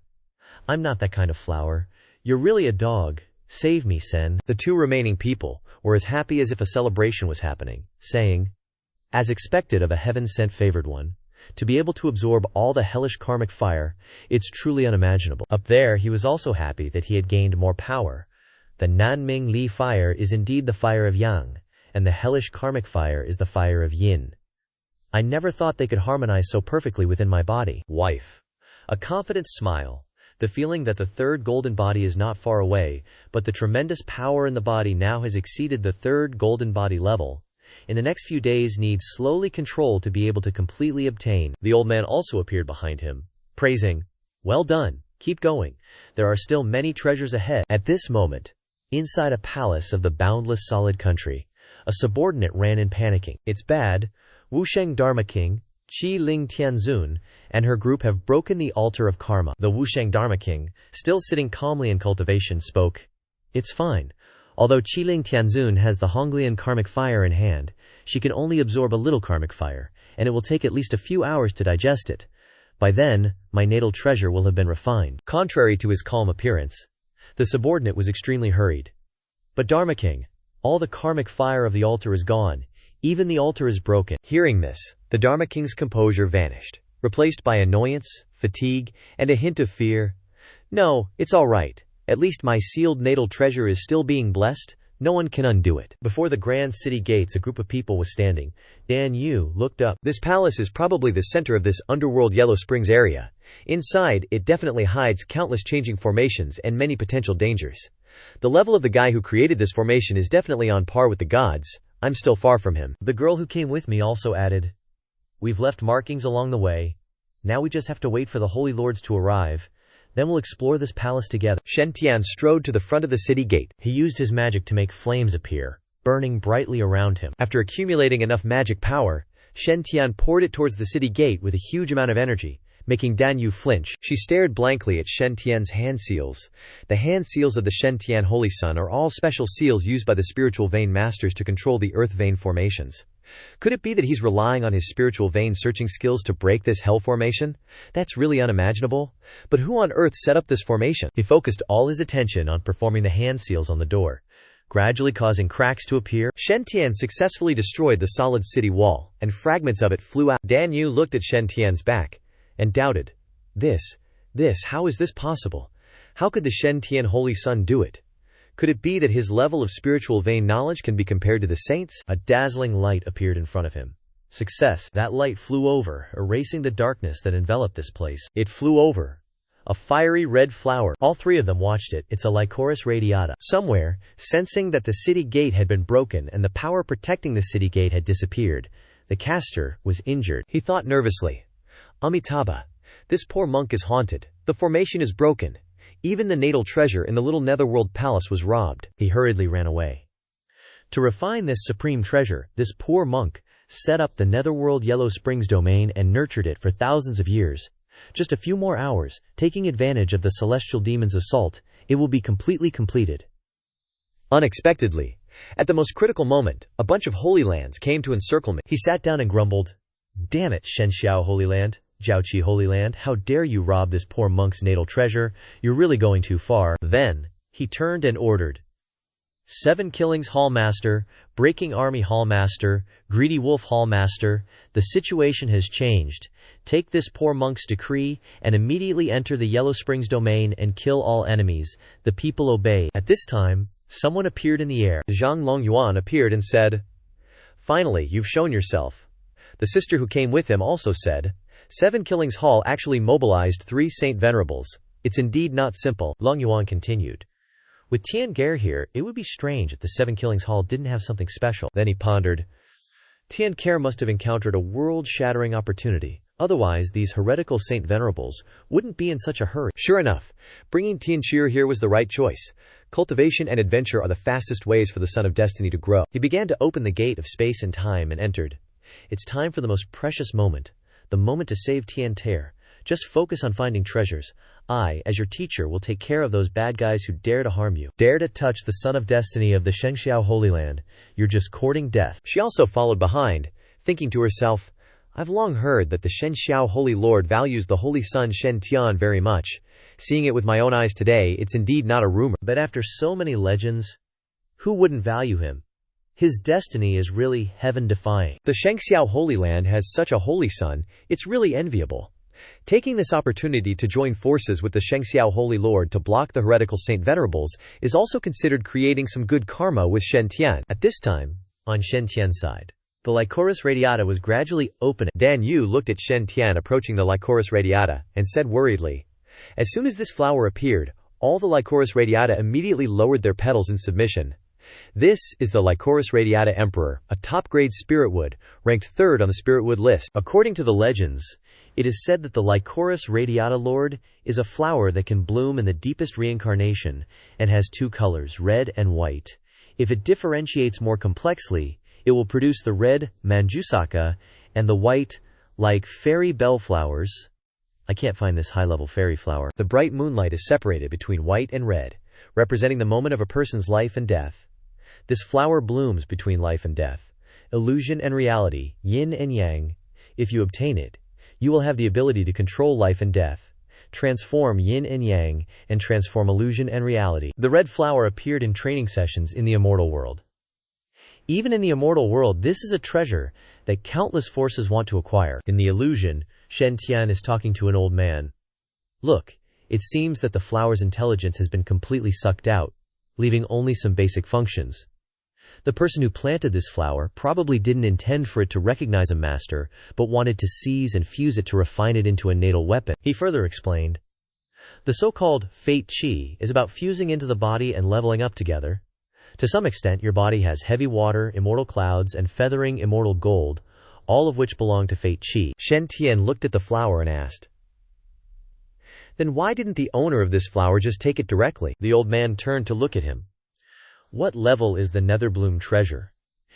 I'm not that kind of flower. You're really a dog. Save me, Sen." The two remaining people were as happy as if a celebration was happening, saying, "As expected of a heaven-sent favored one, to be able to absorb all the hellish karmic fire, it's truly unimaginable." Up there, he was also happy that he had gained more power. The Nanming Li fire is indeed the fire of Yang, and the hellish karmic fire is the fire of Yin. I never thought they could harmonize so perfectly within my body. Wife. A confident smile. The feeling that the third golden body is not far away, but the tremendous power in the body now has exceeded the third golden body level. In the next few days needs slowly control to be able to completely obtain. The old man also appeared behind him, praising, "Well done, keep going. There are still many treasures ahead." At this moment, inside a palace of the boundless solid country, a subordinate ran in panicking. "It's bad. Wusheng Dharma King, Ling Jianshen, and her group have broken the altar of karma." The Wusheng Dharma King, still sitting calmly in cultivation, spoke. "It's fine. Although Ling Jianshen has the Honglian karmic fire in hand, she can only absorb a little karmic fire, and it will take at least a few hours to digest it. By then, my natal treasure will have been refined." Contrary to his calm appearance, the subordinate was extremely hurried. "But Dharma King, all the karmic fire of the altar is gone. Even the altar is broken." Hearing this, the Dharma King's composure vanished, replaced by annoyance, fatigue, and a hint of fear. "No, it's all right. At least my sealed natal treasure is still being blessed. No one can undo it." Before the grand city gates, a group of people was standing. Dan Yu looked up. "This palace is probably the center of this underworld Yellow Springs area. Inside, it definitely hides countless changing formations and many potential dangers. The level of the guy who created this formation is definitely on par with the gods. I'm still far from him." The girl who came with me also added, "We've left markings along the way. Now we just have to wait for the holy lords to arrive. Then we'll explore this palace together." Shen Tian strode to the front of the city gate. He used his magic to make flames appear, burning brightly around him. After accumulating enough magic power, Shen Tian poured it towards the city gate with a huge amount of energy, making Dan Yu flinch. She stared blankly at Shen Tian's hand seals. The hand seals of the Shen Tian Holy Sun are all special seals used by the spiritual vein masters to control the earth vein formations. Could it be that he's relying on his spiritual vein searching skills to break this hell formation? That's really unimaginable. But who on earth set up this formation? He focused all his attention on performing the hand seals on the door, gradually causing cracks to appear. Shen Tian successfully destroyed the solid city wall, and fragments of it flew out. Dan Yu looked at Shen Tian's back and doubted. How is this possible? How could the Shen Tian Holy Sun do it? Could it be that his level of spiritual vein knowledge can be compared to the saints? A dazzling light appeared in front of him. Success! That light flew over, erasing the darkness that enveloped this place. It flew over. A fiery red flower. All three of them watched it. It's a Lycoris radiata. Somewhere, sensing that the city gate had been broken and the power protecting the city gate had disappeared, the caster was injured. He thought nervously. Amitabha, this poor monk is haunted. The formation is broken. Even the natal treasure in the little netherworld palace was robbed. He hurriedly ran away. To refine this supreme treasure, this poor monk set up the netherworld Yellow Springs domain and nurtured it for thousands of years. Just a few more hours, taking advantage of the celestial demon's assault, it will be completely completed. Unexpectedly, at the most critical moment, a bunch of Holy Lands came to encircle me. He sat down and grumbled, "Damn it, Shenxiao Holy Land, Jiaoqi Holy Land, how dare you rob this poor monk's natal treasure? You're really going too far." Then, he turned and ordered, 7 Killings Hallmaster, Breaking Army Hallmaster, Greedy Wolf Hallmaster, the situation has changed. Take this poor monk's decree, and immediately enter the Yellow Springs domain and kill all enemies. The people obey. At this time, someone appeared in the air. Zhang Longyuan appeared and said, "Finally, you've shown yourself." The sister who came with him also said, 7 Killings Hall actually mobilized 3 Saint Venerables. It's indeed not simple. Longyuan continued, With Tian Gare here, it would be strange if the Seven Killings Hall didn't have something special. Then he pondered. Tian Gare must have encountered a world-shattering opportunity. Otherwise, these heretical Saint Venerables wouldn't be in such a hurry. Sure enough, bringing Tian Gare here was the right choice. Cultivation and adventure are the fastest ways for the Son of Destiny to grow. He began to open the gate of space and time and entered. It's time for the most precious moment, the moment to save Tian Gare. Just focus on finding treasures. I, as your teacher, will take care of those bad guys who dare to harm you. Dare to touch the Son of Destiny of the Shengxiao Holy Land. You're just courting death. She also followed behind, thinking to herself, I've long heard that the Shengxiao Holy Lord values the Holy Son Shen Tian very much. Seeing it with my own eyes today, it's indeed not a rumor. But after so many legends, who wouldn't value him? His destiny is really heaven-defying. The Shengxiao Holy Land has such a holy son, it's really enviable. Taking this opportunity to join forces with the Shengxiao Holy Lord to block the heretical Saint Venerables is also considered creating some good karma with Shen Tian. At this time, on Shen Tian's side, the Lycoris radiata was gradually opening. Dan Yu looked at Shen Tian approaching the Lycoris radiata and said worriedly, as soon as this flower appeared, all the Lycoris radiata immediately lowered their petals in submission. This is the Lycoris radiata Emperor, a top-grade spirit wood, ranked 3rd on the spirit wood list. According to the legends, it is said that the Lycoris radiata Lord is a flower that can bloom in the deepest reincarnation and has 2 colors, red and white. If it differentiates more complexly, it will produce the red Manjusaka and the white, like fairy bellflowers. I can't find this high-level fairy flower. The bright moonlight is separated between white and red, representing the moment of a person's life and death. This flower blooms between life and death, illusion and reality, yin and yang. If you obtain it, you will have the ability to control life and death, transform yin and yang, and transform illusion and reality. The red flower appeared in training sessions in the immortal world. Even in the immortal world, this is a treasure that countless forces want to acquire. In the illusion, Shen Tian is talking to an old man. Look, it seems that the flower's intelligence has been completely sucked out, leaving only some basic functions. The person who planted this flower probably didn't intend for it to recognize a master, but wanted to seize and fuse it to refine it into a natal weapon. He further explained, the so-called fate qi is about fusing into the body and leveling up together. To some extent, your body has heavy water, immortal clouds, and feathering immortal gold, all of which belong to fate qi. Shen Tian looked at the flower and asked, then why didn't the owner of this flower just take it directly? The old man turned to look at him. What level is the Netherbloom treasure?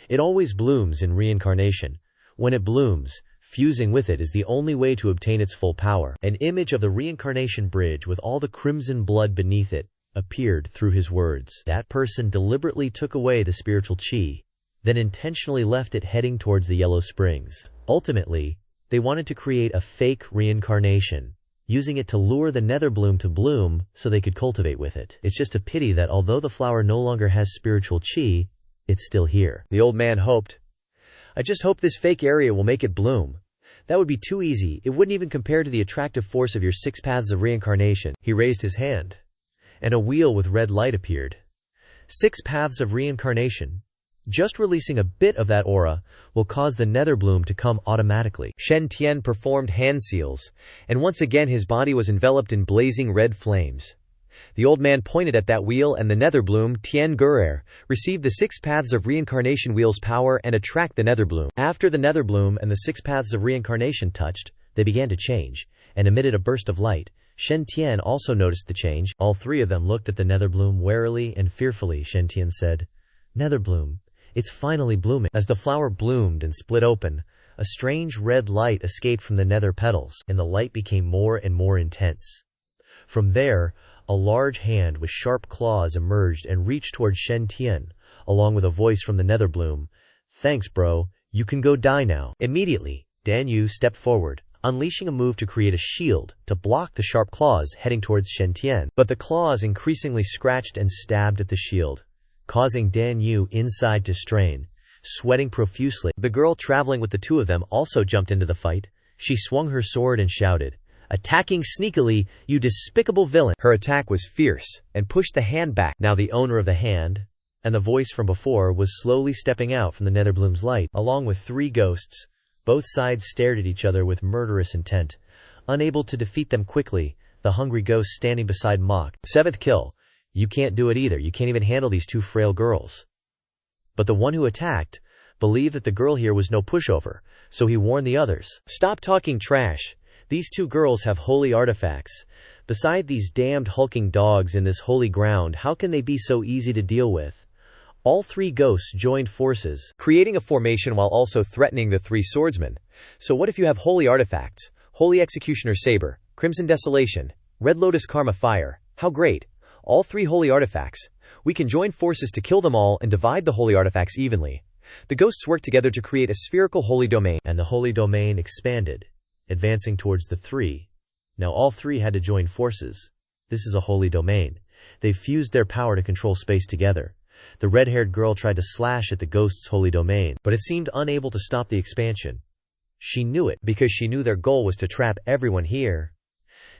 It always blooms in reincarnation. When it blooms, fusing with it is the only way to obtain its full power. An image of the reincarnation bridge with all the crimson blood beneath it appeared through his words. That person deliberately took away the spiritual qi, then intentionally left it heading towards the Yellow Springs. Ultimately, they wanted to create a fake reincarnation, using it to lure the Netherbloom to bloom so they could cultivate with it. It's just a pity that although the flower no longer has spiritual qi, it's still here. The old man hoped, I just hope this fake area will make it bloom. That would be too easy. It wouldn't even compare to the attractive force of your 6 paths of reincarnation. He raised his hand, and a wheel with red light appeared. 6 paths of reincarnation. Just releasing a bit of that aura will cause the Netherbloom to come automatically. Shen Tian performed hand seals, and once again his body was enveloped in blazing red flames. The old man pointed at that wheel, and the Netherbloom, Tian Gare, received the 6 paths of reincarnation wheel's power and attract the Netherbloom. After the Netherbloom and the 6 paths of reincarnation touched, they began to change, and emitted a burst of light. Shen Tian also noticed the change. All 3 of them looked at the Netherbloom warily and fearfully. Shen Tian said, Netherbloom, it's finally blooming. As the flower bloomed and split open, a strange red light escaped from the nether petals, and the light became more and more intense. From there, a large hand with sharp claws emerged and reached towards Shen Tian, along with a voice from the Netherbloom. Thanks, bro. You can go die now. Immediately, Dan Yu stepped forward, unleashing a move to create a shield to block the sharp claws heading towards Shen Tian. But the claws increasingly scratched and stabbed at the shield, causing Dan Yu inside to strain, sweating profusely. The girl traveling with the 2 of them also jumped into the fight. She swung her sword and shouted, attacking sneakily, you despicable villain. Her attack was fierce and pushed the hand back. Now the owner of the hand, and the voice from before, was slowly stepping out from the Netherbloom's light, along with 3 ghosts. Both sides stared at each other with murderous intent. Unable to defeat them quickly, the hungry ghost standing beside mocked. 7th kill. You can't do it either. You can't even handle these two frail girls." But the one who attacked believed that the girl here was no pushover, so he warned the others. "Stop talking trash. These two girls have holy artifacts. Beside these damned hulking dogs in this holy ground, how can they be so easy to deal with?" All three ghosts joined forces, creating a formation while also threatening the three swordsmen. So what if you have holy artifacts, holy executioner saber, crimson desolation, red lotus karma fire? How great! All three holy artifacts. We can join forces to kill them all and divide the holy artifacts evenly. The ghosts worked together to create a spherical holy domain, and the holy domain expanded, advancing towards the three. Now all three had to join forces. This is a holy domain. They fused their power to control space together. The red-haired girl tried to slash at the ghost's holy domain, but it seemed unable to stop the expansion. She knew it, because she knew their goal was to trap everyone here.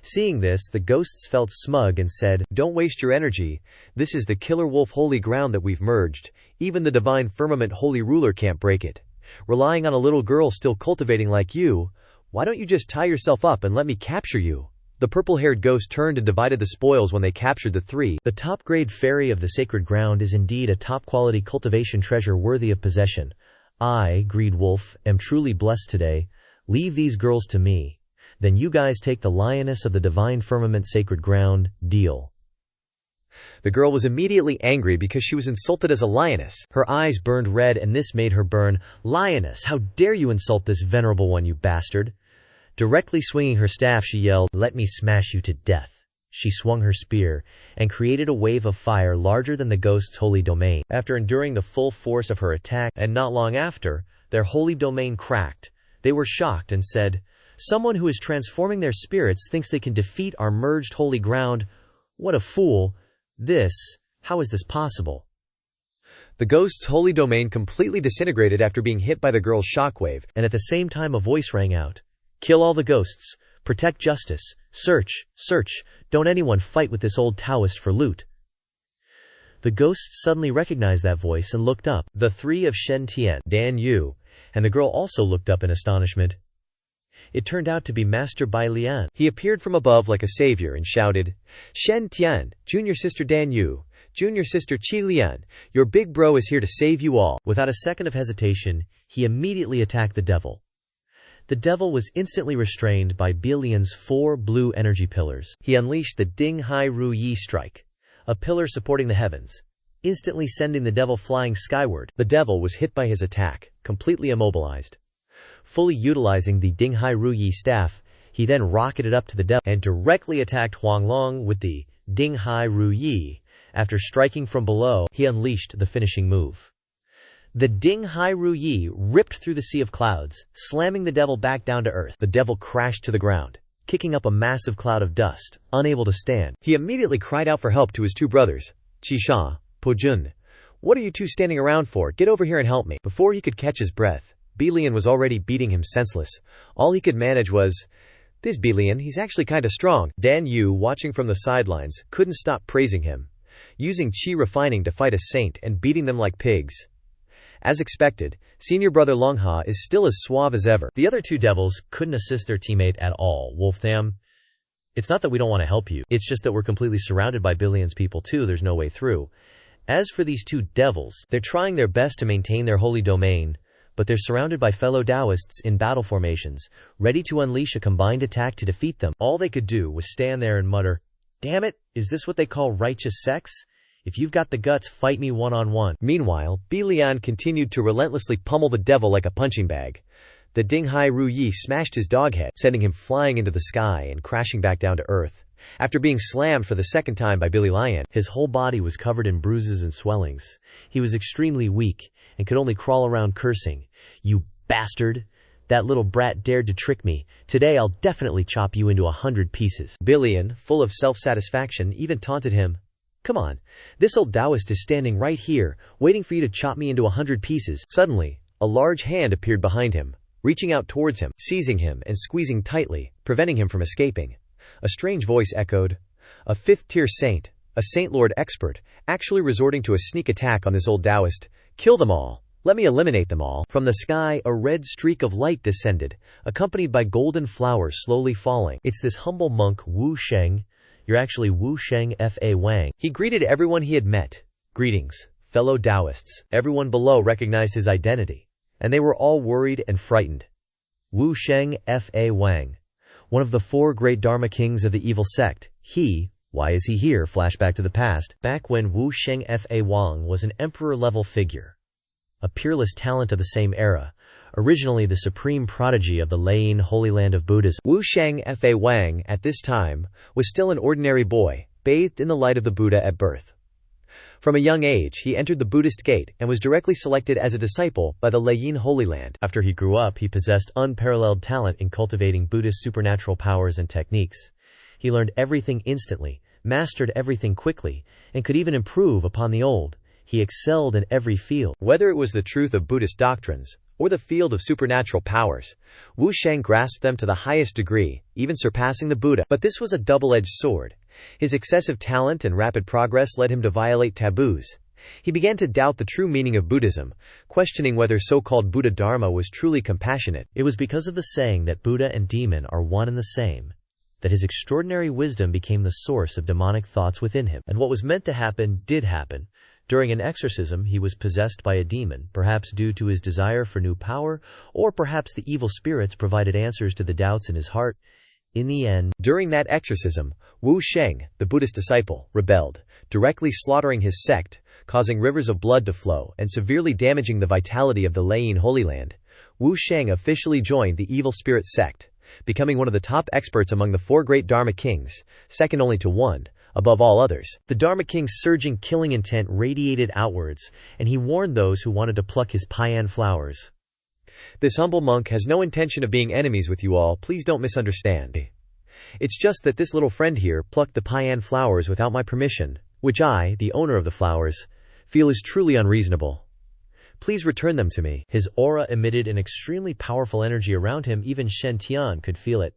Seeing this, the ghosts felt smug and said, "Don't waste your energy. This is the killer wolf holy ground that we've merged. Even the divine firmament holy ruler can't break it. Relying on a little girl still cultivating like you, why don't you just tie yourself up and let me capture you?" The purple-haired ghost turned and divided the spoils when they captured the three. The top-grade fairy of the sacred ground is indeed a top-quality cultivation treasure worthy of possession. I, Greed Wolf, am truly blessed today. Leave these girls to me. Then you guys take the lioness of the divine firmament sacred ground. Deal. The girl was immediately angry because she was insulted as a lioness. Her eyes burned red, and this made her burn. "Lioness, how dare you insult this venerable one, you bastard!" Directly swinging her staff, she yelled, "Let me smash you to death." She swung her spear and created a wave of fire larger than the ghost's holy domain. After enduring the full force of her attack, and not long after, their holy domain cracked. They were shocked and said, "Someone who is transforming their spirits thinks they can defeat our merged holy ground. What a fool! How is this possible?" The ghost's holy domain completely disintegrated after being hit by the girl's shockwave, and at the same time a voice rang out, "Kill all the ghosts. Protect justice. Search. Don't anyone fight with this old Taoist for loot." The ghosts suddenly recognized that voice and looked up. The three of Shen Tian, Dan Yu, and the girl also looked up in astonishment. It turned out to be Master Bai Lian. He appeared from above like a savior and shouted, "Shen Tian, junior sister Dan Yu, junior sister Qi Lian, your big bro is here to save you all." Without a second of hesitation, he immediately attacked the devil. The devil was instantly restrained by Bai Lian's 4 blue energy pillars. He unleashed the Ding Hai Ru Yi strike, a pillar supporting the heavens, instantly sending the devil flying skyward. The devil was hit by his attack, completely immobilized. Fully utilizing the Ding Hai Ru Yi staff, he then rocketed up to the devil and directly attacked Huanglong with the Ding Hai Ru Yi. After striking from below, he unleashed the finishing move. The Ding Hai Ru Yi ripped through the sea of clouds, slamming the devil back down to earth. The devil crashed to the ground, kicking up a massive cloud of dust, unable to stand. He immediately cried out for help to his two brothers, Qisha, Po Jun. "What are you two standing around for? Get over here and help me." Before he could catch his breath, Bai Lian was already beating him senseless. All he could manage was, "This Bai Lian, he's actually kinda strong." Dan Yu, watching from the sidelines, couldn't stop praising him, using qi refining to fight a saint and beating them like pigs. As expected, senior brother Longha is still as suave as ever. The other two devils couldn't assist their teammate at all. "Wolftham, it's not that we don't want to help you, it's just that we're completely surrounded by Bai Lian's people too, there's no way through." As for these two devils, they're trying their best to maintain their holy domain, but they're surrounded by fellow Taoists in battle formations, ready to unleash a combined attack to defeat them. All they could do was stand there and mutter, "Damn it, is this what they call righteous sex? If you've got the guts, fight me one-on-one." Meanwhile, Bai Lian continued to relentlessly pummel the devil like a punching bag. The Ding Hai Ru Yi smashed his dog head, sending him flying into the sky and crashing back down to earth. After being slammed for the second time by Bai Lian, his whole body was covered in bruises and swellings. He was extremely weak and could only crawl around cursing. "You bastard! That little brat dared to trick me. Today I'll definitely chop you into 100 pieces." Bai Lian, full of self-satisfaction, even taunted him, "Come on, this old Taoist is standing right here, waiting for you to chop me into 100 pieces. Suddenly, a large hand appeared behind him, reaching out towards him, seizing him and squeezing tightly, preventing him from escaping. A strange voice echoed, "A 5th-tier saint, a Saint Lord expert, actually resorting to a sneak attack on this old Taoist. Kill them all. Let me eliminate them all." From the sky, a red streak of light descended, accompanied by golden flowers slowly falling. It's this humble monk, Wu Sheng. You're actually Wu Sheng Fa Wang. He greeted everyone he had met. Greetings, fellow Taoists. Everyone below recognized his identity, and they were all worried and frightened. Wu Sheng Fa Wang, one of the 4 great Dharma kings of the evil sect. Why is he here? Flashback to the past, back when Wu Sheng Fa Wang was an emperor-level figure, a peerless talent of the same era, originally the supreme prodigy of the Layin Holy Land of Buddhism. Wu Sheng Fa Wang, at this time, was still an ordinary boy, bathed in the light of the Buddha at birth. From a young age, he entered the Buddhist gate and was directly selected as a disciple by the Layin Holy Land. After he grew up, he possessed unparalleled talent in cultivating Buddhist supernatural powers and techniques. He learned everything instantly, mastered everything quickly, and could even improve upon the old. He excelled in every field. Whether it was the truth of Buddhist doctrines or the field of supernatural powers, Wu Sheng grasped them to the highest degree, even surpassing the Buddha. But this was a double-edged sword. His excessive talent and rapid progress led him to violate taboos. He began to doubt the true meaning of Buddhism, questioning whether so-called Buddha Dharma was truly compassionate. It was because of the saying that Buddha and demon are one and the same that his extraordinary wisdom became the source of demonic thoughts within him. And what was meant to happen did happen. During an exorcism, he was possessed by a demon, perhaps due to his desire for new power, or perhaps the evil spirits provided answers to the doubts in his heart. In the end, during that exorcism, Wu Sheng, the Buddhist disciple, rebelled, directly slaughtering his sect, causing rivers of blood to flow, and severely damaging the vitality of the Layin Holy Land. Wu Sheng officially joined the evil spirit sect, becoming one of the top experts among the 4 great Dharma kings, second only to one, above all others. The Dharma king's surging killing intent radiated outwards, and he warned those who wanted to pluck his payan flowers. This humble monk has no intention of being enemies with you all, please don't misunderstand. It's just that this little friend here plucked the payan flowers without my permission, which I, the owner of the flowers, feel is truly unreasonable. Please return them to me. His aura emitted an extremely powerful energy around him, even Shen Tian could feel it.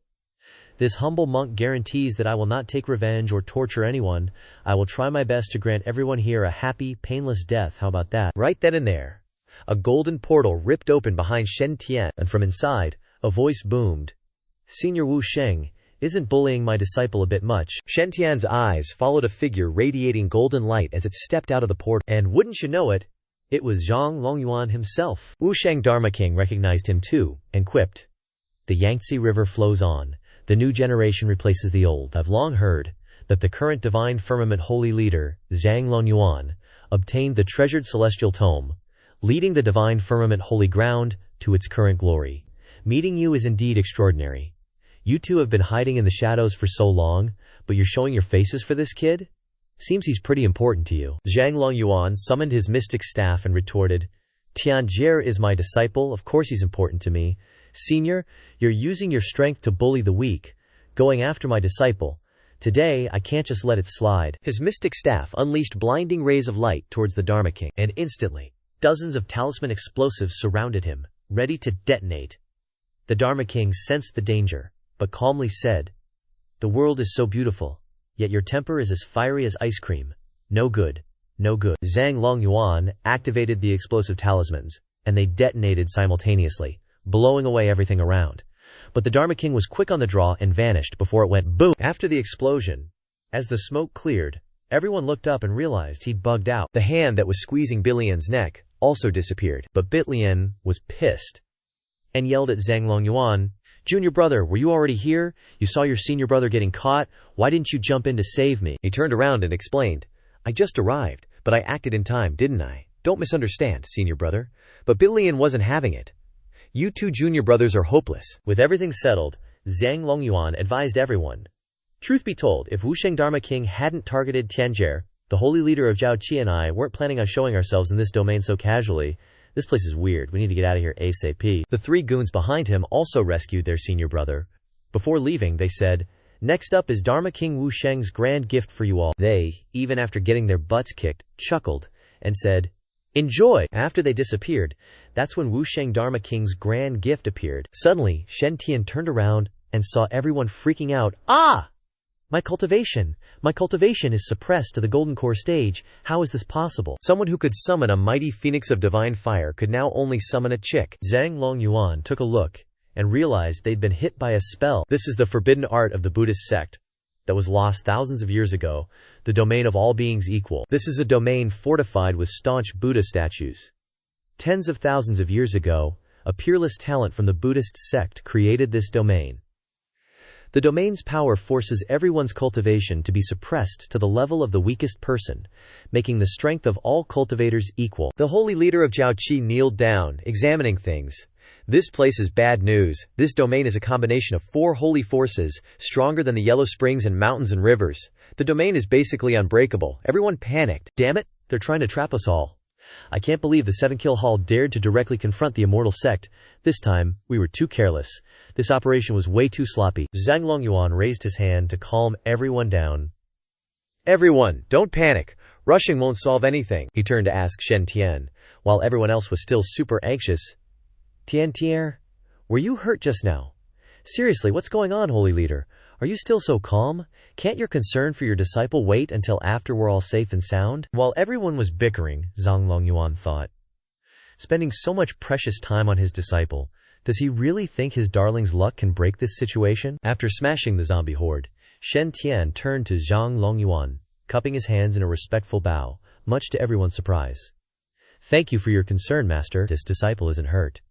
This humble monk guarantees that I will not take revenge or torture anyone. I will try my best to grant everyone here a happy, painless death. How about that? Right then and there, a golden portal ripped open behind Shen Tian, and from inside, a voice boomed. Senior Wu Sheng, isn't bullying my disciple a bit much? Shen Tian's eyes followed a figure radiating golden light as it stepped out of the portal. And wouldn't you know it, it was Zhang Longyuan himself. Wu Sheng Dharma King recognized him too, and quipped. The Yangtze River flows on. The new generation replaces the old. I've long heard that the current divine firmament holy leader, Zhang Longyuan, obtained the treasured celestial tome, leading the divine firmament holy ground to its current glory. Meeting you is indeed extraordinary. You two have been hiding in the shadows for so long, but you're showing your faces for this kid? Seems he's pretty important to you. Zhang Longyuan summoned his mystic staff and retorted, Tianjie is my disciple, of course he's important to me. Senior, you're using your strength to bully the weak, going after my disciple. Today, I can't just let it slide. His mystic staff unleashed blinding rays of light towards the Dharma King, and instantly, dozens of talisman explosives surrounded him, ready to detonate. The Dharma King sensed the danger, but calmly said, The world is so beautiful, yet your temper is as fiery as ice cream. No good, no good. Zhang Longyuan activated the explosive talismans, and they detonated simultaneously, blowing away everything around. But the Dharma King was quick on the draw and vanished before it went boom. After the explosion, as the smoke cleared, everyone looked up and realized he'd bugged out. The hand that was squeezing Bilian's neck also disappeared, but Bilian was pissed and yelled at Zhang Longyuan, Junior brother, were you already here? You saw your senior brother getting caught. Why didn't you jump in to save me? He turned around and explained, I just arrived, but I acted in time, didn't I? Don't misunderstand, senior brother. But Bilian wasn't having it. You two junior brothers are hopeless. With everything settled, Zhang Longyuan advised everyone. Truth be told, if Wu Sheng Dharma King hadn't targeted Tianjie, the holy leader of Zhao Qi and I weren't planning on showing ourselves in this domain so casually. This place is weird. We need to get out of here ASAP. The 3 goons behind him also rescued their senior brother. Before leaving, they said, Next up is Dharma King Wu Sheng's grand gift for you all. They, even after getting their butts kicked, chuckled and said, Enjoy! After they disappeared, that's when Wu Sheng Dharma King's grand gift appeared. Suddenly, Shen Tian turned around and saw everyone freaking out. Ah! My cultivation is suppressed to the golden core stage. How is this possible? Someone who could summon a mighty phoenix of divine fire could now only summon a chick. Zhang Longyuan took a look and realized they'd been hit by a spell. This is the forbidden art of the Buddhist sect. that was lost thousands of years ago, the domain of all beings equal. This is a domain fortified with staunch Buddha statues. Tens of thousands of years ago, a peerless talent from the Buddhist sect created this domain. The domain's power forces everyone's cultivation to be suppressed to the level of the weakest person, making the strength of all cultivators equal. The holy leader of Jiaoqi kneeled down, examining things. This place is bad news. This domain is a combination of 4 holy forces, stronger than the yellow springs and mountains and rivers. The domain is basically unbreakable. Everyone panicked. Damn it, they're trying to trap us all. I can't believe the 7-kill Hall dared to directly confront the immortal sect. This time, we were too careless. This operation was way too sloppy. Zhang Longyuan raised his hand to calm everyone down. Everyone, don't panic. Rushing won't solve anything. He turned to ask Shen Tian, while everyone else was still super anxious. Tian, were you hurt just now? Seriously, what's going on, holy leader? Are you still so calm? Can't your concern for your disciple wait until after we're all safe and sound? While everyone was bickering, Zhang Longyuan thought, spending so much precious time on his disciple, does he really think his darling's luck can break this situation? After smashing the zombie horde, Shen Tian turned to Zhang Longyuan, cupping his hands in a respectful bow, much to everyone's surprise. Thank you for your concern, master. This disciple isn't hurt,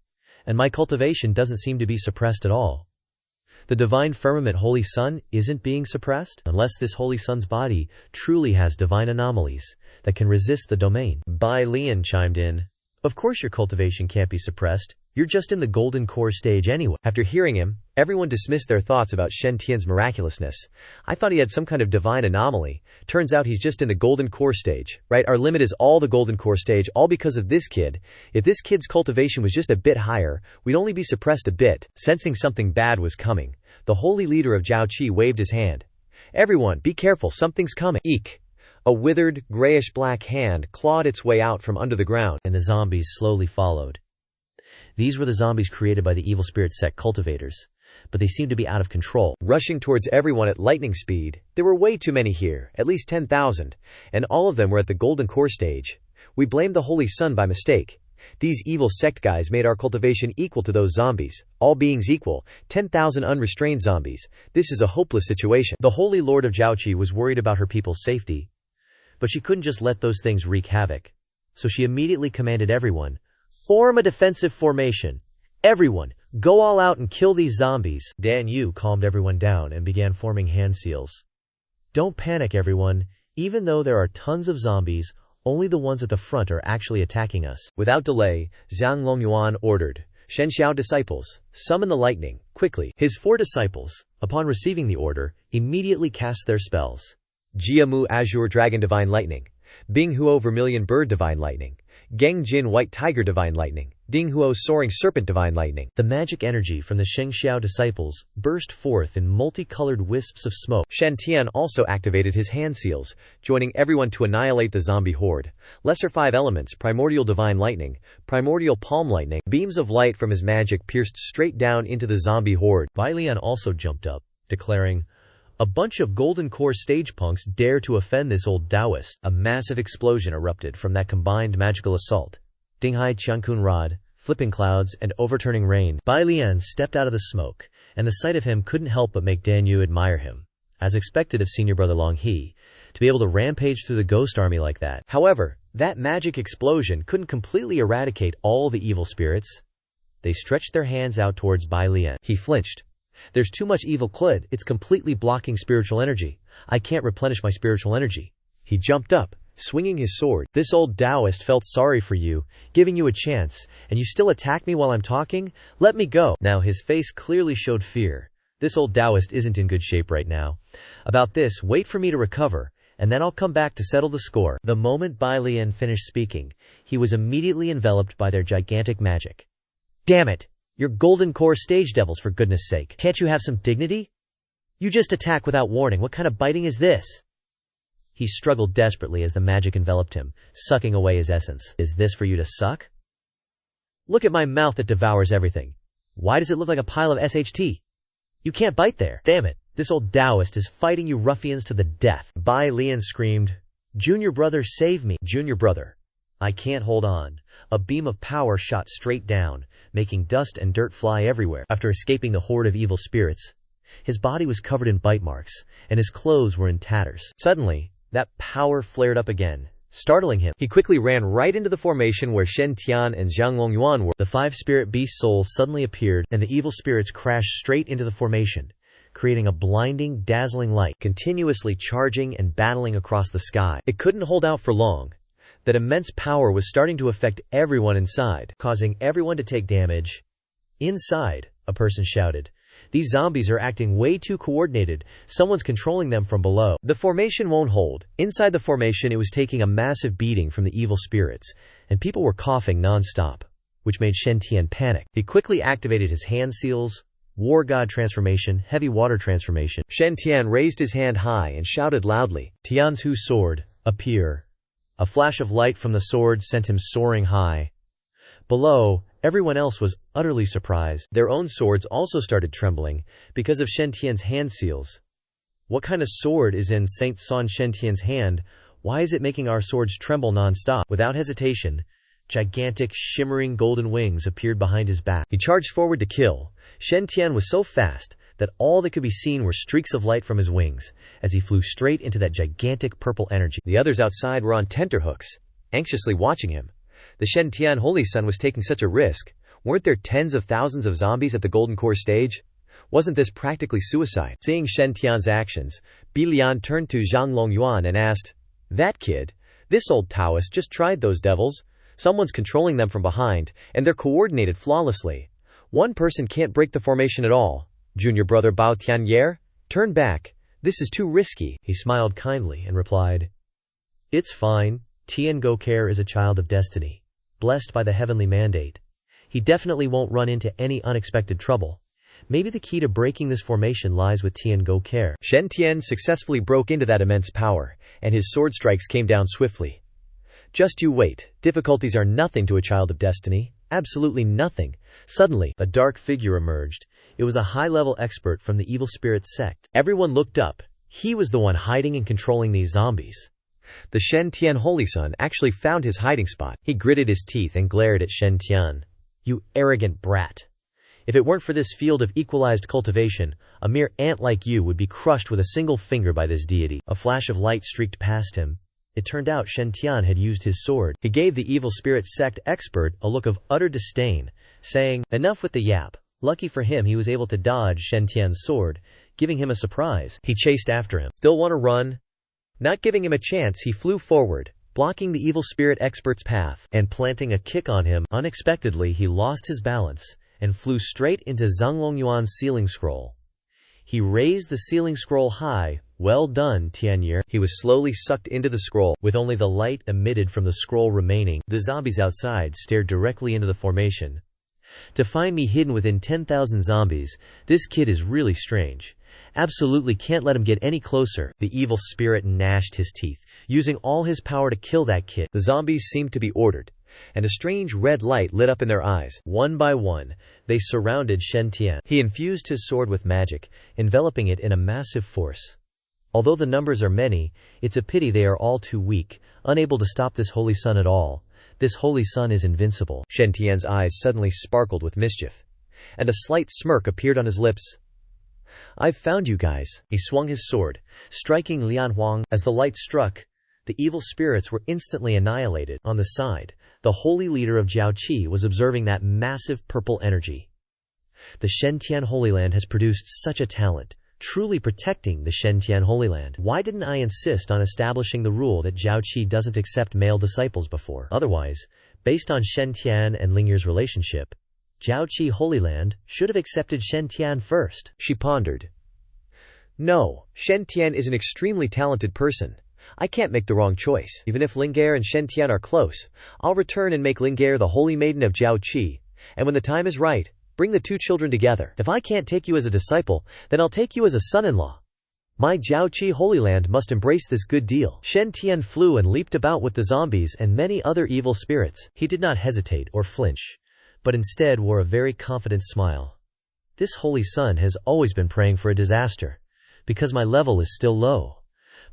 and my cultivation doesn't seem to be suppressed at all. The divine firmament Holy Sun isn't being suppressed, unless this Holy Sun's body truly has divine anomalies that can resist the domain. Bai Lian chimed in. Of course your cultivation can't be suppressed. You're just in the golden core stage anyway. After hearing him, everyone dismissed their thoughts about Shen Tian's miraculousness. I thought he had some kind of divine anomaly. Turns out he's just in the golden core stage, right? Our limit is all the golden core stage, all because of this kid. If this kid's cultivation was just a bit higher, we'd only be suppressed a bit. Sensing something bad was coming, the holy leader of Jiaoqi waved his hand. Everyone, be careful, something's coming. Eek! A withered, grayish-black hand clawed its way out from under the ground, and the zombies slowly followed. These were the zombies created by the evil spirit sect cultivators, but they seemed to be out of control. Rushing towards everyone at lightning speed, there were way too many here, at least 10,000, and all of them were at the golden core stage. We blamed the Holy Sun by mistake. These evil sect guys made our cultivation equal to those zombies. All beings equal, 10,000 unrestrained zombies. This is a hopeless situation. The Holy Lord of Jiaoqi was worried about her people's safety, but she couldn't just let those things wreak havoc. So she immediately commanded everyone, form a defensive formation. Everyone, go all out and kill these zombies. Dan Yu calmed everyone down and began forming hand seals. Don't panic, everyone. Even though there are tons of zombies, only the ones at the front are actually attacking us. Without delay, Zhang Longyuan ordered, Shen Xiao disciples, summon the lightning, quickly. His 4 disciples, upon receiving the order, immediately cast their spells. Jiamu Azure Dragon Divine Lightning, Binghuo Vermilion Bird Divine Lightning, Gengjin White Tiger Divine Lightning, Dinghuo Soaring Serpent Divine Lightning. The magic energy from the Shengxiao disciples burst forth in multicolored wisps of smoke. Shen Tian also activated his hand seals, joining everyone to annihilate the zombie horde. Lesser 5 elements, Primordial Divine Lightning, Primordial Palm Lightning, beams of light from his magic pierced straight down into the zombie horde. Bai Lian also jumped up, declaring, a bunch of golden core stage punks dare to offend this old Taoist. A massive explosion erupted from that combined magical assault. Dinghai Qiankun Rod, flipping clouds, and overturning rain. Bai Lian stepped out of the smoke, and the sight of him couldn't help but make Dan Yu admire him, as expected of senior brother Long He, to be able to rampage through the ghost army like that. However, that magic explosion couldn't completely eradicate all the evil spirits. They stretched their hands out towards Bai Lian. He flinched. There's too much evil clud, it's completely blocking spiritual energy. I can't replenish my spiritual energy. He jumped up, swinging his sword. This old Taoist felt sorry for you, giving you a chance, and you still attack me while I'm talking? Let me go. Now his face clearly showed fear. This old Taoist isn't in good shape right now. About this, wait for me to recover, and then I'll come back to settle the score. The moment Bai Lian finished speaking, he was immediately enveloped by their gigantic magic. Damn it! You're golden core stage devils, for goodness sake. Can't you have some dignity? You just attack without warning. What kind of biting is this? He struggled desperately as the magic enveloped him, sucking away his essence. Is this for you to suck? Look at my mouth that devours everything. Why does it look like a pile of SHT? You can't bite there. Damn it. This old Taoist is fighting you ruffians to the death. Bai Lian screamed, Junior brother, save me. Junior brother. I can't hold on. A beam of power shot straight down, making dust and dirt fly everywhere. After escaping the horde of evil spirits, His body was covered in bite marks, and his clothes were in tatters. Suddenly, that power flared up again, startling him. He quickly ran right into the formation where Shen Tian and Zhang Longyuan were. The 5 spirit beast souls suddenly appeared, and the evil spirits crashed straight into the formation, creating a blinding, dazzling light, continuously charging and battling across the sky. It couldn't hold out for long. That immense power was starting to affect everyone inside, causing everyone to take damage. "Inside," a person shouted. "These zombies are acting way too coordinated. Someone's controlling them from below." The formation won't hold. Inside the formation, it was taking a massive beating from the evil spirits, and people were coughing non-stop, which made Shen Tian panic. He quickly activated his hand seals, War God transformation, heavy water transformation. Shen Tian raised his hand high and shouted loudly, "Tianzu's sword, appear." A flash of light from the sword sent him soaring high. Below, everyone else was utterly surprised. Their own swords also started trembling because of Shen Tian's hand seals. "What kind of sword is in Saint Son Shen Tian's hand? Why is it making our swords tremble non-stop?" Without hesitation, gigantic, shimmering golden wings appeared behind his back. He charged forward to kill. Shen Tian was so fast that all that could be seen were streaks of light from his wings as he flew straight into that gigantic purple energy. The others outside were on tenterhooks, anxiously watching him. The Shen Tian Holy Sun was taking such a risk. Weren't there tens of thousands of zombies at the Golden Core stage? Wasn't this practically suicide? Seeing Shen Tian's actions, Bilian turned to Zhang Longyuan and asked, "That kid, this old Taoist just tried those devils. Someone's controlling them from behind, and they're coordinated flawlessly. One person can't break the formation at all. Junior brother Bao Tianyer, turn back. This is too risky." He smiled kindly and replied, "It's fine. Tian Gokare is a child of destiny, blessed by the heavenly mandate. He definitely won't run into any unexpected trouble. Maybe the key to breaking this formation lies with Tian Gokare." Shen Tian successfully broke into that immense power, and his sword strikes came down swiftly. "Just you wait. Difficulties are nothing to a child of destiny. Absolutely nothing." Suddenly, a dark figure emerged. It was a high-level expert from the evil spirit sect. Everyone looked up. He was the one hiding and controlling these zombies. The Shen Tian Holy Sun actually found his hiding spot. He gritted his teeth and glared at Shen Tian. "You arrogant brat. If it weren't for this field of equalized cultivation, a mere ant like you would be crushed with a single finger by this deity." A flash of light streaked past him. It turned out Shen Tian had used his sword. He gave the evil spirit sect expert a look of utter disdain, saying, "Enough with the yap." Lucky for him, he was able to dodge Shen Tian's sword, giving him a surprise. He chased after him. "Still want to run?" Not giving him a chance, he flew forward, blocking the evil spirit expert's path, and planting a kick on him. Unexpectedly, he lost his balance and flew straight into Zhang Longyuan's sealing scroll. He raised the sealing scroll high. "Well done, Tianyer." He was slowly sucked into the scroll. With only the light emitted from the scroll remaining, the zombies outside stared directly into the formation. "To find me hidden within 10,000 zombies, this kid is really strange. Absolutely can't let him get any closer." The evil spirit gnashed his teeth, using all his power to kill that kid. The zombies seemed to be ordered, and a strange red light lit up in their eyes. One by one, they surrounded Shen Tian. He infused his sword with magic, enveloping it in a massive force. Although the numbers are many, it's a pity they are all too weak, unable to stop this holy sun at all. This holy sun is invincible. Shen Tian's eyes suddenly sparkled with mischief, and a slight smirk appeared on his lips. "I've found you guys." He swung his sword, striking Lian Huang. As the light struck, the evil spirits were instantly annihilated. On the side, the holy leader of Jiaoqi was observing that massive purple energy. The Shen Tian Holy Land has produced such a talent, truly protecting the Shen Tian Holy Land. Why didn't I insist on establishing the rule that Jiaoqi doesn't accept male disciples before? Otherwise, based on Shen Tian and Lingyer's relationship, Jiaoqi Holy Land should have accepted Shen Tian first. She pondered. "No, Shen Tian is an extremely talented person. I can't make the wrong choice. Even if Lingyer and Shen Tian are close, I'll return and make Lingyer the holy maiden of Jiaoqi, and when the time is right, bring the two children together. If I can't take you as a disciple, then I'll take you as a son-in-law. My Jiaoqi Holy Land must embrace this good deal." Shen Tian flew and leaped about with the zombies and many other evil spirits. He did not hesitate or flinch, but instead wore a very confident smile. "This holy sun has always been praying for a disaster, because my level is still low.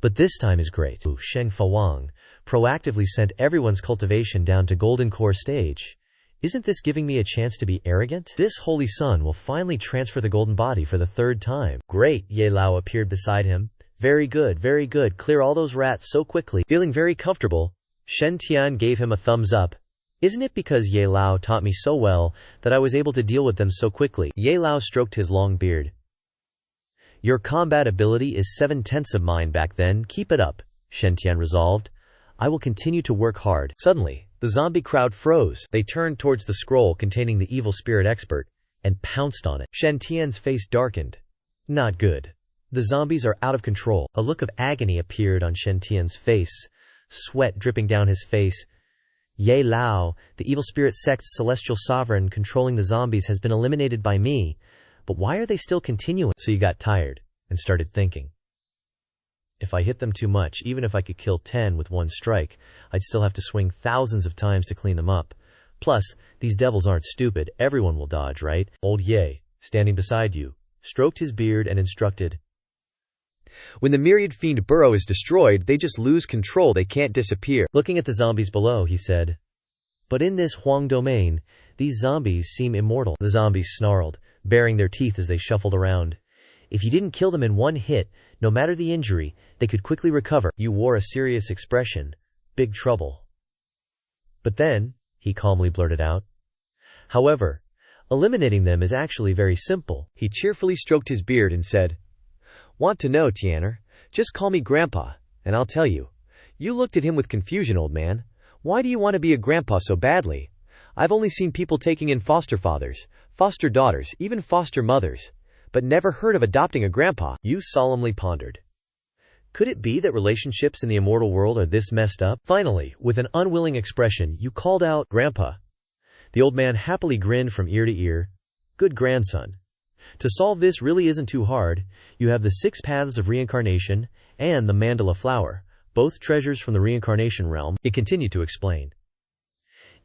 But this time is great." Sheng Fawang proactively sent everyone's cultivation down to Golden Core stage. Isn't this giving me a chance to be arrogant? This holy sun will finally transfer the golden body for the third time. Great, Ye Lao appeared beside him. Very good, clear all those rats so quickly. Feeling very comfortable, Shen Tian gave him a thumbs up. Isn't it because Ye Lao taught me so well that I was able to deal with them so quickly? Ye Lao stroked his long beard. Your combat ability is 7/10 of mine back then. Keep it up, Shen Tian resolved. I will continue to work hard. Suddenly, the zombie crowd froze. They turned towards the scroll containing the evil spirit expert and pounced on it. Shen Tian's face darkened. Not good. The zombies are out of control. A look of agony appeared on Shen Tian's face, sweat dripping down his face. Ye Lao, the evil spirit sect's celestial sovereign controlling the zombies, has been eliminated by me. But why are they still continuing? So you got tired and started thinking. If I hit them too much, even if I could kill 10 with one strike, I'd still have to swing thousands of times to clean them up. Plus, these devils aren't stupid. Everyone will dodge, right? Old Ye, standing beside you, stroked his beard and instructed. When the myriad fiend burrow is destroyed, they just lose control. They can't disappear. Looking at the zombies below, he said, but in this Huang domain, these zombies seem immortal. The zombies snarled, baring their teeth as they shuffled around. If you didn't kill them in one hit, no matter the injury, they could quickly recover. You wore a serious expression. Big trouble. But then, he calmly blurted out. However, eliminating them is actually very simple. He cheerfully stroked his beard and said, Want to know, Tianer? Just call me Grandpa, and I'll tell you. You looked at him with confusion, old man. Why do you want to be a grandpa so badly? I've only seen people taking in foster fathers, foster daughters, even foster mothers, but never heard of adopting a grandpa. You solemnly pondered. Could it be that relationships in the immortal world are this messed up? Finally, with an unwilling expression, you called out, Grandpa. The old man happily grinned from ear to ear. Good grandson. To solve this really isn't too hard. You have the 6 paths of reincarnation and the mandala flower, both treasures from the reincarnation realm. He continued to explain.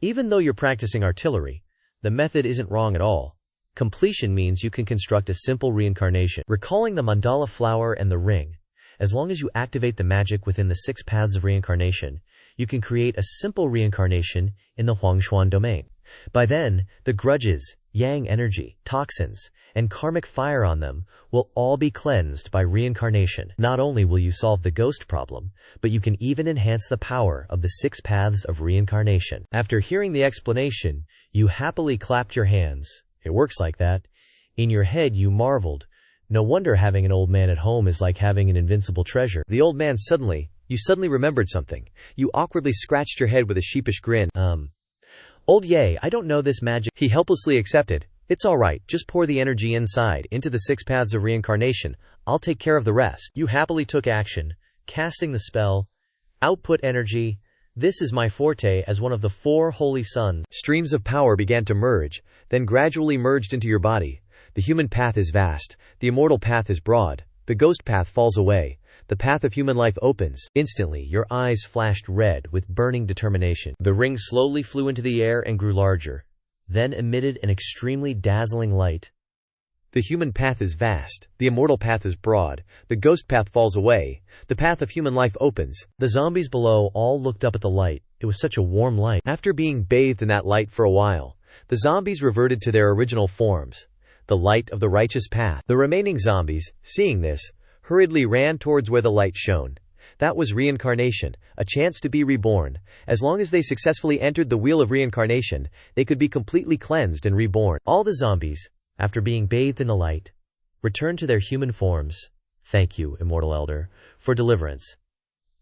Even though you're practicing artillery, the method isn't wrong at all. Completion means you can construct a simple reincarnation. Recalling the mandala flower and the ring, as long as you activate the magic within the 6 paths of reincarnation, you can create a simple reincarnation in the Huangshuan domain. By then, the grudges, yang energy, toxins, and karmic fire on them will all be cleansed by reincarnation. Not only will you solve the ghost problem, but you can even enhance the power of the 6 paths of reincarnation. After hearing the explanation, you happily clapped your hands. It works like that. In your head you marveled. No wonder having an old man at home is like having an invincible treasure. The old man you suddenly remembered something. You awkwardly scratched your head with a sheepish grin. Old Ye, I don't know this magic. He helplessly accepted. It's all right, just pour the energy inside, into the 6 paths of reincarnation. I'll take care of the rest. You happily took action, casting the spell. Output energy. This is my forte as one of the 4 holy suns. Streams of power began to merge, then gradually merged into your body. The human path is vast. The immortal path is broad. The ghost path falls away. The path of human life opens. Instantly, your eyes flashed red with burning determination. The ring slowly flew into the air and grew larger, then emitted an extremely dazzling light. The human path is vast. The immortal path is broad. The ghost path falls away. The path of human life opens. The zombies below all looked up at the light. It was such a warm light. After being bathed in that light for a while, the zombies reverted to their original forms, the light of the righteous path. The remaining zombies, seeing this, hurriedly ran towards where the light shone. That was reincarnation, a chance to be reborn. As long as they successfully entered the wheel of reincarnation, they could be completely cleansed and reborn. All the zombies, after being bathed in the light, returned to their human forms. Thank you, Immortal Elder, for deliverance.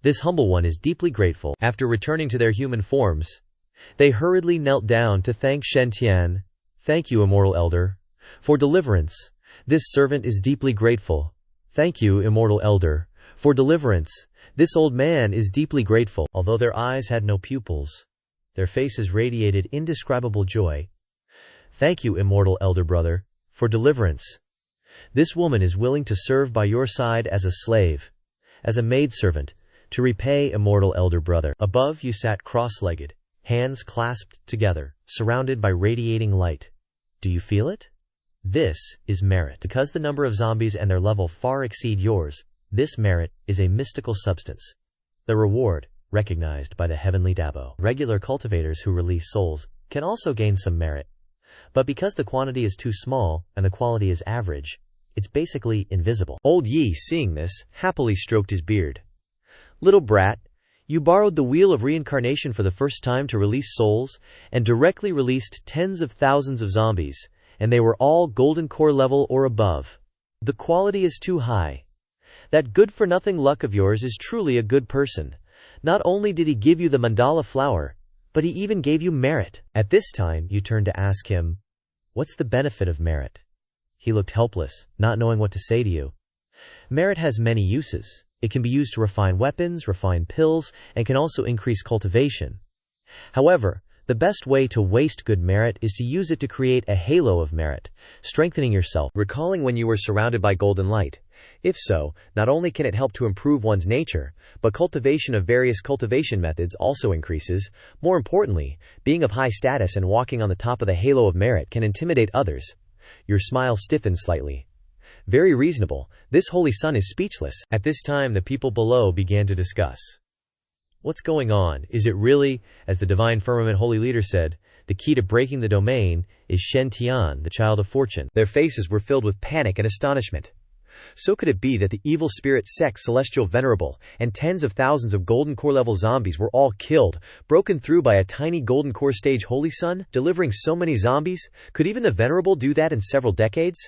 This humble one is deeply grateful. After returning to their human forms, they hurriedly knelt down to thank Shen Tian. Thank you, Immortal Elder, for deliverance. This servant is deeply grateful. Thank you, Immortal Elder, for deliverance. This old man is deeply grateful. Although their eyes had no pupils, their faces radiated indescribable joy. Thank you, Immortal Elder Brother, for deliverance. This woman is willing to serve by your side as a slave, as a maidservant, to repay, Immortal Elder Brother. Above you sat cross-legged, hands clasped together, surrounded by radiating light. Do you feel it? This is merit. Because the number of zombies and their level far exceed yours, this merit is a mystical substance. The reward, recognized by the heavenly Dabo. Regular cultivators who release souls, can also gain some merit. But because the quantity is too small and the quality is average, it's basically invisible. Old Yi, seeing this, happily stroked his beard. Little brat, you borrowed the wheel of reincarnation for the first time to release souls, and directly released tens of thousands of zombies, and they were all golden core level or above. The quality is too high. That good-for-nothing luck of yours is truly a good person. Not only did he give you the mandala flower, but he even gave you merit. At this time, you turn to ask him, what's the benefit of merit? He looked helpless, not knowing what to say to you. Merit has many uses. It can be used to refine weapons, refine pills, and can also increase cultivation. However, the best way to waste good merit is to use it to create a halo of merit, strengthening yourself, recalling when you were surrounded by golden light. If so, not only can it help to improve one's nature, but cultivation of various cultivation methods also increases. More importantly, being of high status and walking on the top of the halo of merit can intimidate others. Your smile stiffened slightly. Very reasonable. This holy son is speechless. At this time, the people below began to discuss. What's going on? Is it really, as the divine firmament holy leader said, the key to breaking the domain is Shen Tian, the child of fortune? Their faces were filled with panic and astonishment. So could it be that the evil spirit sect Celestial Venerable and tens of thousands of golden core level zombies were all killed, broken through by a tiny golden core stage holy son, delivering so many zombies? Could even the Venerable do that in several decades?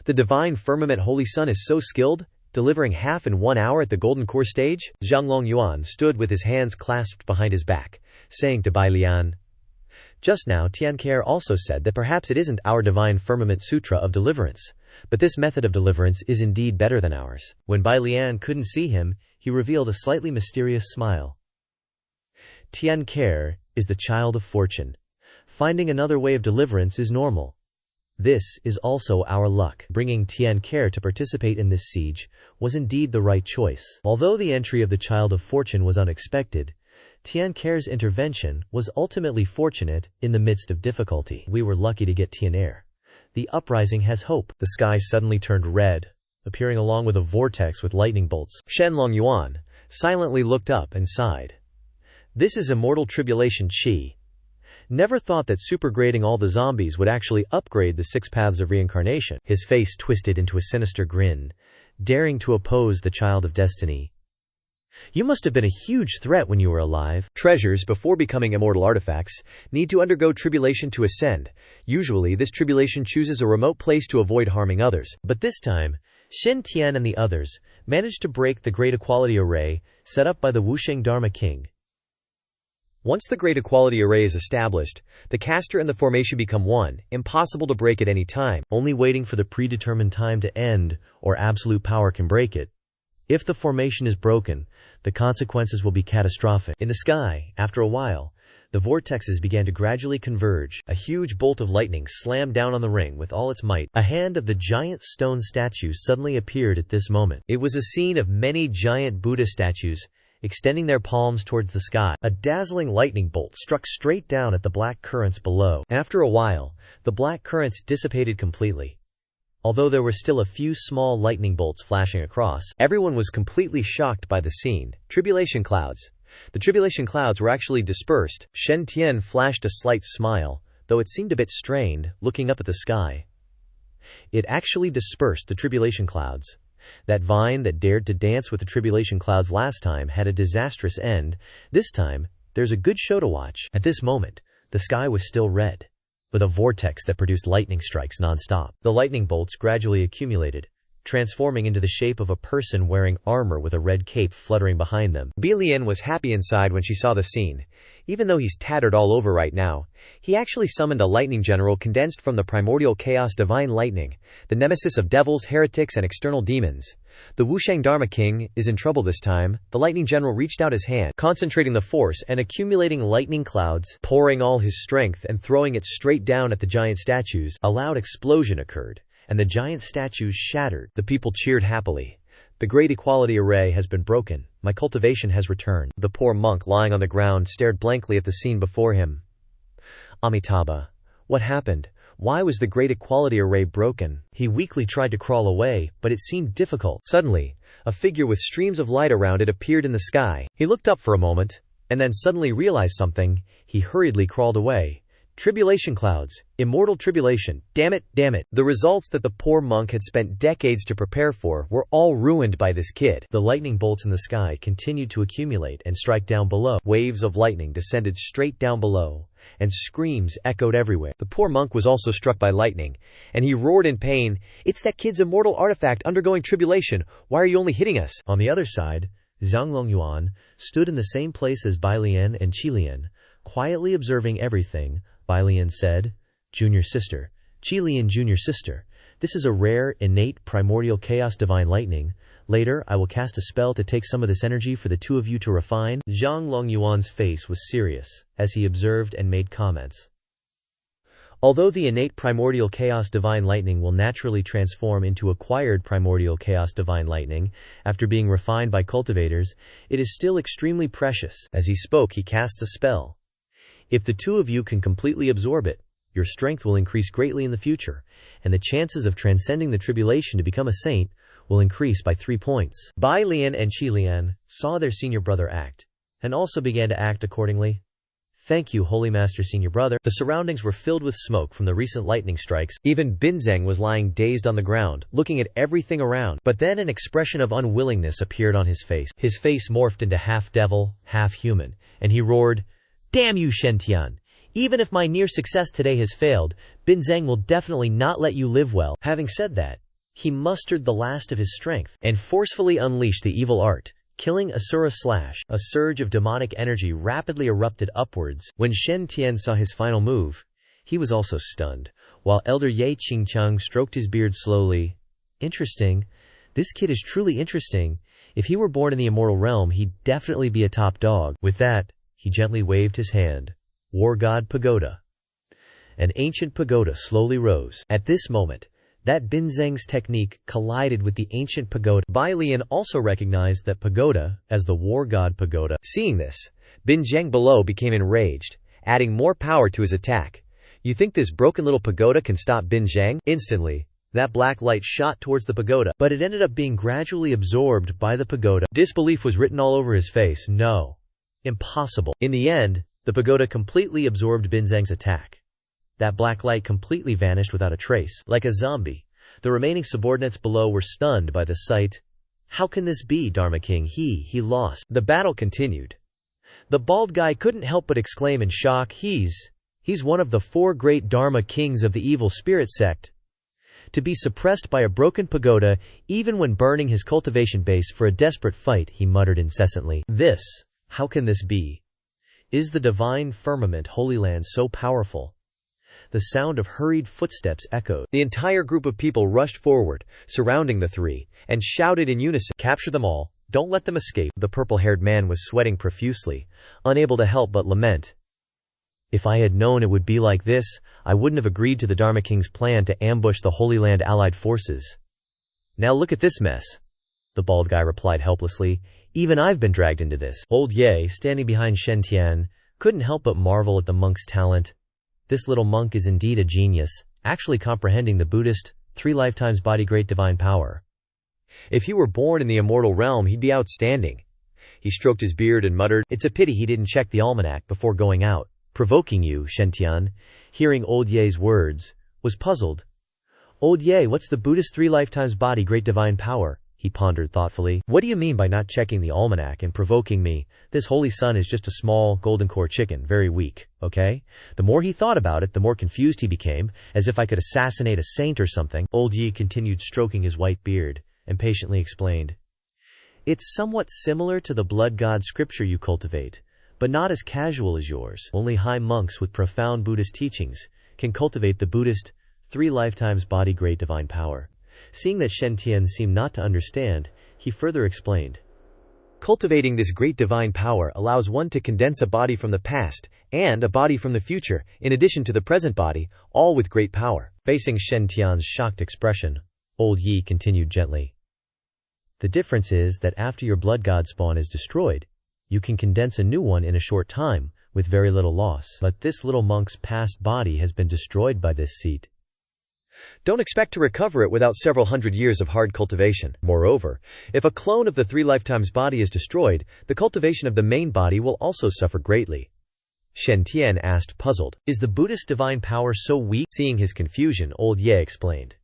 The divine firmament holy son is so skilled, delivering half in 1 hour at the golden core stage? Zhang Longyuan stood with his hands clasped behind his back, saying to Bai Lian, just now Tianke also said that perhaps it isn't our divine firmament sutra of deliverance, but this method of deliverance is indeed better than ours. When Bai Lian couldn't see him, he revealed a slightly mysterious smile. Tianke is the child of fortune. Finding another way of deliverance is normal. This is also our luck. Bringing Tianke to participate in this siege was indeed the right choice. Although the entry of the child of fortune was unexpected, Tianke's intervention was ultimately fortunate in the midst of difficulty. We were lucky to get Tian'er. The uprising has hope. The sky suddenly turned red, appearing along with a vortex with lightning bolts. Shen Longyuan silently looked up and sighed. This is immortal tribulation chi. Never thought that supergrading all the zombies would actually upgrade the 6 paths of reincarnation. His face twisted into a sinister grin, daring to oppose the child of destiny. You must have been a huge threat when you were alive. Treasures, before becoming immortal artifacts, need to undergo tribulation to ascend. Usually, this tribulation chooses a remote place to avoid harming others. But this time, Shen Tian and the others managed to break the Great Equality Array set up by the Wusheng Dharma King. Once the Great Equality Array is established, the caster and the formation become one, impossible to break at any time. Only waiting for the predetermined time to end, or absolute power can break it. If the formation is broken, the consequences will be catastrophic. In the sky, after a while, the vortexes began to gradually converge. A huge bolt of lightning slammed down on the ring with all its might. A hand of the giant stone statue suddenly appeared at this moment. It was a scene of many giant Buddha statues, extending their palms towards the sky. A dazzling lightning bolt struck straight down at the black currents below. After a while, the black currents dissipated completely. Although there were still a few small lightning bolts flashing across, everyone was completely shocked by the scene. Tribulation clouds. The tribulation clouds were actually dispersed. Shen Tian flashed a slight smile, though it seemed a bit strained, looking up at the sky. It actually dispersed the tribulation clouds. That vine that dared to dance with the tribulation clouds last time had a disastrous end. This time, there's a good show to watch. At this moment, the sky was still red, with a vortex that produced lightning strikes non-stop. The lightning bolts gradually accumulated, transforming into the shape of a person wearing armor with a red cape fluttering behind them. Bilian was happy inside when she saw the scene. Even though he's tattered all over right now, he actually summoned a lightning general condensed from the primordial chaos divine lightning, the nemesis of devils, heretics, and external demons. The Wusheng Dharma King is in trouble this time. The lightning general reached out his hand, concentrating the force and accumulating lightning clouds, pouring all his strength and throwing it straight down at the giant statues. A loud explosion occurred, and the giant statues shattered. The people cheered happily. The Great Equality Array has been broken. My cultivation has returned. The poor monk lying on the ground stared blankly at the scene before him. Amitabha, what happened? Why was the Great Equality Array broken? He weakly tried to crawl away, but it seemed difficult. Suddenly, a figure with streams of light around it appeared in the sky. He looked up for a moment, and then suddenly realized something. He hurriedly crawled away, Tribulation clouds. Immortal tribulation. Damn it, damn it. The results that the poor monk had spent decades to prepare for were all ruined by this kid. The lightning bolts in the sky continued to accumulate and strike down below. Waves of lightning descended straight down below, and screams echoed everywhere. The poor monk was also struck by lightning, and he roared in pain, "It's that kid's immortal artifact undergoing tribulation. Why are you only hitting us?" On the other side, Zhang Longyuan stood in the same place as Bai Lian and Qi Lian, quietly observing everything. Bai Lian said, "Junior sister, Qi Lian junior sister, this is a rare, innate, primordial chaos divine lightning. Later, I will cast a spell to take some of this energy for the two of you to refine." Zhang Longyuan's face was serious as he observed and made comments. Although the innate primordial chaos divine lightning will naturally transform into acquired primordial chaos divine lightning after being refined by cultivators, it is still extremely precious. As he spoke, he cast a spell. If the two of you can completely absorb it, your strength will increase greatly in the future, and the chances of transcending the tribulation to become a saint will increase by 3 points. Bai Lian and Qi Lian saw their senior brother act, and also began to act accordingly. "Thank you, Holy Master Senior Brother." The surroundings were filled with smoke from the recent lightning strikes. Even Binzeng was lying dazed on the ground, looking at everything around. But then an expression of unwillingness appeared on his face. His face morphed into half-devil, half-human, and he roared, "Damn you, Shentian! Even if my near success today has failed, Binzeng will definitely not let you live well." Having said that, he mustered the last of his strength and forcefully unleashed the evil art, killing Asura Slash. A surge of demonic energy rapidly erupted upwards. When Shen Tian saw his final move, he was also stunned, while Elder Ye Qingcheng stroked his beard slowly. "Interesting. This kid is truly interesting. If he were born in the immortal realm, he'd definitely be a top dog." With that, he gently waved his hand. War God Pagoda. An ancient pagoda slowly rose. At this moment, that Binzeng's technique collided with the ancient pagoda. Bai Lian also recognized that pagoda as the war god pagoda. Seeing this, Binzeng below became enraged, adding more power to his attack. "You think this broken little pagoda can stop Binzeng?" Instantly, that black light shot towards the pagoda, but it ended up being gradually absorbed by the pagoda. Disbelief was written all over his face. No. Impossible. In the end, the pagoda completely absorbed Binzeng's attack. That black light completely vanished without a trace. Like a zombie, the remaining subordinates below were stunned by the sight. "How can this be, Dharma King? He lost." The battle continued. The bald guy couldn't help but exclaim in shock, He's one of the 4 great Dharma Kings of the evil spirit sect. To be suppressed by a broken pagoda, even when burning his cultivation base for a desperate fight, he muttered incessantly. How can this be? Is the divine firmament Holy Land so powerful? The sound of hurried footsteps echoed. The entire group of people rushed forward, surrounding the three, and shouted in unison, "Capture them all! Don't let them escape!" The purple-haired man was sweating profusely, unable to help but lament. "If I had known it would be like this, I wouldn't have agreed to the Dharma King's plan to ambush the Holy Land allied forces. Now look at this mess," the bald guy replied helplessly. "Even I've been dragged into this." Old Ye, standing behind Shen Tian, couldn't help but marvel at the monk's talent. This little monk is indeed a genius, actually comprehending the Buddhist 3 lifetimes body great divine power. If he were born in the immortal realm, he'd be outstanding. He stroked his beard and muttered, "It's a pity he didn't check the almanac before going out." "Provoking you," Shen Tian, hearing Old Ye's words, was puzzled. "Old Ye, what's the Buddhist 3 lifetimes body great divine power?" he pondered thoughtfully. "What do you mean by not checking the almanac and provoking me? This holy sun is just a small, golden core chicken, very weak, okay?" The more he thought about it, the more confused he became, as if I could assassinate a saint or something. Old Ye continued stroking his white beard, and patiently explained. "It's somewhat similar to the blood god scripture you cultivate, but not as casual as yours. Only high monks with profound Buddhist teachings can cultivate the Buddhist 3 lifetimes body great divine power." Seeing that Shen Tian seemed not to understand, he further explained. "Cultivating this great divine power allows one to condense a body from the past and a body from the future, in addition to the present body, all with great power." Facing Shen Tian's shocked expression, Old Yi continued gently. "The difference is that after your blood god spawn is destroyed, you can condense a new one in a short time, with very little loss. But this little monk's past body has been destroyed by this seat. Don't expect to recover it without several hundred years of hard cultivation. Moreover, if a clone of the 3 lifetimes body is destroyed, the cultivation of the main body will also suffer greatly." Shen Tian asked, puzzled. Is the Buddhist divine power so weak? Seeing his confusion, old Ye explained.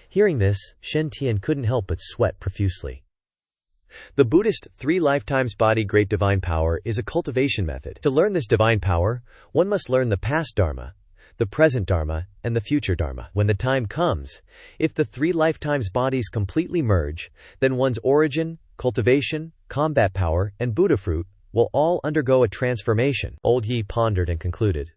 Hearing this, Shen Tian couldn't help but sweat profusely. The Buddhist 3 lifetimes body great divine power is a cultivation method. To learn this divine power, one must learn the past Dharma, the present Dharma, and the future Dharma. When the time comes, if the 3 lifetimes bodies completely merge, then one's origin, cultivation, combat power, and Buddha fruit will all undergo a transformation. Old Yi pondered and concluded.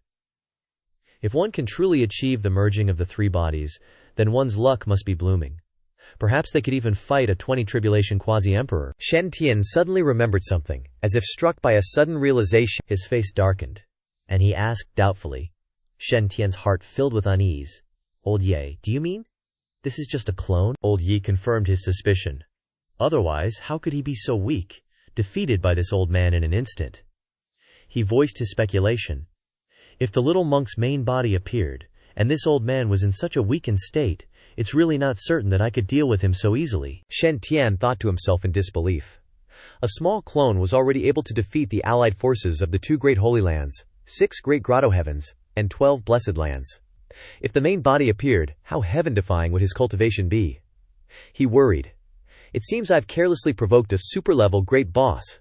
If one can truly achieve the merging of the 3 bodies, then one's luck must be blooming. Perhaps they could even fight a 20-tribulation quasi-emperor. Shen Tian suddenly remembered something, as if struck by a sudden realization. His face darkened, and he asked doubtfully. Shen Tian's heart filled with unease. Old Ye, do you mean this is just a clone? Old Yi confirmed his suspicion. Otherwise, how could he be so weak, defeated by this old man in an instant? He voiced his speculation. If the little monk's main body appeared, and this old man was in such a weakened state, it's really not certain that I could deal with him so easily. Shen Tian thought to himself in disbelief. A small clone was already able to defeat the allied forces of the 2 great holy lands, 6 great grotto heavens, and 12 blessed lands. If the main body appeared, how heaven-defying would his cultivation be? He worried. It seems I've carelessly provoked a super-level great boss.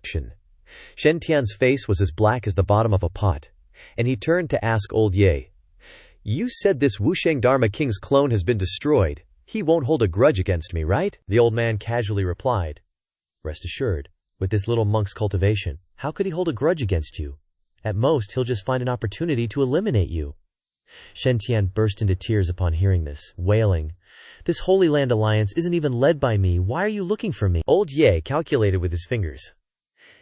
Shen Tian's face was as black as the bottom of a pot, and he turned to ask old Ye. You said this Wusheng Dharma King's clone has been destroyed. He won't hold a grudge against me, right? The old man casually replied. Rest assured, with this little monk's cultivation, how could he hold a grudge against you? At most, he'll just find an opportunity to eliminate you. Shen Tian burst into tears upon hearing this, wailing, This Holy Land Alliance isn't even led by me. Why are you looking for me? Old Ye calculated with his fingers.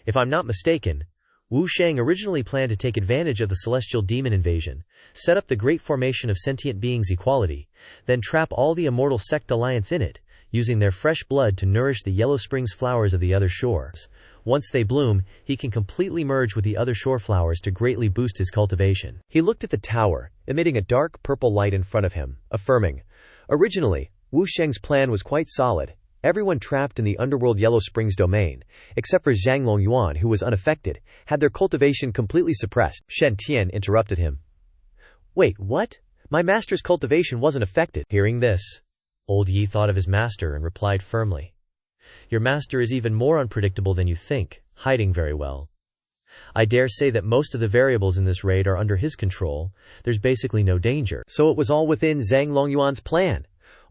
If I'm not mistaken, Wu Sheng originally planned to take advantage of the celestial demon invasion, set up the great formation of sentient beings equality, then trap all the immortal sect alliance in it, using their fresh blood to nourish the Yellow Springs flowers of the other shores. Once they bloom, he can completely merge with the other shore flowers to greatly boost his cultivation. He looked at the tower, emitting a dark purple light in front of him, affirming, originally, Wu Sheng's plan was quite solid. Everyone trapped in the underworld Yellow Springs domain, except for Zhang Longyuan, who was unaffected, had their cultivation completely suppressed. Shen Tian interrupted him. Wait, what? My master's cultivation wasn't affected. Hearing this, old Yi thought of his master and replied firmly. Your master is even more unpredictable than you think, hiding very well. I dare say that most of the variables in this raid are under his control. There's basically no danger. So it was all within Zhang Longyuan's plan.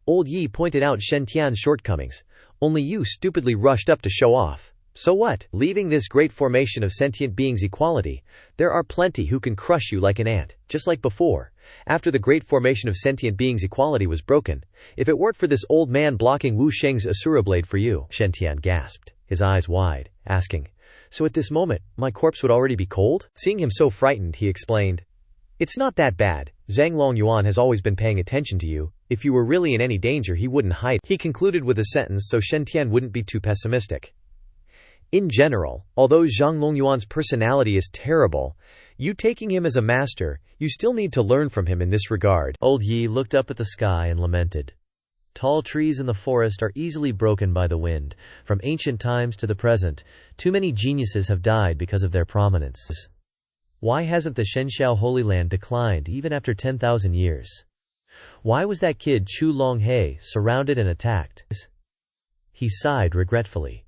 Old Yi pointed out Shen Tian's shortcomings. Only you stupidly rushed up to show off. So what? Leaving this great formation of sentient beings equality, there are plenty who can crush you like an ant, just like before. After the great formation of sentient beings equality was broken, if it weren't for this old man blocking Wu Sheng's Asura blade for you, Shen Tian gasped, his eyes wide, asking, so at this moment, my corpse would already be cold? Seeing him so frightened, he explained, it's not that bad. Zhang Longyuan has always been paying attention to you. If you were really in any danger, he wouldn't hide. He concluded with a sentence so Shen Tian wouldn't be too pessimistic. In general, although Zhang Longyuan's personality is terrible, you taking him as a master, you still need to learn from him in this regard. Old Yi looked up at the sky and lamented. Tall trees in the forest are easily broken by the wind. From ancient times to the present, too many geniuses have died because of their prominence. Why hasn't the Shenxiao Holy Land declined even after 10,000 years? Why was that kid Chu Longhe surrounded and attacked? He sighed regretfully.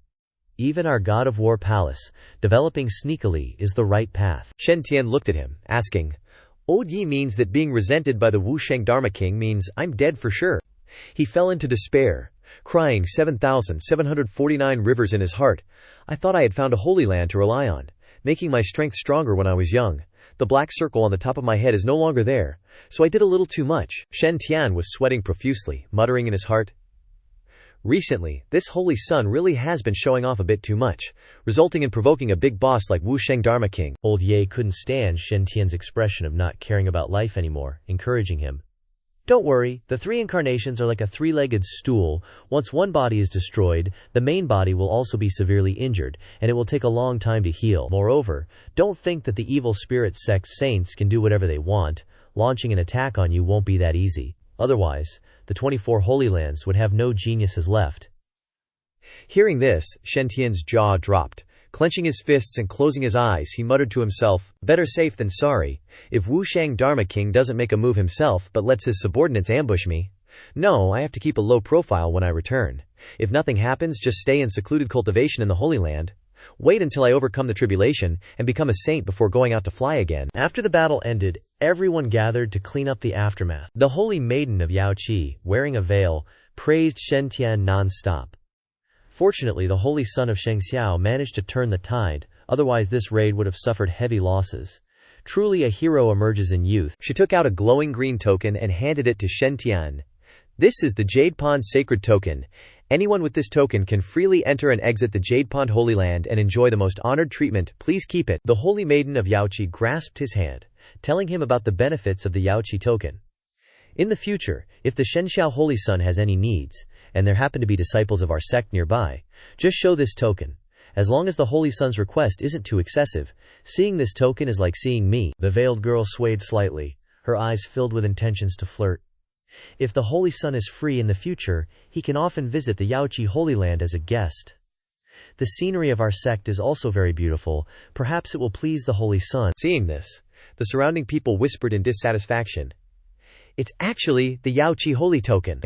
Even our God of War palace, developing sneakily, is the right path. Shen Tian looked at him, asking, Old Yi means that being resented by the Wusheng Dharma King means I'm dead for sure. He fell into despair, crying 7,749 rivers in his heart. I thought I had found a holy land to rely on, making my strength stronger when I was young. The black circle on the top of my head is no longer there, so I did a little too much. Shen Tian was sweating profusely, muttering in his heart, recently, this holy sun really has been showing off a bit too much, resulting in provoking a big boss like Wusheng Dharma King. Old Ye couldn't stand Shen Tian's expression of not caring about life anymore, encouraging him. Don't worry, the 3 incarnations are like a 3-legged stool. Once one body is destroyed, the main body will also be severely injured, and it will take a long time to heal. Moreover, don't think that the evil spirit sect saints can do whatever they want. Launching an attack on you won't be that easy. Otherwise, the 24 Holy Lands would have no geniuses left. Hearing this, Shen Tian's jaw dropped, Clenching his fists and closing his eyes, he muttered to himself, "Better safe than sorry. If Wu Shang Dharma King doesn't make a move himself but lets his subordinates ambush me. No, I have to keep a low profile when I return. If nothing happens, just stay in secluded cultivation in the Holy Land. Wait until I overcome the tribulation and become a saint before going out to fly again." After the battle ended, everyone gathered to clean up the aftermath. The holy maiden of Yaoqi, wearing a veil, praised Shen Tian non-stop. Fortunately, the holy son of Sheng Xiao managed to turn the tide, otherwise this raid would have suffered heavy losses. Truly a hero emerges in youth. She took out a glowing green token and handed it to Shen Tian. "This is the Jade Pond Sacred Token. Anyone with this token can freely enter and exit the Jade Pond Holy Land and enjoy the most honored treatment. Please keep it." The holy maiden of Yaoqi grasped his hand, telling him about the benefits of the Yaoqi token. In the future, if the Shenxiao Holy Son has any needs, and there happen to be disciples of our sect nearby, just show this token. As long as the Holy Son's request isn't too excessive, seeing this token is like seeing me. The veiled girl swayed slightly, her eyes filled with intentions to flirt. If the Holy Son is free in the future, he can often visit the Yaoqi Holy Land as a guest. The scenery of our sect is also very beautiful. Perhaps it will please the Holy Son. Seeing this, the surrounding people whispered in dissatisfaction. "It's actually the Yaoqi Holy Token."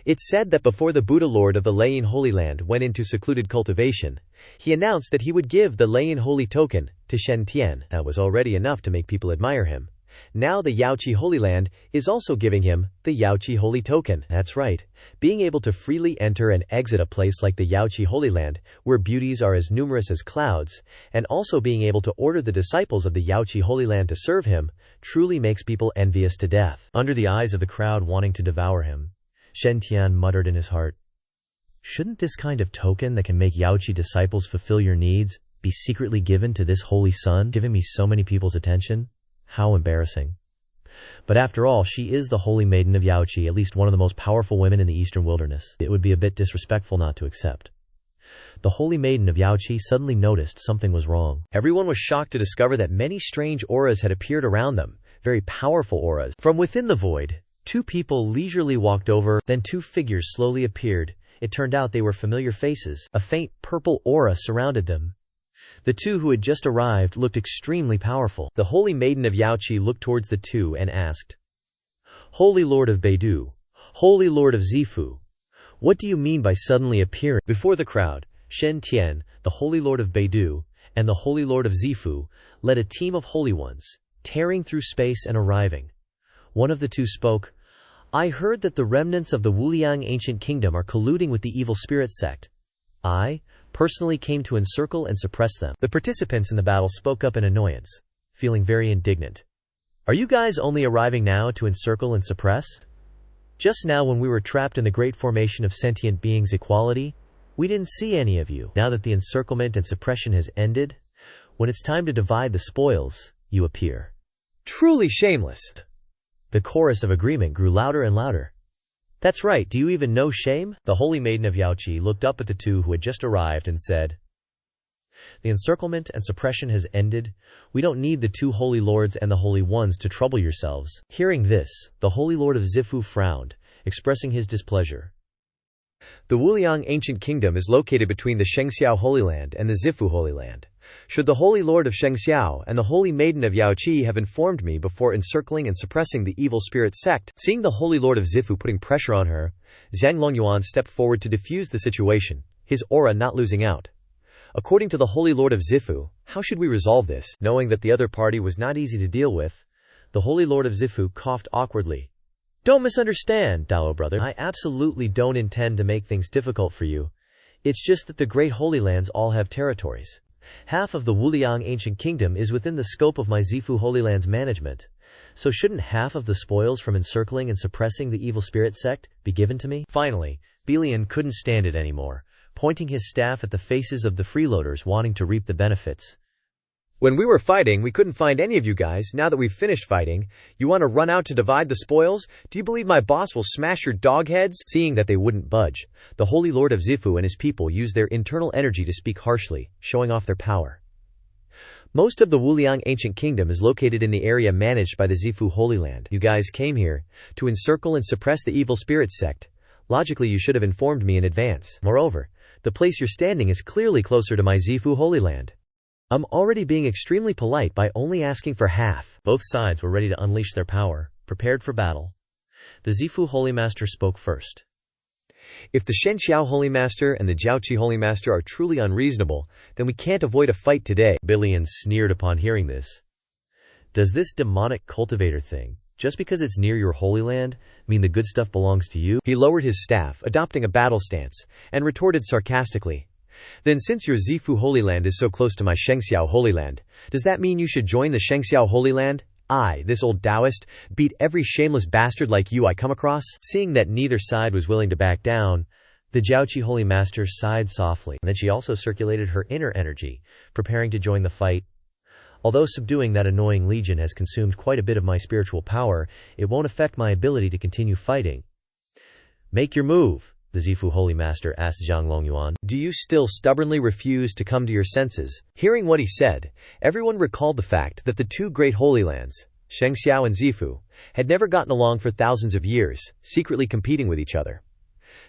It's said that before the Buddha Lord of the Layin Holy Land went into secluded cultivation, he announced that he would give the Layin Holy Token to Shen Tian. That was already enough to make people admire him. Now the Yaoqi Holy Land is also giving him the Yaoqi Holy Token. That's right. Being able to freely enter and exit a place like the Yaoqi Holy Land, where beauties are as numerous as clouds, and also being able to order the disciples of the Yaoqi Holy Land to serve him, truly makes people envious to death. Under the eyes of the crowd wanting to devour him, Shen Tian muttered in his heart, "Shouldn't this kind of token that can make Yaoqi disciples fulfill your needs be secretly given to this holy son, giving me so many people's attention? How embarrassing." But after all, she is the holy maiden of Yaoqi, at least one of the most powerful women in the eastern wilderness. It would be a bit disrespectful not to accept. The holy maiden of Yaoqi suddenly noticed something was wrong. Everyone was shocked to discover that many strange auras had appeared around them, very powerful auras. From within the void, two people leisurely walked over, then two figures slowly appeared. It turned out they were familiar faces. A faint purple aura surrounded them. The two who had just arrived looked extremely powerful. The holy maiden of Yaoqi looked towards the two and asked, "Holy Lord of Beidu, Holy Lord of Zifu, what do you mean by suddenly appearing?" Before the crowd, Shen Tian, the Holy Lord of Beidu, and the Holy Lord of Zifu, led a team of holy ones, tearing through space and arriving. One of the two spoke, "I heard that the remnants of the Wuliang ancient kingdom are colluding with the evil spirit sect. I personally came to encircle and suppress them." The participants in the battle spoke up in annoyance, feeling very indignant. "Are you guys only arriving now to encircle and suppress? Just now when we were trapped in the great formation of sentient beings equality, we didn't see any of you. Now that the encirclement and suppression has ended, when it's time to divide the spoils, you appear. Truly shameless." The chorus of agreement grew louder and louder. "That's right, do you even know shame?" The holy maiden of Yaoqi looked up at the two who had just arrived and said, "The encirclement and suppression has ended. We don't need the two holy lords and the holy ones to trouble yourselves." Hearing this, the holy lord of Zifu frowned, expressing his displeasure. The Wuliang ancient kingdom is located between the Shengxiao Holy Land and the Zifu Holy Land. Should the Holy Lord of Shengxiao and the Holy Maiden of Yaoqi have informed me before encircling and suppressing the evil spirit sect? Seeing the Holy Lord of Zifu putting pressure on her, Zhang Longyuan stepped forward to defuse the situation, his aura not losing out. According to the Holy Lord of Zifu, how should we resolve this? Knowing that the other party was not easy to deal with, the Holy Lord of Zifu coughed awkwardly. "Don't misunderstand, Dao brother. I absolutely don't intend to make things difficult for you. It's just that the Great Holy Lands all have territories. Half of the Wuliang ancient kingdom is within the scope of my Zifu Holy Lands management. So shouldn't half of the spoils from encircling and suppressing the evil spirit sect be given to me?" Finally, Bilian couldn't stand it anymore, pointing his staff at the faces of the freeloaders wanting to reap the benefits. "When we were fighting, we couldn't find any of you guys. Now that we've finished fighting, you want to run out to divide the spoils? Do you believe my boss will smash your dog heads?" Seeing that they wouldn't budge, the Holy Lord of Zifu and his people used their internal energy to speak harshly, showing off their power. Most of the Wuliang ancient kingdom is located in the area managed by the Zifu Holy Land. You guys came here to encircle and suppress the evil spirit sect. Logically, you should have informed me in advance. Moreover, The place you're standing is clearly closer to my Zifu Holy Land. I'm already being extremely polite by only asking for half." Both sides were ready to unleash their power, prepared for battle. The Zifu Holy Master spoke first. "If the Shenxiao Holy Master and the Jiaoqi Holy Master are truly unreasonable, then we can't avoid a fight today." Billions sneered upon hearing this. "Does this demonic cultivator thing, just because it's near your Holy Land, mean the good stuff belongs to you?" He lowered his staff, adopting a battle stance, and retorted sarcastically, "Then since your Zifu Holy Land is so close to my Shengxiao Holy Land, does that mean you should join the Shengxiao Holy Land? I, this old Taoist, beat every shameless bastard like you I come across?" Seeing that neither side was willing to back down, the Jiaoqi Holy Master sighed softly, and then she also circulated her inner energy, preparing to join the fight. "Although subduing that annoying legion has consumed quite a bit of my spiritual power, it won't affect my ability to continue fighting." "Make your move," the Zifu Holy Master asked Zhang Longyuan. "Do you still stubbornly refuse to come to your senses?" Hearing what he said, everyone recalled the fact that the two great Holy Lands, Shengxiao and Zifu, had never gotten along for thousands of years, secretly competing with each other.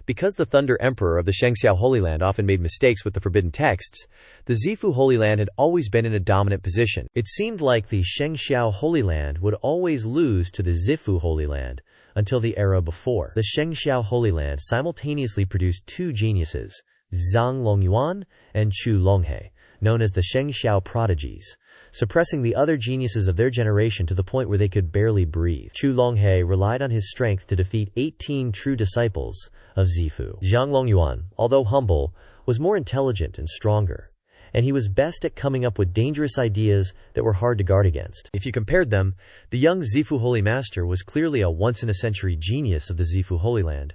Because the Thunder Emperor of the Shengxiao Holy Land often made mistakes with the forbidden texts, the Zifu Holy Land had always been in a dominant position. It seemed like the Shengxiao Holy Land would always lose to the Zifu Holy Land, until the era before. The Shengxiao Holy Land simultaneously produced two geniuses, Zhang Longyuan and Chu Longhe, known as the Shengxiao prodigies, suppressing the other geniuses of their generation to the point where they could barely breathe. Chu Longhe relied on his strength to defeat 18 true disciples of Zifu. Zhang Longyuan, although humble, was more intelligent and stronger, and he was best at coming up with dangerous ideas that were hard to guard against. If you compared them, the young Zifu Holy Master was clearly a once-in-a-century genius of the Zifu Holy Land,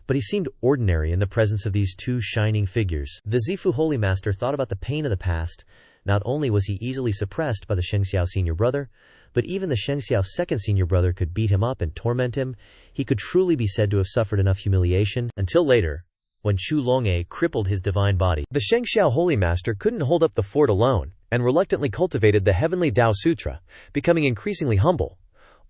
but he seemed ordinary in the presence of these two shining figures. The Zifu Holy Master thought about the pain of the past. Not only was he easily suppressed by the Shengxiao senior brother, but even the Shengxiao second senior brother could beat him up and torment him. He could truly be said to have suffered enough humiliation, until later, when Chu Longhe crippled his divine body. The Shengxiao Holy Master couldn't hold up the fort alone, and reluctantly cultivated the heavenly Tao Sutra, becoming increasingly humble.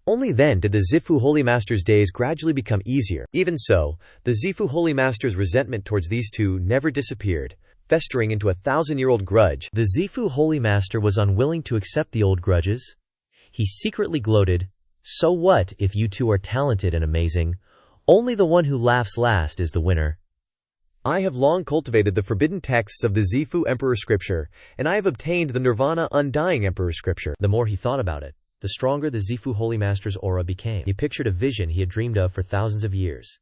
Only then did the Zifu Holy Master's days gradually become easier. Even so, the Zifu Holy Master's resentment towards these two never disappeared, festering into a 1,000-year-old grudge. The Zifu Holy Master was unwilling to accept the old grudges. He secretly gloated, "So what if you two are talented and amazing? Only the one who laughs last is the winner. I have long cultivated the forbidden texts of the Zifu Emperor Scripture, and I have obtained the Nirvana Undying Emperor Scripture." The more he thought about it, the stronger the Zifu Holy Master's aura became. He pictured a vision he had dreamed of for thousands of years.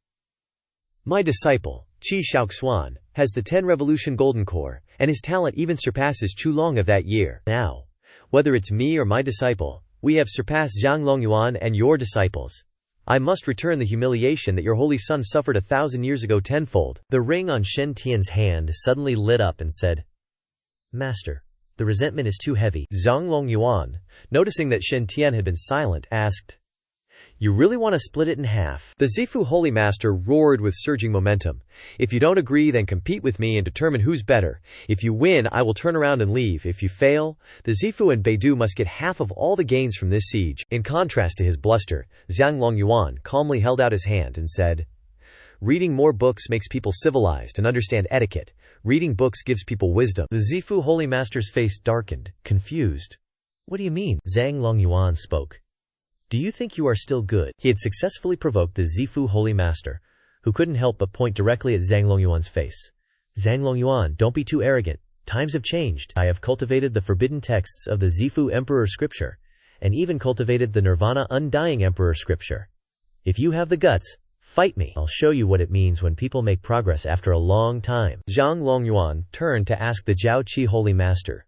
"My disciple, Qi Shaoxuan, has the 10 Revolution Golden Core, and his talent even surpasses Chu Long of that year. Now, whether it's me or my disciple, we have surpassed Zhang Longyuan and your disciples. I must return the humiliation that your holy son suffered 1,000 years ago tenfold." The ring on Shen Tian's hand suddenly lit up and said, "Master, the resentment is too heavy." Zhang Longyuan, noticing that Shen Tian had been silent, asked, "You really want to split it in half?" The Zifu Holy Master roared with surging momentum. "If you don't agree, then compete with me and determine who's better. If you win, I will turn around and leave. If you fail, the Zifu and Beidou must get half of all the gains from this siege." In contrast to his bluster, Zhang Longyuan calmly held out his hand and said, "Reading more books makes people civilized and understand etiquette. Reading books gives people wisdom." The Zifu Holy Master's face darkened, confused. "What do you mean?" Zhang Longyuan spoke. "Do you think you are still good?" He had successfully provoked the Zifu Holy Master, who couldn't help but point directly at Zhang Longyuan's face. "Zhang Longyuan, don't be too arrogant. Times have changed. I have cultivated the forbidden texts of the Zifu Emperor Scripture, and even cultivated the Nirvana Undying Emperor Scripture. If you have the guts, fight me. I'll show you what it means when people make progress after a long time." Zhang Longyuan turned to ask the Jiaoqi Holy Master,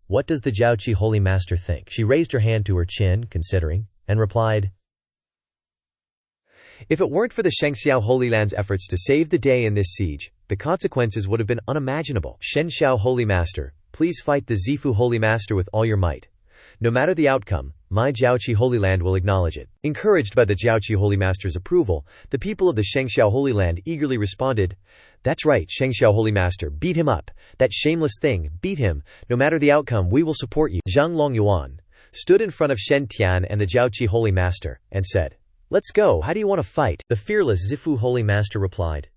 "What does the Jiaoqi Holy Master think?" She raised her hand to her chin, considering, and replied, "If it weren't for the Shengxiao Holy Land's efforts to save the day in this siege, the consequences would have been unimaginable. Shengxiao Holy Master, please fight the Zifu Holy Master with all your might. No matter the outcome, my Jiaoqi Holy Land will acknowledge it." Encouraged by the Jiaoqi Holy Master's approval, the people of the Shengxiao Holy Land eagerly responded, "That's right, Shengxiao Holy Master, beat him up. That shameless thing, beat him. No matter the outcome, we will support you." Zhang Longyuan stood in front of Shen Tian and the Jiaoqi Holy Master, and said, "Let's go, how do you want to fight?" The fearless Zifu Holy Master replied,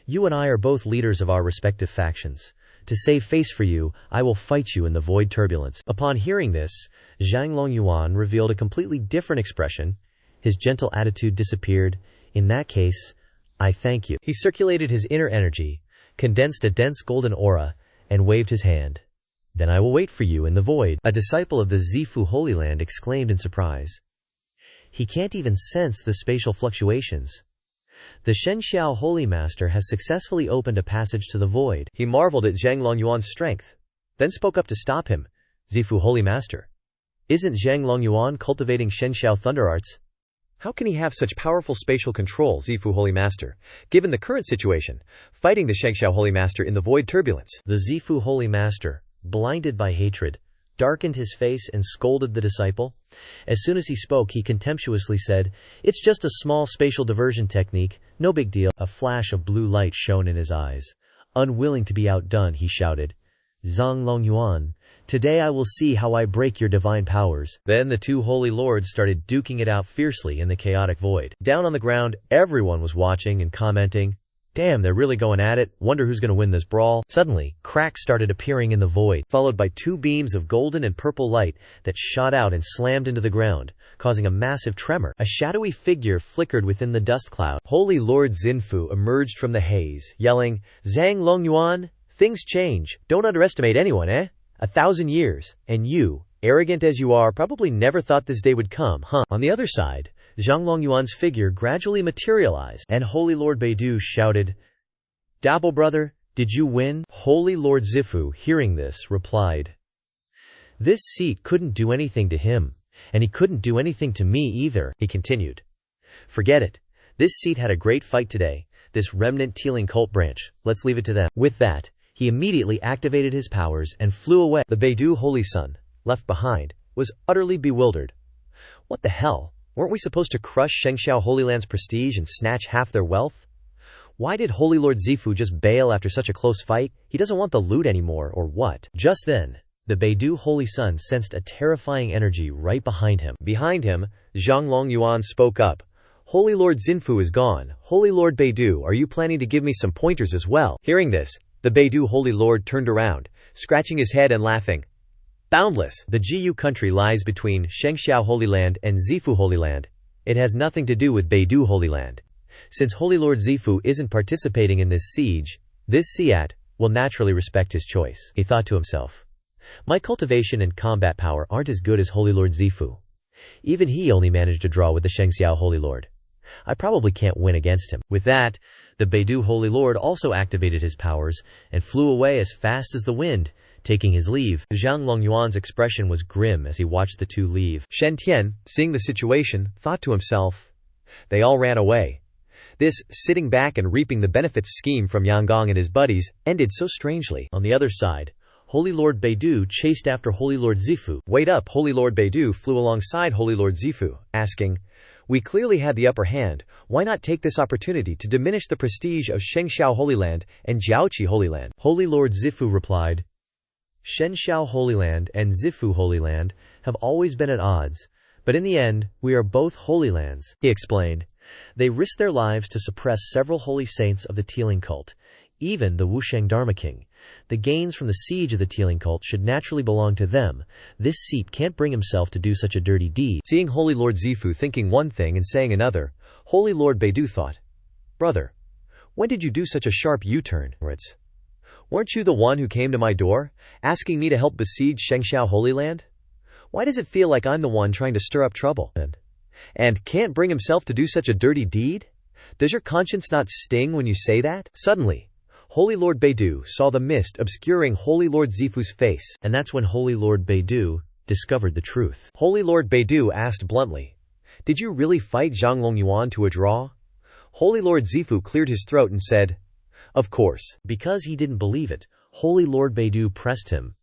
You and I are both leaders of our respective factions. To save face for you, I will fight you in the void turbulence." Upon hearing this, Zhang Longyuan revealed a completely different expression. His gentle attitude disappeared. "In that case, I thank you." He circulated his inner energy, condensed a dense golden aura, and waved his hand. "Then I will wait for you in the void." A disciple of the Zifu Holy Land exclaimed in surprise. He can't even sense the spatial fluctuations. The Shenxiao Holy Master has successfully opened a passage to the void. He marveled at Zhang Longyuan's strength, then spoke up to stop him. "Zifu Holy Master, isn't Zhang Longyuan cultivating Shenxiao Thunder Arts? How can he have such powerful spatial control, Zifu Holy Master, given the current situation, fighting the Shenxiao Holy Master in the void turbulence?" The Zifu Holy Master, blinded by hatred, darkened his face and scolded the disciple. As soon as he spoke, he contemptuously said, "It's just a small spatial diversion technique, no big deal." A flash of blue light shone in his eyes. Unwilling to be outdone, he shouted, "Zhang Longyuan, today I will see how I break your divine powers." Then the two holy lords started duking it out fiercely in the chaotic void. Down on the ground, everyone was watching and commenting, "Damn, they're really going at it. Wonder who's going to win this brawl." Suddenly, cracks started appearing in the void, followed by two beams of golden and purple light that shot out and slammed into the ground, causing a massive tremor. A shadowy figure flickered within the dust cloud. Holy Lord Xinfu emerged from the haze, yelling, "Zhang Longyuan, things change. Don't underestimate anyone, eh? 1,000 years, and you, arrogant as you are, probably never thought this day would come, huh?" On the other side, Zhang Longyuan's figure gradually materialized, and Holy Lord Beidu shouted, "Dapple brother, did you win?" Holy Lord Zifu, hearing this, replied, "This seat couldn't do anything to him, and he couldn't do anything to me either." He continued, "Forget it. This seat had a great fight today, this remnant Teeling cult branch. Let's leave it to them." With that, he immediately activated his powers and flew away. The Beidu Holy Son, left behind, was utterly bewildered. What the hell? Weren't we supposed to crush Shenxiao Holy Land's prestige and snatch half their wealth? Why did Holy Lord Zifu just bail after such a close fight? He doesn't want the loot anymore, or what? Just then, the Beidu Holy Son sensed a terrifying energy right behind him. Behind him, Zhang Longyuan spoke up. "Holy Lord Xinfu is gone. Holy Lord Beidu, are you planning to give me some pointers as well?" Hearing this, the Beidu Holy Lord turned around, scratching his head and laughing. "Boundless. The Jiyu country lies between Shenxiao Holy Land and Zifu Holy Land. It has nothing to do with Beidu Holy Land. Since Holy Lord Zifu isn't participating in this siege, this Siat will naturally respect his choice." He thought to himself, "My cultivation and combat power aren't as good as Holy Lord Zifu. Even he only managed to draw with the Shenxiao Holy Lord. I probably can't win against him." With that, the Beidu Holy Lord also activated his powers and flew away as fast as the wind, taking his leave. Zhang Longyuan's expression was grim as he watched the two leave. Shen Tian, seeing the situation, thought to himself, "They all ran away. This sitting back and reaping the benefits scheme from Yanggong and his buddies ended so strangely." On the other side, Holy Lord Beidu chased after Holy Lord Zifu. Wait up! Holy Lord Beidu flew alongside Holy Lord Zifu, asking, "We clearly had the upper hand. Why not take this opportunity to diminish the prestige of Shenxiao Holy Land and Jiaoqi Holy Land?" Holy Lord Zifu replied, "Shenxiao Holy Land and Zifu Holy Land have always been at odds, but in the end, we are both holy lands." He explained, "They risked their lives to suppress several holy saints of the Teeling cult, even the Wusheng Dharma King. The gains from the siege of the Teeling cult should naturally belong to them. This seat can't bring himself to do such a dirty deed." Seeing Holy Lord Zifu thinking one thing and saying another, Holy Lord Beidu thought, "Brother, when did you do such a sharp U-turn? Weren't you the one who came to my door, asking me to help besiege Shenxiao Holy Land? Why does it feel like I'm the one trying to stir up trouble? And can't bring himself to do such a dirty deed? Does your conscience not sting when you say that?" Suddenly, Holy Lord Beidu saw the mist obscuring Holy Lord Zifu's face, and that's when Holy Lord Beidu discovered the truth. Holy Lord Beidu asked bluntly, "Did you really fight Zhang Longyuan to a draw?" Holy Lord Zifu cleared his throat and said, "Of course." Because he didn't believe it, Holy Lord Beidu pressed him.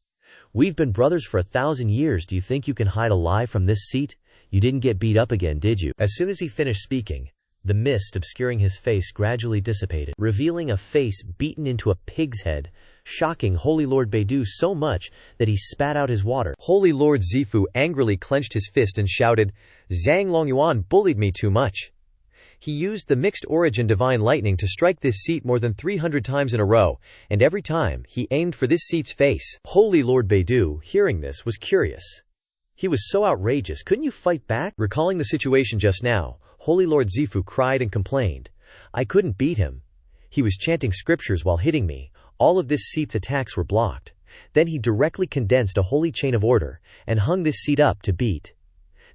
"We've been brothers for 1,000 years. Do you think you can hide a lie from this seat? You didn't get beat up again, did you?" As soon as he finished speaking, the mist obscuring his face gradually dissipated, revealing a face beaten into a pig's head, shocking Holy Lord Beidu so much that he spat out his water. Holy Lord Zifu angrily clenched his fist and shouted, "Zhang Longyuan bullied me too much. He used the mixed origin divine lightning to strike this seat more than 300 times in a row, and every time, he aimed for this seat's face. Holy Lord Baidu, hearing this, was curious. He was so outrageous, couldn't you fight back? Recalling the situation just now, Holy Lord Zifu cried and complained. I couldn't beat him. He was chanting scriptures while hitting me. All of this seat's attacks were blocked. Then he directly condensed a holy chain of order, and hung this seat up to beat.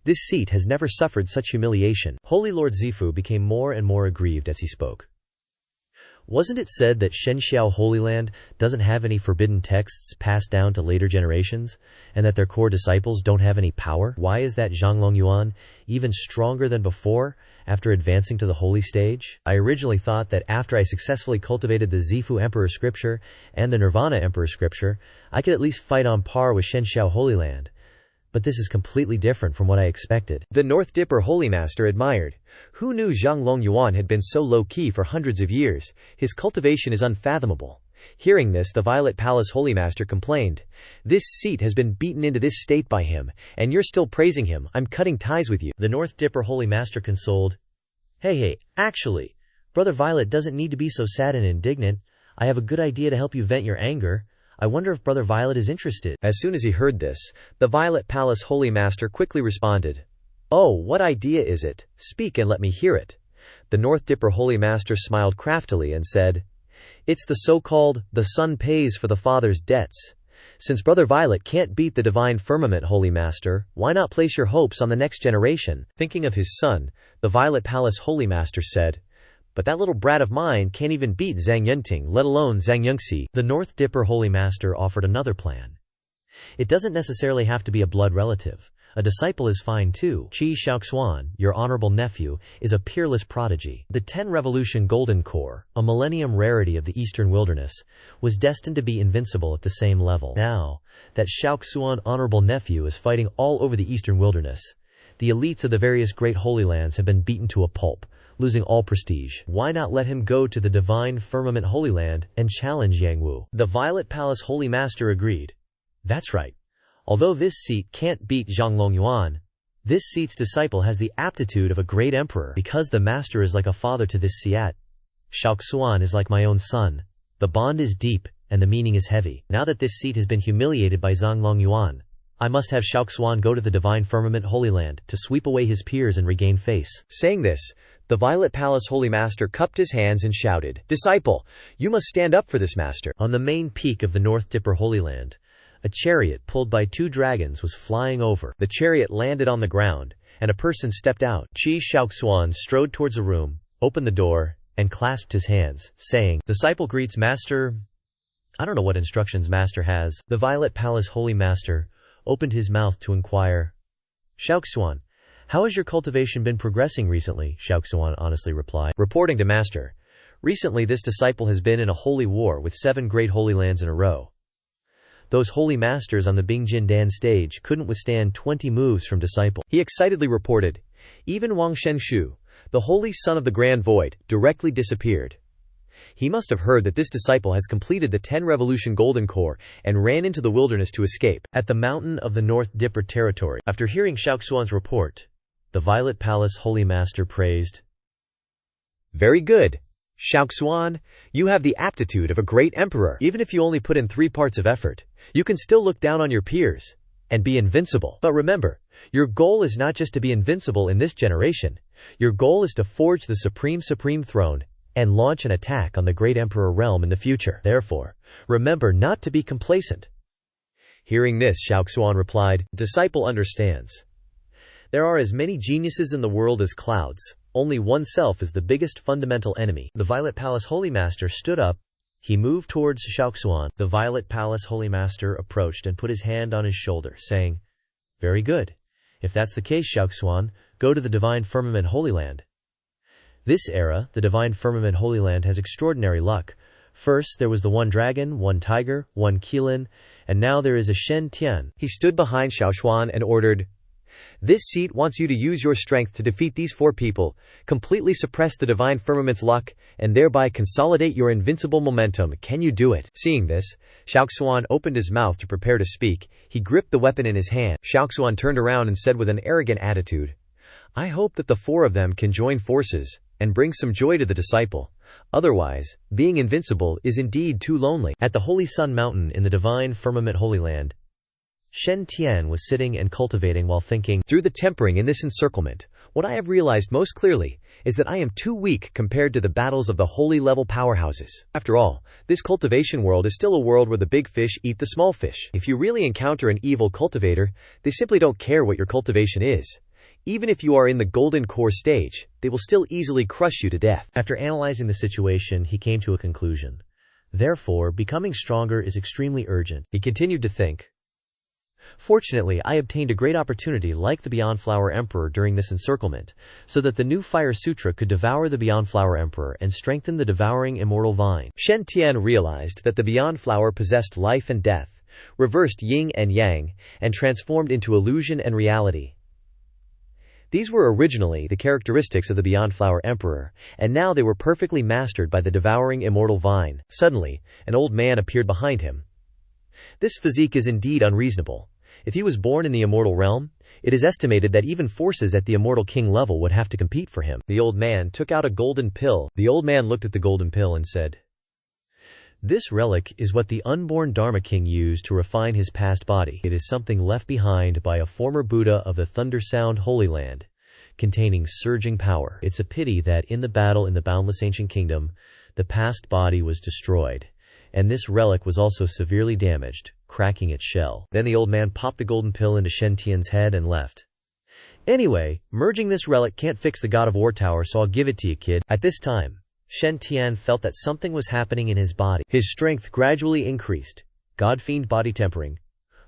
This seat has never suffered such humiliation. Holy Lord Zifu became more and more aggrieved as he spoke. Wasn't it said that Shenxiao Holy Land doesn't have any forbidden texts passed down to later generations, and that their core disciples don't have any power? Why is that Zhanglong Yuan even stronger than before after advancing to the holy stage? I originally thought that after I successfully cultivated the Zifu Emperor Scripture and the Nirvana Emperor Scripture, I could at least fight on par with Shenxiao Holy Land. But this is completely different from what I expected. The North Dipper Holy Master admired. Who knew Zhanglong Yuan had been so low-key for hundreds of years? His cultivation is unfathomable. Hearing this, the Violet Palace Holy Master complained. This seat has been beaten into this state by him, and you're still praising him. I'm cutting ties with you. The North Dipper Holy Master consoled. Hey, actually, Brother Violet doesn't need to be so sad and indignant. I have a good idea to help you vent your anger. I wonder if Brother Violet is interested. As soon as he heard this, the Violet Palace Holy Master quickly responded. Oh, what idea is it? Speak and let me hear it. The North Dipper Holy Master smiled craftily and said, It's the so-called, the son pays for the father's debts. Since Brother Violet can't beat the divine firmament, Holy Master, why not place your hopes on the next generation? Thinking of his son, the Violet Palace Holy Master said, But that little brat of mine can't even beat Zhang Yunting, let alone Zhang Yungxi. The North Dipper Holy Master offered another plan. It doesn't necessarily have to be a blood relative. A disciple is fine too. Qi Xiaoxuan, your honorable nephew, is a peerless prodigy. The 10 Revolution Golden Core, a millennium rarity of the Eastern Wilderness, was destined to be invincible at the same level. Now that Xiaoxuan honorable nephew is fighting all over the Eastern Wilderness, the elites of the various great holy lands have been beaten to a pulp, losing all prestige. Why not let him go to the divine firmament Holy Land and challenge Yang Wu? The Violet Palace Holy Master agreed. That's right. Although this seat can't beat Zhanglong Yuan, this seat's disciple has the aptitude of a great emperor. Because the master is like a father to this seat, Xiaoxuan is like my own son. The bond is deep, and the meaning is heavy. Now that this seat has been humiliated by Zhanglong Yuan, I must have Xiaoxuan go to the divine firmament Holy Land to sweep away his peers and regain face. Saying this, the Violet Palace Holy Master cupped his hands and shouted, Disciple, you must stand up for this master. On the main peak of the North Dipper Holy Land, a chariot pulled by 2 dragons was flying over. The chariot landed on the ground, and a person stepped out. Qi Xiaoxuan strode towards a room, opened the door, and clasped his hands, saying, Disciple greets Master. I don't know what instructions Master has. The Violet Palace Holy Master opened his mouth to inquire. Xiaoxuan, how has your cultivation been progressing recently? Xiaoxuan honestly replied. Reporting to Master, recently this disciple has been in a holy war with 7 great holy lands in a row. Those holy masters on the Bingjin Dan stage couldn't withstand 20 moves from disciple. He excitedly reported. Even Wang Shenshu, the holy son of the Grand Void, directly disappeared. He must have heard that this disciple has completed the 10 Revolution Golden Core and ran into the wilderness to escape. At the mountain of the North Dipper territory, after hearing Xiaoxuan's report, the Violet Palace Holy Master praised. Very good. Xiaoxuan, you have the aptitude of a great emperor. Even if you only put in 3 parts of effort, you can still look down on your peers and be invincible. But remember, your goal is not just to be invincible in this generation. Your goal is to forge the supreme throne and launch an attack on the great emperor realm in the future. Therefore, remember not to be complacent. Hearing this, Xiaoxuan replied, Disciple understands. There are as many geniuses in the world as clouds. Only oneself is the biggest fundamental enemy. The Violet Palace Holy Master stood up. He moved towards Xiaoxuan. The Violet Palace Holy Master approached and put his hand on his shoulder, saying, Very good. If that's the case, Xiaoxuan, go to the divine firmament Holy Land. This era, the divine firmament Holy Land has extraordinary luck. First, there was the 1 dragon, 1 tiger, 1 Qilin, and now there is a Shen Tian. He stood behind Xiaoxuan and ordered, This seat wants you to use your strength to defeat these 4 people, completely suppress the divine firmament's luck, and thereby consolidate your invincible momentum. Can you do it? Seeing this, Xiaoxuan opened his mouth to prepare to speak. He gripped the weapon in his hand. Xiaoxuan turned around and said with an arrogant attitude, I hope that the 4 of them can join forces and bring some joy to the disciple. Otherwise, being invincible is indeed too lonely. At the Holy Sun Mountain in the divine firmament Holy Land, Shen Tian was sitting and cultivating while thinking, through the tempering in this encirclement, what I have realized most clearly is that I am too weak compared to the battles of the holy level powerhouses. After all, this cultivation world is still a world where the big fish eat the small fish. If you really encounter an evil cultivator, they simply don't care what your cultivation is. Even if you are in the golden core stage, they will still easily crush you to death. After analyzing the situation, he came to a conclusion. Therefore, becoming stronger is extremely urgent. He continued to think. Fortunately, I obtained a great opportunity like the Beyond Flower Emperor during this encirclement, so that the new Fire Sutra could devour the Beyond Flower Emperor and strengthen the devouring immortal vine. Shen Tian realized that the Beyond Flower possessed life and death, reversed yin and yang, and transformed into illusion and reality. These were originally the characteristics of the Beyond Flower Emperor, and now they were perfectly mastered by the devouring immortal vine. Suddenly, an old man appeared behind him. This physique is indeed unreasonable. If he was born in the immortal realm, it is estimated that even forces at the immortal king level would have to compete for him. The old man took out a golden pill. The old man looked at the golden pill and said, "This relic is what the unborn Dharma king used to refine his past body. It is something left behind by a former Buddha of the Thunder Sound Holy Land, containing surging power. It's a pity that in the battle in the boundless ancient kingdom, the past body was destroyed, and this relic was also severely damaged, cracking its shell." Then the old man popped the golden pill into Shen Tian's head and left. "Anyway, merging this relic can't fix the God of War Tower, so I'll give it to you, kid." At this time, Shen Tian felt that something was happening in his body. His strength gradually increased. God-fiend body tempering.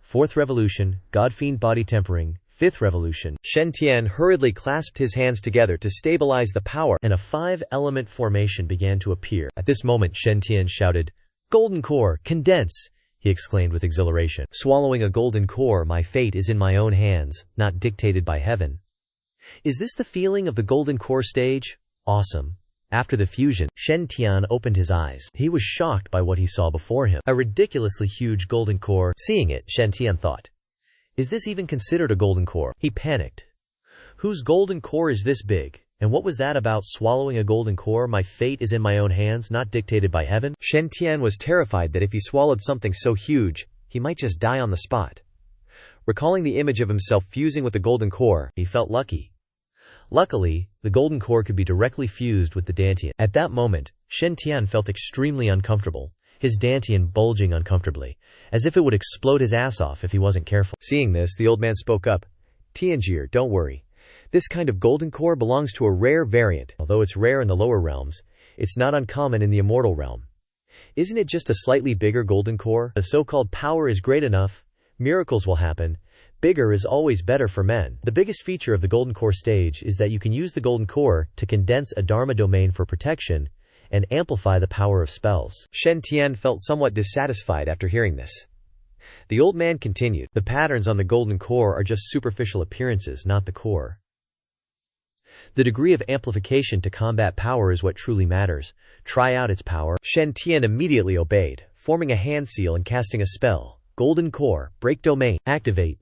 Fourth revolution, God-fiend body tempering. Fifth revolution. Shen Tian hurriedly clasped his hands together to stabilize the power, and a 5-element formation began to appear. At this moment, Shen Tian shouted, "Golden core, condense!" he exclaimed with exhilaration. "Swallowing a golden core, my fate is in my own hands, not dictated by heaven." Is this the feeling of the golden core stage? Awesome. After the fusion, Shen Tian opened his eyes. He was shocked by what he saw before him. A ridiculously huge golden core. Seeing it, Shen Tian thought, "Is this even considered a golden core?" He panicked. Whose golden core is this big? And what was that about swallowing a golden core? My fate is in my own hands, not dictated by heaven. Shen Tian was terrified that if he swallowed something so huge, he might just die on the spot. Recalling the image of himself fusing with the golden core, he felt lucky. Luckily, the golden core could be directly fused with the dantian. At that moment, Shen Tian felt extremely uncomfortable, his dantian bulging uncomfortably, as if it would explode his ass off if he wasn't careful. Seeing this, the old man spoke up. "Tianjir, don't worry. This kind of golden core belongs to a rare variant. Although it's rare in the lower realms, it's not uncommon in the immortal realm. Isn't it just a slightly bigger golden core? The so-called power is great enough. Miracles will happen. Bigger is always better for men. The biggest feature of the golden core stage is that you can use the golden core to condense a dharma domain for protection and amplify the power of spells." Shen Tian felt somewhat dissatisfied after hearing this. The old man continued, "The patterns on the golden core are just superficial appearances, not the core. The degree of amplification to combat power is what truly matters. Try out its power." Shen Tian immediately obeyed, forming a hand seal and casting a spell. Golden core, break domain, activate.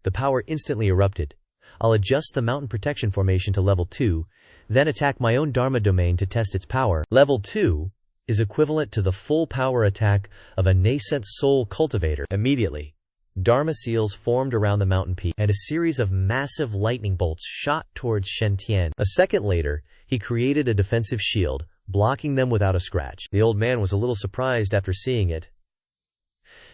The power instantly erupted. I'll adjust the mountain protection formation to level 2, then attack my own dharma domain to test its power. Level 2 is equivalent to the full power attack of a nascent soul cultivator. Immediately, dharma seals formed around the mountain peak, and a series of massive lightning bolts shot towards Shen Tian. A second later, he created a defensive shield, blocking them without a scratch. The old man was a little surprised after seeing it.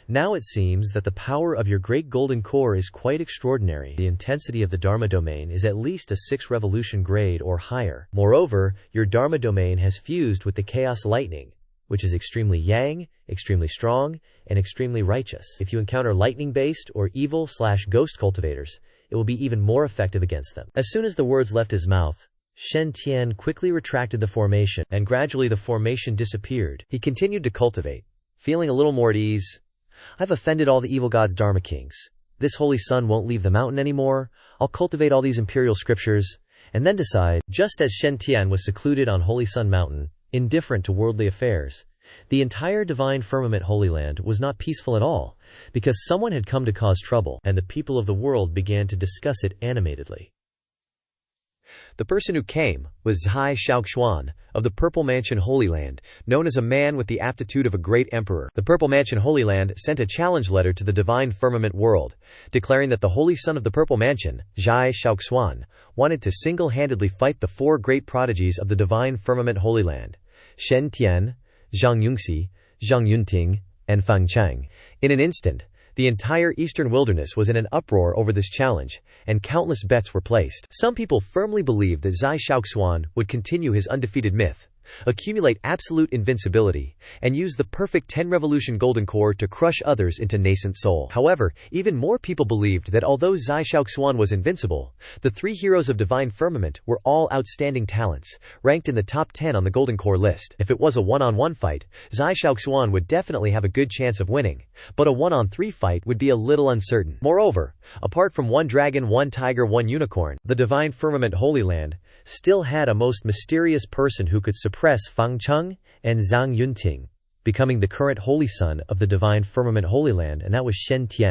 Now it seems that the power of your great golden core is quite extraordinary. The intensity of the Dharma domain is at least a 6 revolution grade or higher. Moreover, your Dharma domain has fused with the chaos lightning, which is extremely yang, extremely strong, and extremely righteous. If you encounter lightning-based or evil/ghost cultivators, it will be even more effective against them. As soon as the words left his mouth, Shen Tian quickly retracted the formation, and gradually the formation disappeared. He continued to cultivate, feeling a little more at ease. I've offended all the evil gods' Dharma kings. This holy sun won't leave the mountain anymore. I'll cultivate all these imperial scriptures, and then decide. Just as Shen Tian was secluded on Holy Sun Mountain, indifferent to worldly affairs, the entire divine firmament Holy Land was not peaceful at all, because someone had come to cause trouble, and the people of the world began to discuss it animatedly. The person who came was Zhai Xiaoxuan of the Purple Mansion Holy Land, known as a man with the aptitude of a great emperor. The Purple Mansion Holy Land sent a challenge letter to the divine firmament world, declaring that the Holy Son of the Purple Mansion, Zhai Xiaoxuan, wanted to single-handedly fight the four great prodigies of the divine firmament Holy Land: Shen Tian, Zhang Yungxi, Zhang Yunting, and Fang Chang. In an instant, the entire eastern wilderness was in an uproar over this challenge, and countless bets were placed. Some people firmly believed that Zhai Xiaoxuan would continue his undefeated myth, accumulate absolute invincibility, and use the perfect 10-revolution golden core to crush others into nascent soul. However, even more people believed that although Zhai Xiaoxuan was invincible, the three heroes of divine firmament were all outstanding talents, ranked in the top 10 on the golden core list. If it was a one-on-one fight, Zhai Xiaoxuan would definitely have a good chance of winning, but a one-on-three fight would be a little uncertain. Moreover, apart from one dragon, one tiger, one unicorn, the divine firmament Holy Land still had a most mysterious person who could suppress Fang Cheng and Zhang Yunting, becoming the current Holy Son of the divine firmament Holy Land, and that was Shen Tian.